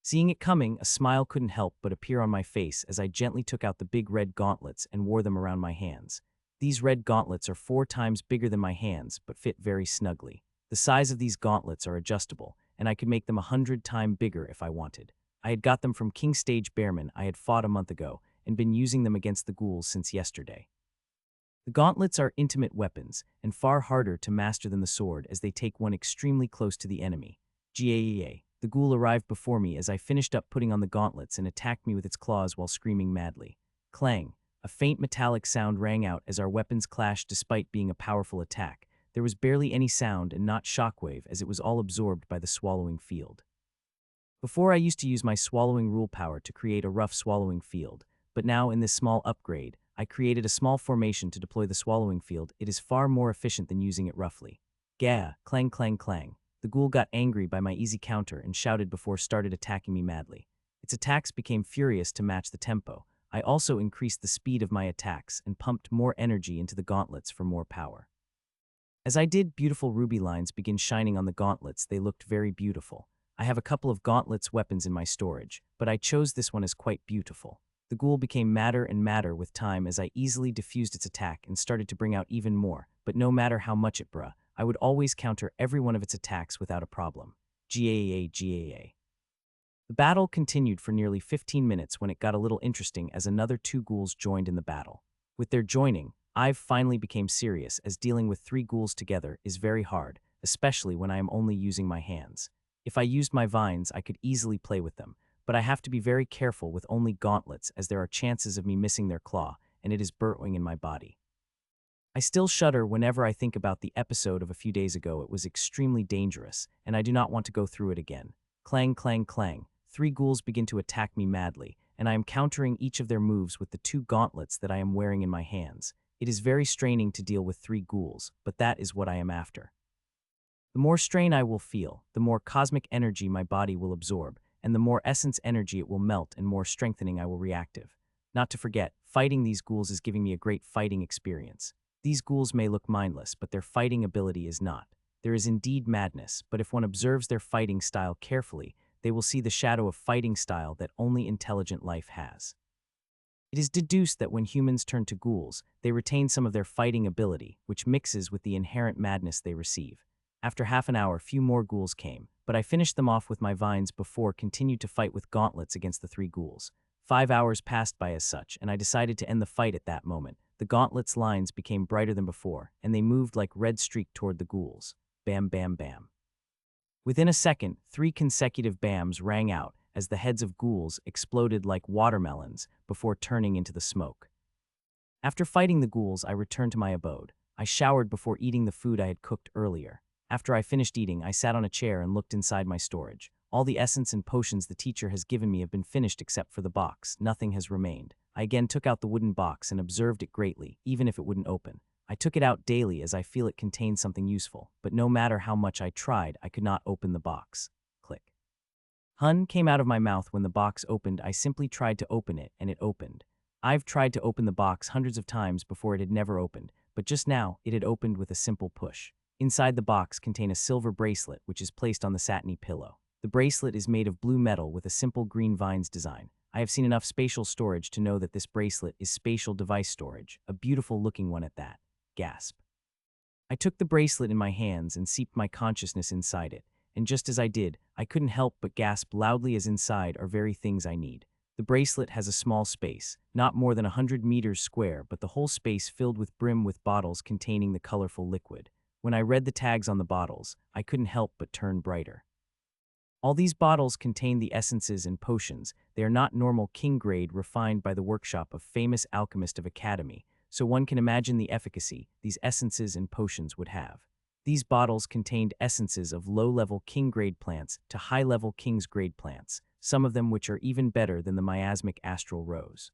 Seeing it coming, a smile couldn't help but appear on my face as I gently took out the big red gauntlets and wore them around my hands. These red gauntlets are 4 times bigger than my hands, but fit very snugly. The size of these gauntlets are adjustable, and I could make them 100 times bigger if I wanted. I had got them from King Stage Bearman I had fought a month ago, and been using them against the ghouls since yesterday. The gauntlets are intimate weapons, and far harder to master than the sword as they take one extremely close to the enemy. GAEA. The ghoul arrived before me as I finished up putting on the gauntlets and attacked me with its claws while screaming madly. Clang. A faint metallic sound rang out as our weapons clashed. Despite being a powerful attack, there was barely any sound and not shockwave as it was all absorbed by the swallowing field. Before I used to use my swallowing rule power to create a rough swallowing field, but now in this small upgrade, I created a small formation to deploy the swallowing field. It is far more efficient than using it roughly. Gah, clang clang clang. The ghoul got angry by my easy counter and shouted before started attacking me madly. Its attacks became furious to match the tempo. I also increased the speed of my attacks and pumped more energy into the gauntlets for more power. As I did, beautiful ruby lines began shining on the gauntlets. They looked very beautiful. I have a couple of gauntlets weapons in my storage, but I chose this one as quite beautiful. The ghoul became madder and madder with time as I easily diffused its attack and started to bring out even more, but no matter how much it brought, I would always counter every one of its attacks without a problem. GAA GAA. The battle continued for nearly 15 minutes when it got a little interesting as another 2 ghouls joined in the battle. With their joining, I finally became serious as dealing with 3 ghouls together is very hard, especially when I am only using my hands. If I used my vines, I could easily play with them, but I have to be very careful with only gauntlets as there are chances of me missing their claw, and it is burrowing in my body. I still shudder whenever I think about the episode of a few days ago. It was extremely dangerous, and I do not want to go through it again. Clang, clang, clang. 3 ghouls begin to attack me madly, and I am countering each of their moves with the 2 gauntlets that I am wearing in my hands. It is very straining to deal with 3 ghouls, but that is what I am after. The more strain I will feel, the more cosmic energy my body will absorb, and the more essence energy it will melt and more strengthening I will reactive. Not to forget, fighting these ghouls is giving me a great fighting experience. These ghouls may look mindless, but their fighting ability is not. There is indeed madness, but if one observes their fighting style carefully, they will see the shadow of fighting style that only intelligent life has. It is deduced that when humans turn to ghouls, they retain some of their fighting ability, which mixes with the inherent madness they receive. After half an hour, few more ghouls came, but I finished them off with my vines before continued to fight with gauntlets against the 3 ghouls. 5 hours passed by as such, and I decided to end the fight at that moment. The gauntlet's lines became brighter than before, and they moved like red streak toward the ghouls. Bam, bam, bam. Within a second, 3 consecutive bams rang out as the heads of ghouls exploded like watermelons before turning into the smoke. After fighting the ghouls, I returned to my abode. I showered before eating the food I had cooked earlier. After I finished eating, I sat on a chair and looked inside my storage. All the essence and potions the teacher has given me have been finished except for the box. Nothing has remained. I again took out the wooden box and observed it greatly, even if it wouldn't open. I took it out daily as I feel it contained something useful, but no matter how much I tried, I could not open the box. Click. Hun came out of my mouth when the box opened. I simply tried to open it, and it opened. I've tried to open the box hundreds of times before it had never opened, but just now it had opened with a simple push. Inside the box contained a silver bracelet, which is placed on the satiny pillow. The bracelet is made of blue metal with a simple green vines design. I have seen enough spatial storage to know that this bracelet is spatial device storage, a beautiful looking one at that. Gasp. I took the bracelet in my hands and seeped my consciousness inside it, and just as I did, I couldn't help but gasp loudly as inside are very things I need. The bracelet has a small space, not more than 100 meters square, but the whole space filled with brim with bottles containing the colorful liquid. When I read the tags on the bottles, I couldn't help but turn brighter. All these bottles contain the essences and potions. They are not normal king grade refined by the workshop of famous alchemist of Academy, so one can imagine the efficacy these essences and potions would have. These bottles contained essences of low-level king grade plants to high-level king's grade plants, some of them which are even better than the miasmic astral rose.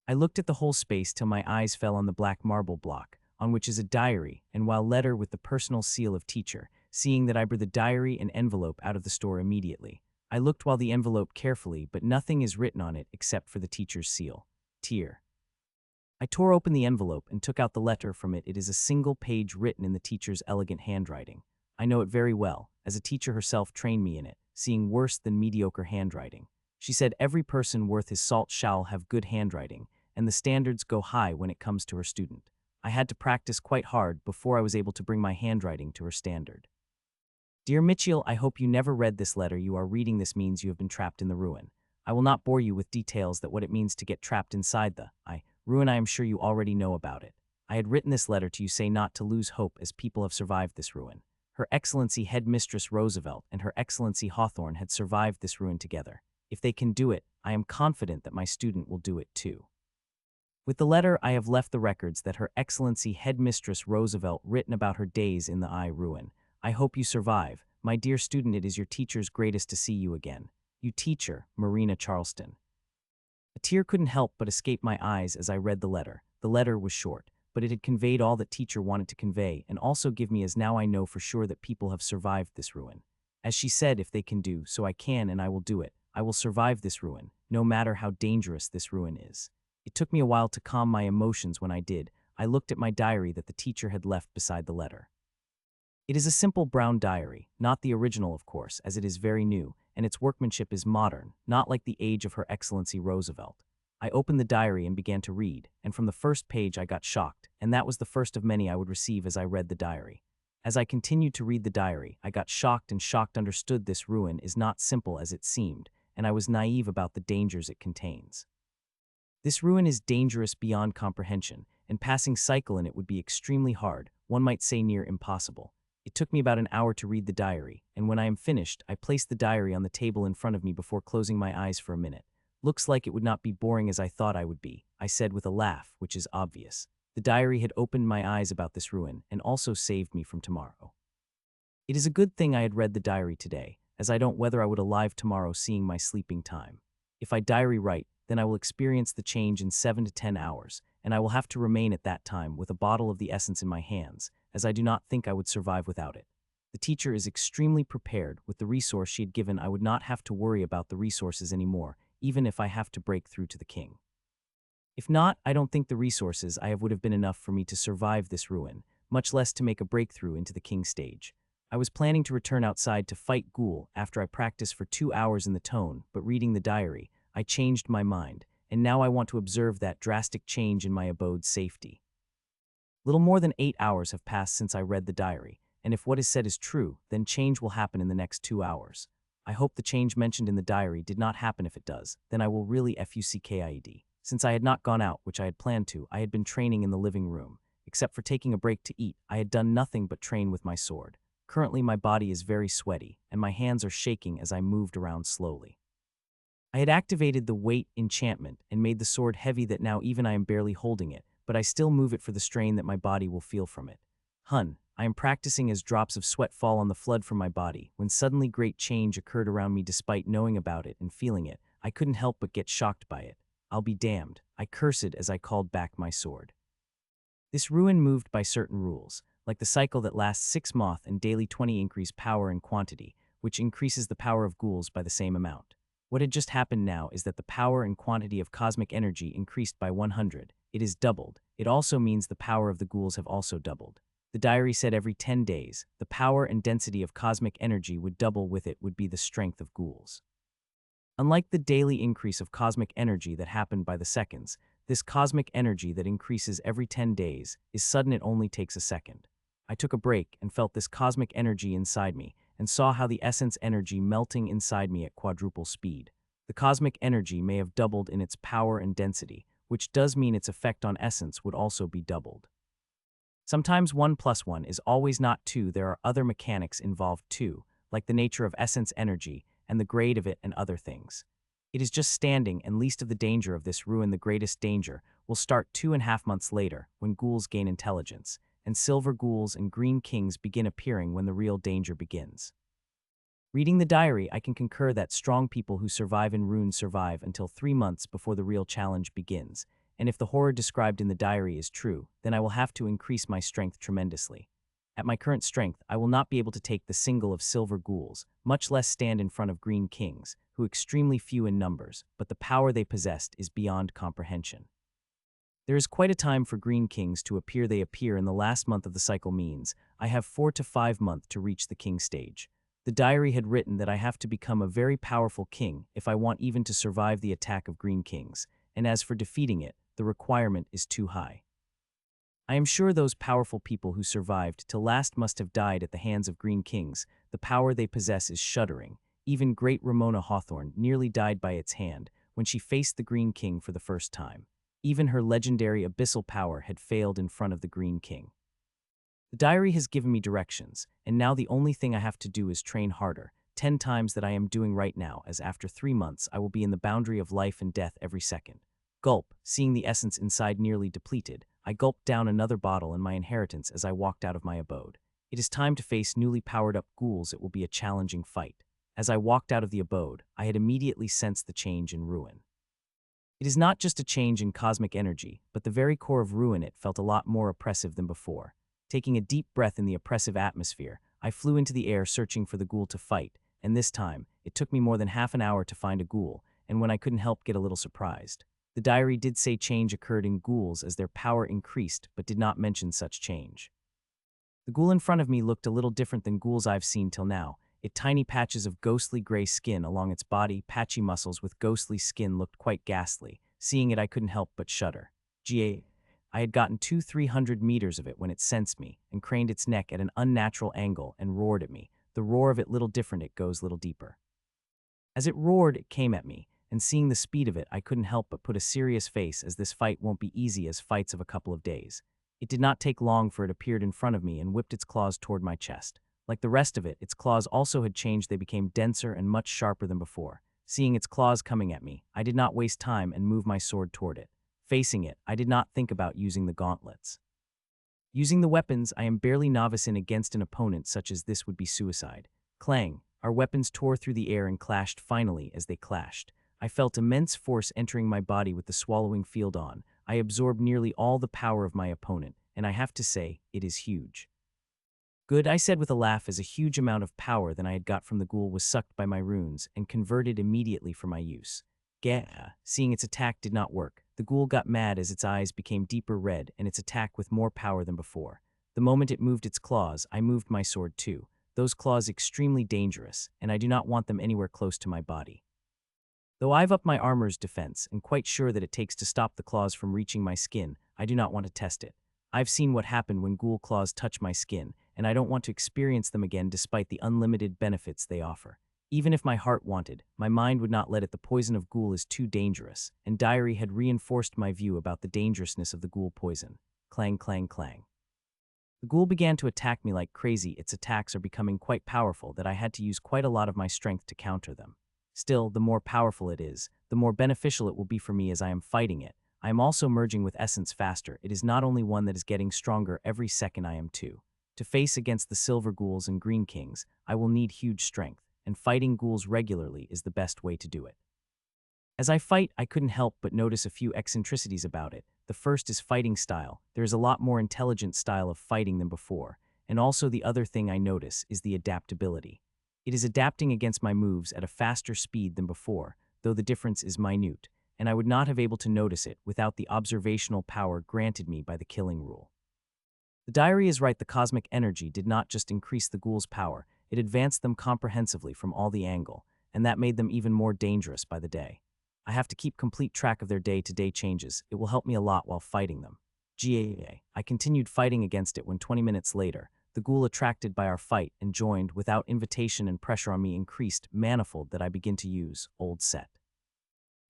I looked at the whole space till my eyes fell on the black marble block, on which is a diary and while letter with the personal seal of teacher. Seeing that I brought the diary and envelope out of the store immediately. I looked while the envelope carefully, but nothing is written on it except for the teacher's seal. Tear. I tore open the envelope and took out the letter from it. It is a single page written in the teacher's elegant handwriting. I know it very well, as a teacher herself trained me in it, seeing worse than mediocre handwriting. She said every person worth his salt shall have good handwriting, and the standards go high when it comes to her student. I had to practice quite hard before I was able to bring my handwriting to her standard. Dear Mitchell, I hope you never read this letter. You are reading this means you have been trapped in the ruin. I will not bore you with details that what it means to get trapped inside the ruin. I am sure you already know about it. I had written this letter to you say not to lose hope as people have survived this ruin. Her Excellency Headmistress Roosevelt and Her Excellency Hawthorne had survived this ruin together. If they can do it, I am confident that my student will do it too. With the letter, I have left the records that Her Excellency Headmistress Roosevelt written about her days in the ruin. I hope you survive. My dear student, it is your teacher's greatest to see you again. You teacher, Marina Charleston. A tear couldn't help but escape my eyes as I read the letter. The letter was short, but it had conveyed all that teacher wanted to convey and also give me as now I know for sure that people have survived this ruin. As she said, if they can do, so I can and I will do it. I will survive this ruin, no matter how dangerous this ruin is. It took me a while to calm my emotions. When I did, I looked at my diary that the teacher had left beside the letter. It is a simple brown diary, not the original of course, as it is very new, and its workmanship is modern, not like the age of Her Excellency Roosevelt. I opened the diary and began to read, and from the first page I got shocked, and that was the first of many I would receive as I read the diary. As I continued to read the diary, I got shocked and understood this ruin is not simple as it seemed, and I was naive about the dangers it contains. This ruin is dangerous beyond comprehension, and passing cycle in it would be extremely hard, one might say near impossible. It took me about an hour to read the diary, and when I am finished, I placed the diary on the table in front of me before closing my eyes for a minute. Looks like it would not be boring as I thought I would be, I said with a laugh, which is obvious. The diary had opened my eyes about this ruin and also saved me from tomorrow. It is a good thing I had read the diary today, as I don't whether I would alive tomorrow seeing my sleeping time. If I diary right, then I will experience the change in 7 to 10 hours, and I will have to remain at that time with a bottle of the essence in my hands, as I do not think I would survive without it. The teacher is extremely prepared. With the resource she had given, I would not have to worry about the resources anymore, even if I have to break through to the king. If not, I don't think the resources I have would have been enough for me to survive this ruin, much less to make a breakthrough into the king stage. I was planning to return outside to fight ghoul after I practiced for 2 hours in the tone, but reading the diary, I changed my mind, and now I want to observe that drastic change in my abode's safety. Little more than 8 hours have passed since I read the diary, and if what is said is true, then change will happen in the next 2 hours. I hope the change mentioned in the diary did not happen. If it does, then I will really fucked. Since I had not gone out, which I had planned to, I had been training in the living room. Except for taking a break to eat, I had done nothing but train with my sword. Currently my body is very sweaty, and my hands are shaking as I moved around slowly. I had activated the weight enchantment and made the sword heavy that now even I am barely holding it, but I still move it for the strain that my body will feel from it. I am practicing as drops of sweat fall on the flood from my body, when suddenly great change occurred around me. Despite knowing about it and feeling it, I couldn't help but get shocked by it. I'll be damned, I cursed as I called back my sword. This ruin moved by certain rules, like the cycle that lasts 6 months and daily 20 increase power and quantity, which increases the power of ghouls by the same amount. What had just happened now is that the power and quantity of cosmic energy increased by 100. It is doubled. It also means the power of the ghouls have also doubled. The diary said every 10 days, the power and density of cosmic energy would double. With it would be the strength of ghouls. Unlike the daily increase of cosmic energy that happened by the seconds, this cosmic energy that increases every 10 days is sudden. It only takes a second. I took a break and felt this cosmic energy inside me and saw how the essence energy melting inside me at quadruple speed. The cosmic energy may have doubled in its power and density, which does mean its effect on essence would also be doubled. Sometimes 1 plus 1 is always not 2. There are other mechanics involved too, like the nature of essence energy and the grade of it and other things. It is just standing and least of the danger of this ruin. The greatest danger will start 2.5 months later when ghouls gain intelligence, and silver ghouls and green kings begin appearing when the real danger begins. Reading the diary, I can concur that strong people who survive in ruins survive until 3 months before the real challenge begins, and if the horror described in the diary is true, then I will have to increase my strength tremendously. At my current strength, I will not be able to take the single of silver ghouls, much less stand in front of green kings, who extremely few in numbers, but the power they possessed is beyond comprehension. There is quite a time for green kings to appear. They appear in the last month of the cycle. Means I have 4 to 5 months to reach the king stage. The diary had written that I have to become a very powerful king if I want even to survive the attack of green kings, and as for defeating it, the requirement is too high. I am sure those powerful people who survived till last must have died at the hands of green kings. The power they possess is shuddering. Even great Ramona Hawthorne nearly died by its hand when she faced the green king for the first time. Even her legendary abyssal power had failed in front of the green king. The diary has given me directions, and now the only thing I have to do is train harder, 10 times that I am doing right now, as after 3 months I will be in the boundary of life and death every second. Gulp, seeing the essence inside nearly depleted, I gulped down another bottle and my inheritance as I walked out of my abode. It is time to face newly powered up ghouls. It will be a challenging fight. As I walked out of the abode, I had immediately sensed the change in ruin. It is not just a change in cosmic energy, but the very core of ruin. It felt a lot more oppressive than before. Taking a deep breath in the oppressive atmosphere, I flew into the air searching for the ghoul to fight, and this time, it took me more than half an hour to find a ghoul, and when I couldn't help get a little surprised. The diary did say change occurred in ghouls as their power increased, but did not mention such change. The ghoul in front of me looked a little different than ghouls I've seen till now. It tiny patches of ghostly gray skin along its body, patchy muscles with ghostly skin looked quite ghastly. Seeing it I couldn't help but shudder. I had gotten 200-300 meters of it when it sensed me and craned its neck at an unnatural angle and roared at me. The roar of it little different, it goes little deeper. As it roared, it came at me, and seeing the speed of it I couldn't help but put a serious face, as this fight won't be easy as fights of a couple of days. It did not take long for it appeared in front of me and whipped its claws toward my chest. Like the rest of it, its claws also had changed. They became denser and much sharper than before. Seeing its claws coming at me, I did not waste time and moved my sword toward it. Facing it, I did not think about using the gauntlets. Using the weapons, I am barely novice in against an opponent such as this would be suicide. Clang! Our weapons tore through the air and clashed. Finally, as they clashed, I felt immense force entering my body with the swallowing field on. I absorbed nearly all the power of my opponent, and I have to say, it is huge. Good, I said with a laugh as a huge amount of power than I had got from the ghoul was sucked by my runes and converted immediately for my use. Gah! Seeing its attack did not work, the ghoul got mad as its eyes became deeper red and its attack with more power than before. The moment it moved its claws, I moved my sword too. Those claws extremely dangerous, and I do not want them anywhere close to my body. Though I've upped my armor's defense and quite sure that it takes to stop the claws from reaching my skin, I do not want to test it. I've seen what happened when ghoul claws touch my skin, and I don't want to experience them again despite the unlimited benefits they offer. Even if my heart wanted, my mind would not let it. The poison of ghoul is too dangerous, and diary had reinforced my view about the dangerousness of the ghoul poison. Clang, clang, clang. The ghoul began to attack me like crazy. Its attacks are becoming quite powerful that I had to use quite a lot of my strength to counter them. Still, the more powerful it is, the more beneficial it will be for me as I am fighting it. I am also merging with essence faster. It is not only one that is getting stronger every second I am too. To face against the silver ghouls and green kings, I will need huge strength, and fighting ghouls regularly is the best way to do it. As I fight, I couldn't help but notice a few eccentricities about it. The first is fighting style. There is a lot more intelligent style of fighting than before, and also the other thing I notice is the adaptability. It is adapting against my moves at a faster speed than before, though the difference is minute, and I would not have able to notice it without the observational power granted me by the killing rule. The diary is right. The cosmic energy did not just increase the ghouls' power, it advanced them comprehensively from all the angle, and that made them even more dangerous by the day. I have to keep complete track of their day-to-day changes. It will help me a lot while fighting them. I continued fighting against it when 20 minutes later, the ghoul attracted by our fight and joined without invitation and pressure on me increased manifold that I begin to use old set.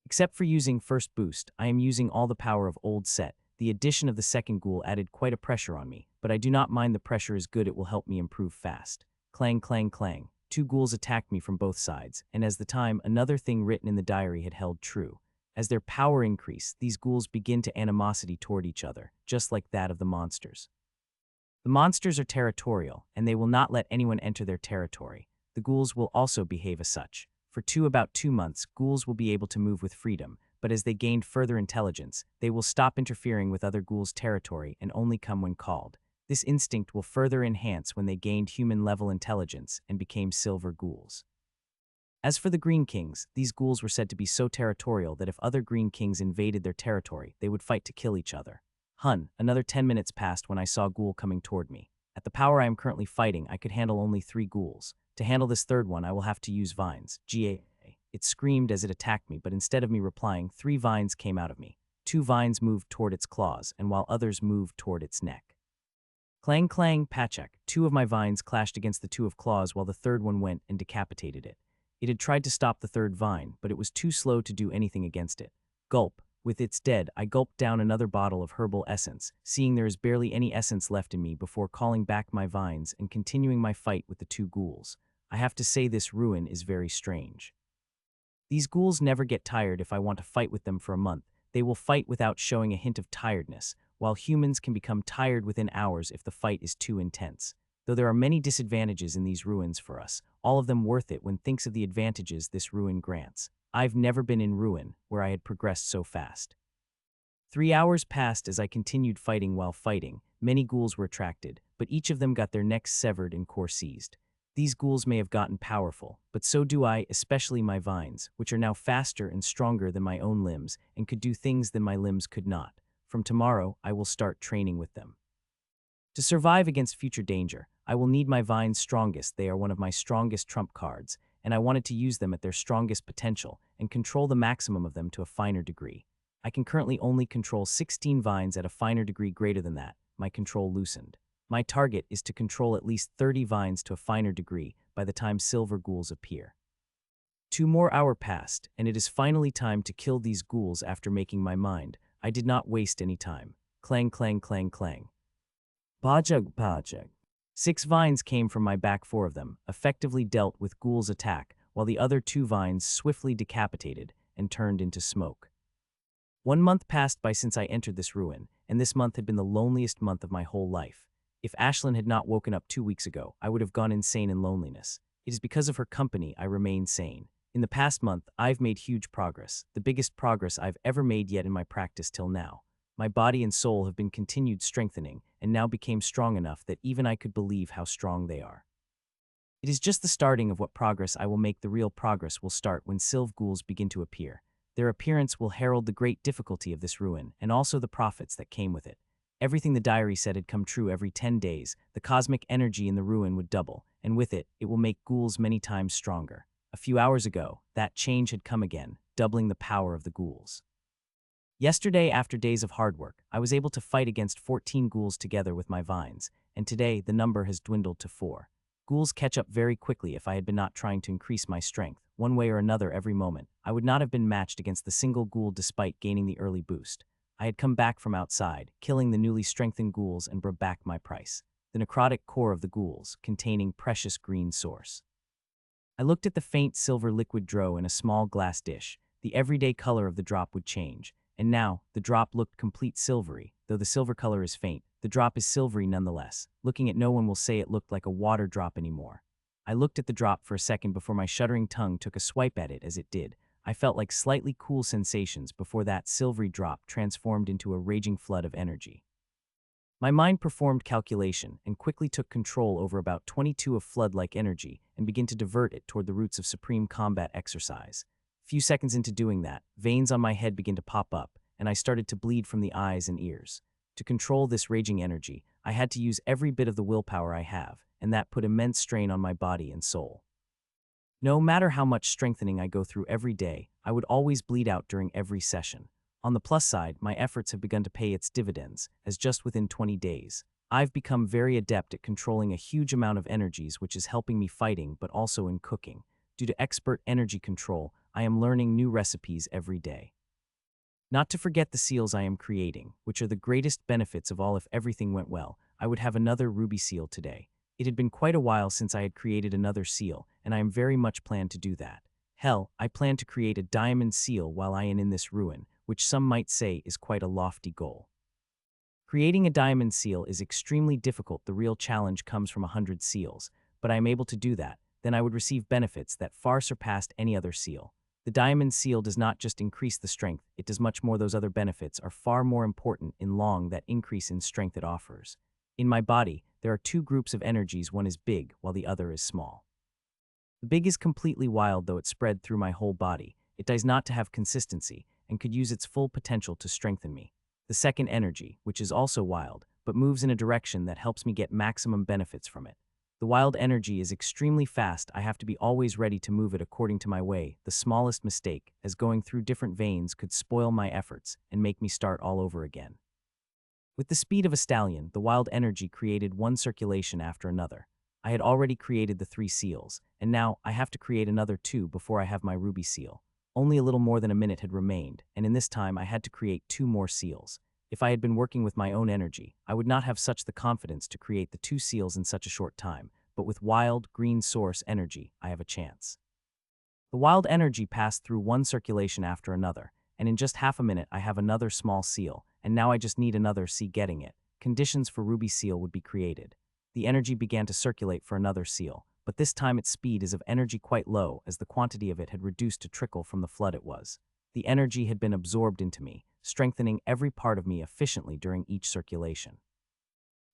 Except for using first boost, I am using all the power of old set. The addition of the second ghoul added quite a pressure on me, but I do not mind. The pressure is good. It will help me improve fast. Clang, clang, clang. Two ghouls attacked me from both sides, and as the time, another thing written in the diary had held true. As their power increased, these ghouls begin to animosity toward each other, just like that of the monsters. The monsters are territorial, and they will not let anyone enter their territory. The ghouls will also behave as such. For about 2 months, ghouls will be able to move with freedom, but as they gained further intelligence, they will stop interfering with other ghouls' territory and only come when called. This instinct will further enhance when they gained human-level intelligence and became silver ghouls. As for the Green Kings, these ghouls were said to be so territorial that if other Green Kings invaded their territory, they would fight to kill each other. Another 10 minutes passed when I saw a ghoul coming toward me. At the power I am currently fighting, I could handle only 3 ghouls. To handle this third one, I will have to use vines. It screamed as it attacked me, but instead of me replying, 3 vines came out of me. 2 vines moved toward its claws, and while others moved toward its neck. Clang, clang, patchak. 2 of my vines clashed against the 2 of claws while the third one went and decapitated it. It had tried to stop the third vine, but it was too slow to do anything against it. Gulp. With its dead, I gulped down another bottle of herbal essence, seeing there is barely any essence left in me before calling back my vines and continuing my fight with the 2 ghouls. I have to say this ruin is very strange. These ghouls never get tired. If I want to fight with them for a month, they will fight without showing a hint of tiredness, while humans can become tired within hours if the fight is too intense. Though there are many disadvantages in these ruins for us, all of them worth it when thinks of the advantages this ruin grants. I've never been in ruin where I had progressed so fast. 3 hours passed as I continued fighting. While fighting, many ghouls were attracted, but each of them got their necks severed and core seized. These ghouls may have gotten powerful, but so do I, especially my vines, which are now faster and stronger than my own limbs and could do things that my limbs could not. From tomorrow, I will start training with them. To survive against future danger, I will need my vines strongest. They are one of my strongest trump cards, and I wanted to use them at their strongest potential and control the maximum of them to a finer degree. I can currently only control 16 vines at a finer degree. Greater than that, my control loosened. My target is to control at least 30 vines to a finer degree by the time silver ghouls appear. 2 more hours passed, and it is finally time to kill these ghouls. After making my mind, I did not waste any time. Clang, clang, clang, clang. Pajug Pajug. 6 vines came from my back, 4 of them, effectively dealt with Ghoul's attack, while the other 2 vines swiftly decapitated and turned into smoke. 1 month passed by since I entered this ruin, and this month had been the loneliest month of my whole life. If Ashlyn had not woken up 2 weeks ago, I would have gone insane in loneliness. It is because of her company I remain sane. In the past month, I've made huge progress, the biggest progress I've ever made yet in my practice till now. My body and soul have been continued strengthening, and now became strong enough that even I could believe how strong they are. It is just the starting of what progress I will make. The real progress will start when Sylve ghouls begin to appear. Their appearance will herald the great difficulty of this ruin, and also the profits that came with it. Everything the diary said had come true. Every 10 days, the cosmic energy in the ruin would double, and with it, it will make ghouls many times stronger. A few hours ago, that change had come again, doubling the power of the ghouls. Yesterday, after days of hard work, I was able to fight against 14 ghouls together with my vines, and today the number has dwindled to 4. Ghouls catch up very quickly. If I had been not trying to increase my strength, one way or another every moment, I would not have been matched against the single ghoul despite gaining the early boost. I had come back from outside, killing the newly strengthened ghouls and brought back my price. The necrotic core of the ghouls, containing precious green source. I looked at the faint silver liquid drow in a small glass dish. The everyday color of the drop would change, and now the drop looked complete silvery. Though the silver color is faint, the drop is silvery nonetheless. Looking at no one will say it looked like a water drop anymore. I looked at the drop for a second before my shuddering tongue took a swipe at it. As it did, I felt like slightly cool sensations before that silvery drop transformed into a raging flood of energy. My mind performed calculation and quickly took control over about 22 of flood-like energy and began to divert it toward the roots of supreme combat exercise. Few seconds into doing that, veins on my head began to pop up, and I started to bleed from the eyes and ears. To control this raging energy, I had to use every bit of the willpower I have, and that put immense strain on my body and soul. No matter how much strengthening I go through every day, I would always bleed out during every session. On the plus side, my efforts have begun to pay its dividends, as just within 20 days, I've become very adept at controlling a huge amount of energies, which is helping me fighting but also in cooking. Due to expert energy control, I am learning new recipes every day. Not to forget the seals I am creating, which are the greatest benefits of all. If everything went well, I would have another ruby seal today. It had been quite a while since I had created another seal, and I am very much planned to do that. Hell, I plan to create a diamond seal while I am in this ruin, which some might say is quite a lofty goal. Creating a diamond seal is extremely difficult. The real challenge comes from 100 seals, but I am able to do that. Then I would receive benefits that far surpassed any other seal. The diamond seal does not just increase the strength, it does much more. Those other benefits are far more important in long that increase in strength it offers. In my body, there are 2 groups of energies. One is big, while the other is small. The big is completely wild, though it spread through my whole body. It does not to have consistency, and could use its full potential to strengthen me. The second energy, which is also wild, but moves in a direction that helps me get maximum benefits from it. The wild energy is extremely fast. I have to be always ready to move it according to my way. The smallest mistake, as going through different veins, could spoil my efforts and make me start all over again. With the speed of a stallion, the wild energy created one circulation after another. I had already created the 3 seals, and now I have to create another 2 before I have my ruby seal. Only a little more than a minute had remained, and in this time I had to create 2 more seals. If I had been working with my own energy, I would not have such the confidence to create the 2 seals in such a short time, but with wild, green source energy, I have a chance. The wild energy passed through one circulation after another, and in just half a minute I have another small seal, and now I just need another sea. Getting it, conditions for ruby seal would be created. The energy began to circulate for another seal, but this time its speed is of energy quite low, as the quantity of it had reduced to trickle from the flood it was. The energy had been absorbed into me, strengthening every part of me efficiently during each circulation.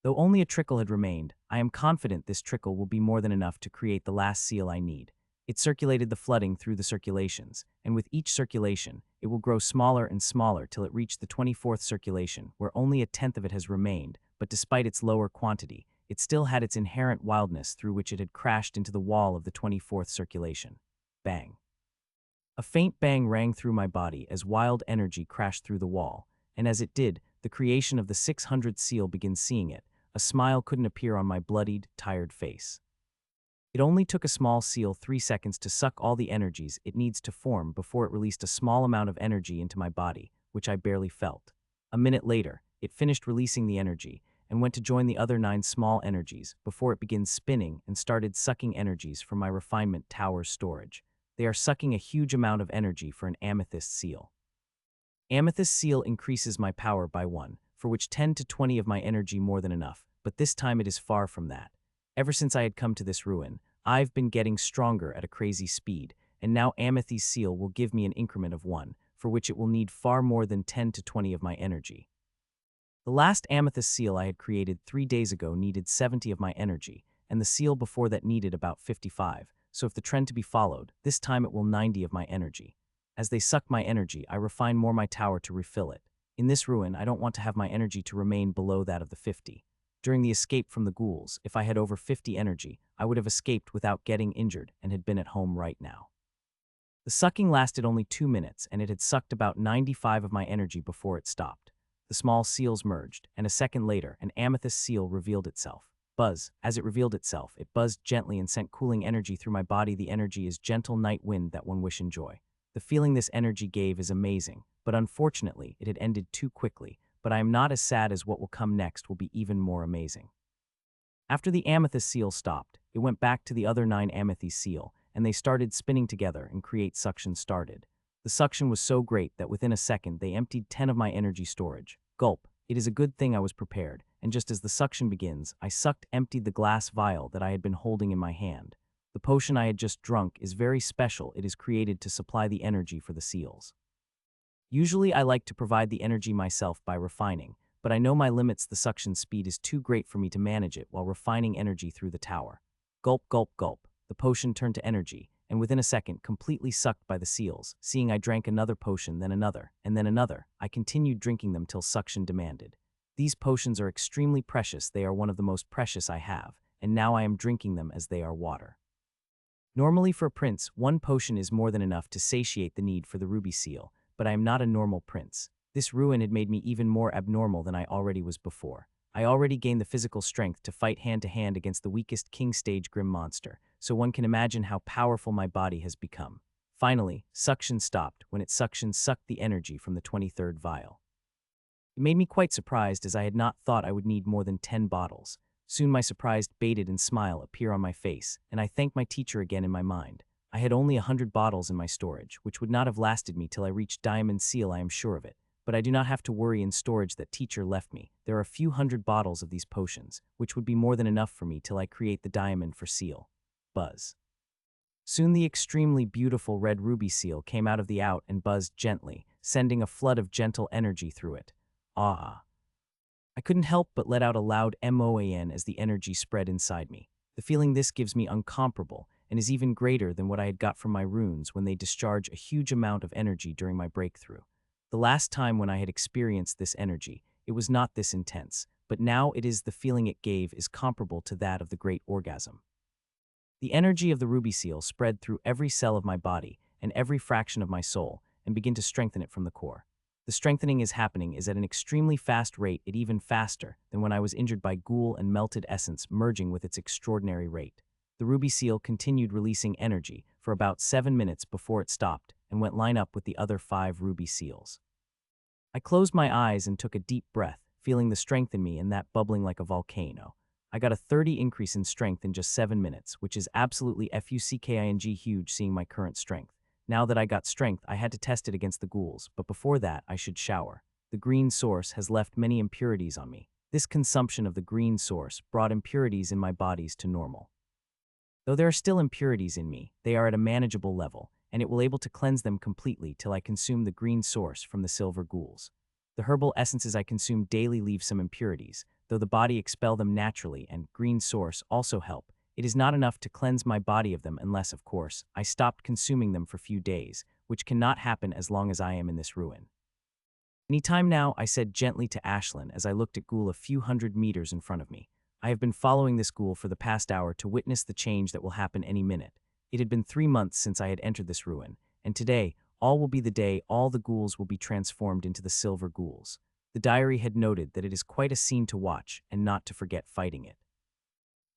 Though only a trickle had remained, I am confident this trickle will be more than enough to create the last seal I need. It circulated the flooding through the circulations, and with each circulation, it will grow smaller and smaller till it reached the 24th circulation, where only a tenth of it has remained, but despite its lower quantity, it still had its inherent wildness through which it had crashed into the wall of the 24th circulation. Bang. A faint bang rang through my body as wild energy crashed through the wall, and as it did, the creation of the 600th seal began. Seeing it, a smile couldn't appear on my bloodied, tired face. It only took a small seal 3 seconds to suck all the energies it needs to form before it released a small amount of energy into my body, which I barely felt. A minute later, it finished releasing the energy, and went to join the other 9 small energies before it begins spinning and started sucking energies from my refinement tower's storage. They are sucking a huge amount of energy for an amethyst seal. Amethyst seal increases my power by 1, for which 10 to 20 of my energy more than enough, but this time it is far from that. Ever since I had come to this ruin, I've been getting stronger at a crazy speed, and now amethyst seal will give me an increment of 1, for which it will need far more than 10 to 20 of my energy. The last amethyst seal I had created 3 days ago needed 70 of my energy, and the seal before that needed about 55, so if the trend to be followed, this time it will 90 of my energy. As they suck my energy, I refine more my tower to refill it. In this ruin, I don't want to have my energy to remain below that of the 50. During the escape from the ghouls, if I had over 50 energy, I would have escaped without getting injured and had been at home right now. The sucking lasted only 2 minutes, and it had sucked about 95 of my energy before it stopped. The small seals merged, and a second later, an amethyst seal revealed itself. Buzz. As it revealed itself, it buzzed gently and sent cooling energy through my body. The energy is gentle night wind that one wish enjoy. The feeling this energy gave is amazing, but unfortunately, it had ended too quickly, but I am not as sad as what will come next will be even more amazing. After the amethyst seal stopped, it went back to the other 9 amethyst seal, and they started spinning together and create suction started. The suction was so great that within a second they emptied 10 of my energy storage. Gulp. It is a good thing I was prepared, and just as the suction begins, I emptied the glass vial that I had been holding in my hand. The potion I had just drunk is very special. It is created to supply the energy for the seals. Usually I like to provide the energy myself by refining, but I know my limits. The suction speed is too great for me to manage it while refining energy through the tower. Gulp, gulp, gulp. The potion turned to energy, and within a second completely sucked by the seals. Seeing I drank another potion, then another, and then another, I continued drinking them till suction demanded. These potions are extremely precious. They are one of the most precious I have, and now I am drinking them as they are water. Normally for a prince, 1 potion is more than enough to satiate the need for the ruby seal, but I am not a normal prince. This ruin had made me even more abnormal than I already was before. I already gained the physical strength to fight hand-to-hand against the weakest king stage grim monster, so one can imagine how powerful my body has become. Finally, suction stopped when its suction sucked the energy from the 23rd vial. It made me quite surprised, as I had not thought I would need more than 10 bottles. Soon my surprised, baited and smile appear on my face, and I thank my teacher again in my mind. I had only 100 bottles in my storage, which would not have lasted me till I reached Diamond Seal, I am sure of it. But I do not have to worry in storage that teacher left me. There are a few hundred bottles of these potions, which would be more than enough for me till I create the diamond for seal. Buzz. Soon the extremely beautiful red ruby seal came out of the out and buzzed gently, sending a flood of gentle energy through it. Ah! I couldn't help but let out a loud MOAN as the energy spread inside me. The feeling this gives me incomparable, and is even greater than what I had got from my runes when they discharge a huge amount of energy during my breakthrough. The last time when I had experienced this energy, it was not this intense, but now it is the feeling it gave is comparable to that of the great orgasm. The energy of the ruby seal spread through every cell of my body and every fraction of my soul, and began to strengthen it from the core. The strengthening is happening is at an extremely fast rate, it even faster than when I was injured by ghoul and melted essence merging with its extraordinary rate. The ruby seal continued releasing energy for about 7 minutes before it stopped and went line up with the other 5 ruby seals. I closed my eyes and took a deep breath, feeling the strength in me and that bubbling like a volcano. I got a 30 increase in strength in just 7 minutes, which is absolutely fucking huge seeing my current strength. Now that I got strength, I had to test it against the ghouls, but before that, I should shower. The green source has left many impurities on me. This consumption of the green source brought impurities in my bodies to normal. Though there are still impurities in me, they are at a manageable level, and it will able to cleanse them completely till I consume the green source from the silver ghouls. The herbal essences I consume daily leave some impurities, though the body expel them naturally, and green source also help. It is not enough to cleanse my body of them unless, of course, I stopped consuming them for few days, which cannot happen as long as I am in this ruin. "Any time now," I said gently to Ashlyn as I looked at ghoul a few hundred meters in front of me. I have been following this ghoul for the past hour to witness the change that will happen any minute. It had been 3 months since I had entered this ruin, and today, all will be the day all the ghouls will be transformed into the silver ghouls. The diary had noted that it is quite a scene to watch and not to forget fighting it.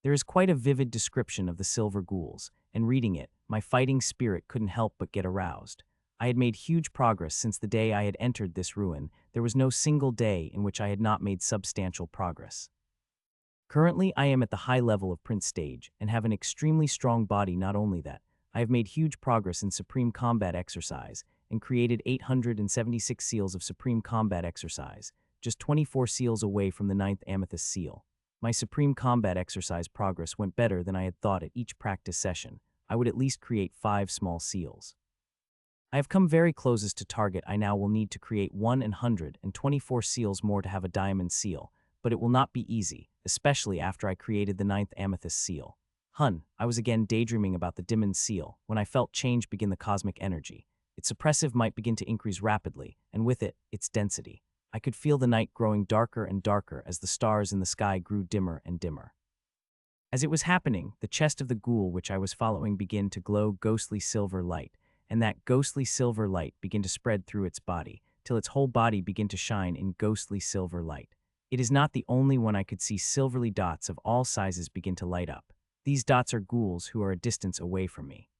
There is quite a vivid description of the silver ghouls, and reading it, my fighting spirit couldn't help but get aroused. I had made huge progress since the day I had entered this ruin. There was no single day in which I had not made substantial progress. Currently, I am at the high level of Prince stage and have an extremely strong body. Not only that, I have made huge progress in Supreme Combat Exercise and created 876 seals of Supreme Combat Exercise, just 24 seals away from the 9th Amethyst seal. My Supreme Combat Exercise progress went better than I had thought. At each practice session, I would at least create 5 small seals. I have come very closest to target. I now will need to create 124 seals more to have a diamond seal, but it will not be easy, especially after I created the 9th Amethyst seal. I was again daydreaming about the diamond seal when I felt change begin. The cosmic energy, its suppressive might begin to increase rapidly, and with it, its density. I could feel the night growing darker and darker as the stars in the sky grew dimmer and dimmer. As it was happening, the chest of the ghoul which I was following began to glow ghostly silver light, and that ghostly silver light began to spread through its body, till its whole body began to shine in ghostly silver light. It is not the only one. I could see silvery dots of all sizes begin to light up. These dots are ghouls who are a distance away from me.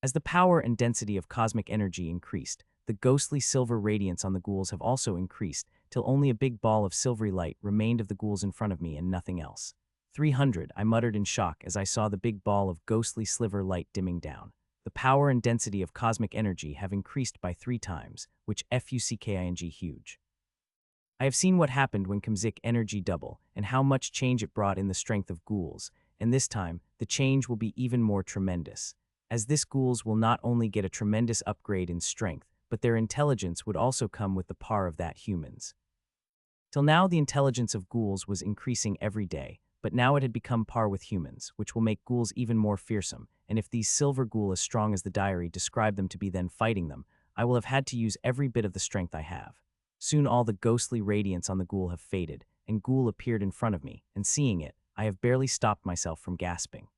As the power and density of cosmic energy increased, the ghostly silver radiance on the ghouls have also increased, till only a big ball of silvery light remained of the ghouls in front of me and nothing else. 300, I muttered in shock as I saw the big ball of ghostly silver light dimming down. The power and density of cosmic energy have increased by 3 times, which fucking huge. I have seen what happened when Kamzik energy double, and how much change it brought in the strength of ghouls, and this time, the change will be even more tremendous, as this ghouls will not only get a tremendous upgrade in strength, but their intelligence would also come with the par of that humans. Till now the intelligence of ghouls was increasing every day, but now it had become par with humans, which will make ghouls even more fearsome, and if these silver ghoul as strong as the diary described them to be then fighting them, I will have had to use every bit of the strength I have. Soon all the ghostly radiance on the ghoul have faded, and ghoul appeared in front of me, and seeing it, I have barely stopped myself from gasping.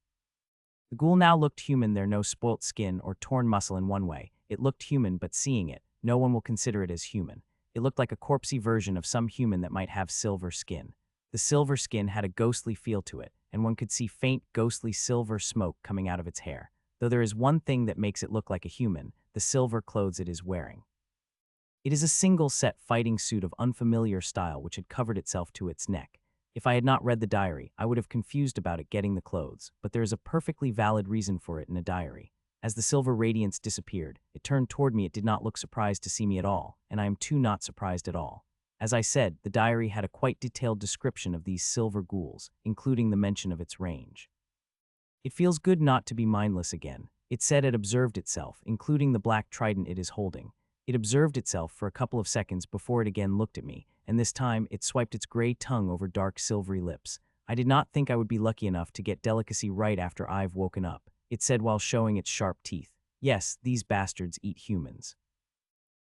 The ghoul now looked human. There no spoilt skin or torn muscle. In one way, it looked human, but seeing it, no one will consider it as human. It looked like a corpsey version of some human that might have silver skin. The silver skin had a ghostly feel to it, and one could see faint ghostly silver smoke coming out of its hair, though there is one thing that makes it look like a human: the silver clothes it is wearing. It is a single set fighting suit of unfamiliar style which had covered itself to its neck. If I had not read the diary, I would have confused about it getting the clothes, but there is a perfectly valid reason for it in a diary. As the silver radiance disappeared, it turned toward me. It did not look surprised to see me at all, and I am too not surprised at all. As I said, the diary had a quite detailed description of these silver ghouls, including the mention of its range. It feels good not to be mindless again. It said it observed itself, including the black trident it is holding. It observed itself for a couple of seconds before it again looked at me, and this time it swiped its gray tongue over dark silvery lips. I did not think I would be lucky enough to get delicacy right after I've woken up, it said while showing its sharp teeth. Yes, these bastards eat humans.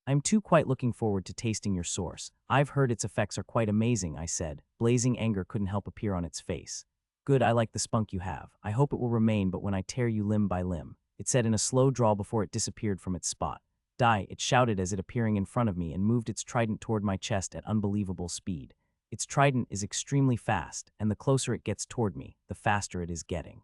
I'm too quite looking forward to tasting your source. I've heard its effects are quite amazing, I said. Blazing anger couldn't help appear on its face. Good, I like the spunk you have. I hope it will remain, but when I tear you limb by limb, it said in a slow drawl before it disappeared from its spot. Die, it shouted as it appearing in front of me and moved its trident toward my chest at unbelievable speed. Its trident is extremely fast, and the closer it gets toward me, the faster it is getting.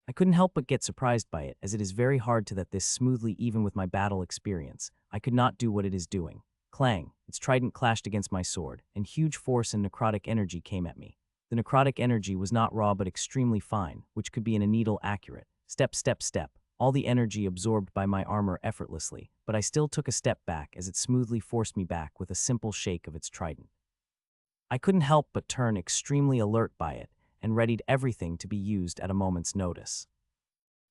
I couldn't help but get surprised by it, as it is very hard to that this smoothly even with my battle experience. I could not do what it is doing. Clang, its trident clashed against my sword, and huge force and necrotic energy came at me. The necrotic energy was not raw but extremely fine, which could be in a needle accurate. Step, step, step. All the energy absorbed by my armor effortlessly, but I still took a step back as it smoothly forced me back with a simple shake of its trident. I couldn't help but turn extremely alert by it, and readied everything to be used at a moment's notice.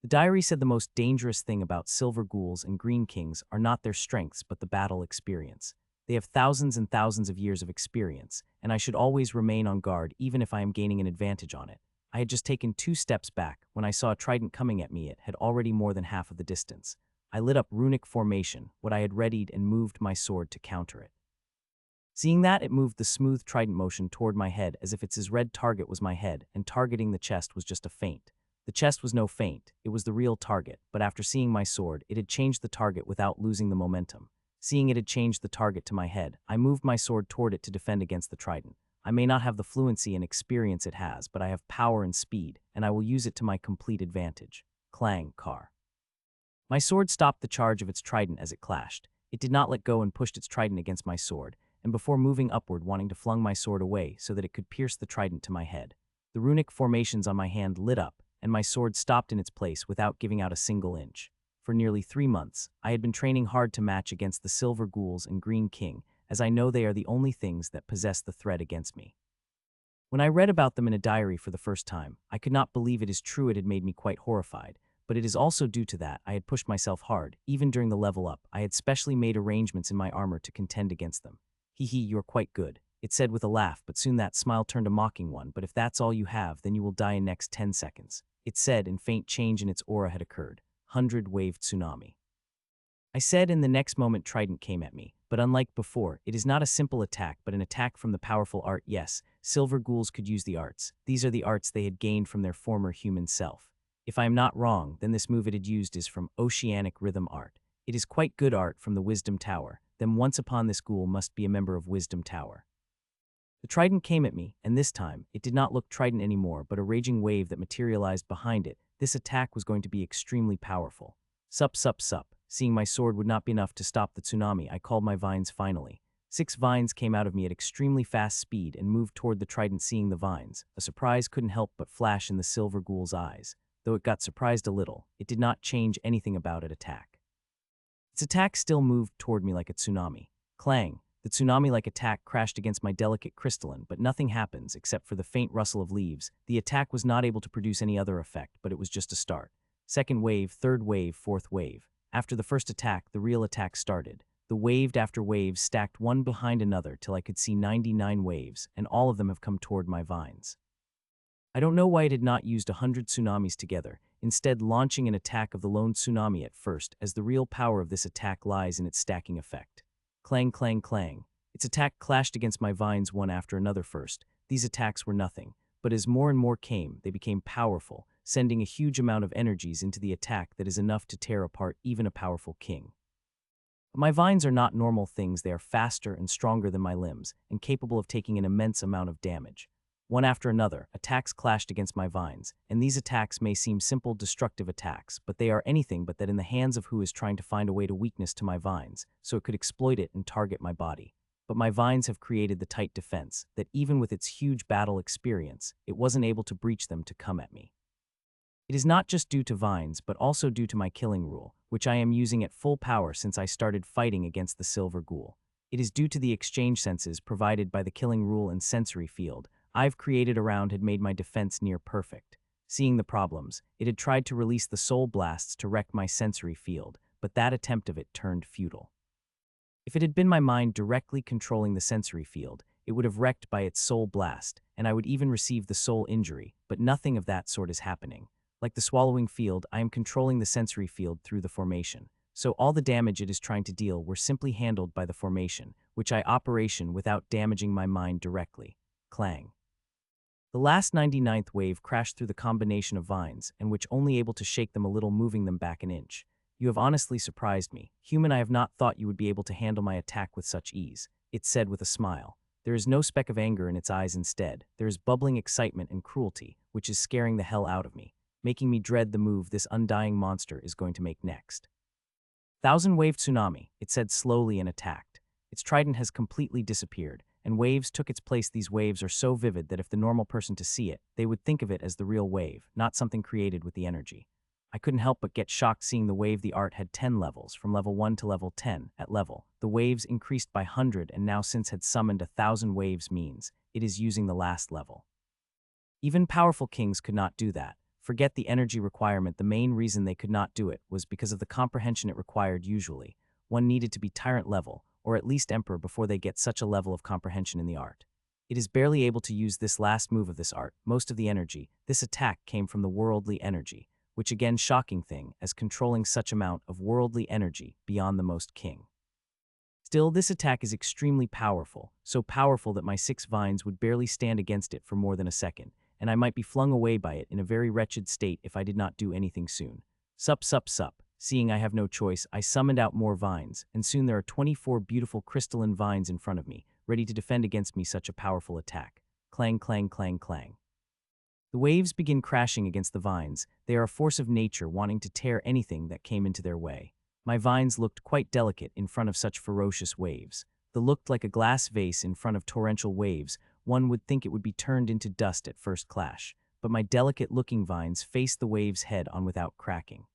The diary said the most dangerous thing about silver ghouls and green kings are not their strengths but the battle experience. They have thousands and thousands of years of experience, and I should always remain on guard even if I am gaining an advantage on it. I had just taken 2 steps back when I saw a trident coming at me. It had already more than half of the distance. I lit up runic formation, what I had readied, and moved my sword to counter it. Seeing that, it moved the smooth trident motion toward my head as if its red target was my head, and targeting the chest was just a feint. The chest was no feint, it was the real target, but after seeing my sword, it had changed the target without losing the momentum. Seeing it had changed the target to my head, I moved my sword toward it to defend against the trident. I may not have the fluency and experience it has, but I have power and speed, and I will use it to my complete advantage. Clang, car. My sword stopped the charge of its trident as it clashed. It did not let go and pushed its trident against my sword, and before moving upward wanting to flung my sword away so that it could pierce the trident to my head. The runic formations on my hand lit up, and my sword stopped in its place without giving out a single inch. For nearly 3 months, I had been training hard to match against the silver ghouls and green king, as I know they are the only things that possess the threat against me. When I read about them in a diary for the first time, I could not believe it is true. It had made me quite horrified, but it is also due to that I had pushed myself hard. Even during the level up, I had specially made arrangements in my armor to contend against them. Hee hee, you're quite good, it said with a laugh, but soon that smile turned a mocking one. But if that's all you have, then you will die in next 10 seconds. It said, and faint change in its aura had occurred. 100-wave tsunami. I said, and the next moment trident came at me. But unlike before, it is not a simple attack, but an attack from the powerful art. Yes, silver ghouls could use the arts. These are the arts they had gained from their former human self. If I am not wrong, then this move it had used is from oceanic rhythm art. It is quite good art from the Wisdom Tower. Then once upon this ghoul must be a member of Wisdom Tower. The trident came at me, and this time, it did not look trident anymore, but a raging wave that materialized behind it. This attack was going to be extremely powerful. Sup, sup, sup. Seeing my sword would not be enough to stop the tsunami, I called my vines finally. 6 vines came out of me at extremely fast speed and moved toward the trident. Seeing the vines, a surprise couldn't help but flash in the silver ghoul's eyes. Though it got surprised a little, it did not change anything about its attack. Its attack still moved toward me like a tsunami. Clang! The tsunami-like attack crashed against my delicate crystalline, but nothing happens except for the faint rustle of leaves. The attack was not able to produce any other effect, but it was just a start. Second wave, third wave, fourth wave. After the first attack, the real attack started. The wave after wave stacked one behind another till I could see 99 waves, and all of them have come toward my vines. I don't know why it had not used 100 tsunamis together, instead launching an attack of the lone tsunami at first, as the real power of this attack lies in its stacking effect. Clang, clang, clang. Its attack clashed against my vines one after another first. These attacks were nothing, but as more and more came, they became powerful, sending a huge amount of energies into the attack that is enough to tear apart even a powerful king. My vines are not normal things. They are faster and stronger than my limbs, and capable of taking an immense amount of damage. One after another, attacks clashed against my vines, and these attacks may seem simple destructive attacks, but they are anything but that in the hands of who is trying to find a way to weakness to my vines, so it could exploit it and target my body. But my vines have created the tight defense, that even with its huge battle experience, it wasn't able to breach them to come at me. It is not just due to vines, but also due to my killing rule, which I am using at full power since I started fighting against the silver ghoul. It is due to the exchange senses provided by the killing rule and sensory field I've created around had made my defense near perfect. Seeing the problems, it had tried to release the soul blasts to wreck my sensory field, but that attempt of it turned futile. If it had been my mind directly controlling the sensory field, it would have wrecked by its soul blast, and I would even receive the soul injury, but nothing of that sort is happening. Like the swallowing field, I am controlling the sensory field through the formation, so all the damage it is trying to deal were simply handled by the formation, which I operation without damaging my mind directly. Clang. The last 99th wave crashed through the combination of vines, and which only able to shake them a little, moving them back an inch. You have honestly surprised me. Human, I have not thought you would be able to handle my attack with such ease, it said with a smile. There is no speck of anger in its eyes. Instead, there is bubbling excitement and cruelty, which is scaring the hell out of me, making me dread the move this undying monster is going to make next. 1,000-wave tsunami, it said slowly and attacked. Its trident has completely disappeared, and waves took its place. These waves are so vivid that if the normal person to see it, they would think of it as the real wave, not something created with the energy. I couldn't help but get shocked seeing the wave. The art had 10 levels, from level 1 to level 10. At level, the waves increased by 100, and now since had summoned 1,000 waves means it is using the last level. Even powerful kings could not do that. Forget the energy requirement. The main reason they could not do it was because of the comprehension it required. Usually, one needed to be tyrant level, or at least emperor, before they get such a level of comprehension in the art. It is barely able to use this last move of this art. Most of the energy, this attack, came from the worldly energy, which again shocking thing, as controlling such amount of worldly energy beyond the most king. Still, this attack is extremely powerful, so powerful that my 6 vines would barely stand against it for more than a second, and I might be flung away by it in a very wretched state if I did not do anything soon. Sup, sup, sup. Seeing I have no choice, I summoned out more vines, and soon there are 24 beautiful crystalline vines in front of me, ready to defend against me such a powerful attack. Clang, clang, clang, clang. The waves begin crashing against the vines. They are a force of nature wanting to tear anything that came into their way. My vines looked quite delicate in front of such ferocious waves. that looked like a glass vase in front of torrential waves. One would think it would be turned into dust at first clash, but my delicate-looking vines faced the waves head-on without cracking.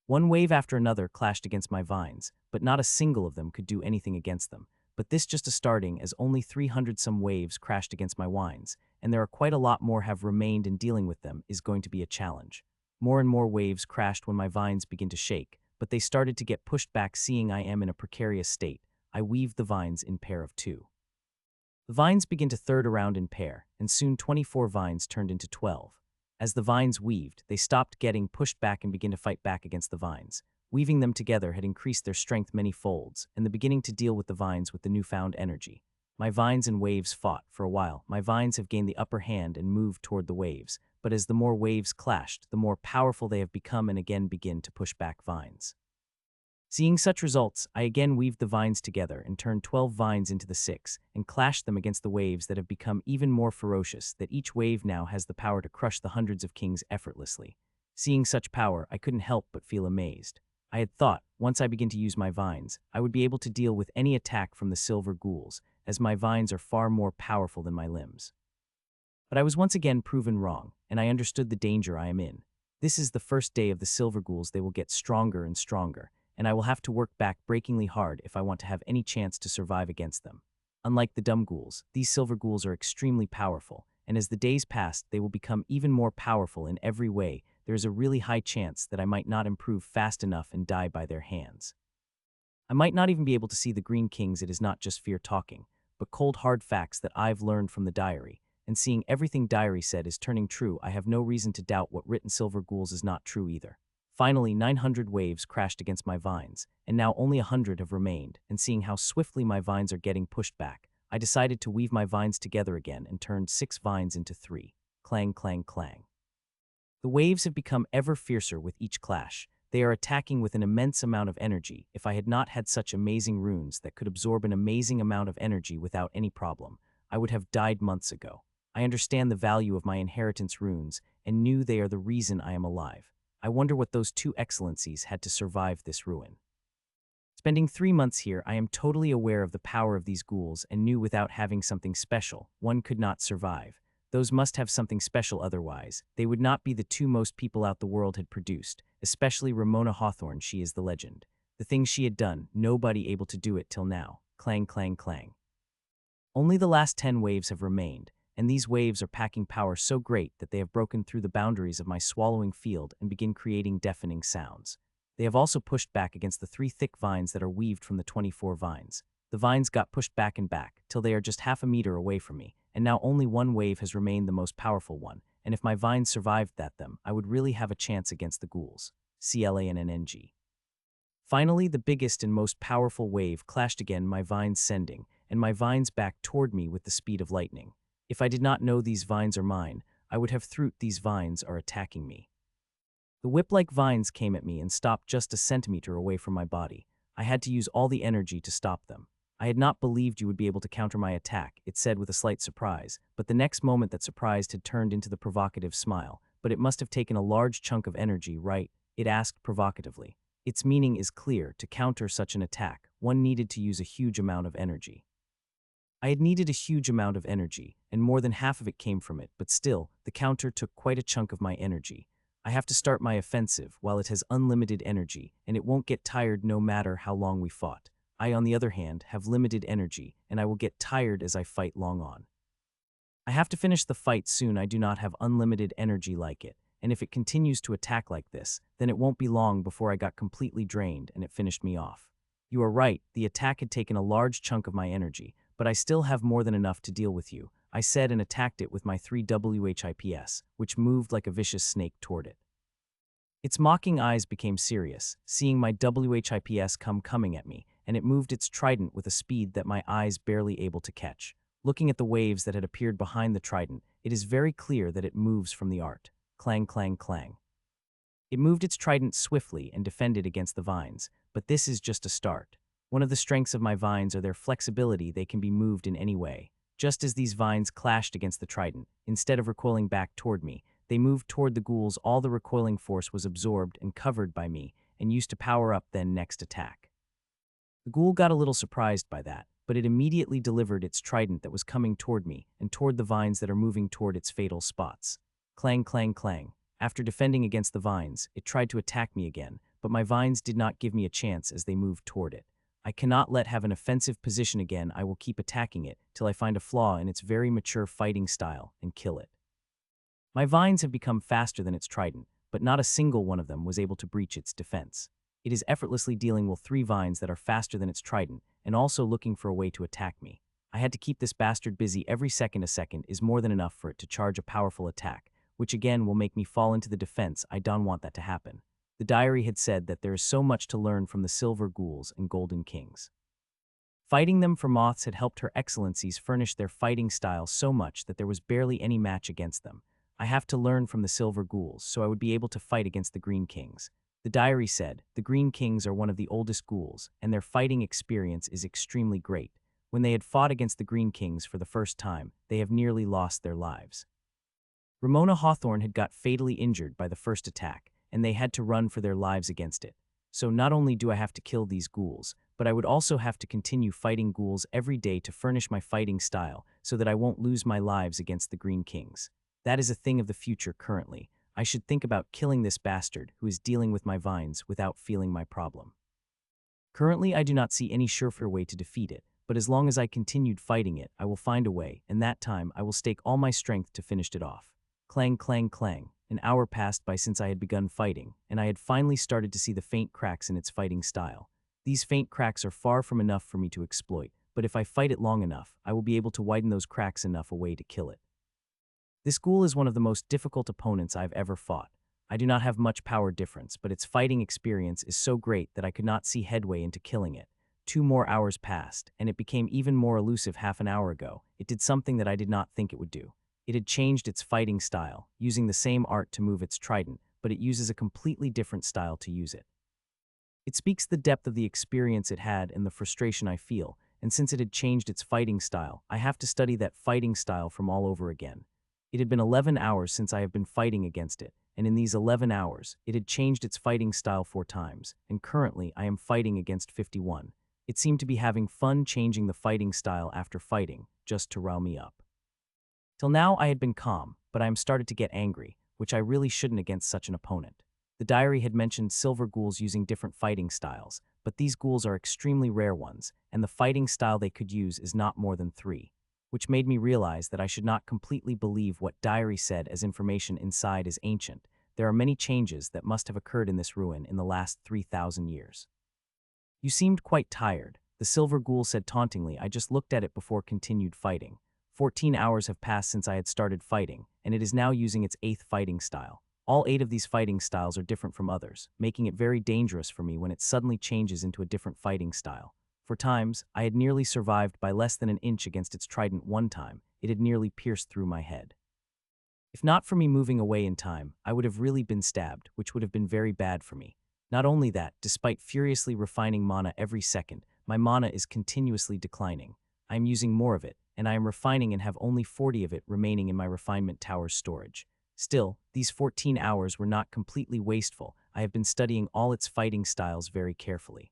One wave after another clashed against my vines, but not a single of them could do anything against them. But this just a starting, as only 300-some waves crashed against my vines, and there are quite a lot more have remained, and dealing with them is going to be a challenge. More and more waves crashed when my vines begin to shake, but they started to get pushed back. Seeing I am in a precarious state, I weaved the vines in pair of 2. The vines begin to third around in pair, and soon 24 vines turned into 12. As the vines weaved, they stopped getting pushed back and began to fight back against the vines. Weaving them together had increased their strength many folds, and the beginning to deal with the vines with the newfound energy. My vines and waves fought for a while. My vines have gained the upper hand and moved toward the waves, but as the more waves clashed, the more powerful they have become and again begin to push back vines. Seeing such results, I again weaved the vines together and turned 12 vines into the 6, and clashed them against the waves that have become even more ferocious, that each wave now has the power to crush the hundreds of kings effortlessly. Seeing such power, I couldn't help but feel amazed. I had thought, once I begin to use my vines, I would be able to deal with any attack from the silver ghouls, as my vines are far more powerful than my limbs. But I was once again proven wrong, and I understood the danger I am in. This is the first day of the silver ghouls. They will get stronger and stronger, and I will have to work back breakingly hard if I want to have any chance to survive against them. Unlike the dumb ghouls, these silver ghouls are extremely powerful, and as the days pass, they will become even more powerful in every way. There is a really high chance that I might not improve fast enough and die by their hands. I might not even be able to see the Green Kings. It is not just fear talking, but cold hard facts that I've learned from the diary, and seeing everything diary said is turning true. I have no reason to doubt what written silver ghouls is not true either. Finally, 900 waves crashed against my vines, and now only 100 have remained, and seeing how swiftly my vines are getting pushed back, I decided to weave my vines together again and turned 6 vines into 3. Clang, clang, clang. The waves have become ever fiercer with each clash. They are attacking with an immense amount of energy. If I had not had such amazing runes that could absorb an amazing amount of energy without any problem, I would have died months ago. I understand the value of my inheritance runes and knew they are the reason I am alive. I wonder what those 2 excellencies had to survive this ruin. Spending 3 months here, I am totally aware of the power of these ghouls and knew without having something special, one could not survive. Those must have something special, otherwise they would not be the 2 most people out the world had produced, especially Ramona Hawthorne. She is the legend. The things she had done, nobody able to do it till now. Clang, clang, clang. Only the last 10 waves have remained, and these waves are packing power so great that they have broken through the boundaries of my swallowing field and begin creating deafening sounds. They have also pushed back against the 3 thick vines that are weaved from the 24 vines. The vines got pushed back and back, till they are just half a meter away from me, and now only 1 wave has remained, the most powerful one, and if my vines survived them, I would really have a chance against the ghouls. CLANNNG. Finally, the biggest and most powerful wave clashed again, my vines sending, and my vines back toward me with the speed of lightning. If I did not know these vines are mine, I would have thought these vines are attacking me. The whip-like vines came at me and stopped just a centimeter away from my body. I had to use all the energy to stop them. I had not believed you would be able to counter my attack, it said with a slight surprise, but the next moment that surprise had turned into the provocative smile. But it must have taken a large chunk of energy, right? It asked provocatively. Its meaning is clear. To counter such an attack, one needed to use a huge amount of energy. I had needed a huge amount of energy, and more than half of it came from it, but still, the counter took quite a chunk of my energy. I have to start my offensive while it has unlimited energy, and it won't get tired no matter how long we fought. I, on the other hand, have limited energy, and I will get tired as I fight long on. I have to finish the fight soon. I do not have unlimited energy like it, and if it continues to attack like this, then it won't be long before I got completely drained and it finished me off. You are right, the attack had taken a large chunk of my energy, but I still have more than enough to deal with you, I said, and attacked it with my 3 WHIPS, which moved like a vicious snake toward it. Its mocking eyes became serious, seeing my WHIPS coming at me, and it moved its trident with a speed that my eyes barely able to catch. Looking at the waves that had appeared behind the trident, it is very clear that it moves from the art. Clang, clang, clang. It moved its trident swiftly and defended against the vines, but this is just a start. One of the strengths of my vines are their flexibility. They can be moved in any way. Just as these vines clashed against the trident, instead of recoiling back toward me, they moved toward the ghouls. All the recoiling force was absorbed and covered by me, and used to power up then next attack. The ghoul got a little surprised by that, but it immediately delivered its trident that was coming toward me and toward the vines that are moving toward its fatal spots. Clang, clang, clang. After defending against the vines, it tried to attack me again, but my vines did not give me a chance as they moved toward it. I cannot let have an offensive position again. I will keep attacking it till I find a flaw in its very mature fighting style and kill it. My vines have become faster than its trident, but not a single one of them was able to breach its defense. It is effortlessly dealing with 3 vines that are faster than its trident and also looking for a way to attack me. I had to keep this bastard busy every second. A second is more than enough for it to charge a powerful attack, which again will make me fall into the defense. I don't want that to happen. The diary had said that there is so much to learn from the silver ghouls and golden kings. Fighting them for moths had helped Her Excellencies furnish their fighting style so much that there was barely any match against them. I have to learn from the silver ghouls so I would be able to fight against the green kings. The diary said, the green kings are one of the oldest ghouls, and their fighting experience is extremely great. When they had fought against the green kings for the first time, they have nearly lost their lives. Ramona Hawthorne had got fatally injured by the first attack, and they had to run for their lives against it. So not only do I have to kill these ghouls, but I would also have to continue fighting ghouls every day to furnish my fighting style so that I won't lose my lives against the green kings. That is a thing of the future currently. I should think about killing this bastard who is dealing with my vines without feeling my problem. Currently, I do not see any surefire way to defeat it, but as long as I continued fighting it, I will find a way, and that time I will stake all my strength to finish it off. Clang, clang, clang. An hour passed by since I had begun fighting, and I had finally started to see the faint cracks in its fighting style. These faint cracks are far from enough for me to exploit, but if I fight it long enough, I will be able to widen those cracks enough away to kill it. This ghoul is one of the most difficult opponents I've ever fought. I do not have much power difference, but its fighting experience is so great that I could not see headway into killing it. 2 more hours passed, and it became even more elusive. Half an hour ago, it did something that I did not think it would do. It had changed its fighting style, using the same art to move its trident, but it uses a completely different style to use it. It speaks the depth of the experience it had and the frustration I feel, and since it had changed its fighting style, I have to study that fighting style from all over again. It had been 11 hours since I have been fighting against it, and in these 11 hours, it had changed its fighting style 4 times, and currently I am fighting against 51. It seemed to be having fun changing the fighting style after fighting, just to rile me up. Till now I had been calm, but I am started to get angry, which I really shouldn't against such an opponent. The diary had mentioned silver ghouls using different fighting styles, but these ghouls are extremely rare ones, and the fighting style they could use is not more than 3. Which made me realize that I should not completely believe what diary said as information inside is ancient. There are many changes that must have occurred in this ruin in the last 3,000 years. You seemed quite tired, the silver ghoul said tauntingly. I just looked at it before continued fighting. 14 hours have passed since I had started fighting, and it is now using its 8th fighting style. All 8 of these fighting styles are different from others, making it very dangerous for me when it suddenly changes into a different fighting style. For times, I had nearly survived by less than an inch against its trident. One time, it had nearly pierced through my head. If not for me moving away in time, I would have really been stabbed, which would have been very bad for me. Not only that, despite furiously refining mana every second, my mana is continuously declining. I am using more of it, and I am refining and have only 40 of it remaining in my refinement tower's storage. Still, these 14 hours were not completely wasteful. I have been studying all its fighting styles very carefully.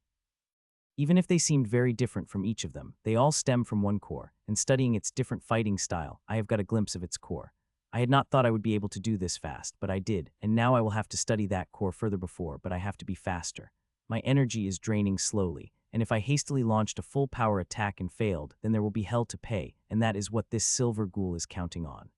Even if they seemed very different from each of them, they all stem from one core, and studying its different fighting style, I have got a glimpse of its core. I had not thought I would be able to do this fast, but I did, and now I will have to study that core further before, but I have to be faster. My energy is draining slowly, and if I hastily launched a full power attack and failed, then there will be hell to pay, and that is what this silver ghoul is counting on.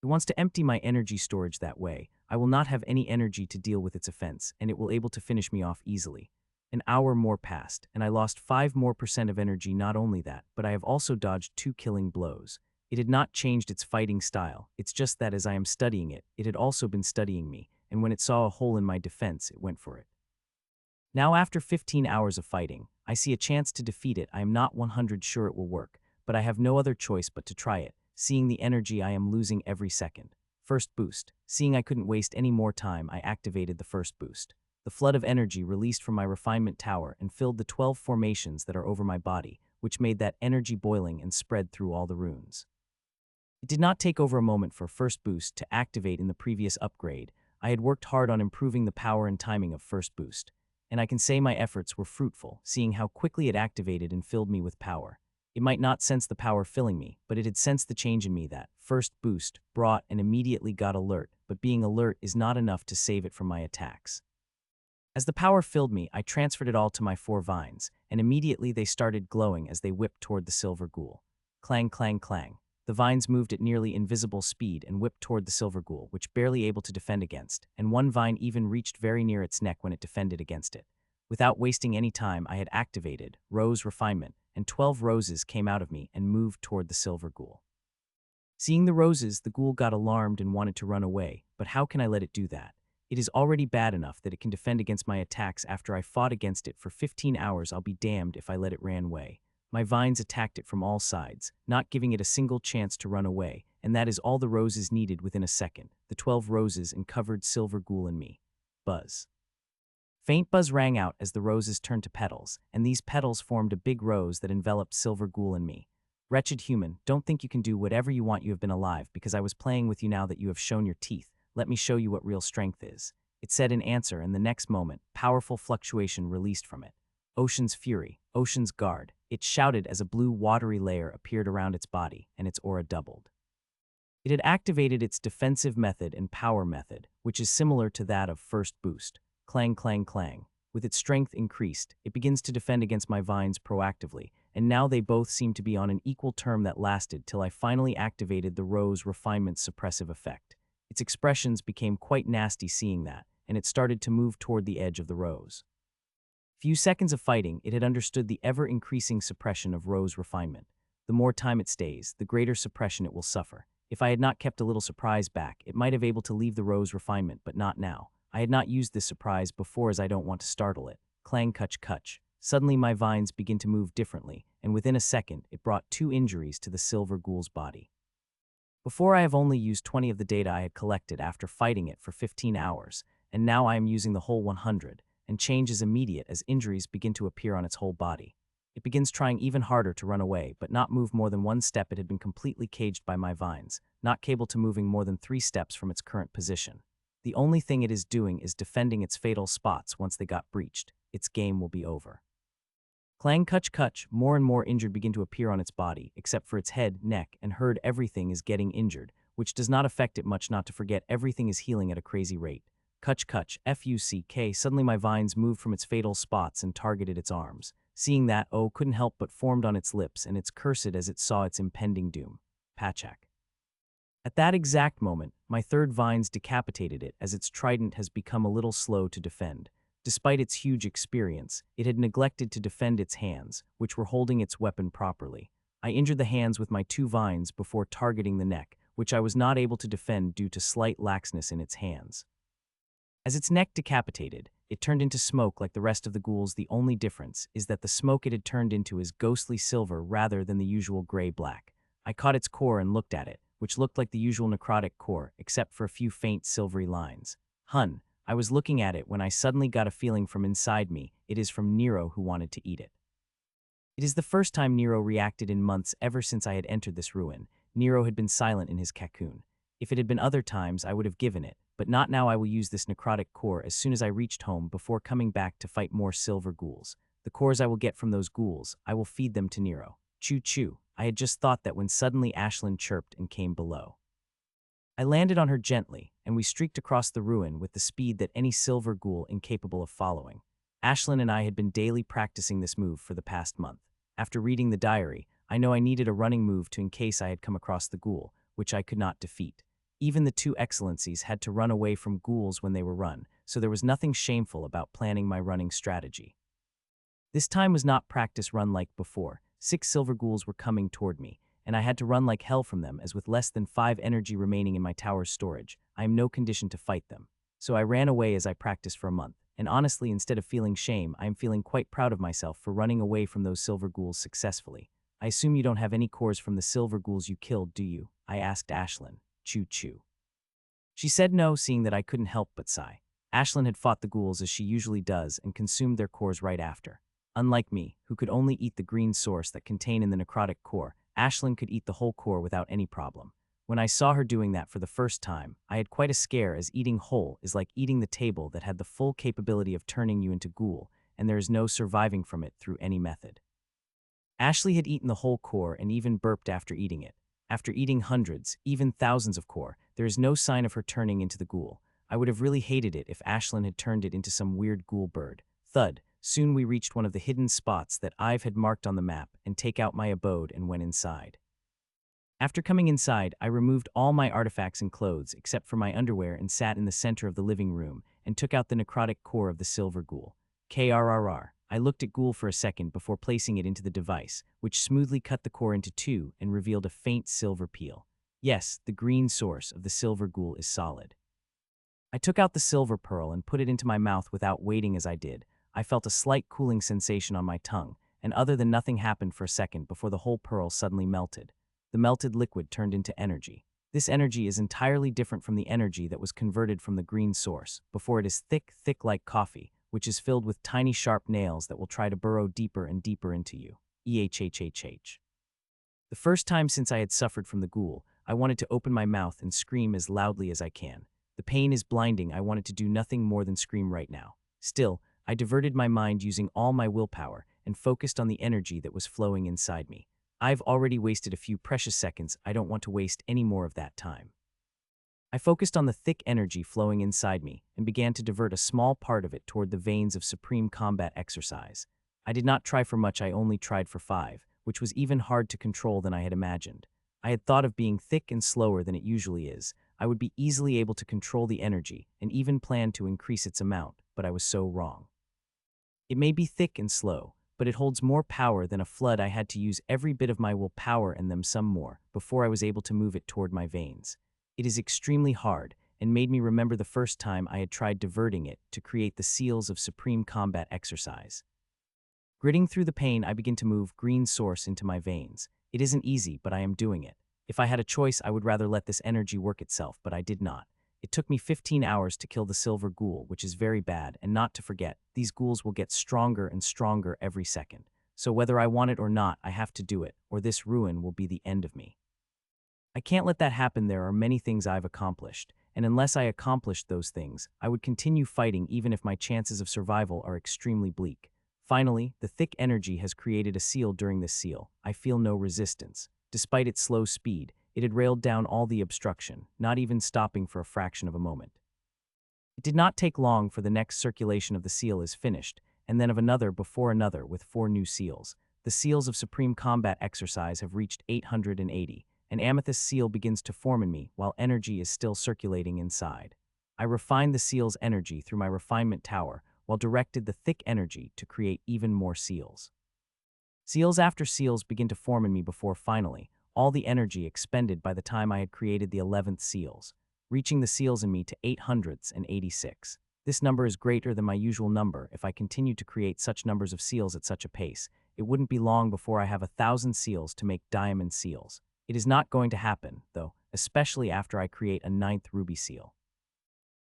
It wants to empty my energy storage that way. I will not have any energy to deal with its offense, and it will able to finish me off easily. An hour more passed, and I lost 5% more of energy. Not only that, but I have also dodged 2 killing blows. It had not changed its fighting style, it's just that as I am studying it, it had also been studying me, and when it saw a hole in my defense, it went for it. Now after 15 hours of fighting, I see a chance to defeat it. I am not 100% sure it will work, but I have no other choice but to try it, seeing the energy I am losing every second. First boost. Seeing I couldn't waste any more time, I activated the first boost. The flood of energy released from my refinement tower and filled the 12 formations that are over my body, which made that energy boiling and spread through all the runes. It did not take over a moment for first boost to activate in the previous upgrade. I had worked hard on improving the power and timing of first boost, and I can say my efforts were fruitful, seeing how quickly it activated and filled me with power. It might not sense the power filling me, but it had sensed the change in me that first boost brought and immediately got alert, but being alert is not enough to save it from my attacks. As the power filled me, I transferred it all to my 4 vines, and immediately they started glowing as they whipped toward the silver ghoul. Clang, clang, clang. The vines moved at nearly invisible speed and whipped toward the silver ghoul, which barely able to defend against, and one vine even reached very near its neck when it defended against it. Without wasting any time, I had activated Rose Refinement, and 12 roses came out of me and moved toward the silver ghoul. Seeing the roses, the ghoul got alarmed and wanted to run away, but how can I let it do that? It is already bad enough that it can defend against my attacks after I fought against it for 15 hours. I'll be damned if I let it ran away. My vines attacked it from all sides, not giving it a single chance to run away, and that is all the roses needed within a second, the 12 roses and covered silver ghoul and me. Buzz. Faint buzz rang out as the roses turned to petals, and these petals formed a big rose that enveloped silver ghoul and me. Wretched human, don't think you can do whatever you want. You have been alive because I was playing with you. Now that you have shown your teeth, let me show you what real strength is. It said in answer, and the next moment, powerful fluctuation released from it. Ocean's fury, Ocean's guard, it shouted as a blue watery layer appeared around its body, and its aura doubled. It had activated its defensive method and power method, which is similar to that of first boost. Clang, clang, clang. With its strength increased, it begins to defend against my vines proactively, and now they both seem to be on an equal term that lasted till I finally activated the Rose Refinement's suppressive effect. Its expressions became quite nasty seeing that, and it started to move toward the edge of the rose. Few seconds of fighting, it had understood the ever-increasing suppression of Rose Refinement. The more time it stays, the greater suppression it will suffer. If I had not kept a little surprise back, it might have able to leave the Rose Refinement, but not now. I had not used this surprise before as I don't want to startle it. Clang, cutch, cutch. Suddenly my vines begin to move differently, and within a second, it brought 2 injuries to the silver ghoul's body. Before I have only used 20 of the data I had collected after fighting it for 15 hours, and now I am using the whole 100, and change is immediate as injuries begin to appear on its whole body. It begins trying even harder to run away, but not move more than 1 step. It had been completely caged by my vines, not capable to moving more than 3 steps from its current position. The only thing it is doing is defending its fatal spots. Once they got breached, its game will be over. Clang, cutch, cutch, more and more injured begin to appear on its body, except for its head, neck, and herd. Everything is getting injured, which does not affect it much. Not to forget, everything is healing at a crazy rate. Cutch, cutch, fuck. Suddenly my vines moved from its fatal spots and targeted its arms. Seeing that, couldn't help but formed on its lips, and it's cursed as it saw its impending doom. Pachak. At that exact moment, my 3rd vines decapitated it as its trident has become a little slow to defend. Despite its huge experience, it had neglected to defend its hands, which were holding its weapon properly. I injured the hands with my 2 vines before targeting the neck, which I was not able to defend due to slight laxness in its hands. As its neck decapitated, it turned into smoke like the rest of the ghouls. The only difference is that the smoke it had turned into is ghostly silver rather than the usual gray-black. I caught its core and looked at it, which looked like the usual necrotic core, except for a few faint silvery lines. I was looking at it when I suddenly got a feeling from inside me. It is from Nero, who wanted to eat it. It is the first time Nero reacted in months ever since I had entered this ruin. Nero had been silent in his cocoon. If it had been other times, I would have given it, but not now. I will use this necrotic core as soon as I reached home before coming back to fight more silver ghouls. The cores I will get from those ghouls, I will feed them to Nero. Choo choo. I had just thought that when suddenly Ashlyn chirped and came below. I landed on her gently, and we streaked across the ruin with the speed that any silver ghoul incapable of following. Ashlyn and I had been daily practicing this move for the past month. After reading the diary, I know I needed a running move to in case I had come across the ghoul, which I could not defeat. Even the 2 excellencies had to run away from ghouls when they were run, so there was nothing shameful about planning my running strategy. This time was not practice run like before. 6 silver ghouls were coming toward me, and I had to run like hell from them, as with less than 5 energy remaining in my tower's storage, I am no condition to fight them. So I ran away as I practiced for a month, and honestly, instead of feeling shame, I am feeling quite proud of myself for running away from those silver ghouls successfully. I assume you don't have any cores from the silver ghouls you killed, do you? I asked Ashlyn. Choo choo. She said no, seeing that I couldn't help but sigh. Ashlyn had fought the ghouls as she usually does and consumed their cores right after. Unlike me, who could only eat the green source that contained in the necrotic core, Ashlyn could eat the whole core without any problem. When I saw her doing that for the first time, I had quite a scare, as eating whole is like eating the table that had the full capability of turning you into ghoul, and there is no surviving from it through any method. Ashley had eaten the whole core and even burped after eating it. After eating hundreds, even thousands of core, there is no sign of her turning into the ghoul. I would have really hated it if Ashlyn had turned it into some weird ghoul bird. Thud. Soon we reached one of the hidden spots that Ive had marked on the map and take out my abode and went inside. After coming inside, I removed all my artifacts and clothes except for my underwear and sat in the center of the living room and took out the necrotic core of the silver ghoul. KRRR. I looked at ghoul for a second before placing it into the device, which smoothly cut the core into two and revealed a faint silver peel. Yes, the green source of the silver ghoul is solid. I took out the silver pearl and put it into my mouth without waiting. As I did, I felt a slight cooling sensation on my tongue, and other than nothing happened for a second before the whole pearl suddenly melted. The melted liquid turned into energy. This energy is entirely different from the energy that was converted from the green source. Before it is thick like coffee, which is filled with tiny sharp nails that will try to burrow deeper and deeper into you. EHHHH. The first time since I had suffered from the ghoul, I wanted to open my mouth and scream as loudly as I can. The pain is blinding. I wanted to do nothing more than scream right now. Still, I diverted my mind using all my willpower and focused on the energy that was flowing inside me. I've already wasted a few precious seconds. I don't want to waste any more of that time. I focused on the thick energy flowing inside me and began to divert a small part of it toward the veins of supreme combat exercise. I did not try for much. I only tried for 5, which was even hard to control than I had imagined. I had thought of being thick and slower than it usually is. I would be easily able to control the energy and even plan to increase its amount, but I was so wrong. It may be thick and slow, but it holds more power than a flood. I had to use every bit of my willpower and then some more before I was able to move it toward my veins. It is extremely hard and made me remember the first time I had tried diverting it to create the seals of supreme combat exercise. Gritting through the pain, I begin to move green source into my veins. It isn't easy, but I am doing it. If I had a choice, I would rather let this energy work itself, but I did not. It took me 15 hours to kill the silver ghoul, which is very bad, and not to forget, these ghouls will get stronger and stronger every second. So whether I want it or not, I have to do it, or this ruin will be the end of me. I can't let that happen. There are many things I've accomplished, and unless I accomplished those things, I would continue fighting even if my chances of survival are extremely bleak. Finally, the thick energy has created a seal. During this seal, I feel no resistance. Despite its slow speed, it had railed down all the obstruction, not even stopping for a fraction of a moment. It did not take long for the next circulation of the seal is finished, and then of another before another with 4 new seals. The seals of Supreme Combat Exercise have reached 880. An amethyst seal begins to form in me while energy is still circulating inside. I refined the seal's energy through my refinement tower while directed the thick energy to create even more seals. Seals after seals begin to form in me before finally, all the energy expended by the time I had created the 11th seals, reaching the seals in me to 886. This number is greater than my usual number. If I continued to create such numbers of seals at such a pace, it wouldn't be long before I have 1,000 seals to make diamond seals. It is not going to happen, though, especially after I create a 9th ruby seal.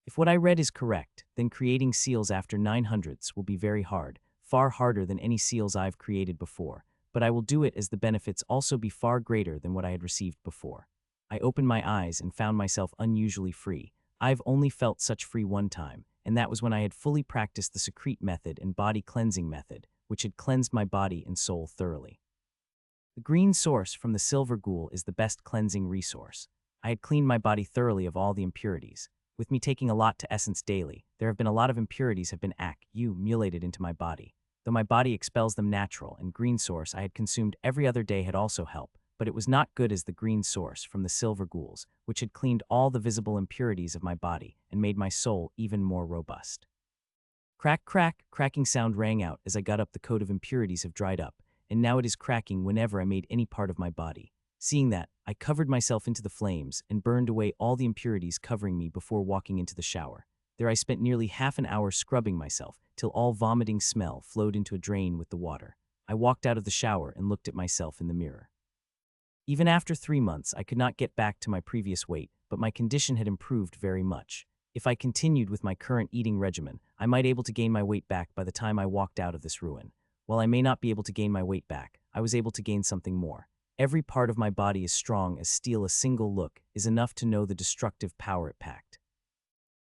If what I read is correct, then creating seals after 900s will be very hard, far harder than any seals I've created before, but I will do it as the benefits also be far greater than what I had received before. I opened my eyes and found myself unusually free. I've only felt such free one time, and that was when I had fully practiced the secrete method and body cleansing method, which had cleansed my body and soul thoroughly. The green source from the silver ghoul is the best cleansing resource. I had cleaned my body thoroughly of all the impurities. With me taking a lot to essence daily, there have been a lot of impurities have been accumulated into my body. Though my body expels them natural, and green source I had consumed every other day had also helped, but it was not good as the green source from the silver ghouls, which had cleaned all the visible impurities of my body and made my soul even more robust. Crack, crack, cracking sound rang out as I got up. The coat of impurities have dried up, and now it is cracking whenever I made any part of my body. Seeing that, I covered myself into the flames and burned away all the impurities covering me before walking into the shower. There I spent nearly half an hour scrubbing myself, till all vomiting smell flowed into a drain with the water. I walked out of the shower and looked at myself in the mirror. Even after 3 months, I could not get back to my previous weight, but my condition had improved very much. If I continued with my current eating regimen, I might be able to gain my weight back by the time I walked out of this ruin. While I may not be able to gain my weight back, I was able to gain something more. Every part of my body is strong as steel. A single look is enough to know the destructive power it packed.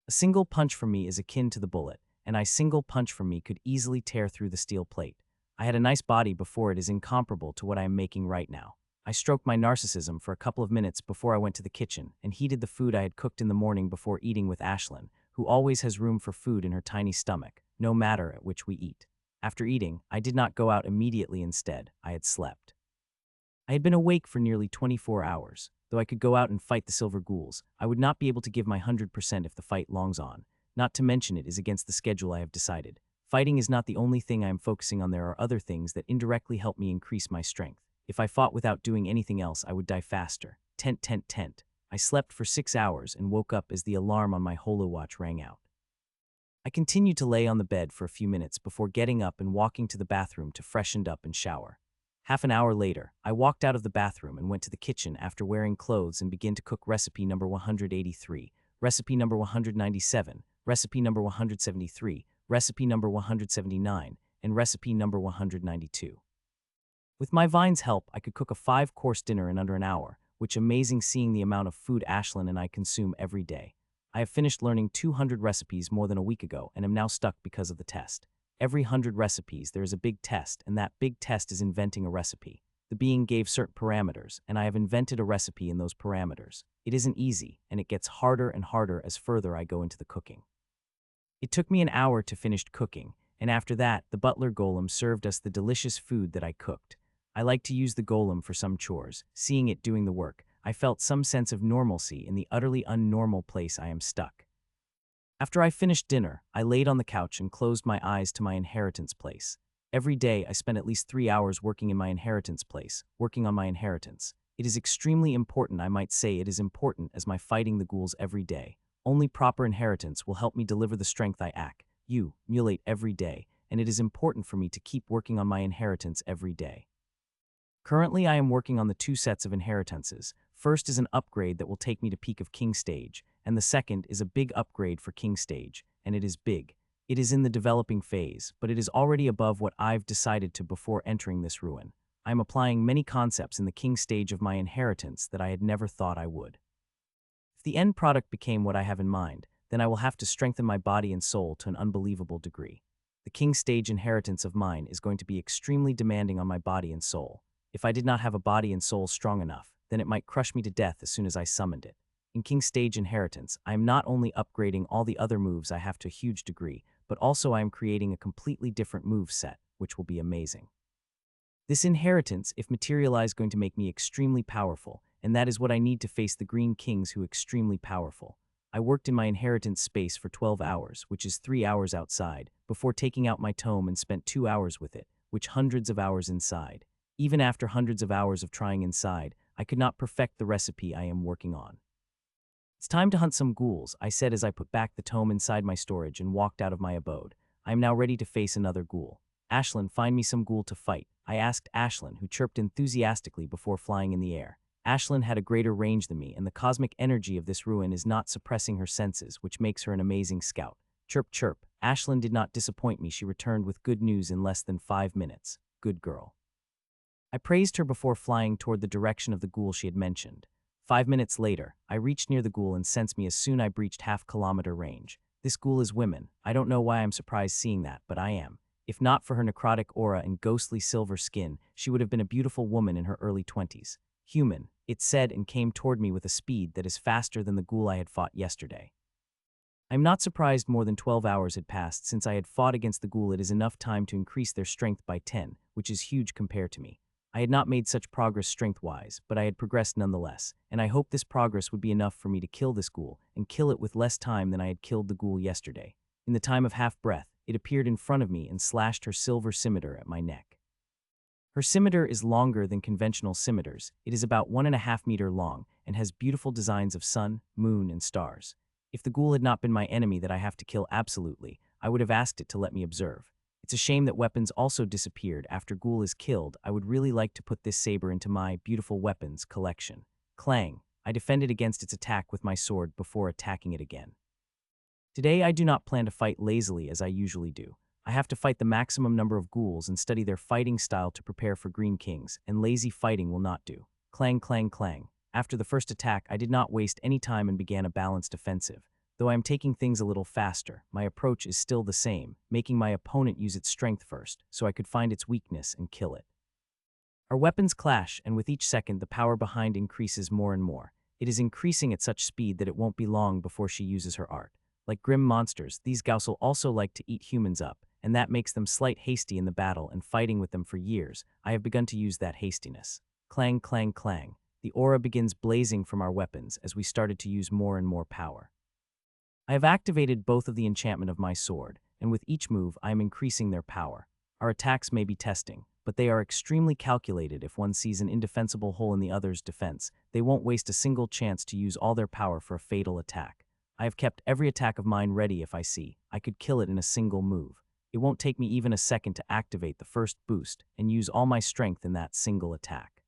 A single punch from me is akin to the bullet, and a single punch from me could easily tear through the steel plate. I had a nice body before. It is incomparable to what I am making right now. I stroked my narcissism for a couple of minutes before I went to the kitchen and heated the food I had cooked in the morning before eating with Ashlyn, who always has room for food in her tiny stomach, no matter at which we eat. After eating, I did not go out immediately. Instead, I had slept. I had been awake for nearly 24 hours. Though I could go out and fight the silver ghouls, I would not be able to give my 100% if the fight longs on. Not to mention it is against the schedule I have decided. Fighting is not the only thing I am focusing on. There are other things that indirectly help me increase my strength. If I fought without doing anything else, I would die faster. Tent, tent, tent. I slept for 6 hours and woke up as the alarm on my holowatch rang out. I continued to lay on the bed for a few minutes before getting up and walking to the bathroom to freshen up and shower. Half an hour later, I walked out of the bathroom and went to the kitchen after wearing clothes and began to cook recipe number 183, recipe number 197, recipe number 173, recipe number 179, and recipe number 192. With my Vine's help, I could cook a 5-course dinner in under an hour, which amazing seeing the amount of food Ashlyn and I consume every day. I have finished learning 200 recipes more than a week ago and am now stuck because of the test. Every 100 recipes, there is a big test, and that big test is inventing a recipe. The being gave certain parameters, and I have invented a recipe in those parameters. It isn't easy, and it gets harder and harder as further I go into the cooking. It took me an hour to finish cooking, and after that, the butler golem served us the delicious food that I cooked. I like to use the golem for some chores. Seeing it doing the work, I felt some sense of normalcy in the utterly unnormal place I am stuck. After I finished dinner, I laid on the couch and closed my eyes to my inheritance place. Every day, I spent at least 3 hours working in my inheritance place, working on my inheritance. It is extremely important. I might say it is important as my fighting the ghouls every day. Only proper inheritance will help me deliver the strength I emulate every day, and it is important for me to keep working on my inheritance every day. Currently, I am working on the 2 sets of inheritances. First is an upgrade that will take me to peak of King Stage, and the second is a big upgrade for King Stage, and it is big. It is in the developing phase, but it is already above what I've decided to before entering this ruin. I am applying many concepts in the King Stage of my inheritance that I had never thought I would. If the end product became what I have in mind, then I will have to strengthen my body and soul to an unbelievable degree. The King Stage inheritance of mine is going to be extremely demanding on my body and soul. If I did not have a body and soul strong enough, then it might crush me to death as soon as I summoned it. In King Stage Inheritance, I am not only upgrading all the other moves I have to a huge degree, but also I am creating a completely different move set, which will be amazing. This inheritance, if materialized, is going to make me extremely powerful, and that is what I need to face the Green Kings who are extremely powerful. I worked in my inheritance space for 12 hours, which is 3 hours outside, before taking out my tome and spent 2 hours with it, which hundreds of hours inside. Even after hundreds of hours of trying inside, I could not perfect the recipe I am working on. It's time to hunt some ghouls, I said as I put back the tome inside my storage and walked out of my abode. I am now ready to face another ghoul. Ashlyn, find me some ghoul to fight, I asked Ashlyn, who chirped enthusiastically before flying in the air. Ashlyn had a greater range than me, and the cosmic energy of this ruin is not suppressing her senses, which makes her an amazing scout. Chirp, chirp. Ashlyn did not disappoint me. She returned with good news in less than 5 minutes. Good girl. I praised her before flying toward the direction of the ghoul she had mentioned. 5 minutes later, I reached near the ghoul and sensed me as soon I breached half-kilometer range. This ghoul is women. I don't know why I'm surprised seeing that, but I am. If not for her necrotic aura and ghostly silver skin, she would have been a beautiful woman in her early 20s. Human, it said, and came toward me with a speed that is faster than the ghoul I had fought yesterday. I'm not surprised. More than 12 hours had passed since I had fought against the ghoul. It is enough time to increase their strength by 10, which is huge compared to me. I had not made such progress strength-wise, but I had progressed nonetheless, and I hoped this progress would be enough for me to kill this ghoul, and kill it with less time than I had killed the ghoul yesterday. In the time of half-breath, it appeared in front of me and slashed her silver scimitar at my neck. Her scimitar is longer than conventional scimitars. It is about 1.5 meters long, and has beautiful designs of sun, moon, and stars. If the ghoul had not been my enemy that I have to kill absolutely, I would have asked it to let me observe. It's a shame that weapons also disappeared after ghoul is killed. I would really like to put this saber into my beautiful weapons collection. Clang. I defended against its attack with my sword before attacking it again. Today I do not plan to fight lazily as I usually do. I have to fight the maximum number of ghouls and study their fighting style to prepare for green kings, and lazy fighting will not do. Clang, clang, clang. After the first attack, I did not waste any time and began a balanced offensive. Though I am taking things a little faster, my approach is still the same, making my opponent use its strength first, so I could find its weakness and kill it. Our weapons clash, and with each second, the power behind increases more and more. It is increasing at such speed that it won't be long before she uses her art. Like grim monsters, these ghouls also like to eat humans up, and that makes them slight hasty in the battle, and fighting with them for years, I have begun to use that hastiness. Clang, clang, clang. The aura begins blazing from our weapons as we started to use more and more power. I have activated both of the enchantment of my sword, and with each move I am increasing their power. Our attacks may be testing, but they are extremely calculated. If one sees an indefensible hole in the other's defense, they won't waste a single chance to use all their power for a fatal attack. I have kept every attack of mine ready. If I see I could kill it in a single move. It won't take me even a second to activate the first boost and use all my strength in that single attack.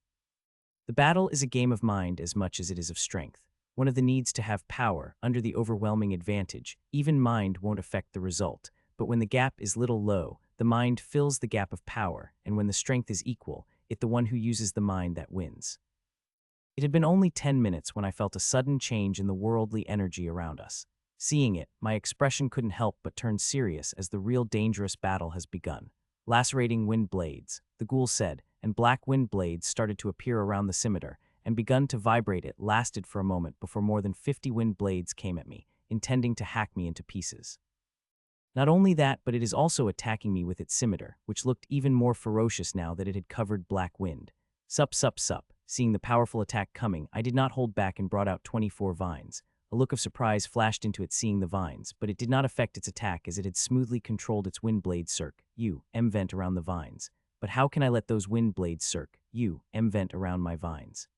The battle is a game of mind as much as it is of strength. One of the needs to have power under the overwhelming advantage. Even mind won't affect the result, but when the gap is little low, the mind fills the gap of power, and when the strength is equal, it's the one who uses the mind that wins. It had been only 10 minutes when I felt a sudden change in the worldly energy around us. Seeing it, my expression couldn't help but turn serious as the real dangerous battle has begun. Lacerating wind blades, the ghoul said, and black wind blades started to appear around the scimitar and begun to vibrate. It lasted for a moment before more than 50 wind blades came at me, intending to hack me into pieces. Not only that, but it is also attacking me with its scimitar, which looked even more ferocious now that it had covered black wind. Sup, sup, sup. Seeing the powerful attack coming, I did not hold back and brought out 24 vines. A look of surprise flashed into it seeing the vines, but it did not affect its attack as it had smoothly controlled its wind blade circ, vent around the vines. But how can I let those wind blades circ, vent around my vines?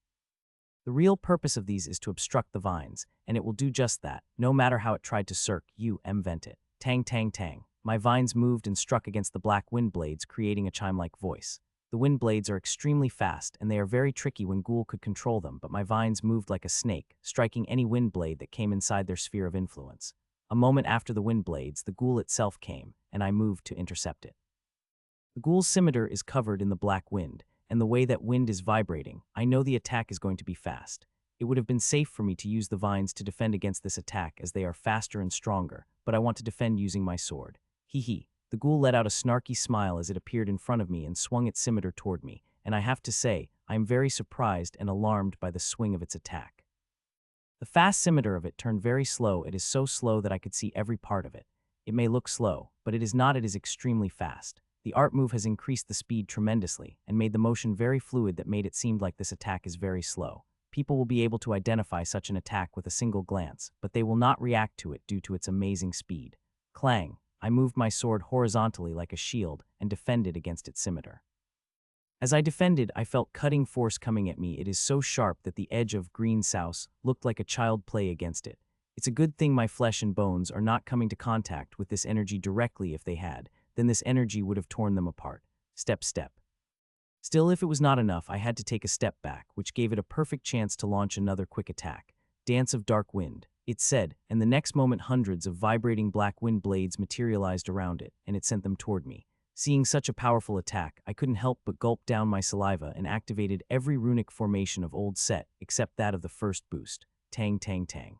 The real purpose of these is to obstruct the vines, and it will do just that, no matter how it tried to circ, vent it. Tang, tang, tang. My vines moved and struck against the black wind blades, creating a chime-like voice. The wind blades are extremely fast, and they are very tricky when ghoul could control them, but my vines moved like a snake, striking any wind blade that came inside their sphere of influence. A moment after the wind blades, the ghoul itself came, and I moved to intercept it. The ghoul's scimitar is covered in the black wind, and the way that wind is vibrating, I know the attack is going to be fast. It would have been safe for me to use the vines to defend against this attack as they are faster and stronger, but I want to defend using my sword. Hee hee. The ghoul let out a snarky smile as it appeared in front of me and swung its scimitar toward me, and I have to say, I am very surprised and alarmed by the swing of its attack. The fast scimitar of it turned very slow. It is so slow that I could see every part of it. It may look slow, but it is not. It is extremely fast. The art move has increased the speed tremendously and made the motion very fluid that made it seem like this attack is very slow. People will be able to identify such an attack with a single glance, but they will not react to it due to its amazing speed. Clang! I moved my sword horizontally like a shield and defended against its scimitar. As I defended, I felt cutting force coming at me. It is so sharp that the edge of green souse looked like a child play against it. It's a good thing my flesh and bones are not coming to contact with this energy directly. If they had, then this energy would have torn them apart. Step, step. Still, if it was not enough, I had to take a step back, which gave it a perfect chance to launch another quick attack. Dance of dark wind, it said, and the next moment hundreds of vibrating black wind blades materialized around it, and it sent them toward me. Seeing such a powerful attack, I couldn't help but gulp down my saliva and activated every runic formation of old set, except that of the first boost. Tang, tang, tang.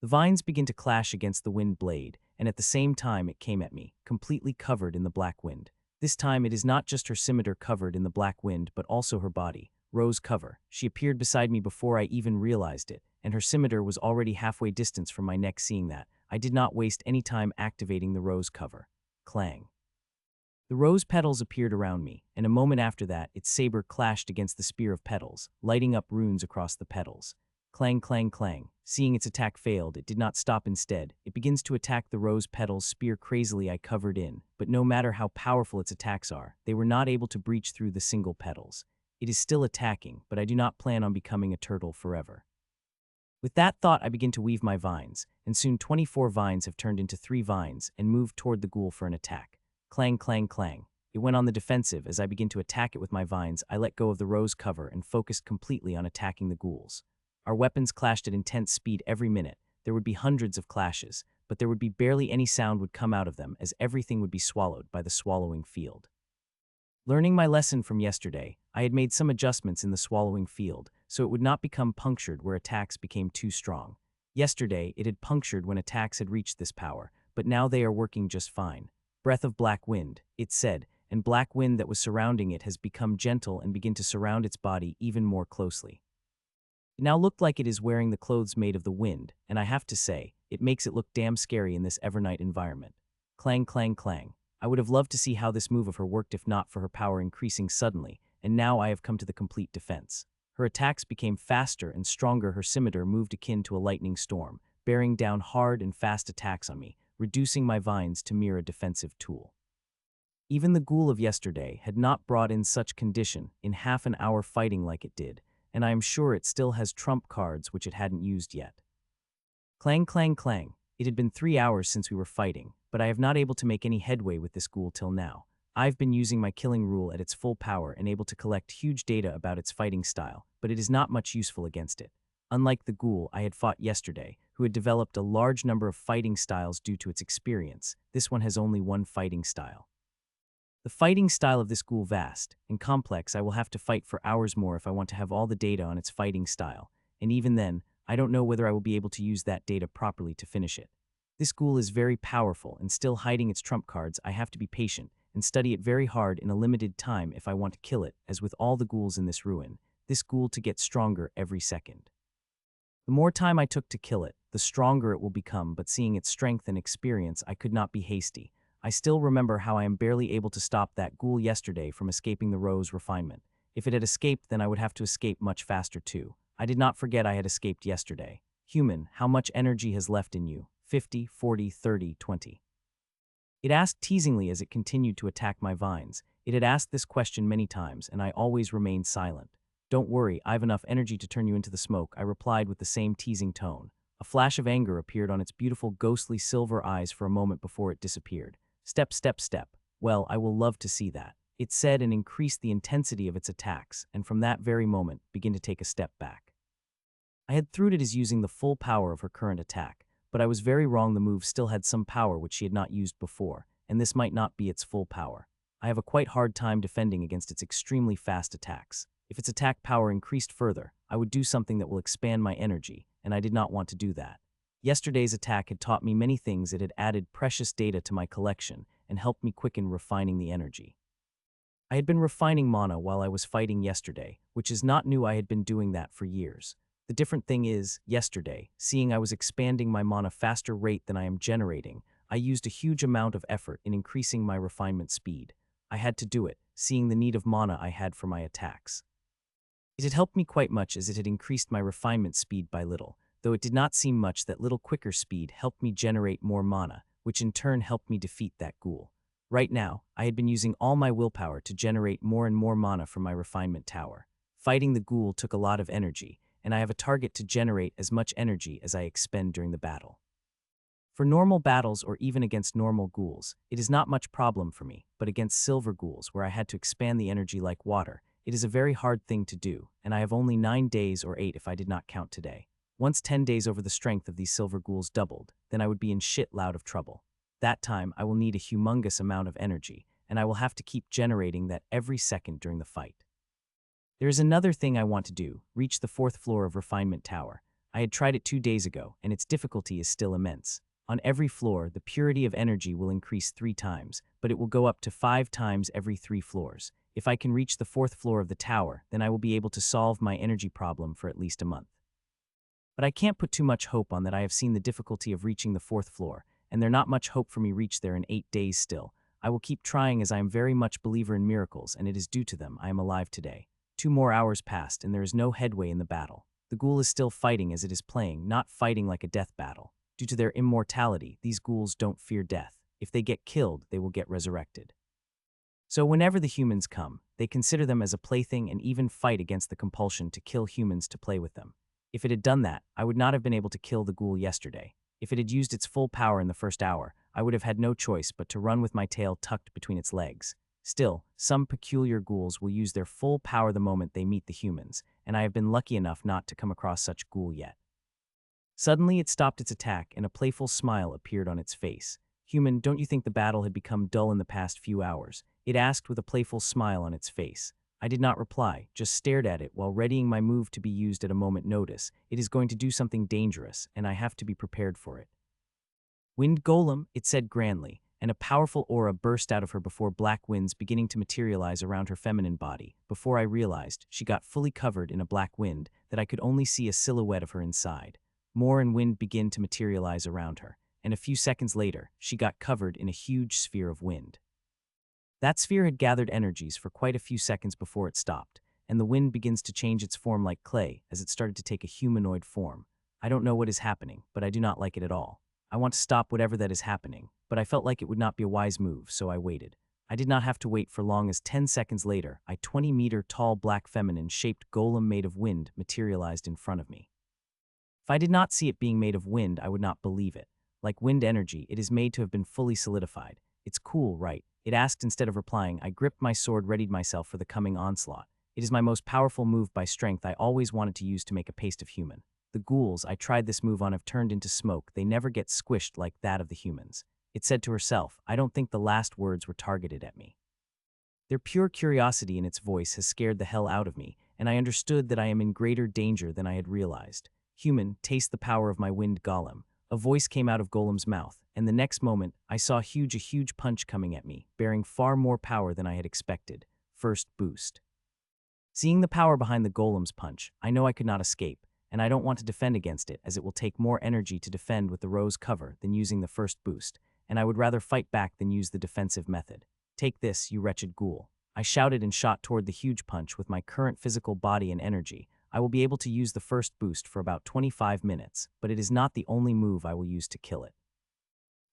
The vines began to clash against the wind blade, and at the same time it came at me, completely covered in the black wind. This time it is not just her scimitar covered in the black wind, but also her body, rose cover. She appeared beside me before I even realized it, and her scimitar was already halfway distance from my neck. Seeing that, I did not waste any time activating the rose cover. Clang. The rose petals appeared around me, and a moment after that, its saber clashed against the spear of petals, lighting up runes across the petals. Clang, clang, clang. Seeing its attack failed, it did not stop. Instead, it begins to attack the rose petals spear crazily I covered in, but no matter how powerful its attacks are, they were not able to breach through the single petals. It is still attacking, but I do not plan on becoming a turtle forever. With that thought, I begin to weave my vines, and soon 24 vines have turned into 3 vines and moved toward the ghoul for an attack. Clang, clang, clang. It went on the defensive. As I begin to attack it with my vines, I let go of the rose cover and focused completely on attacking the ghouls. Our weapons clashed at intense speed every minute. There would be hundreds of clashes, but there would be barely any sound would come out of them as everything would be swallowed by the swallowing field. Learning my lesson from yesterday, I had made some adjustments in the swallowing field so it would not become punctured where attacks became too strong. Yesterday, it had punctured when attacks had reached this power, but now they are working just fine. Breath of black wind, it said, and black wind that was surrounding it has become gentle and begin to surround its body even more closely. It now looked like it is wearing the clothes made of the wind, and I have to say, it makes it look damn scary in this Evernight environment. Clang, clang, clang. I would have loved to see how this move of her worked if not for her power increasing suddenly, and now I have come to the complete defense. Her attacks became faster and stronger. Her scimitar moved akin to a lightning storm, bearing down hard and fast attacks on me, reducing my vines to mere a defensive tool. Even the ghoul of yesterday had not brought in such condition in half an hour fighting like it did, and I am sure it still has trump cards which it hadn't used yet. Clang, clang, clang. It had been 3 hours since we were fighting, but I have not able to make any headway with this ghoul till now. I've been using my killing rule at its full power and able to collect huge data about its fighting style, but it is not much useful against it. Unlike the ghoul I had fought yesterday, who had developed a large number of fighting styles due to its experience, this one has only one fighting style. The fighting style of this ghoul vast and complex. I will have to fight for hours more if I want to have all the data on its fighting style, and even then, I don't know whether I will be able to use that data properly to finish it. This ghoul is very powerful and still hiding its trump cards. I have to be patient and study it very hard in a limited time if I want to kill it, as with all the ghouls in this ruin, this ghoul to get stronger every second. The more time I took to kill it, the stronger it will become, but seeing its strength and experience, I could not be hasty. I still remember how I am barely able to stop that ghoul yesterday from escaping the rose refinement. If it had escaped, then I would have to escape much faster too. I did not forget I had escaped yesterday. Human, how much energy has left in you? 50, 40, 30, 20. It asked teasingly as it continued to attack my vines. It had asked this question many times, and I always remained silent. Don't worry, I've enough energy to turn you into the smoke, I replied with the same teasing tone. A flash of anger appeared on its beautiful ghostly silver eyes for a moment before it disappeared. Step, step, step. Well, I will love to see that, it said, and increased the intensity of its attacks, and from that very moment began to take a step back. I had thought it as using the full power of her current attack, but I was very wrong. The move still had some power which she had not used before, and this might not be its full power. I have a quite hard time defending against its extremely fast attacks. If its attack power increased further, I would do something that will expand my energy, and I did not want to do that. Yesterday's attack had taught me many things. It had added precious data to my collection and helped me quicken refining the energy. I had been refining mana while I was fighting yesterday, which is not new. I had been doing that for years. The different thing is, yesterday, seeing I was expanding my mana faster rate than I am generating, I used a huge amount of effort in increasing my refinement speed. I had to do it, seeing the need of mana I had for my attacks. It had helped me quite much as it had increased my refinement speed by little, though it did not seem much. That little quicker speed helped me generate more mana, which in turn helped me defeat that ghoul. Right now, I had been using all my willpower to generate more and more mana from my refinement tower. Fighting the ghoul took a lot of energy, and I have a target to generate as much energy as I expend during the battle. For normal battles or even against normal ghouls, it is not much problem for me, but against silver ghouls where I had to expand the energy like water, it is a very hard thing to do, and I have only 9 days or 8 if I did not count today. Once 10 days over the strength of these silver ghouls doubled, then I would be in shit loud of trouble. That time, I will need a humongous amount of energy, and I will have to keep generating that every second during the fight. There is another thing I want to do, reach the 4th floor of Refinement Tower. I had tried it 2 days ago, and its difficulty is still immense. On every floor, the purity of energy will increase 3 times, but it will go up to 5 times every 3 floors. If I can reach the 4th floor of the tower, then I will be able to solve my energy problem for at least a month. But I can't put too much hope on that. I have seen the difficulty of reaching the 4th floor, and there's not much hope for me reach there in 8 days still. I will keep trying as I am very much believer in miracles, and it is due to them I am alive today. 2 more hours passed, and there is no headway in the battle. The ghoul is still fighting as it is playing, not fighting like a death battle. Due to their immortality, these ghouls don't fear death. If they get killed, they will get resurrected. So whenever the humans come, they consider them as a plaything and even fight against the compulsion to kill humans to play with them. If it had done that, I would not have been able to kill the ghoul yesterday. If it had used its full power in the first hour, I would have had no choice but to run with my tail tucked between its legs. Still, some peculiar ghouls will use their full power the moment they meet the humans, and I have been lucky enough not to come across such ghoul yet. Suddenly, it stopped its attack, and a playful smile appeared on its face. Human, don't you think the battle had become dull in the past few hours? It asked with a playful smile on its face. I did not reply, just stared at it while readying my move to be used at a moment notice. It is going to do something dangerous, and I have to be prepared for it. Wind Golem, it said grandly, and a powerful aura burst out of her before black winds beginning to materialize around her feminine body. Before I realized, she got fully covered in a black wind that I could only see a silhouette of her inside. More and wind began to materialize around her, and a few seconds later, she got covered in a huge sphere of wind. That sphere had gathered energies for quite a few seconds before it stopped, and the wind begins to change its form like clay as it started to take a humanoid form. I don't know what is happening, but I do not like it at all. I want to stop whatever that is happening, but I felt like it would not be a wise move, so I waited. I did not have to wait for long as 10 seconds later, a 20-meter tall black feminine-shaped golem made of wind materialized in front of me. If I did not see it being made of wind, I would not believe it. Like wind energy, it is made to have been fully solidified. It's cool, right? It asked instead of replying. I gripped my sword, readied myself for the coming onslaught. It is my most powerful move by strength I always wanted to use to make a paste of human. The ghouls I tried this move on have turned into smoke. They never get squished like that of the humans. It said to herself, I don't think the last words were targeted at me. Their pure curiosity in its voice has scared the hell out of me, and I understood that I am in greater danger than I had realized. Human, taste the power of my wind golem. A voice came out of Golem's mouth, and the next moment, I saw a huge punch coming at me, bearing far more power than I had expected. First boost. Seeing the power behind the Golem's punch, I know I could not escape, and I don't want to defend against it as it will take more energy to defend with the rose cover than using the first boost, and I would rather fight back than use the defensive method. Take this, you wretched ghoul. I shouted and shot toward the huge punch with my current physical body and energy. I will be able to use the first boost for about 25 minutes, but it is not the only move I will use to kill it.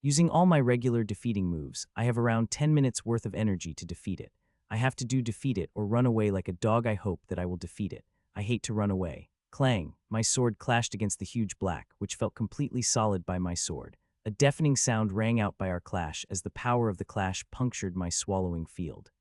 Using all my regular defeating moves, I have around 10 minutes worth of energy to defeat it. I have to defeat it or run away like a dog. I hope that I will defeat it. I hate to run away. Clang, my sword clashed against the huge black, which felt completely solid by my sword. A deafening sound rang out by our clash as the power of the clash punctured my swallowing field.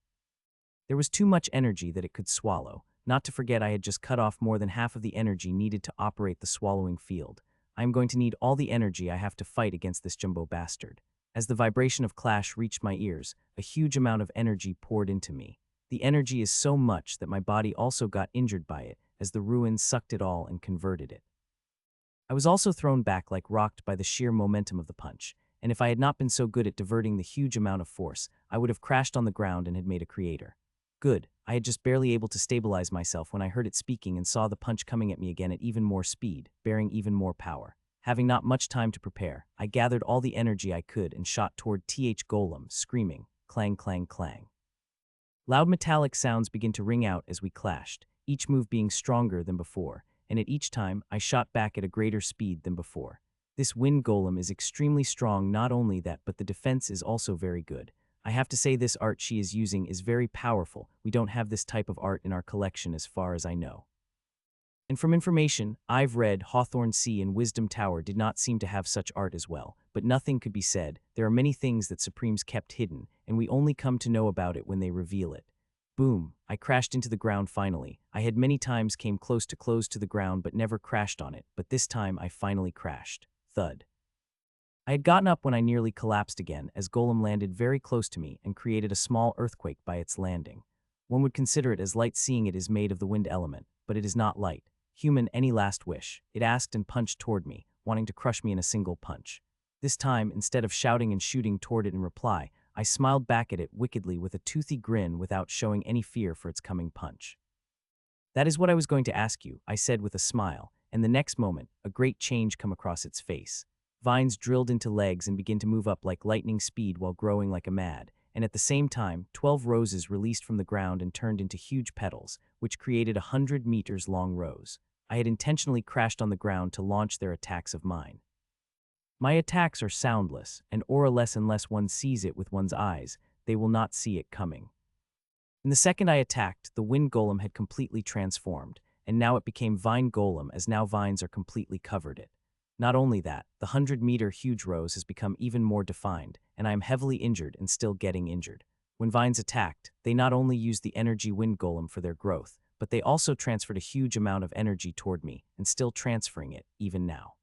There was too much energy that it could swallow. Not to forget I had just cut off more than half of the energy needed to operate the swallowing field. I am going to need all the energy I have to fight against this jumbo bastard. As the vibration of clash reached my ears, a huge amount of energy poured into me. The energy is so much that my body also got injured by it, as the ruins sucked it all and converted it. I was also thrown back like rocked by the sheer momentum of the punch, and if I had not been so good at diverting the huge amount of force, I would have crashed on the ground and had made a crater. Good, I had just barely able to stabilize myself when I heard it speaking and saw the punch coming at me again at even more speed, bearing even more power. Having not much time to prepare, I gathered all the energy I could and shot toward TH Golem, screaming, clang clang clang. Loud metallic sounds began to ring out as we clashed, each move being stronger than before, and at each time I shot back at a greater speed than before. This wind golem is extremely strong. Not only that, but the defense is also very good. I have to say this art she is using is very powerful. We don't have this type of art in our collection as far as I know. And from information I've read, Hawthorne Sea and Wisdom Tower did not seem to have such art as well, but nothing could be said. There are many things that Supremes kept hidden, and we only come to know about it when they reveal it. Boom, I crashed into the ground finally. I had many times came close to the ground but never crashed on it, but this time I finally crashed. Thud. I had gotten up when I nearly collapsed again as Golem landed very close to me and created a small earthquake by its landing. One would consider it as light seeing it is made of the wind element, but it is not light. Human, any last wish? It asked and punched toward me, wanting to crush me in a single punch. This time, instead of shouting and shooting toward it in reply, I smiled back at it wickedly with a toothy grin without showing any fear for its coming punch. That is what I was going to ask you, I said with a smile, and the next moment, a great change come across its face. Vines drilled into legs and begin to move up like lightning speed while growing like a mad, and at the same time, 12 roses released from the ground and turned into huge petals, which created 100 meters long rose. I had intentionally crashed on the ground to launch their attacks of mine. My attacks are soundless, and aura-less unless one sees it with one's eyes, they will not see it coming. In the second I attacked, the wind golem had completely transformed, and now it became vine golem as now vines are completely covered it. Not only that, the 100-meter huge rose has become even more defined, and I am heavily injured and still getting injured. When vines attacked, they not only used the energy wind golem for their growth, but they also transferred a huge amount of energy toward me, and still transferring it, even now.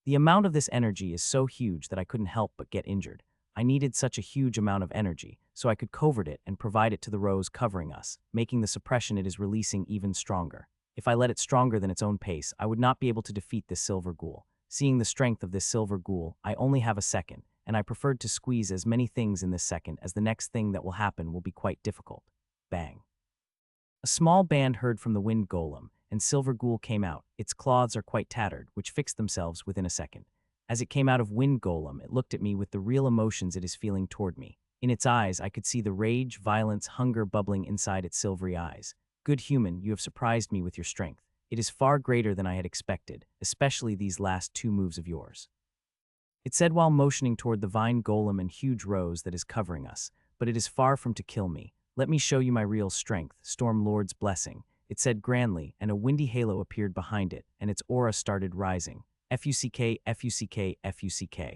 The amount of this energy is so huge that I couldn't help but get injured. I needed such a huge amount of energy, so I could covert it and provide it to the rose covering us, making the suppression it is releasing even stronger. If I let it stronger than its own pace, I would not be able to defeat this silver ghoul. Seeing the strength of this silver ghoul, I only have a second, and I preferred to squeeze as many things in this second as the next thing that will happen will be quite difficult. Bang. A small band heard from the wind golem, and Silver Ghoul came out. Its cloths are quite tattered, which fixed themselves within a second. As it came out of Wind Golem, it looked at me with the real emotions it is feeling toward me. In its eyes, I could see the rage, violence, hunger bubbling inside its silvery eyes. Good human, you have surprised me with your strength. It is far greater than I had expected, especially these last two moves of yours. It said while motioning toward the vine golem and huge rose that is covering us, but it is far from to kill me. Let me show you my real strength, Storm Lord's blessing. It said grandly, and a windy halo appeared behind it, and its aura started rising. Fuck, fuck, fuck.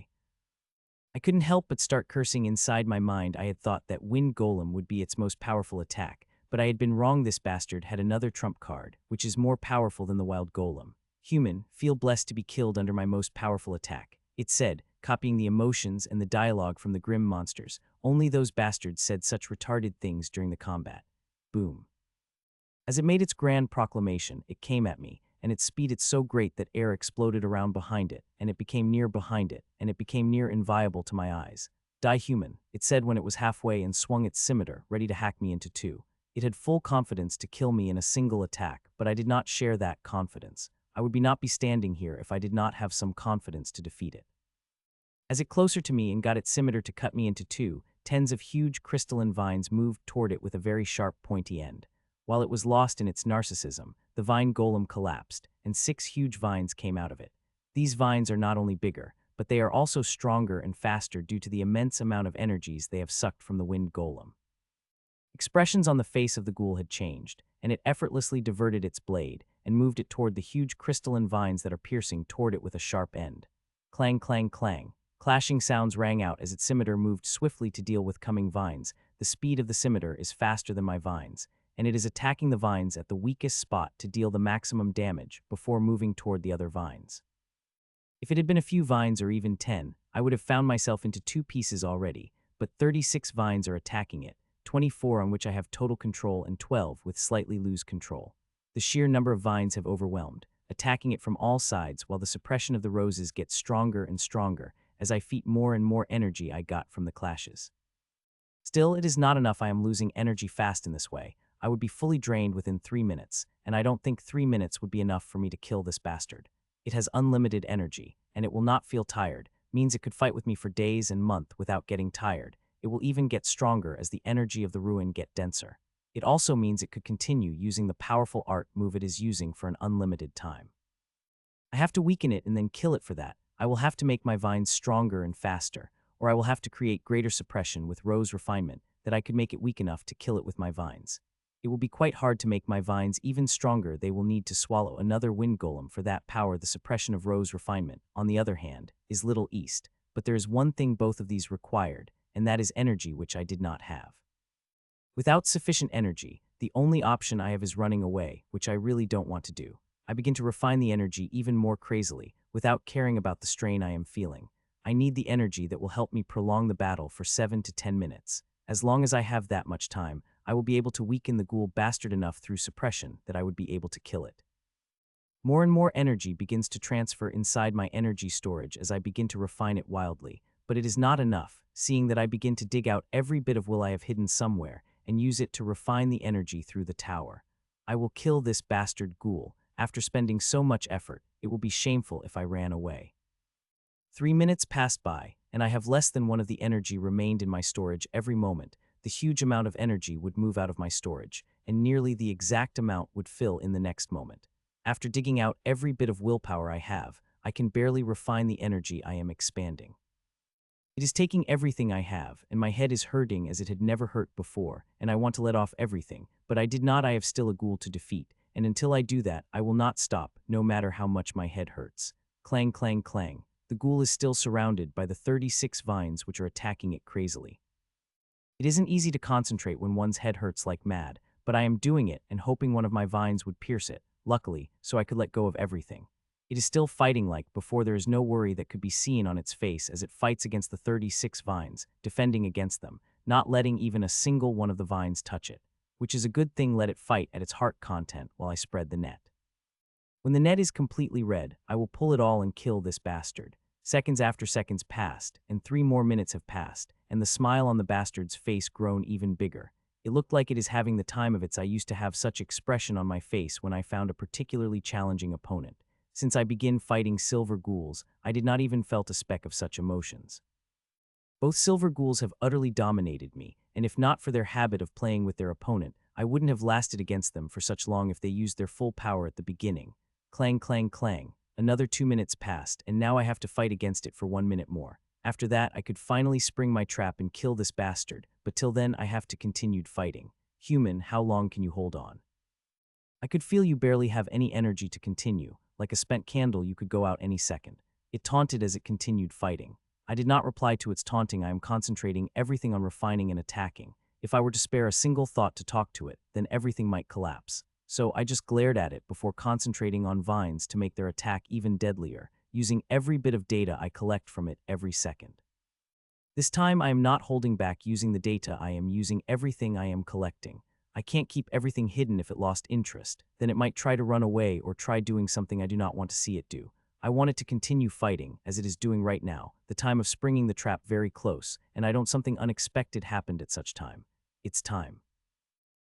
I couldn't help but start cursing inside my mind. I had thought that Wind Golem would be its most powerful attack, but I had been wrong. This bastard had another trump card, which is more powerful than the Wild Golem. Human, feel blessed to be killed under my most powerful attack. It said, copying the emotions and the dialogue from the grim monsters. Only those bastards said such retarded things during the combat. Boom. As it made its grand proclamation, it came at me, and its speed it's so great that air exploded around behind it, and it became near behind it, and it became near inviolable to my eyes. Die human, it said when it was halfway and swung its scimitar, ready to hack me into two. It had full confidence to kill me in a single attack, but I did not share that confidence. I would not be standing here if I did not have some confidence to defeat it. As it closer to me and got its scimitar to cut me into two, tens of huge crystalline vines moved toward it with a very sharp pointy end. While it was lost in its narcissism, the vine golem collapsed, and 6 huge vines came out of it. These vines are not only bigger, but they are also stronger and faster due to the immense amount of energies they have sucked from the wind golem. Expressions on the face of the ghoul had changed, and it effortlessly diverted its blade and moved it toward the huge crystalline vines that are piercing toward it with a sharp end. Clang, clang, clang. Clashing sounds rang out as its scimitar moved swiftly to deal with coming vines. The speed of the scimitar is faster than my vines, and it is attacking the vines at the weakest spot to deal the maximum damage before moving toward the other vines. If it had been a few vines or even 10, I would have found myself into 2 pieces already, but 36 vines are attacking it, 24 on which I have total control and 12 with slightly loose control. The sheer number of vines have overwhelmed, attacking it from all sides while the suppression of the roses gets stronger and stronger as I feed more and more energy I got from the clashes. Still, it is not enough. I am losing energy fast in this way. I would be fully drained within 3 minutes, and I don't think 3 minutes would be enough for me to kill this bastard. It has unlimited energy, and it will not feel tired, means it could fight with me for days and months without getting tired. It will even get stronger as the energy of the ruin get denser. It also means it could continue using the powerful art move it is using for an unlimited time. I have to weaken it and then kill it for that. I will have to make my vines stronger and faster, or I will have to create greater suppression with rose refinement that I could make it weak enough to kill it with my vines. It will be quite hard to make my vines even stronger. They will need to swallow another wind golem for that power. The suppression of rose refinement, on the other hand, is little east, but there is one thing both of these required, and that is energy, which I did not have. Without sufficient energy, the only option I have is running away, which I really don't want to do. I begin to refine the energy even more crazily, without caring about the strain I am feeling. I need the energy that will help me prolong the battle for 7 to 10 minutes. As long as I have that much time, I will be able to weaken the ghoul bastard enough through suppression that I would be able to kill it. More and more energy begins to transfer inside my energy storage as I begin to refine it wildly, but it is not enough, seeing that I begin to dig out every bit of will I have hidden somewhere and use it to refine the energy through the tower. I will kill this bastard ghoul. After spending so much effort, it will be shameful if I ran away. 3 minutes passed by, and I have less than one of the energy remained in my storage every moment. The huge amount of energy would move out of my storage, and nearly the exact amount would fill in the next moment. After digging out every bit of willpower I have, I can barely refine the energy I am expanding. It is taking everything I have, and my head is hurting as it had never hurt before, and I want to let off everything, but I did not. I have still a ghoul to defeat, and until I do that, I will not stop, no matter how much my head hurts. Clang, clang, clang. The ghoul is still surrounded by the 36 vines which are attacking it crazily. It isn't easy to concentrate when one's head hurts like mad, but I am doing it and hoping one of my vines would pierce it, luckily, so I could let go of everything. It is still fighting like before. There is no worry that could be seen on its face as it fights against the 36 vines, defending against them, not letting even a single one of the vines touch it, which is a good thing. Let it fight at its heart content while I spread the net. When the net is completely red, I will pull it all and kill this bastard. Seconds after seconds passed, and 3 more minutes have passed, and the smile on the bastard's face grown even bigger. It looked like it is having the time of its. I used to have such expression on my face when I found a particularly challenging opponent. Since I began fighting silver ghouls, I did not even felt a speck of such emotions. Both silver ghouls have utterly dominated me, and if not for their habit of playing with their opponent, I wouldn't have lasted against them for such long if they used their full power at the beginning. Clang, clang, clang. Another 2 minutes passed, and now I have to fight against it for 1 minute more. After that, I could finally spring my trap and kill this bastard, but till then I have to continue fighting. Human, how long can you hold on? I could feel you barely have any energy to continue. Like a spent candle, you could go out any second. It taunted as it continued fighting. I did not reply to its taunting. I am concentrating everything on refining and attacking. If I were to spare a single thought to talk to it, then everything might collapse. So I just glared at it before concentrating on vines to make their attack even deadlier, using every bit of data I collect from it every second. This time I am not holding back using the data. I am using everything I am collecting. I can't keep everything hidden. If it lost interest, then it might try to run away or try doing something I do not want to see it do. I want it to continue fighting, as it is doing right now, the time of springing the trap very close, and I don't. Something unexpected happened at such time. It's time.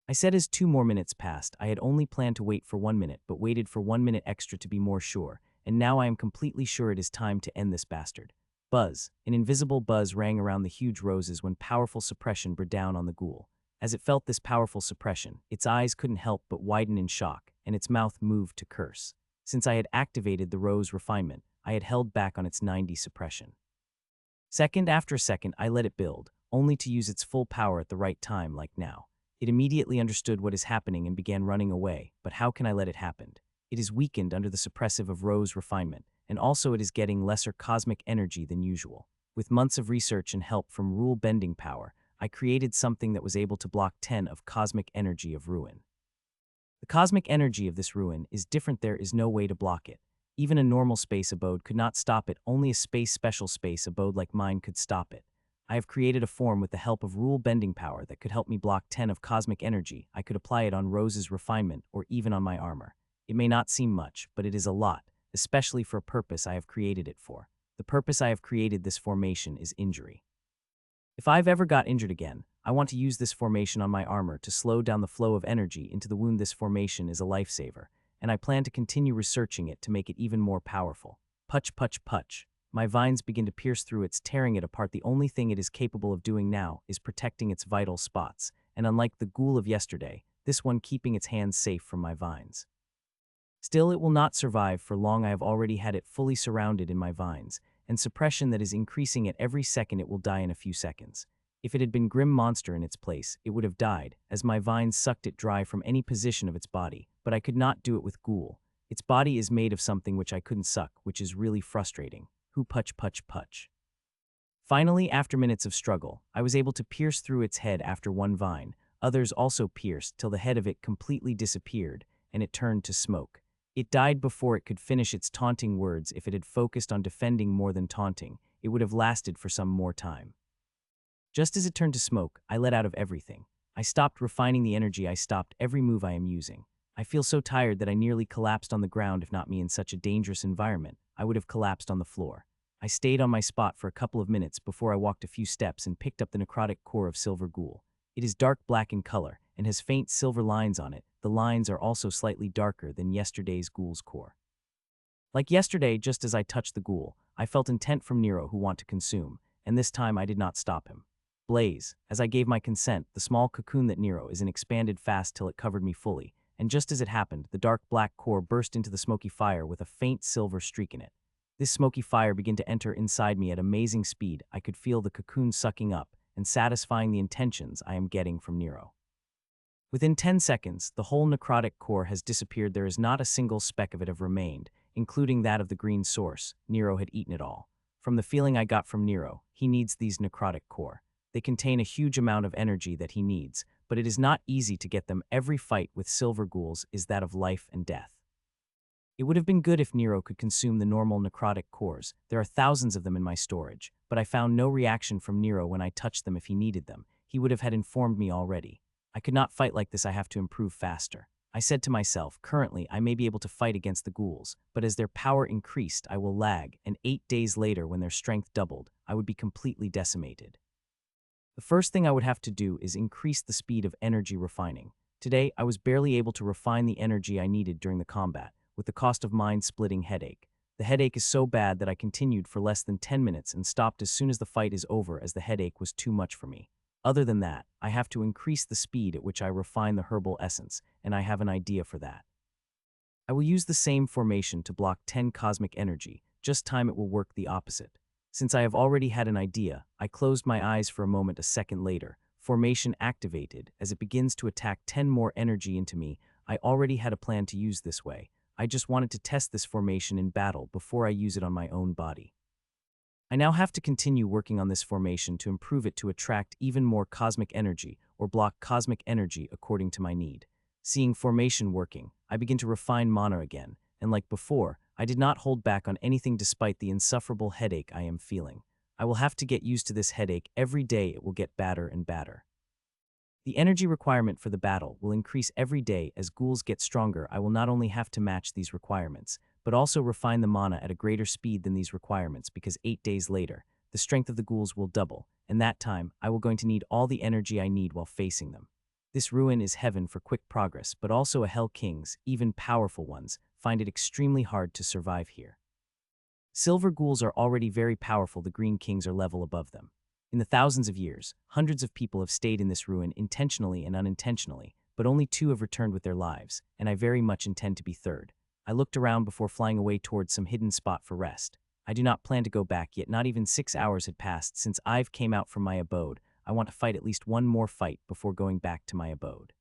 I said as 2 more minutes passed. I had only planned to wait for 1 minute, but waited for 1 minute extra to be more sure, and now I am completely sure it is time to end this bastard. Buzz. An invisible buzz rang around the huge roses when powerful suppression bore down on the ghoul. As it felt this powerful suppression, its eyes couldn't help but widen in shock, and its mouth moved to curse. Since I had activated the rose refinement, I had held back on its 90 suppression. Second after second, I let it build, only to use its full power at the right time, like now. It immediately understood what is happening and began running away, but how can I let it happen? It is weakened under the suppressive of rose refinement, and also it is getting lesser cosmic energy than usual. With months of research and help from rule-bending power, I created something that was able to block 10 of cosmic energy of ruin. The cosmic energy of this ruin is different. There is no way to block it. Even a normal space abode could not stop it. Only a special space abode like mine could stop it. I have created a form with the help of rule-bending power that could help me block 10 of cosmic energy. I could apply it on Rose's refinement or even on my armor. It may not seem much, but it is a lot, especially for a purpose I have created it for. The purpose I have created this formation is injury. If I've ever got injured again, I want to use this formation on my armor to slow down the flow of energy into the wound. This formation is a lifesaver, and I plan to continue researching it to make it even more powerful. Putch, putch, putch. My vines begin to pierce through it, tearing it apart. The only thing it is capable of doing now is protecting its vital spots, and unlike the ghoul of yesterday, this one keeping its hands safe from my vines. Still, it will not survive for long. I have already had it fully surrounded in my vines, and suppression that is increasing at every second. It will die in a few seconds. If it had been Grim Monster in its place, it would have died, as my vines sucked it dry from any position of its body, but I could not do it with ghoul. Its body is made of something which I couldn't suck, which is really frustrating. Who putch, putch, putch. Finally, after minutes of struggle, I was able to pierce through its head after one vine. Others also pierced till the head of it completely disappeared, and it turned to smoke. It died before it could finish its taunting words. If it had focused on defending more than taunting, it would have lasted for some more time. Just as it turned to smoke, I let out of everything. I stopped refining the energy. I stopped every move I am using. I feel so tired that I nearly collapsed on the ground. If not me in such a dangerous environment, I would have collapsed on the floor. I stayed on my spot for a couple of minutes before I walked a few steps and picked up the necrotic core of Silver Ghoul. It is dark black in color and has faint silver lines on it. The lines are also slightly darker than yesterday's ghoul's core. Like yesterday, just as I touched the ghoul, I felt intent from Nero who want to consume, and this time I did not stop him. Blaze. As I gave my consent, the small cocoon that Nero is in expanded fast till it covered me fully, and just as it happened, the dark black core burst into the smoky fire with a faint silver streak in it. This smoky fire began to enter inside me at amazing speed. I could feel the cocoon sucking up and satisfying the intentions I am getting from Nero. Within 10 seconds, the whole necrotic core has disappeared. There is not a single speck of it have remained, including that of the green source. Nero had eaten it all. From the feeling I got from Nero, he needs these necrotic core. They contain a huge amount of energy that he needs, but it is not easy to get them. Every fight with silver ghouls is that of life and death. It would have been good if Nero could consume the normal necrotic cores. There are thousands of them in my storage, but I found no reaction from Nero when I touched them if he needed them. He would have had informed me already. I could not fight like this, I have to improve faster. I said to myself, currently I may be able to fight against the ghouls, but as their power increased, I will lag, and 8 days later when their strength doubled, I would be completely decimated. The first thing I would have to do is increase the speed of energy refining. Today, I was barely able to refine the energy I needed during the combat, with the cost of mind-splitting headache. The headache is so bad that I continued for less than 10 minutes and stopped as soon as the fight is over as the headache was too much for me. Other than that, I have to increase the speed at which I refine the herbal essence, and I have an idea for that. I will use the same formation to block 10 cosmic energy, just time it will work the opposite. Since I have already had an idea, I closed my eyes for a moment. A second later, formation activated. As it begins to attack 10 more energy into me, I already had a plan to use this way. I just wanted to test this formation in battle before I use it on my own body. I now have to continue working on this formation to improve it to attract even more cosmic energy or block cosmic energy according to my need. Seeing formation working, I begin to refine mana again, and like before, I did not hold back on anything despite the insufferable headache I am feeling. I will have to get used to this headache. Every day it will get badder and badder. The energy requirement for the battle will increase every day as ghouls get stronger. I will not only have to match these requirements, but also refine the mana at a greater speed than these requirements because 8 days later, the strength of the ghouls will double, and that time, I will going to need all the energy I need while facing them. This ruin is heaven for quick progress, but also a hell. Kings, even powerful ones, find it extremely hard to survive here. Silver ghouls are already very powerful. The green kings are level above them. In the thousands of years, hundreds of people have stayed in this ruin intentionally and unintentionally, but only 2 have returned with their lives, and I very much intend to be third. I looked around before flying away towards some hidden spot for rest. I do not plan to go back yet. Not even 6 hours had passed since I've came out from my abode. I want to fight at least one more fight before going back to my abode.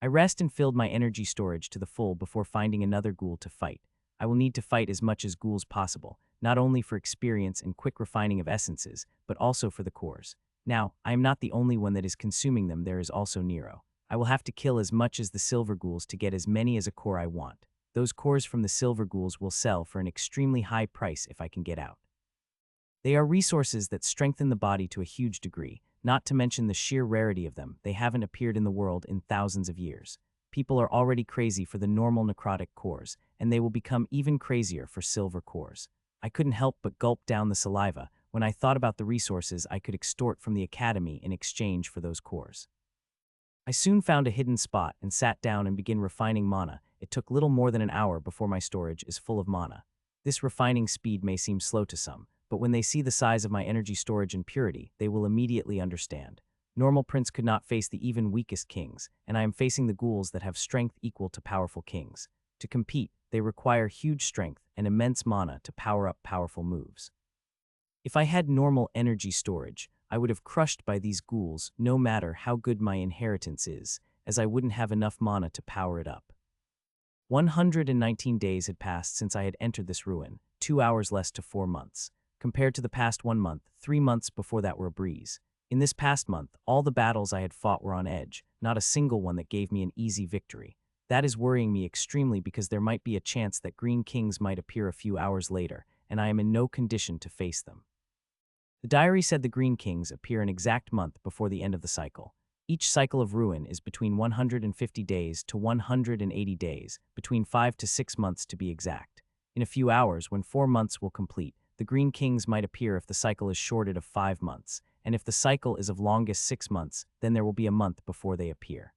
I rest and filled my energy storage to the full before finding another ghoul to fight. I will need to fight as much as ghouls possible, not only for experience and quick refining of essences, but also for the cores. Now, I am not the only one that is consuming them. There is also Nero. I will have to kill as much as the silver ghouls to get as many as a core I want. Those cores from the silver ghouls will sell for an extremely high price if I can get out. They are resources that strengthen the body to a huge degree, not to mention the sheer rarity of them. They haven't appeared in the world in thousands of years. People are already crazy for the normal necrotic cores, and they will become even crazier for silver cores. I couldn't help but gulp down the saliva when I thought about the resources I could extort from the academy in exchange for those cores. I soon found a hidden spot and sat down and began refining mana. It took little more than an hour before my storage is full of mana. This refining speed may seem slow to some, but when they see the size of my energy storage and purity, they will immediately understand. Normal prince could not face the even weakest kings, and I am facing the ghouls that have strength equal to powerful kings. To compete, they require huge strength and immense mana to power up powerful moves. If I had normal energy storage, I would have crushed by these ghouls no matter how good my inheritance is, as I wouldn't have enough mana to power it up. 119 days had passed since I had entered this ruin, 2 hours less to 4 months. Compared to the past 1 month, 3 months before that were a breeze. In this past month, all the battles I had fought were on edge, not a single one that gave me an easy victory. That is worrying me extremely because there might be a chance that green kings might appear a few hours later, and I am in no condition to face them. The diary said the green kings appear an exact month before the end of the cycle. Each cycle of ruin is between 150 days to 180 days, between 5 to 6 months to be exact. In a few hours, when 4 months will complete, the green kings might appear if the cycle is shorted of 5 months, and if the cycle is of longest 6 months, then there will be a month before they appear.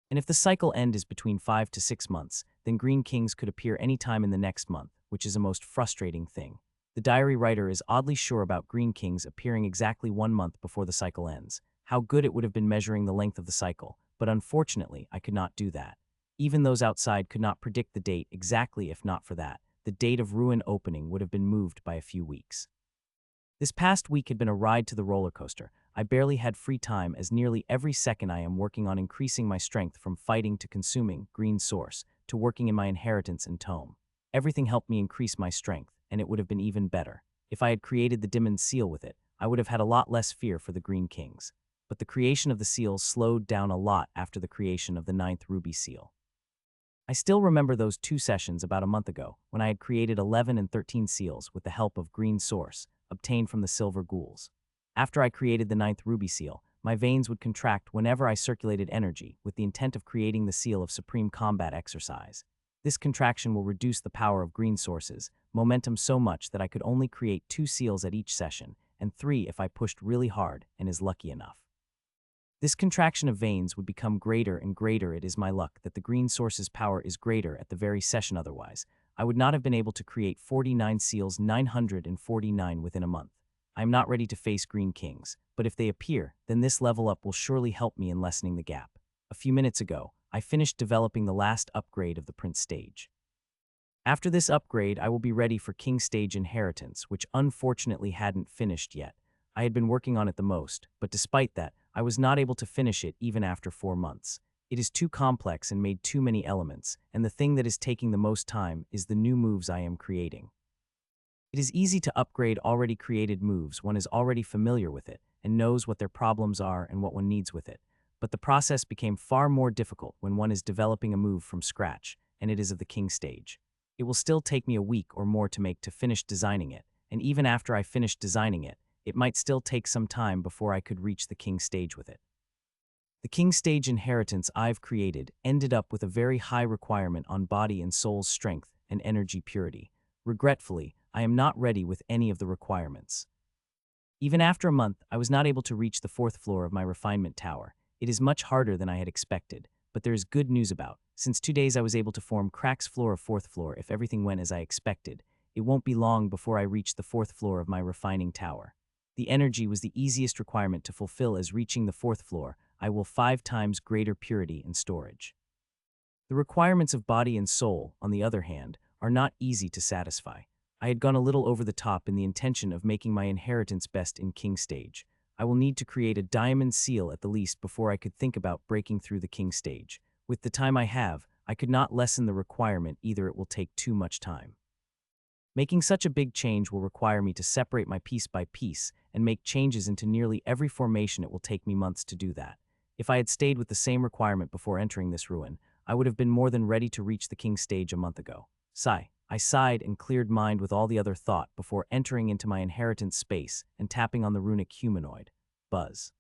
And if the cycle end is between 5 to 6 months, then green kings could appear any time in the next month, which is a most frustrating thing. The diary writer is oddly sure about green kings appearing exactly 1 month before the cycle ends. How good it would have been measuring the length of the cycle, but unfortunately, I could not do that. Even those outside could not predict the date exactly. If not for that, the date of ruin opening would have been moved by a few weeks. This past week had been a ride to the roller coaster. I barely had free time as nearly every second I am working on increasing my strength from fighting to consuming green source to working in my inheritance and tome. Everything helped me increase my strength, and it would have been even better. If I had created the demon seal with it, I would have had a lot less fear for the green kings. But the creation of the seal slowed down a lot after the creation of the 9th ruby seal. I still remember those 2 sessions about a month ago when I had created 11 and 13 seals with the help of green source, obtained from the silver ghouls. After I created the ninth ruby seal, my veins would contract whenever I circulated energy with the intent of creating the seal of supreme combat exercise. This contraction will reduce the power of green sources, momentum so much that I could only create 2 seals at each session, and 3 if I pushed really hard and is lucky enough. This contraction of veins would become greater and greater. It is my luck that the green source's power is greater at the very session, otherwise I would not have been able to create 49 seals 949 within a month. I am not ready to face green kings, but if they appear, then this level up will surely help me in lessening the gap. A few minutes ago, I finished developing the last upgrade of the Prince stage. After this upgrade, I will be ready for King Stage Inheritance, which unfortunately hadn't finished yet. I had been working on it the most, but despite that, I was not able to finish it even after 4 months. It is too complex and made too many elements, and the thing that is taking the most time is the new moves I am creating. It is easy to upgrade already created moves. One is already familiar with it and knows what their problems are and what one needs with it. But the process became far more difficult when one is developing a move from scratch, and it is of the King Stage. It will still take me a week or more to finish designing it, and even after I finish designing it, it might still take some time before I could reach the King Stage with it. The King Stage Inheritance I've created ended up with a very high requirement on body and soul's strength and energy purity. Regretfully, I am not ready with any of the requirements. Even after a month, I was not able to reach the 4th floor of my refinement tower. It is much harder than I had expected, but there is good news about. Since 2 days I was able to form Crack's floor of 4th floor if everything went as I expected. It won't be long before I reach the 4th floor of my refining tower. The energy was the easiest requirement to fulfill, as reaching the 4th floor, I will 5 times greater purity and storage. The requirements of body and soul, on the other hand, are not easy to satisfy. I had gone a little over the top in the intention of making my inheritance best in King Stage. I will need to create a diamond seal at the least before I could think about breaking through the King Stage. With the time I have, I could not lessen the requirement either. It will take too much time. Making such a big change will require me to separate my piece by piece and make changes into nearly every formation. It will take me months to do that. If I had stayed with the same requirement before entering this ruin, I would have been more than ready to reach the King Stage a month ago. Sigh. I sighed and cleared mind with all the other thought before entering into my inheritance space and tapping on the runic humanoid. Buzz.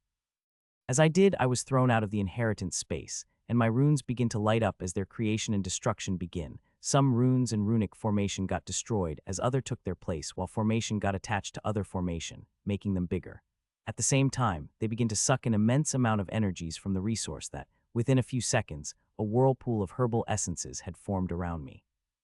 As I did, I was thrown out of the inheritance space, and my runes begin to light up as their creation and destruction begin. Some runes and runic formation got destroyed as other took their place, while formation got attached to other formation, making them bigger. At the same time, they begin to suck an immense amount of energies from the resource that, within a few seconds, a whirlpool of herbal essences had formed around me.